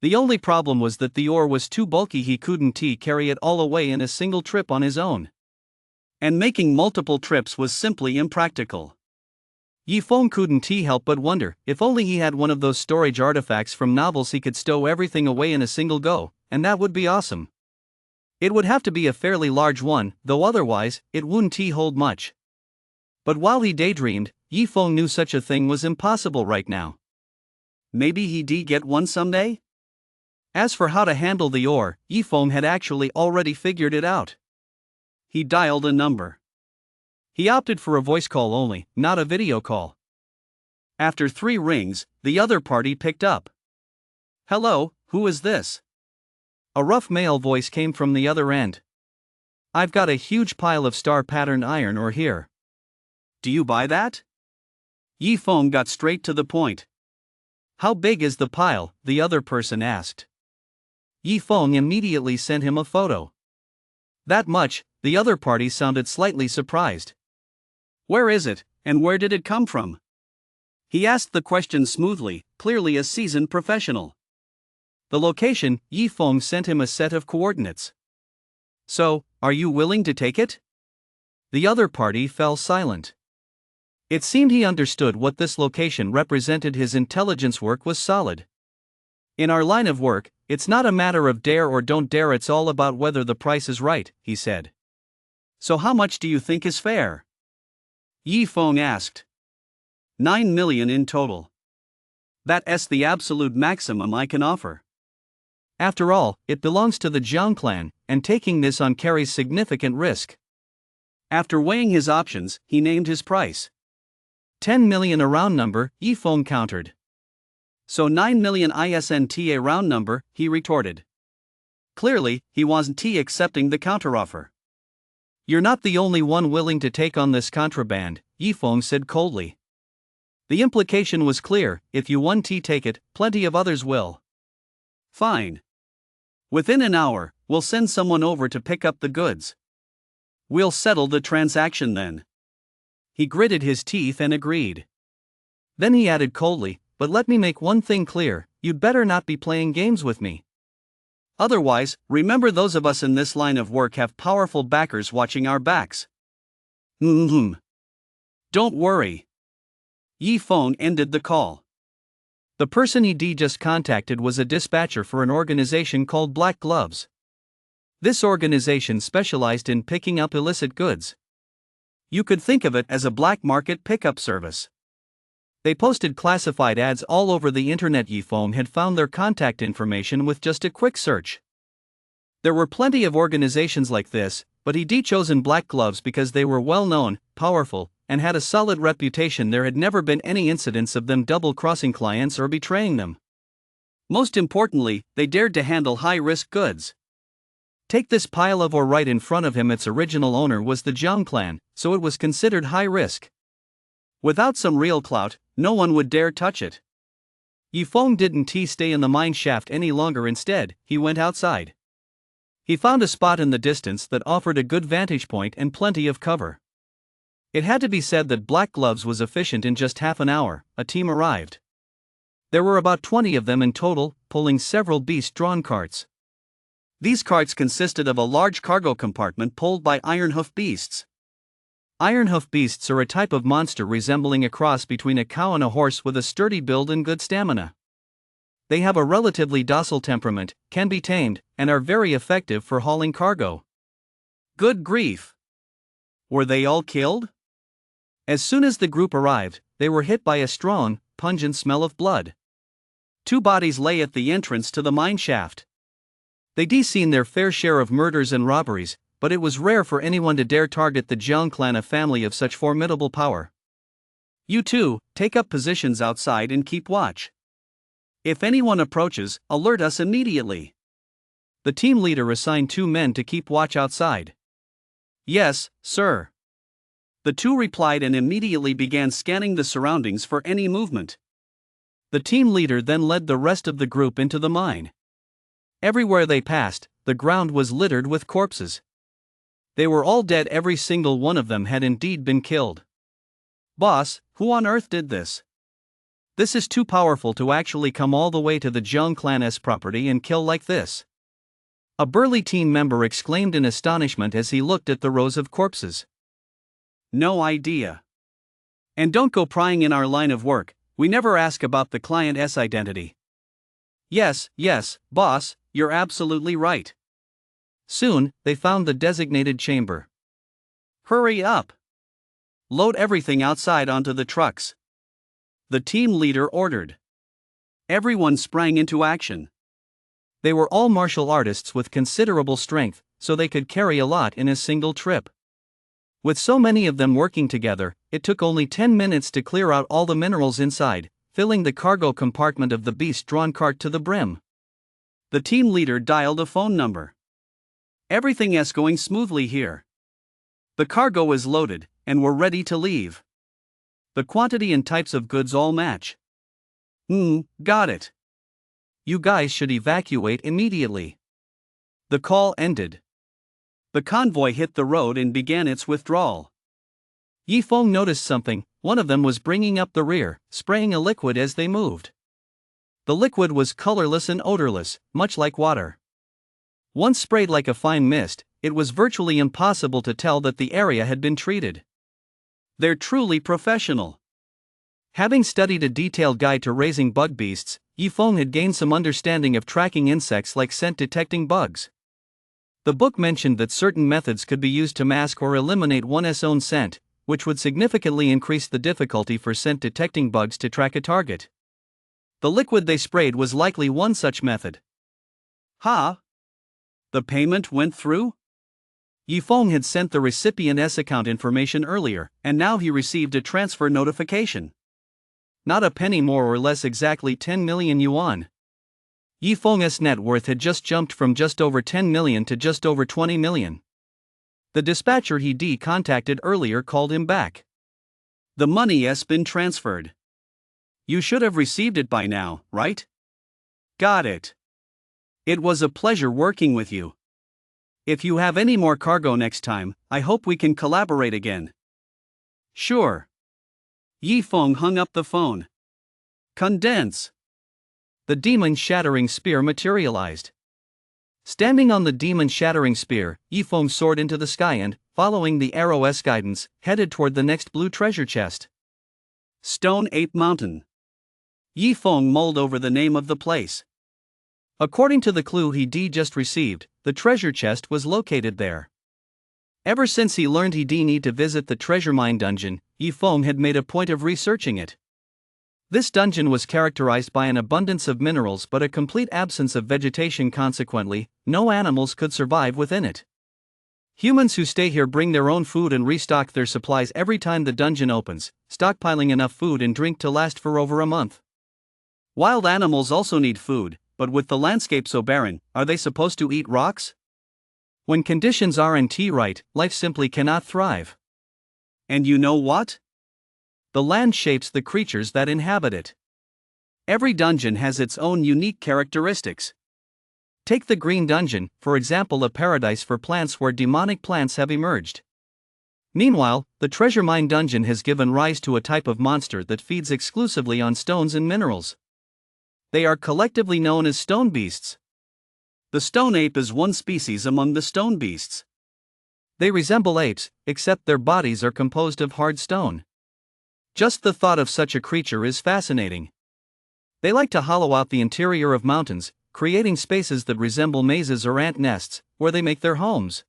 The only problem was that the ore was too bulky, he couldn't carry it all away in a single trip on his own. And making multiple trips was simply impractical. Yi Feng couldn't help but wonder, if only he had one of those storage artifacts from novels, he could stow everything away in a single go, and that would be awesome. It would have to be a fairly large one, though otherwise, it wouldn't hold much. But while he daydreamed, Yi Feng knew such a thing was impossible right now. Maybe he'd get one someday? As for how to handle the ore, Yi Feng had actually already figured it out. He dialed a number. He opted for a voice call only, not a video call. After 3 rings, the other party picked up. Hello, who is this? A rough male voice came from the other end. I've got a huge pile of star-patterned iron ore here. Do you buy that? Yi Feng got straight to the point. How big is the pile? The other person asked. Yi Feng immediately sent him a photo. That much, the other party sounded slightly surprised. Where is it, and where did it come from? He asked the question smoothly, clearly a seasoned professional. The location, Yi Feng sent him a set of coordinates. So, are you willing to take it? The other party fell silent. It seemed he understood what this location represented. His intelligence work was solid. In our line of work, it's not a matter of dare or don't dare, it's all about whether the price is right, he said. So how much do you think is fair? Yi Feng asked. 9 million in total. That's the absolute maximum I can offer. After all, it belongs to the Jiang clan, and taking this on carries significant risk. After weighing his options, he named his price. 10 million a round number, Yi Feng countered. So 9 million isn't a round number, he retorted. Clearly, he wasn't accepting the counteroffer. You're not the only one willing to take on this contraband, Yi Feng said coldly. The implication was clear: if you want to take it, plenty of others will. Fine. Within an hour, we'll send someone over to pick up the goods. We'll settle the transaction then. He gritted his teeth and agreed. Then he added coldly, but let me make one thing clear, you'd better not be playing games with me. Otherwise, remember, those of us in this line of work have powerful backers watching our backs. Don't worry. Yi Feng ended the call. The person he'd just contacted was a dispatcher for an organization called Black Gloves. This organization specialized in picking up illicit goods. You could think of it as a black market pickup service. They posted classified ads all over the internet. Yi Feng had found their contact information with just a quick search. There were plenty of organizations like this, but he'd chosen Black Gloves because they were well known, powerful, and had a solid reputation. There had never been any incidents of them double-crossing clients or betraying them. Most importantly, they dared to handle high-risk goods. Take this pile of ore right in front of him. Its original owner was the Jiang clan, so it was considered high risk. Without some real clout, no one would dare touch it. Yi Feng didn't stay in the mine shaft any longer. Instead, he went outside. He found a spot in the distance that offered a good vantage point and plenty of cover. It had to be said that Black Gloves was efficient. In just half an hour, a team arrived. There were about 20 of them in total, pulling several beast-drawn carts. These carts consisted of a large cargo compartment pulled by iron-hoof beasts. Iron-hoof beasts are a type of monster resembling a cross between a cow and a horse, with a sturdy build and good stamina. they have a relatively docile temperament, can be tamed, and are very effective for hauling cargo. Good grief! Were they all killed? As soon as the group arrived, they were hit by a strong, pungent smell of blood. 2 bodies lay at the entrance to the mine shaft. They'd seen their fair share of murders and robberies, but it was rare for anyone to dare target the Jiang clan, a family of such formidable power. You two, take up positions outside and keep watch. If anyone approaches, alert us immediately. The team leader assigned 2 men to keep watch outside. Yes, sir. The 2 replied and immediately began scanning the surroundings for any movement. The team leader then led the rest of the group into the mine. Everywhere they passed, the ground was littered with corpses. They were all dead, every single one of them had indeed been killed. Boss, who on earth did this? This is too powerful to actually come all the way to the Jiang clan's property and kill like this. A burly team member exclaimed in astonishment as he looked at the rows of corpses. No idea. And don't go prying in our line of work, we never ask about the client's identity. Yes, boss, you're absolutely right. Soon, they found the designated chamber. Hurry up! Load everything outside onto the trucks. The team leader ordered. Everyone sprang into action. They were all martial artists with considerable strength, so they could carry a lot in a single trip. With so many of them working together, it took only 10 minutes to clear out all the minerals inside, filling the cargo compartment of the beast-drawn cart to the brim. The team leader dialed a phone number. Everything is going smoothly here. The cargo is loaded, and we're ready to leave. The quantity and types of goods all match. Got it. You guys should evacuate immediately. The call ended. The convoy hit the road and began its withdrawal. Yifeng noticed something. One of them was bringing up the rear, spraying a liquid as they moved. The liquid was colorless and odorless, much like water. Once sprayed like a fine mist, it was virtually impossible to tell that the area had been treated. They're truly professional. Having studied a detailed guide to raising bug beasts, Yifeng had gained some understanding of tracking insects like scent-detecting bugs. The book mentioned that certain methods could be used to mask or eliminate one's own scent, which would significantly increase the difficulty for scent-detecting bugs to track a target. The liquid they sprayed was likely one such method. The payment went through? Yifeng had sent the recipient's account information earlier, and now he received a transfer notification. Not a penny more or less, exactly 10 million yuan. Yifeng's net worth had just jumped from just over 10 million to just over 20 million. The dispatcher he contacted earlier called him back. The money has been transferred. You should have received it by now, right? Got it. It was a pleasure working with you. If you have any more cargo next time, I hope we can collaborate again. Sure. Yifeng hung up the phone. Condense. The demon-shattering spear materialized. Standing on the demon-shattering spear, Yifeng soared into the sky and, following the arrow's guidance, headed toward the next blue treasure chest. Stone Ape Mountain. Yifeng mulled over the name of the place. According to the clue he just received, the treasure chest was located there. Ever since he learned he need to visit the treasure mine dungeon, Yifeng had made a point of researching it. This dungeon was characterized by an abundance of minerals but a complete absence of vegetation. Consequently, no animals could survive within it. Humans who stay here bring their own food and restock their supplies every time the dungeon opens, stockpiling enough food and drink to last for over a month. Wild animals also need food, but with the landscape so barren, are they supposed to eat rocks? When conditions aren't right, life simply cannot thrive. And you know what? The land shapes the creatures that inhabit it. Every dungeon has its own unique characteristics. Take the Green Dungeon, for example, a paradise for plants where demonic plants have emerged. Meanwhile, the Treasure Mine Dungeon has given rise to a type of monster that feeds exclusively on stones and minerals. They are collectively known as stone beasts. The stone ape is one species among the stone beasts. They resemble apes, except their bodies are composed of hard stone. Just the thought of such a creature is fascinating. They like to hollow out the interior of mountains, creating spaces that resemble mazes or ant nests, where they make their homes.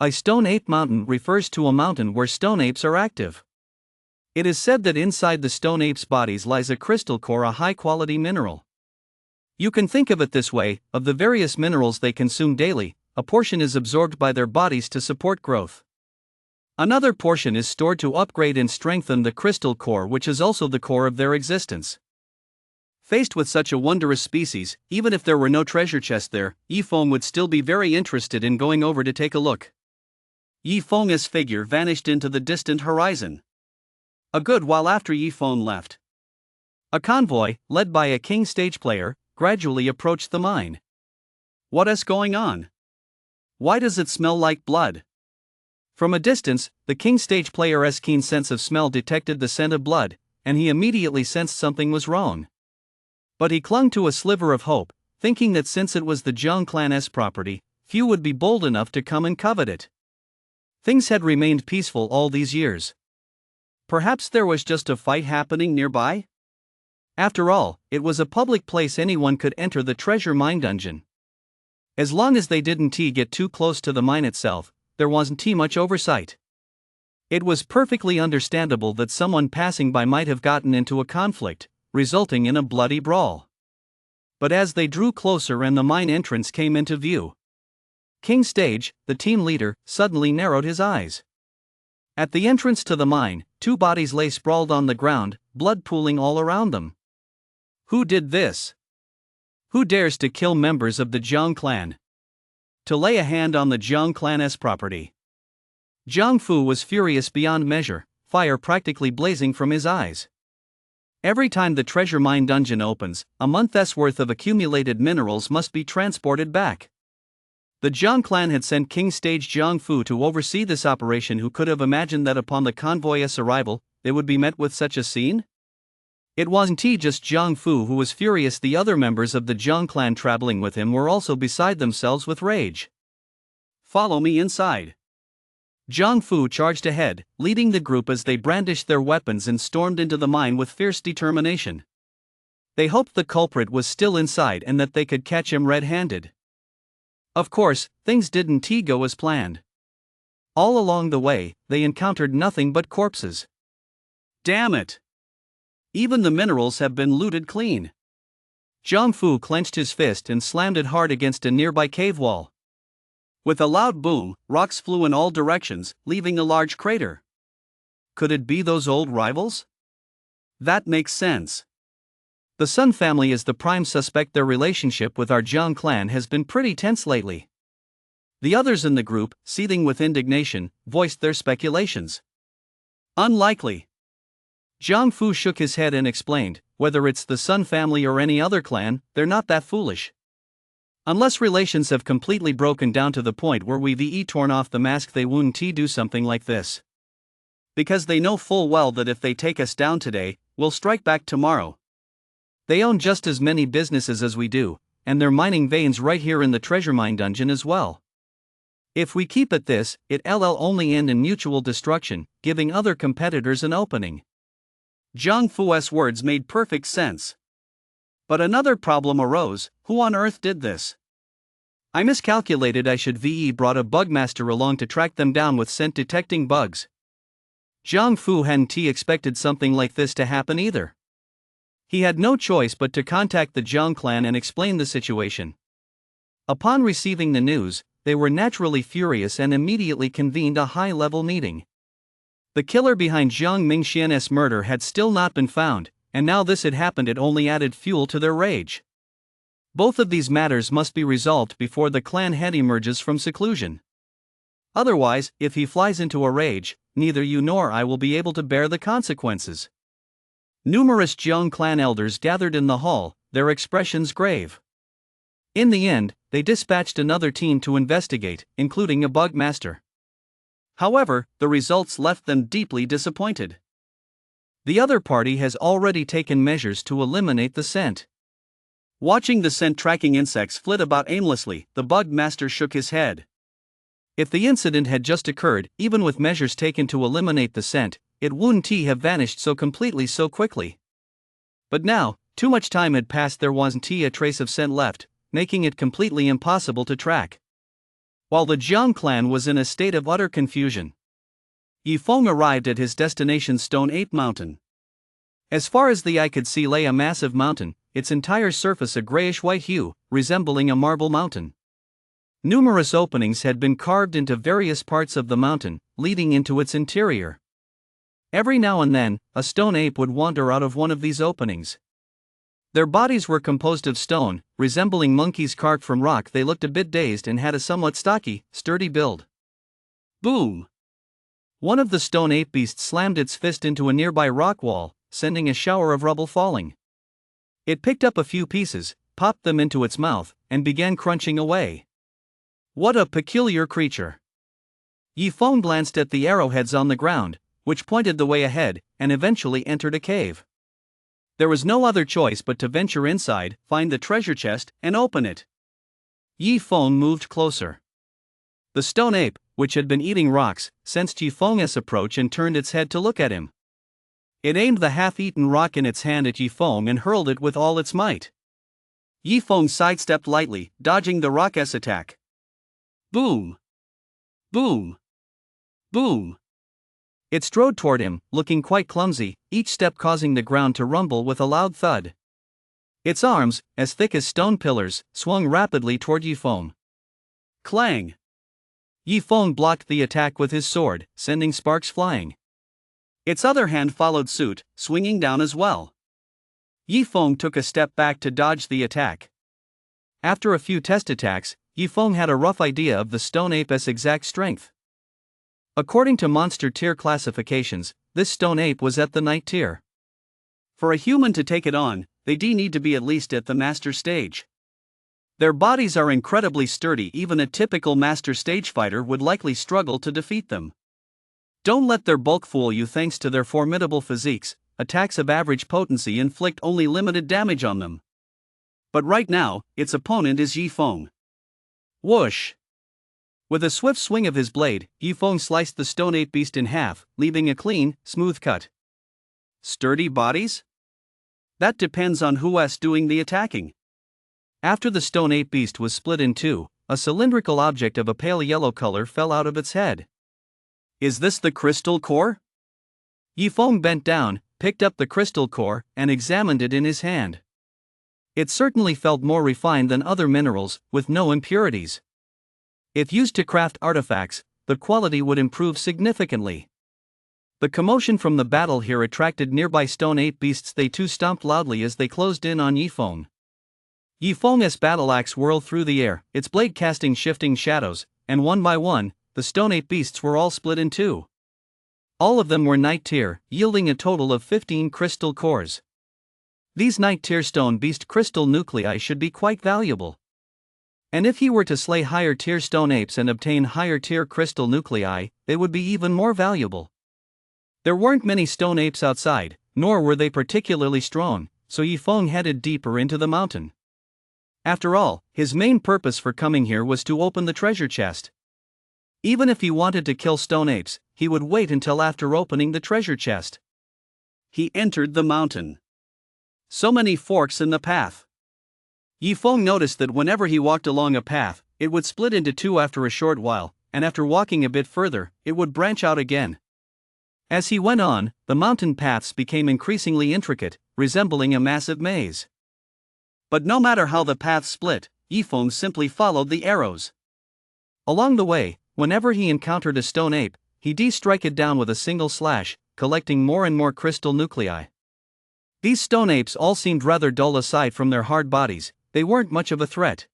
A stone ape mountain refers to a mountain where stone apes are active. It is said that inside the stone apes' bodies lies a crystal core, a high-quality mineral. You can think of it this way: of the various minerals they consume daily, a portion is absorbed by their bodies to support growth. Another portion is stored to upgrade and strengthen the crystal core, which is also the core of their existence. Faced with such a wondrous species, even if there were no treasure chest there, Yifeng would still be very interested in going over to take a look. Yifeng's figure vanished into the distant horizon. A good while after Yifeng left, a convoy, led by a king stage player, gradually approached the mine. What is going on? Why does it smell like blood? From a distance, the king stage player's keen sense of smell detected the scent of blood, and he immediately sensed something was wrong. But he clung to a sliver of hope, thinking that since it was the Zhang clan's property, few would be bold enough to come and covet it. Things had remained peaceful all these years. Perhaps there was just a fight happening nearby? After all, it was a public place, anyone could enter the treasure mine dungeon. As long as they didn't get too close to the mine itself, there wasn't much oversight. It was perfectly understandable that someone passing by might have gotten into a conflict, resulting in a bloody brawl. But as they drew closer and the mine entrance came into view, King Stage, the team leader, suddenly narrowed his eyes. At the entrance to the mine, two bodies lay sprawled on the ground, blood pooling all around them. Who did this? Who dares to kill members of the Zhang clan? To lay a hand on the Zhang clan's property? Zhang Fu was furious beyond measure, fire practically blazing from his eyes. Every time the treasure mine dungeon opens, a month's worth of accumulated minerals must be transported back. The Zhang clan had sent King Stage Zhang Fu to oversee this operation. Who could have imagined that upon the convoy's arrival, they would be met with such a scene? It wasn't just Zhang Fu who was furious, the other members of the Zhang clan traveling with him were also beside themselves with rage. Follow me inside. Zhang Fu charged ahead, leading the group as they brandished their weapons and stormed into the mine with fierce determination. They hoped the culprit was still inside and that they could catch him red-handed. Of course, things didn't go as planned. All along the way, they encountered nothing but corpses. Damn it! Even the minerals have been looted clean. Zhang Fu clenched his fist and slammed it hard against a nearby cave wall. With a loud boom, rocks flew in all directions, leaving a large crater. Could it be those old rivals? That makes sense. The Sun family is the prime suspect. Their relationship with our Zhang clan has been pretty tense lately. The others in the group, seething with indignation, voiced their speculations. Unlikely. Zhang Fu shook his head and explained, whether it's the Sun family or any other clan, they're not that foolish. Unless relations have completely broken down to the point where we've torn off the mask, they wouldn't do something like this. Because they know full well that if they take us down today, we'll strike back tomorrow. They own just as many businesses as we do, and they're mining veins right here in the treasure mine dungeon as well. If we keep at this, it'll only end in mutual destruction, giving other competitors an opening. Zhang Fu's words made perfect sense. But another problem arose: who on earth did this? I miscalculated. I should have brought a bugmaster along to track them down with scent-detecting bugs. Zhang Fu hadn't expected something like this to happen either. He had no choice but to contact the Zhang clan and explain the situation. Upon receiving the news, they were naturally furious and immediately convened a high-level meeting. The killer behind Zhang Mingxian's murder had still not been found, and now this had happened. It only added fuel to their rage. Both of these matters must be resolved before the clan head emerges from seclusion. Otherwise, if he flies into a rage, neither you nor I will be able to bear the consequences. Numerous Zhang clan elders gathered in the hall, their expressions grave. In the end, they dispatched another team to investigate, including a bug master. However, the results left them deeply disappointed. The other party has already taken measures to eliminate the scent. Watching the scent-tracking insects flit about aimlessly, the bug master shook his head. If the incident had just occurred, even with measures taken to eliminate the scent, it wouldn't have vanished so completely so quickly. But now, Too much time had passed, there wasn't a trace of scent left, making it completely impossible to track. While the Jiang clan was in a state of utter confusion, Yifeng arrived at his destination, Stone Ape Mountain. As far as the eye could see lay a massive mountain, its entire surface a grayish-white hue, resembling a marble mountain. Numerous openings had been carved into various parts of the mountain, leading into its interior. Every now and then, a stone ape would wander out of one of these openings. Their bodies were composed of stone, resembling monkeys carved from rock. They looked a bit dazed and had a somewhat stocky, sturdy build. Boom! One of the stone ape beasts slammed its fist into a nearby rock wall, sending a shower of rubble falling. It picked up a few pieces, popped them into its mouth, and began crunching away. What a peculiar creature! Yifeng glanced at the arrowheads on the ground, which pointed the way ahead, and eventually entered a cave. There was no other choice but to venture inside, find the treasure chest, and open it. Yifeng moved closer. The stone ape, which had been eating rocks, sensed Yifeng's approach and turned its head to look at him. It aimed the half-eaten rock in its hand at Yifeng and hurled it with all its might. Yifeng sidestepped lightly, dodging the rock's attack. Boom! Boom! Boom! It strode toward him, looking quite clumsy, each step causing the ground to rumble with a loud thud. Its arms, as thick as stone pillars, swung rapidly toward Yifeng. Clang! Yifeng blocked the attack with his sword, sending sparks flying. Its other hand followed suit, swinging down as well. Yifeng took a step back to dodge the attack. After a few test attacks, Yifeng had a rough idea of the stone ape's exact strength. According to monster tier classifications, this stone ape was at the Knight tier. For a human to take it on, they need to be at least at the master stage. Their bodies are incredibly sturdy, even a typical master stage fighter would likely struggle to defeat them. Don't let their bulk fool you. Thanks to their formidable physiques, attacks of average potency inflict only limited damage on them. But right now, its opponent is Yifeng. Whoosh! With a swift swing of his blade, Yifeng sliced the stone ape beast in half, leaving a clean, smooth cut. Sturdy bodies? That depends on who's doing the attacking. After the stone ape beast was split in two, a cylindrical object of a pale yellow color fell out of its head. Is this the crystal core? Yifeng bent down, picked up the crystal core, and examined it in his hand. It certainly felt more refined than other minerals, with no impurities. If used to craft artifacts, the quality would improve significantly. The commotion from the battle here attracted nearby stone ape beasts. They too stomped loudly as they closed in on Yifeng. Yifeng's battle axe whirled through the air, its blade casting shifting shadows, and one by one, the stone ape beasts were all split in two. All of them were Knight tier, yielding a total of 15 crystal cores. These Knight tier stone beast crystal nuclei should be quite valuable. And if he were to slay higher tier stone apes and obtain higher tier crystal nuclei, they would be even more valuable. There weren't many stone apes outside, nor were they particularly strong, so Yifeng headed deeper into the mountain. After all, his main purpose for coming here was to open the treasure chest. Even if he wanted to kill stone apes, he would wait until after opening the treasure chest. He entered the mountain. So many forks in the path. Yifeng noticed that whenever he walked along a path, it would split into two after a short while, and after walking a bit further, it would branch out again. As he went on, the mountain paths became increasingly intricate, resembling a massive maze. But no matter how the paths split, Yifeng simply followed the arrows. Along the way, whenever he encountered a stone ape, he strike it down with a single slash, collecting more and more crystal nuclei. These stone apes all seemed rather dull. Aside from their hard bodies, they weren't much of a threat.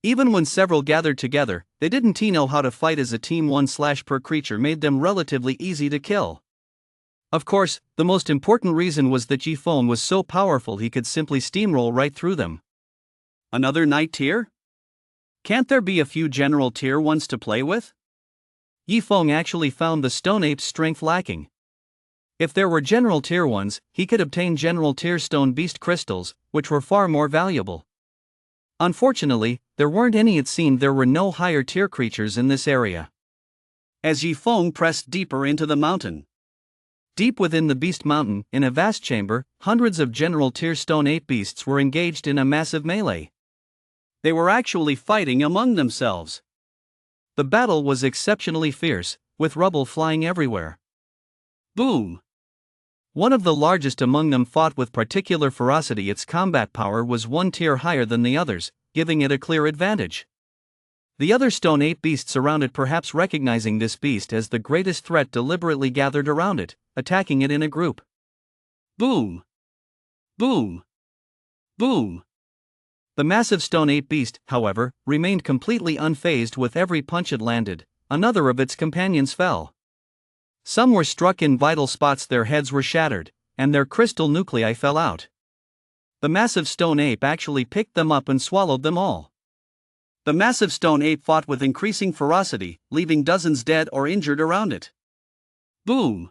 Even when several gathered together, they didn't know how to fight as a team. One slash per creature made them relatively easy to kill. Of course, the most important reason was that Yifeng was so powerful he could simply steamroll right through them. Another Knight tier? Can't there be a few general tier ones to play with? Yifeng actually found the stone ape's strength lacking. If there were general tier ones, he could obtain general tier stone beast crystals, which were far more valuable. Unfortunately, there weren't any. It seemed there were no higher tier creatures in this area. As Yifeng pressed deeper into the mountain, Deep within the Beast Mountain, in a vast chamber, hundreds of General Tier Stone Ape beasts were engaged in a massive melee. They were actually fighting among themselves. The battle was exceptionally fierce, with rubble flying everywhere. Boom! One of the largest among them fought with particular ferocity. Its combat power was one tier higher than the others, giving it a clear advantage. The other Stone Ape beasts around it, perhaps recognizing this beast as the greatest threat, deliberately gathered around it, attacking it in a group. Boom! Boom! Boom! The massive Stone Ape beast, however, remained completely unfazed. With every punch it landed, another of its companions fell. Some were struck in vital spots, their heads were shattered, and their crystal nuclei fell out. The massive Stone Ape actually picked them up and swallowed them all. The massive Stone Ape fought with increasing ferocity, leaving dozens dead or injured around it. Boom!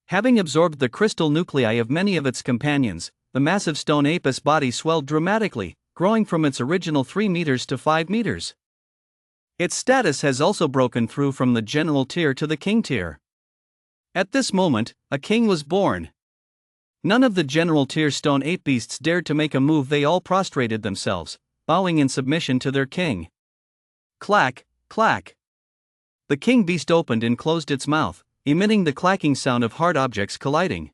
Having absorbed the crystal nuclei of many of its companions, the massive Stone Ape's body swelled dramatically, growing from its original 3 meters to 5 meters. Its status has also broken through from the general tier to the king tier. At this moment, a king was born. None of the general tier Stone Ape beasts dared to make a move. They all prostrated themselves, bowing in submission to their king. Clack, clack. The king beast opened and closed its mouth, emitting the clacking sound of hard objects colliding.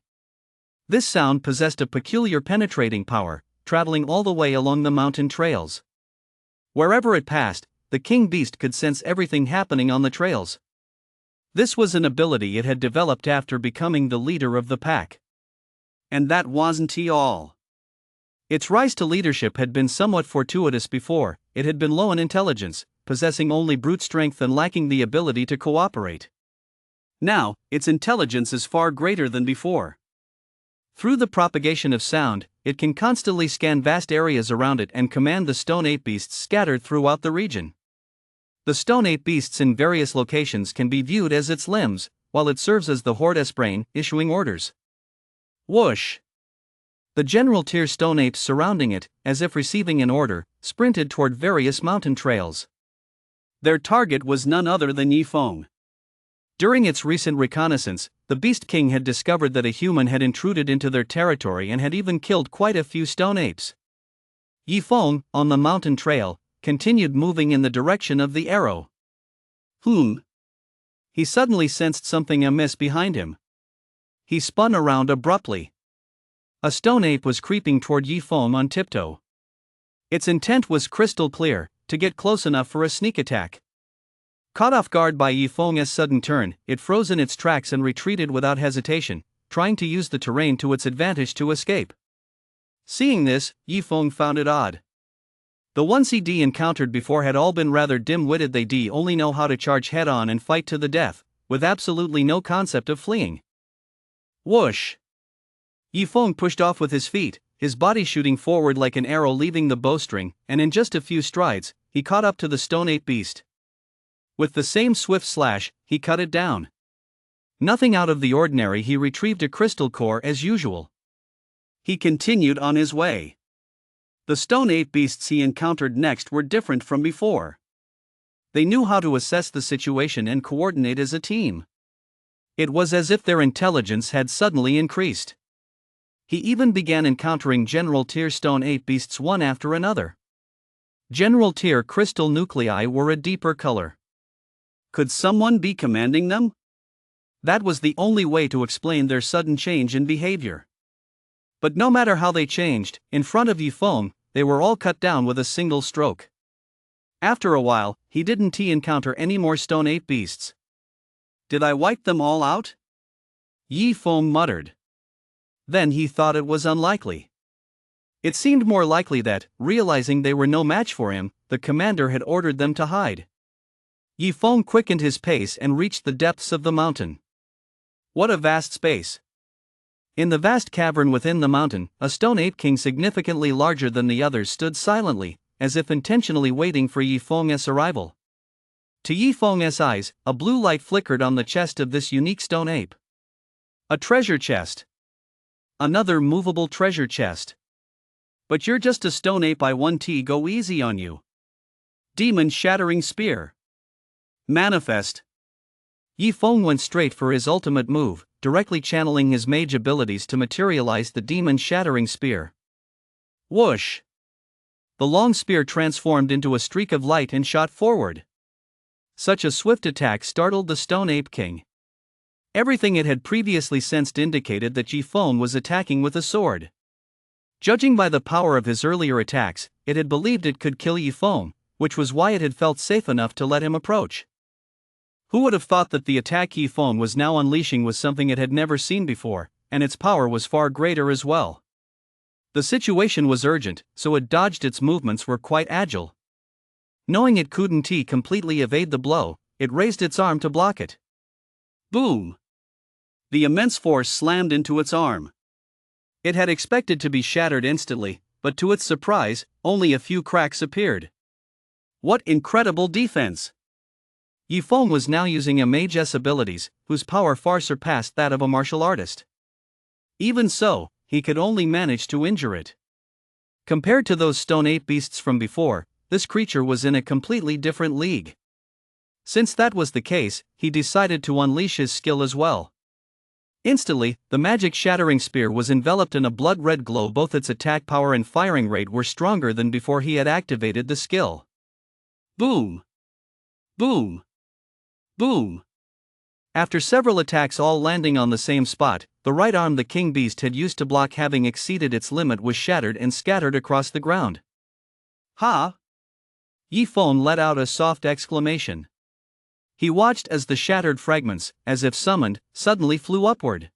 This sound possessed a peculiar penetrating power, traveling all the way along the mountain trails. Wherever it passed, the king beast could sense everything happening on the trails. This was an ability it had developed after becoming the leader of the pack. And that wasn't all. Its rise to leadership had been somewhat fortuitous. Before, it had been low in intelligence, possessing only brute strength and lacking the ability to cooperate. Now, its intelligence is far greater than before. Through the propagation of sound, it can constantly scan vast areas around it and command the Stone Ape beasts scattered throughout the region. The Stone Ape beasts in various locations can be viewed as its limbs, while it serves as the Horde's brain, issuing orders. Whoosh! The general tier Stone Apes surrounding it, as if receiving an order, sprinted toward various mountain trails. Their target was none other than Yifeng. During its recent reconnaissance, the Beast King had discovered that a human had intruded into their territory and had even killed quite a few Stone Apes. Yifeng, on the mountain trail, continued moving in the direction of the arrow. He suddenly sensed something amiss behind him. He spun around abruptly. A Stone Ape was creeping toward Yifeng on tiptoe. Its intent was crystal clear: to get close enough for a sneak attack. Caught off guard by Yifeng's sudden turn, it froze in its tracks and retreated without hesitation, trying to use the terrain to its advantage to escape. Seeing this, Yifeng found it odd. The ones he'd encountered before had all been rather dim-witted. They only know how to charge head-on and fight to the death, with absolutely no concept of fleeing. Whoosh! Yifeng pushed off with his feet, his body shooting forward like an arrow leaving the bowstring, and in just a few strides, he caught up to the Stone Ape beast. With the same swift slash, he cut it down. Nothing out of the ordinary, he retrieved a crystal core as usual. He continued on his way. The Stone Ape beasts he encountered next were different from before. They knew how to assess the situation and coordinate as a team. It was as if their intelligence had suddenly increased. He even began encountering General Tier Stone Ape beasts one after another. General Tier crystal nuclei were a deeper color. Could someone be commanding them? That was the only way to explain their sudden change in behavior. But no matter how they changed, in front of Yifeng, they were all cut down with a single stroke. After a while, he didn't encounter any more Stone Ape beasts. Did I wipe them all out? Yifeng muttered. Then he thought it was unlikely. It seemed more likely that, realizing they were no match for him, the commander had ordered them to hide. Yifeng quickened his pace and reached the depths of the mountain. What a vast space! In the vast cavern within the mountain, a Stone Ape King significantly larger than the others stood silently, as if intentionally waiting for Yifeng's arrival. To Yifeng's eyes, a blue light flickered on the chest of this unique Stone Ape. A treasure chest. Another movable treasure chest. But you're just a Stone Ape, I want to go easy on you. Demon shattering spear. Manifest. Yi Feng went straight for his ultimate move, directly channeling his mage abilities to materialize the demon-shattering spear. Whoosh! The long spear transformed into a streak of light and shot forward. Such a swift attack startled the Stone Ape King. Everything it had previously sensed indicated that Yi Feng was attacking with a sword. Judging by the power of his earlier attacks, it had believed it could kill Yi Feng, which was why it had felt safe enough to let him approach. Who would have thought that the attack Yi Feng was now unleashing was something it had never seen before, and its power was far greater as well. The situation was urgent, so it dodged. Its movements were quite agile. Knowing it couldn't completely evade the blow, it raised its arm to block it. Boom! The immense force slammed into its arm. It had expected to be shattered instantly, but to its surprise, only a few cracks appeared. What incredible defense! Yi Feng was now using a mage's abilities, whose power far surpassed that of a martial artist. Even so, he could only manage to injure it. Compared to those stone ape beasts from before, this creature was in a completely different league. Since that was the case, he decided to unleash his skill as well. Instantly, the magic-shattering spear was enveloped in a blood-red glow. Both its attack power and firing rate were stronger than before he had activated the skill. Boom! Boom! Boom! After several attacks all landing on the same spot, the right arm the king beast had used to block, having exceeded its limit, was shattered and scattered across the ground. Ha! Yi Feng let out a soft exclamation. He watched as the shattered fragments, as if summoned, suddenly flew upward.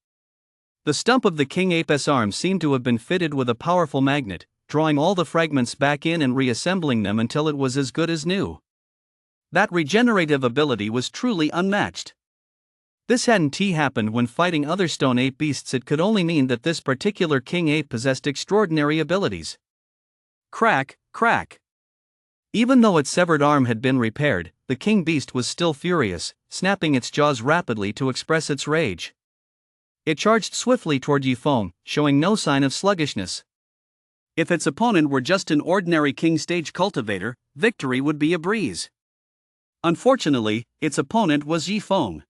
The stump of the king ape's arm seemed to have been fitted with a powerful magnet, drawing all the fragments back in and reassembling them until it was as good as new. That regenerative ability was truly unmatched. This hadn't happened when fighting other stone ape beasts. It could only mean that this particular king ape possessed extraordinary abilities. Crack, crack. Even though its severed arm had been repaired, the king beast was still furious, snapping its jaws rapidly to express its rage. It charged swiftly toward Yi Feng, showing no sign of sluggishness. If its opponent were just an ordinary king stage cultivator, victory would be a breeze. Unfortunately, its opponent was Yi Feng.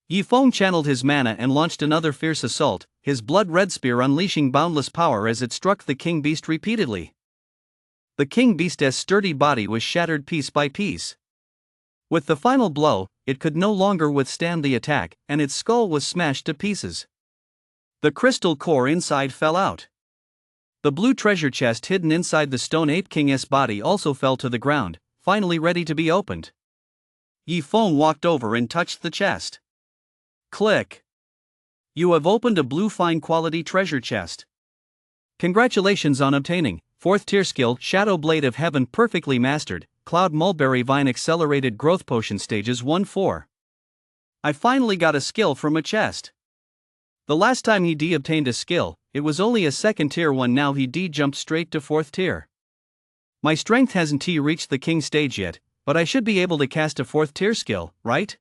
Yi Feng channeled his mana and launched another fierce assault, his blood-red spear unleashing boundless power as it struck the king beast repeatedly. The king beast's sturdy body was shattered piece by piece. With the final blow, it could no longer withstand the attack, and its skull was smashed to pieces. The crystal core inside fell out. The blue treasure chest hidden inside the stone ape king's body also fell to the ground, finally ready to be opened. Yi Feng walked over and touched the chest. Click. You have opened a blue fine quality treasure chest. Congratulations on obtaining 4th tier skill Shadow Blade of Heaven perfectly mastered, Cloud Mulberry Vine Accelerated Growth Potion Stages 1-4. I finally got a skill from a chest. The last time he obtained a skill, it was only a 2nd tier one. Now he jumped straight to 4th tier. My strength hasn't reached the king stage yet, but I should be able to cast a 4th tier skill, right?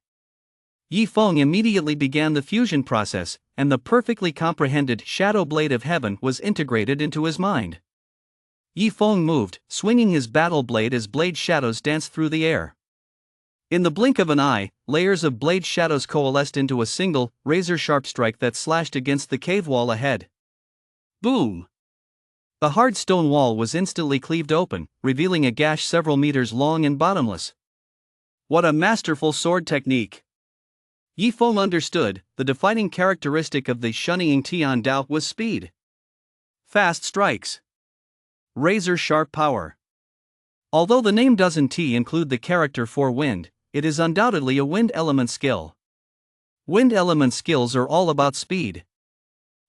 Yi Feng immediately began the fusion process, and the perfectly comprehended Shadow Blade of Heaven was integrated into his mind. Yi Feng moved, swinging his battle blade as blade shadows danced through the air. In the blink of an eye, layers of blade shadows coalesced into a single, razor-sharp strike that slashed against the cave wall ahead. Boom! The hard stone wall was instantly cleaved open, revealing a gash several meters long and bottomless. What a masterful sword technique! Yi Feng understood, the defining characteristic of the Shunning Tian Dao was speed. Fast strikes. Razor-sharp power. Although the name doesn't include the character for wind, it is undoubtedly a wind element skill. Wind element skills are all about speed.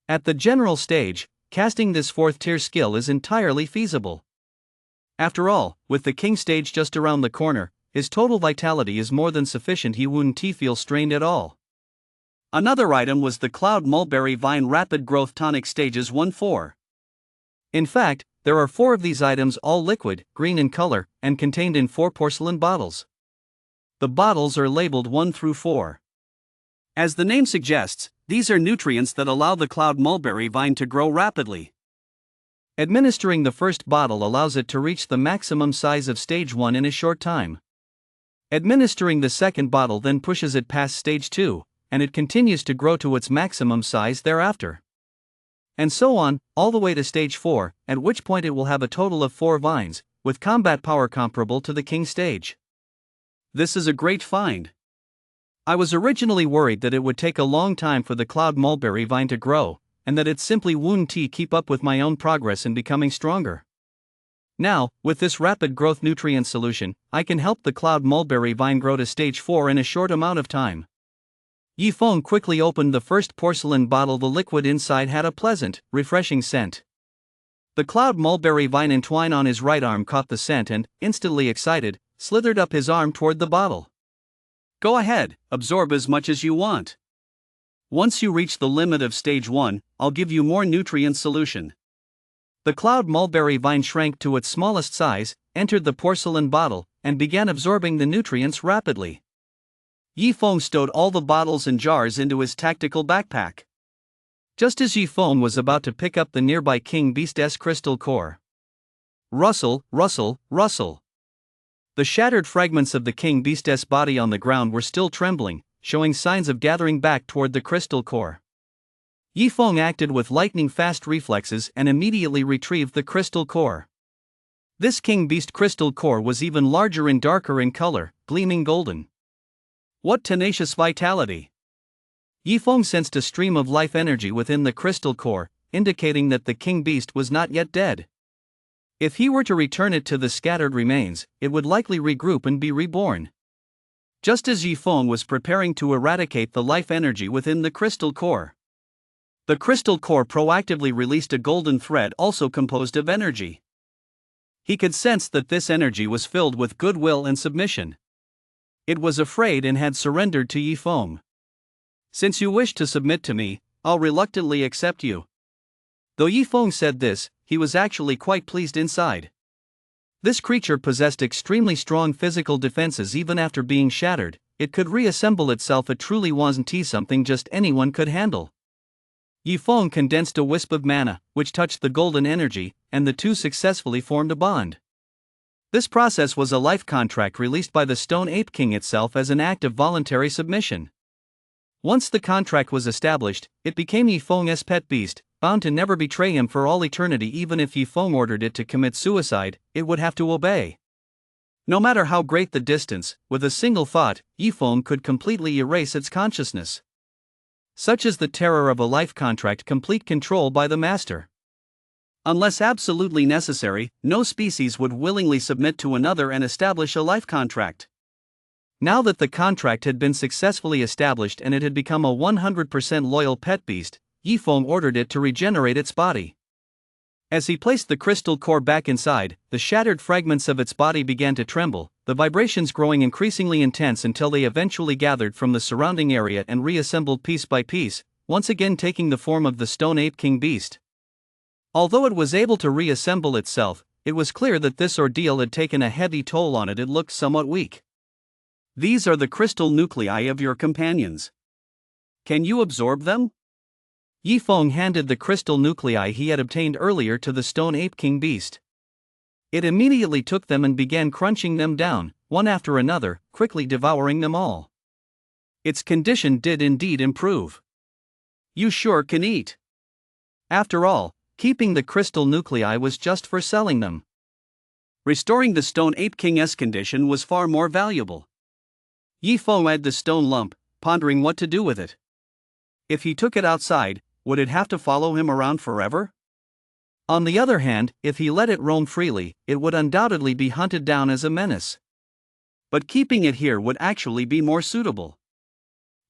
At the general stage, casting this 4th tier skill is entirely feasible. After all, with the king stage just around the corner, his total vitality is more than sufficient. He wouldn't feel strained at all. Another item was the Cloud Mulberry Vine Rapid Growth Tonic Stages 1-4. In fact, there are 4 of these items, all liquid, green in color, and contained in 4 porcelain bottles. The bottles are labeled 1-4. As the name suggests, these are nutrients that allow the Cloud Mulberry Vine to grow rapidly. Administering the first bottle allows it to reach the maximum size of stage 1 in a short time. Administering the second bottle then pushes it past stage 2, and it continues to grow to its maximum size thereafter. And so on, all the way to stage 4, at which point it will have a total of 4 vines, with combat power comparable to the king stage. This is a great find. I was originally worried that it would take a long time for the cloud mulberry vine to grow, and that it simply wouldn't keep up with my own progress in becoming stronger. Now, with this rapid growth nutrient solution, I can help the cloud mulberry vine grow to stage 4 in a short amount of time. Yifeng quickly opened the first porcelain bottle. The liquid inside had a pleasant, refreshing scent. The cloud mulberry vine entwined on his right arm caught the scent and, instantly excited, slithered up his arm toward the bottle. Go ahead, absorb as much as you want. Once you reach the limit of stage 1, I'll give you more nutrient solution. The cloud mulberry vine shrank to its smallest size, entered the porcelain bottle, and began absorbing the nutrients rapidly. Yifeng stowed all the bottles and jars into his tactical backpack. Just as Yifeng was about to pick up the nearby king beast's crystal core. Rustle, rustle, rustle. The shattered fragments of the king beast's body on the ground were still trembling, showing signs of gathering back toward the crystal core. Yifeng acted with lightning-fast reflexes and immediately retrieved the crystal core. This king beast crystal core was even larger and darker in color, gleaming golden. What tenacious vitality! Yifeng sensed a stream of life energy within the crystal core, indicating that the king beast was not yet dead. If he were to return it to the scattered remains, it would likely regroup and be reborn. Just as Yifeng was preparing to eradicate the life energy within the crystal core, the crystal core proactively released a golden thread also composed of energy. He could sense that this energy was filled with goodwill and submission. It was afraid and had surrendered to Yifeng. Since you wish to submit to me, I'll reluctantly accept you. Though Yifeng said this, he was actually quite pleased inside. This creature possessed extremely strong physical defenses. Even after being shattered, it could reassemble itself. It truly wasn't something just anyone could handle. Yifeng condensed a wisp of mana, which touched the golden energy, and the two successfully formed a bond. This process was a life contract released by the Stone Ape King itself as an act of voluntary submission. Once the contract was established, it became Yifeng's pet beast, bound to never betray him for all eternity. Even if Yifeng ordered it to commit suicide, it would have to obey. No matter how great the distance, with a single thought, Yifeng could completely erase its consciousness. Such is the terror of a life contract, complete control by the master. Unless absolutely necessary, no species would willingly submit to another and establish a life contract. Now that the contract had been successfully established and it had become a 100% loyal pet beast, Yifeng ordered it to regenerate its body. As he placed the crystal core back inside, the shattered fragments of its body began to tremble, the vibrations growing increasingly intense until they eventually gathered from the surrounding area and reassembled piece by piece, once again taking the form of the Stone Ape King beast. Although it was able to reassemble itself, it was clear that this ordeal had taken a heavy toll on it. It looked somewhat weak. These are the crystal nuclei of your companions. Can you absorb them? Yifeng handed the crystal nuclei he had obtained earlier to the Stone Ape King beast. It immediately took them and began crunching them down, one after another, quickly devouring them all. Its condition did indeed improve. You sure can eat. After all, keeping the crystal nuclei was just for selling them. Restoring the Stone Ape King's condition was far more valuable. Yifeng eyed the stone lump, pondering what to do with it. If he took it outside, would it have to follow him around forever? On the other hand, if he let it roam freely, it would undoubtedly be hunted down as a menace. But keeping it here would actually be more suitable.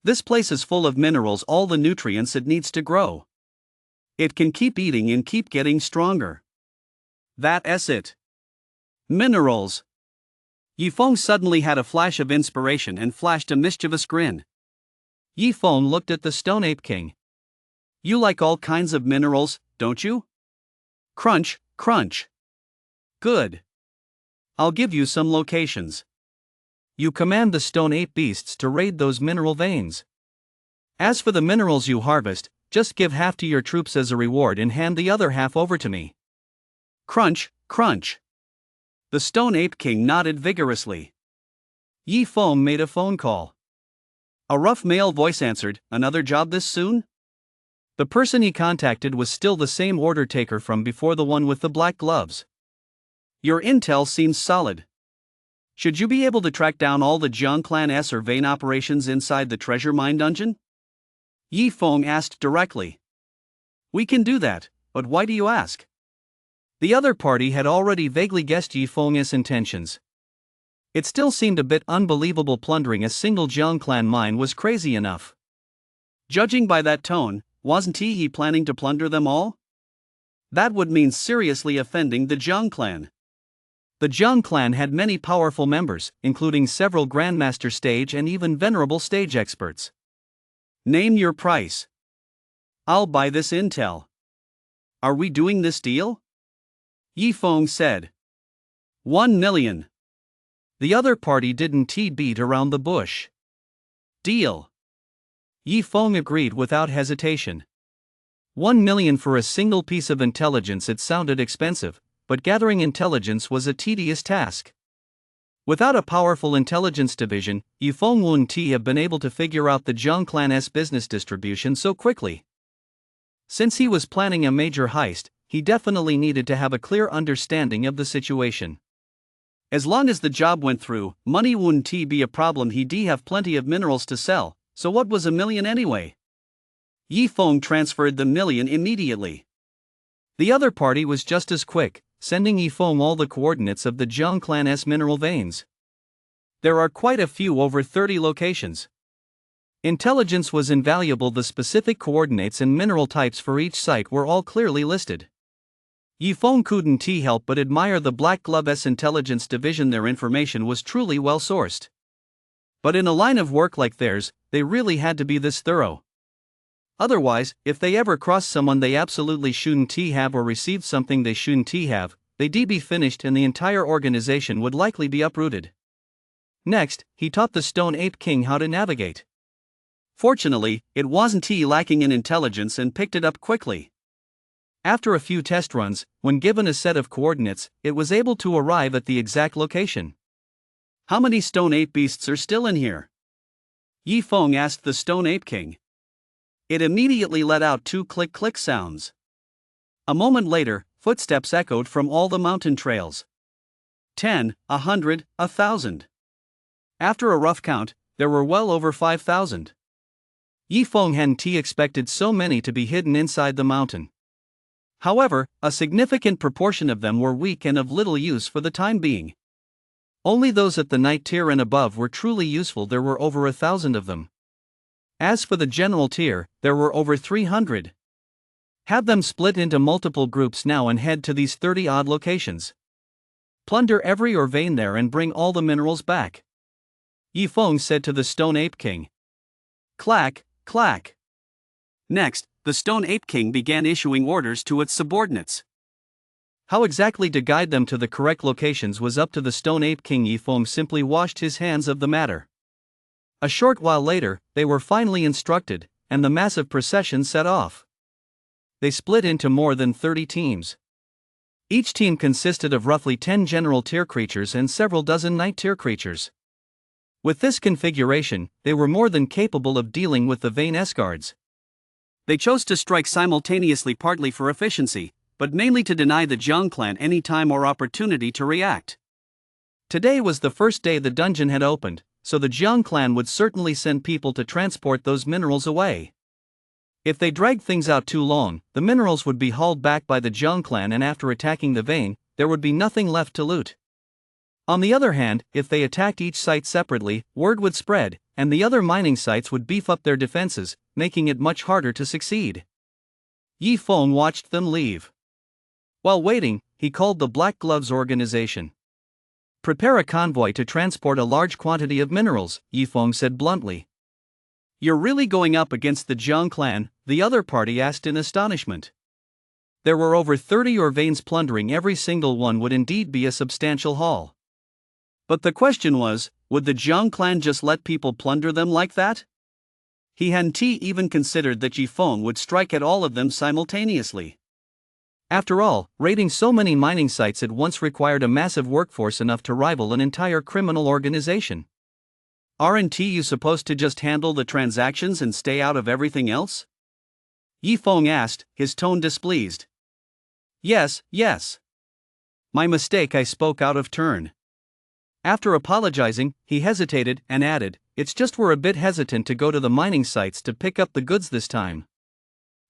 This place is full of minerals, all the nutrients it needs to grow. It can keep eating and keep getting stronger. That's it. Minerals. Yifeng suddenly had a flash of inspiration and flashed a mischievous grin. Yifeng looked at the Stone Ape King. You like all kinds of minerals, don't you? Crunch, crunch. Good. I'll give you some locations. You command the Stone Ape beasts to raid those mineral veins. As for the minerals you harvest, just give half to your troops as a reward and hand the other half over to me. Crunch, crunch. The Stone Ape King nodded vigorously. Yi Feng made a phone call. A rough male voice answered, "Another job this soon?" The person he contacted was still the same order taker from before, the one with the black gloves. "Your intel seems solid. Should you be able to track down all the Jiang Clan S or Vane operations inside the treasure mine dungeon?" Yi Feng asked directly. "We can do that, but why do you ask?" The other party had already vaguely guessed Yi Feng's intentions. It still seemed a bit unbelievable plundering a single Jiang Clan mine was crazy enough. Judging by that tone, wasn't he planning to plunder them all? That would mean seriously offending the Jiang Clan. The Jiang Clan had many powerful members, including several Grandmaster stage and even venerable stage experts. "Name your price. I'll buy this intel." "Are we doing this deal?" Yi Feng said. 1 million. The other party didn't beat around the bush. "Deal." Yi Feng agreed without hesitation. 1 million for a single piece of intelligence. It sounded expensive, but gathering intelligence was a tedious task. Without a powerful intelligence division, Yi Feng wouldn't have been able to figure out the Jiang Clan's business distribution so quickly. Since he was planning a major heist, he definitely needed to have a clear understanding of the situation. As long as the job went through, money wouldn't be a problem. He'd have plenty of minerals to sell, so what was a million anyway? Yi Feng transferred the million immediately. The other party was just as quick, sending Yi Feng all the coordinates of the Jiang Clan's mineral veins. There are quite a few, over 30 locations. Intelligence was invaluable. The specific coordinates and mineral types for each site were all clearly listed. Yi Feng couldn't help but admire the Black Glove's intelligence division. Their information was truly well sourced. But in a line of work like theirs, they really had to be this thorough. Otherwise, if they ever crossed someone they absolutely shouldn't have or received something they shouldn't have, they'd be finished and the entire organization would likely be uprooted. Next, he taught the Stone Ape King how to navigate. Fortunately, it wasn't lacking in intelligence and picked it up quickly. After a few test runs, when given a set of coordinates, it was able to arrive at the exact location. "How many Stone Ape beasts are still in here?" Yi Feng asked the Stone Ape King. It immediately let out 2 click-click sounds. A moment later, footsteps echoed from all the mountain trails. 10, 100, 1,000. After a rough count, there were well over 5,000. Yi Feng hadn't expected so many to be hidden inside the mountain. However, a significant proportion of them were weak and of little use for the time being. Only those at the night tier and above were truly useful. There were over 1,000 of them. As for the general tier, there were over 300. Have them split into multiple groups now and head to these 30-odd locations. Plunder every ore vein there and bring all the minerals back. Yi Feng said to the Stone Ape King. Clack, clack. Next, the Stone Ape King began issuing orders to its subordinates. How exactly to guide them to the correct locations was up to the Stone Ape King. Yi Feng simply washed his hands of the matter. A short while later, they were finally instructed, and the massive procession set off. They split into more than 30 teams. Each team consisted of roughly 10 general tier creatures and several dozen night tier creatures. With this configuration, they were more than capable of dealing with the Vane S-guards. They chose to strike simultaneously, partly for efficiency, but mainly to deny the Jiang Clan any time or opportunity to react. Today was the first day the dungeon had opened, so the Jiang Clan would certainly send people to transport those minerals away. If they dragged things out too long, the minerals would be hauled back by the Jiang Clan, and after attacking the vein, there would be nothing left to loot. On the other hand, if they attacked each site separately, word would spread, and the other mining sites would beef up their defenses, making it much harder to succeed. Yi Feng watched them leave. While waiting, he called the Black Gloves organization. "Prepare a convoy to transport a large quantity of minerals," Yi Feng said bluntly. "You're really going up against the Jiang Clan?" the other party asked in astonishment. There were over 30 ore veins. Plundering every single one would indeed be a substantial haul. But the question was, would the Jiang Clan just let people plunder them like that? He hadn't even considered that Yi Feng would strike at all of them simultaneously. After all, raiding so many mining sites at once required a massive workforce enough to rival an entire criminal organization. Aren't you supposed to just handle the transactions and stay out of everything else? Yifeng asked, his tone displeased. Yes. My mistake, I spoke out of turn. After apologizing, he hesitated and added, it's just we're a bit hesitant to go to the mining sites to pick up the goods this time.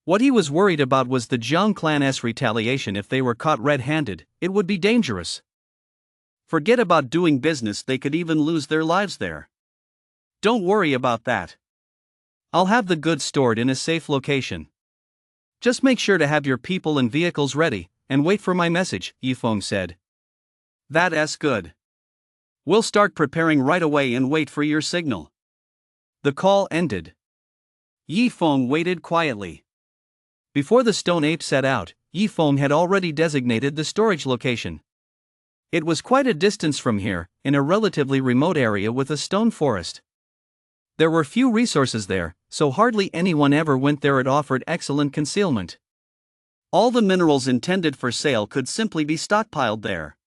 What he was worried about was the Jiang clan's retaliation if they were caught red-handed. It would be dangerous. Forget about doing business, they could even lose their lives there. Don't worry about that. I'll have the goods stored in a safe location. Just make sure to have your people and vehicles ready, and wait for my message, Yifeng said. That's good. We'll start preparing right away and wait for your signal. The call ended. Yifeng waited quietly. Before the stone ape set out, Yifeng had already designated the storage location. It was quite a distance from here, in a relatively remote area with a stone forest. There were few resources there, so hardly anyone ever went there. It offered excellent concealment. All the minerals intended for sale could simply be stockpiled there.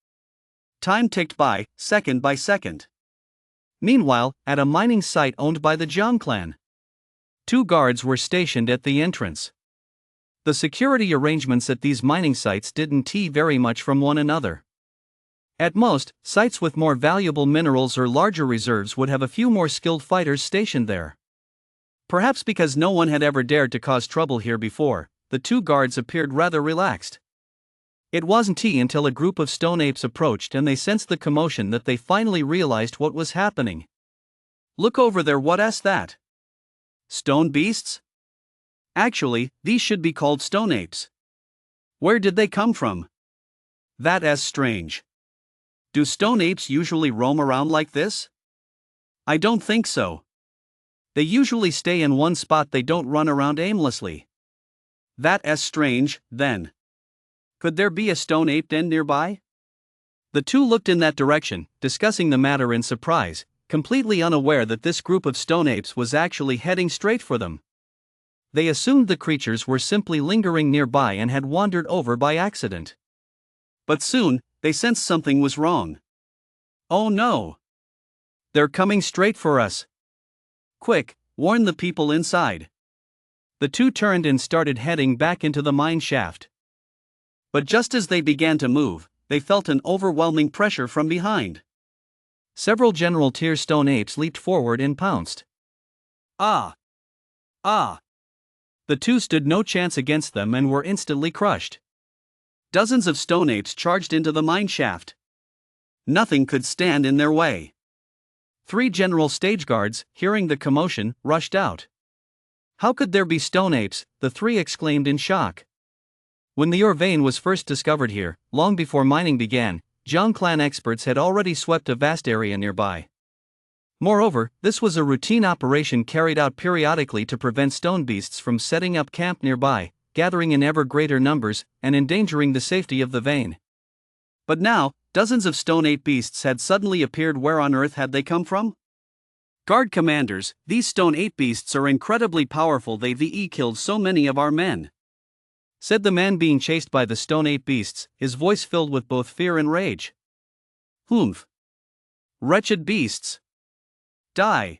Time ticked by, second by second. Meanwhile, at a mining site owned by the Jiang clan, 2 guards were stationed at the entrance. The security arrangements at these mining sites didn't vary much from one another. At most, sites with more valuable minerals or larger reserves would have a few more skilled fighters stationed there. Perhaps because no one had ever dared to cause trouble here before, the 2 guards appeared rather relaxed. It wasn't until a group of stone apes approached and they sensed the commotion that they finally realized what was happening. Look over there, what's that? Stone beasts? Actually, these should be called stone apes. Where did they come from? That's strange. Do stone apes usually roam around like this? I don't think so. They usually stay in one spot, they don't run around aimlessly. That's strange, then. Could there be a stone ape den nearby? The 2 looked in that direction, discussing the matter in surprise, completely unaware that this group of stone apes was actually heading straight for them. They assumed the creatures were simply lingering nearby and had wandered over by accident. But soon, they sensed something was wrong. Oh no! They're coming straight for us. Quick, warn the people inside. The 2 turned and started heading back into the mine shaft. But just as they began to move, they felt an overwhelming pressure from behind. Several general tier stone apes leaped forward and pounced. Ah! The 2 stood no chance against them and were instantly crushed. Dozens of stone apes charged into the mine shaft. Nothing could stand in their way. 3 general stage guards, hearing the commotion, rushed out. How could there be stone apes? The 3 exclaimed in shock. When the ore vein was first discovered here, long before mining began, Jiang clan experts had already swept a vast area nearby. Moreover, this was a routine operation carried out periodically to prevent stone beasts from setting up camp nearby, gathering in ever greater numbers, and endangering the safety of the vein. But now, dozens of stone ape beasts had suddenly appeared. Where on earth had they come from? Guard commanders, these stone ape beasts are incredibly powerful. They've killed so many of our men, said the man being chased by the stone ape beasts, his voice filled with both fear and rage. Humph! Wretched beasts! Die!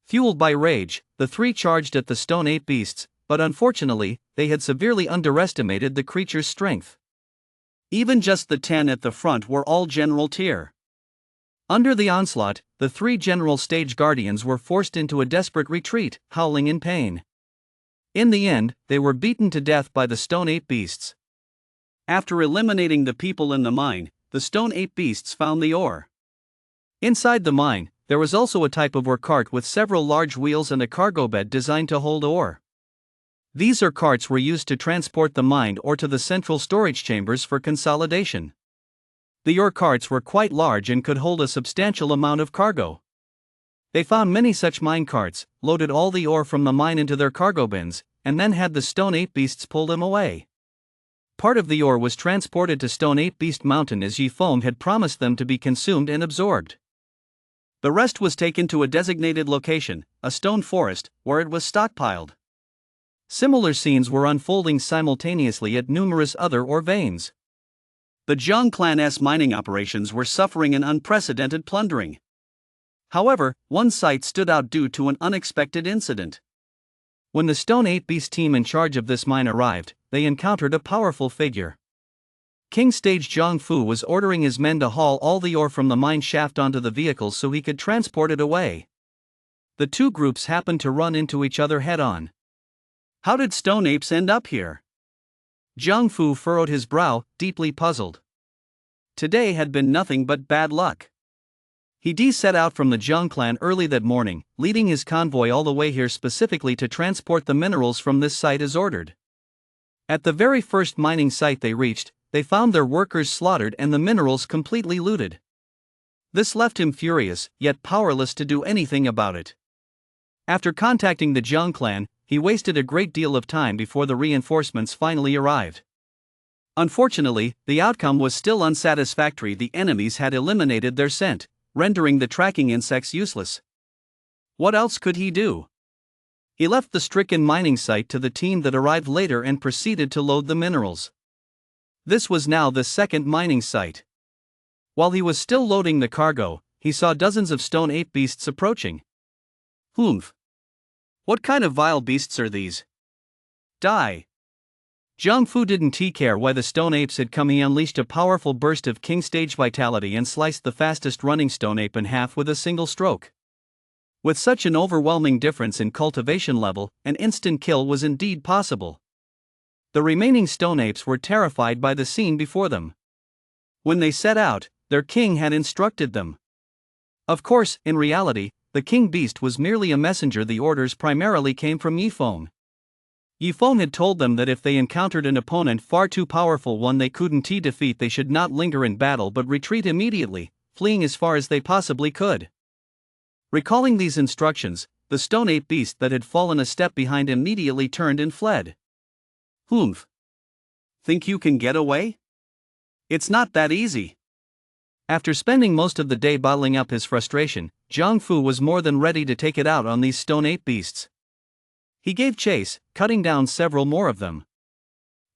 Fueled by rage, the 3 charged at the stone ape beasts, but unfortunately, they had severely underestimated the creature's strength. Even just the 10 at the front were all general tier. Under the onslaught, the 3 general stage guardians were forced into a desperate retreat, howling in pain. In the end, they were beaten to death by the stone ape beasts. After eliminating the people in the mine, the stone ape beasts found the ore. Inside the mine, there was also a type of ore cart with several large wheels and a cargo bed designed to hold ore. These ore carts were used to transport the mine ore to the central storage chambers for consolidation. The ore carts were quite large and could hold a substantial amount of cargo. They found many such mine carts, loaded all the ore from the mine into their cargo bins, and then had the stone ape beasts pull them away. Part of the ore was transported to Stone Ape Beast Mountain as Yifeng had promised them to be consumed and absorbed. The rest was taken to a designated location, a stone forest, where it was stockpiled. Similar scenes were unfolding simultaneously at numerous other ore veins. The Jiang clan's mining operations were suffering an unprecedented plundering. However, one sight stood out due to an unexpected incident. When the Stone Ape Beast team in charge of this mine arrived, they encountered a powerful figure. King Stage Zhongfu was ordering his men to haul all the ore from the mine shaft onto the vehicles so he could transport it away. The two groups happened to run into each other head-on. How did stone apes end up here? Zhongfu furrowed his brow, deeply puzzled. Today had been nothing but bad luck. He set out from the Zhang clan early that morning, leading his convoy all the way here specifically to transport the minerals from this site as ordered. At the very first mining site they reached, they found their workers slaughtered and the minerals completely looted. This left him furious, yet powerless to do anything about it. After contacting the Zhang clan, he wasted a great deal of time before the reinforcements finally arrived. Unfortunately, the outcome was still unsatisfactory. The enemies had eliminated their scent, rendering the tracking insects useless. What else could he do? He left the stricken mining site to the team that arrived later and proceeded to load the minerals. This was now the second mining site. While he was still loading the cargo, he saw dozens of stone ape beasts approaching. Humph! What kind of vile beasts are these? Die! Zhongfu didn't care why the stone apes had come. He unleashed a powerful burst of king stage vitality and sliced the fastest running stone ape in half with a single stroke. With such an overwhelming difference in cultivation level, an instant kill was indeed possible. The remaining stone apes were terrified by the scene before them. When they set out, their king had instructed them. Of course, in reality, the king beast was merely a messenger. The orders primarily came from Yifeng. Yifeng had told them that if they encountered an opponent far too powerful one they couldn't defeat, they should not linger in battle but retreat immediately, fleeing as far as they possibly could. Recalling these instructions, the stone ape beast that had fallen a step behind immediately turned and fled. Humph! Think you can get away? It's not that easy. After spending most of the day bottling up his frustration, Zhongfu was more than ready to take it out on these stone ape beasts. He gave chase, cutting down several more of them.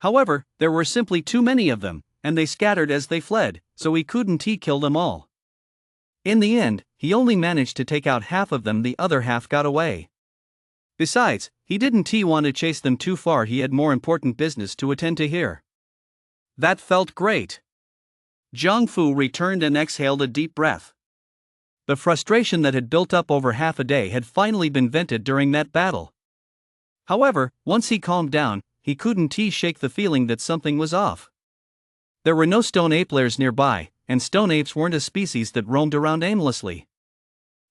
However, there were simply too many of them, and they scattered as they fled, so he couldn't kill them all. In the end, he only managed to take out half of them. The other half got away. Besides, he didn't want to chase them too far. He had more important business to attend to here. That felt great. Zhongfu returned and exhaled a deep breath. The frustration that had built up over half a day had finally been vented during that battle. However, once he calmed down, he couldn't shake the feeling that something was off. There were no stone ape lairs nearby, and stone apes weren't a species that roamed around aimlessly.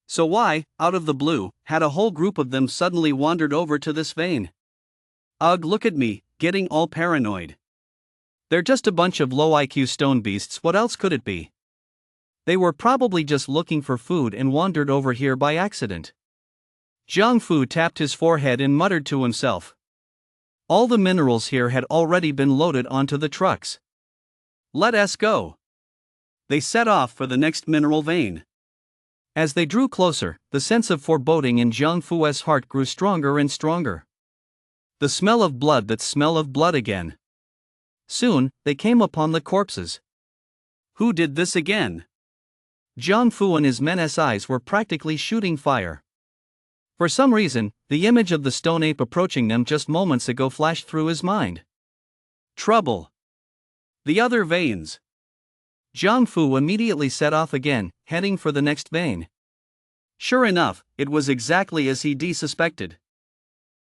So why, out of the blue, had a whole group of them suddenly wandered over to this vein? Ugh, look at me, getting all paranoid. They're just a bunch of low IQ stone beasts. What else could it be? They were probably just looking for food and wandered over here by accident. Zhongfu tapped his forehead and muttered to himself. All the minerals here had already been loaded onto the trucks. Let us go. They set off for the next mineral vein. As they drew closer, the sense of foreboding in Zhongfu's heart grew stronger and stronger. The smell of blood, that smell of blood again. Soon, they came upon the corpses. Who did this again? Zhongfu and his men's eyes were practically shooting fire. For some reason, the image of the stone ape approaching them just moments ago flashed through his mind. Trouble. The other veins. Zhongfu immediately set off again, heading for the next vein. Sure enough, it was exactly as he suspected.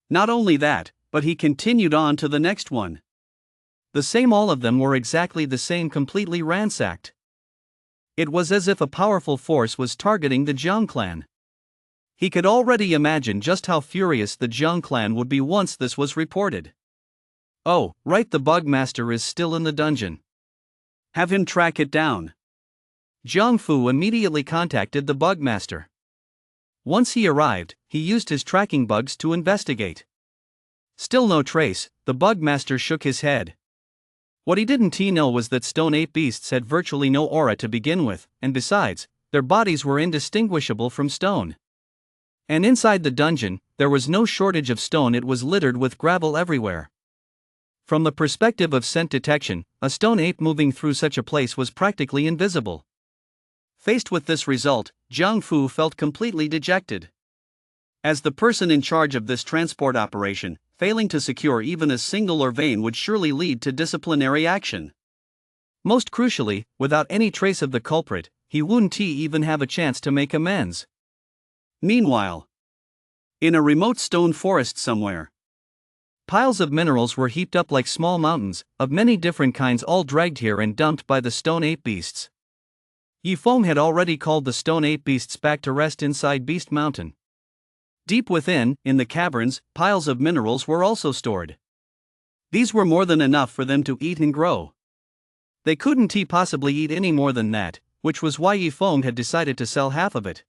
Not only that, but he continued on to the next one. The same, all of them were exactly the same, completely ransacked. It was as if a powerful force was targeting the Zhang clan. He could already imagine just how furious the Zhang clan would be once this was reported. Oh, right, the Bugmaster is still in the dungeon. Have him track it down. Zhongfu immediately contacted the Bugmaster. Once he arrived, he used his tracking bugs to investigate. Still no trace. The Bugmaster shook his head. What he didn't know was that stone ape beasts had virtually no aura to begin with, and besides, their bodies were indistinguishable from stone. And inside the dungeon, there was no shortage of stone. It was littered with gravel everywhere. From the perspective of scent detection, a stone ape moving through such a place was practically invisible. Faced with this result, Jiang Fu felt completely dejected. As the person in charge of this transport operation, failing to secure even a single ore vein would surely lead to disciplinary action. Most crucially, without any trace of the culprit, he wouldn't even have a chance to make amends. Meanwhile, in a remote stone forest somewhere, piles of minerals were heaped up like small mountains, of many different kinds, all dragged here and dumped by the stone ape beasts. Yifeng had already called the stone ape beasts back to rest inside Beast Mountain. Deep within, in the caverns, piles of minerals were also stored. These were more than enough for them to eat and grow. They couldn't possibly eat any more than that, which was why Yifeng had decided to sell half of it.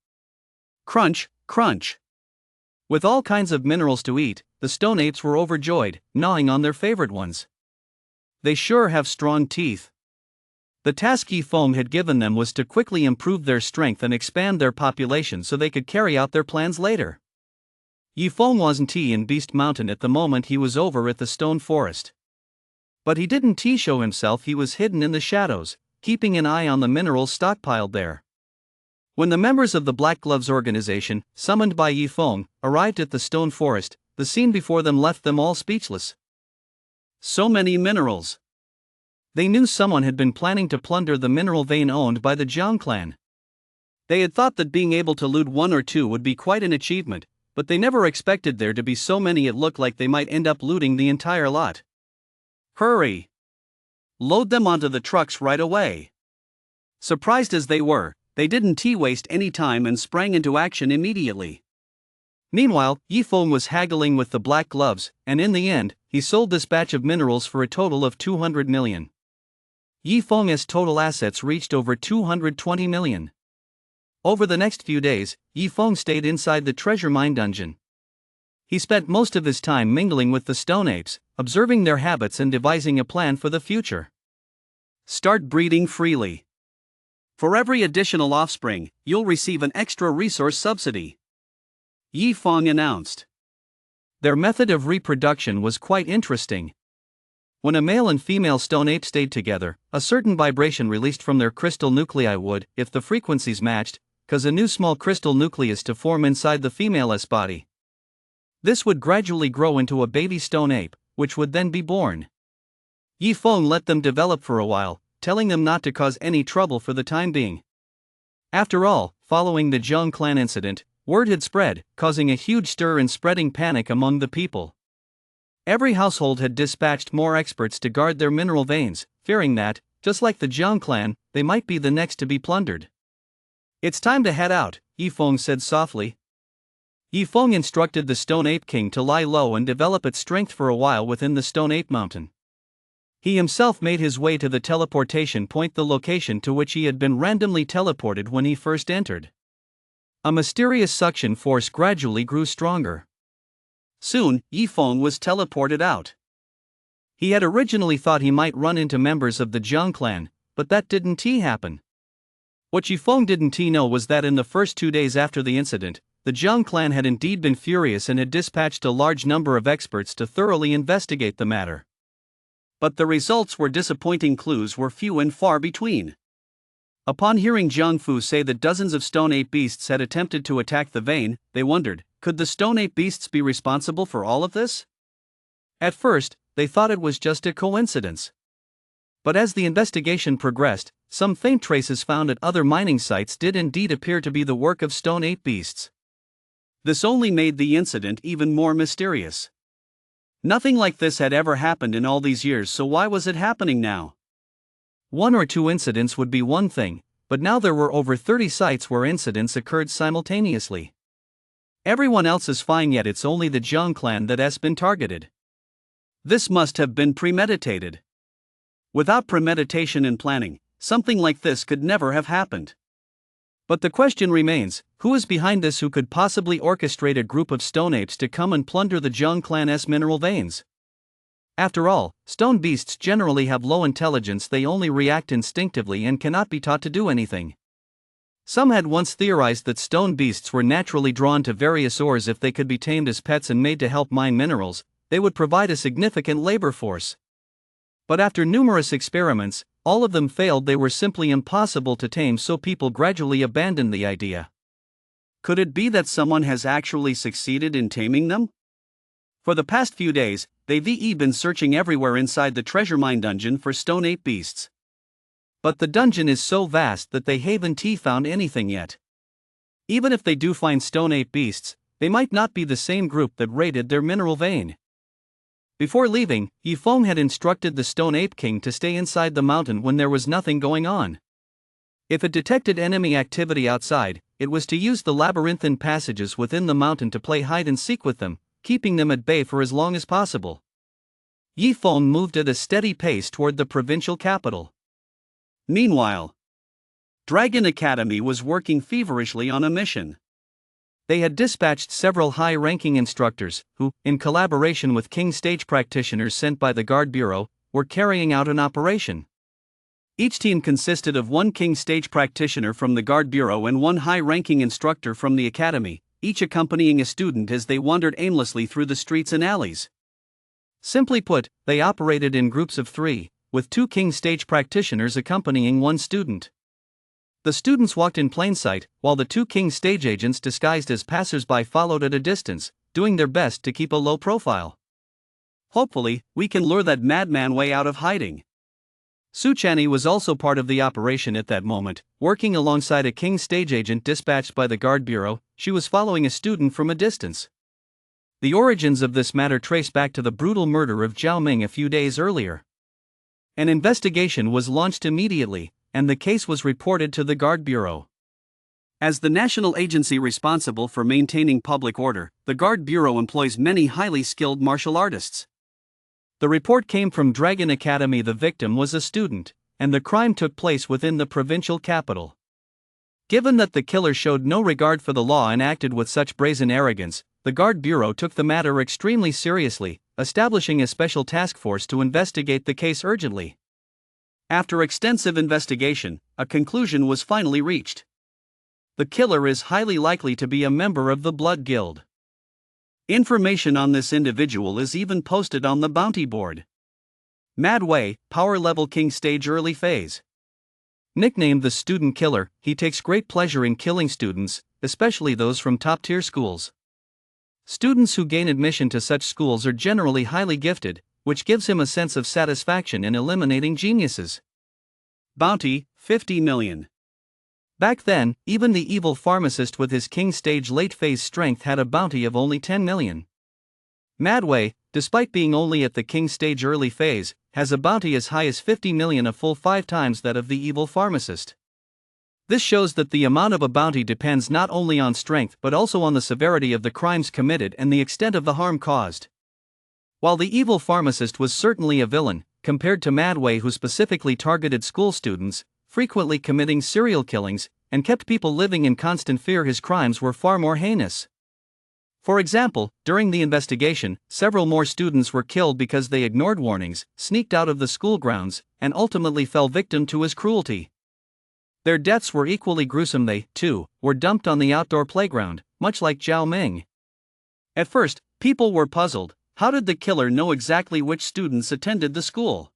Crunch, crunch. With all kinds of minerals to eat, the stone apes were overjoyed, gnawing on their favorite ones. They sure have strong teeth. The task Yifeng had given them was to quickly improve their strength and expand their population so they could carry out their plans later. Yifeng wasn't in Beast Mountain at the moment, he was over at the stone forest. But he didn't show himself, he was hidden in the shadows, keeping an eye on the minerals stockpiled there. When the members of the Black Gloves organization, summoned by Yifeng, arrived at the stone forest, the scene before them left them all speechless. So many minerals. They knew someone had been planning to plunder the mineral vein owned by the Jiang clan. They had thought that being able to loot one or two would be quite an achievement, but they never expected there to be so many. It looked like they might end up looting the entire lot. Hurry! Load them onto the trucks right away. Surprised as they were, they didn't waste any time and sprang into action immediately. Meanwhile, Yifeng was haggling with the Black Gloves, and in the end, he sold this batch of minerals for a total of 200 million. Yifeng's total assets reached over 220 million. Over the next few days, Yifeng stayed inside the treasure mine dungeon. He spent most of his time mingling with the stone apes, observing their habits and devising a plan for the future. Start breeding freely. For every additional offspring, you'll receive an extra resource subsidy, Yifeng announced. Their method of reproduction was quite interesting. When a male and female stone ape stayed together, a certain vibration released from their crystal nuclei would, if the frequencies matched, cause a new small crystal nucleus to form inside the female's body. This would gradually grow into a baby stone ape, which would then be born. Yifeng let them develop for a while, telling them not to cause any trouble for the time being. After all, following the Jiang clan incident, word had spread, causing a huge stir and spreading panic among the people. Every household had dispatched more experts to guard their mineral veins, fearing that, just like the Jiang clan, they might be the next to be plundered. It's time to head out, Yifeng said softly. Yifeng instructed the Stone Ape King to lie low and develop its strength for a while within the Stone Ape Mountain. He himself made his way to the teleportation point, the location to which he had been randomly teleported when he first entered. A mysterious suction force gradually grew stronger. Soon, Yifeng was teleported out. He had originally thought he might run into members of the Jiang clan, but that didn't happen. What Yifeng didn't know was that in the first 2 days after the incident, the Jiang clan had indeed been furious and had dispatched a large number of experts to thoroughly investigate the matter. But the results were disappointing. Clues were few and far between. Upon hearing Jiang Fu say that dozens of stone ape beasts had attempted to attack the vein, they wondered, could the stone ape beasts be responsible for all of this? At first, they thought it was just a coincidence. But as the investigation progressed, some faint traces found at other mining sites did indeed appear to be the work of stone ape beasts. This only made the incident even more mysterious. Nothing like this had ever happened in all these years, so why was it happening now? 1 or 2 incidents would be one thing, but now there were over 30 sites where incidents occurred simultaneously. Everyone else is fine, yet it's only the Jiang clan that has been targeted. This must have been premeditated. Without premeditation and planning, something like this could never have happened. But the question remains, who is behind this? Who could possibly orchestrate a group of stone apes to come and plunder the Jiang clan's mineral veins? After all, stone beasts generally have low intelligence, they only react instinctively and cannot be taught to do anything. Some had once theorized that stone beasts were naturally drawn to various ores. If they could be tamed as pets and made to help mine minerals, they would provide a significant labor force. But after numerous experiments, all of them failed. They were simply impossible to tame, so people gradually abandoned the idea. Could it be that someone has actually succeeded in taming them? For the past few days, they've been searching everywhere inside the treasure mine dungeon for stone ape beasts. But the dungeon is so vast that they haven't found anything yet. Even if they do find stone ape beasts, they might not be the same group that raided their mineral vein. Before leaving, Yifeng had instructed the Stone Ape King to stay inside the mountain when there was nothing going on. If it detected enemy activity outside, it was to use the labyrinthine passages within the mountain to play hide and seek with them, keeping them at bay for as long as possible. Yifeng moved at a steady pace toward the provincial capital. Meanwhile, Dragon Academy was working feverishly on a mission. They had dispatched several high-ranking instructors, who, in collaboration with King Stage practitioners sent by the Guard Bureau, were carrying out an operation. Each team consisted of one King Stage practitioner from the Guard Bureau and one high-ranking instructor from the Academy, each accompanying a student as they wandered aimlessly through the streets and alleys. Simply put, they operated in groups of 3, with 2 King Stage practitioners accompanying one student. The students walked in plain sight, while the 2 King Stage agents disguised as passers-by followed at a distance, doing their best to keep a low profile. Hopefully, we can lure that madman way out of hiding. Suchani was also part of the operation at that moment, working alongside a King Stage agent dispatched by the Guard Bureau. She was following a student from a distance. The origins of this matter trace back to the brutal murder of Zhao Ming a few days earlier. An investigation was launched immediately, and the case was reported to the Guard Bureau. As the national agency responsible for maintaining public order, the Guard Bureau employs many highly skilled martial artists. The report came from Dragon Academy. The victim was a student, and the crime took place within the provincial capital. Given that the killer showed no regard for the law and acted with such brazen arrogance, the Guard Bureau took the matter extremely seriously, establishing a special task force to investigate the case urgently. After extensive investigation, a conclusion was finally reached. The killer is highly likely to be a member of the Blood Guild. Information on this individual is even posted on the bounty board. Mad Wei, Power Level King Stage Early Phase. Nicknamed the Student Killer, he takes great pleasure in killing students, especially those from top-tier schools. Students who gain admission to such schools are generally highly gifted, which gives him a sense of satisfaction in eliminating geniuses. Bounty, 50 million. Back then, even the evil pharmacist with his King Stage late phase strength had a bounty of only 10 million. Mad Wei, despite being only at the King Stage early phase, has a bounty as high as 50 million, a full 5 times that of the evil pharmacist. This shows that the amount of a bounty depends not only on strength but also on the severity of the crimes committed and the extent of the harm caused. While the evil pharmacist was certainly a villain, compared to Mad Wei, who specifically targeted school students, frequently committing serial killings, and kept people living in constant fear, his crimes were far more heinous. For example, during the investigation, several more students were killed because they ignored warnings, sneaked out of the school grounds, and ultimately fell victim to his cruelty. Their deaths were equally gruesome. They, too, were dumped on the outdoor playground, much like Zhao Ming. At first, people were puzzled. How did the killer know exactly which students attended the school?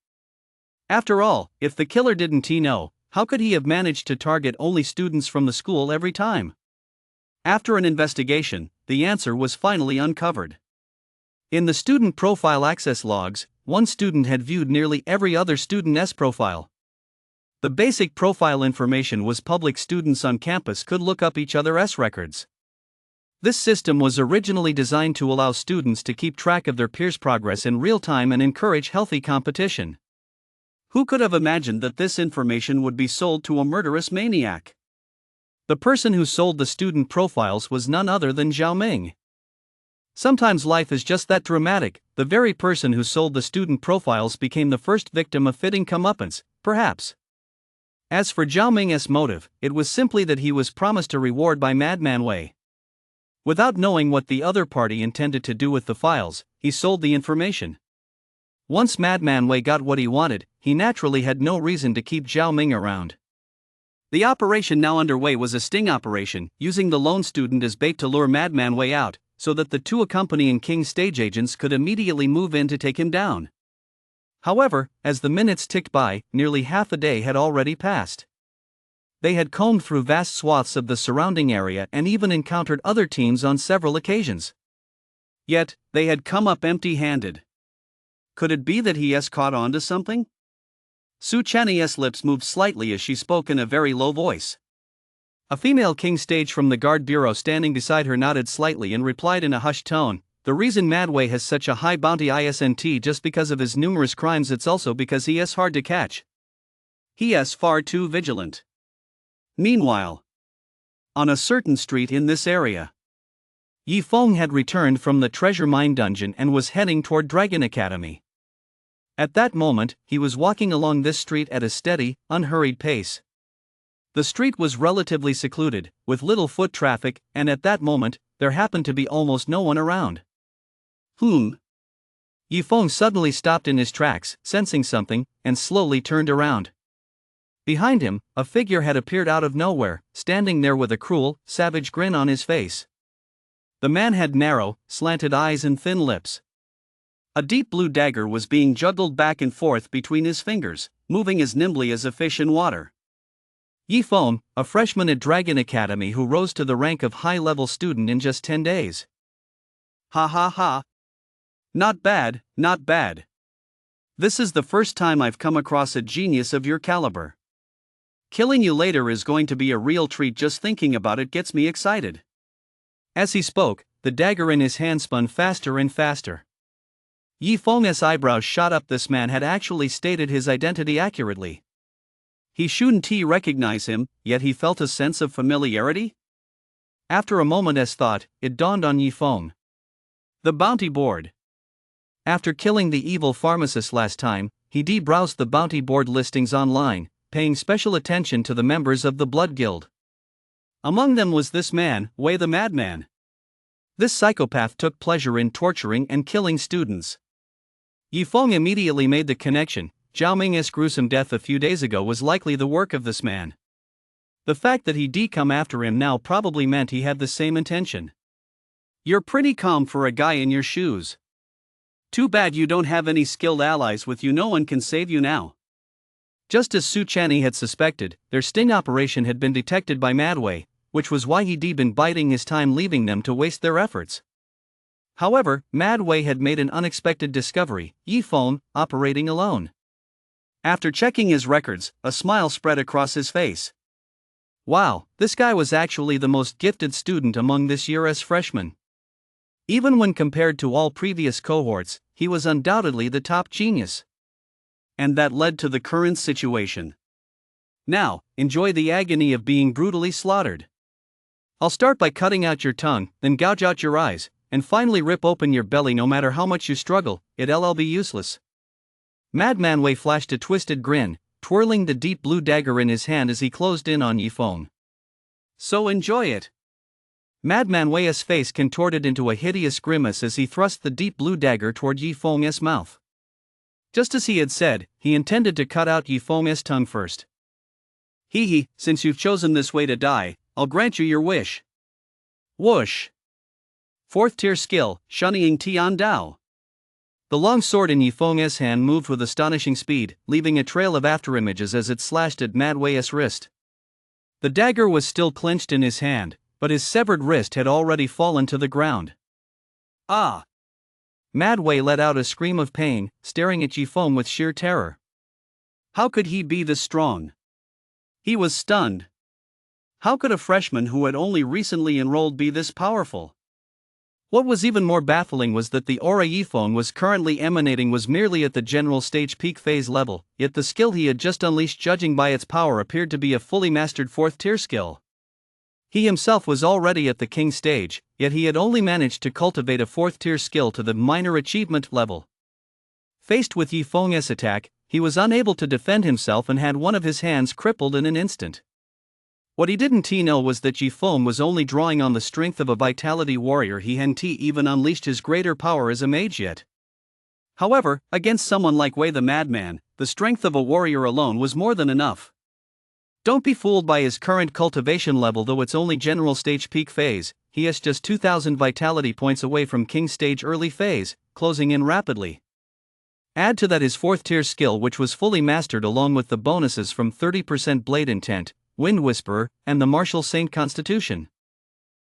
After all, if the killer didn't know, how could he have managed to target only students from the school every time? After an investigation, the answer was finally uncovered. In the student profile access logs, one student had viewed nearly every other student's profile. The basic profile information was public. Students on campus could look up each other's records. This system was originally designed to allow students to keep track of their peers' progress in real time and encourage healthy competition. Who could have imagined that this information would be sold to a murderous maniac? The person who sold the student profiles was none other than Zhao Ming. Sometimes life is just that dramatic. The very person who sold the student profiles became the first victim of fitting comeuppance, perhaps. As for Zhao Ming's motive, it was simply that he was promised a reward by Madman Wei. Without knowing what the other party intended to do with the files, he sold the information. Once Madman Wei got what he wanted, he naturally had no reason to keep Zhao Ming around. The operation now underway was a sting operation, using the lone student as bait to lure Madman Wei out, so that the 2 accompanying King Stage agents could immediately move in to take him down. However, as the minutes ticked by, nearly half a day had already passed. They had combed through vast swaths of the surrounding area and even encountered other teams on several occasions. Yet, they had come up empty-handed. Could it be that he caught on to something? Su Chan's lips moved slightly as she spoke in a very low voice. A female king stage from the guard bureau standing beside her nodded slightly and replied in a hushed tone, "The reason Madway has such a high bounty isn't just because of his numerous crimes, it's also because he is hard to catch. He is far too vigilant." Meanwhile, on a certain street in this area, Yi Feng had returned from the treasure mine dungeon and was heading toward Dragon Academy. At that moment, he was walking along this street at a steady, unhurried pace. The street was relatively secluded, with little foot traffic, and at that moment, there happened to be almost no one around. Yi Feng suddenly stopped in his tracks, sensing something, and slowly turned around. Behind him, a figure had appeared out of nowhere, standing there with a cruel, savage grin on his face. The man had narrow, slanted eyes and thin lips. A deep blue dagger was being juggled back and forth between his fingers, moving as nimbly as a fish in water. Yi Feng, a freshman at Dragon Academy who rose to the rank of high-level student in just 10 days. Ha ha ha. Not bad, not bad. This is the first time I've come across a genius of your caliber. Killing you later is going to be a real treat. Just thinking about it gets me excited. As he spoke, the dagger in his hand spun faster and faster. Yi Feng's eyebrows shot up. This man had actually stated his identity accurately. He shouldn't recognize him, yet he felt a sense of familiarity? After a moment's thought, it dawned on Yi Feng. The bounty board. After killing the evil pharmacist last time, he browsed the bounty board listings online, paying special attention to the members of the Blood Guild. Among them was this man, Wei the Madman. This psychopath took pleasure in torturing and killing students. Yi Feng immediately made the connection. Zhao Ming's gruesome death a few days ago was likely the work of this man. The fact that he come after him now probably meant he had the same intention. You're pretty calm for a guy in your shoes. Too bad you don't have any skilled allies with you. No one can save you now. Just as Su Chanyi had suspected, their sting operation had been detected by Madway, which was why he'd been biding his time, leaving them to waste their efforts. However, Madway had made an unexpected discovery: Yi Feng, operating alone. After checking his records, a smile spread across his face. Wow, this guy was actually the most gifted student among this year's freshmen. Even when compared to all previous cohorts, he was undoubtedly the top genius. And that led to the current situation. Now, enjoy the agony of being brutally slaughtered. I'll start by cutting out your tongue, then gouge out your eyes, and finally rip open your belly. No matter how much you struggle, it'll be useless. Madman Wei flashed a twisted grin, twirling the deep blue dagger in his hand as he closed in on Yi Feng. So enjoy it. Madman Wei's face contorted into a hideous grimace as he thrust the deep blue dagger toward Yi Feng's mouth. Just as he had said, he intended to cut out Yi Feng's tongue first. Hee, since you've chosen this way to die, I'll grant you your wish. Whoosh. 4th tier skill, Shunning Tian Dao. The long sword in Yi Feng's hand moved with astonishing speed, leaving a trail of afterimages as it slashed at Madway's wrist. The dagger was still clenched in his hand, but his severed wrist had already fallen to the ground. Ah! Madway let out a scream of pain, staring at Yi Feng with sheer terror. How could he be this strong? He was stunned. How could a freshman who had only recently enrolled be this powerful? What was even more baffling was that the aura Yi Feng was currently emanating was merely at the general stage peak phase level, yet the skill he had just unleashed, judging by its power, appeared to be a fully mastered 4th tier skill. He himself was already at the king stage, yet he had only managed to cultivate a 4th tier skill to the minor achievement level. Faced with Yi Feng's attack, he was unable to defend himself and had one of his hands crippled in an instant. What he didn't know was that Yi Feng was only drawing on the strength of a vitality warrior. He hadn't even unleashed his greater power as a mage yet. However, against someone like Wei the Madman, the strength of a warrior alone was more than enough. Don't be fooled by his current cultivation level. Though it's only general stage peak phase, he is just 2,000 vitality points away from king stage early phase, closing in rapidly. Add to that his 4th tier skill, which was fully mastered, along with the bonuses from 30% Blade Intent, Wind Whisperer, and the Martial Saint Constitution.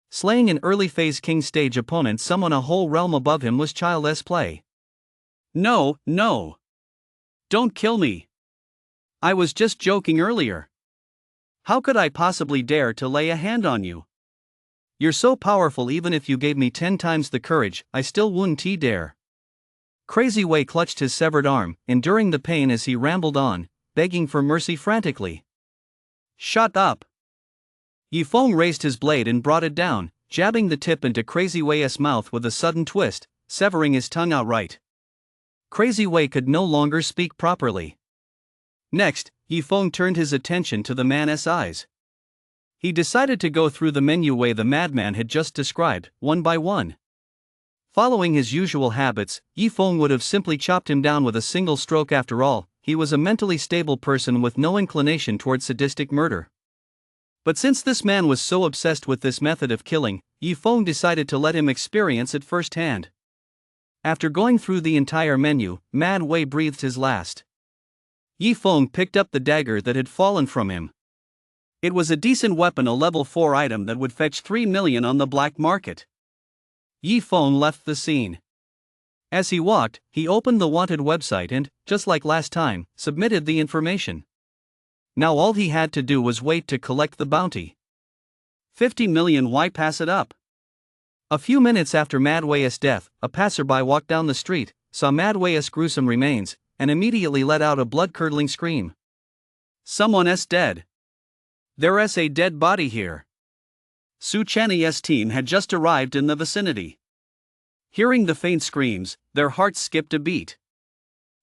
Slaying an early phase King stage opponent, someone a whole realm above him, was child's play. No, no. Don't kill me. I was just joking earlier. How could I possibly dare to lay a hand on you? You're so powerful, even if you gave me 10 times the courage, I still wouldn't dare. Crazy Wei clutched his severed arm, enduring the pain as he rambled on, begging for mercy frantically. Shut up. Yifeng raised his blade and brought it down, jabbing the tip into Crazy Wei's mouth with a sudden twist, severing his tongue outright. Crazy Wei could no longer speak properly. Next, Yifeng turned his attention to the man's eyes. He decided to go through the menu way the madman had just described, one by one. Following his usual habits, Yifeng would have simply chopped him down with a single stroke. After all, he was a mentally stable person with no inclination toward sadistic murder. But since this man was so obsessed with this method of killing, Yifeng decided to let him experience it firsthand. After going through the entire menu, Mad Wei breathed his last. Yifeng picked up the dagger that had fallen from him. It was a decent weapon, a level 4 item that would fetch 3 million on the black market. Yifeng left the scene. As he walked, he opened the wanted website and, just like last time, submitted the information. Now all he had to do was wait to collect the bounty. 50 million, why pass it up? A few minutes after Mad Wei's death, a passerby walked down the street, saw Mad Wei's gruesome remains, and immediately let out a blood-curdling scream. Someone's dead. There's a dead body here. Su Chanyi's team had just arrived in the vicinity. Hearing the faint screams, their hearts skipped a beat.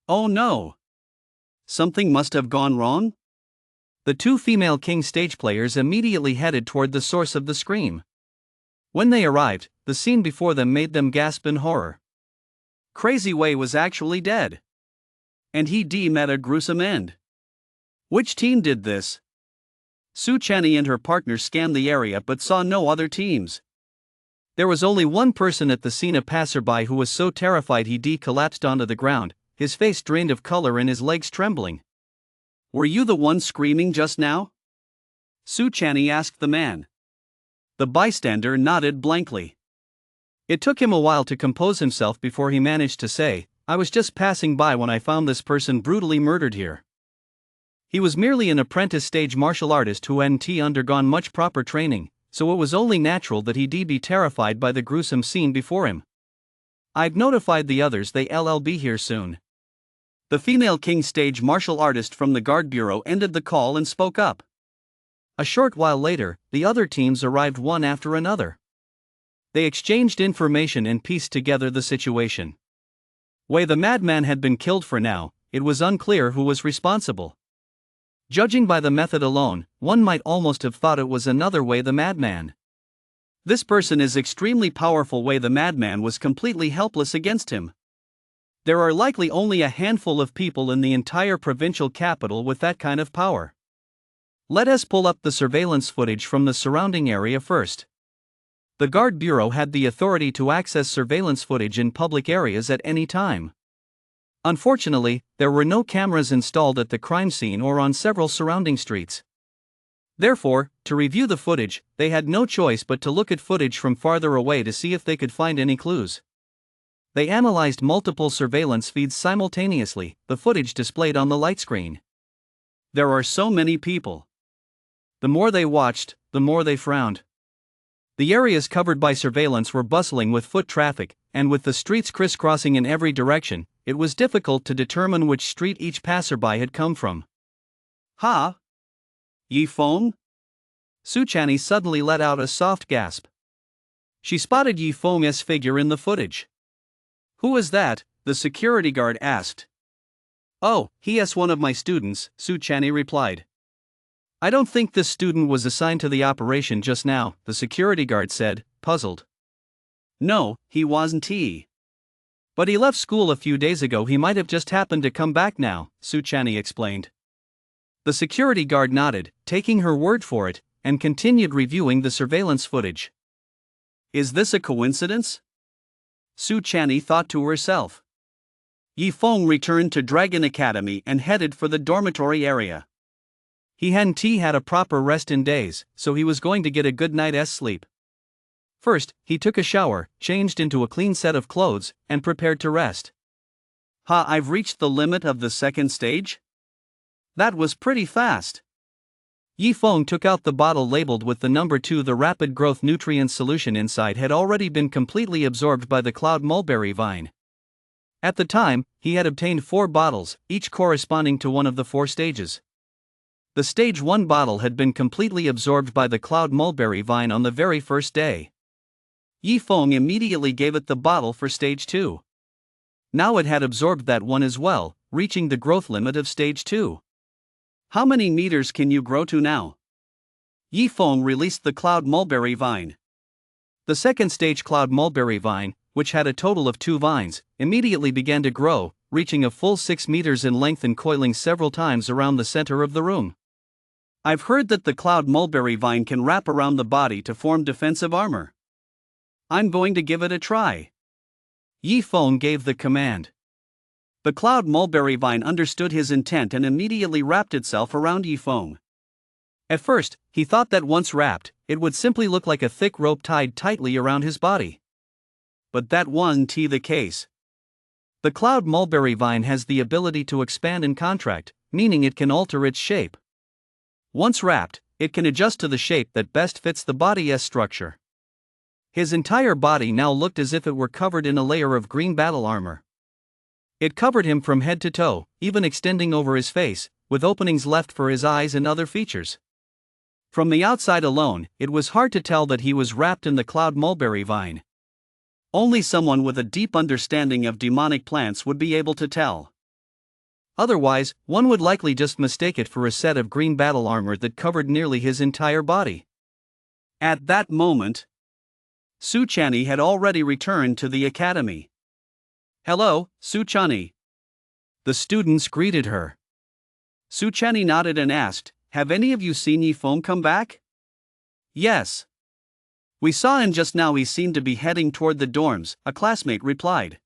Oh no! Something must have gone wrong? The 2 female King stage players immediately headed toward the source of the scream. When they arrived, the scene before them made them gasp in horror. Crazy Wei was actually dead. And he met a gruesome end. Which team did this? Su Chanyi and her partner scanned the area but saw no other teams. There was only one person at the scene, a passerby who was so terrified he collapsed onto the ground, his face drained of color and his legs trembling. Were you the one screaming just now? Su Chanyi asked the man. The bystander nodded blankly. It took him a while to compose himself before he managed to say, I was just passing by when I found this person brutally murdered here. He was merely an apprentice stage martial artist who hadn't undergone much proper training, so it was only natural that he'd be terrified by the gruesome scene before him. I've notified the others, they'll be here soon. The female King stage martial artist from the Guard Bureau ended the call and spoke up. A short while later, the other teams arrived one after another. They exchanged information and pieced together the situation. Wei the madman had been killed. For now, it was unclear who was responsible. Judging by the method alone, one might almost have thought it was another Wei the madman. This person is extremely powerful. Wei the madman was completely helpless against him. There are likely only a handful of people in the entire provincial capital with that kind of power. Let us pull up the surveillance footage from the surrounding area first. The Guard Bureau had the authority to access surveillance footage in public areas at any time. Unfortunately, there were no cameras installed at the crime scene or on several surrounding streets. Therefore, to review the footage, they had no choice but to look at footage from farther away to see if they could find any clues. They analyzed multiple surveillance feeds simultaneously, the footage displayed on the light screen. There are so many people. The more they watched, the more they frowned. The areas covered by surveillance were bustling with foot traffic, and with the streets crisscrossing in every direction, it was difficult to determine which street each passerby had come from. Ha! Yifeng? Su Chanyi suddenly let out a soft gasp. She spotted Yifeng's figure in the footage. Who is that? The security guard asked. Oh, he is one of my students, Su Chanyi replied. I don't think this student was assigned to the operation just now, the security guard said, puzzled. No, he wasn't. But he left school a few days ago. He might have just happened to come back now, Su Chanyi explained. The security guard nodded, taking her word for it, and continued reviewing the surveillance footage. Is this a coincidence? Su Chanyi thought to herself. Yi Feng returned to Dragon Academy and headed for the dormitory area. He hadn't had a proper rest in days, so he was going to get a good night's sleep. First, he took a shower, changed into a clean set of clothes, and prepared to rest. I've reached the limit of the second stage? That was pretty fast. Yi Feng took out the bottle labeled with the number 2. The rapid growth nutrient solution inside had already been completely absorbed by the cloud mulberry vine. At the time, he had obtained 4 bottles, each corresponding to one of the 4 stages. The stage 1 bottle had been completely absorbed by the cloud mulberry vine on the very first day. Yi Feng immediately gave it the bottle for stage 2. Now it had absorbed that one as well, reaching the growth limit of stage 2. How many meters can you grow to now? Yi Feng released the cloud mulberry vine. The second stage cloud mulberry vine, which had a total of 2 vines, immediately began to grow, reaching a full 6 meters in length and coiling several times around the center of the room. I've heard that the cloud mulberry vine can wrap around the body to form defensive armor. I'm going to give it a try. Yi Feng gave the command. The cloud mulberry vine understood his intent and immediately wrapped itself around Yi Feng. At first, he thought that once wrapped, it would simply look like a thick rope tied tightly around his body. But that wasn't the case. The cloud mulberry vine has the ability to expand and contract, meaning it can alter its shape. Once wrapped, it can adjust to the shape that best fits the body's structure. His entire body now looked as if it were covered in a layer of green battle armor. It covered him from head to toe, even extending over his face, with openings left for his eyes and other features. From the outside alone, it was hard to tell that he was wrapped in the cloud mulberry vine. Only someone with a deep understanding of demonic plants would be able to tell. Otherwise, one would likely just mistake it for a set of green battle armor that covered nearly his entire body. At that moment, Su Chani had already returned to the academy. "Hello, Su Chani." The students greeted her. Su Chani nodded and asked, "Have any of you seen Yi Feng come back?" "Yes. We saw him just now. He seemed to be heading toward the dorms," a classmate replied.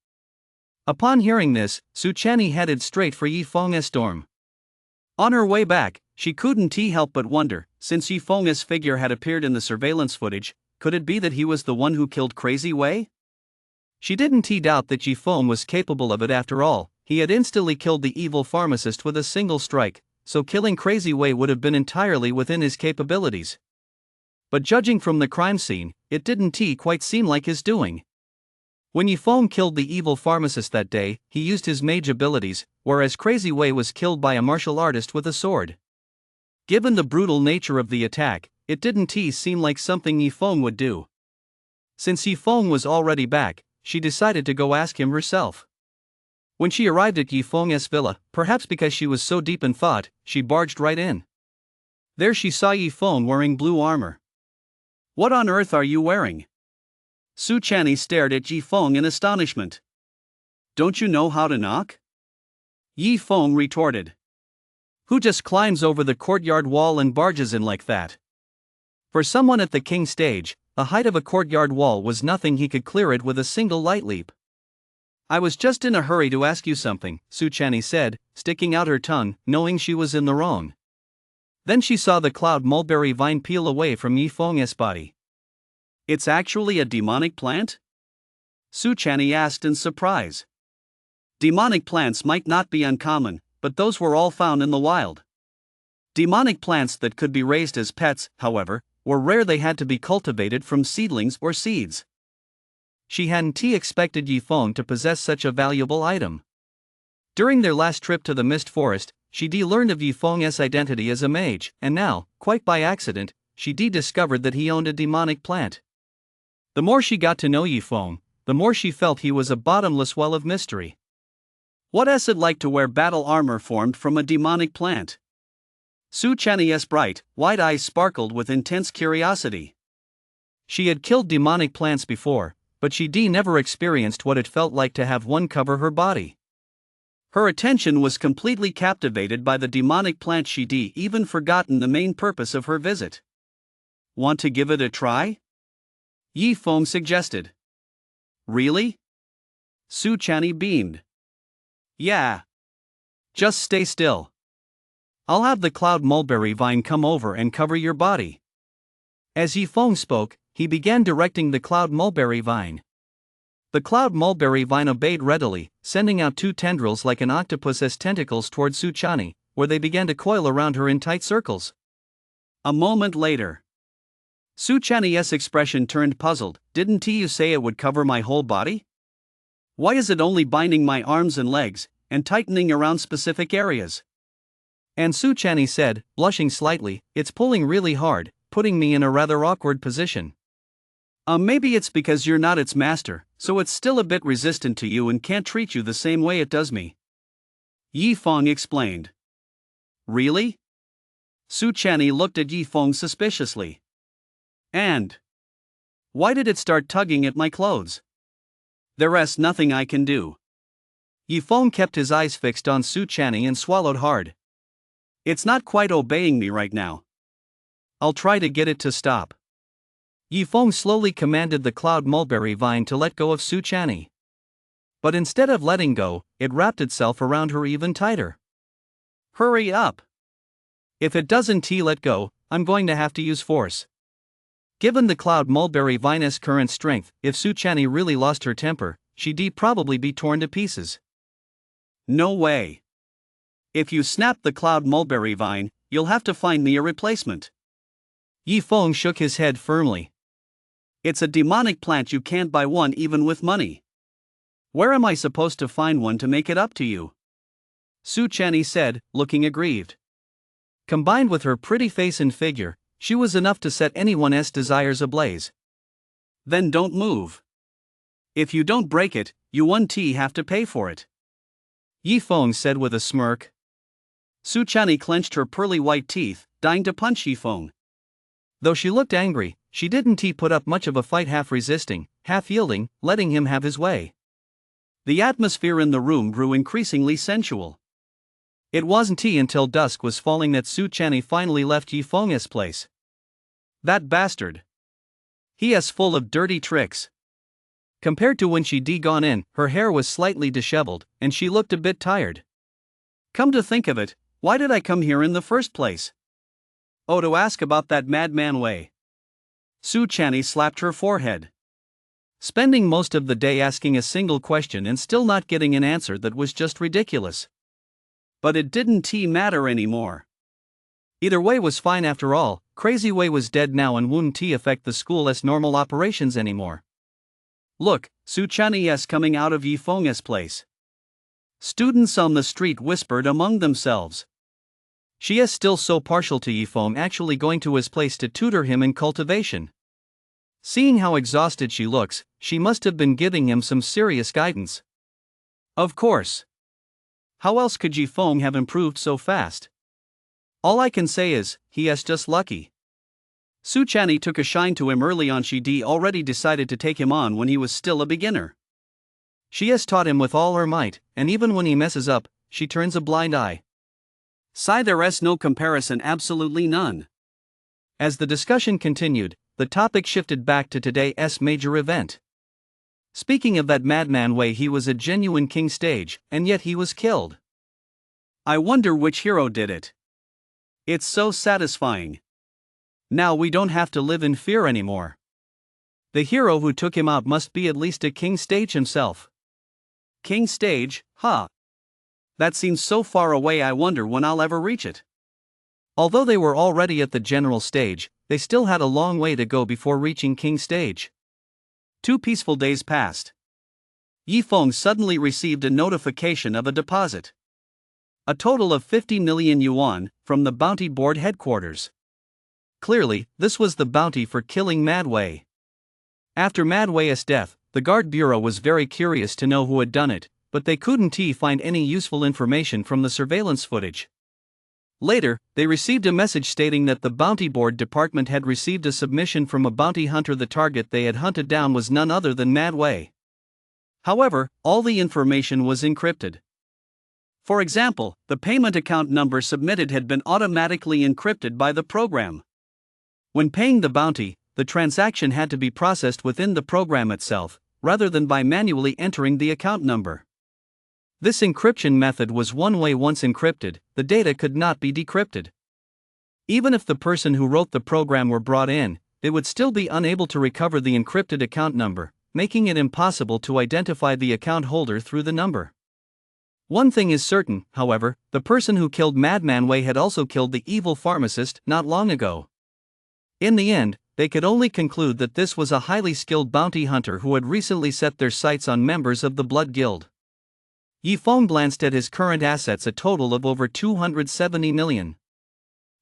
Upon hearing this, Su Chani headed straight for Yi Feng's dorm. On her way back, she couldn't help but wonder, since Yi Feng's figure had appeared in the surveillance footage, could it be that he was the one who killed Crazy Wei? She didn't doubt that Yi Feng was capable of it after all. He had instantly killed the evil pharmacist with a single strike, so killing Crazy Wei would have been entirely within his capabilities. But judging from the crime scene, it didn't quite seem like his doing. When Yi Feng killed the evil pharmacist that day, he used his mage abilities, whereas Crazy Wei was killed by a martial artist with a sword. Given the brutal nature of the attack, it didn't seem like something Yi Feng would do. Since Yi Feng was already back, she decided to go ask him herself. When she arrived at Yi Feng's villa, perhaps because she was so deep in thought, she barged right in. There she saw Yi Feng wearing blue armor. "What on earth are you wearing?" Su Chani stared at Yi Feng in astonishment. "Don't you know how to knock?" Yi Feng retorted. "Who just climbs over the courtyard wall and barges in like that?" For someone at the king stage, the height of a courtyard wall was nothing. He could clear it with a single light leap. "I was just in a hurry to ask you something," Su Chani said, sticking out her tongue, knowing she was in the wrong. Then she saw the cloud mulberry vine peel away from Yi Feng's body. "It's actually a demonic plant?" Su Chani asked in surprise. Demonic plants might not be uncommon, but those were all found in the wild. Demonic plants that could be raised as pets, however, were rare. They had to be cultivated from seedlings or seeds. She hadn't expected Yi Feng to possess such a valuable item. During their last trip to the Mist Forest, she learned of Yi Feng's identity as a mage, and now, quite by accident, she discovered that he owned a demonic plant. The more she got to know Yi Feng, the more she felt he was a bottomless well of mystery. What's it like to wear battle armor formed from a demonic plant? Su Chani's bright, white eyes sparkled with intense curiosity. She had killed demonic plants before, but she never experienced what it felt like to have one cover her body. Her attention was completely captivated by the demonic plant. She even forgotten the main purpose of her visit. "Want to give it a try?" Yi Feng suggested. "Really?" Su Chani beamed. Yeah. Just stay still. I'll have the cloud mulberry vine come over and cover your body. As Yifeng spoke, he began directing the cloud mulberry vine. The cloud mulberry vine obeyed readily, sending out two tendrils like an octopus's tentacles toward Suchani, where they began to coil around her in tight circles. A moment later, Suchani's expression turned puzzled. Didn't you say it would cover my whole body? Why is it only binding my arms and legs, and tightening around specific areas? And Suchani said, blushing slightly, it's pulling really hard, putting me in a rather awkward position. Maybe it's because you're not its master, so it's still a bit resistant to you and can't treat you the same way it does me. Yifeng explained. Really? Suchani looked at Yifeng suspiciously. And why did it start tugging at my clothes? There's nothing I can do. Yifeng kept his eyes fixed on Suchani and swallowed hard. It's not quite obeying me right now. I'll try to get it to stop. Yifeng slowly commanded the cloud mulberry vine to let go of Suchani. But instead of letting go, it wrapped itself around her even tighter. Hurry up! If it doesn't let go, I'm going to have to use force. Given the cloud mulberry vine's current strength, if Suchani really lost her temper, she'd probably be torn to pieces. No way. If you snap the cloud mulberry vine, you'll have to find me a replacement. Yifeng shook his head firmly. It's a demonic plant, you can't buy one even with money. Where am I supposed to find one to make it up to you? Suchani said, looking aggrieved. Combined with her pretty face and figure, she was enough to set anyone's desires ablaze. Then don't move. If you don't break it, you won't have to pay for it. Yifeng said with a smirk. Suchani clenched her pearly white teeth, dying to punch Yifeng. Though she looked angry, she didn't put up much of a fight, half resisting, half yielding, letting him have his way. The atmosphere in the room grew increasingly sensual. It wasn't until dusk was falling that Suchani finally left Yifeng's place. That bastard. He is full of dirty tricks. Compared to when she'd gone in, her hair was slightly disheveled, and she looked a bit tired. Come to think of it, why did I come here in the first place? Oh, to ask about that madman Wei. Suchani slapped her forehead. Spending most of the day asking a single question and still not getting an answer that was just ridiculous. But it didn't matter anymore. Either way was fine after all. Crazy Wei was dead now and wouldn't affect the school's normal operations anymore. Look, Suchani's coming out of Yifeng's place. Students on the street whispered among themselves. She is still so partial to Yifeng, actually going to his place to tutor him in cultivation. Seeing how exhausted she looks, she must have been giving him some serious guidance. Of course. How else could Yifeng have improved so fast? All I can say is, he is just lucky. Suchani took a shine to him early on. She'd already decided to take him on when he was still a beginner. She has taught him with all her might, and even when he messes up, she turns a blind eye. There's no comparison, absolutely none. As the discussion continued, the topic shifted back to today's major event. Speaking of that madman Wei, he was a genuine king stage, and yet he was killed. I wonder which hero did it. It's so satisfying. Now we don't have to live in fear anymore. The hero who took him out must be at least a king stage himself. King stage, huh? That seems so far away, I wonder when I'll ever reach it. Although they were already at the general stage, they still had a long way to go before reaching king stage. 2 peaceful days passed. Yifeng suddenly received a notification of a deposit. A total of 50 million yuan, from the bounty board headquarters. Clearly, this was the bounty for killing Mad Wei. After Mad Wei's death, the Guard Bureau was very curious to know who had done it, but they couldn't find any useful information from the surveillance footage. Later, they received a message stating that the Bounty Board department had received a submission from a bounty hunter. The target they had hunted down was none other than Mad Wei. However, all the information was encrypted. For example, the payment account number submitted had been automatically encrypted by the program. When paying the bounty, the transaction had to be processed within the program itself, rather than by manually entering the account number. This encryption method was one way: once encrypted, the data could not be decrypted. Even if the person who wrote the program were brought in, they would still be unable to recover the encrypted account number, making it impossible to identify the account holder through the number. One thing is certain, however: the person who killed Madman Wei had also killed the evil pharmacist not long ago. In the end, they could only conclude that this was a highly skilled bounty hunter who had recently set their sights on members of the Blood Guild. Yifeng glanced at his current assets, a total of over 270 million.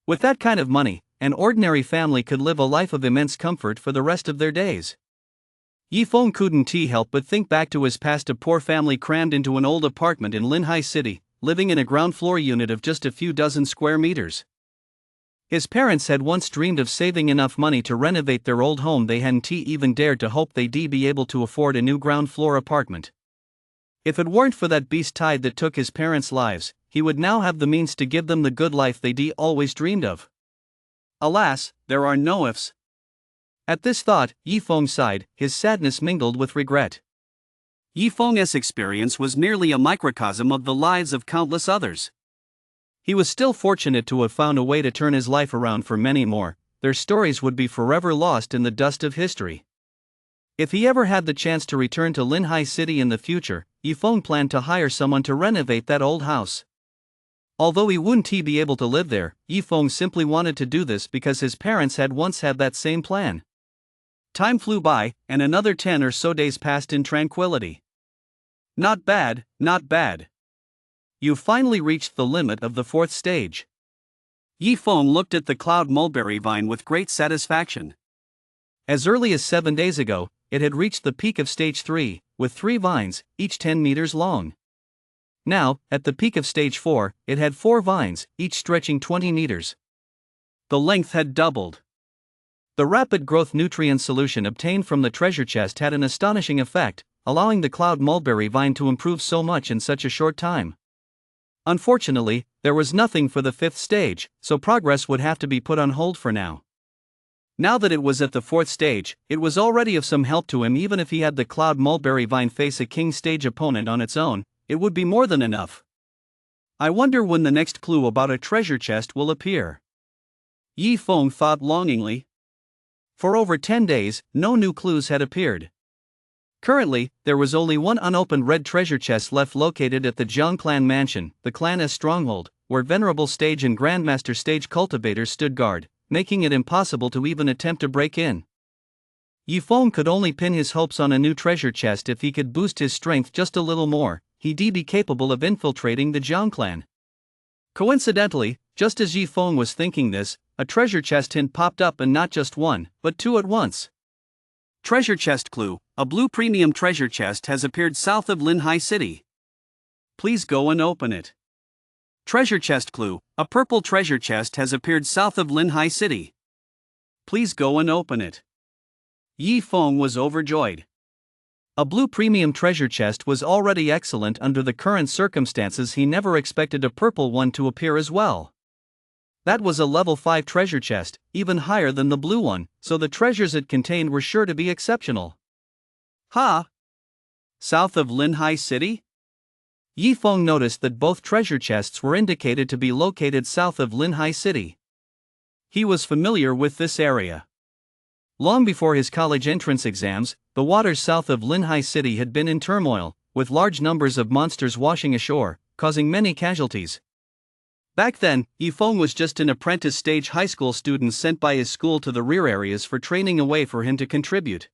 With that kind of money, an ordinary family could live a life of immense comfort for the rest of their days. Yifeng couldn't help but think back to his past: a poor family crammed into an old apartment in Linhai City, living in a ground floor unit of just a few dozen square meters. His parents had once dreamed of saving enough money to renovate their old home. They hadn't even dared to hope they'd be able to afford a new ground floor apartment. If it weren't for that beast tide that took his parents' lives, he would now have the means to give them the good life they'd always dreamed of. Alas, there are no ifs. At this thought, Yifeng sighed, his sadness mingled with regret. Yifeng's experience was merely a microcosm of the lives of countless others. He was still fortunate to have found a way to turn his life around. For many more, their stories would be forever lost in the dust of history. If he ever had the chance to return to Linhai City in the future, Yifeng planned to hire someone to renovate that old house. Although he wouldn't be able to live there, Yifeng simply wanted to do this because his parents had once had that same plan. Time flew by, and another 10 or so days passed in tranquility. Not bad, not bad. You finally reached the limit of the 4th stage. Yifeng looked at the cloud mulberry vine with great satisfaction. As early as 7 days ago, it had reached the peak of stage 3, with 3 vines, each 10 meters long. Now, at the peak of stage 4, it had 4 vines, each stretching 20 meters. The length had doubled. The rapid growth nutrient solution obtained from the treasure chest had an astonishing effect, allowing the cloud mulberry vine to improve so much in such a short time. Unfortunately, there was nothing for the 5th stage, so progress would have to be put on hold for now. Now that it was at the 4th stage, it was already of some help to him. Even if he had the cloud mulberry vine face a king stage opponent on its own, it would be more than enough. I wonder when the next clue about a treasure chest will appear. Yifeng thought longingly. For over 10 days, no new clues had appeared. Currently, there was only one unopened red treasure chest left, located at the Jiang clan mansion, the clan's stronghold, where venerable stage and grandmaster stage cultivators stood guard, making it impossible to even attempt to break in. Yifeng could only pin his hopes on a new treasure chest. If he could boost his strength just a little more, he'd be capable of infiltrating the Jiang clan. Coincidentally, just as Yifeng was thinking this, a treasure chest hint popped up, and not just one, but 2 at once. Treasure chest clue: a blue premium treasure chest has appeared south of Linhai City. Please go and open it. Treasure chest clue: a purple treasure chest has appeared south of Linhai City. Please go and open it. Yifeng was overjoyed. A blue premium treasure chest was already excellent under the current circumstances. He never expected a purple one to appear as well. That was a level 5 treasure chest, even higher than the blue one, so the treasures it contained were sure to be exceptional. Ha! South of Linhai City? Yifeng noticed that both treasure chests were indicated to be located south of Linhai City. He was familiar with this area. Long before his college entrance exams, the waters south of Linhai City had been in turmoil, with large numbers of monsters washing ashore, causing many casualties. Back then, Yifeng was just an apprentice stage high school student sent by his school to the rear areas for training, a way for him to contribute.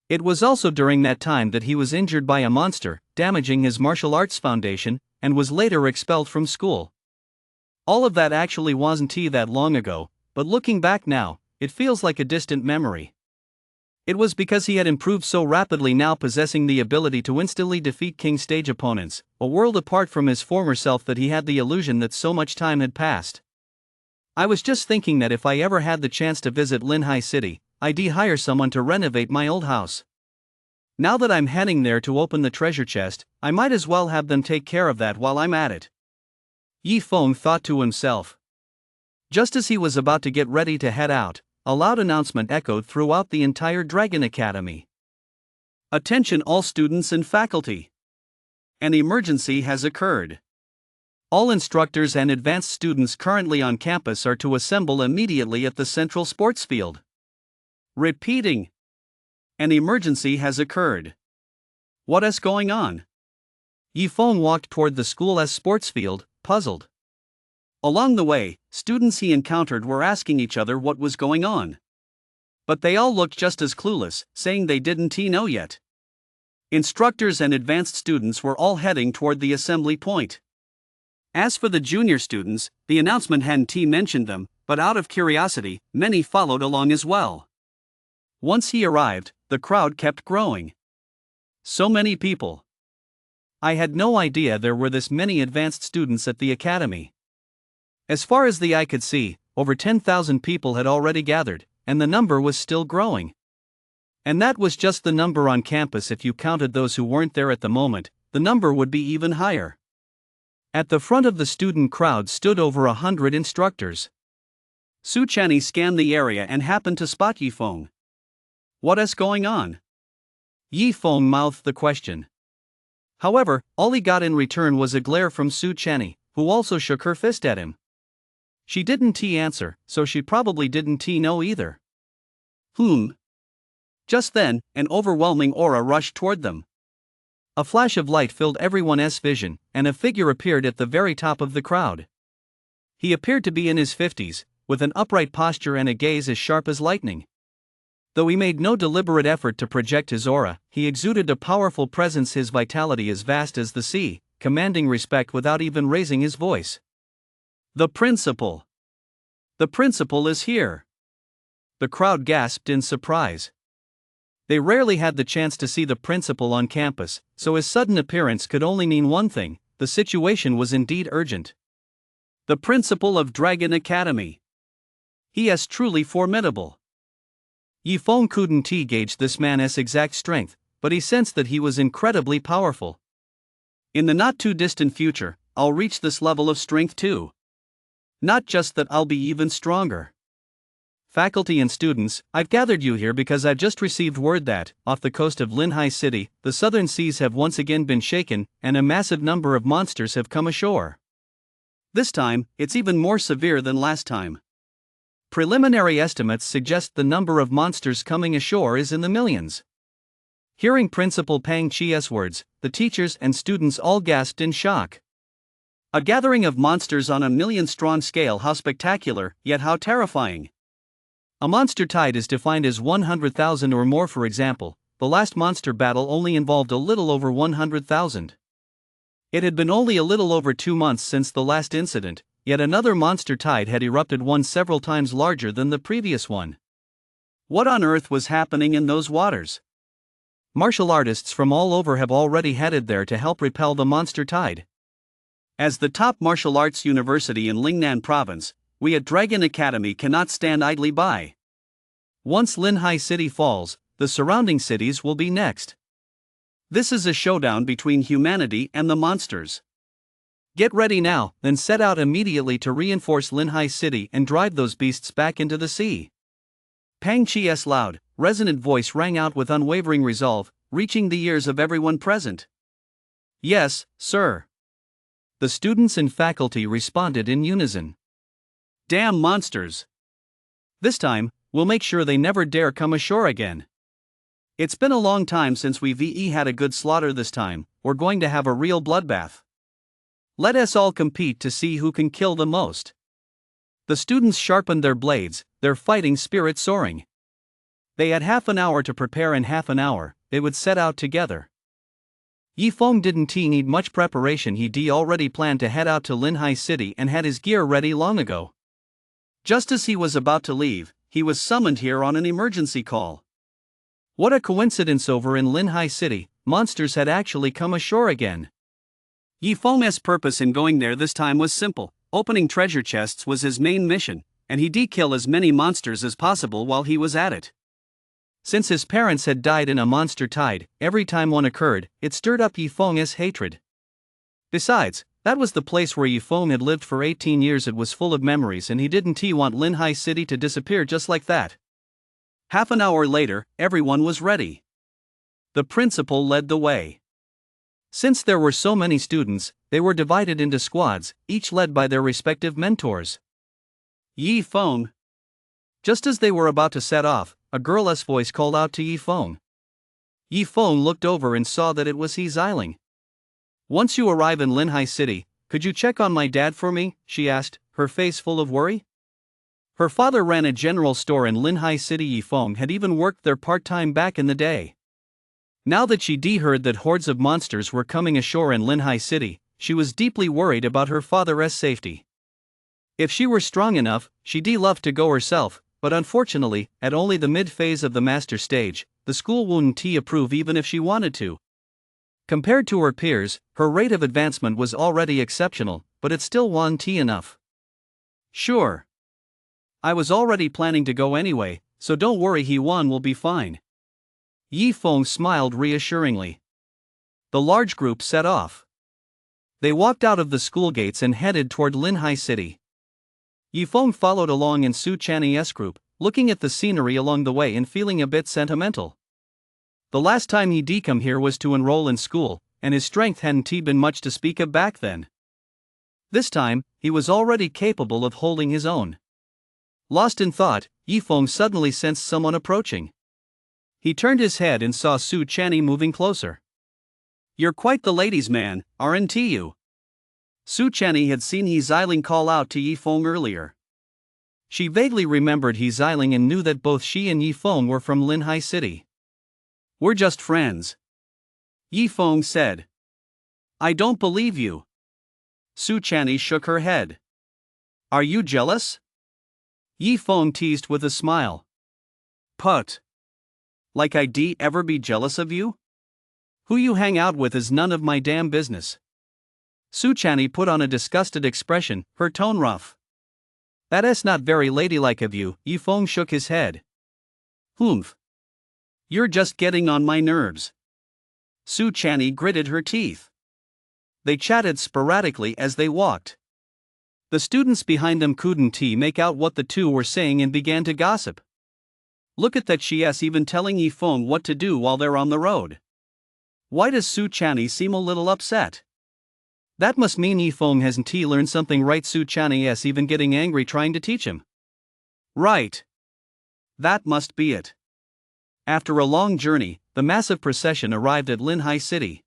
It was also during that time that he was injured by a monster, damaging his martial arts foundation, and was later expelled from school. All of that actually wasn't that long ago, but looking back now, it feels like a distant memory. It was because he had improved so rapidly, now possessing the ability to instantly defeat king stage opponents, a world apart from his former self, that he had the illusion that so much time had passed. I was just thinking that if I ever had the chance to visit Linhai City, I'd hire someone to renovate my old house. Now that I'm heading there to open the treasure chest, I might as well have them take care of that while I'm at it. Yifeng thought to himself. Just as he was about to get ready to head out, a loud announcement echoed throughout the entire Dragon Academy. Attention all students and faculty. An emergency has occurred. All instructors and advanced students currently on campus are to assemble immediately at the central sports field. Repeating. An emergency has occurred. What is going on? Yifeng walked toward the school's sports field, puzzled. Along the way, students he encountered were asking each other what was going on. But they all looked just as clueless, saying they didn't know yet. Instructors and advanced students were all heading toward the assembly point. As for the junior students, the announcement hadn't mentioned them, but out of curiosity, many followed along as well. Once he arrived, the crowd kept growing. So many people. I had no idea there were this many advanced students at the academy. As far as the eye could see, over 10,000 people had already gathered, and the number was still growing. And that was just the number on campus. If you counted those who weren't there at the moment, the number would be even higher. At the front of the student crowd stood over 100 instructors. Su Chani scanned the area and happened to spot Yifeng. What is going on? Yifeng mouthed the question. However, all he got in return was a glare from Su Chani, who also shook her fist at him. She didn't answer, so she probably didn't know either. Just then, an overwhelming aura rushed toward them. A flash of light filled everyone's vision, and a figure appeared at the very top of the crowd. He appeared to be in his 50s, with an upright posture and a gaze as sharp as lightning. Though he made no deliberate effort to project his aura, he exuded a powerful presence. His vitality as vast as the sea, commanding respect without even raising his voice. The principal! The principal is here! The crowd gasped in surprise. They rarely had the chance to see the principal on campus, so his sudden appearance could only mean one thing: the situation was indeed urgent. The principal of Dragon Academy. He is truly formidable. Yifeng couldn't gauge this man's exact strength, but he sensed that he was incredibly powerful. In the not-too-distant future, I'll reach this level of strength too. Not just that, I'll be even stronger. Faculty and students, I've gathered you here because I've just received word that, off the coast of Linhai City, the southern seas have once again been shaken, and a massive number of monsters have come ashore. This time, it's even more severe than last time. Preliminary estimates suggest the number of monsters coming ashore is in the millions. Hearing Principal Pang Chia's words, the teachers and students all gasped in shock. A gathering of monsters on a million-strong scale, how spectacular, yet how terrifying. A monster tide is defined as 100,000 or more. For example, the last monster battle only involved a little over 100,000. It had been only a little over 2 months since the last incident, yet another monster tide had erupted, one several times larger than the previous one. What on earth was happening in those waters? Martial artists from all over have already headed there to help repel the monster tide. As the top martial arts university in Lingnan province, we at Dragon Academy cannot stand idly by. Once Linhai City falls, the surrounding cities will be next. This is a showdown between humanity and the monsters. Get ready now, then set out immediately to reinforce Linhai City and drive those beasts back into the sea. Pang Chi's loud, resonant voice rang out with unwavering resolve, reaching the ears of everyone present. Yes, sir. The students and faculty responded in unison. Damn monsters! This time, we'll make sure they never dare come ashore again. It's been a long time since we've had a good slaughter. This time, we're going to have a real bloodbath. Let us all compete to see who can kill the most. The students sharpened their blades, their fighting spirit soaring. They had half an hour to prepare, and half an hour, they would set out together. Yifeng didn't need much preparation. He'd already planned to head out to Linhai City and had his gear ready long ago. Just as he was about to leave, he was summoned here on an emergency call. What a coincidence! Over in Linhai City, monsters had actually come ashore again. Yifeng's purpose in going there this time was simple: opening treasure chests was his main mission, and he'd kill as many monsters as possible while he was at it. Since his parents had died in a monster tide, every time one occurred, it stirred up Yifeng's hatred. Besides, that was the place where Yifeng had lived for 18 years. It was full of memories, and he didn't want Linhai City to disappear just like that. Half an hour later, everyone was ready. The principal led the way. Since there were so many students, they were divided into squads, each led by their respective mentors. Yi Feng. Just as they were about to set off, a girl's voice called out to Yi Feng. Yi Feng looked over and saw that it was He Xiling. "Once you arrive in Linhai City, could you check on my dad for me?" she asked, her face full of worry. Her father ran a general store in Linhai City. Yi Feng had even worked there part-time back in the day. Now that she heard that hordes of monsters were coming ashore in Linhai City, she was deeply worried about her father's safety. If she were strong enough, she'd love to go herself, but unfortunately, at only the mid-phase of the master stage, the school wouldn't approve even if she wanted to. Compared to her peers, her rate of advancement was already exceptional, but it still wasn't enough. "Sure. I was already planning to go anyway, so don't worry, He Wan will be fine." Yi Feng smiled reassuringly. The large group set off. They walked out of the school gates and headed toward Linhai City. Yi Feng followed along in Su Chanyi's group, looking at the scenery along the way and feeling a bit sentimental. The last time he'd come here was to enroll in school, and his strength hadn't been much to speak of back then. This time, he was already capable of holding his own. Lost in thought, Yi Feng suddenly sensed someone approaching. He turned his head and saw Su Chanyi moving closer. "You're quite the ladies' man, aren't you?" Su Chanyi had seen He Xiling call out to Yi Feng earlier. She vaguely remembered He Xiling and knew that both she and Yi Feng were from Linhai City. "We're just friends," Yi Feng said. "I don't believe you." Su Chanyi shook her head. "Are you jealous?" Yi Feng teased with a smile. "Put. Like I'd ever be jealous of you? Who you hang out with is none of my damn business." Su Chanyi put on a disgusted expression, her tone rough. "That's not very ladylike of you." Yi Feng shook his head. "Humph. You're just getting on my nerves." Su Chanyi gritted her teeth. They chatted sporadically as they walked. The students behind them couldn't make out what the two were saying and began to gossip. "Look at that, she's even telling Yi Feng what to do while they're on the road. Why does Su Chanyi seem a little upset?" "That must mean Yi Feng hasn't learned something, right?" Su Chanyi's even getting angry trying to teach him. "Right. That must be it." After a long journey, the massive procession arrived at Linhai City.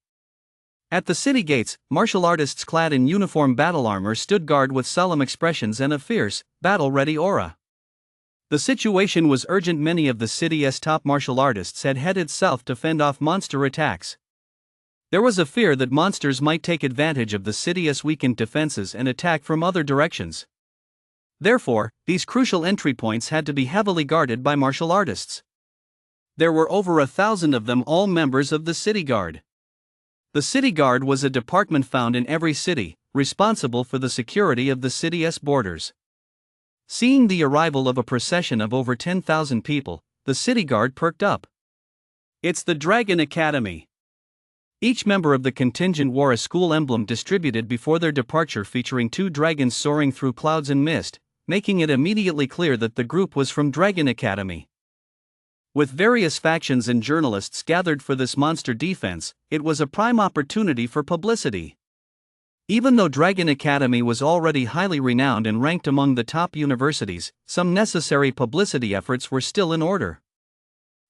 At the city gates, martial artists clad in uniform battle armor stood guard with solemn expressions and a fierce, battle-ready aura. The situation was urgent. Many of the city's top martial artists had headed south to fend off monster attacks. There was a fear that monsters might take advantage of the city's weakened defenses and attack from other directions. Therefore, these crucial entry points had to be heavily guarded by martial artists. There were over 1,000 of them, all members of the City Guard. The City Guard was a department found in every city, responsible for the security of the city's borders. Seeing the arrival of a procession of over 10,000 people, the City Guard perked up. "It's the Dragon Academy." Each member of the contingent wore a school emblem distributed before their departure, featuring 2 dragons soaring through clouds and mist, making it immediately clear that the group was from Dragon Academy. With various factions and journalists gathered for this monster defense, it was a prime opportunity for publicity. Even though Dragon Academy was already highly renowned and ranked among the top universities, some necessary publicity efforts were still in order.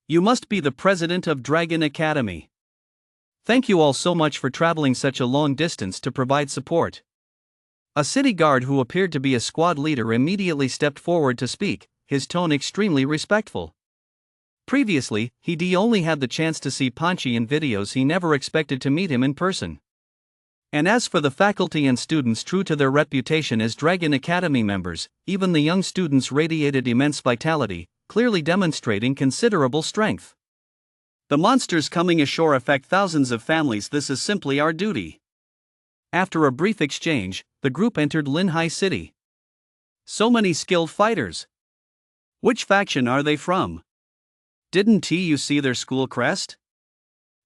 "You must be the president of Dragon Academy. Thank you all so much for traveling such a long distance to provide support." A city guard who appeared to be a squad leader immediately stepped forward to speak, his tone extremely respectful. Previously, he'd only had the chance to see Panchi in videos. He never expected to meet him in person. And as for the faculty and students, true to their reputation as Dragon Academy members, even the young students radiated immense vitality, clearly demonstrating considerable strength. "The monsters coming ashore affect thousands of families. This is simply our duty." After a brief exchange, the group entered Linhai City. "So many skilled fighters. Which faction are they from? Didn't you see their school crest?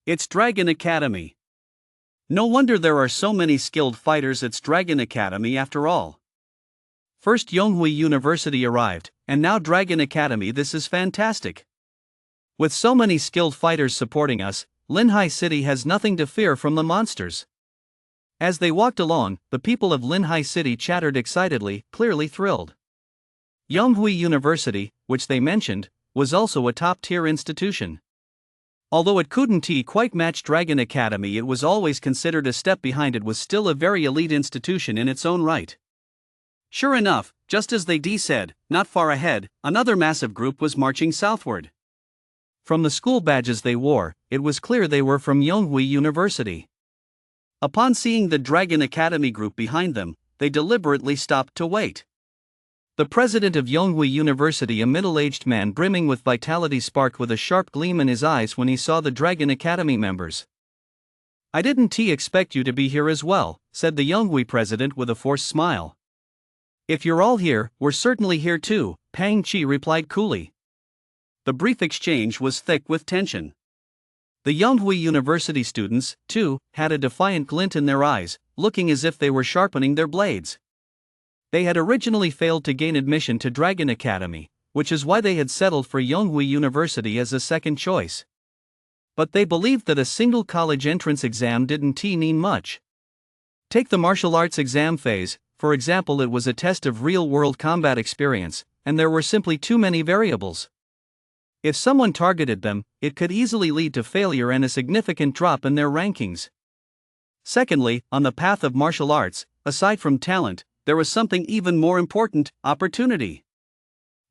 It's Dragon Academy. No wonder there are so many skilled fighters. It's Dragon Academy after all." First Yonghui University arrived, and now Dragon Academy. This is fantastic. With so many skilled fighters supporting us, Linhai City has nothing to fear from the monsters. As they walked along, the people of Linhai City chattered excitedly, clearly thrilled. Yonghui University, which they mentioned, was also a top-tier institution. Although it couldn't quite match Dragon Academy, it was always considered a step behind. It was still a very elite institution in its own right. Sure enough, just as they said, not far ahead, another massive group was marching southward. From the school badges they wore, it was clear they were from Yonghui University. Upon seeing the Dragon Academy group behind them, they deliberately stopped to wait. The president of Yonghui University, a middle-aged man brimming with vitality, sparked with a sharp gleam in his eyes when he saw the Dragon Academy members. "I didn't expect you to be here as well," said the Yonghui president with a forced smile. "If you're all here, we're certainly here too," Pang Chi replied coolly. The brief exchange was thick with tension. The Yonghui University students, too, had a defiant glint in their eyes, looking as if they were sharpening their blades. They had originally failed to gain admission to Dragon Academy, which is why they had settled for Yonghui University as a second choice. But they believed that a single college entrance exam didn't mean much. Take the martial arts exam phase, for example. It was a test of real-world combat experience, and there were simply too many variables. If someone targeted them, it could easily lead to failure and a significant drop in their rankings. Secondly, on the path of martial arts, aside from talent, there was something even more important: opportunity.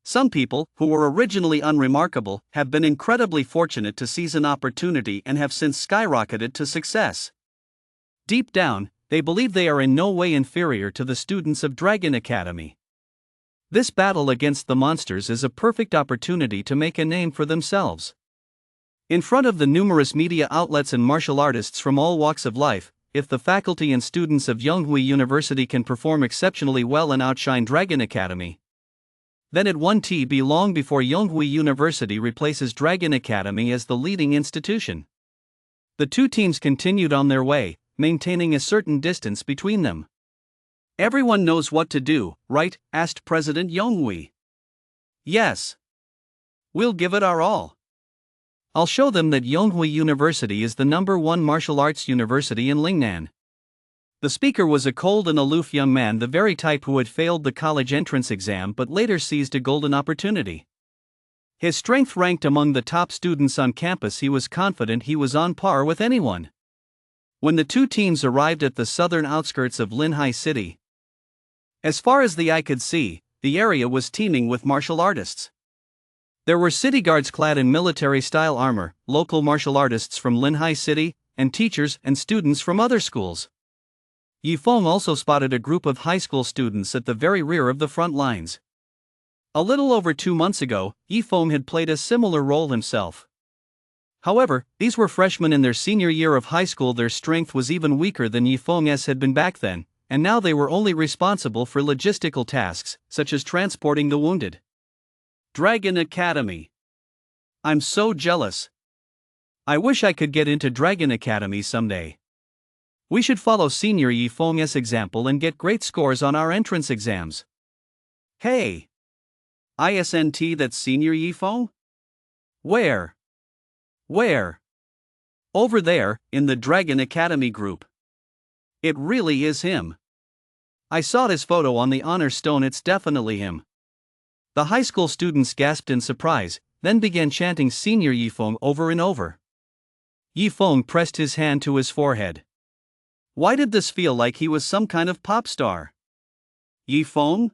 Some people, who were originally unremarkable, have been incredibly fortunate to seize an opportunity and have since skyrocketed to success. Deep down, they believe they are in no way inferior to the students of Dragon Academy. This battle against the monsters is a perfect opportunity to make a name for themselves. In front of the numerous media outlets and martial artists from all walks of life, if the faculty and students of Yonghui University can perform exceptionally well and outshine Dragon Academy, then it won't be long before Yonghui University replaces Dragon Academy as the leading institution. The two teams continued on their way, maintaining a certain distance between them. "Everyone knows what to do, right?" asked President Yonghui. "Yes. We'll give it our all. I'll show them that Yonghui University is the #1 martial arts university in Lingnan." The speaker was a cold and aloof young man, the very type who had failed the college entrance exam but later seized a golden opportunity. His strength ranked among the top students on campus. He was confident he was on par with anyone. When the two teams arrived at the southern outskirts of Linhai City, as far as the eye could see, the area was teeming with martial artists. There were city guards clad in military-style armor, local martial artists from Linhai City, and teachers and students from other schools. Yifeng also spotted a group of high school students at the very rear of the front lines. A little over 2 months ago, Yifeng had played a similar role himself. However, these were freshmen in their senior year of high school. Their strength was even weaker than Yifeng's had been back then, and now they were only responsible for logistical tasks, such as transporting the wounded. Dragon Academy. I'm so jealous. I wish I could get into Dragon Academy someday. We should follow Senior Yifeng's example and get great scores on our entrance exams. Hey! ISNT, that's Senior Yifeng? Where? Where? Over there, in the Dragon Academy group. It really is him. I saw his photo on the honor stone. It's definitely him. The high school students gasped in surprise, then began chanting Senior Yifeng over and over. Yifeng pressed his hand to his forehead. Why did this feel like he was some kind of pop star? Yifeng?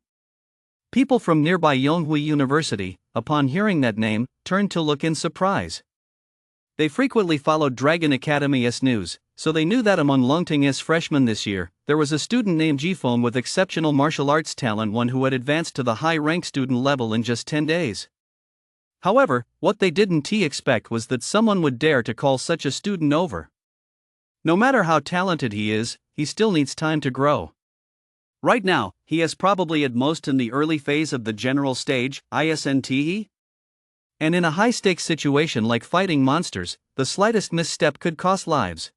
People from nearby Yonghui University, upon hearing that name, turned to look in surprise. They frequently followed Dragon Academy's news, so they knew that among Longting's freshmen this year, there was a student named Yifeng with exceptional martial arts talent, one who had advanced to the high-rank student level in just 10 days. However, what they didn't expect was that someone would dare to call such a student over. No matter how talented he is, he still needs time to grow. Right now, he is probably at most in the early phase of the general stage, ISNT. And in a high-stakes situation like fighting monsters, the slightest misstep could cost lives.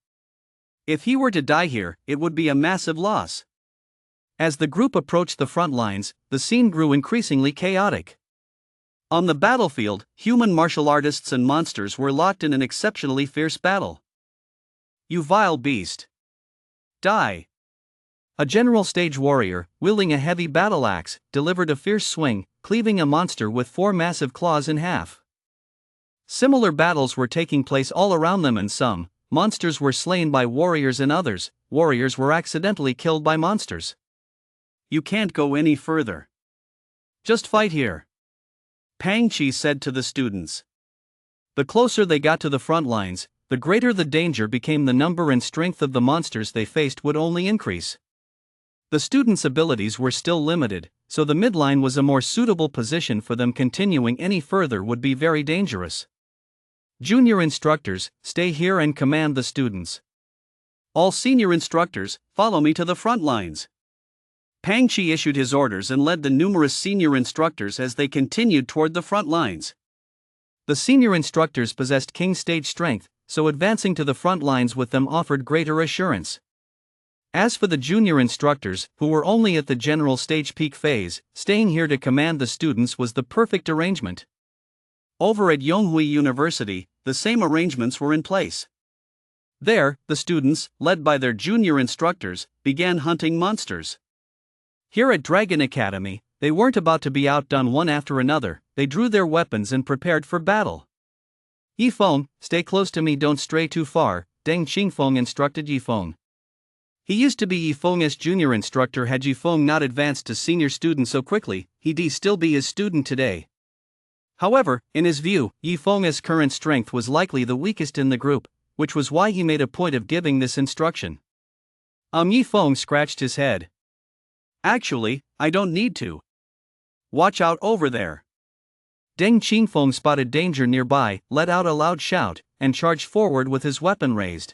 If he were to die here, it would be a massive loss. As the group approached the front lines, the scene grew increasingly chaotic. On the battlefield, human martial artists and monsters were locked in an exceptionally fierce battle. You vile beast! Die! A general stage warrior, wielding a heavy battle axe, delivered a fierce swing, cleaving a monster with 4 massive claws in half. Similar battles were taking place all around them, and some monsters were slain by warriors and others warriors were accidentally killed by monsters. You can't go any further. Just fight here, Pang Chi said to the students. The closer they got to the front lines, the greater the danger became. The number and strength of the monsters they faced would only increase. The students' abilities were still limited, so the midline was a more suitable position for them. Continuing any further would be very dangerous. Junior instructors, stay here and command the students. All senior instructors, follow me to the front lines. Pang Chi issued his orders and led the numerous senior instructors as they continued toward the front lines. The senior instructors possessed king stage strength, so advancing to the front lines with them offered greater assurance. As for the junior instructors, who were only at the general stage peak phase, staying here to command the students was the perfect arrangement. Over at Yonhui University, the same arrangements were in place. There, the students, led by their junior instructors, began hunting monsters. Here at Dragon Academy, they weren't about to be outdone one after another. They drew their weapons and prepared for battle. Yifeng, stay close to me, don't stray too far, Deng Qingfeng instructed Yifeng. He used to be Yifeng's junior instructor. Had Yifeng not advanced to senior student so quickly, he'd still be his student today. However, in his view, Yifeng's current strength was likely the weakest in the group, which was why he made a point of giving this instruction. Yifeng scratched his head. Actually, I don't need to. Watch out over there. Deng Qingfeng spotted danger nearby, let out a loud shout, and charged forward with his weapon raised.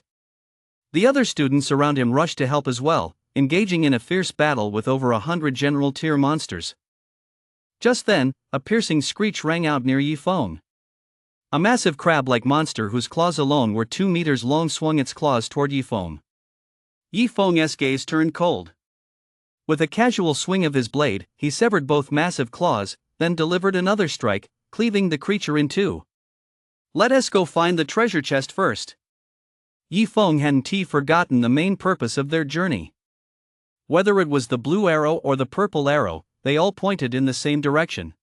The other students around him rushed to help as well, engaging in a fierce battle with over 100 general tier monsters. Just then, a piercing screech rang out near Yifeng. A massive crab-like monster whose claws alone were 2 meters long swung its claws toward Yifeng. Yifeng's gaze turned cold. With a casual swing of his blade, he severed both massive claws, then delivered another strike, cleaving the creature in 2. Let us go find the treasure chest first. Yifeng hadn't forgotten the main purpose of their journey. Whether it was the blue arrow or the purple arrow, they all pointed in the same direction.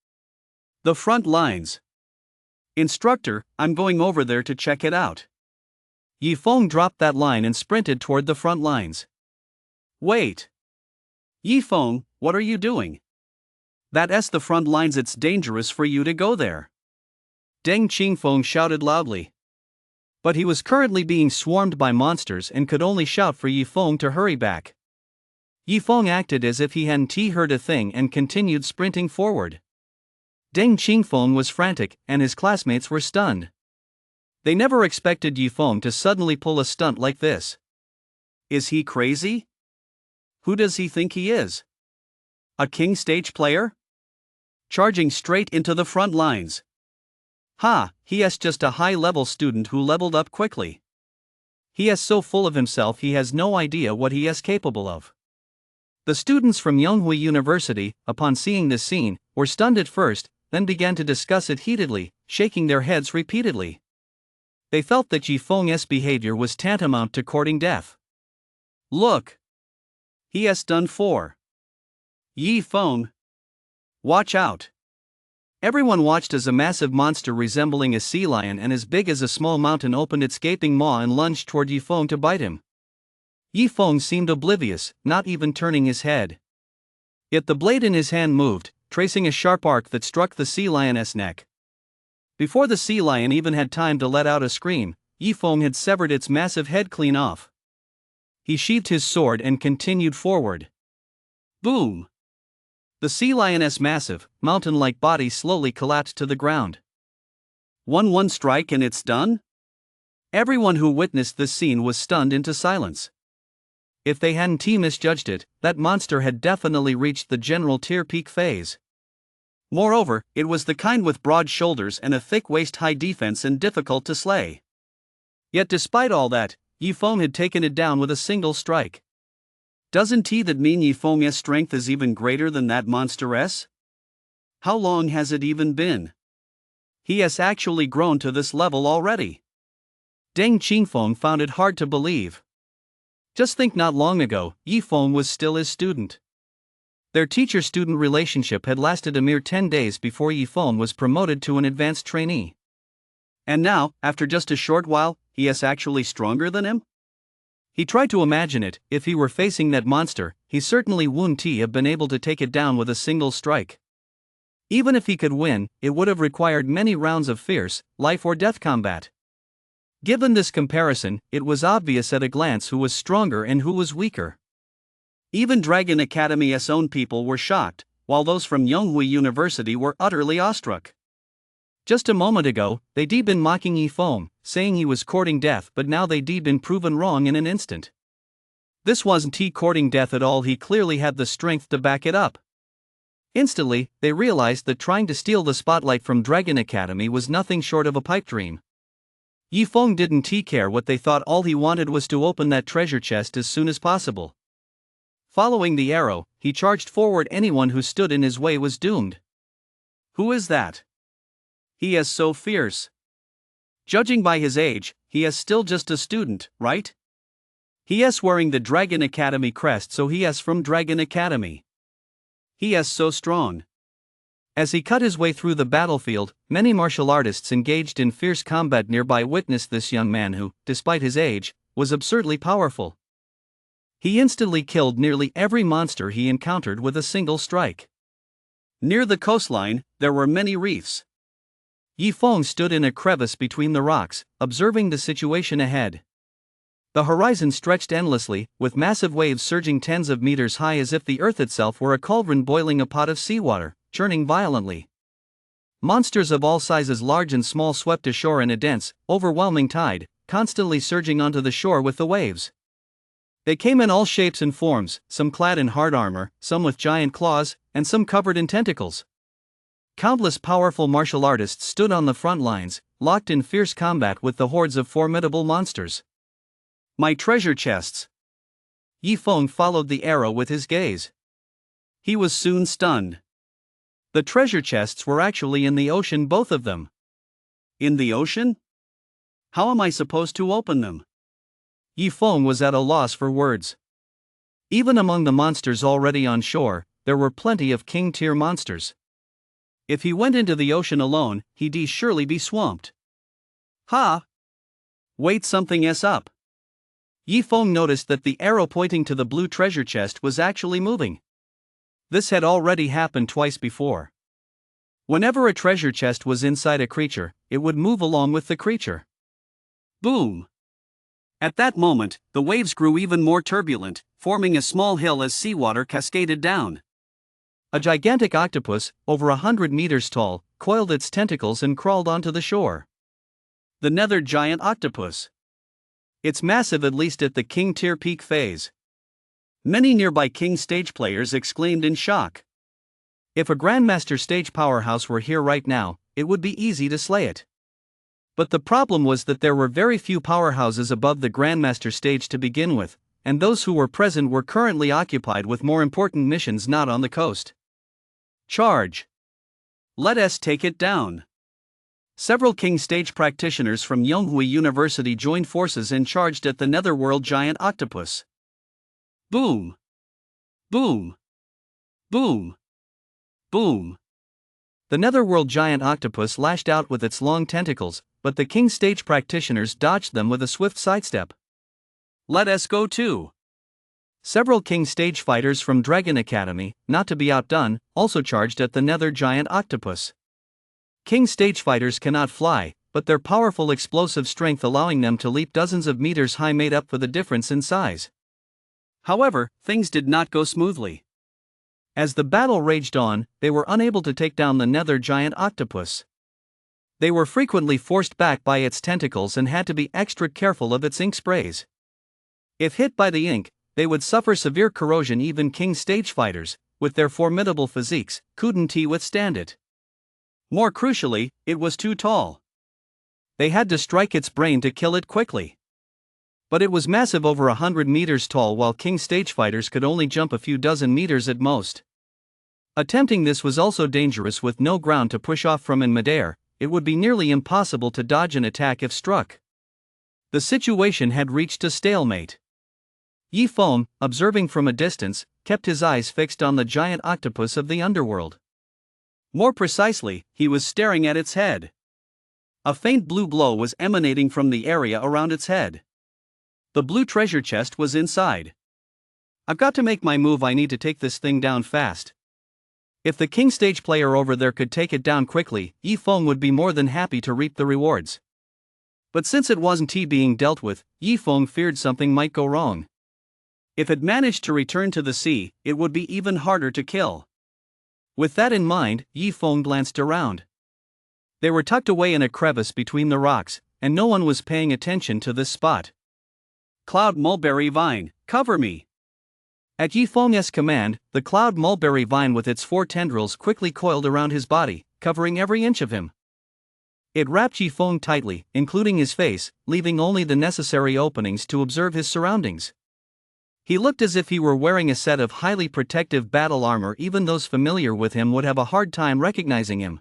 The front lines. Instructor, I'm going over there to check it out. Yifeng dropped that line and sprinted toward the front lines. Wait. Yifeng, what are you doing? That's the front lines. It's dangerous for you to go there. Deng Qingfeng shouted loudly. But he was currently being swarmed by monsters and could only shout for Yifeng to hurry back. Yifeng acted as if he hadn't heard a thing and continued sprinting forward. Deng Qingfeng was frantic, and his classmates were stunned. They never expected Yifeng to suddenly pull a stunt like this. Is he crazy? Who does he think he is? A king stage player? Charging straight into the front lines. He is just a high-level student who leveled up quickly. He is so full of himself he has no idea what he is capable of. The students from Yonhui University, upon seeing this scene, were stunned at first, then began to discuss it heatedly, shaking their heads repeatedly. They felt that Yifeng's behavior was tantamount to courting death. Look! He has done 4. Yifeng! Watch out! Everyone watched as a massive monster resembling a sea lion and as big as a small mountain opened its gaping maw and lunged toward Yifeng to bite him. Yifeng seemed oblivious, not even turning his head. Yet the blade in his hand moved, tracing a sharp arc that struck the sea lion's neck. Before the sea lion even had time to let out a scream, Yifeng had severed its massive head clean off. He sheathed his sword and continued forward. Boom! The sea lion's massive, mountain-like body slowly collapsed to the ground. One strike and it's done? Everyone who witnessed this scene was stunned into silence. If they hadn't misjudged it, that monster had definitely reached the general tier peak phase. Moreover, it was the kind with broad shoulders and a thick waist, high defense and difficult to slay. Yet despite all that, Yifeng had taken it down with a single strike. Doesn't that mean Yifeng's strength is even greater than that monster's? How long has it even been? He has actually grown to this level already. Deng Qingfeng found it hard to believe. Just think, not long ago, Yifeng was still his student. Their teacher-student relationship had lasted a mere 10 days before Yifeng was promoted to an advanced trainee. And now, after just a short while, he is actually stronger than him? He tried to imagine it. If he were facing that monster, he certainly wouldn't have been able to take it down with a single strike. Even if he could win, it would have required many rounds of fierce, life-or-death combat. Given this comparison, it was obvious at a glance who was stronger and who was weaker. Even Dragon Academy's own people were shocked, while those from Yonghui University were utterly awestruck. Just a moment ago, they'd been mocking Yifeng, saying he was courting death, but now they'd been proven wrong in an instant. This wasn't he courting death at all, he clearly had the strength to back it up. Instantly, they realized that trying to steal the spotlight from Dragon Academy was nothing short of a pipe dream. Yifeng didn't care what they thought, all he wanted was to open that treasure chest as soon as possible. Following the arrow, he charged forward. Anyone who stood in his way was doomed. Who is that? He is so fierce. Judging by his age, he is still just a student, right? He is wearing the Dragon Academy crest, so he is from Dragon Academy. He is so strong. As he cut his way through the battlefield, many martial artists engaged in fierce combat nearby witnessed this young man who, despite his age, was absurdly powerful. He instantly killed nearly every monster he encountered with a single strike. Near the coastline, there were many reefs. Yifeng stood in a crevice between the rocks, observing the situation ahead. The horizon stretched endlessly, with massive waves surging tens of meters high as if the earth itself were a cauldron boiling a pot of seawater, churning violently. Monsters of all sizes, large and small, swept ashore in a dense, overwhelming tide, constantly surging onto the shore with the waves. They came in all shapes and forms, some clad in hard armor, some with giant claws, and some covered in tentacles. Countless powerful martial artists stood on the front lines, locked in fierce combat with the hordes of formidable monsters. My treasure chests. Yifeng followed the arrow with his gaze. He was soon stunned. The treasure chests were actually in the ocean, both of them. In the ocean? How am I supposed to open them? Yifeng was at a loss for words. Even among the monsters already on shore, there were plenty of king-tier monsters. If he went into the ocean alone, he'd surely be swamped. Ha! Wait, something is up. Yifeng noticed that the arrow pointing to the blue treasure chest was actually moving. This had already happened twice before. Whenever a treasure chest was inside a creature, it would move along with the creature. Boom! At that moment, the waves grew even more turbulent, forming a small hill as seawater cascaded down. A gigantic octopus, over 100 meters tall, coiled its tentacles and crawled onto the shore. The nether giant octopus. It's massive, at least at the king-tier peak phase. Many nearby king stage players exclaimed in shock. If a grandmaster stage powerhouse were here right now, it would be easy to slay it. But the problem was that there were very few powerhouses above the grandmaster stage to begin with, and those who were present were currently occupied with more important missions not on the coast. Charge! Let us take it down. Several king stage practitioners from Yonghui University joined forces and charged at the netherworld giant octopus. Boom! Boom! Boom! Boom! The netherworld giant octopus lashed out with its long tentacles, but the king stage practitioners dodged them with a swift sidestep. Let us go too. Several king stage fighters from Dragon Academy, not to be outdone, also charged at the nether giant octopus. King stage fighters cannot fly, but their powerful explosive strength allowing them to leap dozens of meters high made up for the difference in size. However, things did not go smoothly. As the battle raged on, they were unable to take down the nether giant octopus. They were frequently forced back by its tentacles and had to be extra careful of its ink sprays. If hit by the ink, they would suffer severe corrosion. Even king stage fighters, with their formidable physiques, couldn't withstand it. More crucially, it was too tall. They had to strike its brain to kill it quickly. But it was massive, over 100 meters tall, while king stage fighters could only jump a few dozen meters at most. Attempting this was also dangerous with no ground to push off from in midair, it would be nearly impossible to dodge an attack if struck. The situation had reached a stalemate. Yi Feng, observing from a distance, kept his eyes fixed on the giant octopus of the underworld. More precisely, he was staring at its head. A faint blue glow was emanating from the area around its head. The blue treasure chest was inside. I've got to make my move. I need to take this thing down fast. If the king stage player over there could take it down quickly, Yi Feng would be more than happy to reap the rewards. But since it wasn't he being dealt with, Yi Feng feared something might go wrong. If it managed to return to the sea, it would be even harder to kill. With that in mind, Yi Feng glanced around. They were tucked away in a crevice between the rocks, and no one was paying attention to this spot. Cloud mulberry vine, cover me! At Yi Feng's command, the cloud mulberry vine with its 4 tendrils quickly coiled around his body, covering every inch of him. It wrapped Yi Feng tightly, including his face, leaving only the necessary openings to observe his surroundings. He looked as if he were wearing a set of highly protective battle armor. Even those familiar with him would have a hard time recognizing him.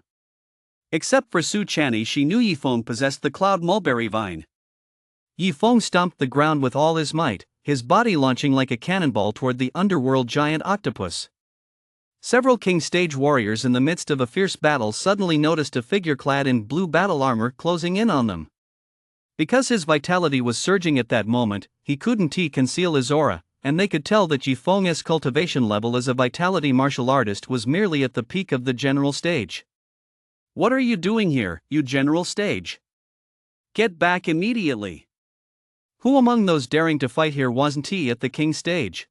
Except for Su Channy, she knew Yi Feng possessed the cloud mulberry vine. Yi Feng stomped the ground with all his might, his body launching like a cannonball toward the underworld giant octopus. Several king stage warriors in the midst of a fierce battle suddenly noticed a figure clad in blue battle armor closing in on them. Because his vitality was surging at that moment, he couldn't conceal his aura, and they could tell that Yi Feng's cultivation level as a vitality martial artist was merely at the peak of the general stage. What are you doing here, you general stage? Get back immediately! Who among those daring to fight here wasn't he at the king stage?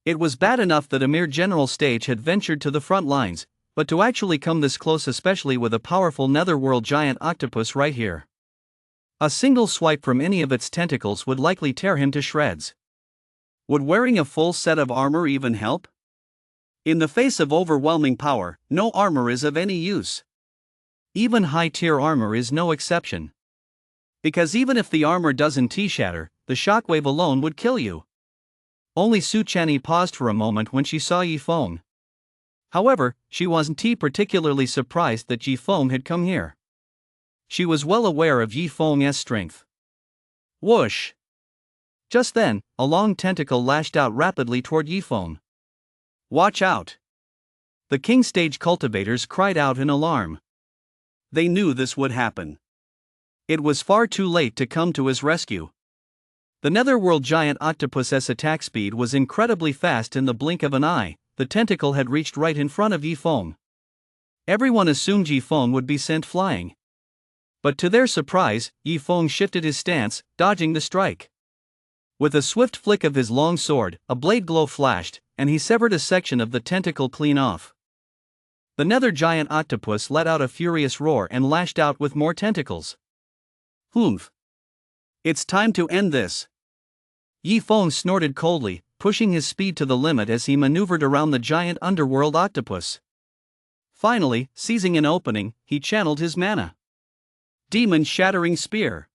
It was bad enough that a mere general stage had ventured to the front lines, but to actually come this close, especially with a powerful netherworld giant octopus right here. A single swipe from any of its tentacles would likely tear him to shreds. Would wearing a full set of armor even help? In the face of overwhelming power, no armor is of any use. Even high-tier armor is no exception. Because even if the armor doesn't shatter, the shockwave alone would kill you. Only Su Channy paused for a moment when she saw Yi Feng. However, she wasn't particularly surprised that Yi Feng had come here. She was well aware of Yi Feng's strength. Whoosh! Just then, a long tentacle lashed out rapidly toward Yi Feng. Watch out! The king stage cultivators cried out in alarm. They knew this would happen. It was far too late to come to his rescue. The netherworld giant octopus's attack speed was incredibly fast. In the blink of an eye, the tentacle had reached right in front of Yi Feng. Everyone assumed Yi Feng would be sent flying. But to their surprise, Yi Feng shifted his stance, dodging the strike. With a swift flick of his long sword, a blade glow flashed, and he severed a section of the tentacle clean off. The nether giant octopus let out a furious roar and lashed out with more tentacles. Humph! It's time to end this. Yi Feng snorted coldly, pushing his speed to the limit as he maneuvered around the giant underworld octopus. Finally, seizing an opening, he channeled his mana. Demon Shattering Spear.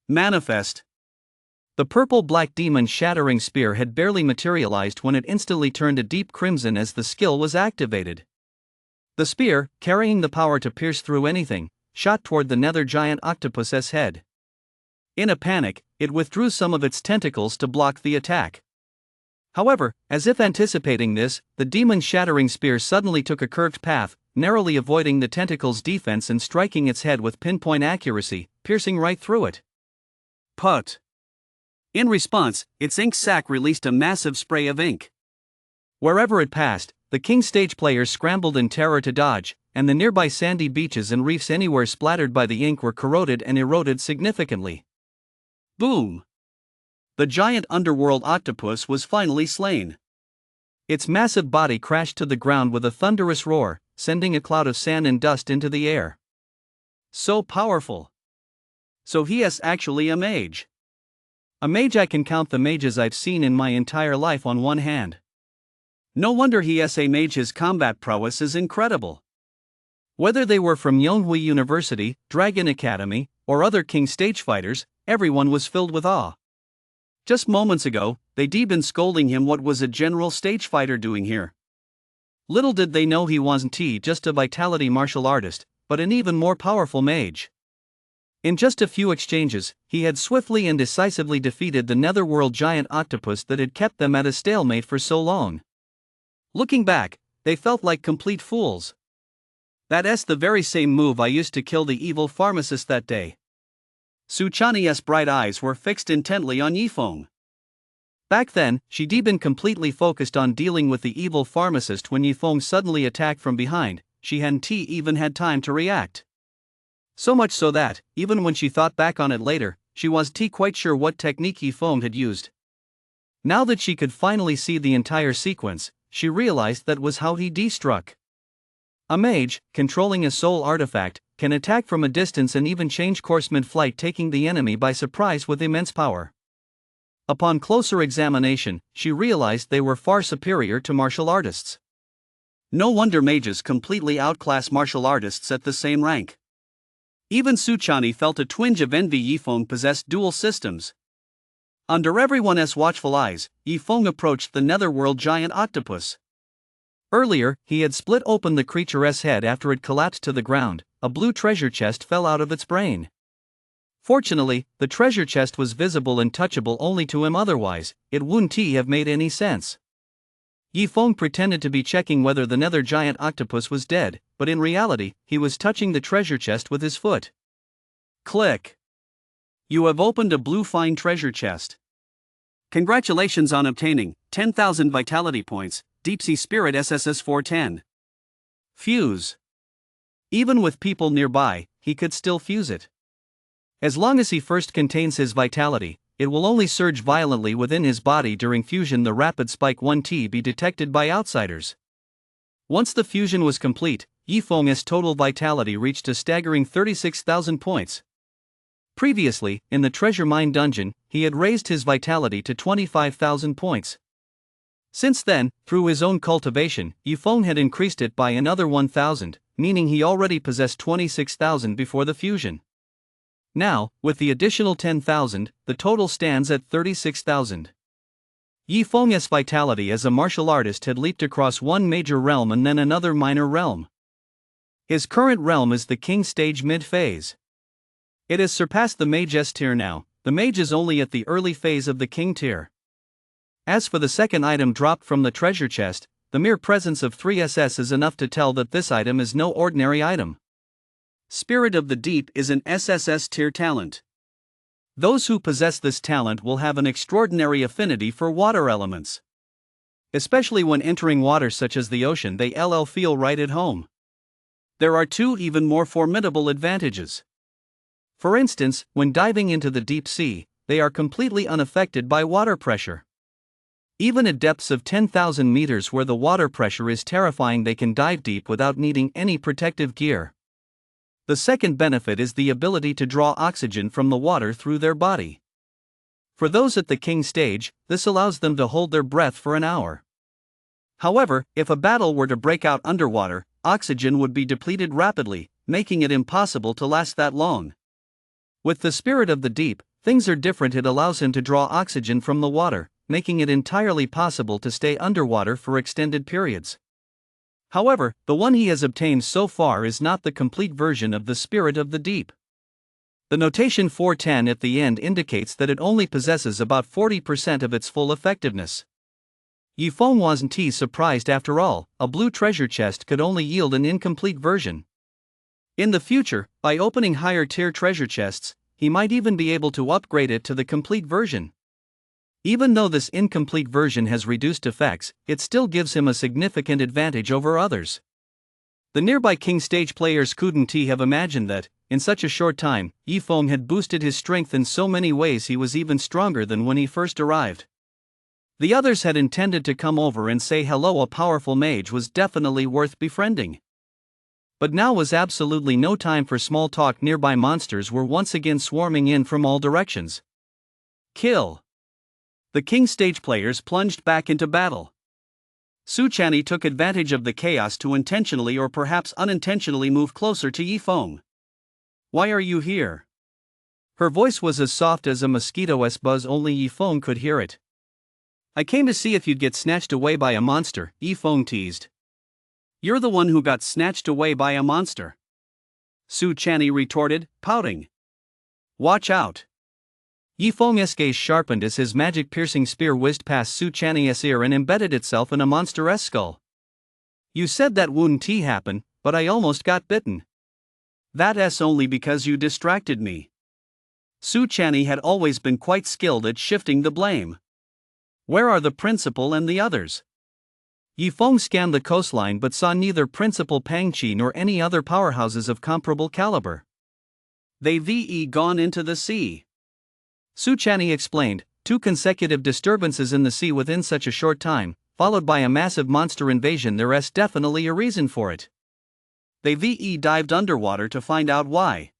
Manifest. The purple-black demon shattering spear had barely materialized when it instantly turned a deep crimson as the skill was activated. The spear, carrying the power to pierce through anything, shot toward the nether giant octopus's head. In a panic, it withdrew some of its tentacles to block the attack. However, as if anticipating this, the demon shattering spear suddenly took a curved path, narrowly avoiding the tentacle's defense and striking its head with pinpoint accuracy, piercing right through it. Put! In response, its ink sac released a massive spray of ink. Wherever it passed, the king stage players scrambled in terror to dodge, and the nearby sandy beaches and reefs anywhere splattered by the ink were corroded and eroded significantly. Boom! The giant underworld octopus was finally slain. Its massive body crashed to the ground with a thunderous roar, sending a cloud of sand and dust into the air. So powerful! So he is actually a mage. A mage. I can count the mages I've seen in my entire life on one hand. No wonder he is a mage. His combat prowess is incredible. Whether they were from Yonhui University, Dragon Academy, or other king stage fighters, everyone was filled with awe. Just moments ago, they'd been scolding him. What was a general stage fighter doing here? Little did they know he wasn't just a vitality martial artist, but an even more powerful mage. In just a few exchanges, he had swiftly and decisively defeated the netherworld giant octopus that had kept them at a stalemate for so long. Looking back, they felt like complete fools. That's the very same move I used to kill the evil pharmacist that day. Su Chani's bright eyes were fixed intently on Yifeng. Back then, she'd been completely focused on dealing with the evil pharmacist when Yifeng suddenly attacked from behind. She hadn't even had time to react. So much so that, even when she thought back on it later, she wasn't quite sure what technique Yifeng had used. Now that she could finally see the entire sequence, she realized that was how he struck. A mage, controlling a soul artifact, can attack from a distance and even change course mid-flight, taking the enemy by surprise with immense power. Upon closer examination, she realized they were far superior to martial artists. No wonder mages completely outclass martial artists at the same rank. Even Su Chani felt a twinge of envy. Yifeng possessed dual systems. Under everyone's watchful eyes, Yifeng approached the netherworld giant octopus. Earlier, he had split open the creature's head after it collapsed to the ground. A blue treasure chest fell out of its brain. Fortunately, the treasure chest was visible and touchable only to him, otherwise, it wouldn't have made any sense. Yifeng pretended to be checking whether the nether giant octopus was dead, but in reality, he was touching the treasure chest with his foot. Click. You have opened a blue fine treasure chest. Congratulations on obtaining 10,000 vitality points, Deep Sea Spirit SSS 410. Fuse. Even with people nearby, he could still fuse it. As long as he first contains his vitality, it will only surge violently within his body during fusion. The rapid spike 1T be detected by outsiders. Once the fusion was complete, Yifeng's total vitality reached a staggering 36,000 points. Previously, in the treasure mine dungeon, he had raised his vitality to 25,000 points. Since then, through his own cultivation, Yifeng had increased it by another 1,000, meaning he already possessed 26,000 before the fusion. Now, with the additional 10,000, the total stands at 36,000. Yifeng's vitality as a martial artist had leaped across one major realm and then another minor realm. His current realm is the king stage mid-phase. It has surpassed the mage S tier now. The mage is only at the early phase of the king tier. As for the second item dropped from the treasure chest, the mere presence of 3 SS is enough to tell that this item is no ordinary item. Spirit of the Deep is an SSS tier talent. Those who possess this talent will have an extraordinary affinity for water elements. Especially when entering water such as the ocean, they feel right at home. There are two even more formidable advantages. For instance, when diving into the deep sea, they are completely unaffected by water pressure. Even at depths of 10,000 meters where the water pressure is terrifying, they can dive deep without needing any protective gear. The second benefit is the ability to draw oxygen from the water through their body. For those at the king stage, this allows them to hold their breath for an hour. However, if a battle were to break out underwater, oxygen would be depleted rapidly, making it impossible to last that long. With the Spirit of the Deep, things are different. It allows him to draw oxygen from the water, making it entirely possible to stay underwater for extended periods. However, the one he has obtained so far is not the complete version of the Spirit of the Deep. The notation 410 at the end indicates that it only possesses about 40% of its full effectiveness. Yifeng wasn't surprised after all. A blue treasure chest could only yield an incomplete version. In the future, by opening higher tier treasure chests, he might even be able to upgrade it to the complete version. Even though this incomplete version has reduced effects, it still gives him a significant advantage over others. The nearby king stage players couldn't have imagined that, in such a short time, Yifeng had boosted his strength in so many ways. He was even stronger than when he first arrived. The others had intended to come over and say hello. A powerful mage was definitely worth befriending. But now was absolutely no time for small talk. Nearby monsters were once again swarming in from all directions. Kill. The king stage players plunged back into battle. Su Chani took advantage of the chaos to intentionally or perhaps unintentionally move closer to Yifeng. Why are you here? Her voice was as soft as a mosquito's buzz, only Yifeng could hear it. I came to see if you'd get snatched away by a monster, Yifeng teased. You're the one who got snatched away by a monster. Su Channy retorted, pouting. Watch out. Yifeng's gaze sharpened as his magic-piercing spear whizzed past Su Channy's ear and embedded itself in a monster's skull. You said that wouldn't happen, but I almost got bitten. That's only because you distracted me. Su Channy had always been quite skilled at shifting the blame. Where are the principal and the others? Yifeng scanned the coastline but saw neither Principal Pangqi nor any other powerhouses of comparable caliber. They've gone into the sea. Su Channy explained, 2 consecutive disturbances in the sea within such a short time, followed by a massive monster invasion. There's definitely a reason for it. They've dived underwater to find out why.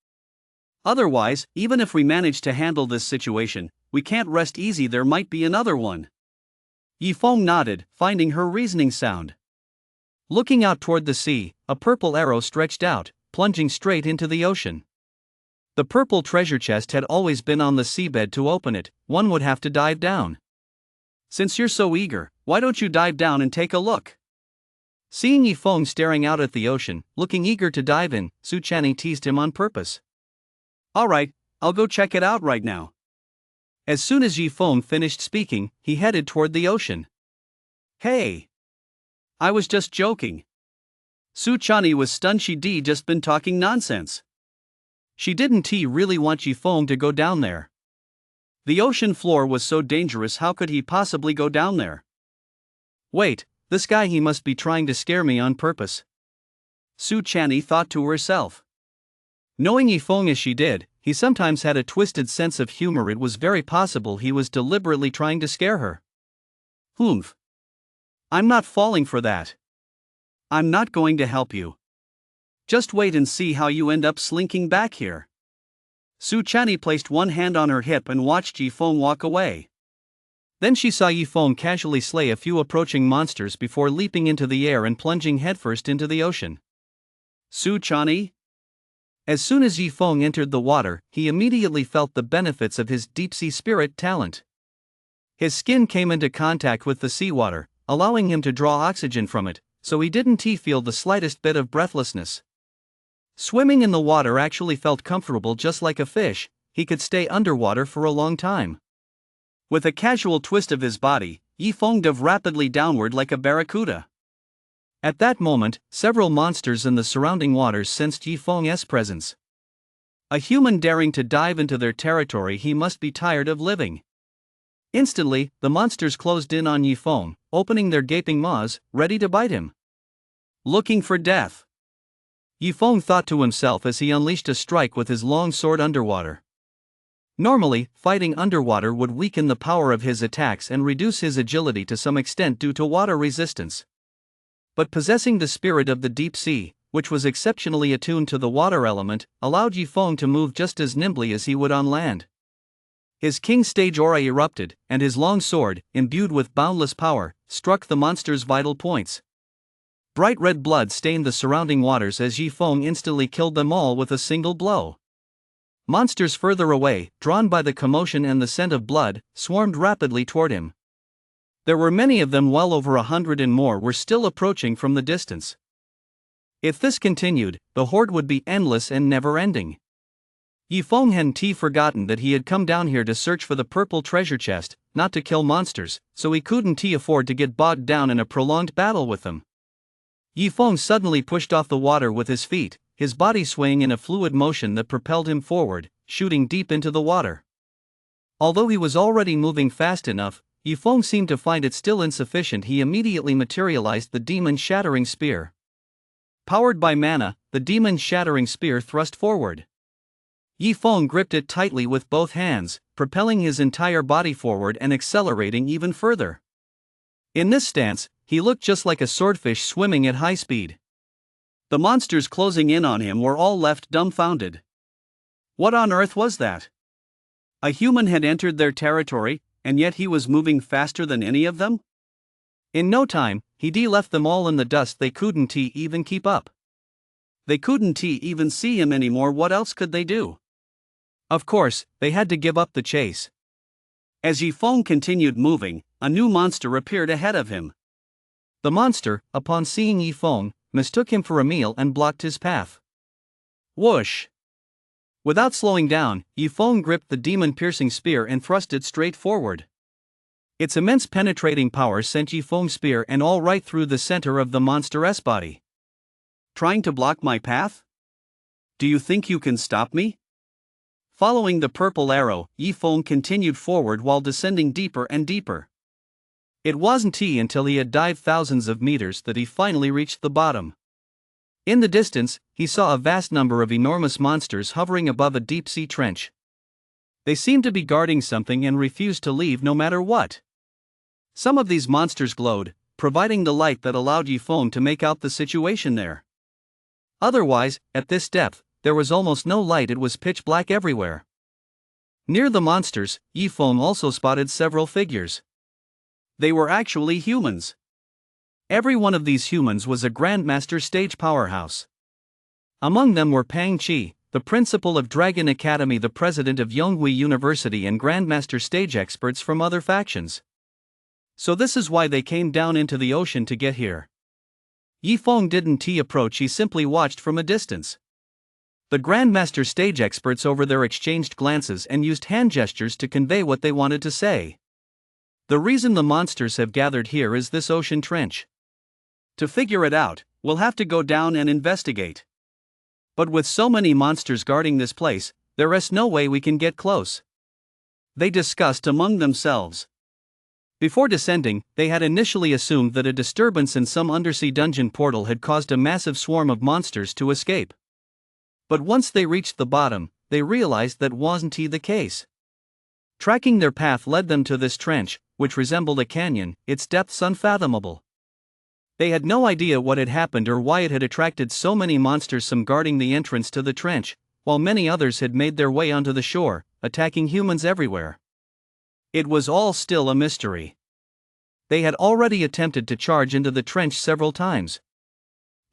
Otherwise, even if we manage to handle this situation, we can't rest easy, there might be another one. Yifeng nodded, finding her reasoning sound. Looking out toward the sea, a purple arrow stretched out, plunging straight into the ocean. The purple treasure chest had always been on the seabed. To open it, one would have to dive down. Since you're so eager, why don't you dive down and take a look? Seeing Yifeng staring out at the ocean, looking eager to dive in, Su Channy teased him on purpose. Alright, I'll go check it out right now. As soon as Yifeng finished speaking, he headed toward the ocean. Hey! I was just joking. Su Channy was stunned. She'd just been talking nonsense. She didn't really want Yifeng to go down there. The ocean floor was so dangerous, how could he possibly go down there? Wait, this guy, he must be trying to scare me on purpose. Su Channy thought to herself. Knowing Yifeng as she did, he sometimes had a twisted sense of humor. It was very possible he was deliberately trying to scare her. Humph. I'm not falling for that. I'm not going to help you. Just wait and see how you end up slinking back here. Su Channy placed one hand on her hip and watched Yifeng walk away. Then she saw Yifeng casually slay a few approaching monsters before leaping into the air and plunging headfirst into the ocean. Su Channy? As soon as Yifeng entered the water, he immediately felt the benefits of his deep-sea spirit talent. His skin came into contact with the seawater, allowing him to draw oxygen from it, so he didn't feel the slightest bit of breathlessness. Swimming in the water actually felt comfortable. Just like a fish, he could stay underwater for a long time. With a casual twist of his body, Yifeng dove rapidly downward like a barracuda. At that moment, several monsters in the surrounding waters sensed Yifeng's presence. A human daring to dive into their territory, he must be tired of living. Instantly, the monsters closed in on Yifeng, opening their gaping maws, ready to bite him. Looking for death. Yifeng thought to himself as he unleashed a strike with his long sword underwater. Normally, fighting underwater would weaken the power of his attacks and reduce his agility to some extent due to water resistance. But possessing the spirit of the deep sea, which was exceptionally attuned to the water element, allowed Yifeng to move just as nimbly as he would on land. His king stage aura erupted, and his long sword, imbued with boundless power, struck the monster's vital points. Bright red blood stained the surrounding waters as Yifeng instantly killed them all with a single blow. Monsters further away, drawn by the commotion and the scent of blood, swarmed rapidly toward him. There were many of them, well over 100 and more were still approaching from the distance. If this continued, the horde would be endless and never-ending. Yifeng hadn't forgotten that he had come down here to search for the purple treasure chest, not to kill monsters, so he couldn't afford to get bogged down in a prolonged battle with them. Yifeng suddenly pushed off the water with his feet, his body swaying in a fluid motion that propelled him forward, shooting deep into the water. Although he was already moving fast enough, Yifeng seemed to find it still insufficient. He immediately materialized the demon-shattering spear. Powered by mana, the demon-shattering spear thrust forward. Yifeng gripped it tightly with both hands, propelling his entire body forward and accelerating even further. In this stance, he looked just like a swordfish swimming at high speed. The monsters closing in on him were all left dumbfounded. What on earth was that? A human had entered their territory, and yet he was moving faster than any of them? In no time, he left them all in the dust. They couldn't even keep up. They couldn't even see him anymore. What else could they do? Of course, they had to give up the chase. As Yifeng continued moving, a new monster appeared ahead of him. The monster, upon seeing Yifeng, mistook him for a meal and blocked his path. Whoosh! Without slowing down, Yifeng gripped the demon-piercing spear and thrust it straight forward. Its immense penetrating power sent Yifeng's spear and all right through the center of the monster's body. Trying to block my path? Do you think you can stop me? Following the purple arrow, Yifeng continued forward while descending deeper and deeper. It wasn't until he had dived thousands of meters that he finally reached the bottom. In the distance, he saw a vast number of enormous monsters hovering above a deep-sea trench. They seemed to be guarding something and refused to leave no matter what. Some of these monsters glowed, providing the light that allowed Yifeng to make out the situation there. Otherwise, at this depth, there was almost no light. It was pitch black everywhere. Near the monsters, Yifeng also spotted several figures. They were actually humans. Every one of these humans was a Grandmaster stage powerhouse. Among them were Pang Qi, the principal of Dragon Academy, the president of Yonghui University, and Grandmaster stage experts from other factions. So this is why they came down into the ocean to get here. Yifeng didn't approach, he simply watched from a distance. The Grandmaster stage experts over there exchanged glances and used hand gestures to convey what they wanted to say. The reason the monsters have gathered here is this ocean trench. To figure it out, we'll have to go down and investigate. But with so many monsters guarding this place, there is no way we can get close. They discussed among themselves. Before descending, they had initially assumed that a disturbance in some undersea dungeon portal had caused a massive swarm of monsters to escape. But once they reached the bottom, they realized that wasn't the case. Tracking their path led them to this trench, which resembled a canyon, its depths unfathomable. They had no idea what had happened or why it had attracted so many monsters, some guarding the entrance to the trench, while many others had made their way onto the shore, attacking humans everywhere. It was all still a mystery. They had already attempted to charge into the trench several times.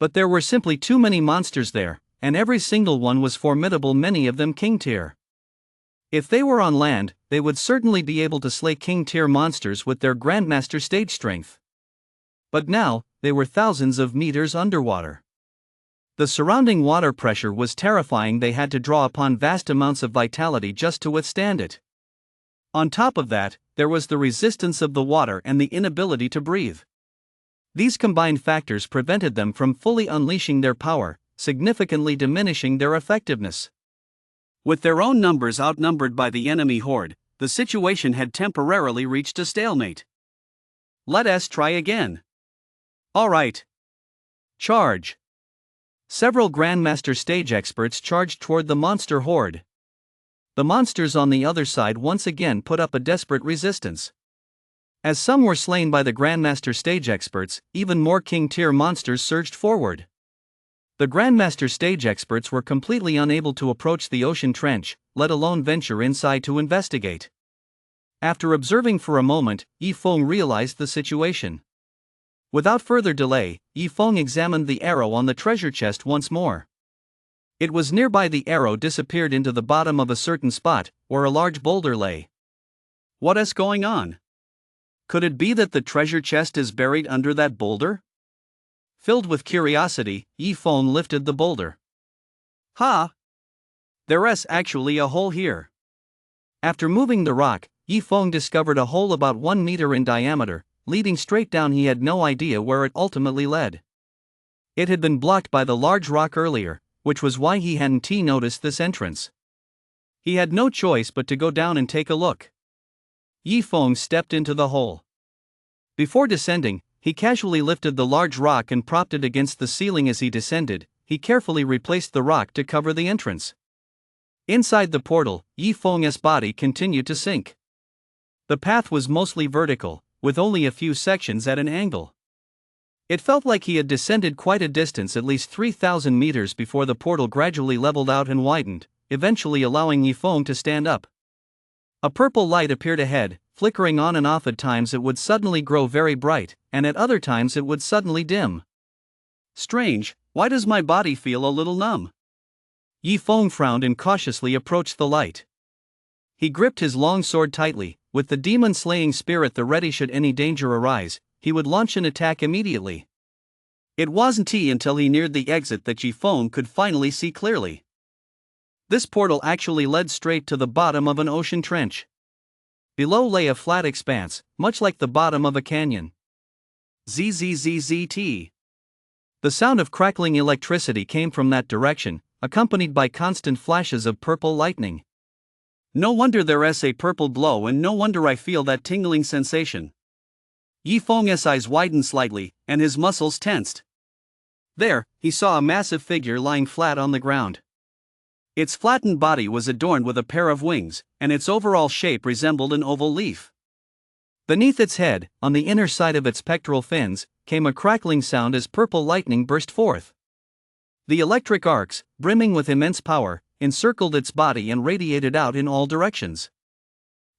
But there were simply too many monsters there, and every single one was formidable, many of them king tier. If they were on land, they would certainly be able to slay king tier monsters with their Grandmaster stage strength. But now, they were thousands of meters underwater. The surrounding water pressure was terrifying. They had to draw upon vast amounts of vitality just to withstand it. On top of that, there was the resistance of the water and the inability to breathe. These combined factors prevented them from fully unleashing their power, significantly diminishing their effectiveness. With their own numbers outnumbered by the enemy horde, the situation had temporarily reached a stalemate. Let us try again. Alright. Charge. Several Grandmaster stage experts charged toward the monster horde. The monsters on the other side once again put up a desperate resistance. As some were slain by the Grandmaster stage experts, even more king tier monsters surged forward. The Grandmaster stage experts were completely unable to approach the ocean trench, let alone venture inside to investigate. After observing for a moment, Yifeng realized the situation. Without further delay, Yifeng examined the arrow on the treasure chest once more. It was nearby. The arrow disappeared into the bottom of a certain spot, where a large boulder lay. What is going on? Could it be that the treasure chest is buried under that boulder? Filled with curiosity, Yifeng lifted the boulder. Ha! There is actually a hole here. After moving the rock, Yifeng discovered a hole about 1 meter in diameter, leading straight down. He had no idea where it ultimately led. It had been blocked by the large rock earlier, which was why he hadn't noticed this entrance. He had no choice but to go down and take a look. Yifeng stepped into the hole. Before descending, he casually lifted the large rock and propped it against the ceiling. As he descended, he carefully replaced the rock to cover the entrance. Inside the portal, Yifeng's body continued to sink. The path was mostly vertical, with only a few sections at an angle. It felt like he had descended quite a distance, at least 3,000 meters, before the portal gradually leveled out and widened, eventually allowing Yifeng to stand up. A purple light appeared ahead, flickering on and off. At times it would suddenly grow very bright, and at other times it would suddenly dim. Strange, why does my body feel a little numb? Yifeng frowned and cautiously approached the light. He gripped his long sword tightly, with the demon-slaying spear at the ready should any danger arise. He would launch an attack immediately. It wasn't until he neared the exit that Yifeng could finally see clearly. This portal actually led straight to the bottom of an ocean trench. Below lay a flat expanse, much like the bottom of a canyon. ZZZZT. The sound of crackling electricity came from that direction, accompanied by constant flashes of purple lightning. No wonder there's a purple glow, and no wonder I feel that tingling sensation. Yifeng's eyes widened slightly, and his muscles tensed. There, he saw a massive figure lying flat on the ground. Its flattened body was adorned with a pair of wings, and its overall shape resembled an oval leaf. Beneath its head, on the inner side of its pectoral fins, came a crackling sound as purple lightning burst forth. The electric arcs, brimming with immense power, encircled its body and radiated out in all directions.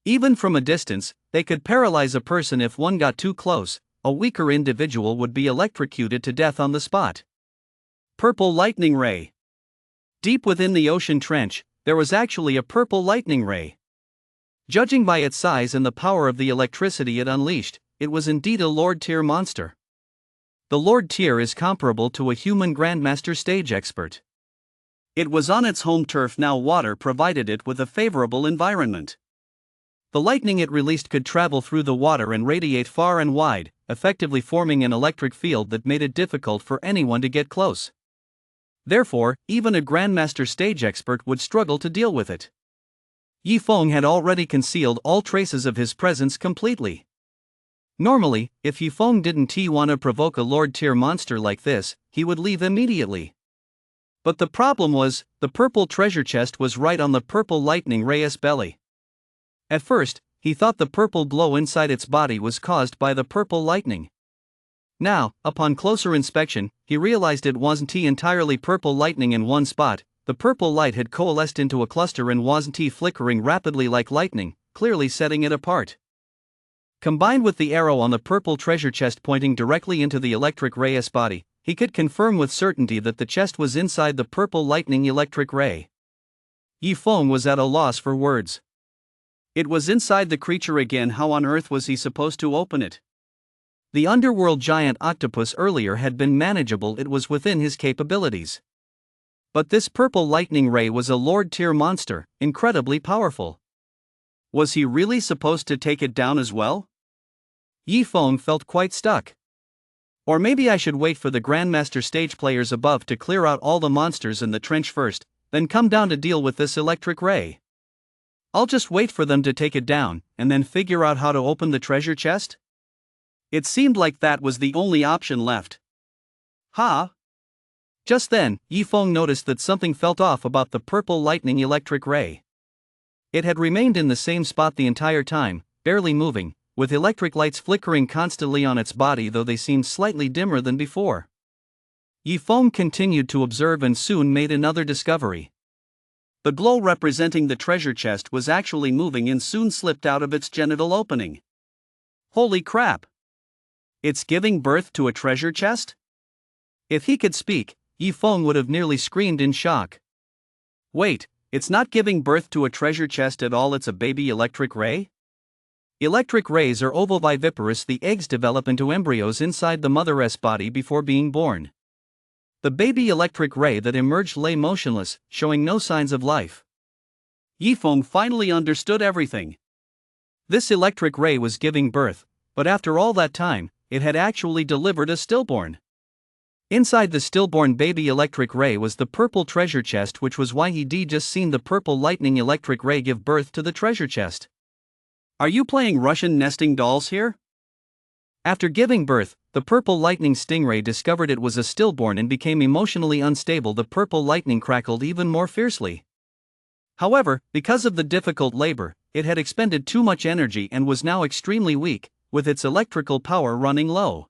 Even from a distance, they could paralyze a person if one got too close. A weaker individual would be electrocuted to death on the spot. Purple lightning ray. Deep within the ocean trench, there was actually a purple lightning ray. Judging by its size and the power of the electricity it unleashed, it was indeed a Lord-tier monster. The Lord-tier is comparable to a human Grandmaster stage expert. It was on its home turf now. Water provided it with a favorable environment. The lightning it released could travel through the water and radiate far and wide, effectively forming an electric field that made it difficult for anyone to get close. Therefore, even a Grandmaster stage expert would struggle to deal with it. Yifeng had already concealed all traces of his presence completely. Normally, if Yifeng didn't want to provoke a Lord-tier monster like this, he would leave immediately. But the problem was, the purple treasure chest was right on the purple lightning ray's belly. At first, he thought the purple glow inside its body was caused by the purple lightning. Now, upon closer inspection, he realized it wasn't entirely purple lightning in one spot. The purple light had coalesced into a cluster and wasn't flickering rapidly like lightning, clearly setting it apart. Combined with the arrow on the purple treasure chest pointing directly into the electric ray's body, he could confirm with certainty that the chest was inside the purple lightning electric ray. Yifeng was at a loss for words. It was inside the creature again. How on earth was he supposed to open it? The underworld giant octopus earlier had been manageable, it was within his capabilities. But this purple lightning ray was a Lord-tier monster, incredibly powerful. Was he really supposed to take it down as well? Yifeng felt quite stuck. Or maybe I should wait for the Grandmaster stage players above to clear out all the monsters in the trench first, then come down to deal with this electric ray. I'll just wait for them to take it down, and then figure out how to open the treasure chest? It seemed like that was the only option left. Just then, Yifeng noticed that something felt off about the purple lightning electric ray. It had remained in the same spot the entire time, barely moving, with electric lights flickering constantly on its body, though they seemed slightly dimmer than before. Yifeng continued to observe and soon made another discovery. The glow representing the treasure chest was actually moving and soon slipped out of its genital opening. Holy crap! It's giving birth to a treasure chest? If he could speak, Yifeng would have nearly screamed in shock. Wait, it's not giving birth to a treasure chest at all, it's a baby electric ray? Electric rays are ovoviviparous. The eggs develop into embryos inside the mother's body before being born. The baby electric ray that emerged lay motionless, showing no signs of life. Yifeng finally understood everything. This electric ray was giving birth, but after all that time, it had actually delivered a stillborn. Inside the stillborn baby electric ray was the purple treasure chest, which was why he'd just seen the purple lightning electric ray give birth to the treasure chest. Are you playing Russian nesting dolls here? After giving birth, the purple lightning stingray discovered it was a stillborn and became emotionally unstable. The purple lightning crackled even more fiercely. However, because of the difficult labor, it had expended too much energy and was now extremely weak, with its electrical power running low.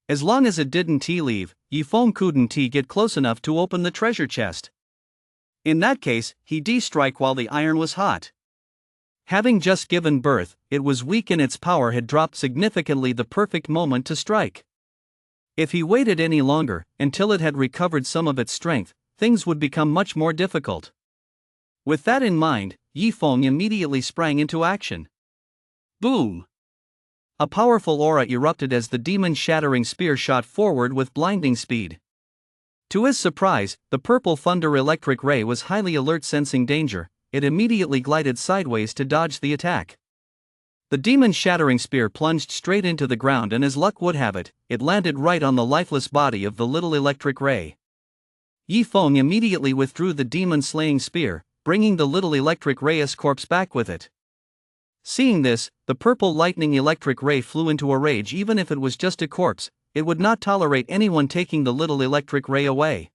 As long as it didn't leave, Yifeng couldn't get close enough to open the treasure chest. In that case, he'd strike while the iron was hot. Having just given birth, it was weak and its power had dropped significantly. The perfect moment to strike. If he waited any longer, until it had recovered some of its strength, things would become much more difficult. With that in mind, Yifeng immediately sprang into action. Boom! A powerful aura erupted as the demon-shattering spear shot forward with blinding speed. To his surprise, the purple thunder electric ray was highly alert, sensing danger. It immediately glided sideways to dodge the attack. The demon's shattering spear plunged straight into the ground, and as luck would have it, it landed right on the lifeless body of the little electric ray. Yi Feng immediately withdrew the demon-slaying spear, bringing the little electric ray's corpse back with it. Seeing this, the purple lightning electric ray flew into a rage. Even if it was just a corpse, it would not tolerate anyone taking the little electric ray away.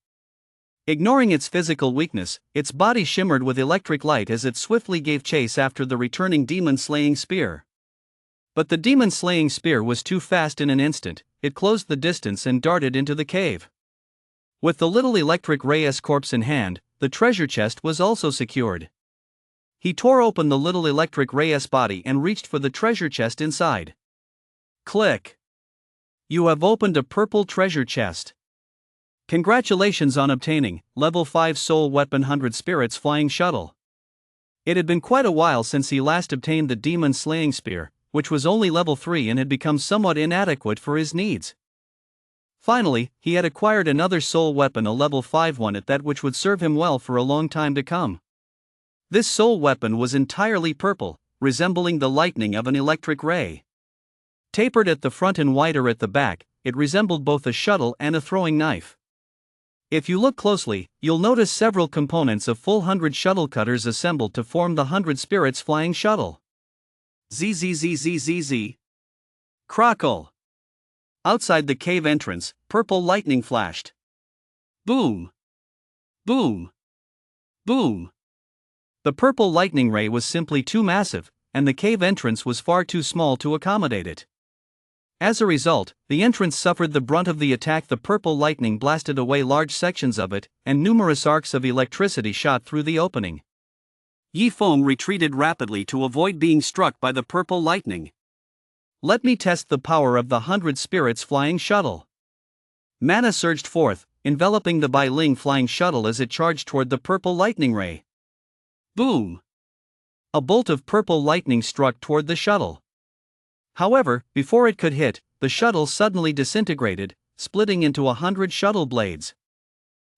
Ignoring its physical weakness, its body shimmered with electric light as it swiftly gave chase after the returning demon-slaying spear. But the demon-slaying spear was too fast. In an instant, it closed the distance and darted into the cave. With the little electric ray's corpse in hand, the treasure chest was also secured. He tore open the little electric ray's body and reached for the treasure chest inside. Click! You have opened a purple treasure chest. Congratulations on obtaining Level 5 Soul Weapon 100 Spirits Flying Shuttle. It had been quite a while since he last obtained the demon-slaying spear, which was only level 3 and had become somewhat inadequate for his needs. Finally, he had acquired another soul weapon, a level 5 one at that, which would serve him well for a long time to come. This soul weapon was entirely purple, resembling the lightning of an electric ray. Tapered at the front and wider at the back, it resembled both a shuttle and a throwing knife. If you look closely, you'll notice several components of full 100 shuttle cutters assembled to form the 100 Spirits Flying Shuttle. ZZZZZZ. Crackle. Outside the cave entrance, purple lightning flashed. Boom! Boom! Boom! The purple lightning ray was simply too massive, and the cave entrance was far too small to accommodate it. As a result, the entrance suffered the brunt of the attack. The purple lightning blasted away large sections of it, and numerous arcs of electricity shot through the opening. Yi Feng retreated rapidly to avoid being struck by the purple lightning. Let me test the power of the 100 Spirits Flying Shuttle. Mana surged forth, enveloping the Bai Ling flying shuttle as it charged toward the purple lightning ray. Boom! A bolt of purple lightning struck toward the shuttle. However, before it could hit, the shuttle suddenly disintegrated, splitting into 100 shuttle blades.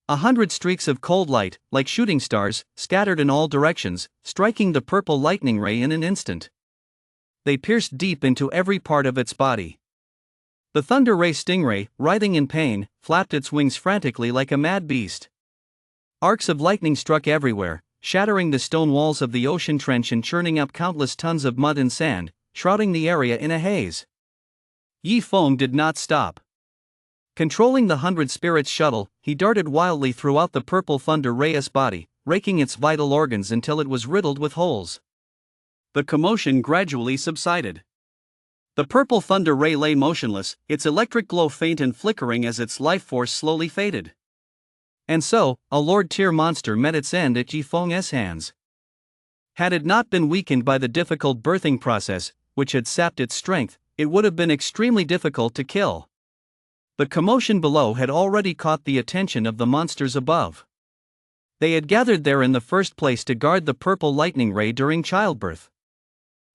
100 streaks of cold light, like shooting stars, scattered in all directions, striking the purple lightning ray in an instant. They pierced deep into every part of its body. The Thunder Ray Stingray, writhing in pain, flapped its wings frantically like a mad beast. Arcs of lightning struck everywhere, shattering the stone walls of the ocean trench and churning up countless tons of mud and sand, shrouding the area in a haze. Yi Feng did not stop. Controlling the 100 Spirits shuttle, he darted wildly throughout the purple Thunder Ray's body, raking its vital organs until it was riddled with holes. The commotion gradually subsided. The purple Thunder Ray lay motionless, its electric glow faint and flickering as its life force slowly faded. And so, a Lord-tier monster met its end at Yi Feng's hands. Had it not been weakened by the difficult birthing process, which had sapped its strength, it would have been extremely difficult to kill. The commotion below had already caught the attention of the monsters above. They had gathered there in the first place to guard the purple lightning ray during childbirth.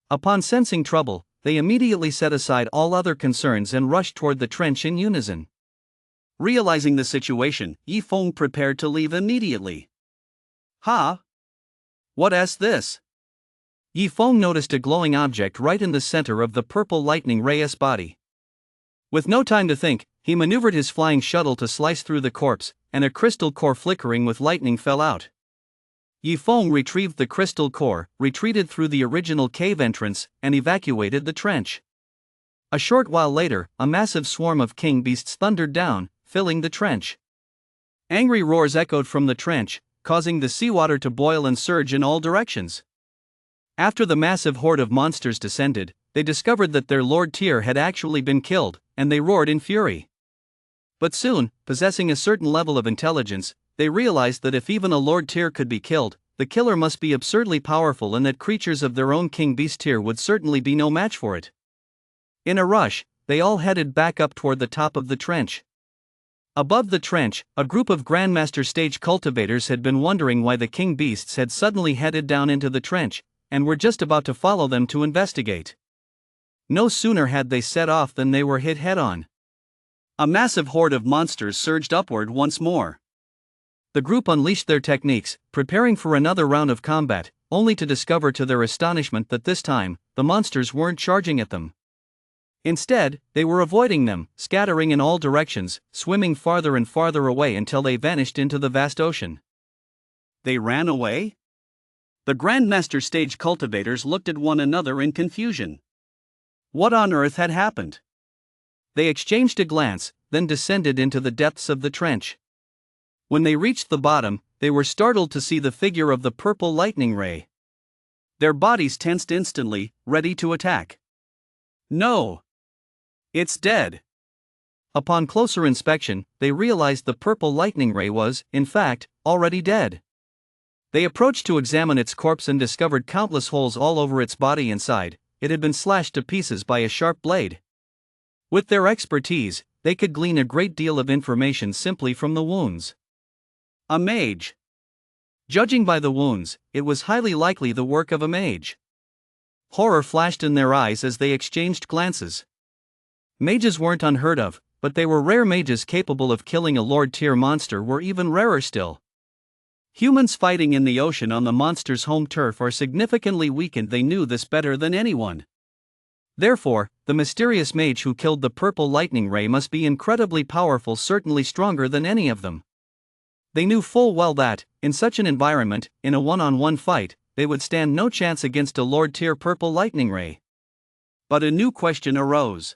Upon sensing trouble, they immediately set aside all other concerns and rushed toward the trench in unison. Realizing the situation, Yi Feng prepared to leave immediately. Ha! What's this? Yi Feng noticed a glowing object right in the center of the purple lightning ray's body. With no time to think, he maneuvered his flying shuttle to slice through the corpse, and a crystal core flickering with lightning fell out. Yi Feng retrieved the crystal core, retreated through the original cave entrance, and evacuated the trench. A short while later, a massive swarm of king beasts thundered down, filling the trench. Angry roars echoed from the trench, causing the seawater to boil and surge in all directions. After the massive horde of monsters descended, they discovered that their Lord Tier had actually been killed, and they roared in fury. But soon, possessing a certain level of intelligence, they realized that if even a Lord Tier could be killed, the killer must be absurdly powerful and that creatures of their own King Beast tier would certainly be no match for it. In a rush, they all headed back up toward the top of the trench. Above the trench, a group of Grandmaster stage cultivators had been wondering why the King Beasts had suddenly headed down into the trench, and were just about to follow them to investigate. No sooner had they set off than they were hit head-on. A massive horde of monsters surged upward once more. The group unleashed their techniques, preparing for another round of combat, only to discover to their astonishment that this time, the monsters weren't charging at them. Instead, they were avoiding them, scattering in all directions, swimming farther and farther away until they vanished into the vast ocean. They ran away? The Grandmaster stage cultivators looked at one another in confusion. What on earth had happened? They exchanged a glance, then descended into the depths of the trench. When they reached the bottom, they were startled to see the figure of the purple lightning ray. Their bodies tensed instantly, ready to attack. No! It's dead! Upon closer inspection, they realized the purple lightning ray was, in fact, already dead. They approached to examine its corpse and discovered countless holes all over its body inside. It had been slashed to pieces by a sharp blade. With their expertise, they could glean a great deal of information simply from the wounds. A mage. Judging by the wounds, it was highly likely the work of a mage. Horror flashed in their eyes as they exchanged glances. Mages weren't unheard of, but they were rare. Mages capable of killing a Lord-tier monster were even rarer still. Humans fighting in the ocean on the monster's home turf are significantly weakened. They knew this better than anyone. Therefore, the mysterious mage who killed the purple lightning ray must be incredibly powerful, certainly stronger than any of them. They knew full well that, in such an environment, in a one-on-one fight, they would stand no chance against a Lord-tier purple lightning ray. But a new question arose.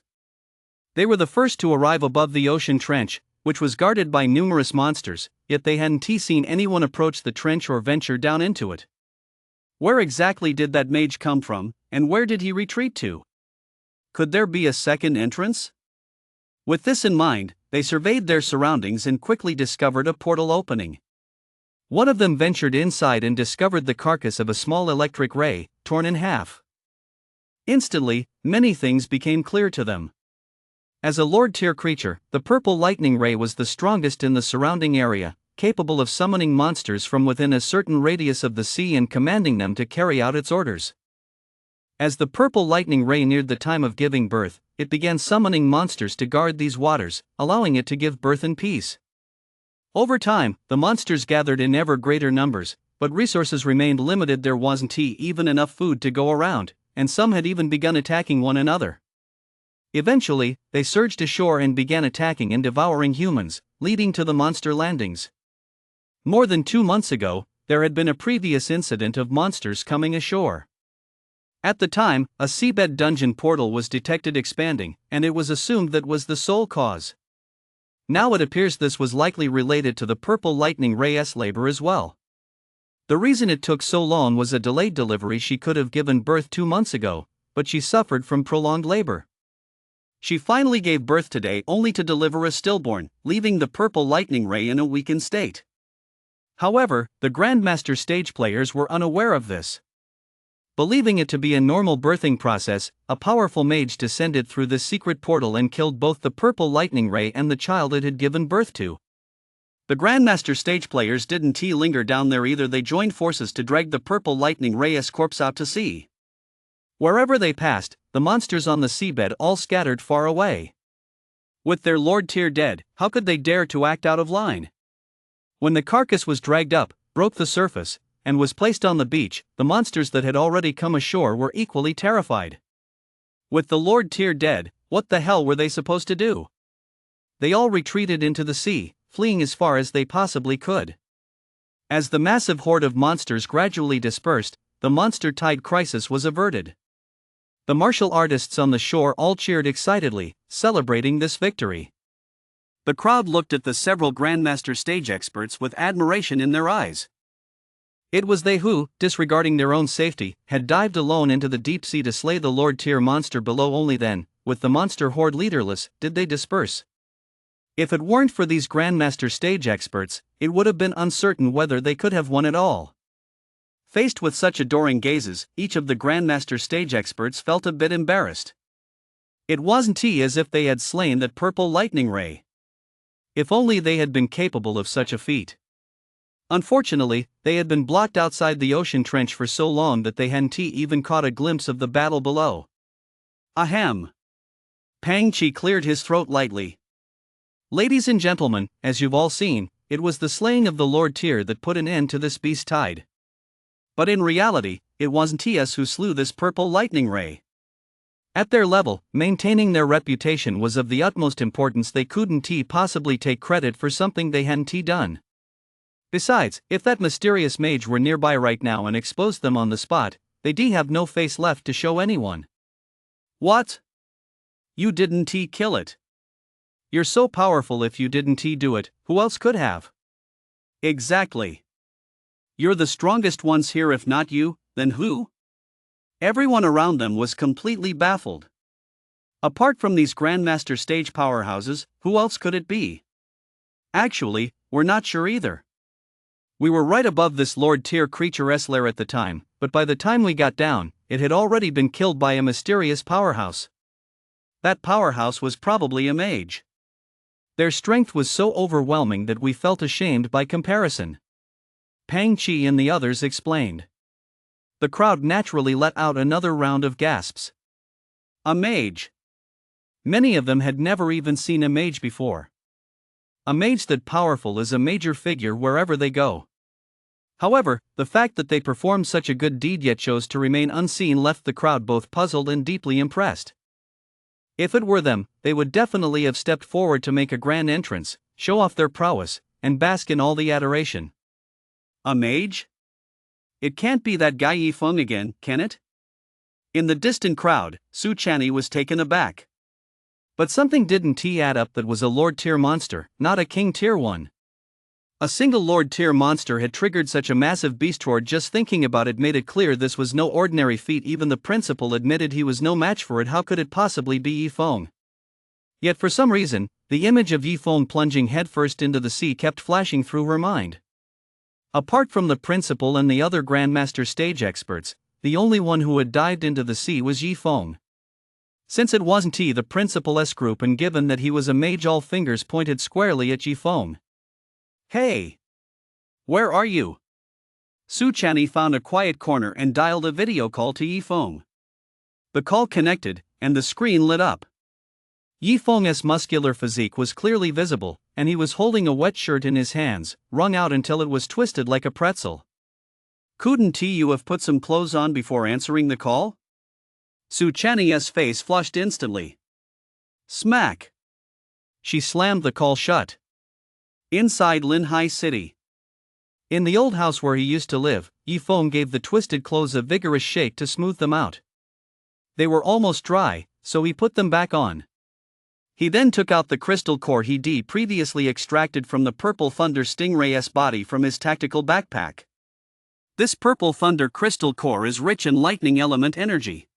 They were the first to arrive above the ocean trench, which was guarded by numerous monsters, yet they hadn't seen anyone approach the trench or venture down into it. Where exactly did that mage come from, and where did he retreat to? Could there be a second entrance? With this in mind, they surveyed their surroundings and quickly discovered a portal opening. One of them ventured inside and discovered the carcass of a small electric ray, torn in half. Instantly, many things became clear to them. As a Lord-tier creature, the purple lightning ray was the strongest in the surrounding area, capable of summoning monsters from within a certain radius of the sea and commanding them to carry out its orders. As the purple lightning ray neared the time of giving birth, it began summoning monsters to guard these waters, allowing it to give birth in peace. Over time, the monsters gathered in ever greater numbers, but resources remained limited. There wasn't even enough food to go around, and some had even begun attacking one another. Eventually, they surged ashore and began attacking and devouring humans, leading to the monster landings. More than 2 months ago, there had been a previous incident of monsters coming ashore. At the time, a seabed dungeon portal was detected expanding, and it was assumed that was the sole cause. Now it appears this was likely related to the purple lightning ray's labor as well. The reason it took so long was a delayed delivery. She could have given birth 2 months ago, but she suffered from prolonged labor. She finally gave birth today only to deliver a stillborn, leaving the purple lightning ray in a weakened state. However, the Grandmaster stage players were unaware of this. Believing it to be a normal birthing process, a powerful mage descended through this secret portal and killed both the purple lightning ray and the child it had given birth to. The Grandmaster stage players didn't linger down there either. They joined forces to drag the purple lightning ray's corpse out to sea. Wherever they passed, the monsters on the seabed all scattered far away. With their Lord-tier dead, how could they dare to act out of line? When the carcass was dragged up, broke the surface, and was placed on the beach, the monsters that had already come ashore were equally terrified. With the Lord-tier dead, what the hell were they supposed to do? They all retreated into the sea, fleeing as far as they possibly could. As the massive horde of monsters gradually dispersed, the monster tide crisis was averted. The martial artists on the shore all cheered excitedly, celebrating this victory. The crowd looked at the several Grandmaster stage experts with admiration in their eyes. It was they who, disregarding their own safety, had dived alone into the deep sea to slay the Lord-tier monster below. Only then, with the monster horde leaderless, did they disperse. If it weren't for these Grandmaster stage experts, it would have been uncertain whether they could have won at all. Faced with such adoring gazes, each of the Grandmaster stage experts felt a bit embarrassed. It wasn't as if they had slain that purple lightning ray. If only they had been capable of such a feat. Unfortunately, they had been blocked outside the ocean trench for so long that they hadn't even caught a glimpse of the battle below. Ahem. Pang Chi cleared his throat lightly. Ladies and gentlemen, as you've all seen, it was the slaying of the Lord Tyr that put an end to this beast tide. But in reality, it wasn't TS who slew this purple lightning ray. At their level, maintaining their reputation was of the utmost importance. They couldn't possibly take credit for something they hadn't done. Besides, if that mysterious mage were nearby right now and exposed them on the spot, they'd have no face left to show anyone. What? You didn't kill it. You're so powerful. If you didn't do it, who else could have? Exactly. You're the strongest ones here. If not you, then who? Everyone around them was completely baffled. Apart from these Grandmaster stage powerhouses, who else could it be? Actually, we're not sure either. We were right above this Lord Tyr creature's lair at the time, but by the time we got down, it had already been killed by a mysterious powerhouse. That powerhouse was probably a mage. Their strength was so overwhelming that we felt ashamed by comparison. Pang Chi and the others explained. The crowd naturally let out another round of gasps. A mage. Many of them had never even seen a mage before. A mage that powerful is a major figure wherever they go. However, the fact that they performed such a good deed yet chose to remain unseen left the crowd both puzzled and deeply impressed. If it were them, they would definitely have stepped forward to make a grand entrance, show off their prowess, and bask in all the adoration. A mage? It can't be that guy Yifeng again, can it? In the distant crowd, Su Channy was taken aback. But something didn't add up. That was a Lord Tyr monster, not a King Tyr one. A single Lord Tyr monster had triggered such a massive beast horde. Just thinking about it made it clear this was no ordinary feat. Even the principal admitted he was no match for it. How could it possibly be Yifeng? Yet for some reason, the image of Yifeng plunging headfirst into the sea kept flashing through her mind. Apart from the principal and the other Grandmaster stage experts, the only one who had dived into the sea was Yifeng. Since it wasn't the principal's group, and given that he was a mage, all fingers pointed squarely at Yifeng. Hey! Where are you? Su Channy found a quiet corner and dialed a video call to Yifeng. The call connected, and the screen lit up. Yifeng's muscular physique was clearly visible, and he was holding a wet shirt in his hands, wrung out until it was twisted like a pretzel. Couldn't you have put some clothes on before answering the call? Su Channy's face flushed instantly. Smack! She slammed the call shut. Inside Linhai City. In the old house where he used to live, Yifeng gave the twisted clothes a vigorous shake to smooth them out. They were almost dry, so he put them back on. He then took out the crystal core he'd previously extracted from the Purple Thunder Stingray's body from his tactical backpack. This Purple Thunder crystal core is rich in lightning element energy.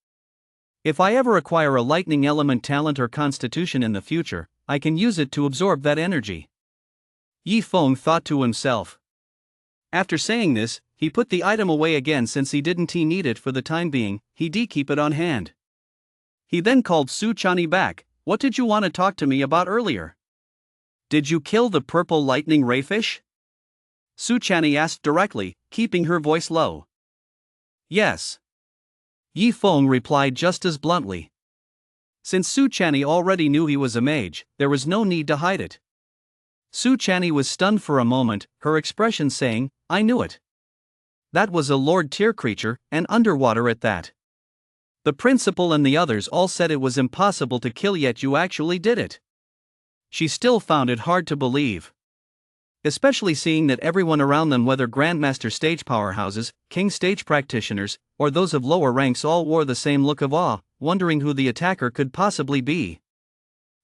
If I ever acquire a lightning element talent or constitution in the future, I can use it to absorb that energy. Yifeng thought to himself. After saying this, he put the item away again since he didn't need it for the time being. He'd keep it on hand. He then called Su Channy back. What did you want to talk to me about earlier? Did you kill the purple lightning rayfish? Su Channy asked directly, keeping her voice low. Yes. Yifeng replied just as bluntly. Since Su Channy already knew he was a mage, there was no need to hide it. Su Channy was stunned for a moment, her expression saying, I knew it. That was a Lord Tyr creature, and underwater at that. The principal and the others all said it was impossible to kill, yet you actually did it. She still found it hard to believe. Especially seeing that everyone around them, whether Grandmaster stage powerhouses, King stage practitioners, or those of lower ranks, all wore the same look of awe, wondering who the attacker could possibly be.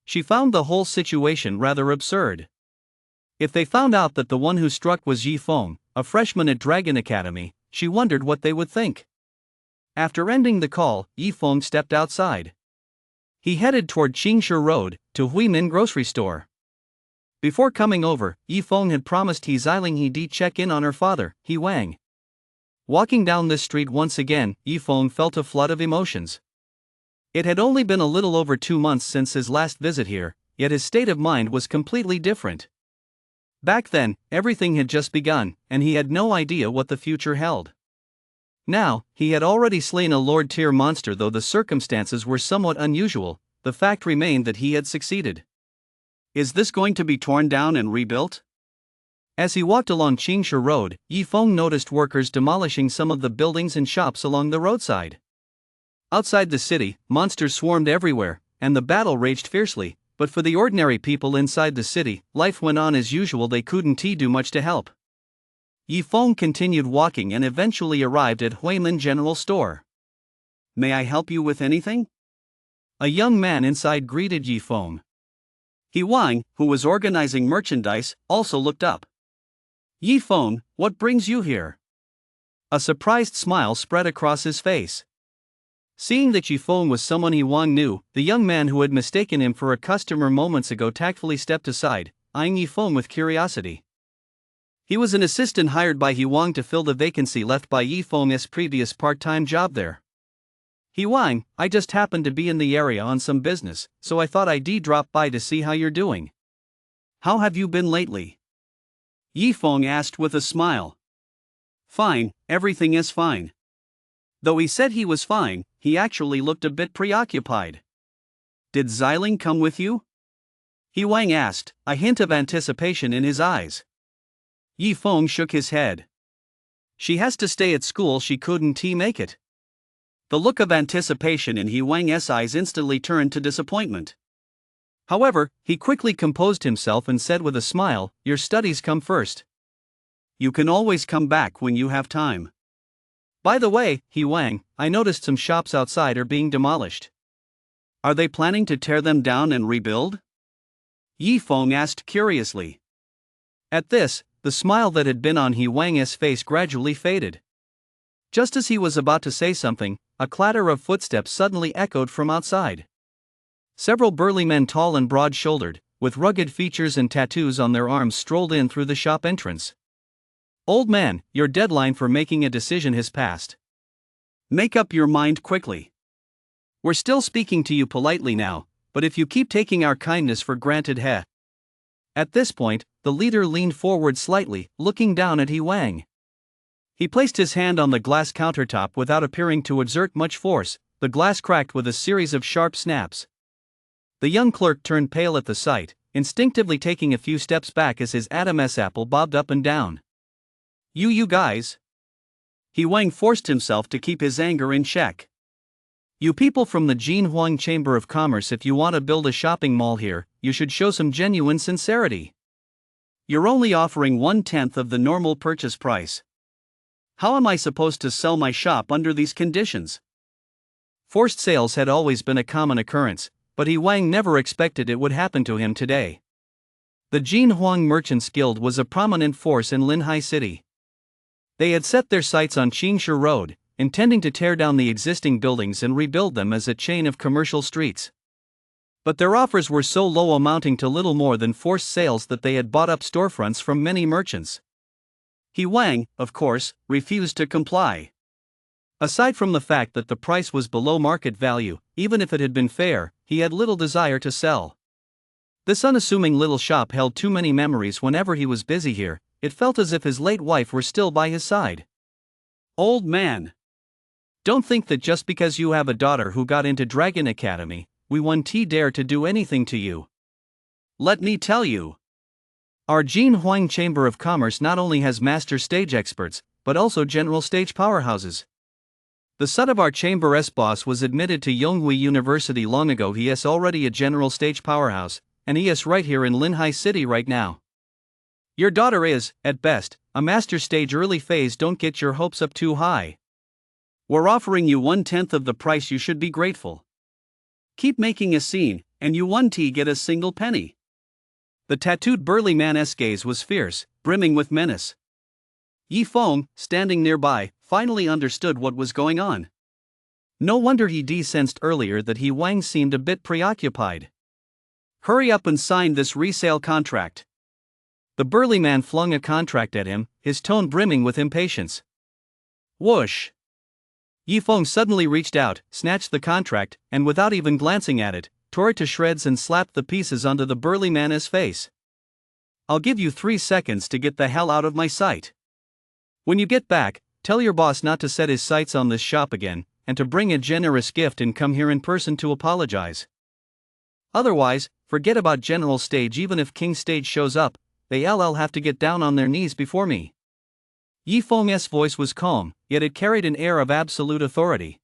She found the whole situation rather absurd. If they found out that the one who struck was Yifeng, a freshman at Dragon Academy, she wondered what they would think. After ending the call, Yifeng stepped outside. He headed toward Qingshe Road, to Huimin grocery store. Before coming over, Yifeng had promised He Xiling he'd check in on her father, He Wang. Walking down this street once again, Yifeng felt a flood of emotions. It had only been a little over 2 months since his last visit here, yet his state of mind was completely different. Back then, everything had just begun, and he had no idea what the future held. Now, he had already slain a Lord Tyr monster. Though the circumstances were somewhat unusual, the fact remained that he had succeeded. Is this going to be torn down and rebuilt? As he walked along Qingsha Road, Yifeng noticed workers demolishing some of the buildings and shops along the roadside. Outside the city, monsters swarmed everywhere, and the battle raged fiercely, but for the ordinary people inside the city, life went on as usual. They couldn't do much to help. Yifeng continued walking and eventually arrived at Huimin General Store. May I help you with anything? A young man inside greeted Yifeng. He Wang, who was organizing merchandise, also looked up. Yifeng, what brings you here? A surprised smile spread across his face. Seeing that Yifeng was someone He Wang knew, the young man who had mistaken him for a customer moments ago tactfully stepped aside, eyeing Yifeng with curiosity. He was an assistant hired by He Wang to fill the vacancy left by Yifeng's previous part-time job there. He Wang, I just happened to be in the area on some business, so I thought I'd drop by to see how you're doing. How have you been lately? Yifeng asked with a smile. Fine, everything is fine. Though he said he was fine, he actually looked a bit preoccupied. Did Xiling come with you? He Wang asked, a hint of anticipation in his eyes. Yifeng shook his head. She has to stay at school, she couldn't make it. The look of anticipation in He Wang's eyes instantly turned to disappointment. However, he quickly composed himself and said with a smile, your studies come first. You can always come back when you have time. By the way, He Wang, I noticed some shops outside are being demolished. Are they planning to tear them down and rebuild? Yifeng asked curiously. At this, the smile that had been on He Wang's face gradually faded. Just as he was about to say something, a clatter of footsteps suddenly echoed from outside. Several burly men, tall and broad-shouldered, with rugged features and tattoos on their arms, strolled in through the shop entrance. Old man, your deadline for making a decision has passed. Make up your mind quickly. We're still speaking to you politely now, but if you keep taking our kindness for granted, heh. At this point, the leader leaned forward slightly, looking down at He Wang. He placed his hand on the glass countertop without appearing to exert much force. The glass cracked with a series of sharp snaps. The young clerk turned pale at the sight, instinctively taking a few steps back as his Adam's apple bobbed up and down. You guys. He Wang forced himself to keep his anger in check. You people from the Jinhuang Chamber of Commerce, if you want to build a shopping mall here, you should show some genuine sincerity. You're only offering 1/10 of the normal purchase price. How am I supposed to sell my shop under these conditions? Forced sales had always been a common occurrence, but He Wang never expected it would happen to him today. The Jinhuang Merchants Guild was a prominent force in Linhai City. They had set their sights on Qingsha Road, intending to tear down the existing buildings and rebuild them as a chain of commercial streets. But their offers were so low, amounting to little more than forced sales, that they had bought up storefronts from many merchants. He Wang, of course, refused to comply. Aside from the fact that the price was below market value, even if it had been fair, he had little desire to sell. This unassuming little shop held too many memories. Whenever he was busy here, it felt as if his late wife were still by his side. Old man. Don't think that just because you have a daughter who got into Dragon Academy, we won't dare to do anything to you. Let me tell you. Our Jinhuang Chamber of Commerce not only has master stage experts, but also general stage powerhouses. The son of our chamber's boss was admitted to Yonghui University long ago. He is already a general stage powerhouse, and he is right here in Linhai City right now. Your daughter is, at best, a master stage early phase. Don't get your hopes up too high. We're offering you 1/10 of the price. You should be grateful. Keep making a scene, and you won't get a single penny. The tattooed burly man's gaze was fierce, brimming with menace. Yifeng, standing nearby, finally understood what was going on. No wonder he sensed earlier that He Wang seemed a bit preoccupied. Hurry up and sign this resale contract. The burly man flung a contract at him, his tone brimming with impatience. Whoosh! Yifeng suddenly reached out, snatched the contract, and without even glancing at it, tore it to shreds and slapped the pieces onto the burly man's face. I'll give you 3 seconds to get the hell out of my sight. When you get back, tell your boss not to set his sights on this shop again, and to bring a generous gift and come here in person to apologize. Otherwise, forget about general stage. Even if king stage shows up, they'll have to get down on their knees before me. Yifeng's voice was calm, yet it carried an air of absolute authority.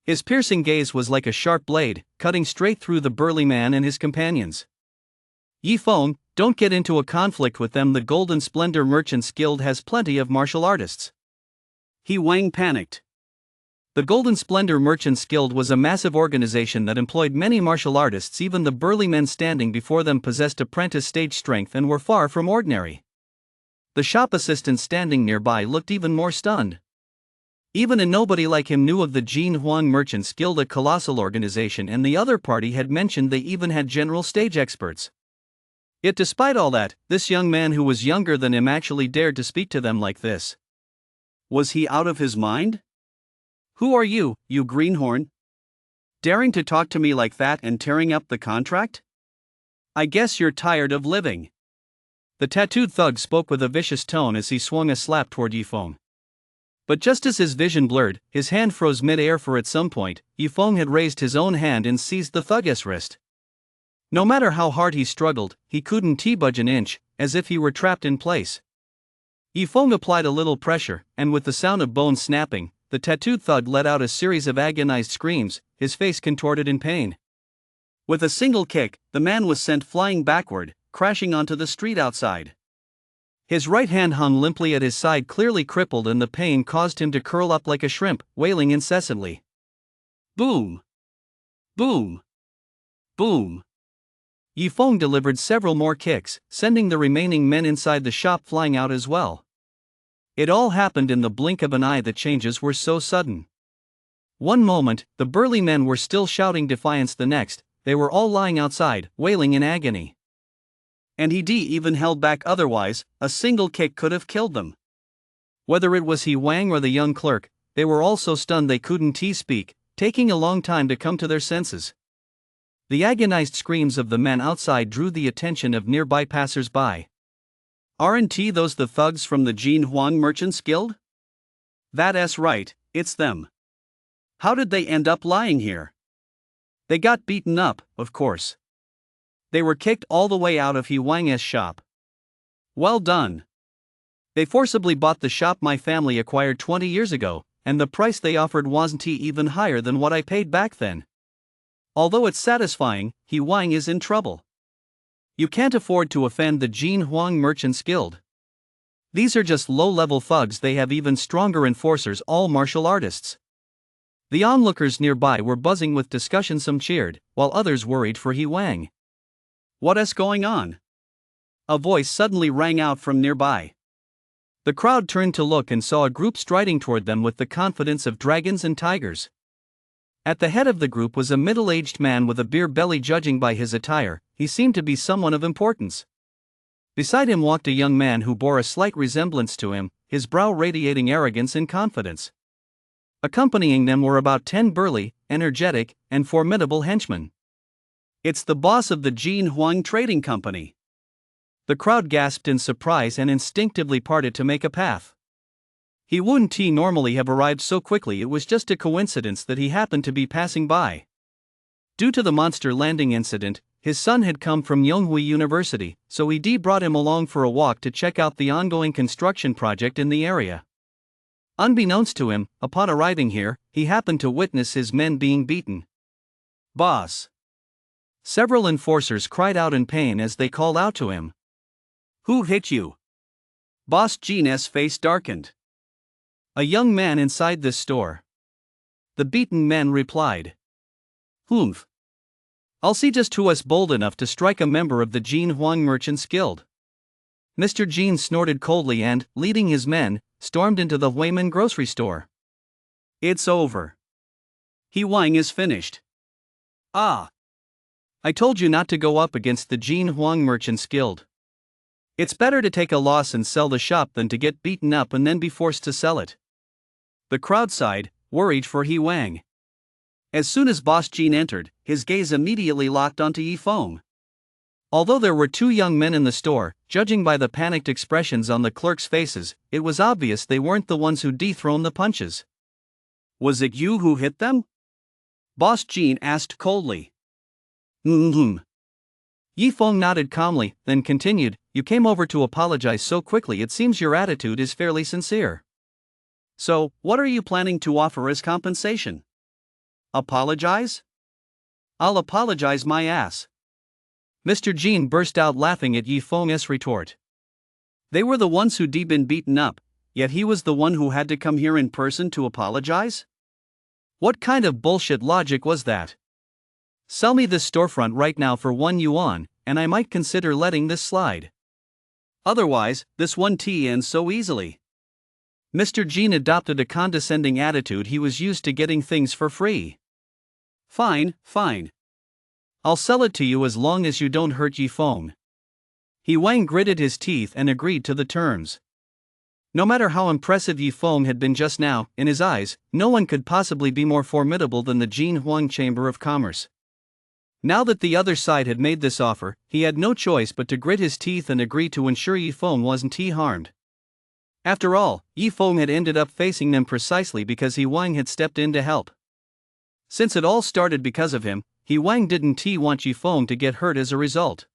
His piercing gaze was like a sharp blade, cutting straight through the burly man and his companions. Yifeng, don't get into a conflict with them. The Golden Splendor Merchants Guild has plenty of martial artists. He Wang panicked. The Golden Splendor Merchants Guild was a massive organization that employed many martial artists. Even the burly men standing before them possessed apprentice stage strength and were far from ordinary. The shop assistant standing nearby looked even more stunned. Even a nobody like him knew of the Jin Huang Merchants Guild, a colossal organization, and the other party had mentioned they even had general stage experts. Yet despite all that, this young man who was younger than him actually dared to speak to them like this. Was he out of his mind? Who are you, you greenhorn? Daring to talk to me like that and tearing up the contract? I guess you're tired of living. The tattooed thug spoke with a vicious tone as he swung a slap toward Yifeng. But just as his vision blurred, his hand froze mid-air, for at some point, Yifeng had raised his own hand and seized the thug's wrist. No matter how hard he struggled, he couldn't budge an inch, as if he were trapped in place. Yifeng applied a little pressure, and with the sound of bones snapping, the tattooed thug let out a series of agonized screams, his face contorted in pain. With a single kick, the man was sent flying backward, crashing onto the street outside. His right hand hung limply at his side, clearly crippled, and the pain caused him to curl up like a shrimp, wailing incessantly. Boom! Boom! Boom! Yifeng delivered several more kicks, sending the remaining men inside the shop flying out as well. It all happened in the blink of an eye. The changes were so sudden. One moment, the burly men were still shouting defiance. The next, they were all lying outside, wailing in agony. And he even held back. Otherwise, a single kick could have killed them. Whether it was he Wang or the young clerk, they were all so stunned they couldn't speak, taking a long time to come to their senses. The agonized screams of the men outside drew the attention of nearby passers-by. Aren't those the thugs from the Jin Huang Merchants Guild? That's right, it's them. How did they end up lying here? They got beaten up, of course. They were kicked all the way out of He Wang's shop. Well done. They forcibly bought the shop my family acquired 20 years ago, and the price they offered wasn't even higher than what I paid back then. Although it's satisfying, He Wang is in trouble. You can't afford to offend the Jin Huang Merchants Guild. These are just low-level thugs. They have even stronger enforcers, all martial artists. The onlookers nearby were buzzing with discussion. Some cheered, while others worried for He Wang. What's going on? A voice suddenly rang out from nearby. The crowd turned to look and saw a group striding toward them with the confidence of dragons and tigers. At the head of the group was a middle-aged man with a beer belly. Judging by his attire, he seemed to be someone of importance. Beside him walked a young man who bore a slight resemblance to him, his brow radiating arrogance and confidence. Accompanying them were about 10 burly, energetic, and formidable henchmen. It's the boss of the Jin Huang Trading Company. The crowd gasped in surprise and instinctively parted to make a path. He wouldn't normally have arrived so quickly. It was just a coincidence that he happened to be passing by. Due to the monster landing incident, his son had come from Yonghui University, so he brought him along for a walk to check out the ongoing construction project in the area. Unbeknownst to him, upon arriving here, he happened to witness his men being beaten. Boss! Several enforcers cried out in pain as they called out to him. Who hit you? Boss Jin's face darkened. A young man inside this store. The beaten men replied. Humph. I'll see just who is bold enough to strike a member of the Jin Huang Merchants Guild. Mr. Jin snorted coldly and, leading his men, stormed into the Huimin grocery store. It's over. He Wang is finished. Ah! I told you not to go up against the Jin Huang Merchants Guild. It's better to take a loss and sell the shop than to get beaten up and then be forced to sell it. The crowd sighed, worried for He Wang. As soon as Boss Jin entered, his gaze immediately locked onto Yifeng. Although there were 2 young men in the store, judging by the panicked expressions on the clerks' faces, it was obvious they weren't the ones who dethroned the punches. Was it you who hit them? Boss Jin asked coldly. Yi Feng nodded calmly, then continued, "You came over to apologize so quickly, it seems your attitude is fairly sincere. So, what are you planning to offer as compensation? Apologize? I'll apologize my ass." Mr. Jean burst out laughing at Yi Feng's retort. They were the ones who'd been beaten up, yet he was the one who had to come here in person to apologize? What kind of bullshit logic was that? Sell me this storefront right now for 1 yuan, and I might consider letting this slide. Otherwise, this one tea ends so easily. Mr. Jean adopted a condescending attitude. He was used to getting things for free. Fine, fine. I'll sell it to you as long as you don't hurt Yi Feng. Yi Wang gritted his teeth and agreed to the terms. No matter how impressive Yi Feng had been just now, in his eyes, no one could possibly be more formidable than the Jin Huang Chamber of Commerce. Now that the other side had made this offer, he had no choice but to grit his teeth and agree to ensure Yi Feng wasn't harmed. After all, Yi Feng had ended up facing them precisely because Yi Wang had stepped in to help. Since it all started because of him, Yi Wang didn't want Yi Feng to get hurt as a result.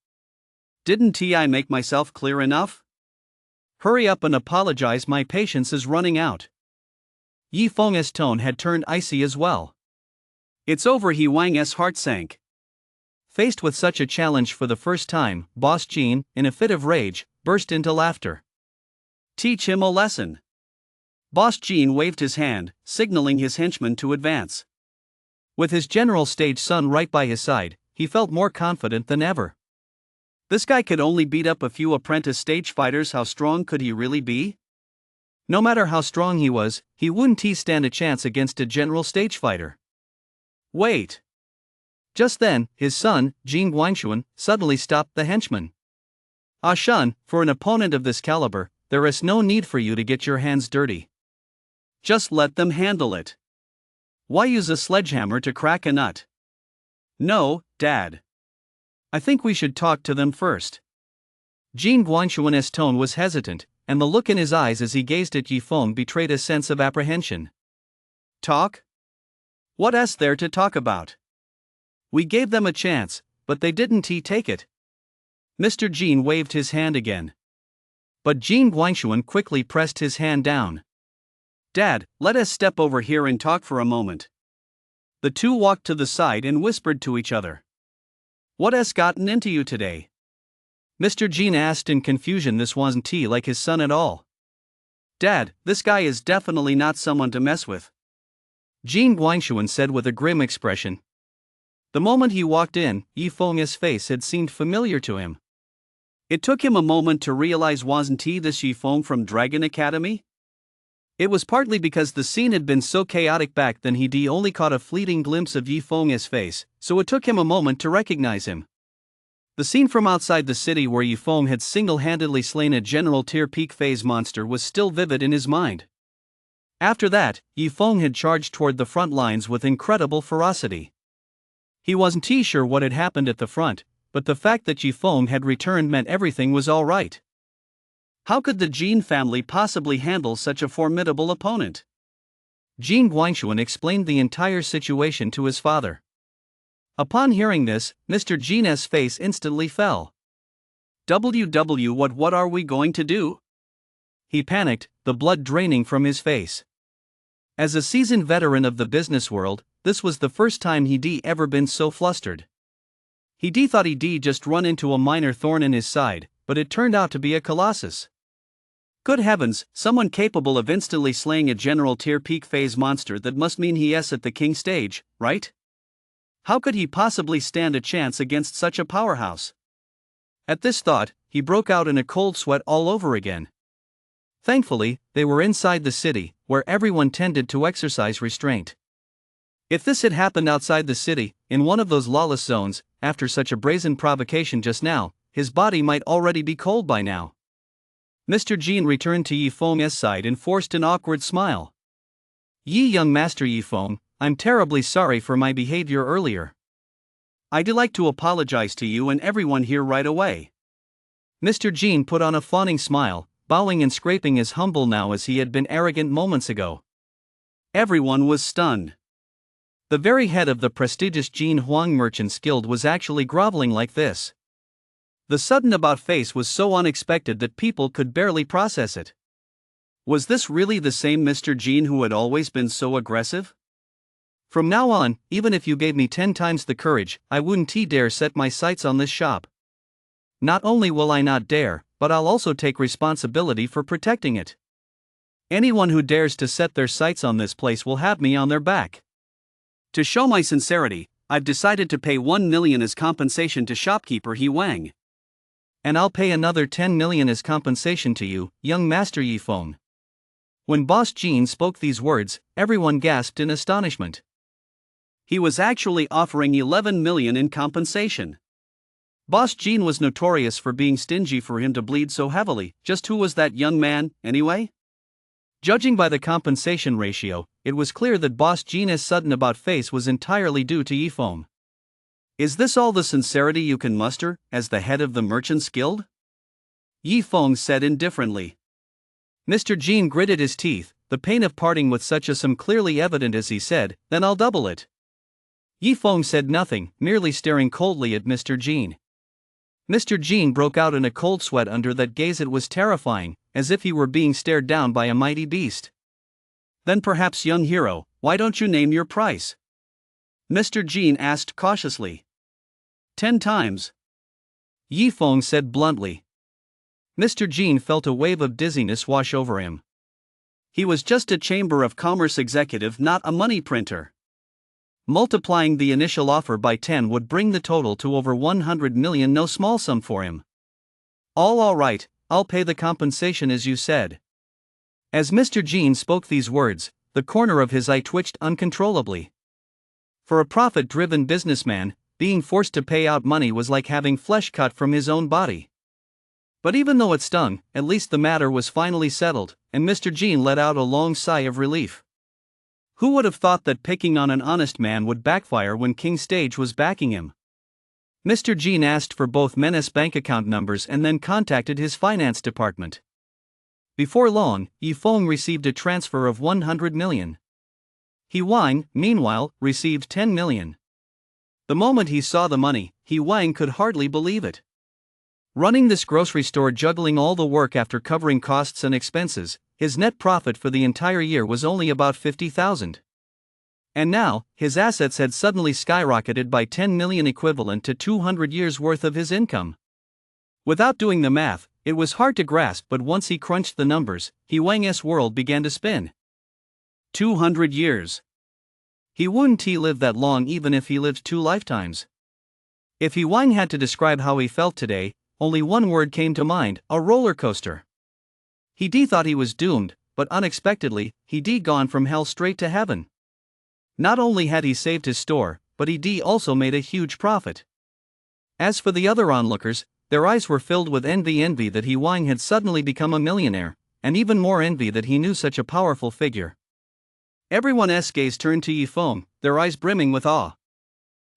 Didn't I make myself clear enough? Hurry up and apologize, my patience is running out. Yi Feng's tone had turned icy as well. It's over. Yi Wang's heart sank. Faced with such a challenge for the first time, Boss Jean, in a fit of rage, burst into laughter. Teach him a lesson. Boss Jean waved his hand, signaling his henchmen to advance. With his general stage son right by his side, he felt more confident than ever. This guy could only beat up a few apprentice stage fighters. How strong could he really be? No matter how strong he was, he wouldn't stand a chance against a general stage fighter. Wait. Just then, his son, Jin Guangshuan, suddenly stopped the henchman. "Ah Shun, for an opponent of this caliber, there is no need for you to get your hands dirty. Just let them handle it. Why use a sledgehammer to crack a nut?" "No, Dad. I think we should talk to them first." Jin Guangshuan's tone was hesitant, and the look in his eyes as he gazed at Yi Feng betrayed a sense of apprehension. Talk? What's there to talk about? We gave them a chance, but they didn't take it. Mr. Jin waved his hand again. But Jin Guangshuan quickly pressed his hand down. "Dad, let us step over here and talk for a moment." The two walked to the side and whispered to each other. "What has gotten into you today?" Mr. Jin asked in confusion. This wasn't like his son at all. "Dad, this guy is definitely not someone to mess with," Jin Guangshuan said with a grim expression. The moment he walked in, Yi Feng's face had seemed familiar to him. It took him a moment to realize, wasn't he this Yi Feng from Dragon Academy? It was partly because the scene had been so chaotic back then he only caught a fleeting glimpse of Yi Feng's face, so it took him a moment to recognize him. The scene from outside the city where Yi Feng had single-handedly slain a general tier peak phase monster was still vivid in his mind. After that, Yi Feng had charged toward the front lines with incredible ferocity. He wasn't sure what had happened at the front, but the fact that Yi Feng had returned meant everything was all right. How could the Jin family possibly handle such a formidable opponent? Jin Guangshuan explained the entire situation to his father. Upon hearing this, Mr. Jin's face instantly fell. What are we going to do?" He panicked, the blood draining from his face. As a seasoned veteran of the business world, this was the first time he'd ever been so flustered. He thought he'd just run into a minor thorn in his side, but it turned out to be a colossus. Good heavens, someone capable of instantly slaying a general tier peak phase monster, that must mean he's at the king stage, right? How could he possibly stand a chance against such a powerhouse? At this thought, he broke out in a cold sweat all over again. Thankfully, they were inside the city, where everyone tended to exercise restraint. If this had happened outside the city, in one of those lawless zones, after such a brazen provocation just now, his body might already be cold by now. Mr. Jin returned to Yi Feng's side and forced an awkward smile. Young Master Yi Feng, I'm terribly sorry for my behavior earlier. I'd like to apologize to you and everyone here right away." Mr. Jin put on a fawning smile, bowing and scraping as humble now as he had been arrogant moments ago. Everyone was stunned. The very head of the prestigious Jin Huang Merchants Guild was actually groveling like this. The sudden about-face was so unexpected that people could barely process it. Was this really the same Mr. Jin who had always been so aggressive? From now on, even if you gave me 10 times the courage, I wouldn't dare set my sights on this shop. Not only will I not dare, but I'll also take responsibility for protecting it. Anyone who dares to set their sights on this place will have me on their back. To show my sincerity, I've decided to pay 1 million as compensation to shopkeeper He Wang. And I'll pay another 10 million as compensation to you, young Master Yi Feng. When Boss Jin spoke these words, everyone gasped in astonishment. He was actually offering 11 million in compensation. Boss Jin was notorious for being stingy. For him to bleed so heavily, just who was that young man, anyway? Judging by the compensation ratio, it was clear that Boss Jin's sudden about-face was entirely due to Yi Feng. Is this all the sincerity you can muster, as the head of the Merchants Guild? Yi Feng said indifferently. Mr. Jin gritted his teeth, the pain of parting with such a sum clearly evident as he said, "Then I'll double it." Yi Feng said nothing, merely staring coldly at Mr. Jin. Mr. Jin broke out in a cold sweat under that gaze. It was terrifying, as if he were being stared down by a mighty beast. "Then perhaps, young hero, why don't you name your price?" Mr. Jin asked cautiously. 10 times. Yi Feng said bluntly. Mr. Jin felt a wave of dizziness wash over him. He was just a Chamber of Commerce executive, not a money printer. Multiplying the initial offer by 10 would bring the total to over 100 million, no small sum for him. All right, I'll pay the compensation as you said." As Mr. Jin spoke these words, the corner of his eye twitched uncontrollably. For a profit-driven businessman, being forced to pay out money was like having flesh cut from his own body. But even though it stung, at least the matter was finally settled, and Mr. Jin let out a long sigh of relief. Who would have thought that picking on an honest man would backfire when King Stage was backing him? Mr. Jin asked for both men's bank account numbers and then contacted his finance department. Before long, Yi Feng received a transfer of 100 million. He Wang, meanwhile, received 10 million. The moment he saw the money, He Wang could hardly believe it. Running this grocery store, juggling all the work after covering costs and expenses, his net profit for the entire year was only about 50,000. And now, his assets had suddenly skyrocketed by 10 million, equivalent to 200 years' worth of his income. Without doing the math, it was hard to grasp, but once he crunched the numbers, He Wang's world began to spin. 200 years. He wouldn't live that long even if he lived 2 lifetimes. If He Wang had to describe how he felt today, only one word came to mind: a roller coaster. He thought he was doomed, but unexpectedly, he gone from hell straight to heaven. Not only had he saved his store, but he also made a huge profit. As for the other onlookers, their eyes were filled with envy that He Wang had suddenly become a millionaire, and even more envy that he knew such a powerful figure. Everyone's gaze turned to Yi Feng, their eyes brimming with awe.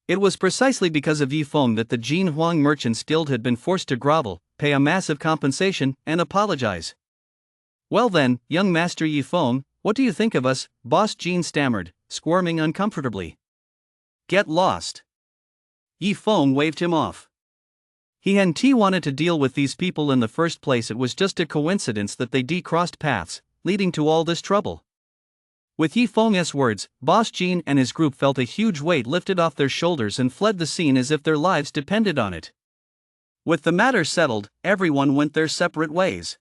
It was precisely because of Yi Feng that the Jin Huang Merchants Guild had been forced to grovel, pay a massive compensation, and apologize. "Well then, young Master Yi Feng, what do you think of us?" Boss Jin stammered, squirming uncomfortably. "Get lost." Yi Feng waved him off. He hadn't wanted to deal with these people in the first place. It was just a coincidence that they crossed paths, leading to all this trouble. With Yi Feng's words, Boss Jin and his group felt a huge weight lifted off their shoulders and fled the scene as if their lives depended on it. With the matter settled, everyone went their separate ways.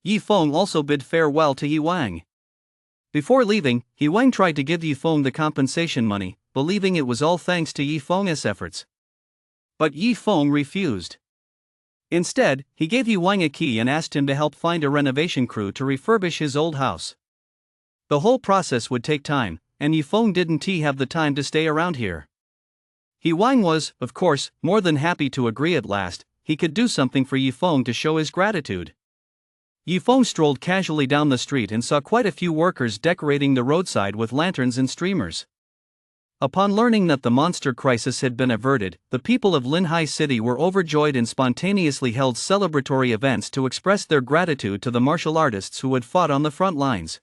Yi Feng also bid farewell to Yi Wang. Before leaving, Yi Wang tried to give Yi Feng the compensation money, believing it was all thanks to Yi Feng's efforts. But Yi Feng refused. Instead, he gave Yi Wang a key and asked him to help find a renovation crew to refurbish his old house. The whole process would take time, and Yi Feng didn't have the time to stay around here. Yi Wang was, of course, more than happy to agree. At last, he could do something for Yi Feng to show his gratitude. Yi Feng strolled casually down the street and saw quite a few workers decorating the roadside with lanterns and streamers. Upon learning that the monster crisis had been averted, the people of Linhai City were overjoyed and spontaneously held celebratory events to express their gratitude to the martial artists who had fought on the front lines.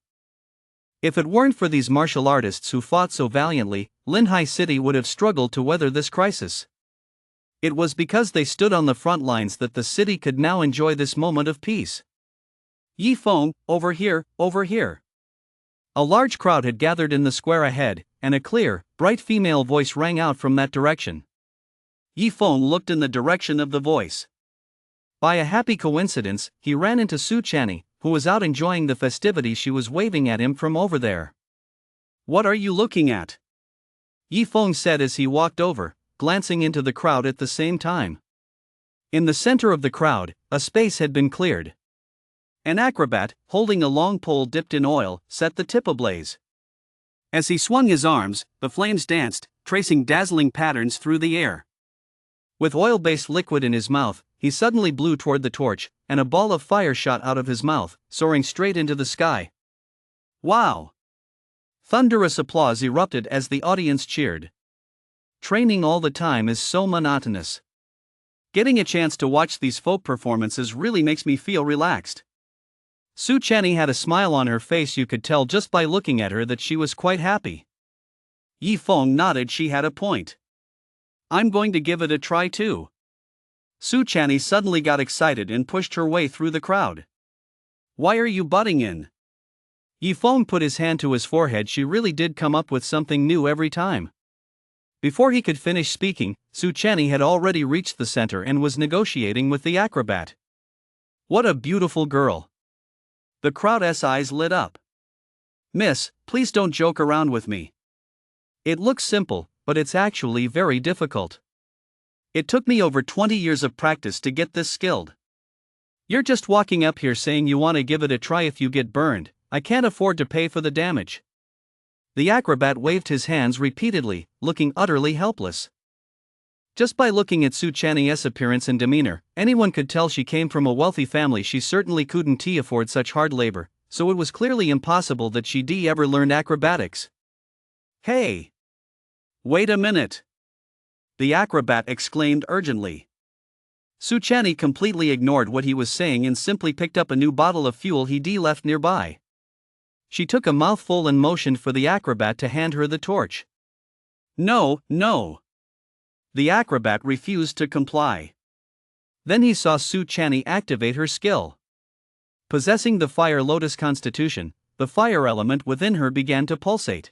If it weren't for these martial artists who fought so valiantly, Linhai City would have struggled to weather this crisis. It was because they stood on the front lines that the city could now enjoy this moment of peace. Yi Feng, over here, over here. A large crowd had gathered in the square ahead, and a clear, bright female voice rang out from that direction. Yi Feng looked in the direction of the voice. By a happy coincidence, he ran into Su Channy, who was out enjoying the festivities. She was waving at him from over there. "What are you looking at?" Yi Feng said as he walked over, glancing into the crowd at the same time. In the center of the crowd, a space had been cleared. An acrobat, holding a long pole dipped in oil, set the tip ablaze. As he swung his arms, the flames danced, tracing dazzling patterns through the air. With oil-based liquid in his mouth, he suddenly blew toward the torch, and a ball of fire shot out of his mouth, soaring straight into the sky. "Wow!" Thunderous applause erupted as the audience cheered. Training all the time is so monotonous. Getting a chance to watch these folk performances really makes me feel relaxed. Su Channy had a smile on her face. You could tell just by looking at her that she was quite happy. Yi Feng nodded. She had a point. "I'm going to give it a try too." Su Channy suddenly got excited and pushed her way through the crowd. "Why are you butting in?" Yi Feng put his hand to his forehead. She really did come up with something new every time. Before he could finish speaking, Su Channy had already reached the center and was negotiating with the acrobat. "What a beautiful girl." The crowd's eyes lit up. "Miss, please don't joke around with me. It looks simple, but it's actually very difficult. It took me over 20 years of practice to get this skilled. You're just walking up here saying you want to give it a try. If you get burned, I can't afford to pay for the damage." The acrobat waved his hands repeatedly, looking utterly helpless. Just by looking at Su Channy's appearance and demeanor, anyone could tell she came from a wealthy family. She certainly couldn't afford such hard labor, so it was clearly impossible that she'd ever learned acrobatics. "Hey! Wait a minute!" the acrobat exclaimed urgently. Su Channy completely ignored what he was saying and simply picked up a new bottle of fuel he'd left nearby. She took a mouthful and motioned for the acrobat to hand her the torch. "No, no!" The acrobat refused to comply. Then he saw Su Channy activate her skill. Possessing the Fire Lotus constitution, the fire element within her began to pulsate.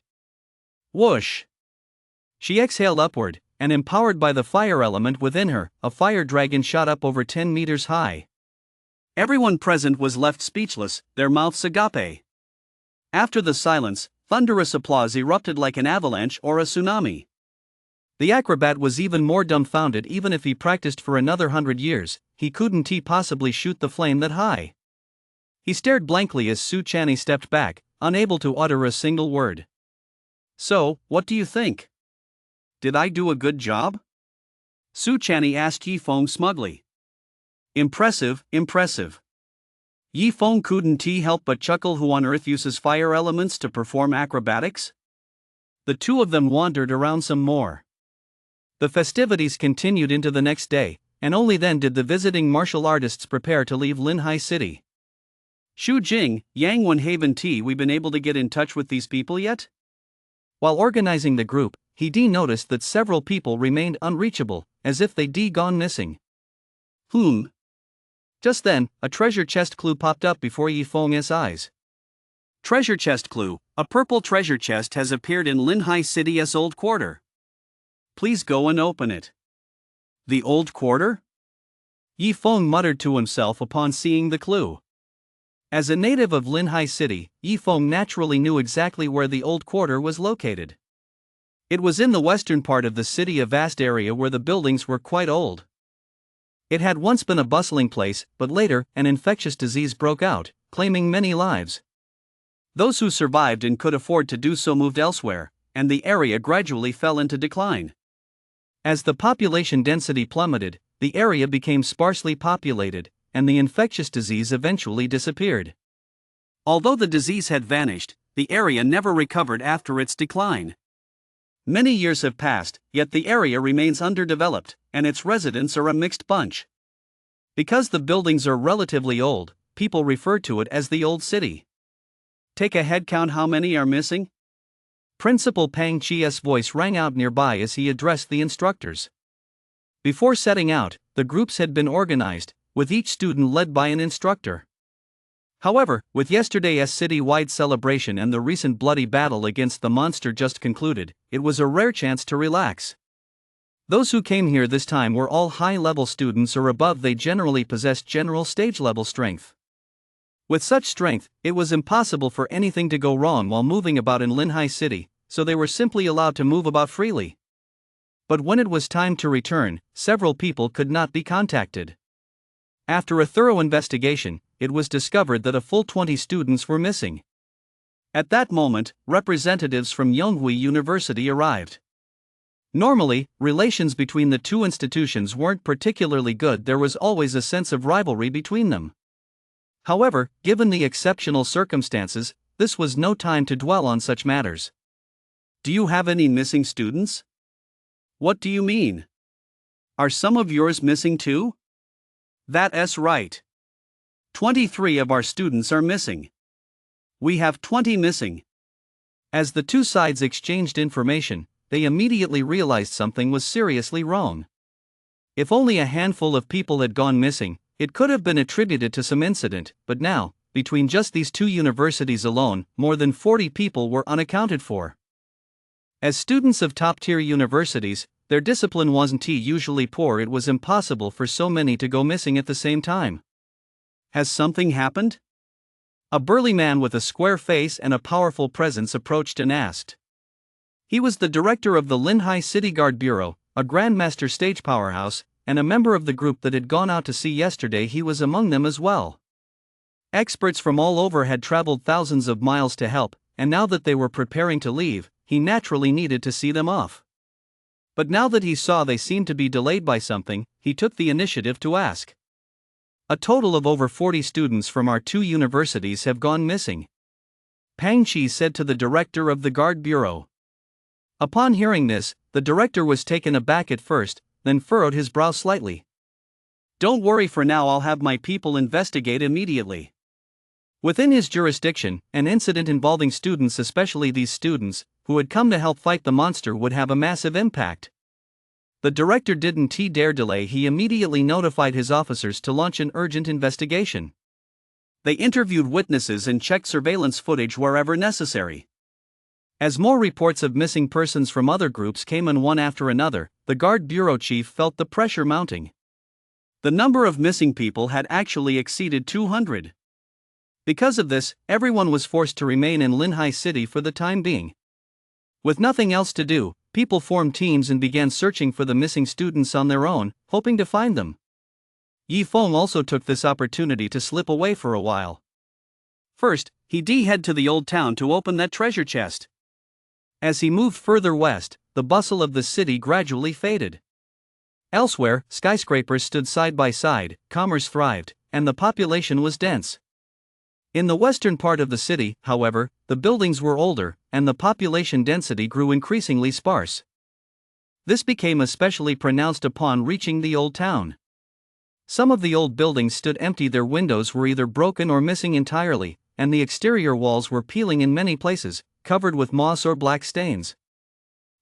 Whoosh! She exhaled upward, and empowered by the fire element within her, a fire dragon shot up over 10 meters high. Everyone present was left speechless, their mouths agape. After the silence, thunderous applause erupted like an avalanche or a tsunami. The acrobat was even more dumbfounded. Even if he practiced for another 100 years, he couldn't possibly shoot the flame that high. He stared blankly as Su Channy stepped back, unable to utter a single word. "So, what do you think? Did I do a good job?" Su Channy asked Yi Feng smugly. "Impressive, impressive." Yi Feng couldn't help but chuckle. Who on earth uses fire elements to perform acrobatics? The two of them wandered around some more. The festivities continued into the next day, and only then did the visiting martial artists prepare to leave Linhai City. "Shu Jing, Yangwon Haven Tea, we been able to get in touch with these people yet?" While organizing the group, he noticed that several people remained unreachable, as if they'd gone missing. Just then, a treasure chest clue popped up before Yi Feng's eyes. Treasure chest clue: a purple treasure chest has appeared in Linhai City's old quarter. Please go and open it. The old quarter? Yi Feng muttered to himself upon seeing the clue. As a native of Linhai City, Yi Feng naturally knew exactly where the old quarter was located. It was in the western part of the city, a vast area where the buildings were quite old. It had once been a bustling place, but later, an infectious disease broke out, claiming many lives. Those who survived and could afford to do so moved elsewhere, and the area gradually fell into decline. As the population density plummeted, the area became sparsely populated, and the infectious disease eventually disappeared. Although the disease had vanished, the area never recovered after its decline. Many years have passed, yet the area remains underdeveloped, and its residents are a mixed bunch. Because the buildings are relatively old, people refer to it as the Old City. Take a head count. How many are missing? Principal Pang Chi's voice rang out nearby as he addressed the instructors. Before setting out, the groups had been organized, with each student led by an instructor. However, with yesterday's city-wide celebration and the recent bloody battle against the monster just concluded, it was a rare chance to relax. Those who came here this time were all high-level students or above. They generally possessed general stage-level strength. With such strength, it was impossible for anything to go wrong while moving about in Linhai City, so they were simply allowed to move about freely. But when it was time to return, several people could not be contacted. After a thorough investigation, it was discovered that a full 20 students were missing. At that moment, representatives from Yonghui University arrived. Normally, relations between the two institutions weren't particularly good. There was always a sense of rivalry between them. However, given the exceptional circumstances, this was no time to dwell on such matters. Do you have any missing students? What do you mean? Are some of yours missing too? That's right. 23 of our students are missing. We have 20 missing. As the two sides exchanged information, they immediately realized something was seriously wrong. If only a handful of people had gone missing, it could have been attributed to some incident, but now, between just these two universities alone, more than 40 people were unaccounted for. As students of top-tier universities, their discipline wasn't usually poor. It was impossible for so many to go missing at the same time. Has something happened? A burly man with a square face and a powerful presence approached and asked. He was the director of the Linhai City Guard Bureau, a grandmaster stage powerhouse, and a member of the group that had gone out to sea yesterday. He was among them as well. Experts from all over had traveled thousands of miles to help, and now that they were preparing to leave, he naturally needed to see them off. But now that he saw they seemed to be delayed by something, he took the initiative to ask. A total of over 40 students from our two universities have gone missing, Pang Chi said to the director of the Guard Bureau. Upon hearing this, the director was taken aback at first, then furrowed his brow slightly. Don't worry, for now I'll have my people investigate immediately. Within his jurisdiction, an incident involving students, especially these students, who had come to help fight the monster, would have a massive impact. The director didn't dare delay. He immediately notified his officers to launch an urgent investigation. They interviewed witnesses and checked surveillance footage wherever necessary. As more reports of missing persons from other groups came in one after another, the Guard Bureau chief felt the pressure mounting. The number of missing people had actually exceeded 200. Because of this, everyone was forced to remain in Linhai City for the time being. With nothing else to do, people formed teams and began searching for the missing students on their own, hoping to find them. Yi Feng also took this opportunity to slip away for a while. First, he head to the old town to open that treasure chest. As he moved further west, the bustle of the city gradually faded. Elsewhere, skyscrapers stood side by side, commerce thrived, and the population was dense. In the western part of the city, however, the buildings were older, and the population density grew increasingly sparse. This became especially pronounced upon reaching the old town. Some of the old buildings stood empty. Their windows were either broken or missing entirely, and the exterior walls were peeling in many places, covered with moss or black stains.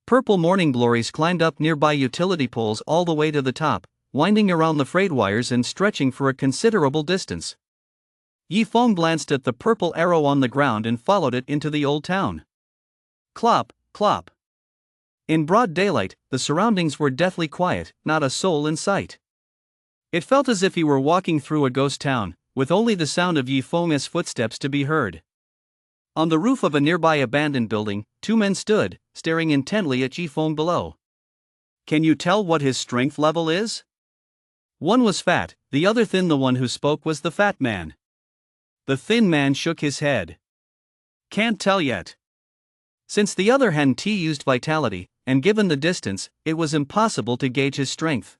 Purple morning glories climbed up nearby utility poles all the way to the top, winding around the freight wires and stretching for a considerable distance. Yi Feng glanced at the purple arrow on the ground and followed it into the old town. Clop, clop. In broad daylight, the surroundings were deathly quiet, not a soul in sight. It felt as if he were walking through a ghost town, with only the sound of Yi Feng's footsteps to be heard. On the roof of a nearby abandoned building, two men stood, staring intently at Yi Feng below. Can you tell what his strength level is? One was fat, the other thin. The one who spoke was the fat man. The thin man shook his head. Can't tell yet. Since the other hadn't used vitality, and given the distance, it was impossible to gauge his strength.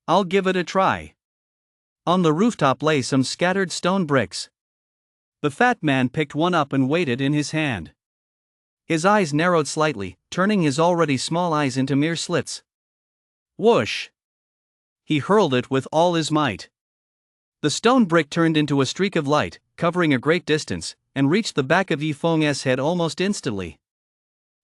I'll give it a try. On the rooftop lay some scattered stone bricks. The fat man picked one up and weighed it in his hand. His eyes narrowed slightly, turning his already small eyes into mere slits. Whoosh! He hurled it with all his might. The stone brick turned into a streak of light, covering a great distance, and reached the back of Yifeng's head almost instantly.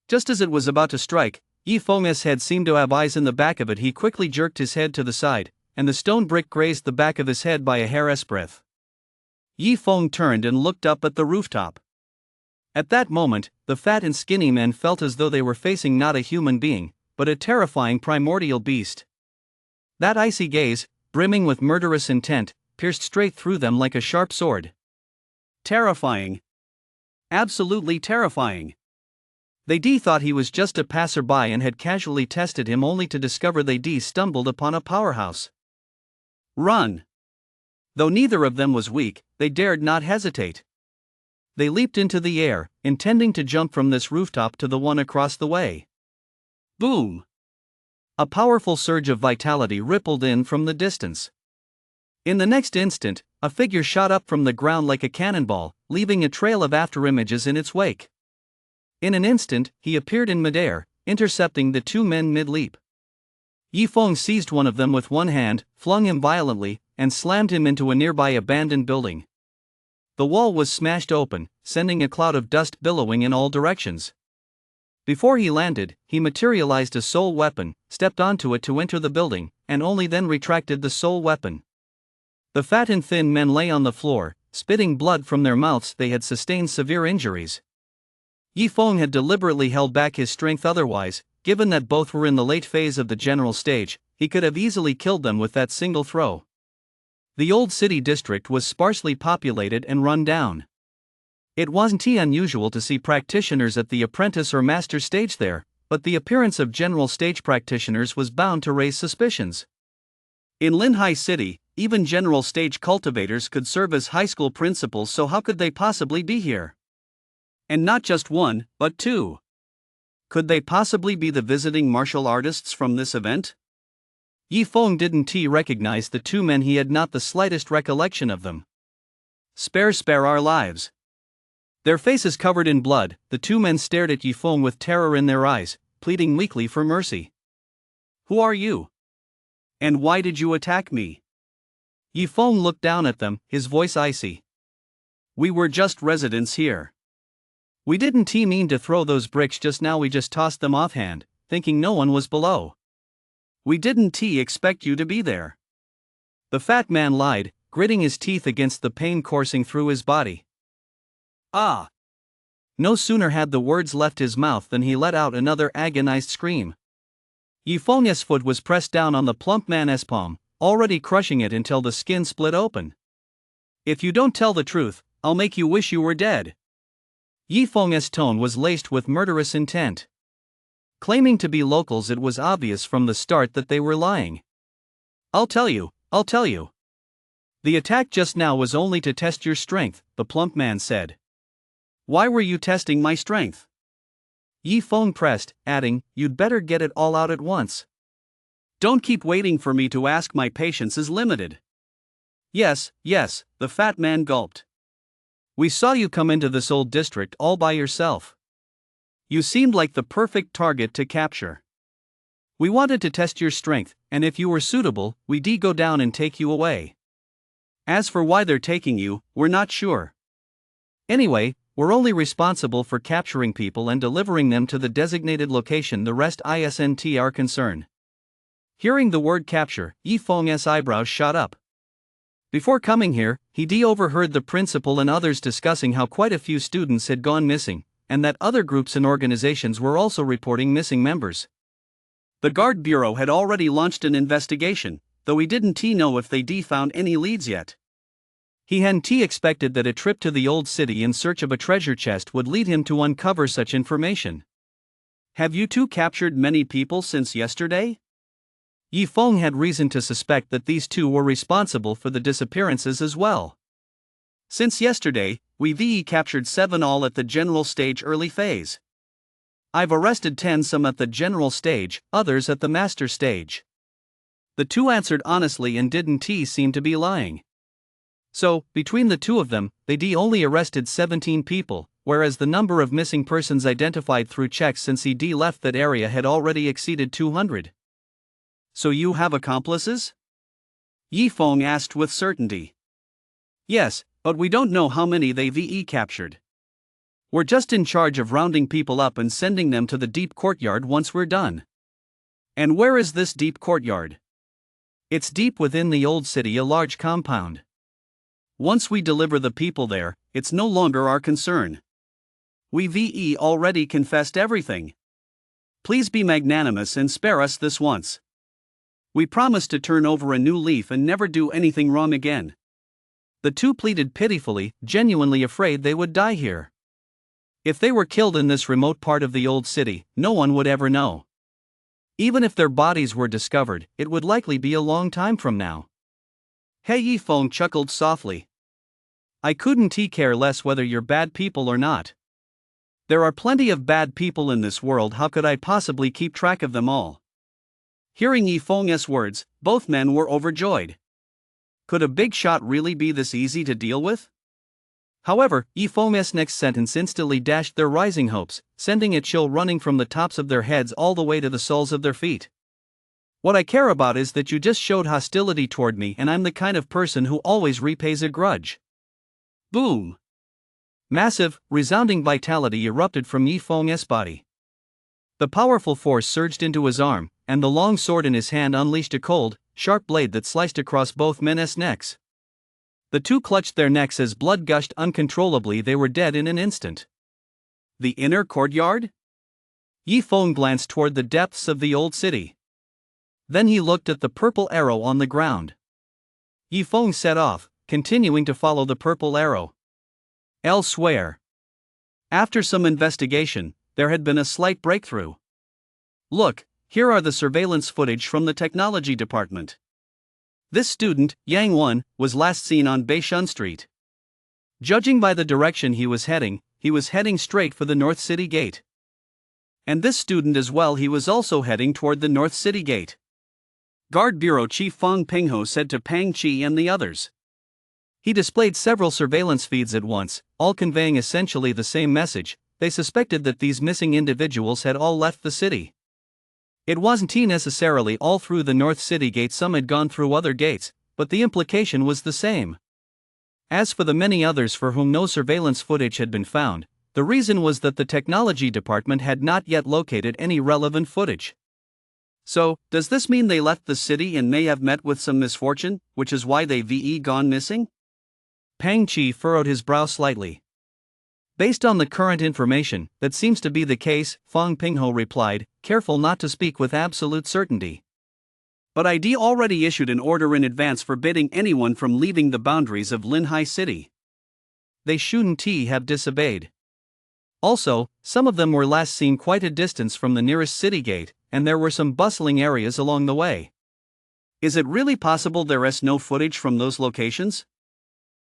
Just as it was about to strike, Yifeng's head seemed to have eyes in the back of it. He quickly jerked his head to the side, and the stone brick grazed the back of his head by a hair's breadth. Yifeng turned and looked up at the rooftop. At that moment, the fat and skinny men felt as though they were facing not a human being, but a terrifying primordial beast. That icy gaze, brimming with murderous intent, pierced straight through them like a sharp sword. Terrifying. Absolutely terrifying. They thought he was just a passerby and had casually tested him, only to discover they stumbled upon a powerhouse. Run! Though neither of them was weak, they dared not hesitate. They leaped into the air, intending to jump from this rooftop to the one across the way. Boom! A powerful surge of vitality rippled in from the distance. In the next instant, a figure shot up from the ground like a cannonball, leaving a trail of afterimages in its wake. In an instant, he appeared in midair, intercepting the two men mid-leap. Yifeng seized one of them with one hand, flung him violently, and slammed him into a nearby abandoned building. The wall was smashed open, sending a cloud of dust billowing in all directions. Before he landed, he materialized a soul weapon, stepped onto it to enter the building, and only then retracted the soul weapon. The fat and thin men lay on the floor, spitting blood from their mouths. They had sustained severe injuries. Yifeng had deliberately held back his strength, otherwise, given that both were in the late phase of the general stage, he could have easily killed them with that single throw. The old city district was sparsely populated and run down. It wasn't unusual to see practitioners at the apprentice or master stage there, but the appearance of general stage practitioners was bound to raise suspicions. In Linhai City, even general stage cultivators could serve as high school principals, so how could they possibly be here? And not just one, but two. Could they possibly be the visiting martial artists from this event? Yifeng didn't recognize the two men. He had not the slightest recollection of them. Spare our lives. Their faces covered in blood, the two men stared at Yifeng with terror in their eyes, pleading weakly for mercy. Who are you? And why did you attack me? Yifeng looked down at them, his voice icy. We were just residents here. We didn't mean to throw those bricks just now. We just tossed them offhand, thinking no one was below. We didn't expect you to be there. The fat man lied, gritting his teeth against the pain coursing through his body. Ah! No sooner had the words left his mouth than he let out another agonized scream. Yifeng's foot was pressed down on the plump man's palm, already crushing it until the skin split open. If you don't tell the truth, I'll make you wish you were dead. Yifeng's tone was laced with murderous intent. Claiming to be locals, it was obvious from the start that they were lying. I'll tell you. The attack just now was only to test your strength, the plump man said. Why were you testing my strength? Yifeng pressed, adding, you'd better get it all out at once. Don't keep waiting for me to ask, my patience is limited. Yes, the fat man gulped. We saw you come into this old district all by yourself. You seemed like the perfect target to capture. We wanted to test your strength, and if you were suitable, we'd go down and take you away. As for why they're taking you, we're not sure. Anyway, we're only responsible for capturing people and delivering them to the designated location. The rest isn't our concern. Hearing the word capture, Yifeng's eyebrows shot up. Before coming here, he overheard the principal and others discussing how quite a few students had gone missing, and that other groups and organizations were also reporting missing members. The Guard Bureau had already launched an investigation, though he didn't know if they found any leads yet. He hadn't expected that a trip to the old city in search of a treasure chest would lead him to uncover such information. Have you two captured many people since yesterday? Yifeng had reason to suspect that these two were responsible for the disappearances as well. Since yesterday, we've captured 7 all at the general stage early phase. I've arrested 10, some at the general stage, others at the master stage. The two answered honestly and didn't seem to be lying. So, between the two of them, they only arrested 17 people, whereas the number of missing persons identified through checks since he left that area had already exceeded 200. So you have accomplices? Yifeng asked with certainty. Yes, But we don't know how many they VE captured. We're just in charge of rounding people up and sending them to the deep courtyard once we're done. And where is this deep courtyard? It's deep within the old city, a large compound. Once we deliver the people there, it's no longer our concern. We VE already confessed everything. Please be magnanimous and spare us this once. We promise to turn over a new leaf and never do anything wrong again. The two pleaded pitifully, genuinely afraid they would die here. If they were killed in this remote part of the old city, no one would ever know. Even if their bodies were discovered, it would likely be a long time from now. He Yifeng chuckled softly. I couldn't care less whether you're bad people or not. There are plenty of bad people in this world, how could I possibly keep track of them all? Hearing Yifeng's words, both men were overjoyed. Could a big shot really be this easy to deal with? However, Yifeng's next sentence instantly dashed their rising hopes, sending a chill running from the tops of their heads all the way to the soles of their feet. What I care about is that you just showed hostility toward me, and I'm the kind of person who always repays a grudge. Boom! Massive, resounding vitality erupted from Yifeng's body. The powerful force surged into his arm, and the long sword in his hand unleashed a cold, sharp blade that sliced across both men's necks. The two clutched their necks as blood gushed uncontrollably. They were dead in an instant. The inner courtyard? Yifeng glanced toward the depths of the old city. Then he looked at the purple arrow on the ground. Yifeng set off, continuing to follow the purple arrow. Elsewhere. After some investigation, there had been a slight breakthrough. Look, here are the surveillance footage from the technology department. This student, Yang Wen, was last seen on Beishun Street. Judging by the direction he was heading straight for the North City Gate. And this student as well, he was also heading toward the North City Gate. Guard Bureau Chief Fang Pingho said to Pang Qi and the others. He displayed several surveillance feeds at once, all conveying essentially the same message. They suspected that these missing individuals had all left the city. It wasn't necessarily all through the North City Gate, some had gone through other gates, but the implication was the same. As for the many others for whom no surveillance footage had been found, the reason was that the technology department had not yet located any relevant footage. So, does this mean they left the city and may have met with some misfortune, which is why they VE gone missing? Pang Qi furrowed his brow slightly. Based on the current information, that seems to be the case, Fang Pingho replied, careful not to speak with absolute certainty. But ID already issued an order in advance forbidding anyone from leaving the boundaries of Linhai City. They shouldn't have disobeyed. Also, some of them were last seen quite a distance from the nearest city gate, and there were some bustling areas along the way. Is it really possible there is no footage from those locations?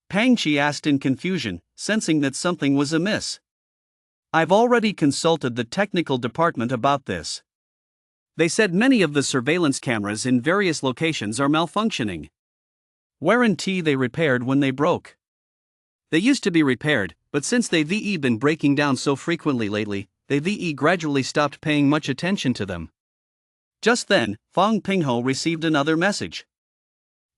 Pang Qi asked in confusion, sensing that something was amiss. I've already consulted the technical department about this. They said many of the surveillance cameras in various locations are malfunctioning. Weren't they repaired when they broke? They used to be repaired, but since they've been breaking down so frequently lately, they've gradually stopped paying much attention to them. Just then, Fang Pingho received another message.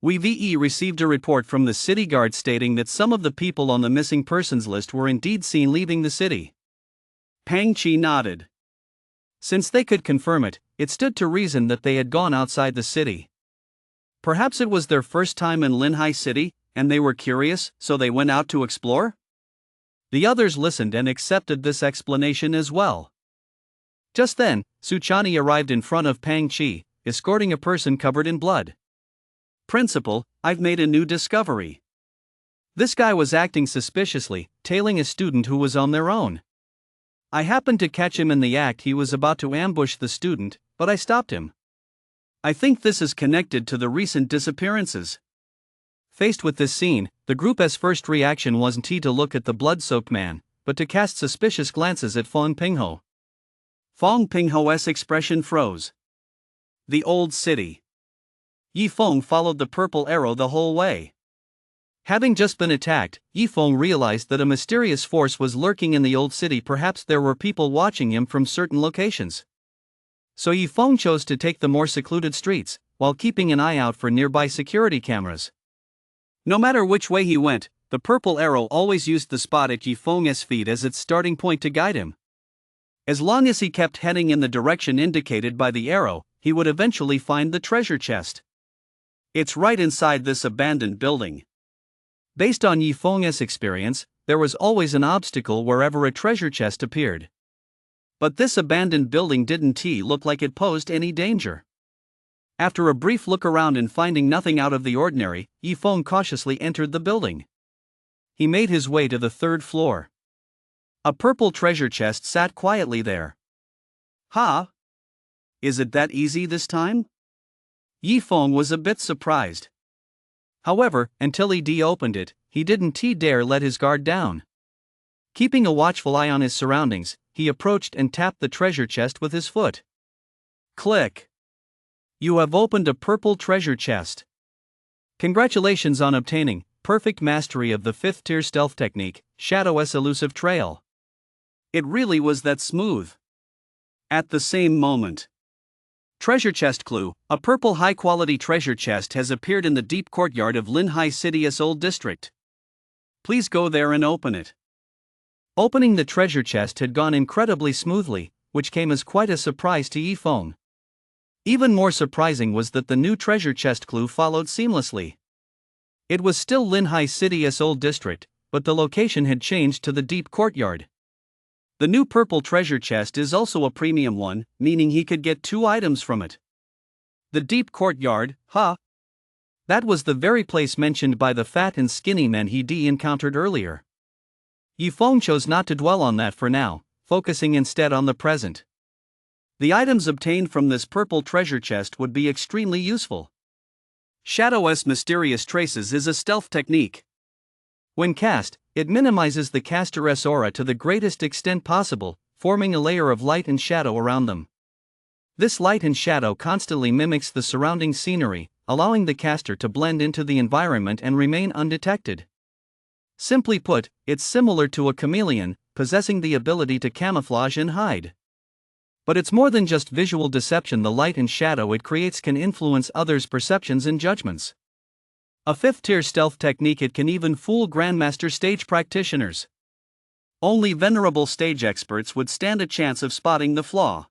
We received a report from the city guard stating that some of the people on the missing persons list were indeed seen leaving the city. Pang Qi nodded. Since they could confirm it, it stood to reason that they had gone outside the city. Perhaps it was their first time in Linhai City, and they were curious, so they went out to explore? The others listened and accepted this explanation as well. Just then, Suchani arrived in front of Pang Qi, escorting a person covered in blood. Principal, I've made a new discovery. This guy was acting suspiciously, tailing a student who was on their own. I happened to catch him in the act. He was about to ambush the student, but I stopped him. I think this is connected to the recent disappearances. Faced with this scene, the group's first reaction wasn't to look at the blood-soaked man, but to cast suspicious glances at Fang Pingho. Fang Pingho's expression froze. The old city. Yifeng followed the purple arrow the whole way. Having just been attacked, Yifeng realized that a mysterious force was lurking in the old city. Perhaps there were people watching him from certain locations. So Yifeng chose to take the more secluded streets, while keeping an eye out for nearby security cameras. No matter which way he went, the purple arrow always used the spot at Yifeng's feet as its starting point to guide him. As long as he kept heading in the direction indicated by the arrow, he would eventually find the treasure chest. It's right inside this abandoned building. Based on Yifeng's experience, there was always an obstacle wherever a treasure chest appeared. But this abandoned building didn't look like it posed any danger. After a brief look around and finding nothing out of the ordinary, Yifeng cautiously entered the building. He made his way to the third floor. A purple treasure chest sat quietly there. Ha! Is it that easy this time? Yifeng was a bit surprised. However, until he opened it, he didn't dare let his guard down. Keeping a watchful eye on his surroundings, he approached and tapped the treasure chest with his foot. Click! You have opened a purple treasure chest. Congratulations on obtaining perfect mastery of the 5th tier stealth technique, SSS elusive trail. It really was that smooth. At the same moment. Treasure chest clue: a purple high-quality treasure chest has appeared in the deep courtyard of Linhai City's old district. Please go there and open it. Opening the treasure chest had gone incredibly smoothly, which came as quite a surprise to Yifeng. Even more surprising was that the new treasure chest clue followed seamlessly. It was still Linhai City's old district, but the location had changed to the deep courtyard. The new purple treasure chest is also a premium one, meaning he could get 2 items from it. The deep courtyard, huh? That was the very place mentioned by the fat and skinny men he encountered earlier. Yifeng chose not to dwell on that for now, focusing instead on the present. The items obtained from this purple treasure chest would be extremely useful. SSS Mysterious Traces is a stealth technique. When cast, it minimizes the caster's aura to the greatest extent possible, forming a layer of light and shadow around them. This light and shadow constantly mimics the surrounding scenery, allowing the caster to blend into the environment and remain undetected. Simply put, it's similar to a chameleon, possessing the ability to camouflage and hide. But it's more than just visual deception. The light and shadow it creates can influence others' perceptions and judgments. A 5th tier stealth technique. It can even fool Grandmaster stage practitioners. Only venerable stage experts would stand a chance of spotting the flaw.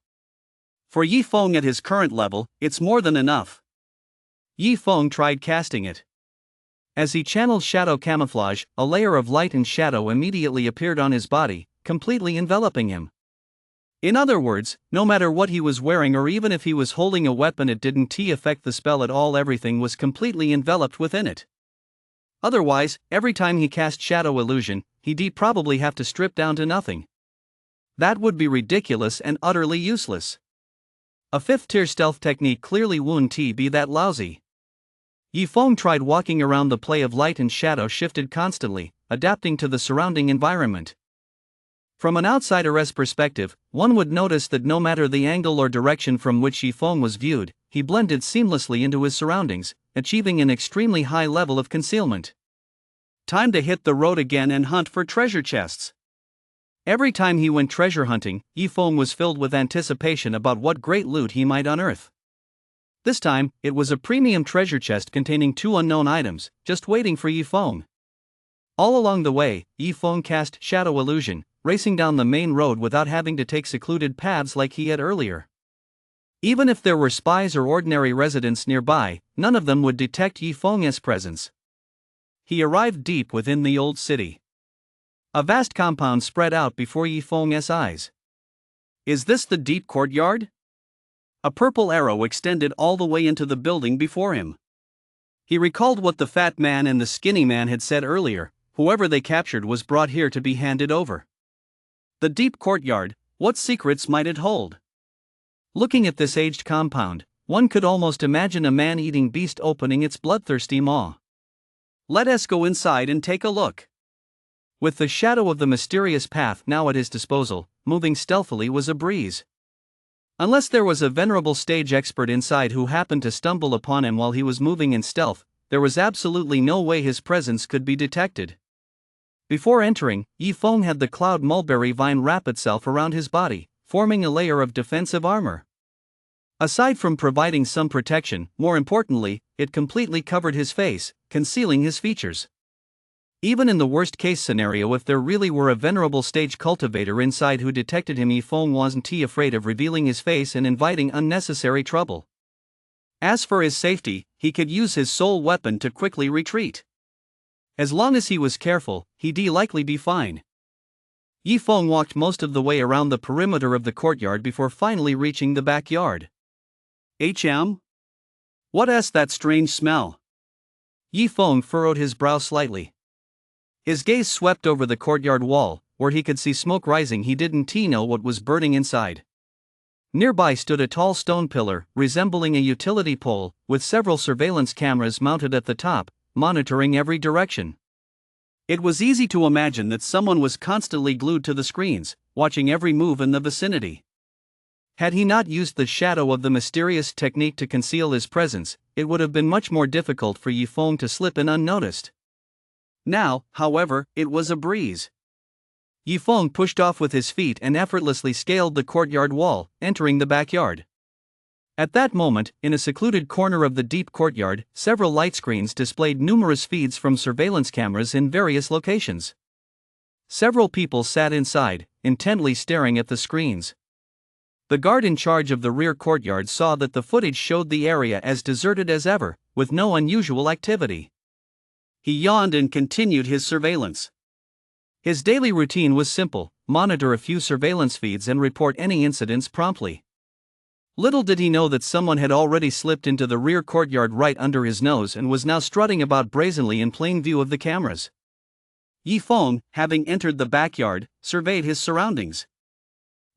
For Yifeng at his current level, it's more than enough. Yifeng tried casting it. As he channeled shadow camouflage, a layer of light and shadow immediately appeared on his body, completely enveloping him. In other words, no matter what he was wearing or even if he was holding a weapon, it didn't affect the spell at all. Everything was completely enveloped within it. Otherwise, every time he cast shadow illusion, he'd probably have to strip down to nothing. That would be ridiculous and utterly useless. A 5th tier stealth technique clearly wouldn't be that lousy. Yifeng tried walking around. The play of light and shadow shifted constantly, adapting to the surrounding environment. From an outsider's perspective, one would notice that no matter the angle or direction from which Yifeng was viewed, he blended seamlessly into his surroundings, achieving an extremely high level of concealment. Time to hit the road again and hunt for treasure chests. Every time he went treasure hunting, Yifeng was filled with anticipation about what great loot he might unearth. This time, it was a premium treasure chest containing 2 unknown items, just waiting for Yifeng. All along the way, Yifeng cast shadow illusion, racing down the main road without having to take secluded paths like he had earlier. Even if there were spies or ordinary residents nearby, none of them would detect Yifeng's presence. He arrived deep within the old city. A vast compound spread out before Yifeng's eyes. Is this the deep courtyard? A purple arrow extended all the way into the building before him. He recalled what the fat man and the skinny man had said earlier: whoever they captured was brought here to be handed over. The deep courtyard, what secrets might it hold? Looking at this aged compound, one could almost imagine a man-eating beast opening its bloodthirsty maw. Let us go inside and take a look. With the shadow of the mysterious path now at his disposal, moving stealthily was a breeze. Unless there was a venerable stage expert inside who happened to stumble upon him while he was moving in stealth, there was absolutely no way his presence could be detected. Before entering, Yifeng had the cloud mulberry vine wrap itself around his body, forming a layer of defensive armor. Aside from providing some protection, more importantly, it completely covered his face, concealing his features. Even in the worst case scenario, if there really were a venerable stage cultivator inside who detected him, Yifeng wasn't afraid of revealing his face and inviting unnecessary trouble. As for his safety, he could use his soul weapon to quickly retreat. As long as he was careful, he'd likely be fine. Yifeng walked most of the way around the perimeter of the courtyard before finally reaching the backyard. What's that strange smell? Yifeng furrowed his brow slightly. His gaze swept over the courtyard wall, where he could see smoke rising. He didn't know what was burning inside. Nearby stood a tall stone pillar, resembling a utility pole, with several surveillance cameras mounted at the top, monitoring every direction. It was easy to imagine that someone was constantly glued to the screens, watching every move in the vicinity. Had he not used the shadow of the mysterious technique to conceal his presence, it would have been much more difficult for Yifeng to slip in unnoticed. Now, however, it was a breeze. Yifeng pushed off with his feet and effortlessly scaled the courtyard wall, entering the backyard. At that moment, in a secluded corner of the deep courtyard, several light screens displayed numerous feeds from surveillance cameras in various locations. Several people sat inside, intently staring at the screens. The guard in charge of the rear courtyard saw that the footage showed the area as deserted as ever, with no unusual activity. He yawned and continued his surveillance. His daily routine was simple: monitor a few surveillance feeds and report any incidents promptly. Little did he know that someone had already slipped into the rear courtyard right under his nose and was now strutting about brazenly in plain view of the cameras. Yifeng, having entered the backyard, surveyed his surroundings.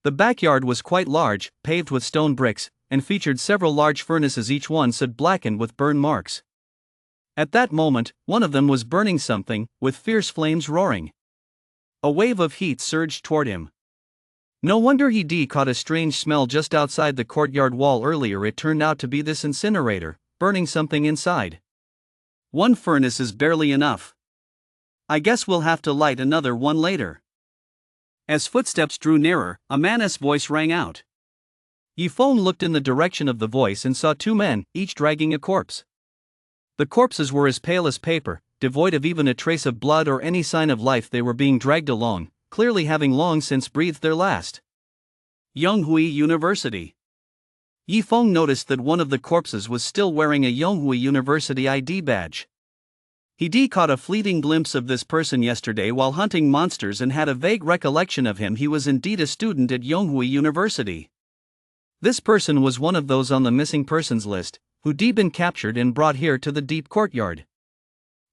The backyard was quite large, paved with stone bricks, and featured several large furnaces, each one soot blackened with burn marks. At that moment, one of them was burning something, with fierce flames roaring. A wave of heat surged toward him. No wonder he caught a strange smell just outside the courtyard wall earlier. It turned out to be this incinerator, burning something inside. One furnace is barely enough. I guess we'll have to light another one later. As footsteps drew nearer, a man's voice rang out. Yifeng looked in the direction of the voice and saw two men, each dragging a corpse. The corpses were as pale as paper, devoid of even a trace of blood or any sign of life. They were being dragged along, clearly having long since breathed their last. Yonghui University. Yifeng noticed that one of the corpses was still wearing a Yonghui University ID badge. He caught a fleeting glimpse of this person yesterday while hunting monsters and had a vague recollection of him. He was indeed a student at Yonghui University. This person was one of those on the missing persons list, who'd been captured and brought here to the deep courtyard.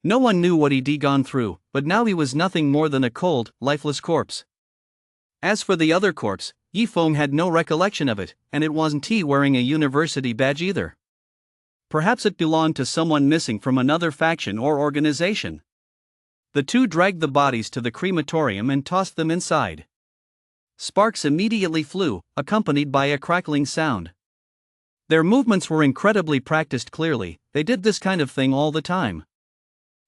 No one knew what he'd gone through, but now he was nothing more than a cold, lifeless corpse. As for the other corpse, Yifeng had no recollection of it, and it wasn't wearing a university badge either. Perhaps it belonged to someone missing from another faction or organization. The two dragged the bodies to the crematorium and tossed them inside. Sparks immediately flew, accompanied by a crackling sound. Their movements were incredibly practiced. Clearly, they did this kind of thing all the time.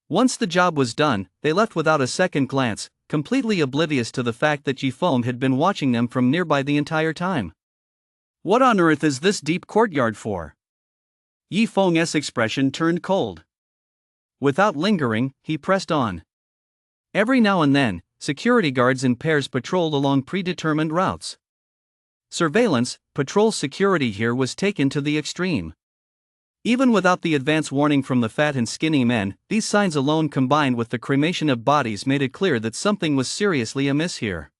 Once the job was done, they left without a second glance, completely oblivious to the fact that Yifeng had been watching them from nearby the entire time. What on earth is this deep courtyard for? Yifeng's expression turned cold. Without lingering, he pressed on. Every now and then, security guards in pairs patrolled along predetermined routes. Surveillance, patrol security here was taken to the extreme. Even without the advance warning from the fat and skinny men, these signs alone combined with the cremation of bodies made it clear that something was seriously amiss here.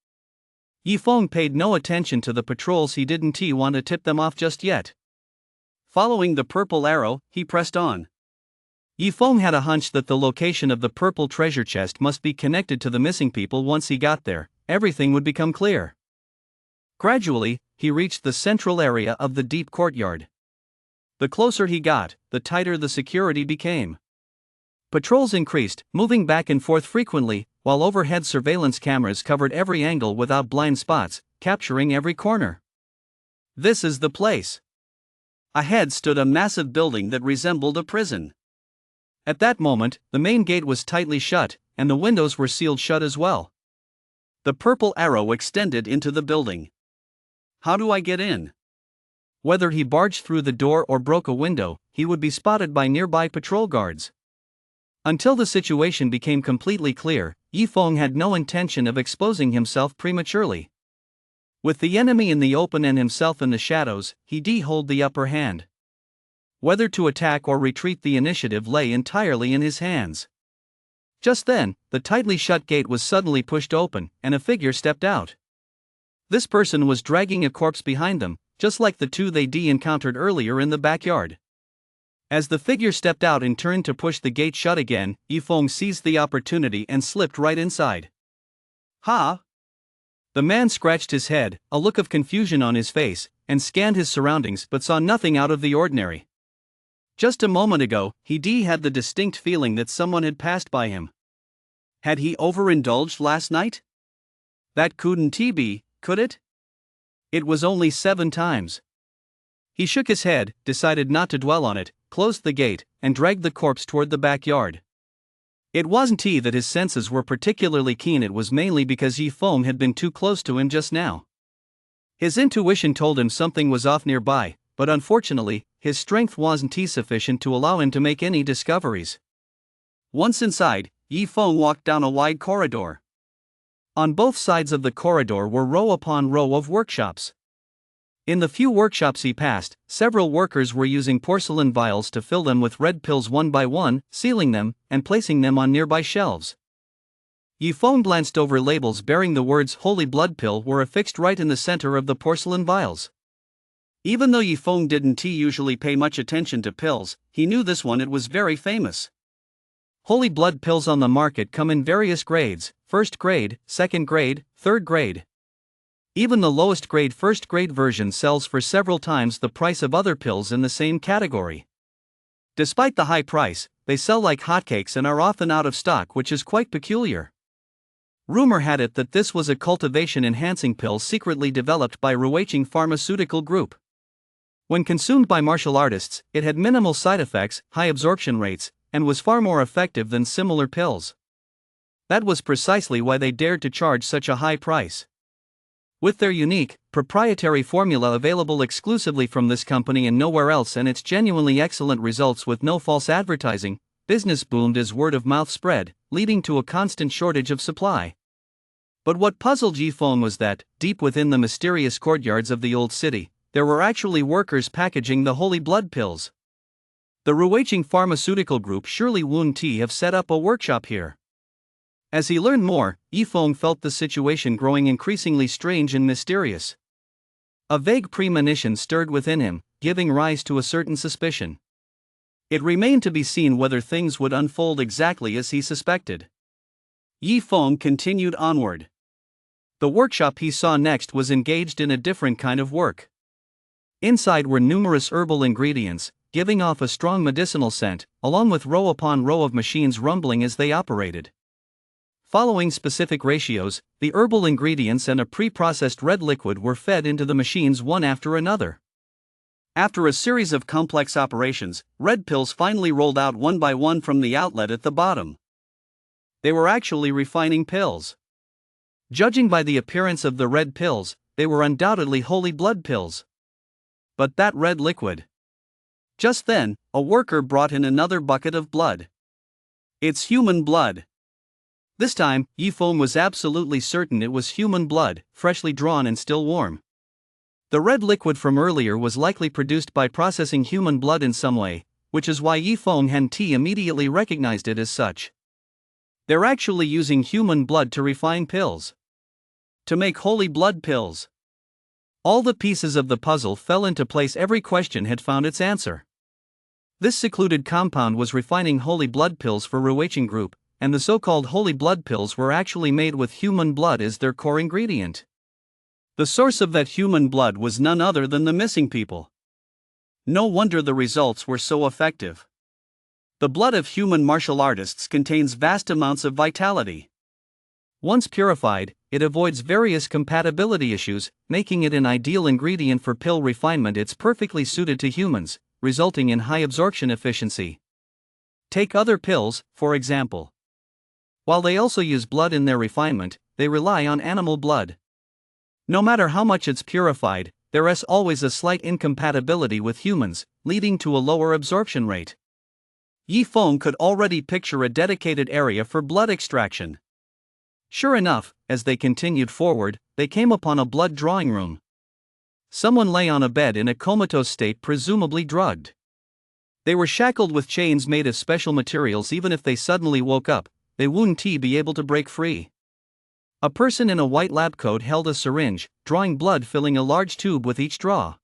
Yifeng paid no attention to the patrols. He didn't want to tip them off just yet. Following the purple arrow, he pressed on. Yifeng had a hunch that the location of the purple treasure chest must be connected to the missing people. Once he got there, everything would become clear. Gradually, he reached the central area of the deep courtyard. The closer he got, the tighter the security became. Patrols increased, moving back and forth frequently, while overhead surveillance cameras covered every angle without blind spots, capturing every corner. This is the place. Ahead stood a massive building that resembled a prison. At that moment, the main gate was tightly shut, and the windows were sealed shut as well. The purple arrow extended into the building. How do I get in? Whether he barged through the door or broke a window, he would be spotted by nearby patrol guards. Until the situation became completely clear, Yifeng had no intention of exposing himself prematurely. With the enemy in the open and himself in the shadows, he did hold the upper hand. Whether to attack or retreat, the initiative lay entirely in his hands. Just then, the tightly shut gate was suddenly pushed open, and a figure stepped out. This person was dragging a corpse behind them, just like the two they encountered earlier in the backyard. As the figure stepped out and turned to push the gate shut again, Yifeng seized the opportunity and slipped right inside. Ha! The man scratched his head, a look of confusion on his face, and scanned his surroundings but saw nothing out of the ordinary. Just a moment ago, he had the distinct feeling that someone had passed by him. Had he overindulged last night? That couldn't be, could it? It was only 7 times. He shook his head, decided not to dwell on it, closed the gate, and dragged the corpse toward the backyard. It wasn't that his senses were particularly keen, it was mainly because Yifeng had been too close to him just now. His intuition told him something was off nearby, but unfortunately, his strength wasn't sufficient to allow him to make any discoveries. Once inside, Yifeng walked down a wide corridor. On both sides of the corridor were row upon row of workshops. In the few workshops he passed, several workers were using porcelain vials to fill them with red pills one by one, sealing them, and placing them on nearby shelves. Yifeng glanced over labels bearing the words "Holy Blood Pill" were affixed right in the center of the porcelain vials. Even though Yifeng didn't usually pay much attention to pills, he knew this one, it was very famous. Holy blood pills on the market come in various grades: 1st grade, 2nd grade, 3rd grade. Even the lowest grade 1st grade version sells for several times the price of other pills in the same category. Despite the high price, they sell like hotcakes and are often out of stock, which is quite peculiar. Rumor had it that this was a cultivation-enhancing pill secretly developed by Ruiqing Pharmaceutical Group. When consumed by martial artists, it had minimal side effects, high absorption rates, and was far more effective than similar pills. That was precisely why they dared to charge such a high price. With their unique, proprietary formula available exclusively from this company and nowhere else, and its genuinely excellent results with no false advertising, business boomed as word of mouth spread, leading to a constant shortage of supply. But what puzzled Yifeng was that, deep within the mysterious courtyards of the old city, there were actually workers packaging the holy blood pills. The Ruiqing Pharmaceutical Group surely wouldn't have set up a workshop here. As he learned more, Yifeng felt the situation growing increasingly strange and mysterious. A vague premonition stirred within him, giving rise to a certain suspicion. It remained to be seen whether things would unfold exactly as he suspected. Yifeng continued onward. The workshop he saw next was engaged in a different kind of work. Inside were numerous herbal ingredients, giving off a strong medicinal scent, along with row upon row of machines rumbling as they operated. Following specific ratios, the herbal ingredients and a pre-processed red liquid were fed into the machines one after another. After a series of complex operations, red pills finally rolled out one by one from the outlet at the bottom. They were actually refining pills. Judging by the appearance of the red pills, they were undoubtedly holy blood pills. But that red liquid. Just then, a worker brought in another bucket of blood. It's human blood. This time, Yifeng was absolutely certain it was human blood, freshly drawn and still warm. The red liquid from earlier was likely produced by processing human blood in some way, which is why Yifeng hadn't immediately recognized it as such. They're actually using human blood to refine pills. To make holy blood pills. All the pieces of the puzzle fell into place, every question had found its answer. This secluded compound was refining holy blood pills for Ruiqing Group, and the so-called holy blood pills were actually made with human blood as their core ingredient. The source of that human blood was none other than the missing people. No wonder the results were so effective. The blood of human martial artists contains vast amounts of vitality. Once purified, it avoids various compatibility issues, making it an ideal ingredient for pill refinement. It's perfectly suited to humans, resulting in high absorption efficiency. Take other pills, for example. While they also use blood in their refinement, they rely on animal blood. No matter how much it's purified, there is always a slight incompatibility with humans, leading to a lower absorption rate. Yi Feng could already picture a dedicated area for blood extraction. Sure enough, as they continued forward, they came upon a blood drawing room. Someone lay on a bed in a comatose state, presumably drugged. They were shackled with chains made of special materials. Even if they suddenly woke up, they wouldn't be able to break free. A person in a white lab coat held a syringe, drawing blood, filling a large tube with each draw.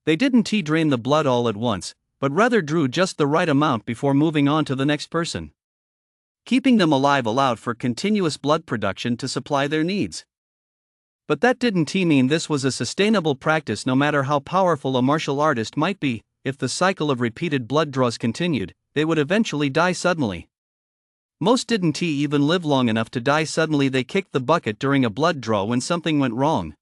They didn't drain the blood all at once, but rather drew just the right amount before moving on to the next person. Keeping them alive allowed for continuous blood production to supply their needs. But that didn't mean this was a sustainable practice. No matter how powerful a martial artist might be, if the cycle of repeated blood draws continued, they would eventually die suddenly. Most didn't even live long enough to die suddenly. They kicked the bucket during a blood draw when something went wrong.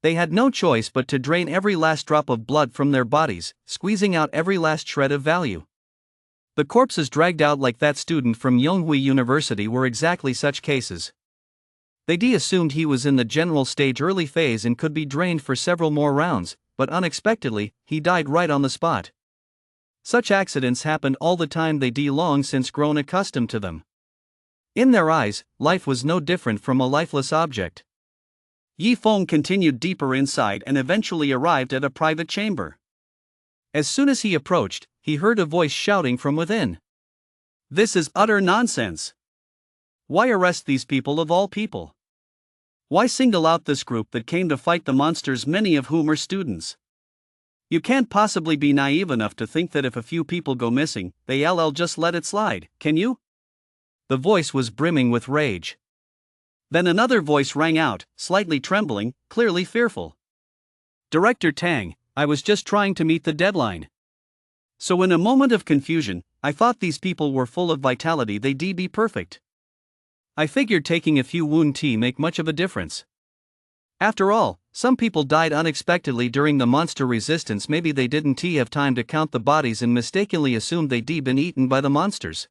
They had no choice but to drain every last drop of blood from their bodies, squeezing out every last shred of value. The corpses dragged out like that student from Yonghui University were exactly such cases. They assumed he was in the general stage early phase and could be drained for several more rounds, but unexpectedly, he died right on the spot. Such accidents happened all the time. They long since grown accustomed to them. In their eyes, life was no different from a lifeless object. Yi Feng continued deeper inside and eventually arrived at a private chamber. As soon as he approached, he heard a voice shouting from within. "This is utter nonsense. Why arrest these people of all people? Why single out this group that came to fight the monsters, many of whom are students? You can't possibly be naive enough to think that if a few people go missing, they'll just let it slide, can you?" The voice was brimming with rage. Then another voice rang out, slightly trembling, clearly fearful. "Director Tang, I was just trying to meet the deadline. So in a moment of confusion, I thought these people were full of vitality. They'd be perfect. I figured taking a few wound make much of a difference. After all, some people died unexpectedly during the monster resistance. Maybe they didn't have time to count the bodies and mistakenly assumed they'd been eaten by the monsters.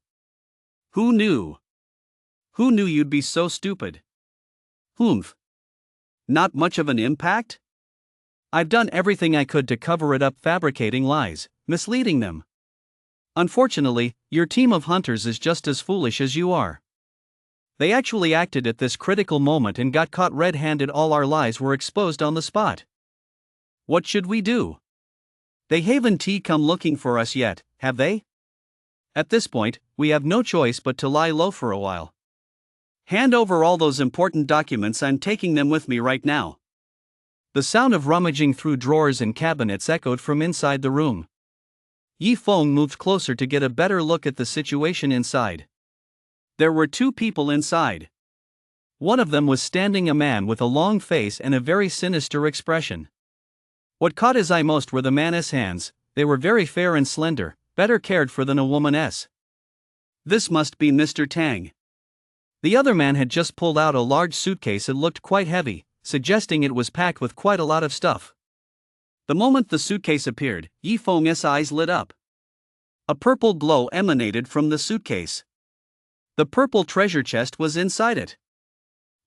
Who knew? Who knew you'd be so stupid? Humph. Not much of an impact? I've done everything I could to cover it up, fabricating lies, misleading them. Unfortunately, your team of hunters is just as foolish as you are. They actually acted at this critical moment and got caught red-handed. All our lies were exposed on the spot. What should we do? They haven't come looking for us yet, have they? At this point, we have no choice but to lie low for a while. Hand over all those important documents. I'm taking them with me right now." The sound of rummaging through drawers and cabinets echoed from inside the room. Yi Feng moved closer to get a better look at the situation inside. There were two people inside. One of them was standing, a man with a long face and a very sinister expression. What caught his eye most were the man's hands. They were very fair and slender, better cared for than a woman's. This must be Mr. Tang. The other man had just pulled out a large suitcase. It looked quite heavy, suggesting it was packed with quite a lot of stuff. The moment the suitcase appeared, Yi Feng's eyes lit up. A purple glow emanated from the suitcase. The purple treasure chest was inside it.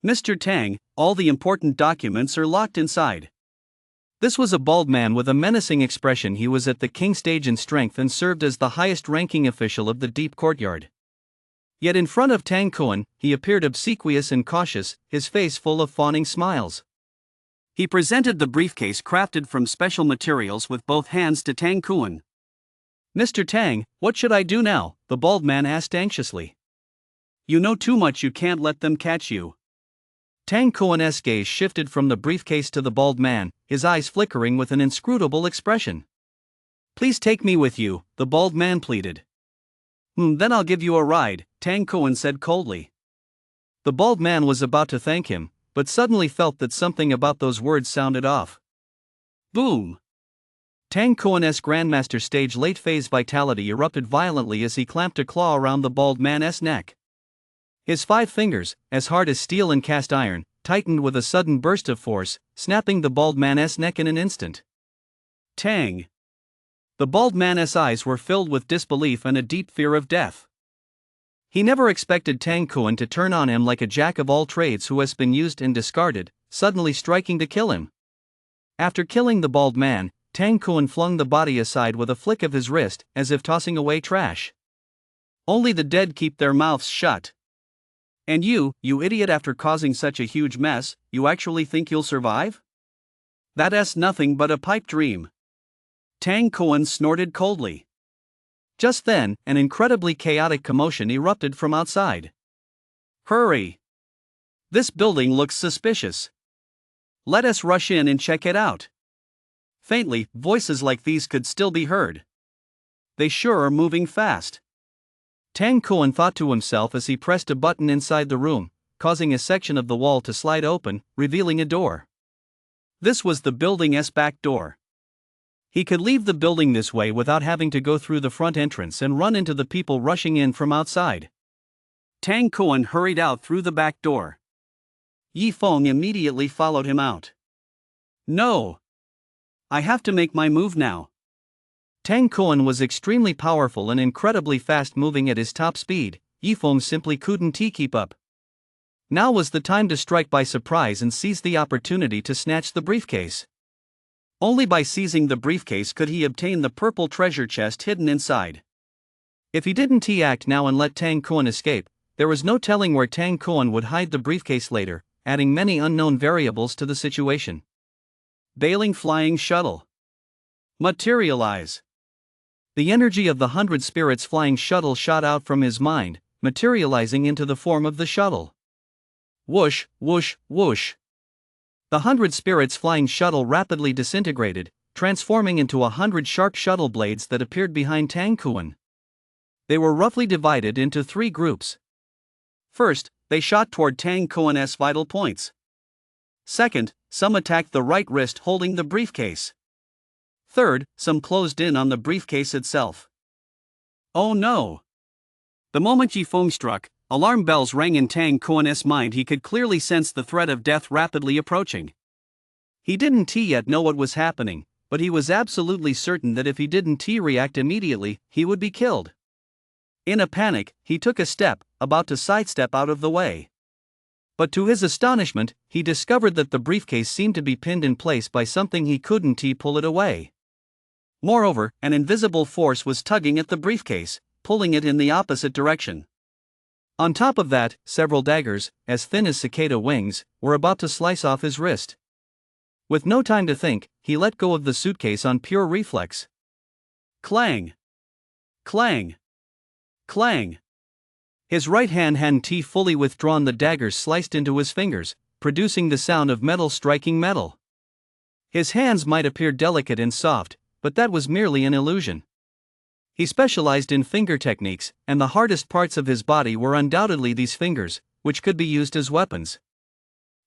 "Mr. Tang, all the important documents are locked inside." This was a bald man with a menacing expression. He was at the king stage in strength and served as the highest-ranking official of the deep courtyard. Yet in front of Tang Kuan, he appeared obsequious and cautious, his face full of fawning smiles. He presented the briefcase crafted from special materials with both hands to Tang Kuan. "Mr. Tang, what should I do now?" the bald man asked anxiously. "You know too much. You can't let them catch you." Tang Kuan's gaze shifted from the briefcase to the bald man, his eyes flickering with an inscrutable expression. "Please take me with you," the bald man pleaded. Then I'll give you a ride," Tang Kuan said coldly. The bald man was about to thank him, but suddenly felt that something about those words sounded off. Boom! Tang Kuan's Grandmaster stage late phase vitality erupted violently as he clamped a claw around the bald man's neck. His 5 fingers, as hard as steel and cast iron, tightened with a sudden burst of force, snapping the bald man's neck in an instant. Tang! The bald man's eyes were filled with disbelief and a deep fear of death. He never expected Tang Kuan to turn on him like a jack of all trades who has been used and discarded, suddenly striking to kill him. After killing the bald man, Tang Kuan flung the body aside with a flick of his wrist, as if tossing away trash. Only the dead keep their mouths shut. And you idiot, after causing such a huge mess, you actually think you'll survive? That's nothing but a pipe dream. Tang Kuan snorted coldly. Just then, an incredibly chaotic commotion erupted from outside. Hurry! This building looks suspicious. Let us rush in and check it out. Faintly, voices like these could still be heard. They sure are moving fast. Tang Kuan thought to himself as he pressed a button inside the room, causing a section of the wall to slide open, revealing a door. This was the building's back door. He could leave the building this way without having to go through the front entrance and run into the people rushing in from outside. Tang Kuan hurried out through the back door. Yi Feng immediately followed him out. No! I have to make my move now. Tang Kuan was extremely powerful and incredibly fast moving at his top speed. Yi Feng simply couldn't keep up. Now was the time to strike by surprise and seize the opportunity to snatch the briefcase. Only by seizing the briefcase could he obtain the purple treasure chest hidden inside. If he didn't act now and let Tang Kuan escape, there was no telling where Tang Kuan would hide the briefcase later, adding many unknown variables to the situation. Bailing flying shuttle. Materialize. The energy of the 100 spirits flying shuttle shot out from his mind, materializing into the form of the shuttle. Whoosh, whoosh, whoosh. The 100 spirits flying shuttle rapidly disintegrated, transforming into 100 sharp shuttle blades that appeared behind Tang Kuan. They were roughly divided into 3 groups. First, they shot toward Tang Kuan's vital points. Second, some attacked the right wrist holding the briefcase. Third, some closed in on the briefcase itself. Oh no! The moment Yi Feng struck, alarm bells rang in Tang Kuan's mind. He could clearly sense the threat of death rapidly approaching. He didn't yet know what was happening, but he was absolutely certain that if he didn't react immediately, he would be killed. In a panic, he took a step, about to sidestep out of the way. But to his astonishment, he discovered that the briefcase seemed to be pinned in place by something he couldn't pull it away. Moreover, an invisible force was tugging at the briefcase, pulling it in the opposite direction. On top of that, several daggers, as thin as cicada wings, were about to slice off his wrist. With no time to think, he let go of the suitcase on pure reflex. Clang! Clang! Clang! His right hand hadn't fully withdrawn, the daggers sliced into his fingers, producing the sound of metal striking metal. His hands might appear delicate and soft, but that was merely an illusion. He specialized in finger techniques, and the hardest parts of his body were undoubtedly these fingers, which could be used as weapons.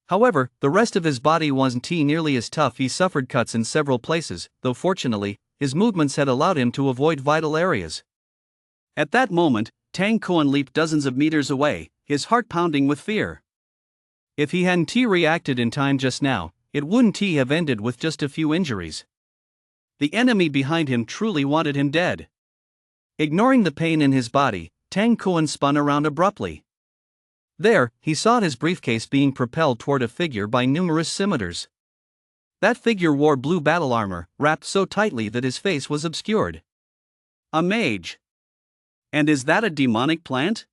However, the rest of his body wasn't nearly as tough. He suffered cuts in several places, though fortunately, his movements had allowed him to avoid vital areas. At that moment, Tang Kuan leaped dozens of meters away, his heart pounding with fear. If he hadn't reacted in time just now, it wouldn't have ended with just a few injuries. The enemy behind him truly wanted him dead. Ignoring the pain in his body, Tang Kuan spun around abruptly. There, he saw his briefcase being propelled toward a figure by numerous scimitars. That figure wore blue battle armor, wrapped so tightly that his face was obscured. A mage. And is that a demonic plant?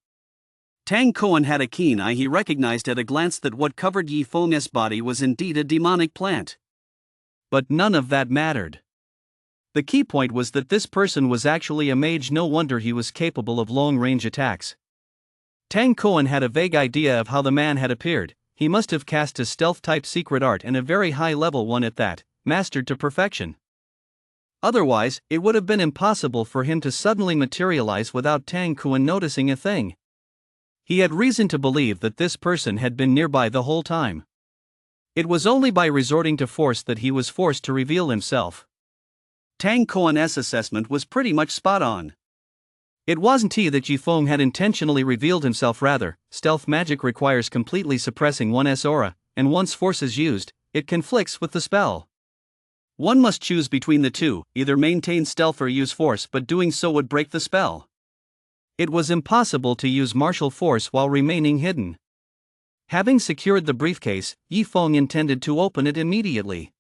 Tang Kuan had a keen eye. He recognized at a glance that what covered Yi Feng's body was indeed a demonic plant. But none of that mattered. The key point was that this person was actually a mage. No wonder he was capable of long-range attacks. Tang Kuan had a vague idea of how the man had appeared. He must have cast a stealth-type secret art, and a very high-level one at that, mastered to perfection. Otherwise, it would have been impossible for him to suddenly materialize without Tang Kuan noticing a thing. He had reason to believe that this person had been nearby the whole time. It was only by resorting to force that he was forced to reveal himself. Tang Kuan's assessment was pretty much spot on. It wasn't that Yi Feng had intentionally revealed himself. Rather, stealth magic requires completely suppressing one's aura, and once force is used, it conflicts with the spell. One must choose between the two, either maintain stealth or use force, but doing so would break the spell. It was impossible to use martial force while remaining hidden. Having secured the briefcase, Yi Feng intended to open it immediately.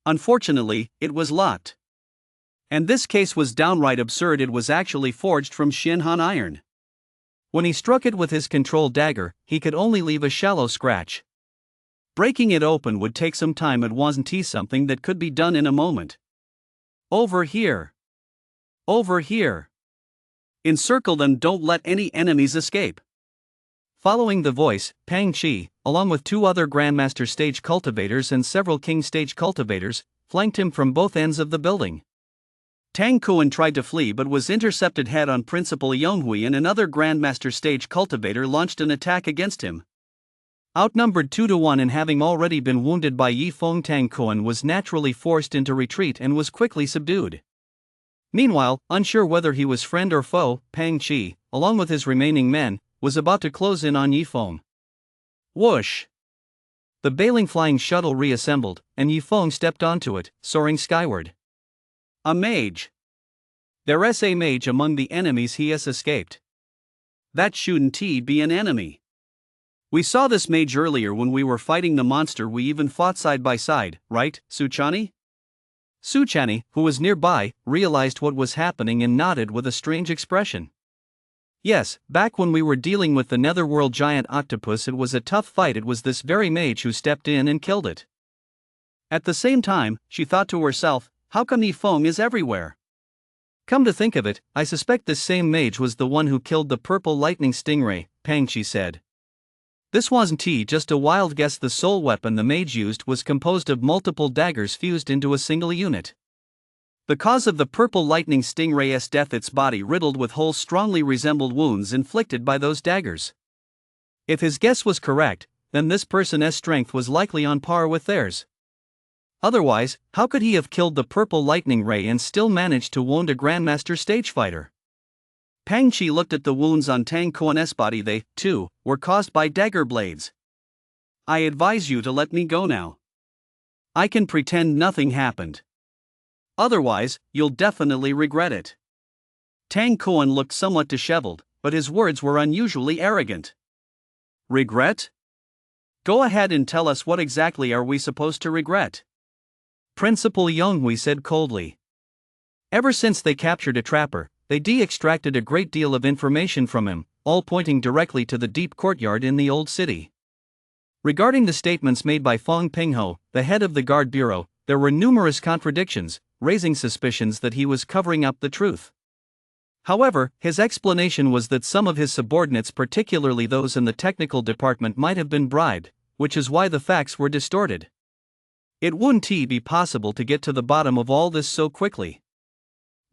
Unfortunately, it was locked. And this case was downright absurd. It was actually forged from Shinhan iron. When he struck it with his control dagger, he could only leave a shallow scratch. Breaking it open would take some time. It wasn't something that could be done in a moment. Over here. Over here. Encircle them, don't let any enemies escape. Following the voice, Pang Chi, along with 2 other Grandmaster stage cultivators and several King stage cultivators, flanked him from both ends of the building. Tang Kuan tried to flee but was intercepted head-on. Principal Yonghui and another Grandmaster stage cultivator launched an attack against him. Outnumbered 2-1 and having already been wounded by Yifeng, Tang Kuan was naturally forced into retreat and was quickly subdued. Meanwhile, unsure whether he was friend or foe, Pang Chi, along with his remaining men, was about to close in on Yifeng. Whoosh! The bailing flying shuttle reassembled, and Yifeng stepped onto it, soaring skyward. A mage. There's a mage among the enemies. He has escaped. That shouldn't be an enemy. We saw this mage earlier when we were fighting the monster. We even fought side by side, right, Suchani? Suchani, who was nearby, realized what was happening and nodded with a strange expression. Yes, back when we were dealing with the netherworld giant octopus, it was a tough fight. It was this very mage who stepped in and killed it. At the same time, she thought to herself, how come Yifeng is everywhere? Come to think of it, I suspect this same mage was the one who killed the purple lightning stingray, Pang Chi said. This wasn't just a wild guess. The soul weapon the mage used was composed of multiple daggers fused into a single unit. The cause of the purple lightning stingray's death, its body riddled with holes strongly resembled wounds inflicted by those daggers. If his guess was correct, then this person's strength was likely on par with theirs. Otherwise, how could he have killed the purple lightning ray and still managed to wound a Grandmaster stage fighter? Pang Chi looked at the wounds on Tang Kuan's body. They, too, were caused by dagger blades. I advise you to let me go now. I can pretend nothing happened. Otherwise, you'll definitely regret it. Tang Kuan looked somewhat disheveled, but his words were unusually arrogant. Regret? Go ahead and tell us, what exactly are we supposed to regret? Principal Yonghui said coldly. Ever since they captured a trapper, they extracted a great deal of information from him, all pointing directly to the deep courtyard in the old city. Regarding the statements made by Fong Pingho, the head of the guard bureau, there were numerous contradictions, raising suspicions that he was covering up the truth. However, his explanation was that some of his subordinates, particularly those in the technical department, might have been bribed, which is why the facts were distorted. It wouldn't be possible to get to the bottom of all this so quickly.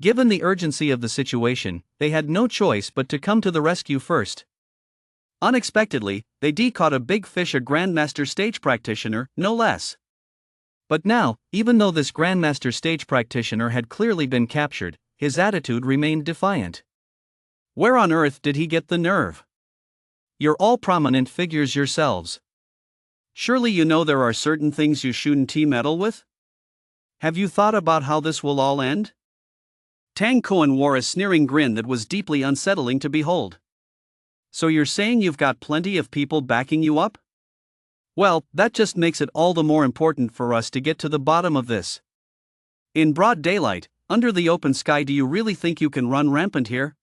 Given the urgency of the situation, they had no choice but to come to the rescue first. Unexpectedly, they caught a big fish, a Grandmaster stage practitioner, no less. But now, even though this Grandmaster stage practitioner had clearly been captured, his attitude remained defiant. Where on earth did he get the nerve? You're all prominent figures yourselves. Surely you know there are certain things you shouldn't meddle with? Have you thought about how this will all end? Tang Kuan wore a sneering grin that was deeply unsettling to behold. So you're saying you've got plenty of people backing you up? Well, that just makes it all the more important for us to get to the bottom of this. In broad daylight, under the open sky, do you really think you can run rampant here?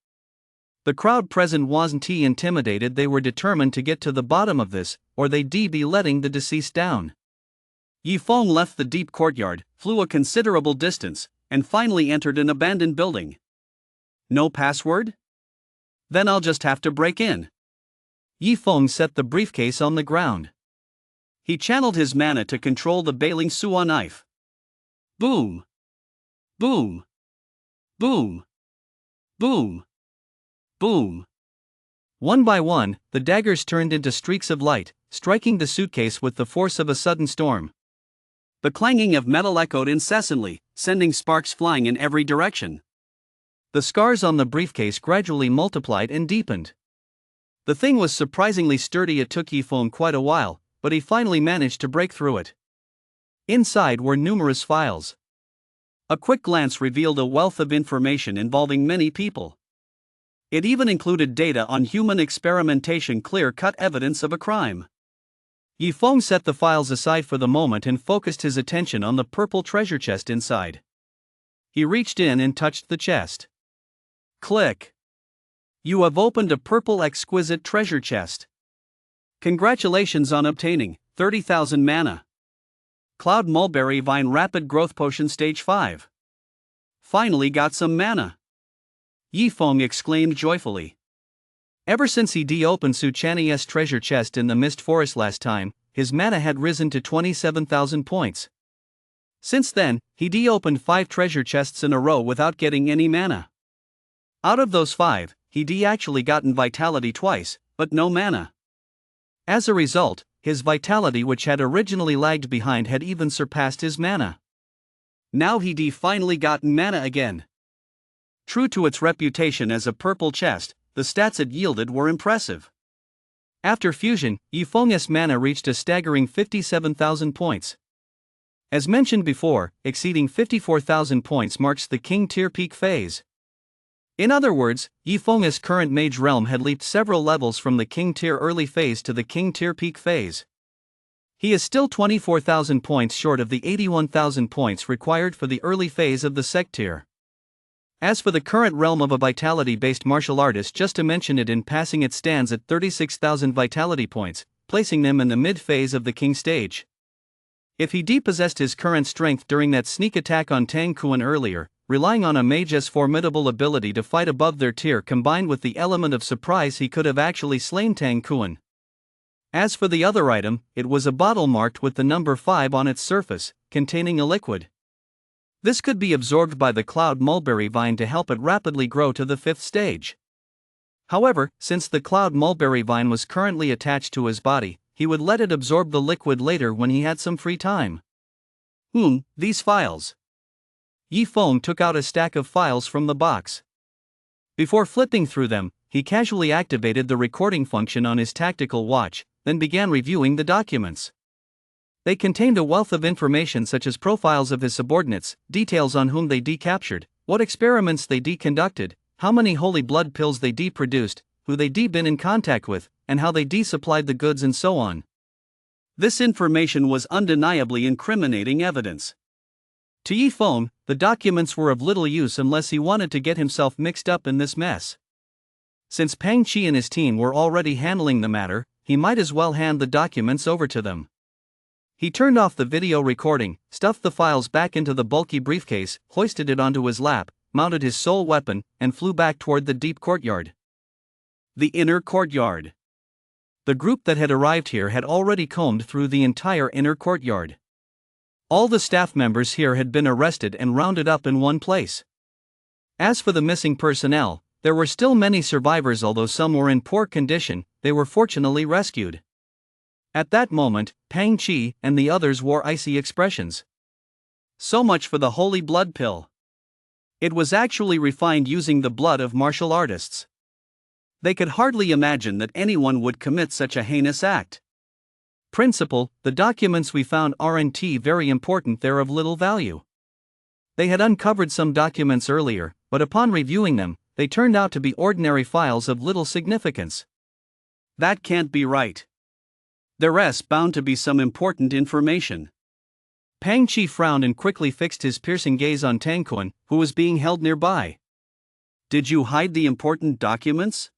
The crowd present wasn't intimidated. They were determined to get to the bottom of this, or they'd be letting the deceased down. Yifeng left the deep courtyard, flew a considerable distance, and finally entered an abandoned building. No password? Then I'll just have to break in. Yifeng set the briefcase on the ground. He channeled his mana to control the bailing Suwa knife. Boom! Boom! Boom! Boom! Boom! One by one, the daggers turned into streaks of light, striking the suitcase with the force of a sudden storm. The clanging of metal echoed incessantly, sending sparks flying in every direction. The scars on the briefcase gradually multiplied and deepened. The thing was surprisingly sturdy. It took Yifeng quite a while, but he finally managed to break through it. Inside were numerous files. A quick glance revealed a wealth of information involving many people. It even included data on human experimentation, clear-cut evidence of a crime. Yifeng set the files aside for the moment and focused his attention on the purple treasure chest inside. He reached in and touched the chest. Click. You have opened a purple exquisite treasure chest. Congratulations on obtaining 30,000 mana. Cloud Mulberry Vine Rapid Growth Potion Stage 5. Finally got some mana. Yifeng exclaimed joyfully. Ever since he de-opened Su Channi's treasure chest in the Mist Forest last time, his mana had risen to 27,000 points. Since then, he de-opened 5 treasure chests in a row without getting any mana. Out of those 5, he actually gotten vitality twice, but no mana. As a result, his vitality, which had originally lagged behind, had even surpassed his mana. Now he finally gotten mana again. True to its reputation as a purple chest, the stats it yielded were impressive. After fusion, Yifeng's mana reached a staggering 57,000 points. As mentioned before, exceeding 54,000 points marks the King Tier peak phase. In other words, Yifeng's current Mage Realm had leaped several levels from the King Tier early phase to the King Tier peak phase. He is still 24,000 points short of the 81,000 points required for the early phase of the Sect Tier. As for the current realm of a vitality-based martial artist, just to mention it in passing, it stands at 36,000 vitality points, placing them in the mid-phase of the King stage. If he depossessed his current strength during that sneak attack on Tang Kuan earlier, relying on a mage's formidable ability to fight above their tier combined with the element of surprise, he could have actually slain Tang Kuan. As for the other item, it was a bottle marked with the number 5 on its surface, containing a liquid. This could be absorbed by the Cloud Mulberry Vine to help it rapidly grow to the 5th stage. However, since the Cloud Mulberry Vine was currently attached to his body, he would let it absorb the liquid later when he had some free time. These files. Yifeng took out a stack of files from the box. Before flipping through them, he casually activated the recording function on his tactical watch, then began reviewing the documents. They contained a wealth of information such as profiles of his subordinates, details on whom they decaptured, what experiments they conducted, how many holy blood pills they produced, who they been in contact with, and how they supplied the goods, and so on. This information was undeniably incriminating evidence. To Yifeng, the documents were of little use unless he wanted to get himself mixed up in this mess. Since Pang Qi and his team were already handling the matter, he might as well hand the documents over to them. He turned off the video recording, stuffed the files back into the bulky briefcase, hoisted it onto his lap, mounted his sole weapon, and flew back toward the deep courtyard. The inner courtyard. The group that had arrived here had already combed through the entire inner courtyard. All the staff members here had been arrested and rounded up in one place. As for the missing personnel, there were still many survivors. Although some were in poor condition, they were fortunately rescued. At that moment, Pang Qi and the others wore icy expressions. So much for the holy blood pill. It was actually refined using the blood of martial artists. They could hardly imagine that anyone would commit such a heinous act. Principal, the documents we found aren't very important, they're of little value. They had uncovered some documents earlier, but upon reviewing them, they turned out to be ordinary files of little significance. That can't be right. There's bound to be some important information. Pang Qi frowned and quickly fixed his piercing gaze on Tang Kuan, who was being held nearby. Did you hide the important documents?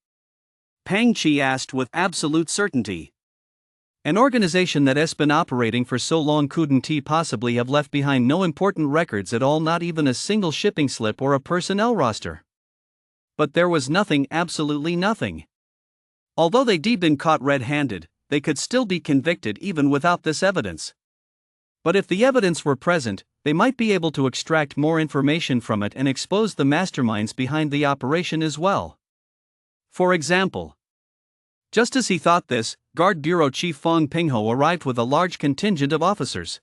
Pang Qi asked with absolute certainty. An organization that has been operating for so long couldn't possibly have left behind no important records at all, not even a single shipping slip or a personnel roster. But there was nothing, absolutely nothing. Although they'd been caught red-handed, they could still be convicted even without this evidence. But if the evidence were present, they might be able to extract more information from it and expose the masterminds behind the operation as well. For example, just as he thought this, Guard Bureau Chief Fong Pingho arrived with a large contingent of officers.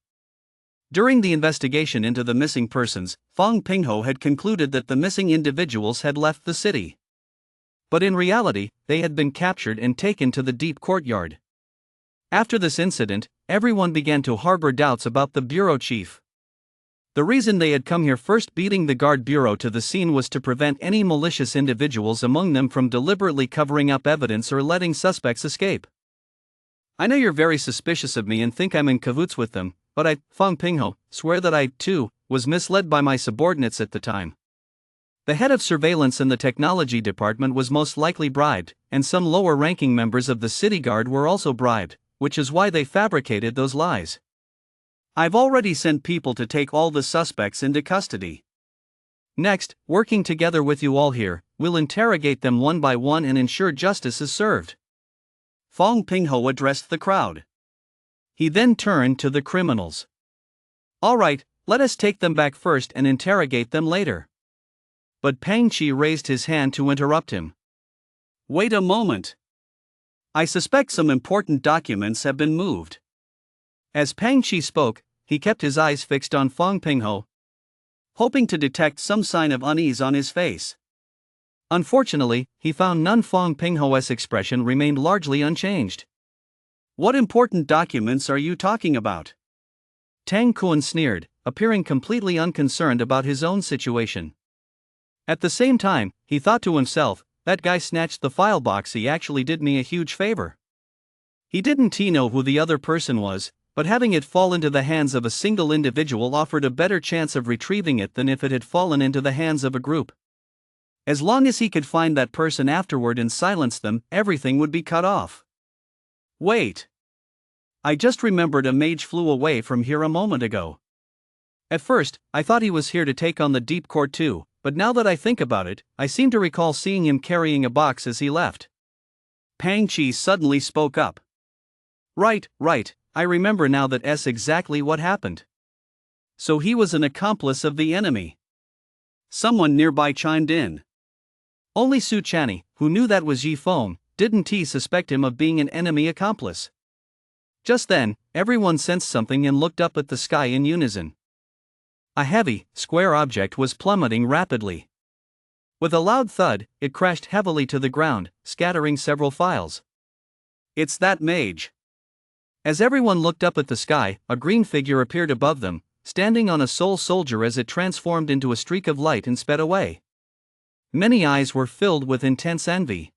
During the investigation into the missing persons, Fong Pingho had concluded that the missing individuals had left the city. But in reality, they had been captured and taken to the deep courtyard. After this incident, everyone began to harbor doubts about the bureau chief. The reason they had come here first, beating the guard bureau to the scene, was to prevent any malicious individuals among them from deliberately covering up evidence or letting suspects escape. I know you're very suspicious of me and think I'm in cahoots with them, but I, Fang Pingho, swear that I, too, was misled by my subordinates at the time. The head of surveillance in the technology department was most likely bribed, and some lower-ranking members of the city guard were also bribed, which is why they fabricated those lies. I've already sent people to take all the suspects into custody. Next, working together with you all here, we'll interrogate them one by one and ensure justice is served. Fang Pingho addressed the crowd. He then turned to the criminals. All right, let us take them back first and interrogate them later. But Pang Chi raised his hand to interrupt him. Wait a moment. I suspect some important documents have been moved. As Pang Chi spoke, he kept his eyes fixed on Fang Pingho, hoping to detect some sign of unease on his face. Unfortunately, he found none. Fang Pingho's expression remained largely unchanged. What important documents are you talking about? Tang Kuan sneered, appearing completely unconcerned about his own situation. At the same time, he thought to himself, that guy snatched the file box. He actually did me a huge favor. He didn't know who the other person was, but having it fall into the hands of a single individual offered a better chance of retrieving it than if it had fallen into the hands of a group. As long as he could find that person afterward and silence them, everything would be cut off. Wait. I just remembered a mage flew away from here a moment ago. At first, I thought he was here to take on the deep court too, but now that I think about it, I seem to recall seeing him carrying a box as he left. Pang Chi suddenly spoke up. Right, I remember now. That's exactly what happened. So he was an accomplice of the enemy. Someone nearby chimed in. Only Su Channy, who knew that was Yi Feng, didn't suspect him of being an enemy accomplice. Just then, everyone sensed something and looked up at the sky in unison. A heavy, square object was plummeting rapidly. With a loud thud, it crashed heavily to the ground, scattering several files. It's that mage. As everyone looked up at the sky, a green figure appeared above them, standing on a soul soldier as it transformed into a streak of light and sped away. Many eyes were filled with intense envy.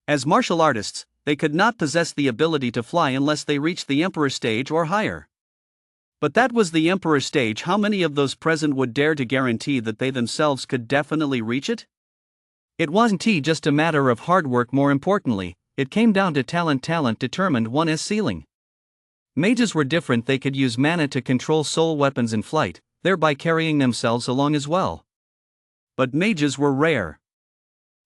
As martial artists, they could not possess the ability to fly unless they reached the Emperor stage or higher. But that was the Emperor stage. How many of those present would dare to guarantee that they themselves could definitely reach it? It wasn't just a matter of hard work. More importantly, it came down to talent. Talent determined one's ceiling. Mages were different. They could use mana to control soul weapons in flight, thereby carrying themselves along as well. But mages were rare.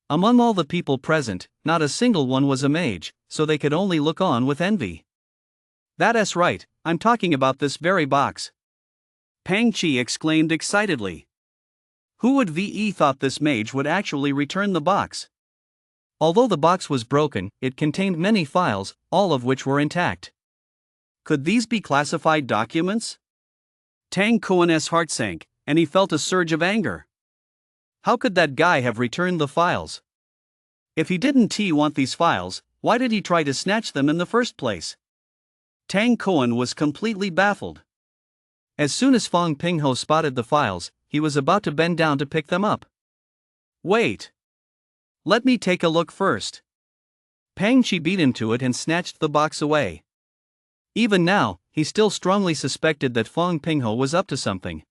Among all the people present, not a single one was a mage, so they could only look on with envy. That's right, I'm talking about this very box. Pang Chi exclaimed excitedly. Who would have thought this mage would actually return the box? Although the box was broken, it contained many files, all of which were intact. Could these be classified documents? Tang Kuan's heart sank, and he felt a surge of anger. How could that guy have returned the files? If he didn't want these files, why did he try to snatch them in the first place? Tang Kuan was completely baffled. As soon as Fang Pingho spotted the files, he was about to bend down to pick them up. Wait. Let me take a look first. Pang Chi beat him to it and snatched the box away. Even now, he still strongly suspected that Fang Pingho was up to something.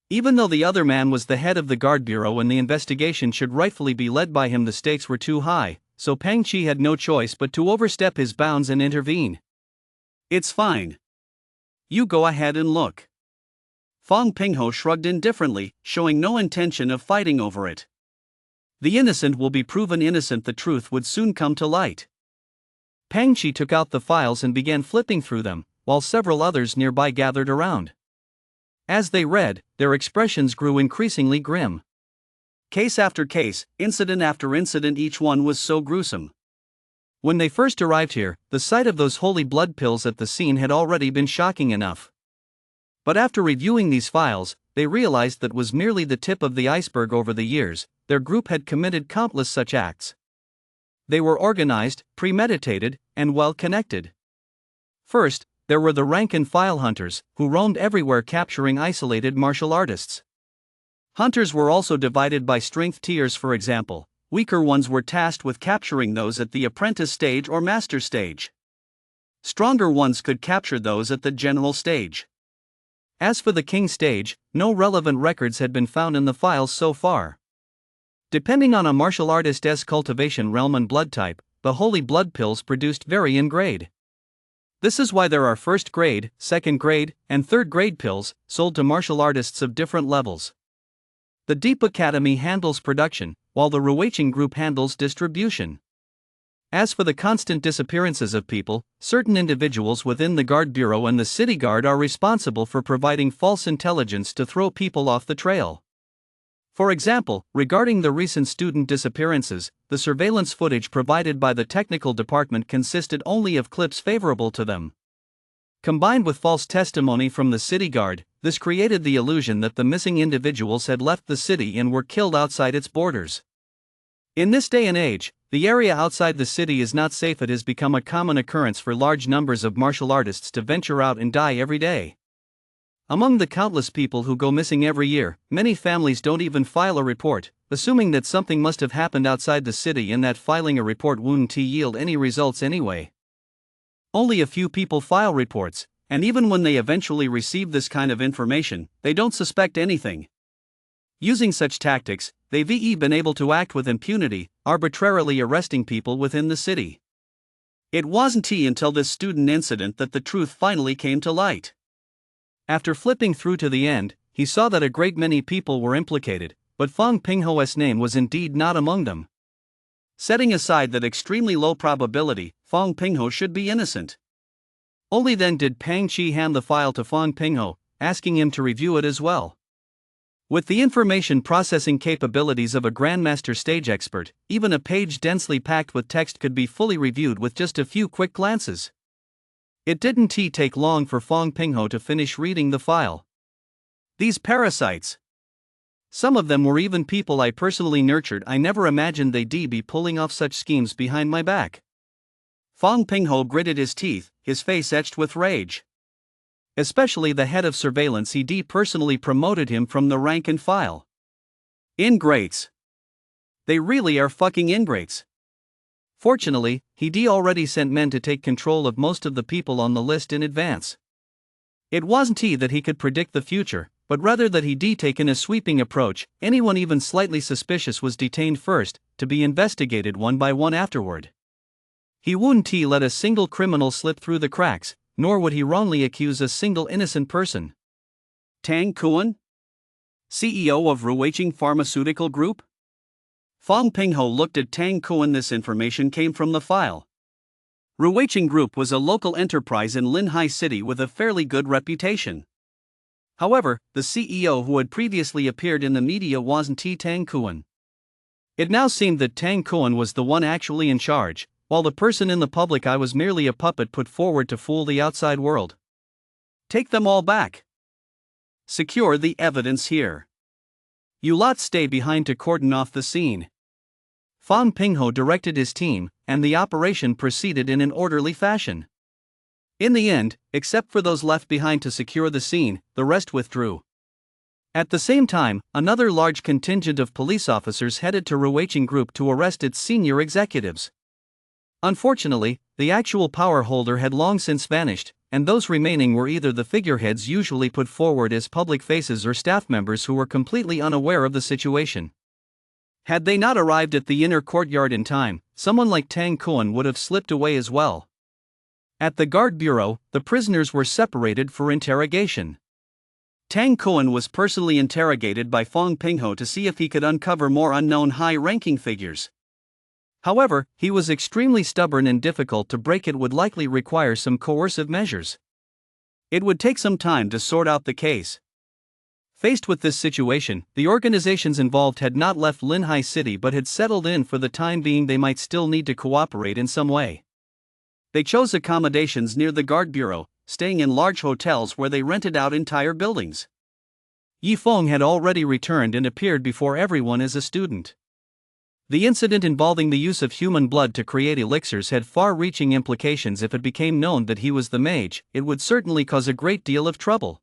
Even though the other man was the head of the guard bureau and the investigation should rightfully be led by him, the stakes were too high, so Pang Chi had no choice but to overstep his bounds and intervene. It's fine. You go ahead and look. Fang Pingho shrugged indifferently, showing no intention of fighting over it. The innocent will be proven innocent. The truth would soon come to light. Pang Chi took out the files and began flipping through them, while several others nearby gathered around. As they read, their expressions grew increasingly grim. Case after case, incident after incident, each one was so gruesome. When they first arrived here, the sight of those holy blood pills at the scene had already been shocking enough. But after reviewing these files, they realized that was merely the tip of the iceberg. Over the years, their group had committed countless such acts. They were organized, premeditated, and well-connected. First, there were the rank-and-file hunters, who roamed everywhere capturing isolated martial artists. Hunters were also divided by strength tiers. For example, weaker ones were tasked with capturing those at the apprentice stage or master stage. stronger ones could capture those at the general stage. As for the king stage, no relevant records had been found in the files so far. Depending on a martial artist's cultivation realm and blood type, the holy blood pills produced vary in grade. This is why there are first grade, second grade, and third grade pills sold to martial artists of different levels. The Deep Academy handles production, while the Ruwaching group handles distribution. As for the constant disappearances of people, certain individuals within the Guard Bureau and the City Guard are responsible for providing false intelligence to throw people off the trail. For example, regarding the recent student disappearances, the surveillance footage provided by the technical department consisted only of clips favorable to them. Combined with false testimony from the City Guard, this created the illusion that the missing individuals had left the city and were killed outside its borders. In this day and age, the area outside the city is not safe. It has become a common occurrence for large numbers of martial artists to venture out and die every day. Among the countless people who go missing every year, many families don't even file a report, assuming that something must have happened outside the city and that filing a report wouldn't yield any results anyway. Only a few people file reports, and even when they eventually receive this kind of information, they don't suspect anything. Using such tactics, they've been able to act with impunity, arbitrarily arresting people within the city. It wasn't until this student incident that the truth finally came to light. After flipping through to the end, he saw that a great many people were implicated, but Fang Pingho's name was indeed not among them. Setting aside that extremely low probability, Fang Pingho should be innocent. Only then did Pang Chi hand the file to Fang Pingho, asking him to review it as well. With the information processing capabilities of a Grandmaster stage expert, even a page densely packed with text could be fully reviewed with just a few quick glances. It didn't take long for Fang Pingho to finish reading the file. These parasites. Some of them were even people I personally nurtured. I never imagined they'd be pulling off such schemes behind my back. Fang Pingho gritted his teeth, his face etched with rage. Especially the head of surveillance. He personally promoted him from the rank and file. Ingrates. They really are fucking ingrates. Fortunately, he already sent men to take control of most of the people on the list in advance. It wasn't that he could predict the future, but rather that he'd taken a sweeping approach. Anyone even slightly suspicious was detained first, to be investigated one by one afterward. He wouldn't let a single criminal slip through the cracks, nor would he wrongly accuse a single innocent person. Tang Kuan? CEO of Ruwaching Pharmaceutical Group? Fang Pingho looked at Tang Kuan. This information came from the file. Ruwaching Group was a local enterprise in Linhai City with a fairly good reputation. However, the CEO who had previously appeared in the media wasn't Tang Kuan. It now seemed that Tang Kuan was the one actually in charge, while the person in the public eye was merely a puppet put forward to fool the outside world. Take them all back. Secure the evidence here. You lot stay behind to cordon off the scene. Fang Pingho directed his team, and the operation proceeded in an orderly fashion. In the end, except for those left behind to secure the scene, the rest withdrew. At the same time, another large contingent of police officers headed to Ruwaching Group to arrest its senior executives. Unfortunately, the actual power holder had long since vanished, and those remaining were either the figureheads usually put forward as public faces or staff members who were completely unaware of the situation. Had they not arrived at the inner courtyard in time, someone like Tang Kuan would have slipped away as well. At the Guard Bureau, the prisoners were separated for interrogation. Tang Kuan was personally interrogated by Fang Pingho to see if he could uncover more unknown high-ranking figures. However, he was extremely stubborn and difficult to break. It would likely require some coercive measures. It would take some time to sort out the case. Faced with this situation, the organizations involved had not left Linhai City but had settled in. For the time being, they might still need to cooperate in some way. They chose accommodations near the Guard Bureau, staying in large hotels where they rented out entire buildings. Yifeng had already returned and appeared before everyone as a student. The incident involving the use of human blood to create elixirs had far-reaching implications. If it became known that he was the mage, it would certainly cause a great deal of trouble.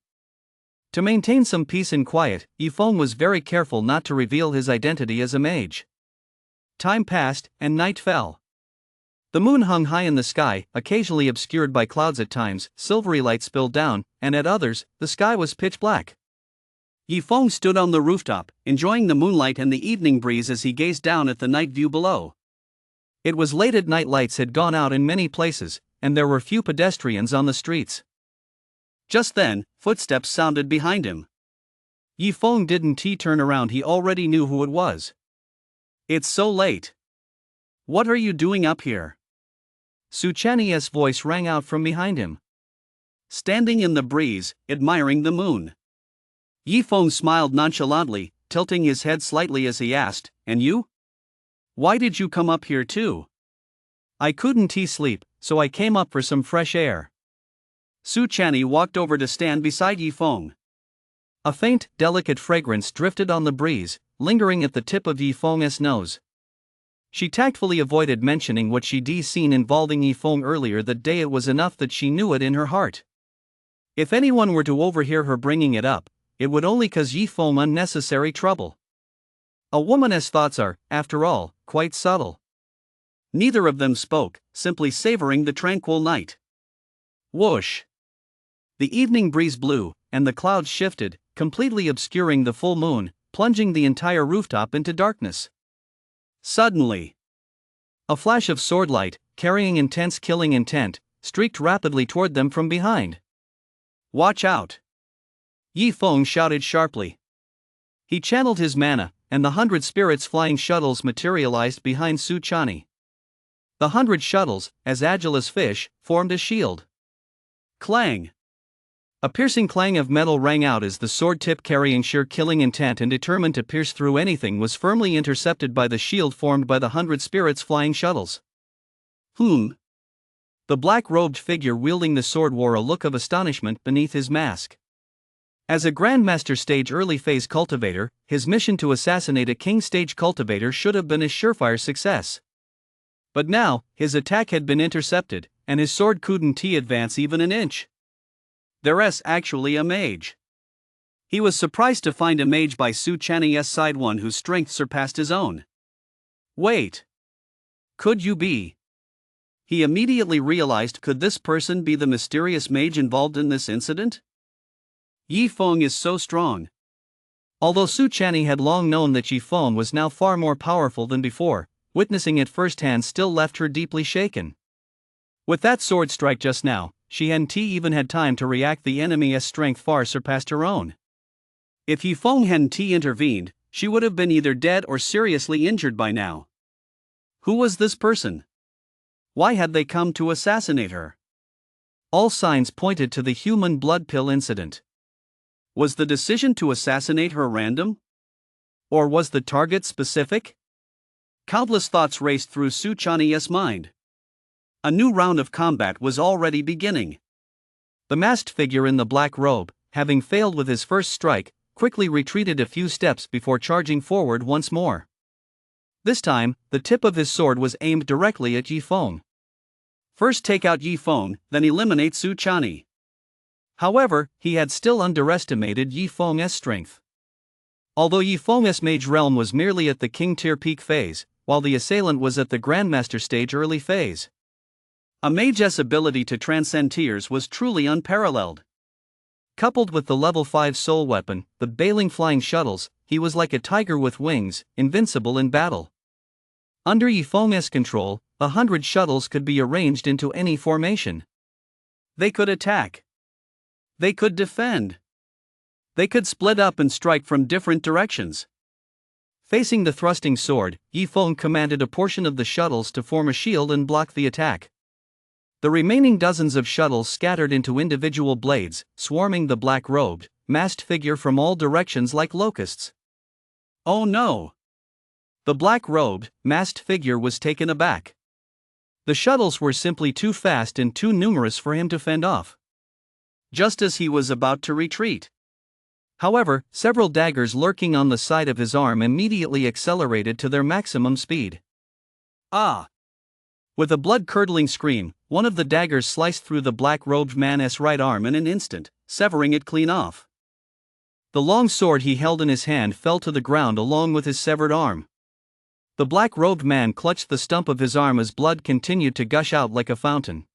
To maintain some peace and quiet, Yifeng was very careful not to reveal his identity as a mage. Time passed, and night fell. The moon hung high in the sky, occasionally obscured by clouds at times, silvery light spilled down, and at others, the sky was pitch black. Yifeng stood on the rooftop, enjoying the moonlight and the evening breeze as he gazed down at the night view below. It was late at night, lights had gone out in many places, and there were few pedestrians on the streets. Just then, footsteps sounded behind him. Yifeng didn't turn around, he already knew who it was. It's so late. What are you doing up here? Su Chanyi's voice rang out from behind him. Standing in the breeze, admiring the moon. Yifeng smiled nonchalantly, tilting his head slightly as he asked, and you? Why did you come up here too? I couldn't sleep, so I came up for some fresh air. Su Chanyi walked over to stand beside Yifeng. A faint, delicate fragrance drifted on the breeze, lingering at the tip of Yifeng's nose. She tactfully avoided mentioning what she'd seen involving Yifeng earlier that day. It was enough that she knew it in her heart. If anyone were to overhear her bringing it up, it would only cause Yifeng unnecessary trouble. A woman's thoughts are, after all, quite subtle. Neither of them spoke, simply savoring the tranquil night. Whoosh! The evening breeze blew, and the clouds shifted, completely obscuring the full moon, plunging the entire rooftop into darkness. Suddenly, a flash of sword light, carrying intense killing intent, streaked rapidly toward them from behind. Watch out! Yifeng shouted sharply. He channeled his mana, and the 100 spirits flying shuttles materialized behind Su Chanyi. The 100 shuttles, as agile as fish, formed a shield. Clang! A piercing clang of metal rang out as the sword tip, carrying sheer killing intent and determined to pierce through anything, was firmly intercepted by the shield formed by the 100 spirits flying shuttles. The black-robed figure wielding the sword wore a look of astonishment beneath his mask. As a Grandmaster Stage early phase cultivator, his mission to assassinate a King Stage cultivator should have been a surefire success. But now, his attack had been intercepted, and his sword couldn't advance even an inch. There's actually a mage. He was surprised to find a mage by Su Chanyi's side, one whose strength surpassed his own. Wait. Could you be? He immediately realized, could this person be the mysterious mage involved in this incident? Yifeng is so strong. Although Su Chanyi had long known that Yifeng was now far more powerful than before, witnessing it firsthand still left her deeply shaken. With that sword strike just now, she hadn't even had time to react. The enemy's strength far surpassed her own. If Yifeng hadn't intervened, she would have been either dead or seriously injured by now. Who was this person? Why had they come to assassinate her? All signs pointed to the human blood pill incident. Was the decision to assassinate her random? Or was the target specific? Countless thoughts raced through Su Chanyi's mind. A new round of combat was already beginning. The masked figure in the black robe, having failed with his first strike, quickly retreated a few steps before charging forward once more. This time, the tip of his sword was aimed directly at Yifeng. First take out Yifeng, then eliminate Su Chanyi. However, he had still underestimated Yifeng's strength. Although Yifeng's mage realm was merely at the King Tier peak phase, while the assailant was at the Grandmaster Stage early phase. A mage's ability to transcend tiers was truly unparalleled. Coupled with the level 5 soul weapon, the Bailing flying shuttles, he was like a tiger with wings, invincible in battle. Under Yifeng's control, 100 shuttles could be arranged into any formation. They could attack. They could defend. They could split up and strike from different directions. Facing the thrusting sword, Yifeng commanded a portion of the shuttles to form a shield and block the attack. The remaining dozens of shuttles scattered into individual blades, swarming the black-robed, masked figure from all directions like locusts. Oh no! The black-robed, masked figure was taken aback. The shuttles were simply too fast and too numerous for him to fend off. Just as he was about to retreat. However, several daggers lurking on the side of his arm immediately accelerated to their maximum speed. Ah! With a blood-curdling scream, one of the daggers sliced through the black-robed man's right arm in an instant, severing it clean off. The long sword he held in his hand fell to the ground along with his severed arm. The black-robed man clutched the stump of his arm as blood continued to gush out like a fountain.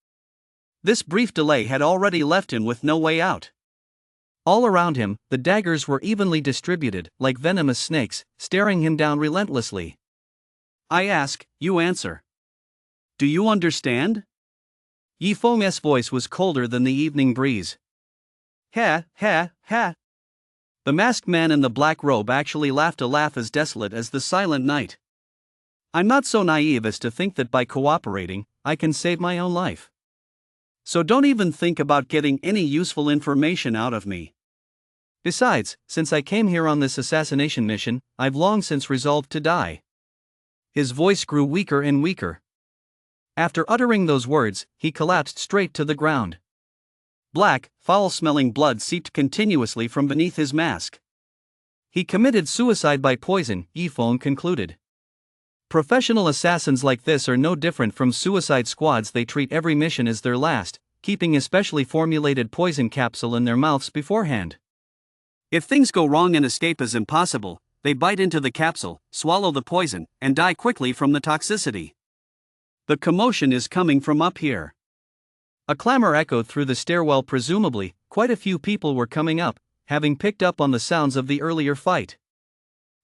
This brief delay had already left him with no way out. All around him, the daggers were evenly distributed, like venomous snakes, staring him down relentlessly. I ask, you answer. Do you understand? Yifeng's voice was colder than the evening breeze. Ha, ha, ha. The masked man in the black robe actually laughed a laugh as desolate as the silent night. I'm not so naive as to think that by cooperating, I can save my own life. So don't even think about getting any useful information out of me. Besides, since I came here on this assassination mission, I've long since resolved to die. His voice grew weaker and weaker. After uttering those words, he collapsed straight to the ground. Black, foul-smelling blood seeped continuously from beneath his mask. He committed suicide by poison, Yifeng concluded. Professional assassins like this are no different from suicide squads. They treat every mission as their last, keeping a specially formulated poison capsule in their mouths beforehand. If things go wrong and escape is impossible, they bite into the capsule, swallow the poison, and die quickly from the toxicity. The commotion is coming from up here. A clamor echoed through the stairwell. Presumably, quite a few people were coming up, having picked up on the sounds of the earlier fight.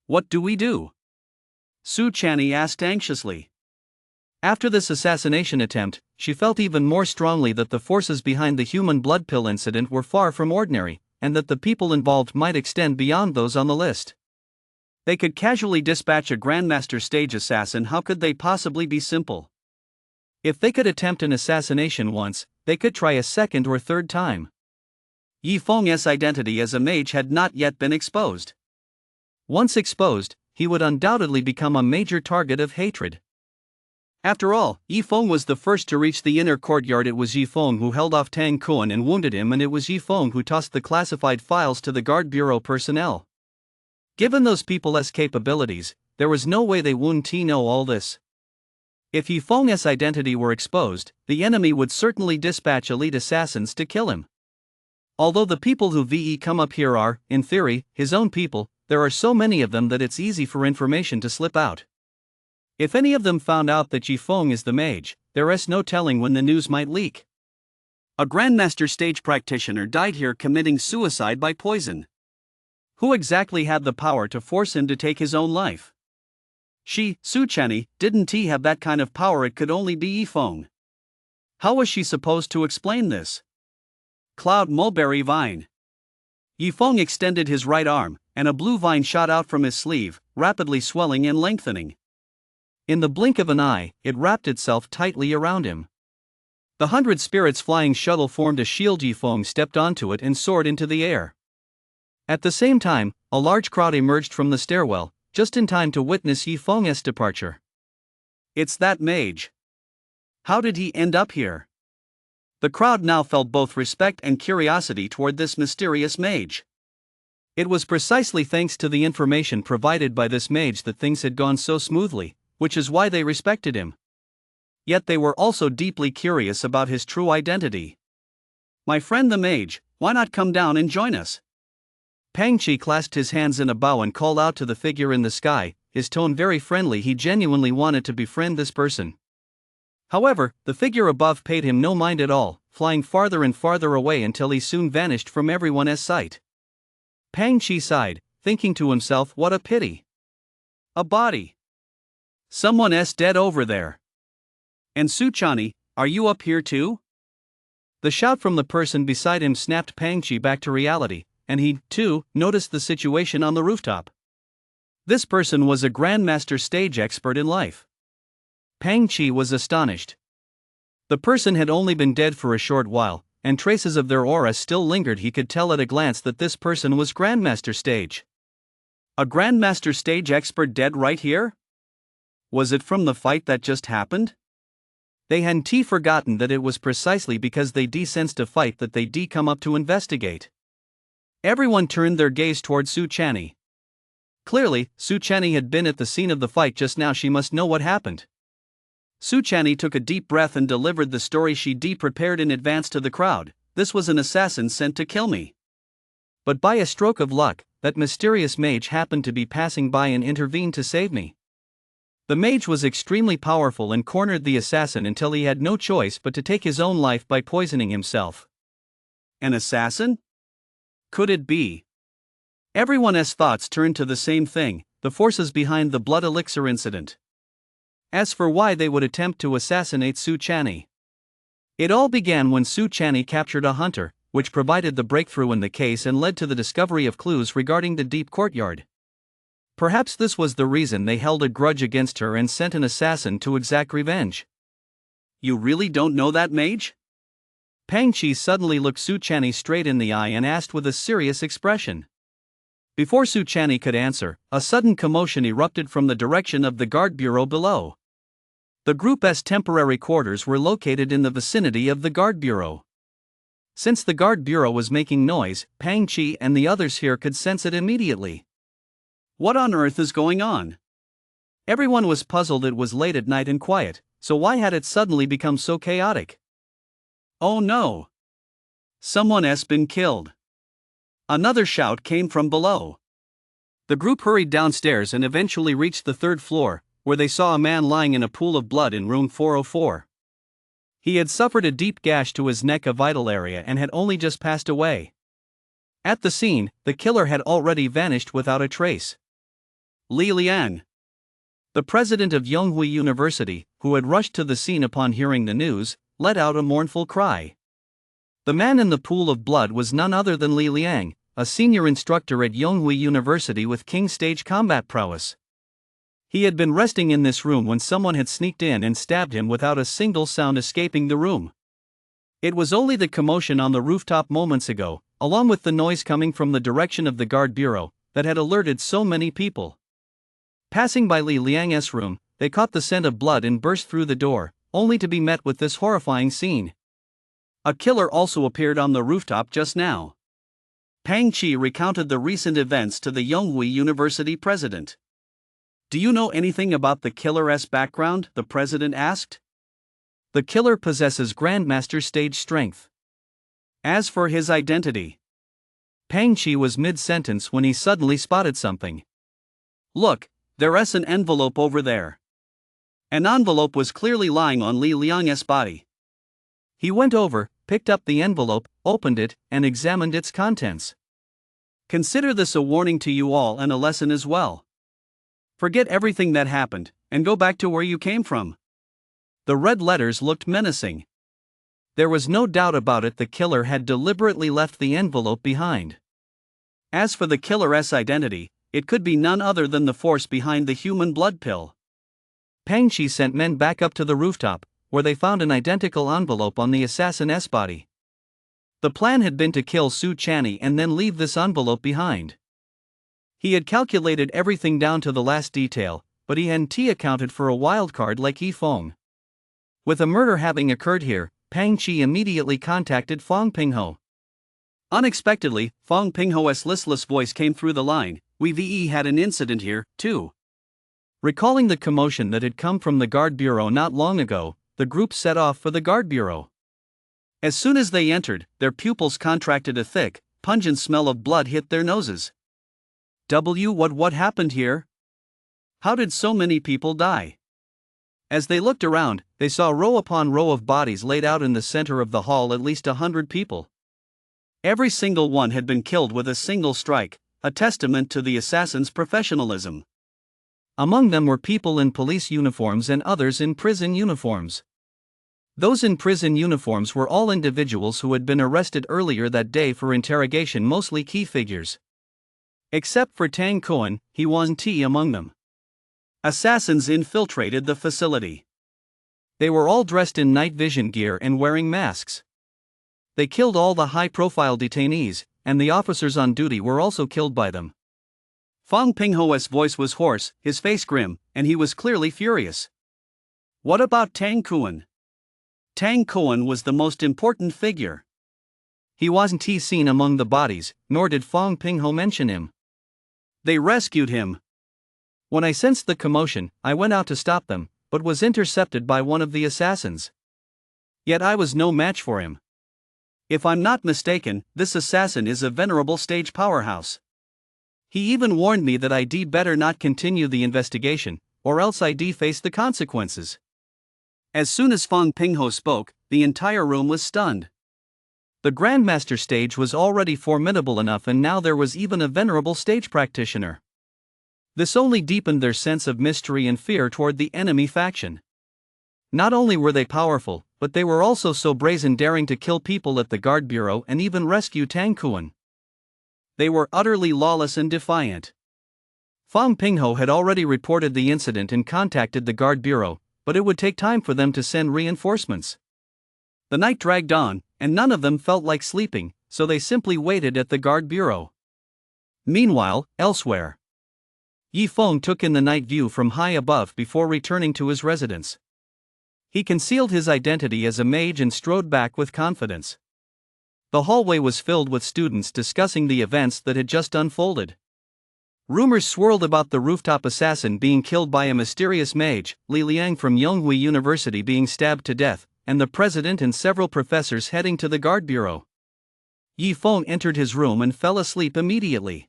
What do we do? Su Channy asked anxiously. After this assassination attempt, she felt even more strongly that the forces behind the human blood pill incident were far from ordinary, and that the people involved might extend beyond those on the list. They could casually dispatch a Grandmaster stage assassin. How could they possibly be simple? If they could attempt an assassination once, they could try a second or third time. Yifeng's identity as a mage had not yet been exposed. Once exposed, he would undoubtedly become a major target of hatred. After all, Yifeng was the first to reach the inner courtyard. It was Yifeng who held off Tang Kuan and wounded him, and it was Yifeng who tossed the classified files to the guard bureau personnel. Given those people's capabilities, there was no way they wouldn't know all this. If Yifeng's identity were exposed, the enemy would certainly dispatch elite assassins to kill him. Although the people who come up here are, in theory, his own people, there are so many of them that it's easy for information to slip out. If any of them found out that Yifeng is the mage, there is no telling when the news might leak. A Grandmaster stage practitioner died here committing suicide by poison. Who exactly had the power to force him to take his own life? She, Su Channy, didn't have that kind of power. It could only be Yifeng. How was she supposed to explain this? Cloud mulberry vine. Yifeng extended his right arm, and a blue vine shot out from his sleeve, rapidly swelling and lengthening. In the blink of an eye, it wrapped itself tightly around him. The 100 spirits flying shuttle formed a shield. Yifeng stepped onto it and soared into the air. At the same time, a large crowd emerged from the stairwell, just in time to witness Yifeng's departure. It's that mage. How did he end up here? The crowd now felt both respect and curiosity toward this mysterious mage. It was precisely thanks to the information provided by this mage that things had gone so smoothly, which is why they respected him. Yet they were also deeply curious about his true identity. My friend the mage, why not come down and join us? Pang Chi clasped his hands in a bow and called out to the figure in the sky, his tone very friendly. He genuinely wanted to befriend this person. However, the figure above paid him no mind at all, flying farther and farther away until he soon vanished from everyone's sight. Pang Chi sighed, thinking to himself, what a pity. A body. Someone's dead over there. And Su Channy, are you up here too? The shout from the person beside him snapped Pang Chi back to reality, and he, too, noticed the situation on the rooftop. This person was a Grandmaster stage expert in life. Pang Chi was astonished. The person had only been dead for a short while, and traces of their aura still lingered. He could tell at a glance that this person was Grandmaster stage. A Grandmaster stage expert dead right here? Was it from the fight that just happened? They hadn't forgotten that it was precisely because they sensed a fight that they come up to investigate. Everyone turned their gaze toward Su Channy. Clearly, Su Channy had been at the scene of the fight just now. She must know what happened. Su Channy took a deep breath and delivered the story she prepared in advance to the crowd. This was an assassin sent to kill me. But by a stroke of luck, that mysterious mage happened to be passing by and intervened to save me. The mage was extremely powerful and cornered the assassin until he had no choice but to take his own life by poisoning himself. An assassin? Could it be? Everyone's thoughts turned to the same thing, the forces behind the blood elixir incident. As for why they would attempt to assassinate Su Channy, it all began when Su Channy captured a hunter, which provided the breakthrough in the case and led to the discovery of clues regarding the deep courtyard. Perhaps this was the reason they held a grudge against her and sent an assassin to exact revenge. You really don't know that mage? Pang Chi suddenly looked Su Channy straight in the eye and asked with a serious expression. Before Su Channy could answer, a sudden commotion erupted from the direction of the guard bureau below. The group's temporary quarters were located in the vicinity of the guard bureau. Since the guard bureau was making noise, Pang Chi and the others here could sense it immediately. What on earth is going on? Everyone was puzzled. It was late at night and quiet, so why had it suddenly become so chaotic? Oh no! Someone's been killed. Another shout came from below. The group hurried downstairs and eventually reached the third floor, where they saw a man lying in a pool of blood in room 404. He had suffered a deep gash to his neck, a vital area, and had only just passed away. At the scene, the killer had already vanished without a trace. Li Liang, the president of Yonghui University, who had rushed to the scene upon hearing the news, let out a mournful cry. The man in the pool of blood was none other than Li Liang, a senior instructor at Yonghui University with King stage combat prowess. He had been resting in this room when someone had sneaked in and stabbed him without a single sound escaping the room. It was only the commotion on the rooftop moments ago, along with the noise coming from the direction of the guard bureau, that had alerted so many people. Passing by Li Liang's room, they caught the scent of blood and burst through the door, only to be met with this horrifying scene. A killer also appeared on the rooftop just now. Pang Chi recounted the recent events to the Yonghui University president. Do you know anything about the killer's background? The president asked. The killer possesses Grandmaster stage strength. As for his identity, Pang Chi was mid-sentence when he suddenly spotted something. Look, there's an envelope over there. An envelope was clearly lying on Li Liang's body. He went over, picked up the envelope, opened it, and examined its contents. Consider this a warning to you all and a lesson as well. Forget everything that happened, and go back to where you came from. The red letters looked menacing. There was no doubt about it, the killer had deliberately left the envelope behind. As for the killer's identity, it could be none other than the force behind the human blood pill. Pang Chi sent men back up to the rooftop, where they found an identical envelope on the assassin's body. The plan had been to kill Su Channy and then leave this envelope behind. He had calculated everything down to the last detail, but he hadn't accounted for a wildcard like Yi Feng. With a murder having occurred here, Pang Chi immediately contacted Fong Pingho. Unexpectedly, Fong Pingho's listless voice came through the line. We had an incident here, too. Recalling the commotion that had come from the guard bureau not long ago, the group set off for the guard bureau. As soon as they entered, their pupils contracted. A thick, pungent smell of blood hit their noses. What happened here? How did so many people die? As they looked around, they saw row upon row of bodies laid out in the center of the hall, at least 100 people. Every single one had been killed with a single strike, a testament to the assassin's professionalism. Among them were people in police uniforms and others in prison uniforms. Those in prison uniforms were all individuals who had been arrested earlier that day for interrogation, mostly key figures. Except for Tang Koan, he wasn't among them. Assassins infiltrated the facility. They were all dressed in night vision gear and wearing masks. They killed all the high-profile detainees, and the officers on duty were also killed by them. Fong Pingho's voice was hoarse, his face grim, and he was clearly furious. What about Tang Koan? Tang Koan was the most important figure. He wasn't seen among the bodies, nor did Fong Pingho mention him. They rescued him. When I sensed the commotion, I went out to stop them, but was intercepted by one of the assassins. Yet I was no match for him. If I'm not mistaken, this assassin is a venerable stage powerhouse. He even warned me that I'd better not continue the investigation, or else I'd face the consequences. As soon as Fang Pingho spoke, the entire room was stunned. The Grandmaster stage was already formidable enough, and now there was even a venerable stage practitioner. This only deepened their sense of mystery and fear toward the enemy faction. Not only were they powerful, but they were also so brazen, daring to kill people at the guard bureau and even rescue Tang Kuan. They were utterly lawless and defiant. Fang Pingho had already reported the incident and contacted the guard bureau, but it would take time for them to send reinforcements. The night dragged on, and none of them felt like sleeping, so they simply waited at the guard bureau. Meanwhile, elsewhere, Yi Feng took in the night view from high above before returning to his residence. He concealed his identity as a mage and strode back with confidence. The hallway was filled with students discussing the events that had just unfolded. Rumors swirled about the rooftop assassin being killed by a mysterious mage, Li Liang from Yonghui University being stabbed to death, and the president and several professors heading to the guard bureau. Yi Feng entered his room and fell asleep immediately.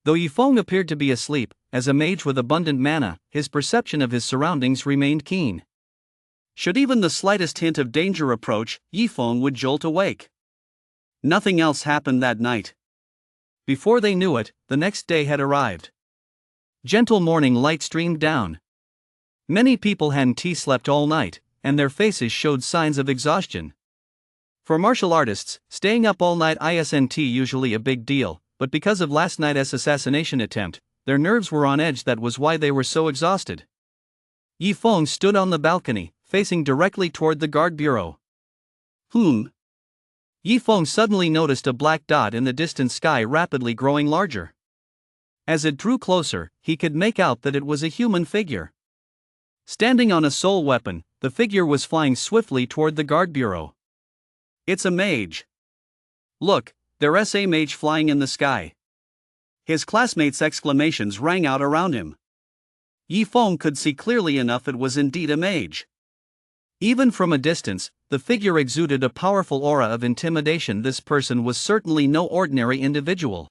Though Yi Feng appeared to be asleep, as a mage with abundant mana, his perception of his surroundings remained keen. Should even the slightest hint of danger approach, Yi Feng would jolt awake. Nothing else happened that night. Before they knew it, the next day had arrived. Gentle morning light streamed down. Many people hadn't slept all night, and their faces showed signs of exhaustion. For martial artists, staying up all night isn't usually a big deal, but because of last night's assassination attempt, their nerves were on edge. That was why they were so exhausted. Yi Feng stood on the balcony, facing directly toward the guard bureau. Yi Feng suddenly noticed a black dot in the distant sky rapidly growing larger. As it drew closer, he could make out that it was a human figure. Standing on a soul weapon, the figure was flying swiftly toward the guard bureau. It's a mage. Look, there's a mage flying in the sky. His classmates' exclamations rang out around him. Yi Feng could see clearly enough it was indeed a mage. Even from a distance, the figure exuded a powerful aura of intimidation. This person was certainly no ordinary individual.